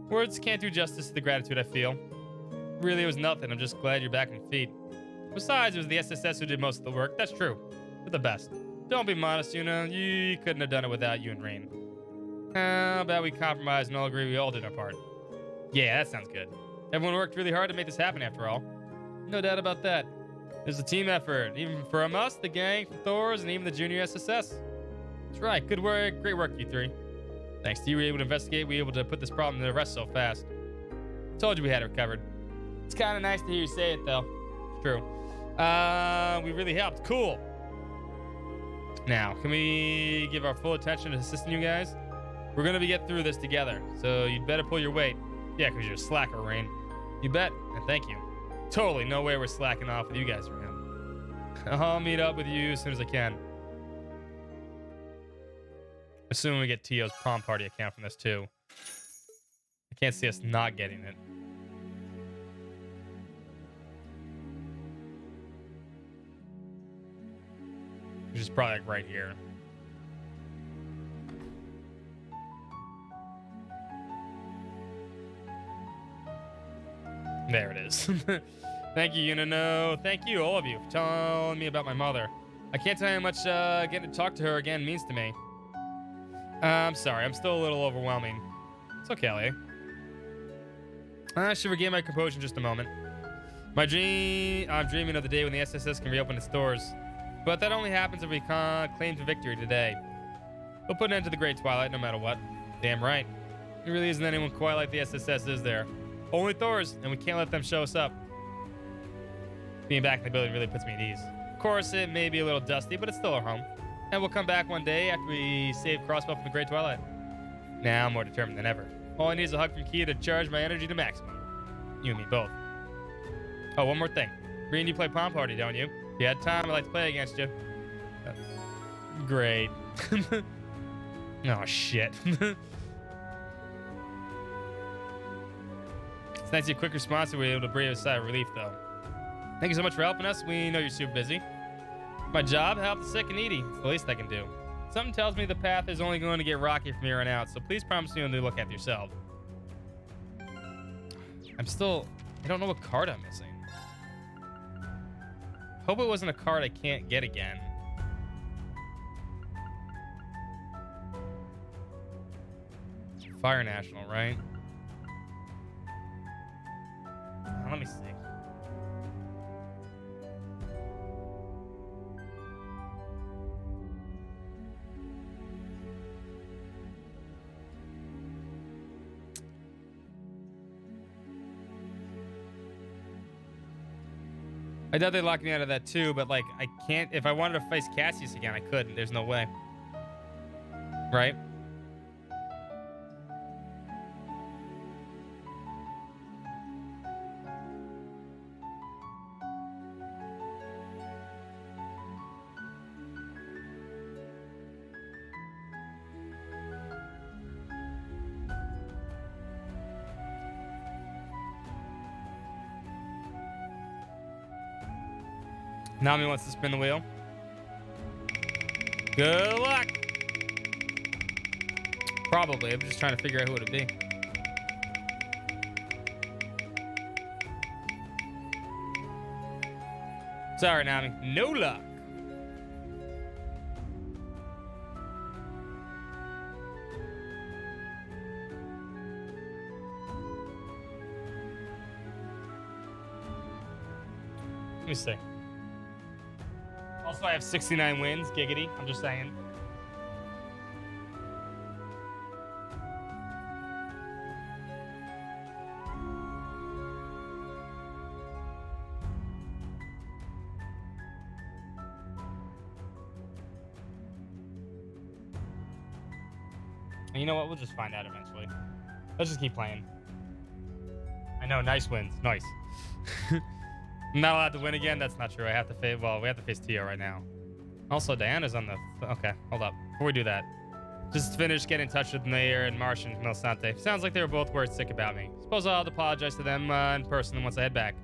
Words can't do justice to the gratitude I feel. Really, it was nothing. I'm just glad you're back on feet. Besides, it was the SSS who did most of the work. That's true. They're the best. Don't be modest, Yuna. You couldn't have done it without you and Rain. How about we compromise and all agree we all did our part? Yeah, that sounds good. Everyone worked really hard to make this happen after all. No doubt about that. There's a team effort, even from us, the gang, from Thor's, and even the junior SSS. That's right. Good work. Great work, you three. Thanks to you, we were able to investigate. We were able to put this problem to rest so fast. Told you we had it covered. It's kind of nice to hear you say it, though. It's true. We really helped. Cool. Now, can we give our full attention to assisting you guys? We're going to get through this together, so you'd better pull your weight. Yeah, because you're a slacker, Rain. You bet, and thank you. Totally, no way we're slacking off with you guys around. I'll meet up with you as soon as I can. Assuming we get Tio's prom party account from this too. I can't see us not getting it. Which is probably like right here. There it is. Thank you, Yuna. Thank you, all of you, for telling me about my mother. I can't tell you how much getting to talk to her again means to me. I'm sorry, I'm still a little overwhelming. It's okay, Ellie. I should regain my composure in just a moment. I'm dreaming of the day when the SSS can reopen its doors. But that only happens if we claim victory today. We'll put an end to the Great Twilight no matter what. Damn right. There really isn't anyone quite like the SSS, is there? Only Thor's, and we can't let them show us up. Being back in the building really puts me at ease. Of course, it may be a little dusty, but it's still our home. And we'll come back one day after we save Crossbow from the Great Twilight. Now I'm more determined than ever. All I need is a hug from Kia to charge my energy to maximum. You and me both. Oh, one more thing. Green, you play Pom Party, don't you? If you had time, I'd like to play against you. Great. Oh, shit. It's nice to see a quick response and we were able to breathe a sigh of relief, though. Thank you so much for helping us. We know you're super busy. My job, help the sick and needy. It's the least I can do. Something tells me the path is only going to get rocky from here on out, so please promise me you'll look after yourself. I don't know what card I'm missing. Hope it wasn't a card I can't get again. Fire National, right? Let me see. I doubt they locked me out of that too, but like I can't. If I wanted to face Cassius again, I couldn't. There's no way. Right? Nami wants to spin the wheel. Good luck. Probably. I'm just trying to figure out who it would be. Sorry, Nami. No luck. Let me see. Also, I have 69 wins. Giggity. I'm just saying. And you know what? We'll just find out eventually. Let's just keep playing. I know, nice wins. Nice. I'm not allowed to win again. That's not true. I have to face. Well, we have to face Tio right now. Also, Diana's on the. Okay, hold up. Before we do that, just finish getting in touch with Mayor and Martian Milsante. Sounds like they were both worried sick about me. Suppose I'll apologize to them in person once I head back.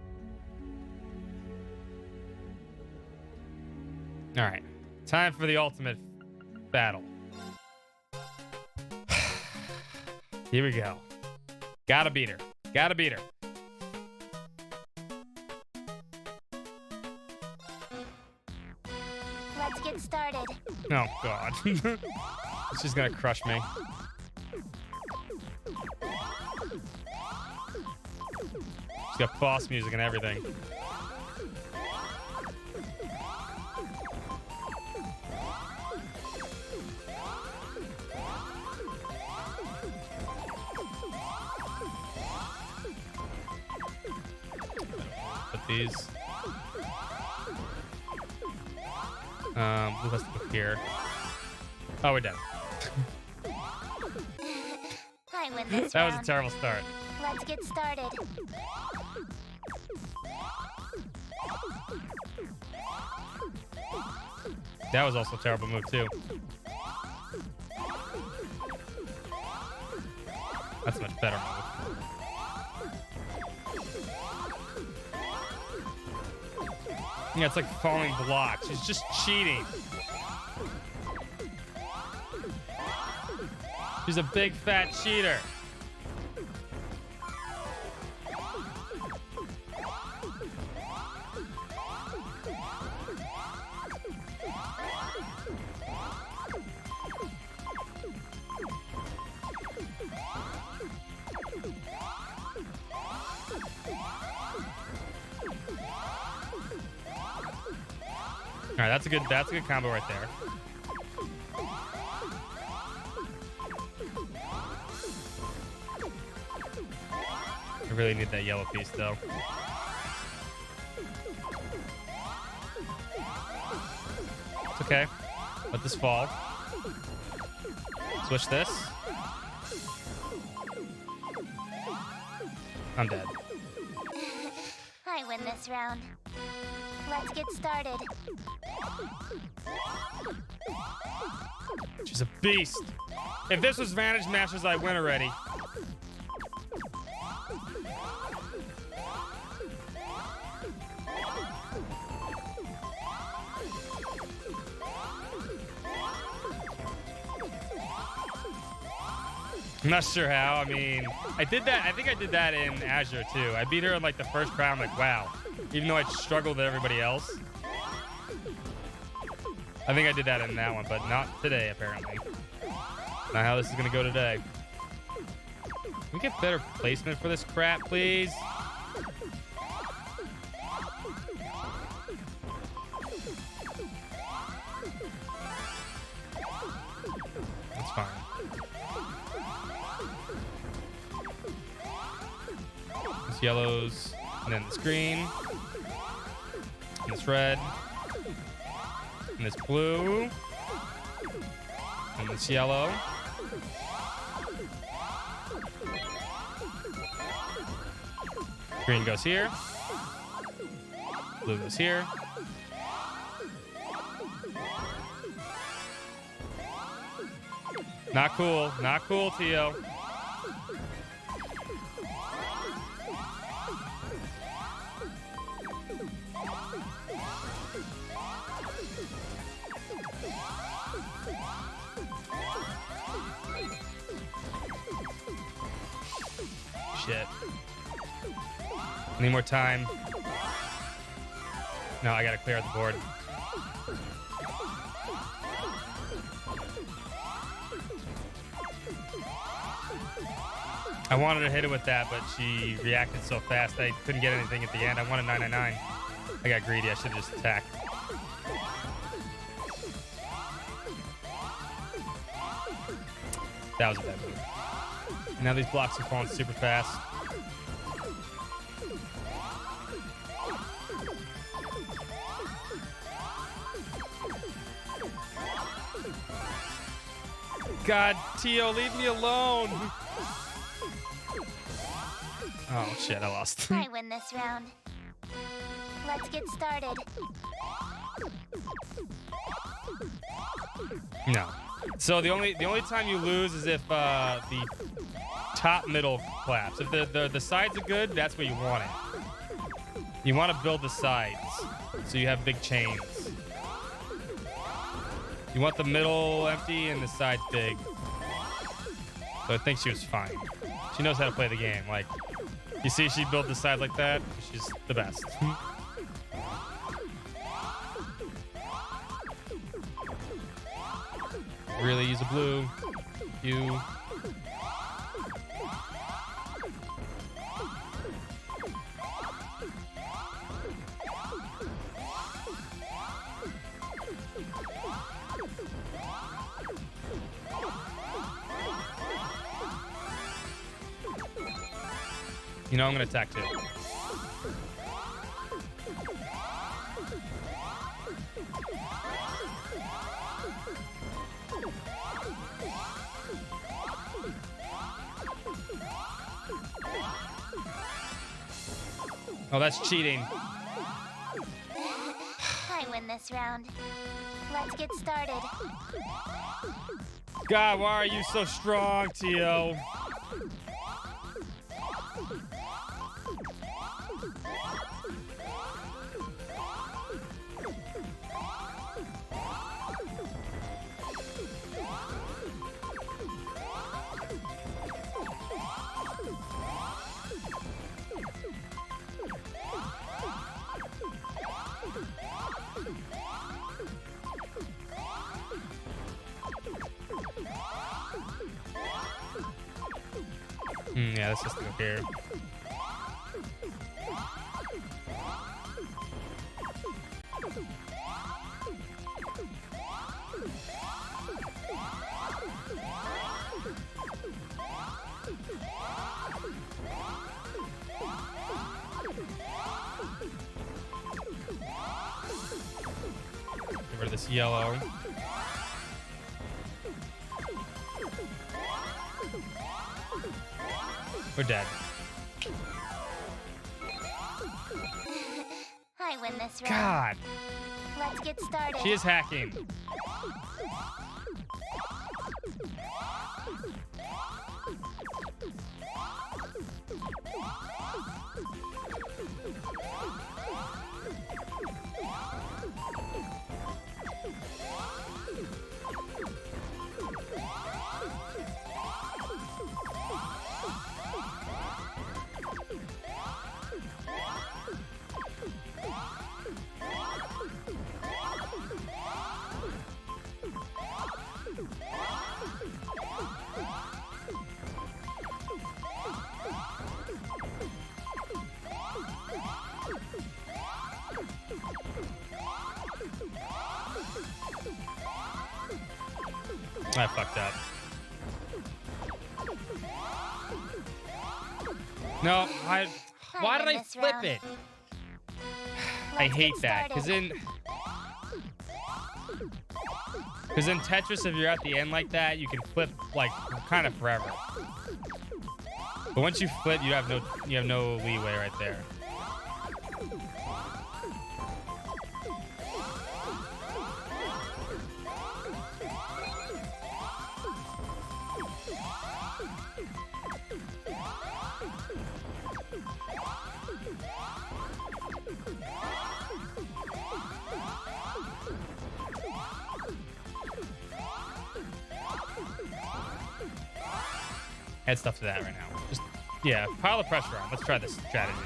All right, time for the ultimate battle. Here we go. Gotta beat her. Gotta beat her. Let's get started. Oh, God. She's gonna crush me. She's got boss music and everything. Put these. Who has to look here? Oh, we're done. I win this That was a round. terrible start. Let's get started. That was also a terrible move, too. That's a much better move. Yeah, it's like falling blocks. She's just cheating. She's a big fat cheater. All right, that's a good combo right there. I really need that yellow piece though. It's okay. Let this fall. Switch this. I'm dead. I win this round. Let's get started. She's a beast. If this was Vantage Masters, I win already. I'm not sure how. I mean, I did that. I think I did that in Azure too. I beat her in like the first round. Like, wow. Even though I struggled with everybody else. I think I did that in that one, but not today, apparently. Not how this is going to go today. Can we get better placement for this crap, please? That's fine. This yellow's, and then this green, and this red, and this blue, and this yellow. Green goes here. Blue goes here. Not cool. Not cool, Tio. Shit. Need more time. No, I gotta clear out the board. I wanted to hit it with that, but she reacted so fast I couldn't get anything at the end. I wanted 999. I got greedy. I should have just attacked. That was a bad move. Now these blocks are falling super fast. God, Tio, leave me alone. Oh shit, I lost. I win this round. Let's get started. No. So the only time you lose is if the top middle collapse. If the sides are good, that's where you want it. You want to build the sides so you have big chains. You want the middle empty and the sides big. So I think she was fine. She knows how to play the game. Like, you see she built the side like that? She's the best. Really use a blue. You. You know I'm gonna attack too. Oh, that's cheating. I win this round. Let's get started. God, why are you so strong, Tio? Yeah, let's just go here. Get rid of this yellow. We're dead. I win this round. God. Let's get started. She is hacking. I fucked up. No, why did I flip it? I hate that, because in Tetris, if you're at the end like that, you can flip like kind of forever. But once you flip, you have no leeway right there. Add stuff to that right now. Just, yeah, pile the pressure on. Let's try this strategy.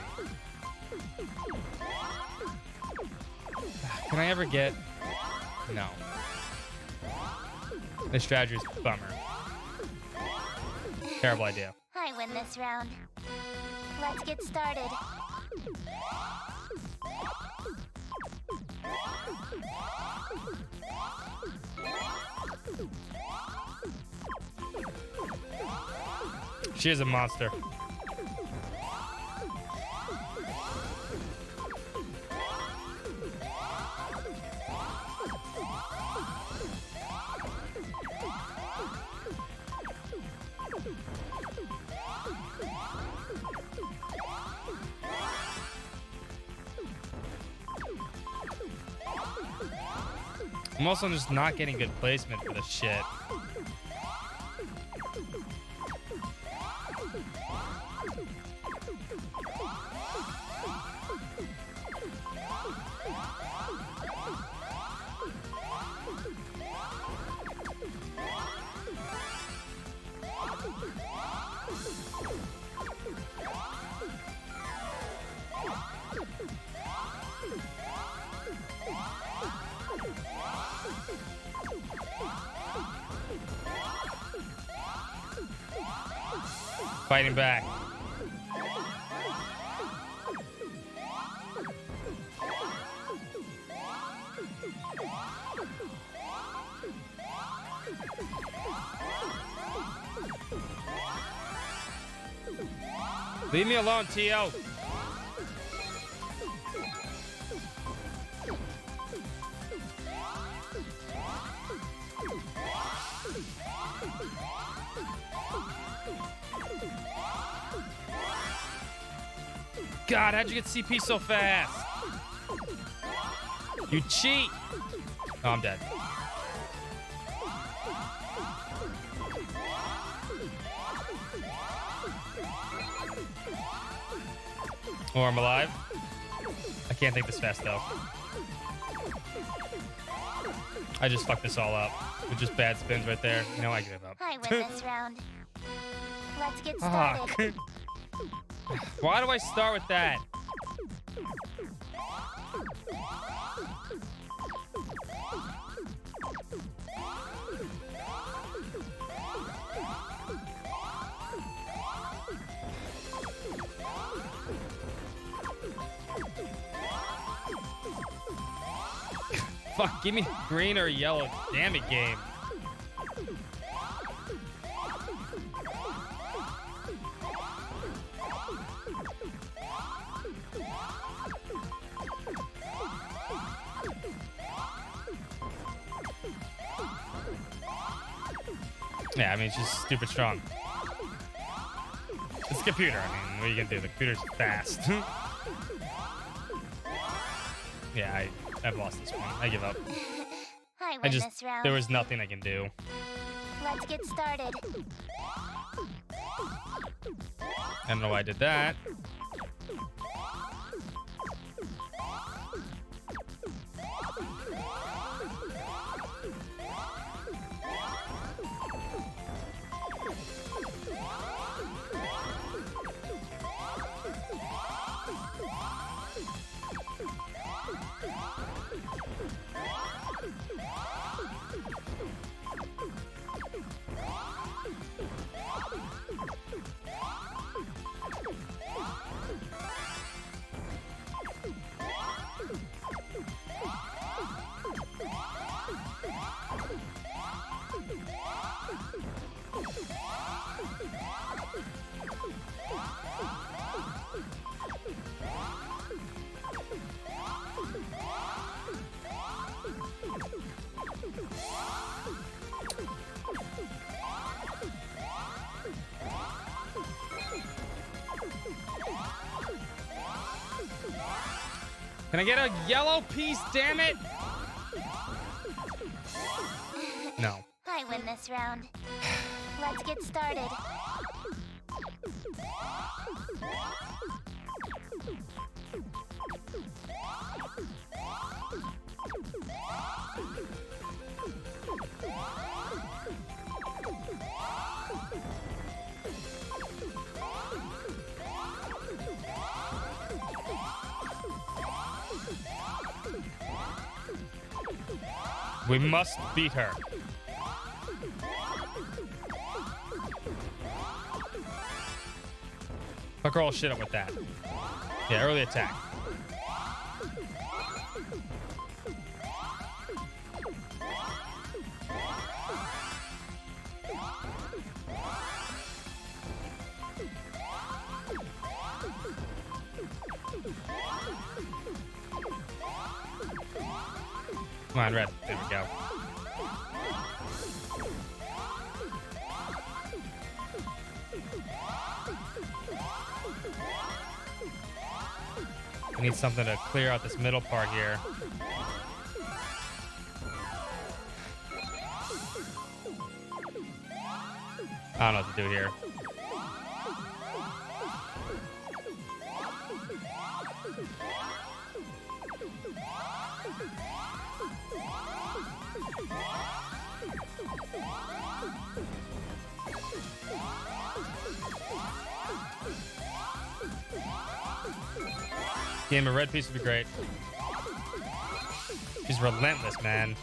Can I ever get... No. This strategy is a bummer. Terrible idea. I win this round. Let's get started. She is a monster. I'm also just not getting good placement for this shit. Fighting back. Leave me alone, T.O. God, how'd you get CP so fast? You cheat! Oh, I'm dead. Oh, I'm alive? I can't think this fast, though. I just fucked this all up. With just bad spins right there. You know, I give up. I win this round. Let's get started. Why do I start with that? Fuck, give me green or yellow. Damn it, game. Yeah, I mean, it's just stupid strong. It's a computer. I mean, what are you gonna do? The computer's fast. Yeah, I've lost this one. I give up. I win this round. There was nothing I can do. Let's get started. I don't know why I did that. Can I get a yellow piece, damn it? No. I win this round. Let's get started. We must beat her. Fuck her all shit up with that. Yeah, early attack. Come on, red. There we go. I need something to clear out this middle part here. I don't know what to do here. Game of red piece would be great. She's relentless, man.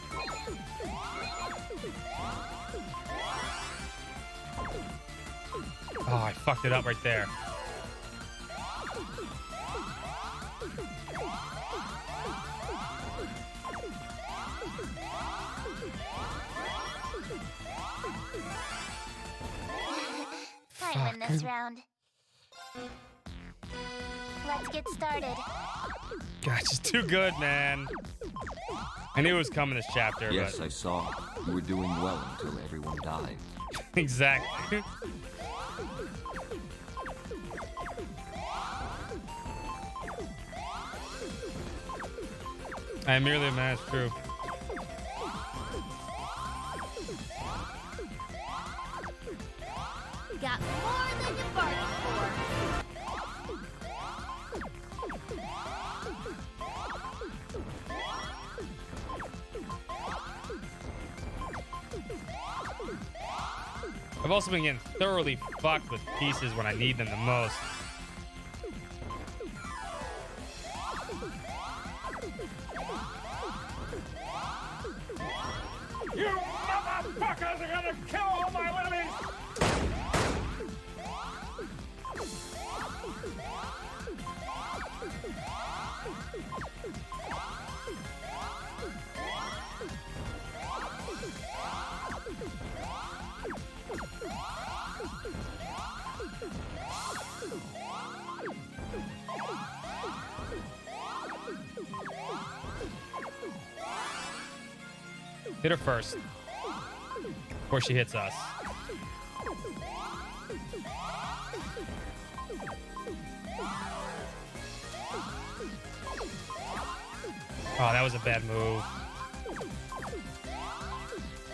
Oh, I fucked it up right there. I win this round. Let's get started. Gosh, she's too good, man. I knew it was coming this chapter. Yes, but... I saw. You were doing well until everyone died. Exactly. I am merely a man, it's true. Got more than you bargained for. I've also been getting thoroughly fucked with pieces when I need them the most. You motherfuckers are gonna kill all my enemies! Hit her first. Of course, she hits us. Oh, that was a bad move.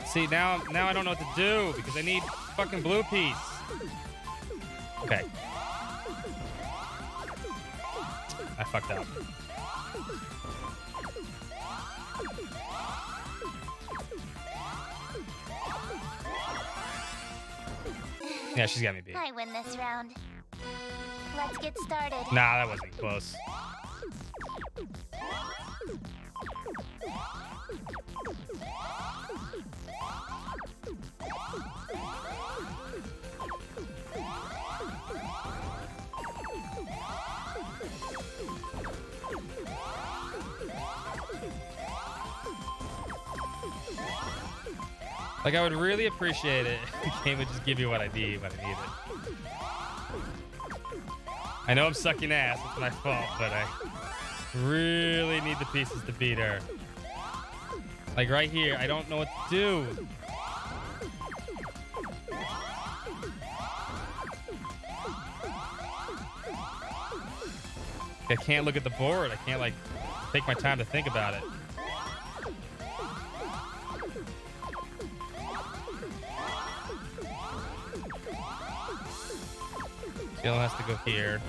See, now I don't know what to do because I need fucking blue piece. Okay. I fucked up. Yeah, she's got me beat. I win this round. Let's get started. Nah, that wasn't close. Like, I would really appreciate it if the game would just give you what I need when I need it. I know I'm sucking ass, it's my fault, but I really need the pieces to beat her. Like right here, I don't know what to do. I can't look at the board. I can't, like, take my time to think about it. Jill has to go here.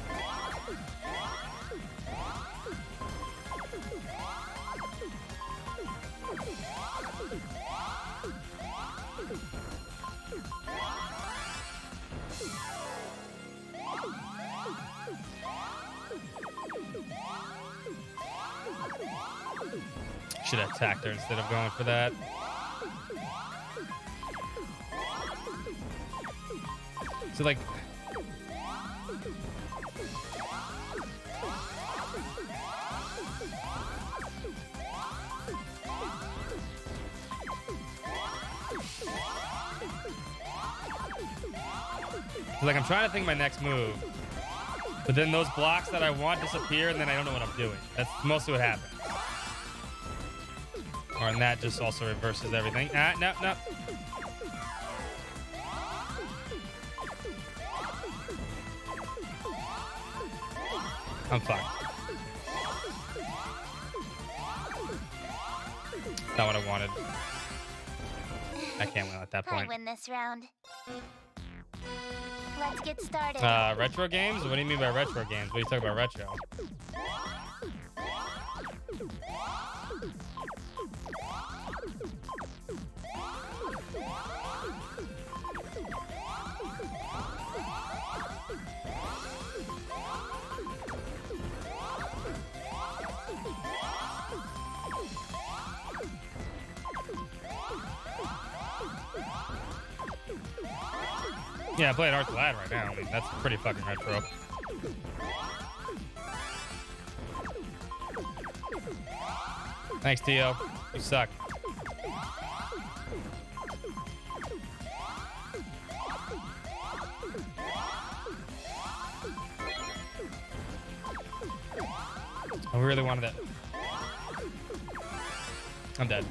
Should have attacked her instead of going for that. So, like... Like, I'm trying to think of my next move. But then those blocks that I want disappear, and then I don't know what I'm doing. That's mostly what happens. Or, and that just also reverses everything. Ah, no, no. I'm fucked. Not what I wanted. I can't win at that point. I win this round. Let's get started. Retro games? What do you mean by retro games? What are you talking about retro? Yeah, I'm playing Art the Lad right now. I mean, that's pretty fucking retro. Thanks, Tio. You suck. I really wanted that. I'm dead.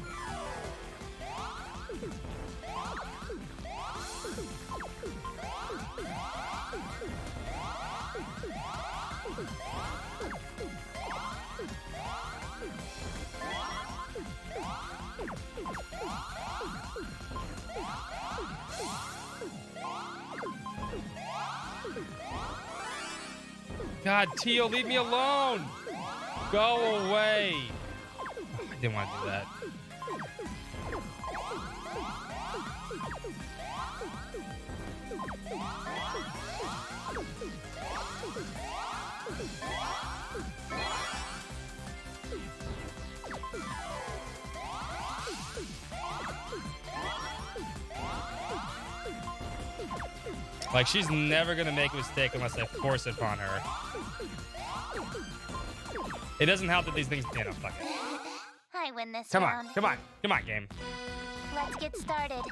God, Tio, leave me alone. Go away. I didn't want to do that. Like, she's never gonna make a mistake unless I force it upon her. It doesn't help that these things, you know, fuck it. I win this Come round. on, come on, come on, game. Let's get started.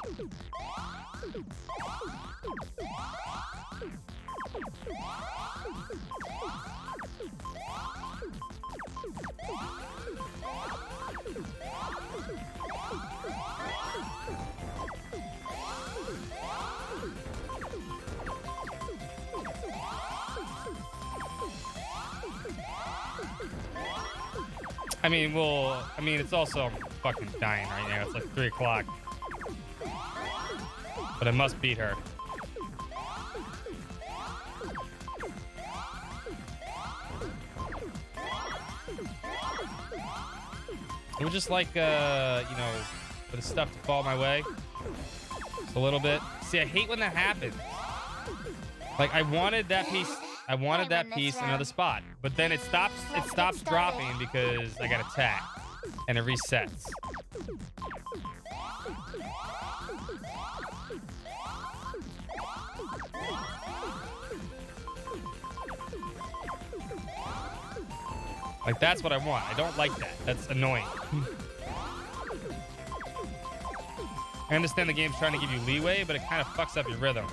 I mean, well, I mean, it's also I'm fucking dying right now. It's like 3 o'clock. But I must beat her. I would just like, you know, for the stuff to fall my way. Just a little bit. See, I hate when that happens. Like, I wanted that piece. I wanted that piece in another spot, but then it stops dropping because I got attacked and it resets. Like, that's what I want. I don't like that. That's annoying. I understand the game's trying to give you leeway, but it kind of fucks up your rhythm.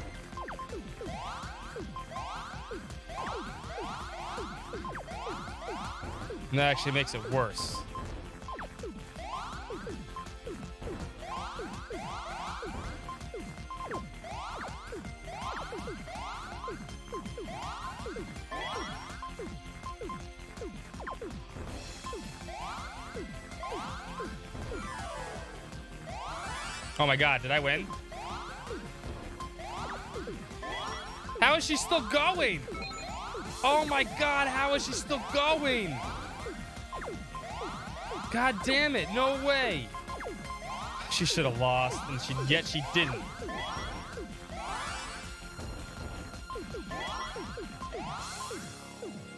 And that actually makes it worse. Oh my god, did I win? How is she still going? Oh my god, how is she still going? God damn it, no way. She should have lost, and yet she didn't.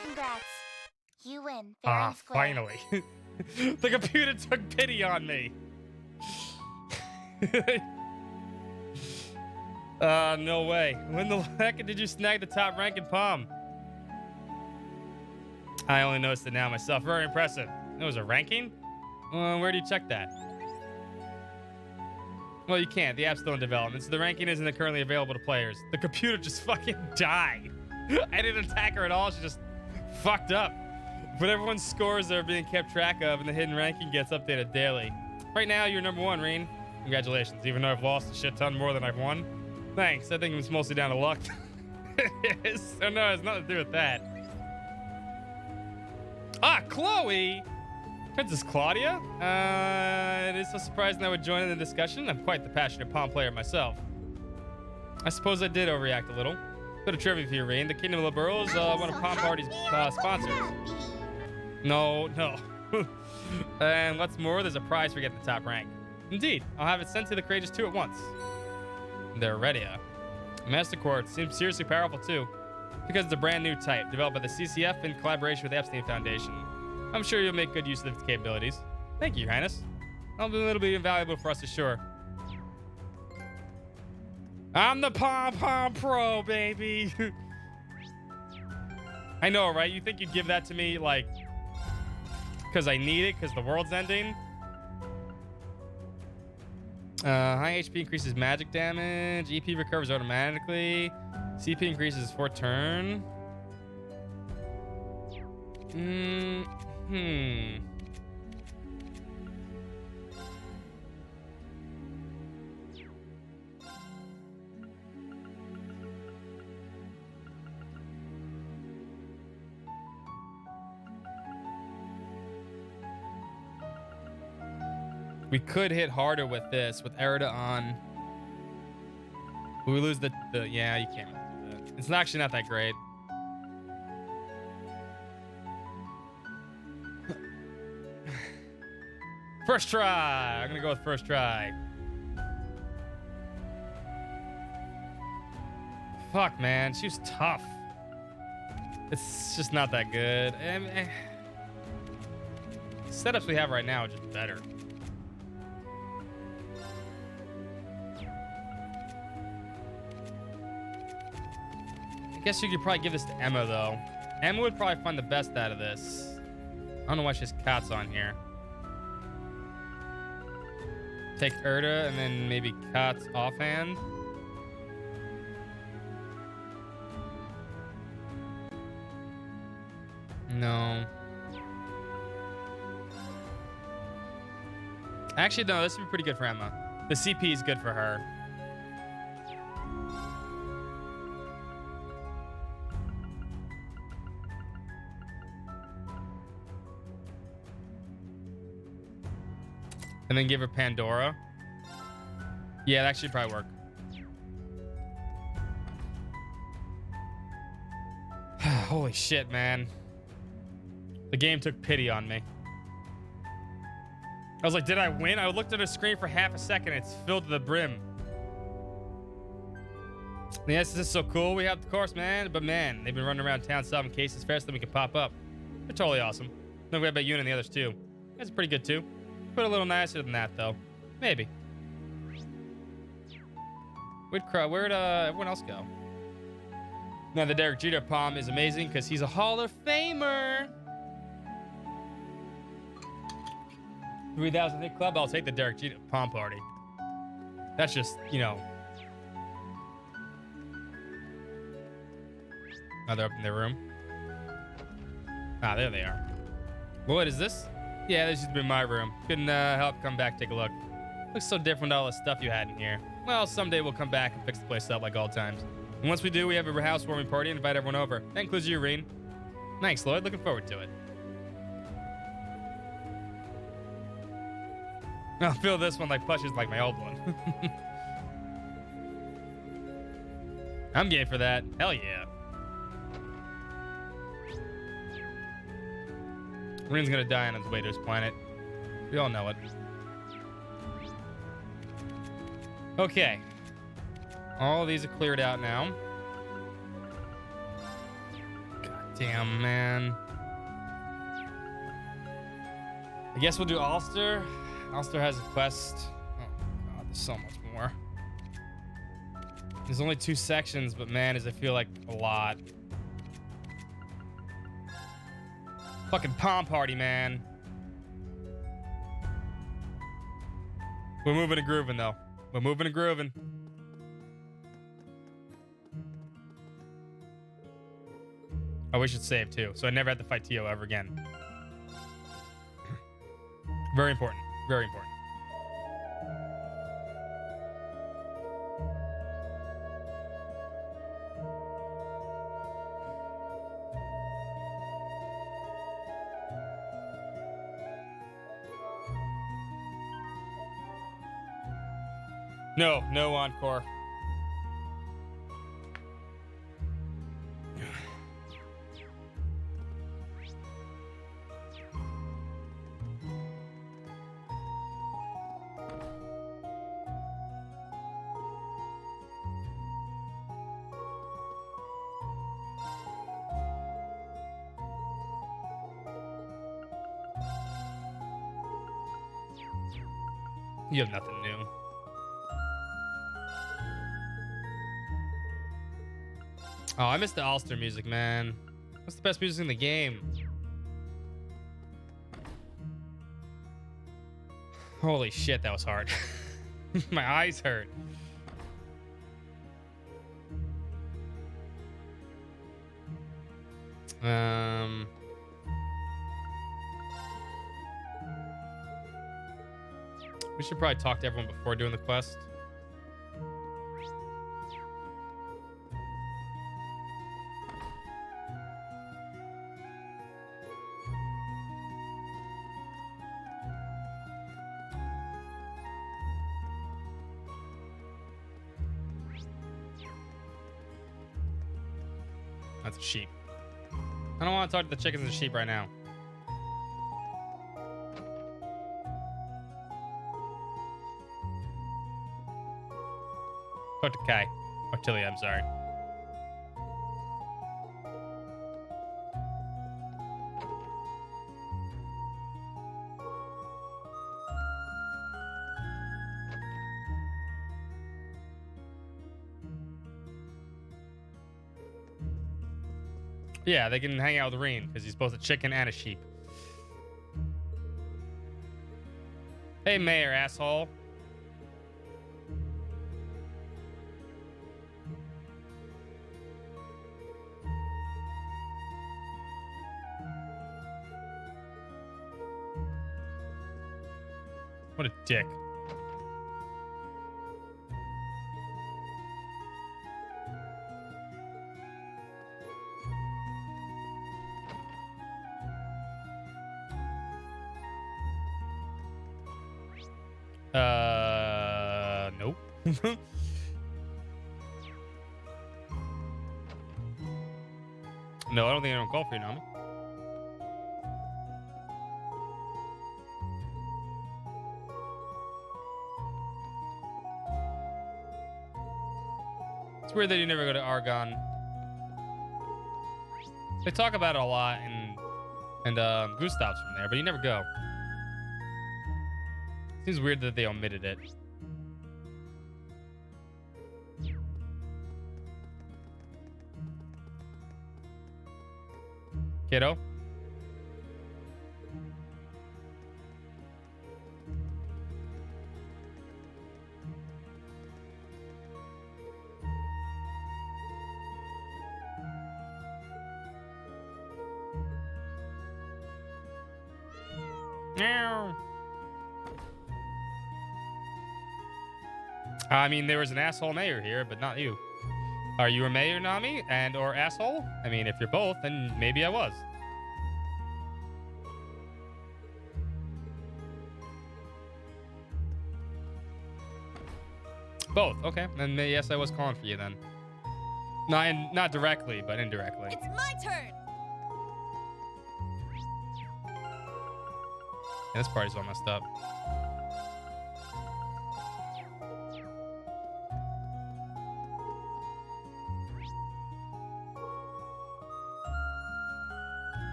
Congrats. You win. Fair and square. Finally. The computer took pity on me. No way. When the heck did you snag the top rank in Palm? I only noticed it now myself. Very impressive. It was a ranking? Where do you check that? Well, you can't. The app's still in development, so the ranking isn't currently available to players. The computer just fucking died. I didn't attack her at all. She just fucked up. But everyone's scores are being kept track of, and the hidden ranking gets updated daily. Right now, you're number 1, Reen. Congratulations. Even though I've lost a shit ton more than I've won. Thanks. I think it's mostly down to luck. So no, it's nothing to do with that. Ah, Chloe! Princess Claudia? It is so surprising I would join in the discussion. I'm quite the passionate Palm player myself. I suppose I did overreact a little. Bit of trivia for you, Rain. The Kingdom of Liberals, one of Palm Party's sponsors. No. And what's more, there's a prize for getting the top rank. Indeed, I'll have it sent to the Courageous 2 at once. They're ready. Master Quartz seems seriously powerful too, because it's a brand new type developed by the CCF in collaboration with the Epstein Foundation. I'm sure you'll make good use of its capabilities. Thank you, Your Highness. It'll be invaluable for us, sure. I'm the Pom Pro, baby. I know, right? You think you'd give that to me, like, because I need it, because the world's ending? High HP increases magic damage. EP recovers automatically. CP increases for turn. We could hit harder with this, with Erida on. We lose the yeah, you can't really do that. It's actually not that great. First try. I'm gonna go with first try. Fuck, man, she was tough. It's just not that good. Setups we have right now are just better. I guess you could probably give this to Emma, though. Emma would probably find the best out of this. I don't know why she has Katz on here. Take Erda and then maybe Katz offhand. No. Actually, no, this would be pretty good for Emma. The CP is good for her. And then give her Pandora. Yeah, that should probably work. Holy shit, man. The game took pity on me. I was like, did I win? I looked at the screen for half a second. It's filled to the brim. Yes, this is so cool. We have the course, man. But man, they've been running around town solving cases faster than we can pop up. They're totally awesome. No way about you and the others too. That's pretty good too. But a little nicer than that, though. Maybe. Where'd everyone else go? Now, the Derek Jeter Palm is amazing because he's a Hall of Famer. 3,000 hit club. I'll take the Derek Jeter Palm party. That's just, you know. Oh, they're up in their room. Ah, there they are. What is this? Yeah, this used to be my room. Couldn't help come back, take a look. Looks so different than all the stuff you had in here. Well, someday we'll come back and fix the place up like all times. And once we do, we have a housewarming party and invite everyone over. That includes you, Reen. Thanks, Lloyd. Looking forward to it. I'll feel this one like plush is like my old one. I'm game for that. Hell yeah. Reen's gonna die on his way to his planet. We all know it. Okay. All these are cleared out now. God damn, man. I guess we'll do Ulster. Ulster has a quest. Oh god, there's so much more. There's only 2 sections, but man, does it feel like a lot. Fucking Palm Party, man. We're moving and grooving, though. We're moving and grooving. Oh, we should save, too. So I never have to fight Tio ever again. Very important. Very important. No encore. You have nothing new. Oh, I missed the All-Star music, man. What's the best music in the game? Holy shit, that was hard. My eyes hurt. We should probably talk to everyone before doing the quest. That's a sheep. I don't want to talk to the chickens and sheep right now. Talk to Kai. Or Tilly, I'm sorry. Yeah, they can hang out with Reen because he's both a chicken and a sheep. Hey, Mayor, asshole. What a dick. Nope. No, I don't think anyone called for you, Nami. It's weird that you never go to Argonne. They talk about it a lot, and Gustav's from there, but you never go. Seems weird that they omitted it. Kiddo? Meow. I mean, there was an asshole mayor here, but not you. Are you a mayor, Nami? And or asshole? I mean, if you're both, then maybe I was. Both. Okay. Then yes, I was calling for you then. Not directly, but indirectly. It's my turn. Yeah, this party's all messed up.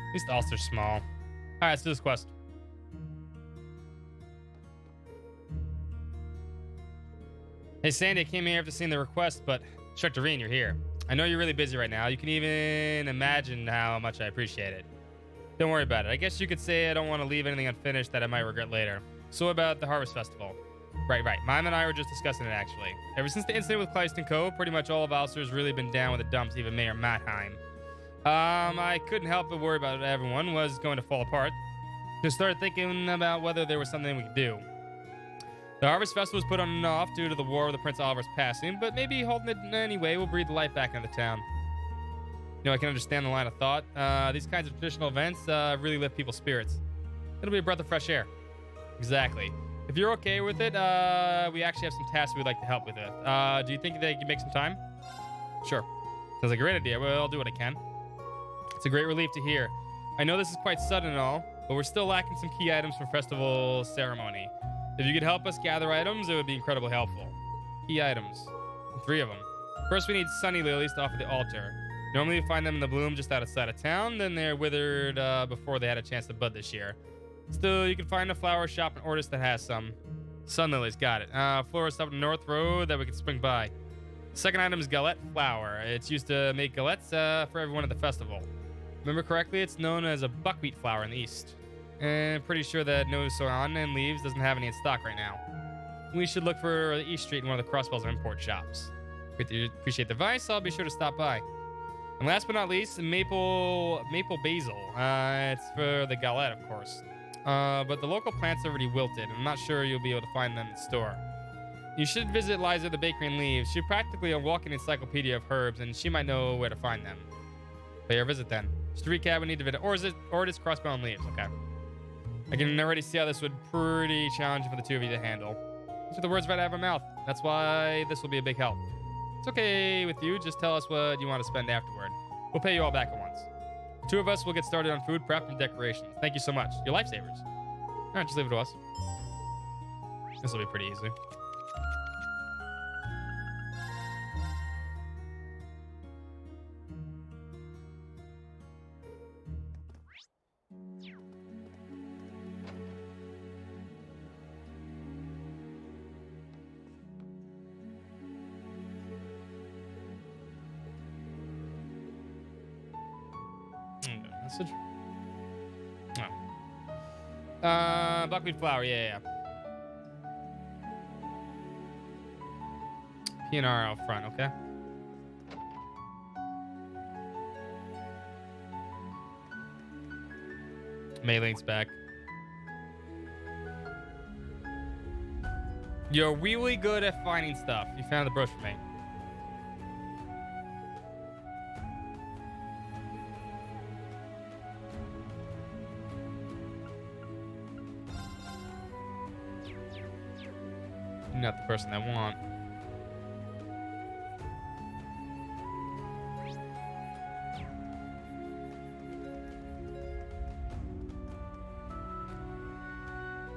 At least the Ulster's small. All right, let's do this quest. Hey, Sandy, I came here after seeing the request, but Instructor Reen, you're here. I know you're really busy right now. You can even imagine how much I appreciate it. Don't worry about it. I guess you could say I don't want to leave anything unfinished that I might regret later. So about the Harvest Festival. Right. Mime and I were just discussing it, actually. Ever since the incident with Kleist & Co., pretty much all of Ulster's really been down with the dumps, even Mayor Mattheim. I couldn't help but worry about everyone was going to fall apart. Just started thinking about whether there was something we could do. The Harvest Festival was put on and off due to the war with the Prince Oliver's passing, but maybe holding it anyway will breathe life back into the town. You know, I can understand the line of thought. These kinds of traditional events really lift people's spirits. It'll be a breath of fresh air. Exactly. If you're okay with it, we actually have some tasks we'd like to help with it. Do you think that you can make some time? Sure. Sounds like a great idea. Well, I'll do what I can. It's a great relief to hear. I know this is quite sudden and all, but we're still lacking some key items for festival ceremony. If you could help us gather items, it would be incredibly helpful. Key items. 3 of them. First, we need sunny lilies to offer the altar. Normally, you find them in the bloom just outside of town, then they're withered before they had a chance to bud this year. Still, you can find a flower shop in Ordis that has some. Sun lilies, got it. Florist up the North Road that we can swing by. Second item is galette flour. It's used to make galettes for everyone at the festival. Remember correctly, it's known as a buckwheat flour in the East. And pretty sure that No Soyan and Leaves doesn't have any in stock right now. We should look for East Street in one of the Crossbells import shops. Appreciate the advice. I'll be sure to stop by. And last but not least, maple basil. It's for the galette, of course. But the local plants are already wilted. I'm not sure you'll be able to find them in the store. You should visit Liza the Bakery and Leaves. She's practically a walking encyclopedia of herbs, and she might know where to find them. Pay your visit then. Just to recap, we need to visit Ordis, Crossbell, and Leaves. Okay. I can already see how this would pretty challenging for the two of you to handle. These are the words right out of my mouth. That's why this will be a big help. It's okay with you. Just tell us what you want to spend afterward. We'll pay you all back at once. The two of us will get started on food prep and decorations. Thank you so much. You're lifesavers. All right, just leave it to us. This will be pretty easy. Message. Oh. Buckwheat flour, yeah. PNR out front, okay. Mailing's back. You're really good at finding stuff. You found the brush for me. Not the person I want.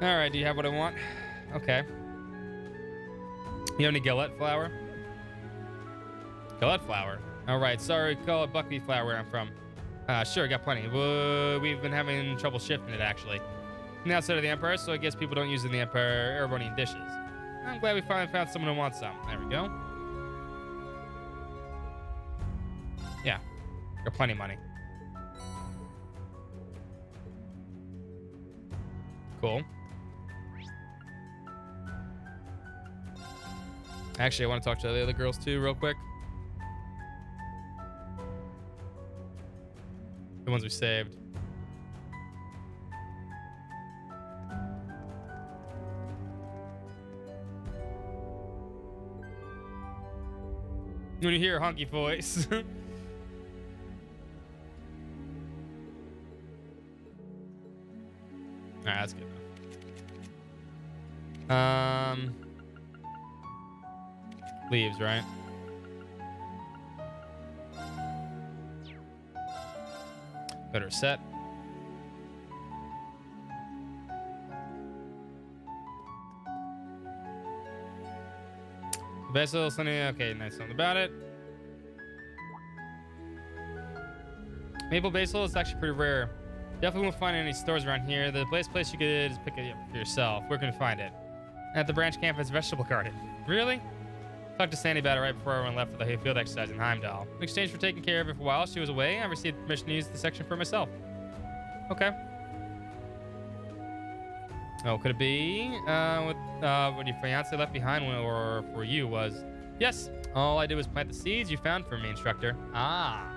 All right, do you have what I want? Okay. You have any galette flour? Galette flour? All right, sorry, call it buckwheat flour where I'm from. Sure, got plenty. We've been having trouble shifting it, actually. From the outside of the Empire, so I guess people don't use it in the Empire Erebonian dishes. I'm glad we finally found someone who wants some. There we go. Yeah, got plenty of money. Cool. Actually, I want to talk to the other girls too, real quick. The ones we saved. When you hear a honky voice. Alright, that's good enough. Leaves, right? Better set. Vessel, something. Okay, nice. Something about it. Maple basil is actually pretty rare. Definitely won't find any stores around here. The best place you could is pick it up for yourself. Where can you find it? At the branch campus vegetable garden. Really? Talked to Sandy about it right before everyone left for the field exercise in Heimdall. In exchange for taking care of it for a while she was away, I received permission to use the section for myself. Okay. Oh, could it be what your fiance left behind or for you was? Yes. All I did was plant the seeds you found for me, instructor. Ah.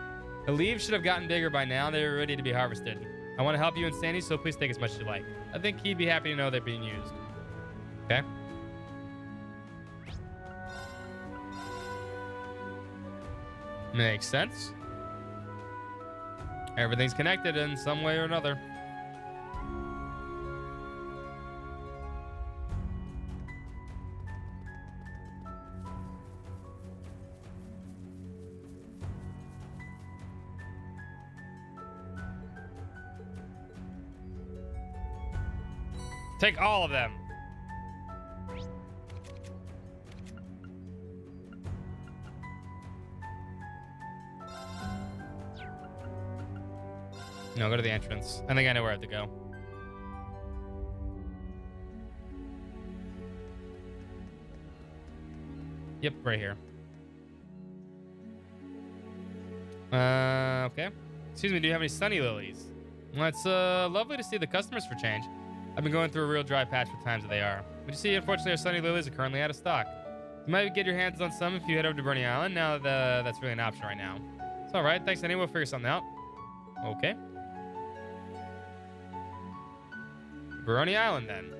The leaves should have gotten bigger by now. They were ready to be harvested. I want to help you and Sandy, so please take as much as you like. I think he'd be happy to know they're being used. Okay. Makes sense. Everything's connected in some way or another. Take all of them. No, go to the entrance. I think I know where I have to go. Yep, right here. Okay. Excuse me, do you have any Sunny Lilies? Well, it's lovely to see the customers for change. I've been going through a real dry patch for times that they are. But you see, unfortunately, our Sunny Lilies are currently out of stock. You might get your hands on some if you head over to Bernie Island. Now that's really an option right now. It's all right. Thanks anyway. We'll figure something out. Okay. Bernie Island, then.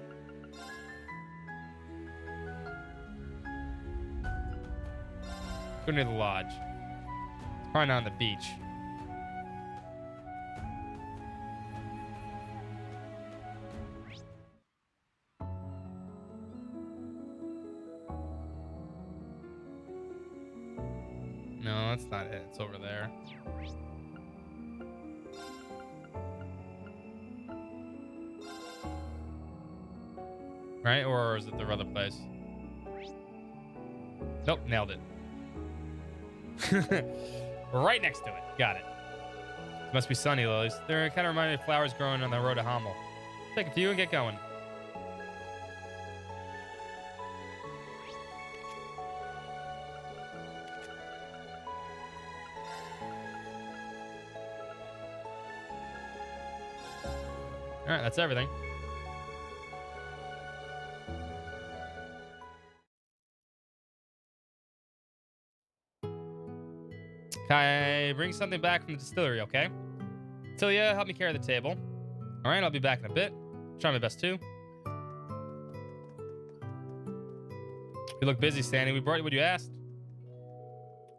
Go near the lodge. It's probably not on the beach. No, that's not it. It's over there. Right? Or is it the other place? Nope, nailed it. Right next to it. Got it. Must be Sunny Lilies. They're kind of remind me of flowers growing on the road to Hamel. Take a few and get going. All right, that's everything. Can I bring something back from the distillery, okay? Tilia, help me carry the table. All right, I'll be back in a bit. Try my best too. You look busy, Sandy. We brought you what you asked.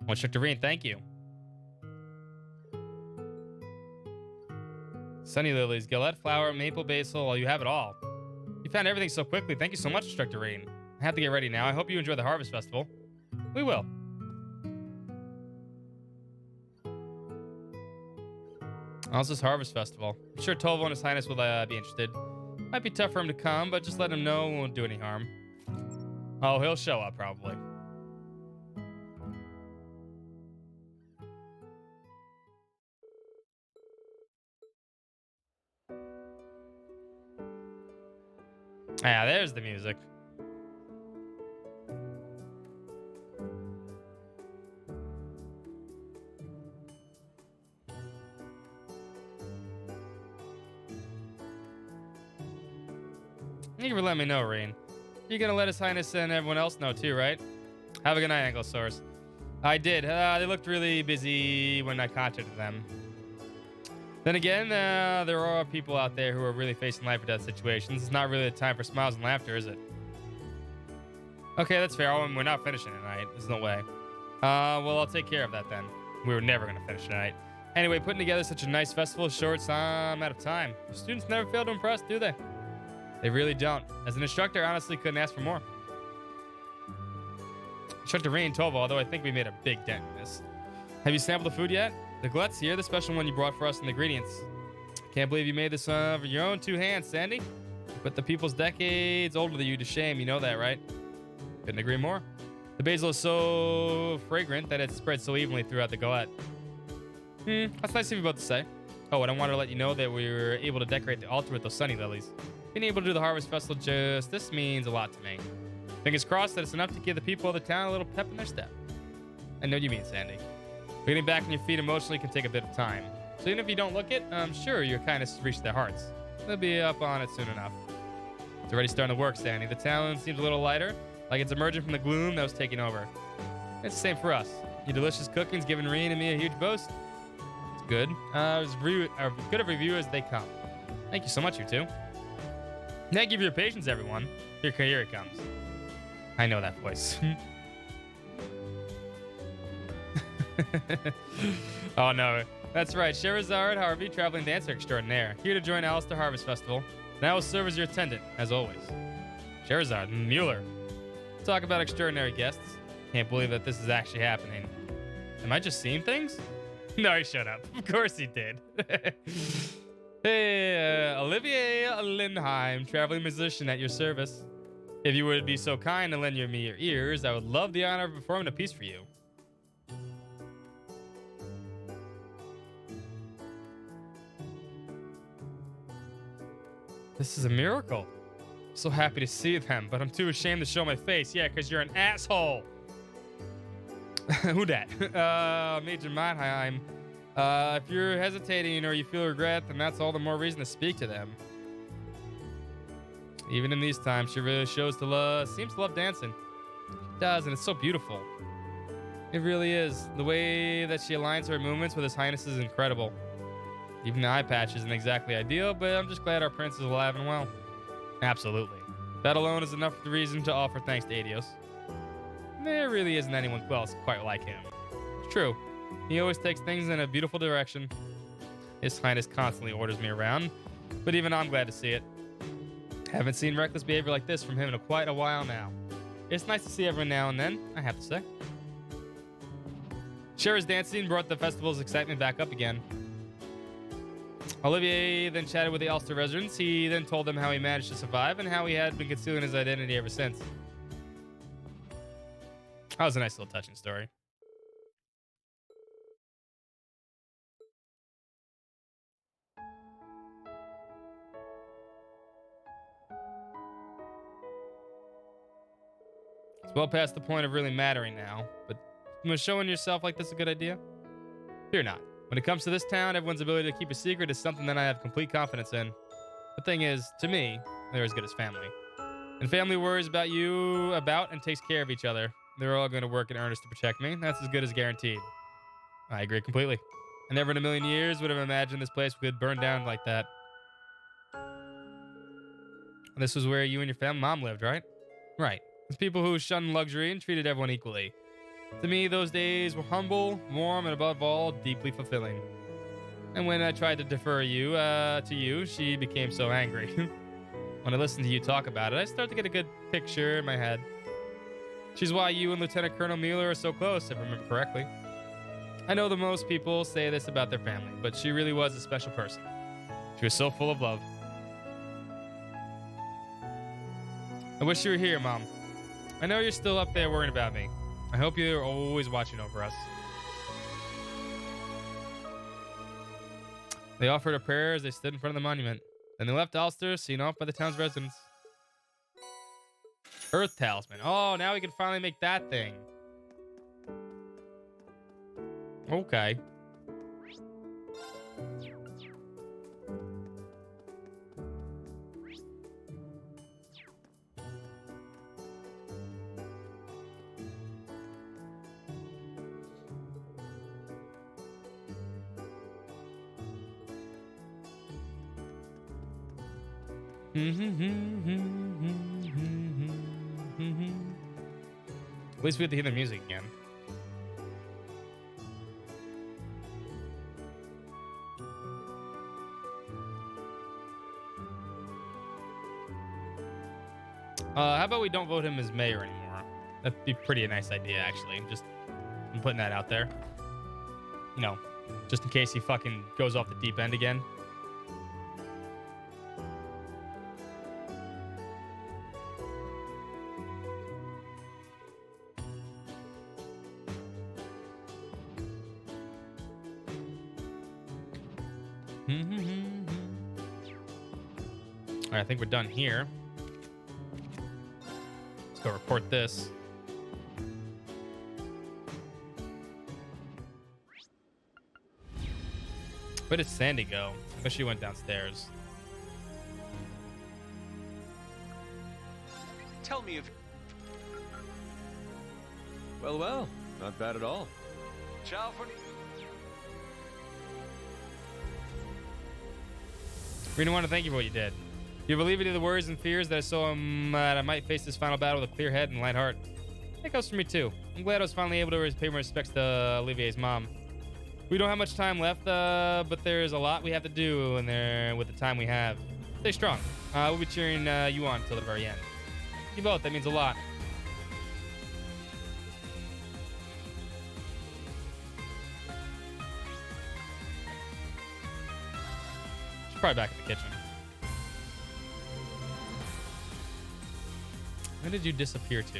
One Strictorine, thank you. Sunny Lilies, Galette flower, maple basil. Well, you have it all. You found everything so quickly. Thank you so much, Strictorine. I have to get ready now. I hope you enjoy the Harvest Festival. We will. How's this Harvest Festival? I'm sure Tovo and His Highness will be interested. Might be tough for him to come, but just let him know it won't do any harm. Oh, he'll show up probably. Ah, there's the music. Thank you for letting me know, Reen. You're gonna let His Highness and everyone else know too, right? Have a good night, Anglosaurus. I did. They looked really busy when I contacted them. Then again, there are people out there who are really facing life or death situations. It's not really the time for smiles and laughter, is it? Okay, that's fair. We're not finishing tonight. There's no way. Well, I'll take care of that then. We were never gonna finish tonight. Anyway, putting together such a nice festival is short, so I'm out of time. Students never fail to impress, do they? They really don't. As an instructor, I honestly couldn't ask for more. Instructor Rain Tovo, although I think we made a big dent in this. Have you sampled the food yet? The Galette's here, the special one you brought for us in the ingredients. Can't believe you made this with your own two hands, Sandy. You put the people's decades older than you to shame, you know that, right? Couldn't agree more. The basil is so fragrant that it spreads so evenly throughout the Galette. That's nice of you both to say. Oh, and I wanted to let you know that we were able to decorate the altar with those Sunny Lilies. Being able to do the Harvest Festival this means a lot to me. Fingers crossed that it's enough to give the people of the town a little pep in their step. I know what you mean, Sandy. Getting back on your feet emotionally can take a bit of time. So even if you don't look it, I'm sure your kindness has reached their hearts. They'll be up on it soon enough. It's already starting to work, Sandy. The town seems a little lighter, like it's emerging from the gloom that was taking over. It's the same for us. Your delicious cooking's giving Reen and me a huge boost. It's good. As good a review as they come. Thank you so much, you two. Thank you for your patience, everyone. Here it comes. I know that voice. Oh no, that's right. Sherazard Harvey, traveling dancer extraordinaire, here to join Alistair Harvest Festival. And I will serve as your attendant, as always. Sherazard Mueller. Talk about extraordinary guests. Can't believe that this is actually happening. Am I just seeing things? No, he shut up. Of course he did. Hey, Olivier Lindheim, traveling musician at your service. If you would be so kind to lend me your ears, I would love the honor of performing a piece for you. This is a miracle. I'm so happy to see them, but I'm too ashamed to show my face. Yeah, because you're an asshole. Who dat? Major Mannheim. If you're hesitating or you feel regret, then that's all the more reason to speak to them. Even in these times, she really seems to love dancing. She does, and it's so beautiful. It really is. The way that she aligns her movements with His Highness is incredible. Even the eye patch isn't exactly ideal, but I'm just glad our prince is alive and well. Absolutely. That alone is enough reason to offer thanks to Adios. There really isn't anyone else quite like him. It's true. He always takes things in a beautiful direction. His Highness constantly orders me around, but even I'm glad to see it. Haven't seen reckless behavior like this from him in quite a while now. It's nice to see everyone now and then, I have to say. Cher's dancing brought the festival's excitement back up again. Olivier then chatted with the Ulster residents. He then told them how he managed to survive and how he had been concealing his identity ever since. That was a nice little touching story. It's well past the point of really mattering now, but was showing yourself like this a good idea? Fear not. When it comes to this town, everyone's ability to keep a secret is something that I have complete confidence in. The thing is, to me, they're as good as family. And family worries about you and takes care of each other. They're all going to work in earnest to protect me. That's as good as guaranteed. I agree completely. I never in a million years would have imagined this place could burn down like that. This was where you and your mom lived, right? Right. It's people who shunned luxury and treated everyone equally. To me, those days were humble, warm, and above all, deeply fulfilling. And when I tried to defer to you, she became so angry. When I listened to you talk about it, I started to get a good picture in my head. She's why you and Lieutenant Colonel Mueller are so close, if I remember correctly. I know that most people say this about their family, but she really was a special person. She was so full of love. I wish you were here, Mom. I know you're still up there worrying about me. I hope you're always watching over us. They offered a prayer as they stood in front of the monument. Then they left Ulster, seen off by the town's residents. Earth Talisman. Oh, now we can finally make that thing. Okay. At least we have to hear the music again. How about we don't vote him as mayor anymore? That'd be pretty a nice idea, actually. I'm putting that out there. You know, just in case he fucking goes off the deep end again. All right, I think we're done here. Let's go report this. Where did Sandy go? I guess she went downstairs. Tell me if... Well, not bad at all. Ciao for... Rena, I want to thank you for what you did. You believe any of the worries and fears that I saw that I might face this final battle with a clear head and light heart. That goes for me too. I'm glad I was finally able to pay my respects to Olivier's mom. We don't have much time left, but there's a lot we have to do in there with the time we have. Stay strong. We'll be cheering you on until the very end. You both, that means a lot. She's probably back in the kitchen. Where did you disappear to?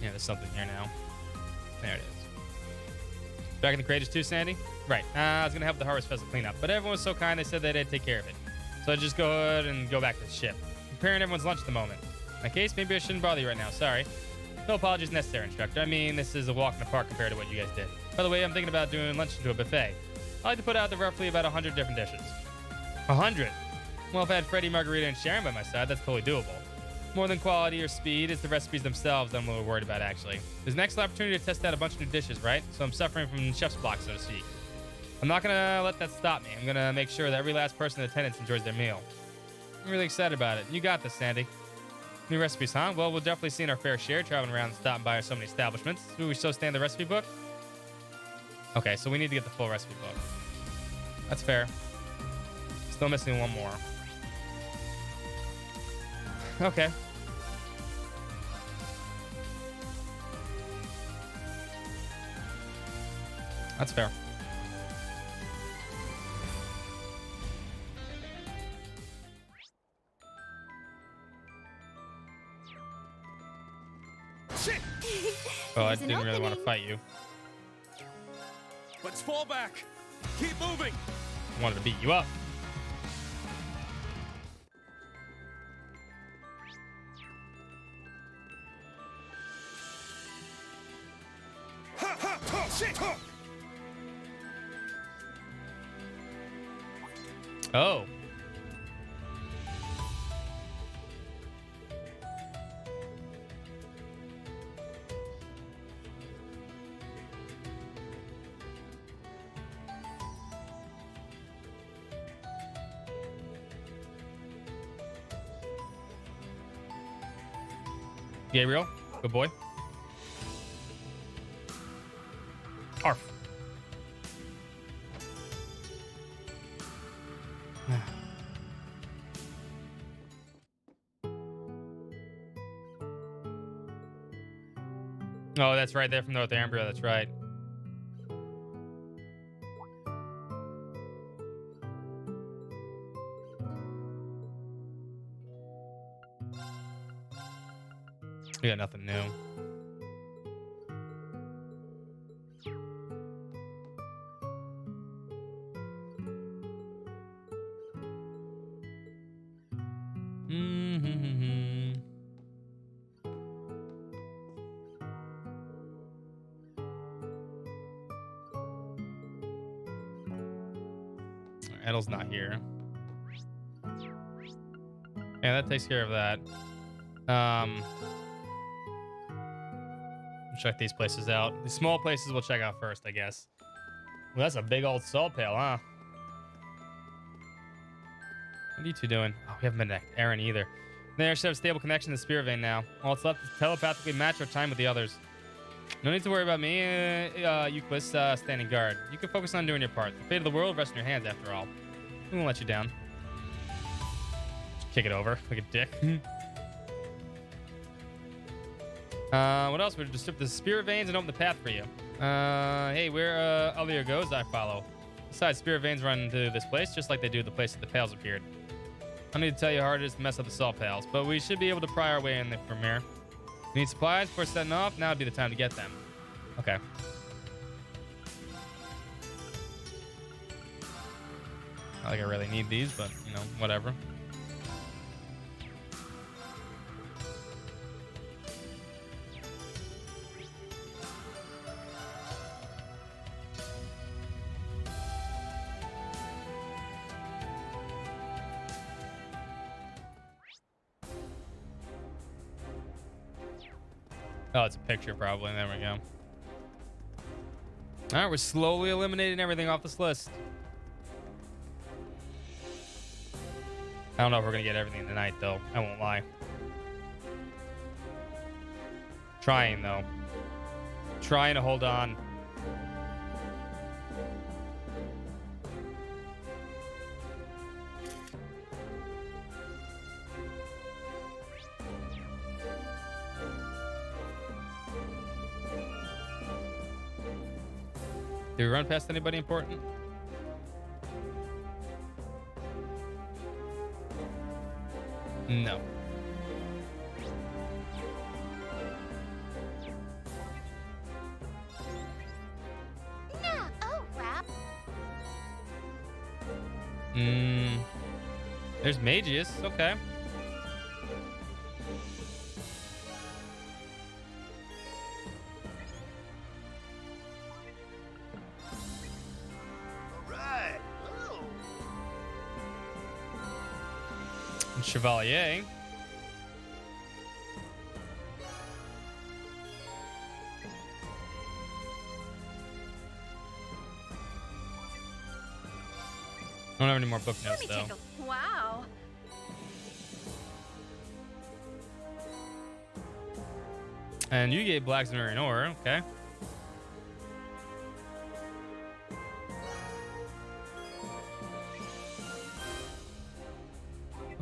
Yeah, there's something here now. There it is. Back in the creators too, Sandy? Right. I was going to help the Harvest Festival clean up, but everyone was so kind they said they'd take care of it. So I just go ahead and go back to the ship. Preparing everyone's lunch at the moment. In my case, maybe I shouldn't bother you right now. Sorry. No apologies necessary, instructor. I mean, this is a walk in the park compared to what you guys did. By the way, I'm thinking about doing lunch into a buffet. I like to put out there roughly about 100 different dishes. 100? Well, if I had Freddy, Margarita, and Sharon by my side, that's totally doable. More than quality or speed, it's the recipes themselves that I'm a little worried about, actually. There's an excellent opportunity to test out a bunch of new dishes, right? So I'm suffering from chef's block, so to speak. I'm not going to let that stop me. I'm going to make sure that every last person in attendance enjoys their meal. I'm really excited about it. You got this, Sandy. New recipes, huh? Well, we'll definitely see our fair share traveling around and stopping by so many establishments. Do we still stay in the recipe book? Okay, so we need to get the full recipe book. That's fair. Still missing one more. Okay. That's fair. Oh, I didn't really want to fight you. Let's fall back. Keep moving. I wanted to beat you up. Oh. Gabriel, good boy. Arf. Oh, that's right there from Northumbria. That's right. We got nothing new. Edel's not here. Yeah, that takes care of that. Check these places out. The small places we'll check out first, I guess. Well, that's a big old salt pail, huh? What are you two doing? Oh, we haven't been to Aaron either. There should have a stable connection to the Spirit Vein now. All it's left is telepathically match our time with the others. No need to worry about me, Euclid, standing guard. You can focus on doing your part. The fate of the world rests in your hands, after all. We won't let you down. Just kick it over like a dick. What else? We'll just strip the Spirit Veins and open the path for you. Hey, where Alir goes, I follow. Besides, Spirit Veins run into this place just like they do the place that the pails appeared. I don't need to tell you how hard it is to mess up the salt pails, but we should be able to pry our way in there from here. You need supplies before setting off? Now would be the time to get them. Okay. Not like I really need these, but, you know, whatever. Oh, it's a picture probably. There we go. All right, we're slowly eliminating everything off this list. I don't know if we're going to get everything tonight, though. I won't lie. Trying, though. Trying to hold on. Did we run past anybody important? No. There's Magius. Okay. Right. Oh. And Chevalier. I don't have any more book notes though. Wow. And you gave Black Zimmer an ore, okay.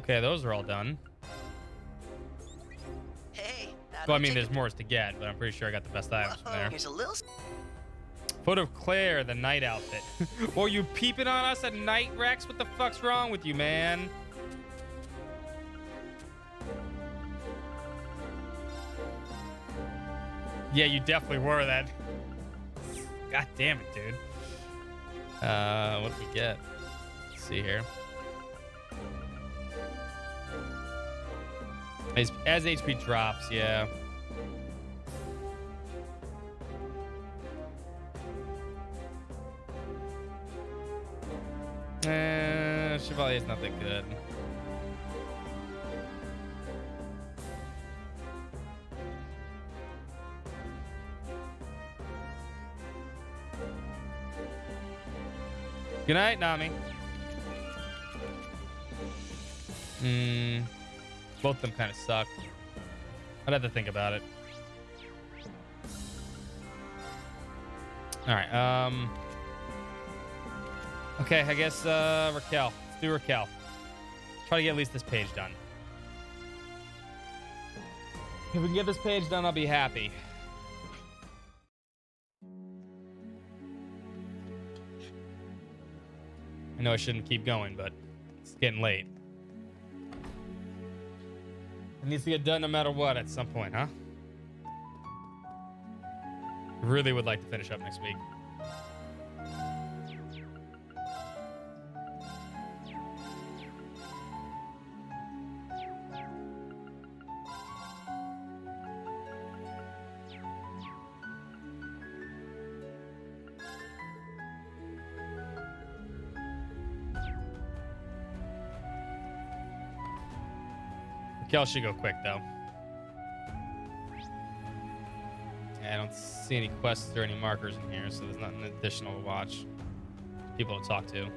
Okay, those are all done. Hey. Well, I mean, there's more to get, but I'm pretty sure I got the best items from there. Here's a little. Foot of Claire, the night outfit. Or you peeping on us at night, Rex? What the fuck's wrong with you, man? Yeah, you definitely were that. God damn it, dude. What did we get? Let's see here. As HP drops, yeah. Chevalier's not that good. Good night, Nami. Both of them kind of suck. I'd have to think about it. All right. Okay, I guess Raquel. Let's do Raquel. Try to get at least this page done. If we can get this page done, I'll be happy. I know I shouldn't keep going, but it's getting late. It needs to get done no matter what at some point, huh? I really would like to finish up next week. Raquel should go quick, though. Yeah, I don't see any quests or any markers in here, so there's nothing additional to watch. People to talk to.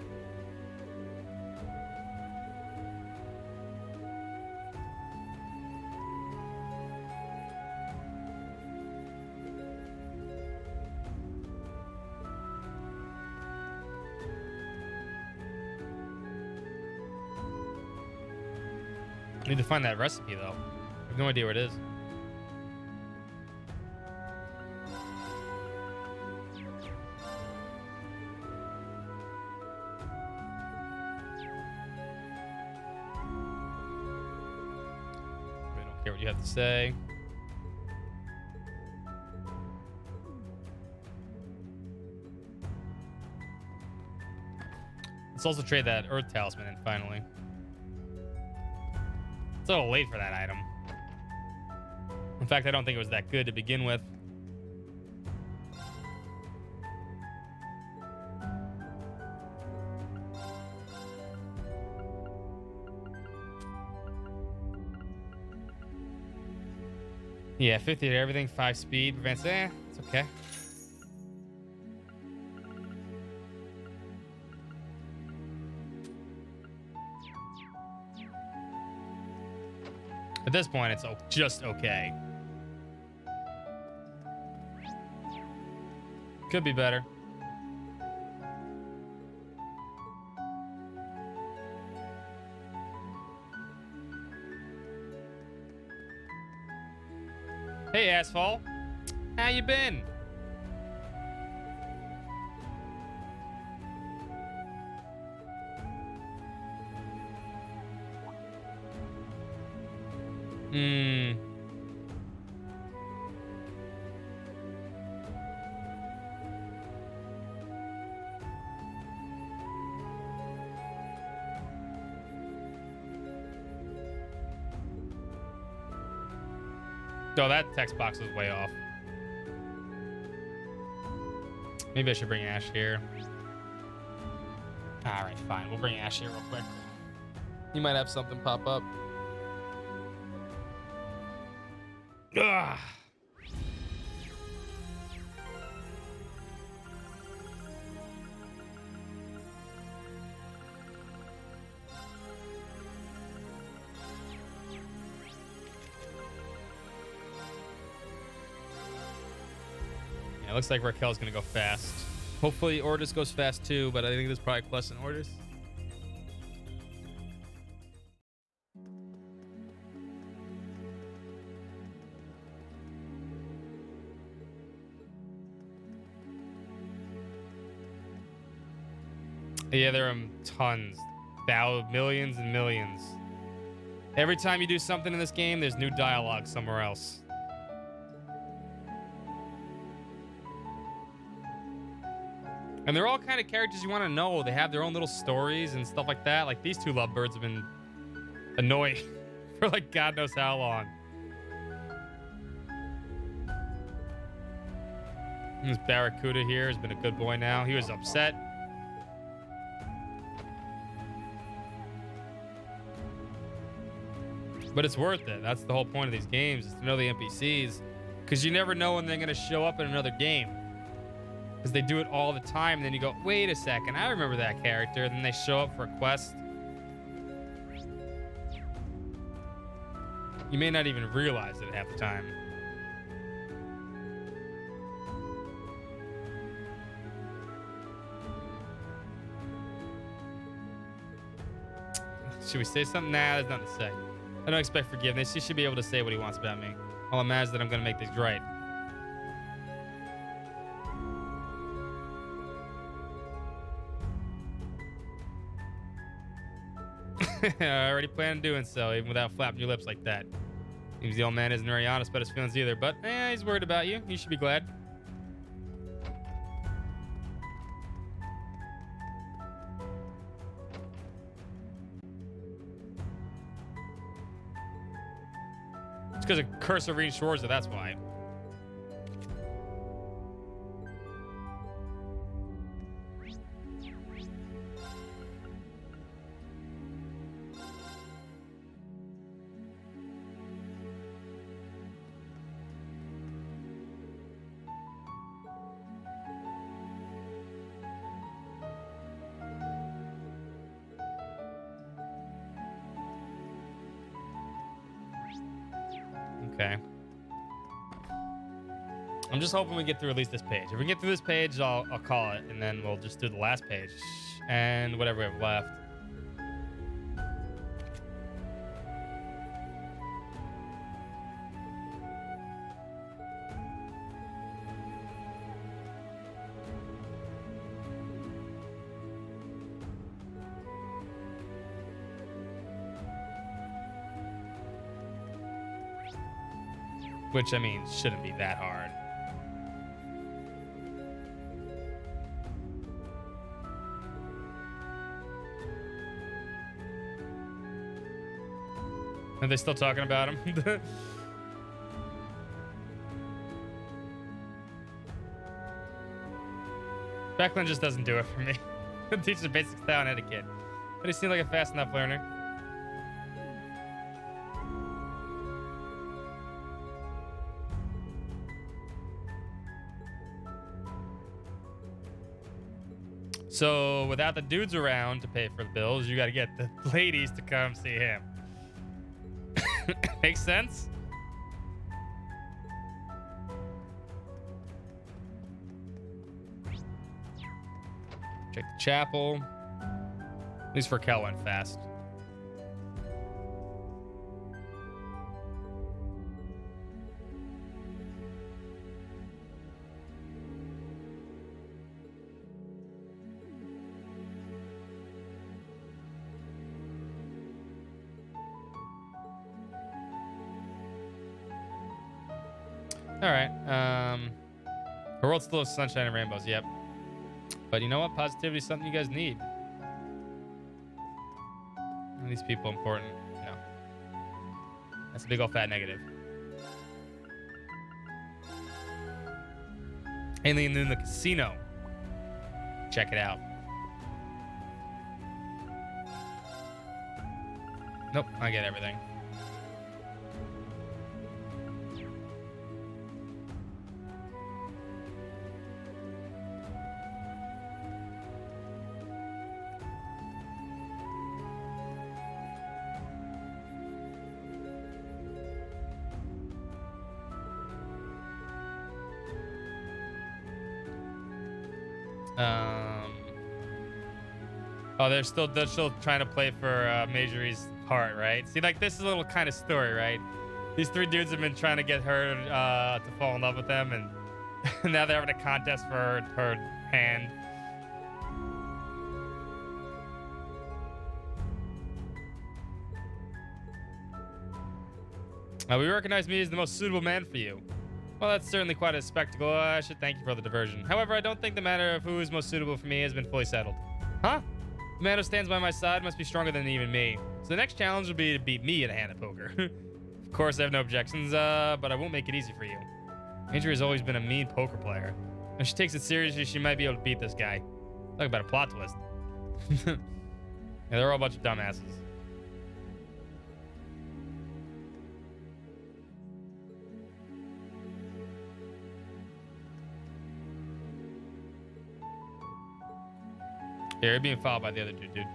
I need to find that recipe, though. I have no idea where it is. I don't care what you have to say. Let's also trade that Earth Talisman in, finally. It's a little late for that item. In fact, I don't think it was that good to begin with. Yeah, 50 to everything, 5 speed, prevents. It's okay. At this point, it's just okay. Could be better. Hey, Asphalt. How you been? Oh, that text box was way off. Maybe I should bring Ash here. All right, fine. We'll bring Ash here real quick. You might have something pop up. Ugh. Yeah, it looks like Raquel's gonna go fast. Hopefully Ordis goes fast too, but I think there's probably less than Ordis. Yeah, there are tons. Millions and millions. Every time you do something in this game, there's new dialogue somewhere else. And they're all kind of characters you want to know. They have their own little stories and stuff like that. Like these two lovebirds have been annoying for like God knows how long. This Barracuda here has been a good boy now. He was upset. But it's worth it. That's the whole point of these games, is to know the NPCs. Because you never know when they're going to show up in another game. Because they do it all the time. And then you go, wait a second, I remember that character. And then they show up for a quest. You may not even realize it half the time. Should we say something? Nah, there's nothing to say. I don't expect forgiveness. He should be able to say what he wants about me. I'll imagine that I'm going to make things right. I already plan on doing so, even without flapping your lips like that. Seems the old man isn't very honest about his feelings either, but he's worried about you. You should be glad. It's because of Curse of Reen Schwarzer, that's why. Okay. I'm just hoping we get through at least this page. If we get through this page, I'll call it, and then we'll just do the last page and whatever we have left. Which, I mean, shouldn't be that hard. Are they still talking about him? Becklin just doesn't do it for me. Teaches basic style and etiquette. But he seemed like a fast enough learner. So without the dudes around to pay for the bills, you got to get the ladies to come see him. Makes sense? Check the chapel. At least Raquel went fast. All right. Her world still has sunshine and rainbows. Yep. But you know what? Positivity is something you guys need. Are these people important? No. That's a big old fat negative. Alien in the Casino. Check it out. Nope, I get everything. Oh, they're still trying to play for Majory's heart, right? See, like, this is a little kind of story, right? These three dudes have been trying to get her to fall in love with them, and now they're having a contest for her hand. We recognize me as the most suitable man for you. Well, that's certainly quite a spectacle. I should thank you for the diversion. However, I don't think the matter of who is most suitable for me has been fully settled. Huh? The man who stands by my side must be stronger than even me. So the next challenge will be to beat me at a hand of poker. Of course, I have no objections, but I won't make it easy for you. Majory has always been a mean poker player. If she takes it seriously, she might be able to beat this guy. Talk about a plot twist. Yeah, they're all a bunch of dumbasses. Yeah, you're being followed by the other dude.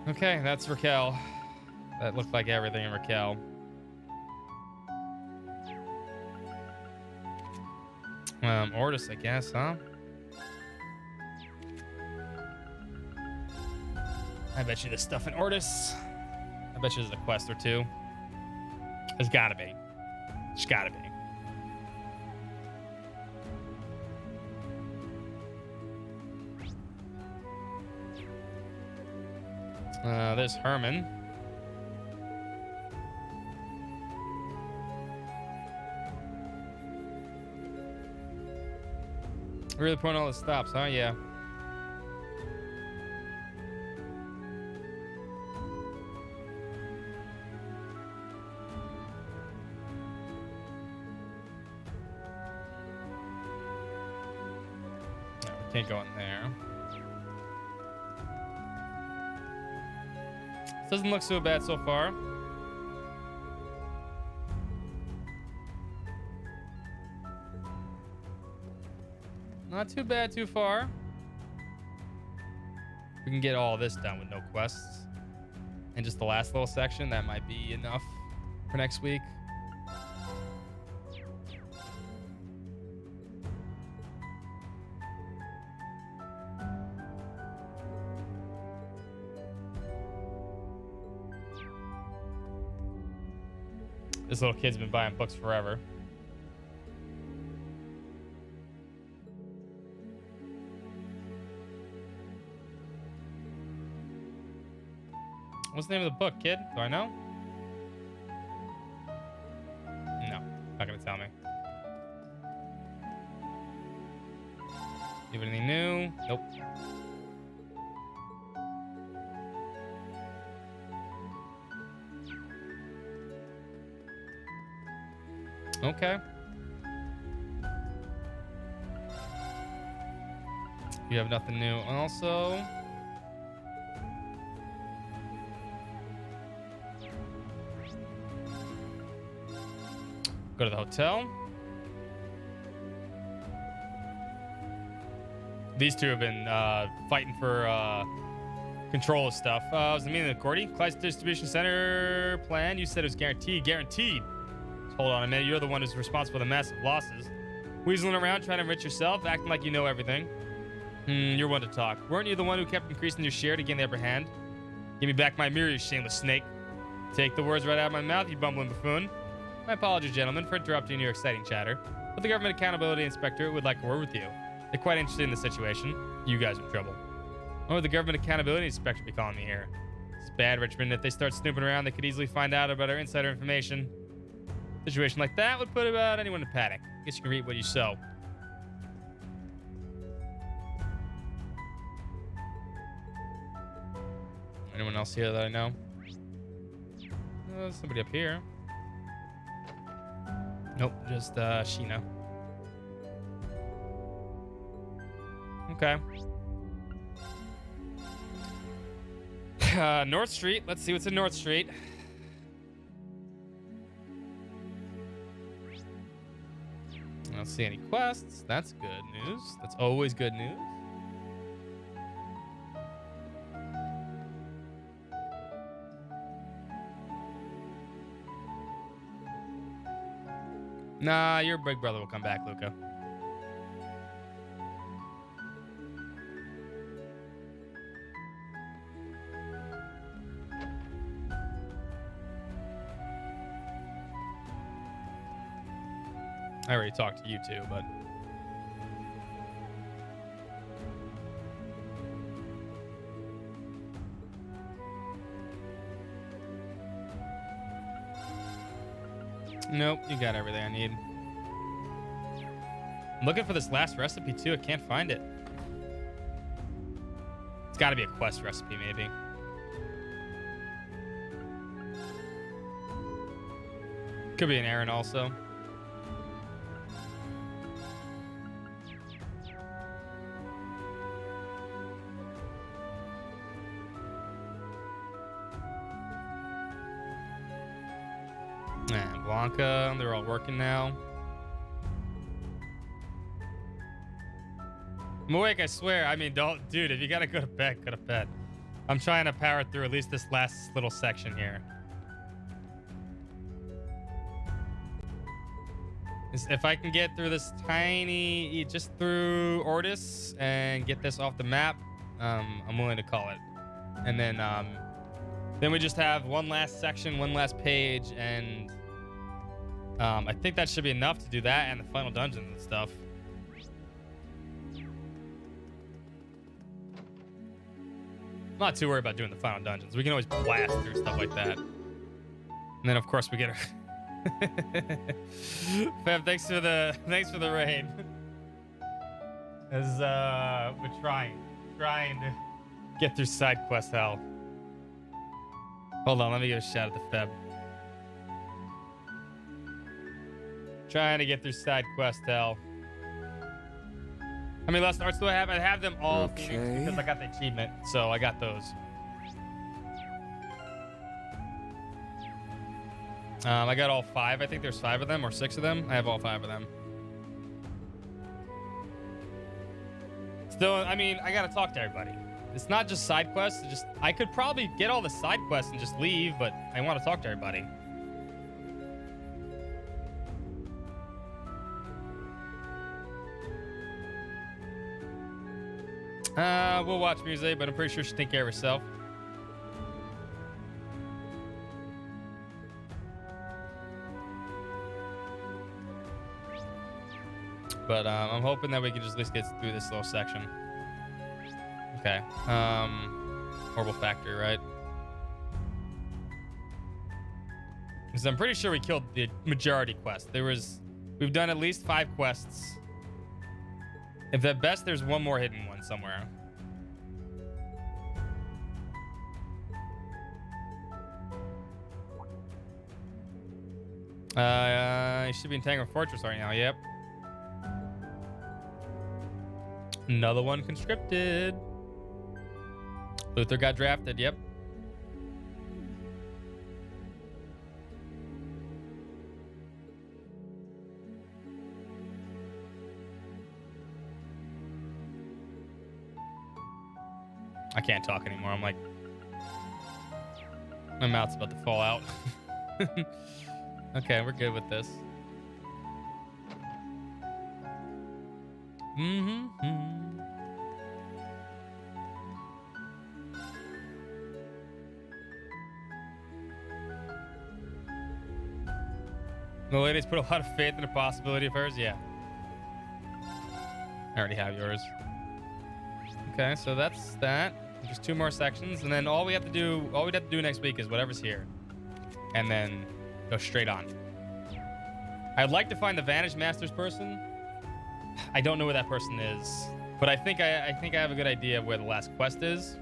Okay, that's Raquel. That looked like everything in Raquel. Ordis, I guess, huh? I bet you there's stuff in Ordis. I bet you there's a quest or two. There's gotta be. There's gotta be. There's Herman. Really putting all the stops, huh? Yeah. No, we can't go in there. Doesn't look so bad so far. Not too bad too far. We can get all this done with no quests. And just the last little section, that might be enough for next week. This little kid's been buying books forever. What's the name of the book, kid? Do I know? No, not gonna tell me. You have anything new? Nope. Okay. You have nothing new. Also, go to the hotel. These two have been fighting for control of stuff. Was the meeting of the Cordy? Clyde's distribution center plan. You said it was guaranteed. Guaranteed. Hold on a minute. You're the one who's responsible for the massive losses. Weaseling around trying to enrich yourself, acting like you know everything. You're one to talk. Weren't you the one who kept increasing your share to gain the upper hand? Give me back my mirror, you shameless snake. Take the words right out of my mouth, you bumbling buffoon. My apologies, gentlemen, for interrupting your exciting chatter, but the Government Accountability Inspector would like a word with you. They're quite interested in the situation. You guys are in trouble. What would the Government Accountability Inspector be calling me here? It's bad, Richmond. If they start snooping around, they could easily find out about our insider information. A situation like that would put about anyone in panic. Guess you can reap what you sow. Anyone else here that I know? Somebody up here. Nope, just Sheena. Okay. North Street. Let's see what's in North Street. I don't see any quests. That's good news. That's always good news. Nah, your big brother will come back, Luca. I already talked to you too, but nope, you got everything I need. I'm looking for this last recipe too. I can't find it. It's got to be a quest recipe, maybe. Could be an errand also. And Blanca, they're all working now. I'm awake, I swear. I mean, don't, dude, if you gotta go to bed, go to bed. I'm trying to power through at least this last little section here. If I can get through this tiny, just through Ordis and get this off the map, I'm willing to call it. And then we just have one last section, one last page, and I think that should be enough to do that and the final dungeons and stuff. I'm not too worried about doing the final dungeons. We can always blast through stuff like that. And then of course we get our Fab, thanks for the raid. As we're trying to get through side quest hell. Hold on, let me give a shout out to Feb. Trying to get through side quest hell. How many last arts do I have? I have them all because I got the achievement, so I got those. I got all 5. I think there's 5 of them or 6 of them. I have all 5 of them. Still, I mean, I gotta talk to everybody. It's not just side quests. I could probably get all the side quests and just leave, but I want to talk to everybody. We'll watch music, but I'm pretty sure she'll take care of herself. But I'm hoping that we can just at least get through this little section. Okay. Horrible Factory, right? Because I'm pretty sure we killed the majority quest. We've done at least 5 quests. If at best, there's one more hidden one somewhere. You should be in Tangled Fortress right now. Yep. Another one conscripted. Luther got drafted. Yep. I can't talk anymore. I'm like, my mouth's about to fall out. Okay, we're good with this. The ladies put a lot of faith in the possibility of hers. Yeah. I already have yours. Okay, so that's that. Just 2 more sections, and then all we'd have to do next week is whatever's here, and then go straight on. I'd like to find the Vanished Masters person. I don't know where that person is, but I think I have a good idea of where the last quest is,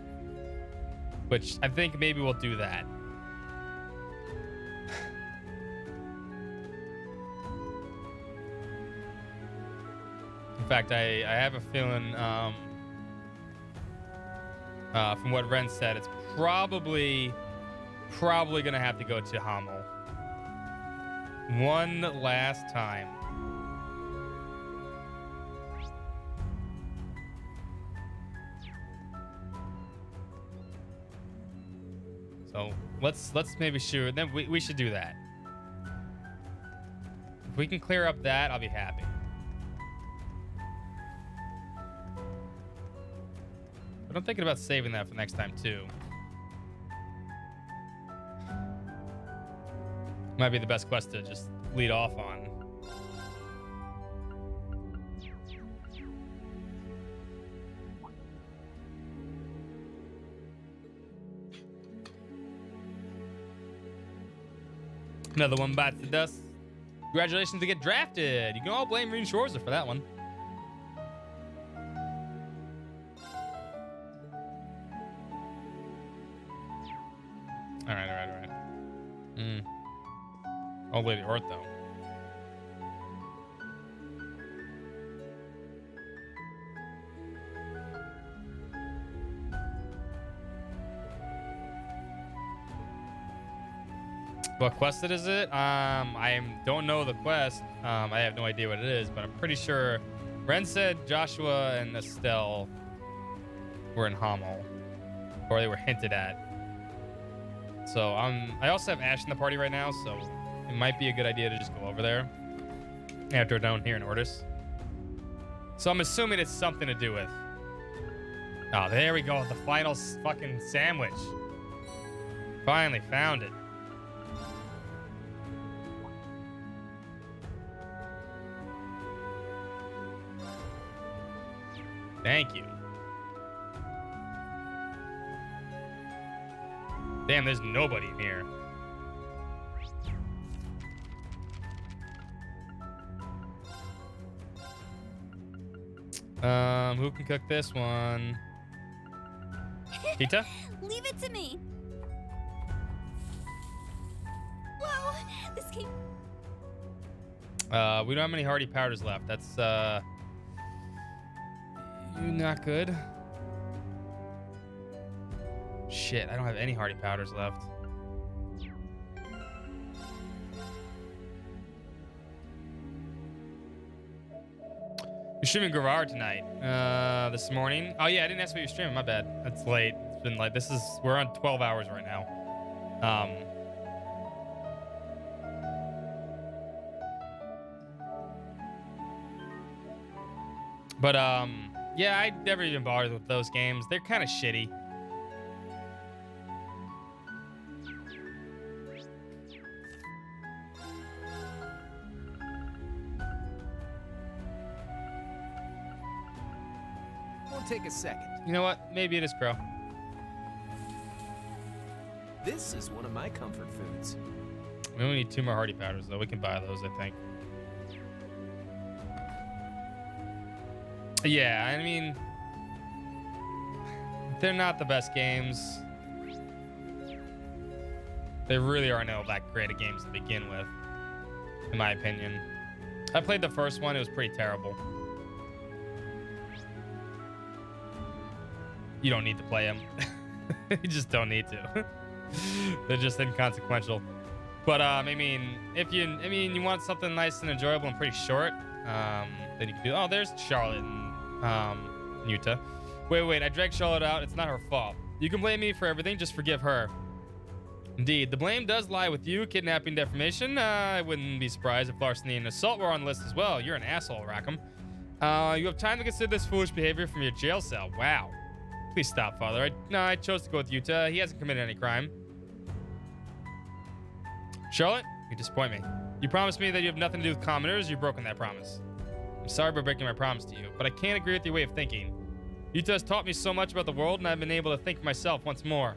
which I think maybe we'll do that. fact, I have a feeling from what Ren said, it's probably gonna have to go to Hamel one last time. So let's maybe shoot. Then we should do that. If we can clear up that, I'll be happy. But I'm thinking about saving that for next time too. Might be the best quest to just lead off on. Another one bites the dust. Congratulations to get drafted. You can all blame Reen Schwarzer for that one. All right. Old Lady Hort, though. What quest is it? I don't know the quest. I have no idea what it is, but I'm pretty sure Ren said Joshua and Estelle were in Hamel, or they were hinted at. So I also have Ash in the party right now, so it might be a good idea to just go over there after we're down here in Ortis. So I'm assuming it's something to do with. Oh, there we go. The final fucking sandwich. Finally found it. Thank you. Damn, there's nobody in here. Who can cook this one? Tita? Leave it to me. Whoa, this came. We don't have many hardy powders left. That's not good. Shit, I don't have any hardy powders left. You're streaming Gurar tonight. This morning. Oh yeah, I didn't ask what you're streaming. My bad. It's late. It's been like we're on 12 hours right now. But yeah, I never even bothered with those games. They're kind of shitty. Won't take a second. You know what? Maybe it is Crow. This is one of my comfort foods. We only need 2 more hardy powders, though. We can buy those, I think. Yeah, I mean, they're not the best games. They really are no that great of games to begin with, in my opinion. I played the first one. It was pretty terrible. You don't need to play them. You just don't need to. They're just inconsequential. But I mean, if you want something nice and enjoyable and pretty short, then you can do. Oh, there's Charlotte and Yuta. Wait, I dragged Charlotte out. It's not her fault. You can blame me for everything. Just forgive her. Indeed, the blame does lie with you. Kidnapping, defamation. I wouldn't be surprised if larceny and assault were on the list as well. You're an asshole, Rackham. You have time to consider this foolish behavior from your jail cell. Wow. Please stop, Father. I chose to go with Yuta. He hasn't committed any crime. Charlotte, you disappoint me. You promised me that you have nothing to do with commoners. You've broken that promise. I'm sorry for breaking my promise to you, but I can't agree with your way of thinking. Yuta has taught me so much about the world, and I've been able to think for myself once more.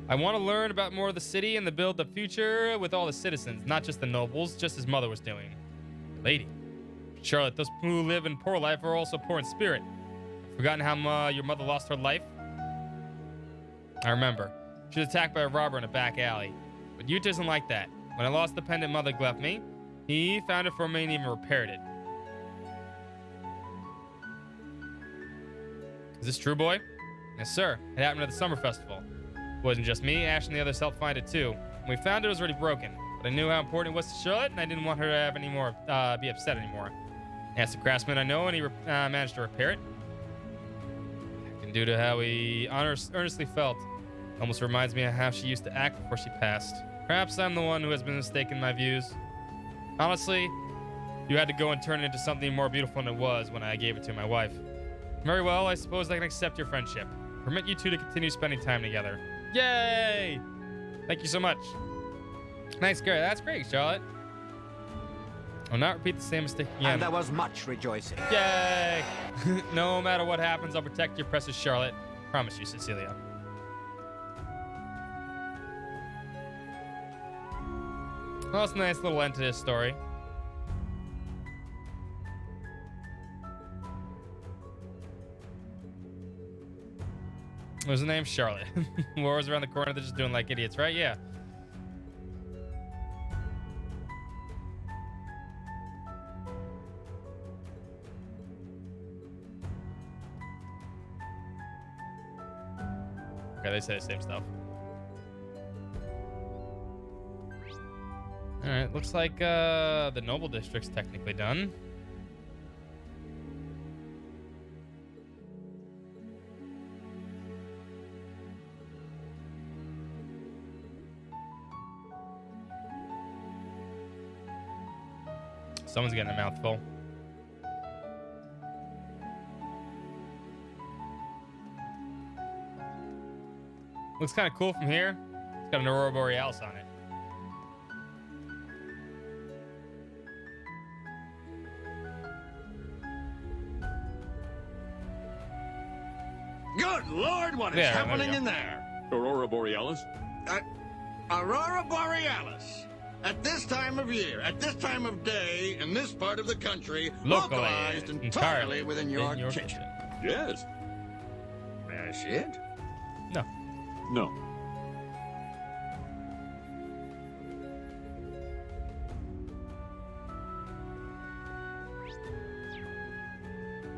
I want to learn about more of the city and to build the future with all the citizens, not just the nobles, just as Mother was doing. Lady. Charlotte, those who live in poor life are also poor in spirit. Forgotten how your mother lost her life? I remember. She was attacked by a robber in a back alley. But Yuta isn't like that. When I lost the pendant Mother left me, he found it for me and even repaired it. Is this true, boy? Yes, sir. It happened at the summer festival. It wasn't just me. Ash and the others helped find it too. When we found it, it was already broken. But I knew how important it was to Charlotte, and I didn't want her to have any more, be upset anymore. I asked the craftsman I know, and he managed to repair it. And due to how he earnestly felt, it almost reminds me of how she used to act before she passed. Perhaps I'm the one who has been mistaken in my views. Honestly, you had to go and turn it into something more beautiful than it was when I gave it to my wife. Very well, I suppose I can accept your friendship. Permit you two to continue spending time together. Yay! Thank you so much. Nice, girl. That's great, Charlotte. I'll not repeat the same mistake again. And there was much rejoicing. Yay! No matter what happens, I'll protect your precious Charlotte. Promise you, Cecilia. Well, that's a nice little end to this story. What was the name? Charlotte. War's around the corner. They're just doing like idiots, right? Yeah. Okay, they say the same stuff. Alright, looks like the Noble District's technically done. Someone's getting a mouthful. Looks kind of cool from here. It's got an Aurora Borealis on it. Good Lord, what is happening in there? Aurora Borealis? Aurora Borealis. At this time of year, at this time of day, in this part of the country, localized entirely within your kitchen. Yes. May I see it? No. No.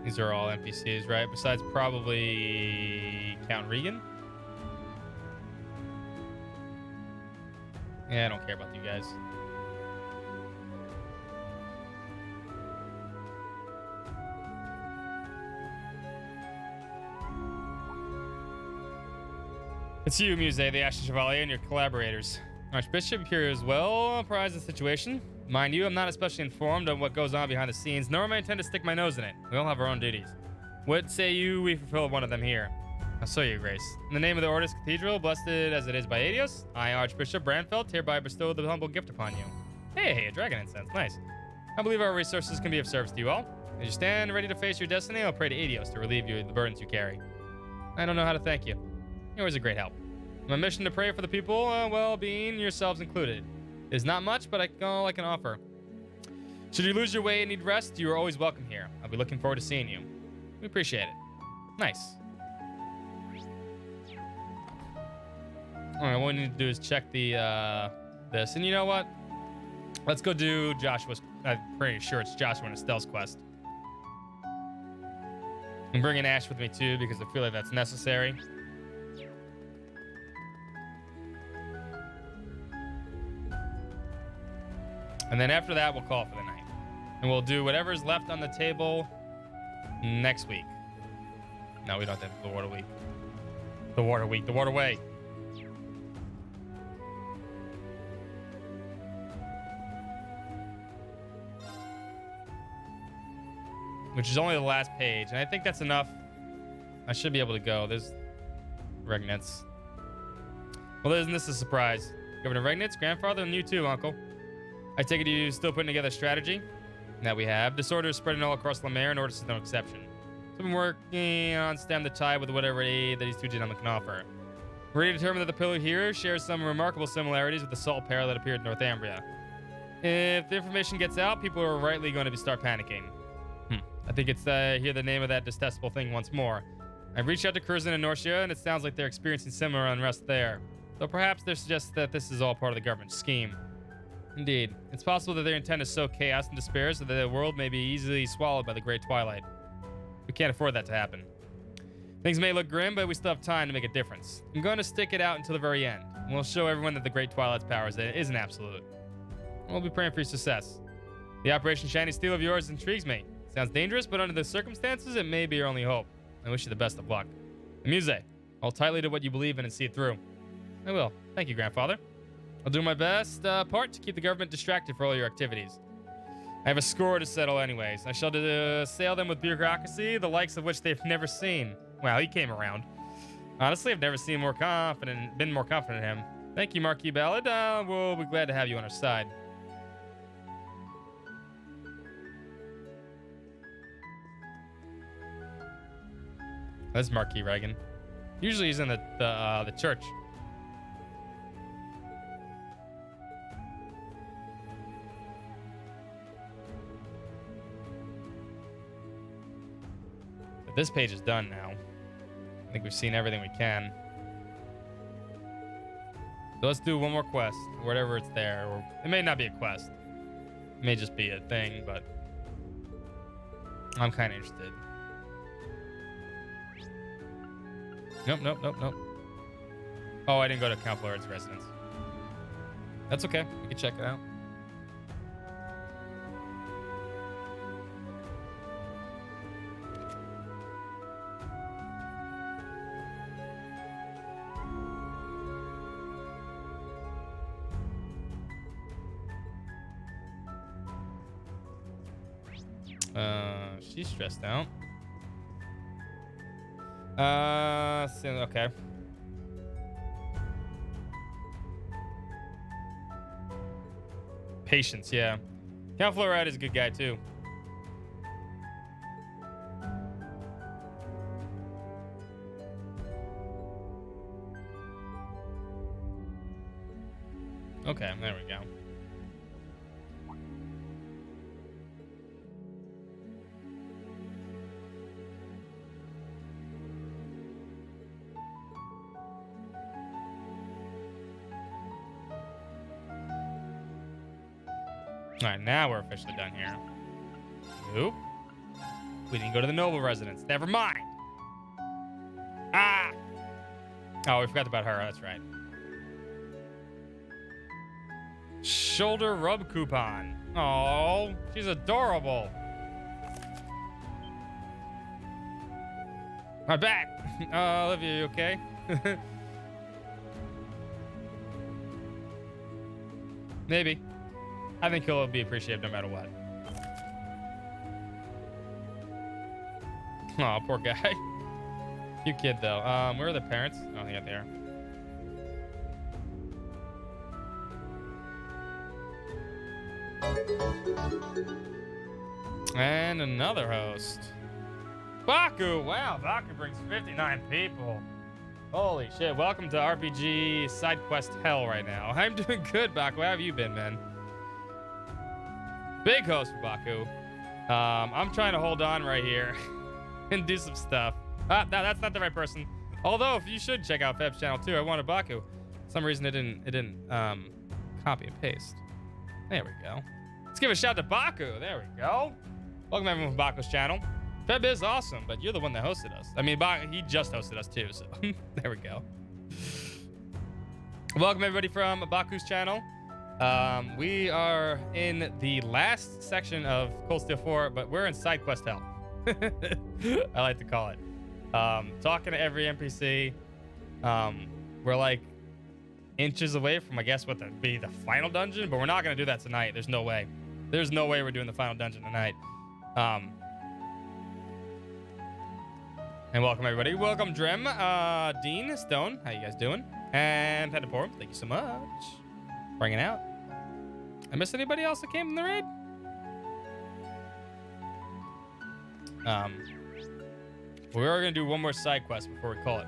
These are all NPCs, right? Besides probably Count Regan. Yeah, I don't care about you guys. It's you, Muse, the Ashen Chevalier, and your collaborators. Archbishop here is well apprised of the situation. Mind you, I'm not especially informed of what goes on behind the scenes, nor am I intend to stick my nose in it. We all have our own duties. What say you we fulfill one of them here? I saw you, Grace. In the name of the Ordos Cathedral, blessed as it is by Adios, I, Archbishop Branfeld, hereby bestow the humble gift upon you. Hey, a dragon incense. Nice. I believe our resources can be of service to you all. As you stand ready to face your destiny, I'll pray to Adios to relieve you of the burdens you carry. I don't know how to thank you. You're always a great help. My mission to pray for the people, well-being, yourselves included. It is not much, but all I can offer. Should you lose your way and need rest, you are always welcome here. I'll be looking forward to seeing you. We appreciate it. Nice. All right, what we need to do is check the this, and you know what? Let's go do Joshua's. I'm pretty sure it's Joshua and Estelle's quest. I'm bringing Ash with me too because I feel like that's necessary. And then after that, we'll call for the night, and we'll do whatever's left on the table next week. No, we don't have the water week. The water week. The water way. Which is only the last page, and I think that's enough. I should be able to go. There's Regnitz. Well, isn't this a surprise? Governor Regnitz, grandfather, and you too, Uncle. I take it you still putting together a strategy? That we have. Disorder is spreading all across Lemaire, and Ordis is no exception. So I've been working on stem the tide with whatever aid that these two gentlemen can offer. We're ready to determine that the pillar here shares some remarkable similarities with the salt pair that appeared in Northumbria. If the information gets out, people are rightly going to start panicking. I think it's hear the name of that detestable thing once more. I've reached out to Curzon and Norcia, and it sounds like they're experiencing similar unrest there. Though perhaps they suggest that this is all part of the government scheme. Indeed, it's possible that their intent is sow chaos and despair so that the world may be easily swallowed by the Great Twilight. We can't afford that to happen. Things may look grim, but we still have time to make a difference. I'm going to stick it out until the very end. We'll show everyone that the Great Twilight's power isn't absolute. We'll be praying for your success. The Operation Shiny Steel of yours intrigues me. Sounds dangerous, but under the circumstances, it may be your only hope. I wish you the best of luck. Amuse, hold tightly to what you believe in and see it through. I will. Thank you, Grandfather. I'll do my best part to keep the government distracted for all your activities. I have a score to settle anyways. I shall assail them with bureaucracy, the likes of which they've never seen. Wow, he came around. Honestly, I've never been more confident in him. Thank you, Marquis Ballad. We'll be glad to have you on our side. That's Marquis Reagan. Usually he's in the church. But this page is done now. I think we've seen everything we can. So let's do one more quest, whatever it's there. Or it may not be a quest. It may just be a thing, but I'm kind of interested. Nope. Oh, I didn't go to Count Florid's residence. That's okay. We can check it out. She's stressed out. Okay. Patience, yeah. Count Florid is a good guy too. Okay, there we go. All right, now we're officially done here. Nope. We didn't go to the noble residence. Never mind. Ah! Oh, we forgot about her. That's right. Shoulder rub coupon. Oh, she's adorable. I'm back. Olivia, you okay? Maybe. I think he'll be appreciated no matter what. Oh, poor guy. Cute kid, though. Where are the parents? Oh, yeah, they are. And another host. Baku! Wow, Baku brings 59 people. Holy shit. Welcome to RPG Side Quest Hell right now. I'm doing good, Baku. How have you been, man? Big host for Baku. I'm trying to hold on right here and do some stuff. No, that's not the right person. Although, if you should check out Feb's channel too. I wanted Baku. For some reason it didn't copy and paste. There we go. Let's give a shout to Baku. There we go. Welcome everyone from Baku's channel. Feb is awesome, but you're the one that hosted us. I mean, he just hosted us too, so there we go. Welcome everybody from Baku's channel. We are in the last section of Cold Steel 4, but we're in Side Quest Hell. I like to call it. Talking to every NPC. We're like inches away from, I guess, what would be the final dungeon, but we're not going to do that tonight. There's no way. There's no way we're doing the final dungeon tonight. And welcome everybody. Welcome Drem, Dean, Stone. How you guys doing? And Pentaporum, thank you so much. Bringing out. I missed anybody else that came in the raid? We are going to do one more side quest before we call it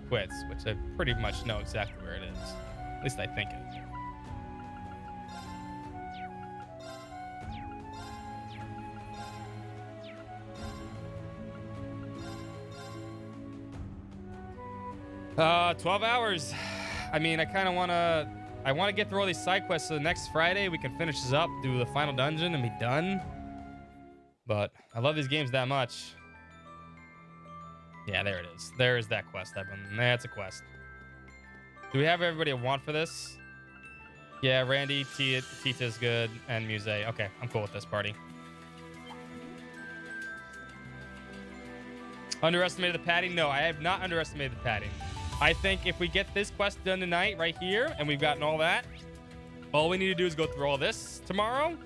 quits, which I pretty much know exactly where it is. At least I think it is. Uh, 12 hours. I mean, I kind of want to get through all these side quests so the next Friday we can finish this up, do the final dungeon, and be done. But I love these games that much. Yeah, there it is. There is that quest. That's a quest. Do we have everybody I want for this? Yeah, Randy, Tita's good, and Muse. Okay, I'm cool with this party. Underestimated the padding? No, I have not underestimated the padding. I think if we get this quest done tonight, right here, and we've gotten all that, all we need to do is go through all this tomorrow.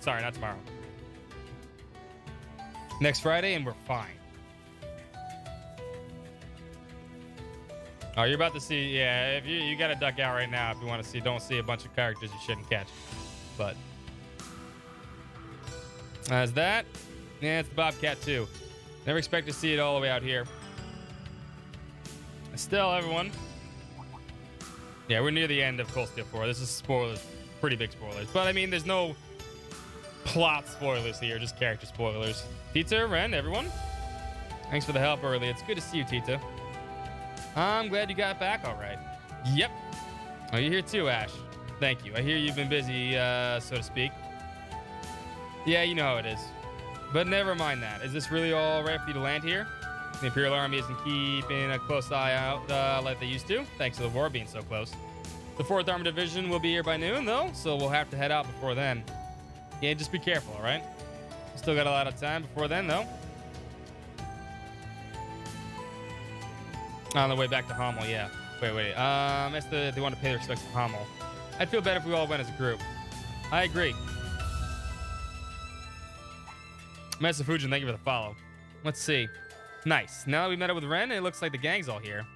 Sorry, not tomorrow. Next Friday, and we're fine. Oh, you're about to see, yeah, if you got to duck out right now if you want to see, don't see a bunch of characters you shouldn't catch. But, as that, yeah, it's the Bobcat too. Never expect to see it all the way out here. Still, everyone. Yeah, we're near the end of Cold Steel 4. This is spoilers, pretty big spoilers. But I mean, there's no plot spoilers here, just character spoilers. Tita, Ren, everyone. Thanks for the help early. It's good to see you, Tita. I'm glad you got back all right. Yep. Oh, you're here too, Ash. Thank you. I hear you've been busy, so to speak. Yeah, you know how it is. But never mind that. Is this really all right for you to land here? The Imperial Army isn't keeping a close eye out like they used to, thanks to the war being so close. The 4th Armored Division will be here by noon, though, so we'll have to head out before then. Yeah, just be careful, all right? We still got a lot of time before then, though. On the way back to Hamel, yeah. Wait. They want to pay their respects to Hamel. I'd feel better if we all went as a group. I agree. Master Fujin, thank you for the follow. Let's see. Nice. Now that we met up with Ren, it looks like the gang's all here.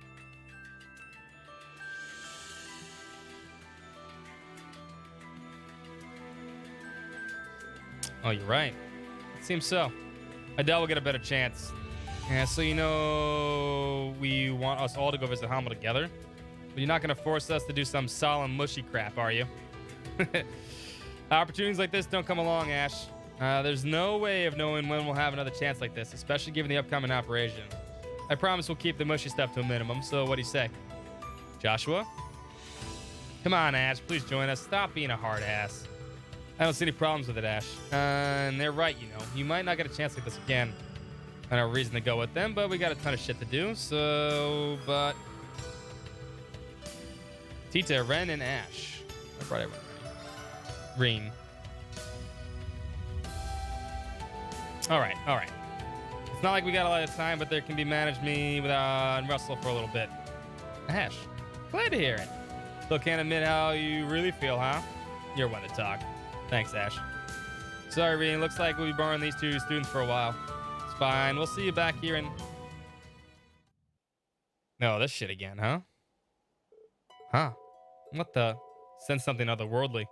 Oh, you're right. It seems so. I doubt we'll get a better chance. Yeah, so you know we want us all to go visit Hamel together. But you're not going to force us to do some solemn mushy crap, are you? Opportunities like this don't come along, Ash. There's no way of knowing when we'll have another chance like this, especially given the upcoming operation. I promise we'll keep the mushy stuff to a minimum, so what do you say? Joshua? Come on, Ash, please join us. Stop being a hard ass. I don't see any problems with it, Ash. And they're right, you know. You might not get a chance like this again. I don't have a reason to go with them, but we got a ton of shit to do, but... Tita, Ren, and Ash. I brought everyone ready. Reen. All right. It's not like we got a lot of time, but there can be managed me without Russell for a little bit. Ash, glad to hear it. Still can't admit how you really feel, huh? You're one to talk. Thanks, Ash. Sorry, Reen. Looks like we'll be borrowing these 2 students for a while. It's fine. We'll see you back here in... No, this shit again, huh? Huh? What the? Sense something otherworldly.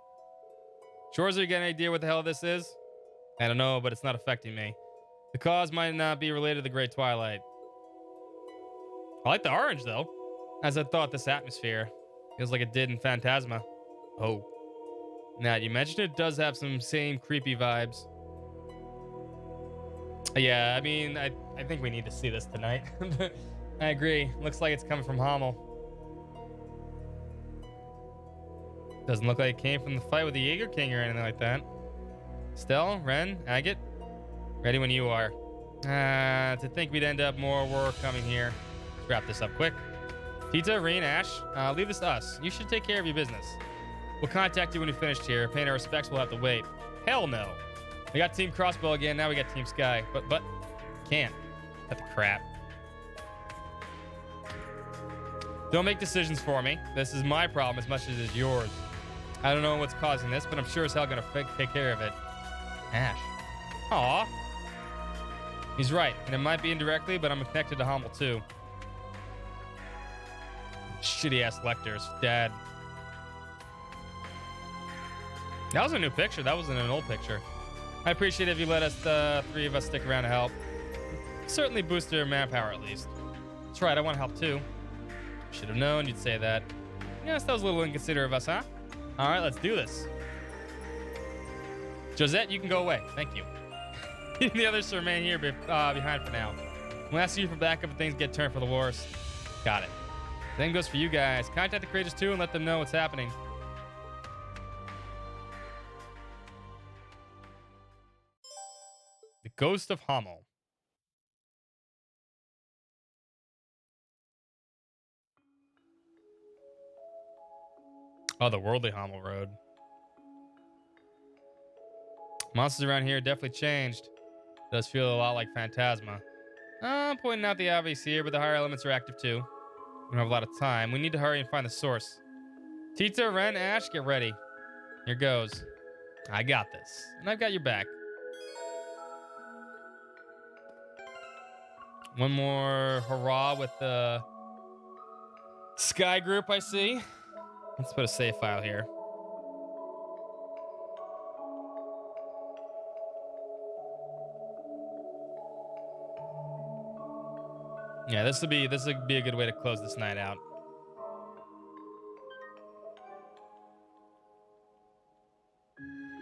Shorzer, you got any idea what the hell this is? I don't know, but it's not affecting me. The cause might not be related to the Great Twilight. I like the orange, though. As I thought, this atmosphere feels like it did in Phantasma. Oh. Now, you mentioned it does have some same creepy vibes. Yeah, I mean, I think we need to see this tonight. I agree. Looks like it's coming from Hamel. Doesn't look like it came from the fight with the Jaeger King or anything like that. Stell, Ren, Agate, ready when you are. To think we'd end up more work coming here. Let's wrap this up quick. Tita, Reen, Ash, leave this to us. You should take care of your business. We'll contact you when you're finished here. Paying our respects, we'll have to wait. Hell no. We got Team Crossbow again. Now we got Team Sky. But can't. That's the crap. Don't make decisions for me. This is my problem as much as it is yours. I don't know what's causing this, but I'm sure as hell gonna take care of it. Ash. Aw. He's right, and it might be indirectly, but I'm connected to Hamel too. Shitty ass lectors. Dad. That was a new picture. That wasn't an old picture. I appreciate it if you let us, 3 of us, stick around to help. Certainly boost their manpower at least. That's right, I want help too. Should have known you'd say that. Yes, that was a little inconsiderate of us, huh? All right, let's do this. Josette, you can go away. Thank you. The others remain here behind for now. We'll ask you for backup if things get turned for the worse. Got it. Same goes for you guys. Contact the creators too and let them know what's happening. The Ghost of Hamel. Oh, the Worldly Hommel Road. Monsters around here definitely changed. Does feel a lot like Phantasma. I'm pointing out the obvious here, but the higher elements are active too. We don't have a lot of time. We need to hurry and find the source. Tita, Ren, Ash, get ready. Here goes. I got this. And I've got your back. One more hurrah with the Sky Group, I see. Let's put a save file here. Yeah, this would be a good way to close this night out.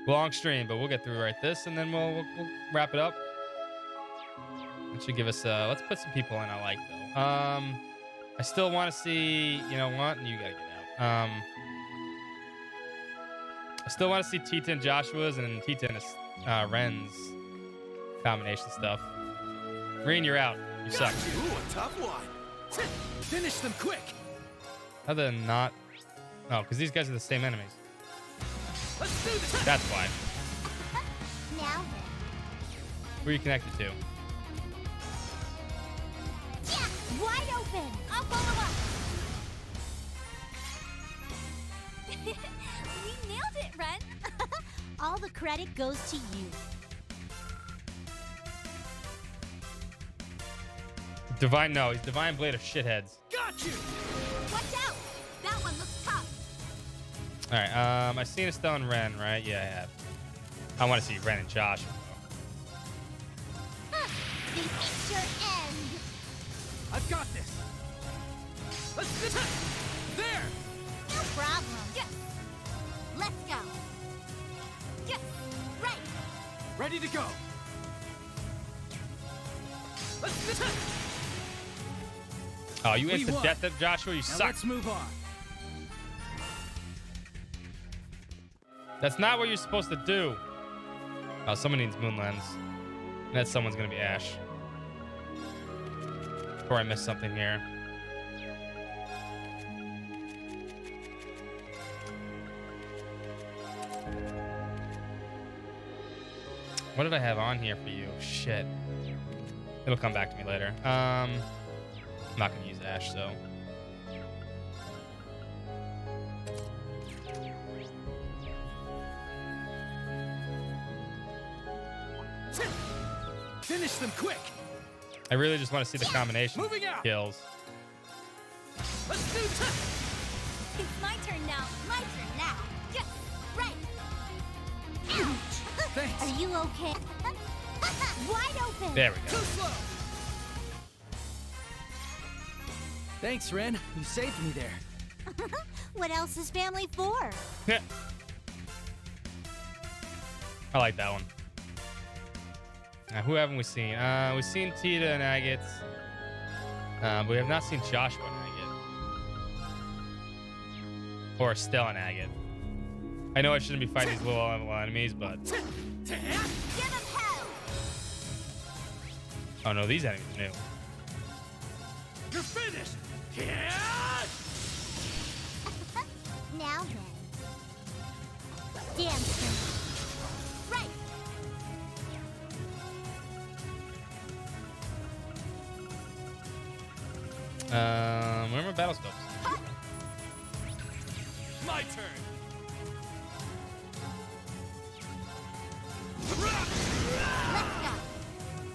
Long stream, but we'll get through right this, and then we'll wrap it up. That should give us let's put some people in I like though. I still want to see, you know what? You gotta get out. I still want to see Tita and Joshua's and Tita and Ren's combination stuff. Reen, you're out. You suck. Ooh, a tough one. Finish them quick. Other than not. Oh, because these guys are the same enemies. Let's do this. That's why. Now Who are you connected to? Yeah, wide open. I'll follow up. We nailed it, Ren. All the credit goes to you. Divine, no, he's Divine Blade of shitheads. Got you. Watch out. That one looks tough. All right, I've seen a stone Ren, right? Yeah, I have. I want to see Ren and Josh. Think it's your end. I've got this. Let's do this. There. No problem. Yes. Let's go. Yes. Right. Ready to go. Let's do this. Oh, you instant death of Joshua, you now suck. Let's move on. That's not what you're supposed to do. Oh, someone needs Moon Lens. And that someone's gonna be Ash. Or I missed something here. What did I have on here for you? Shit. It'll come back to me later. I'm not gonna use Ash, so. Finish them quick. I really just want to see the combination Moving out. kills. Let's do this. It's my turn now. My turn now. Yes. Right. Ouch. Thanks. Are you okay? Wide open. There we Too go. slow. Thanks, Ren. You saved me there. What else is family for? I like that one. Now, who haven't we seen? We've seen Tita and Agate. But we have not seen Joshua and Agate. Or Estelle and Agate. I know I shouldn't be fighting these little enemies, but... Give him hell. Oh no, these enemies are new. You're finished. Now then. Damn straight. Right. Where are my battle scopes? My turn.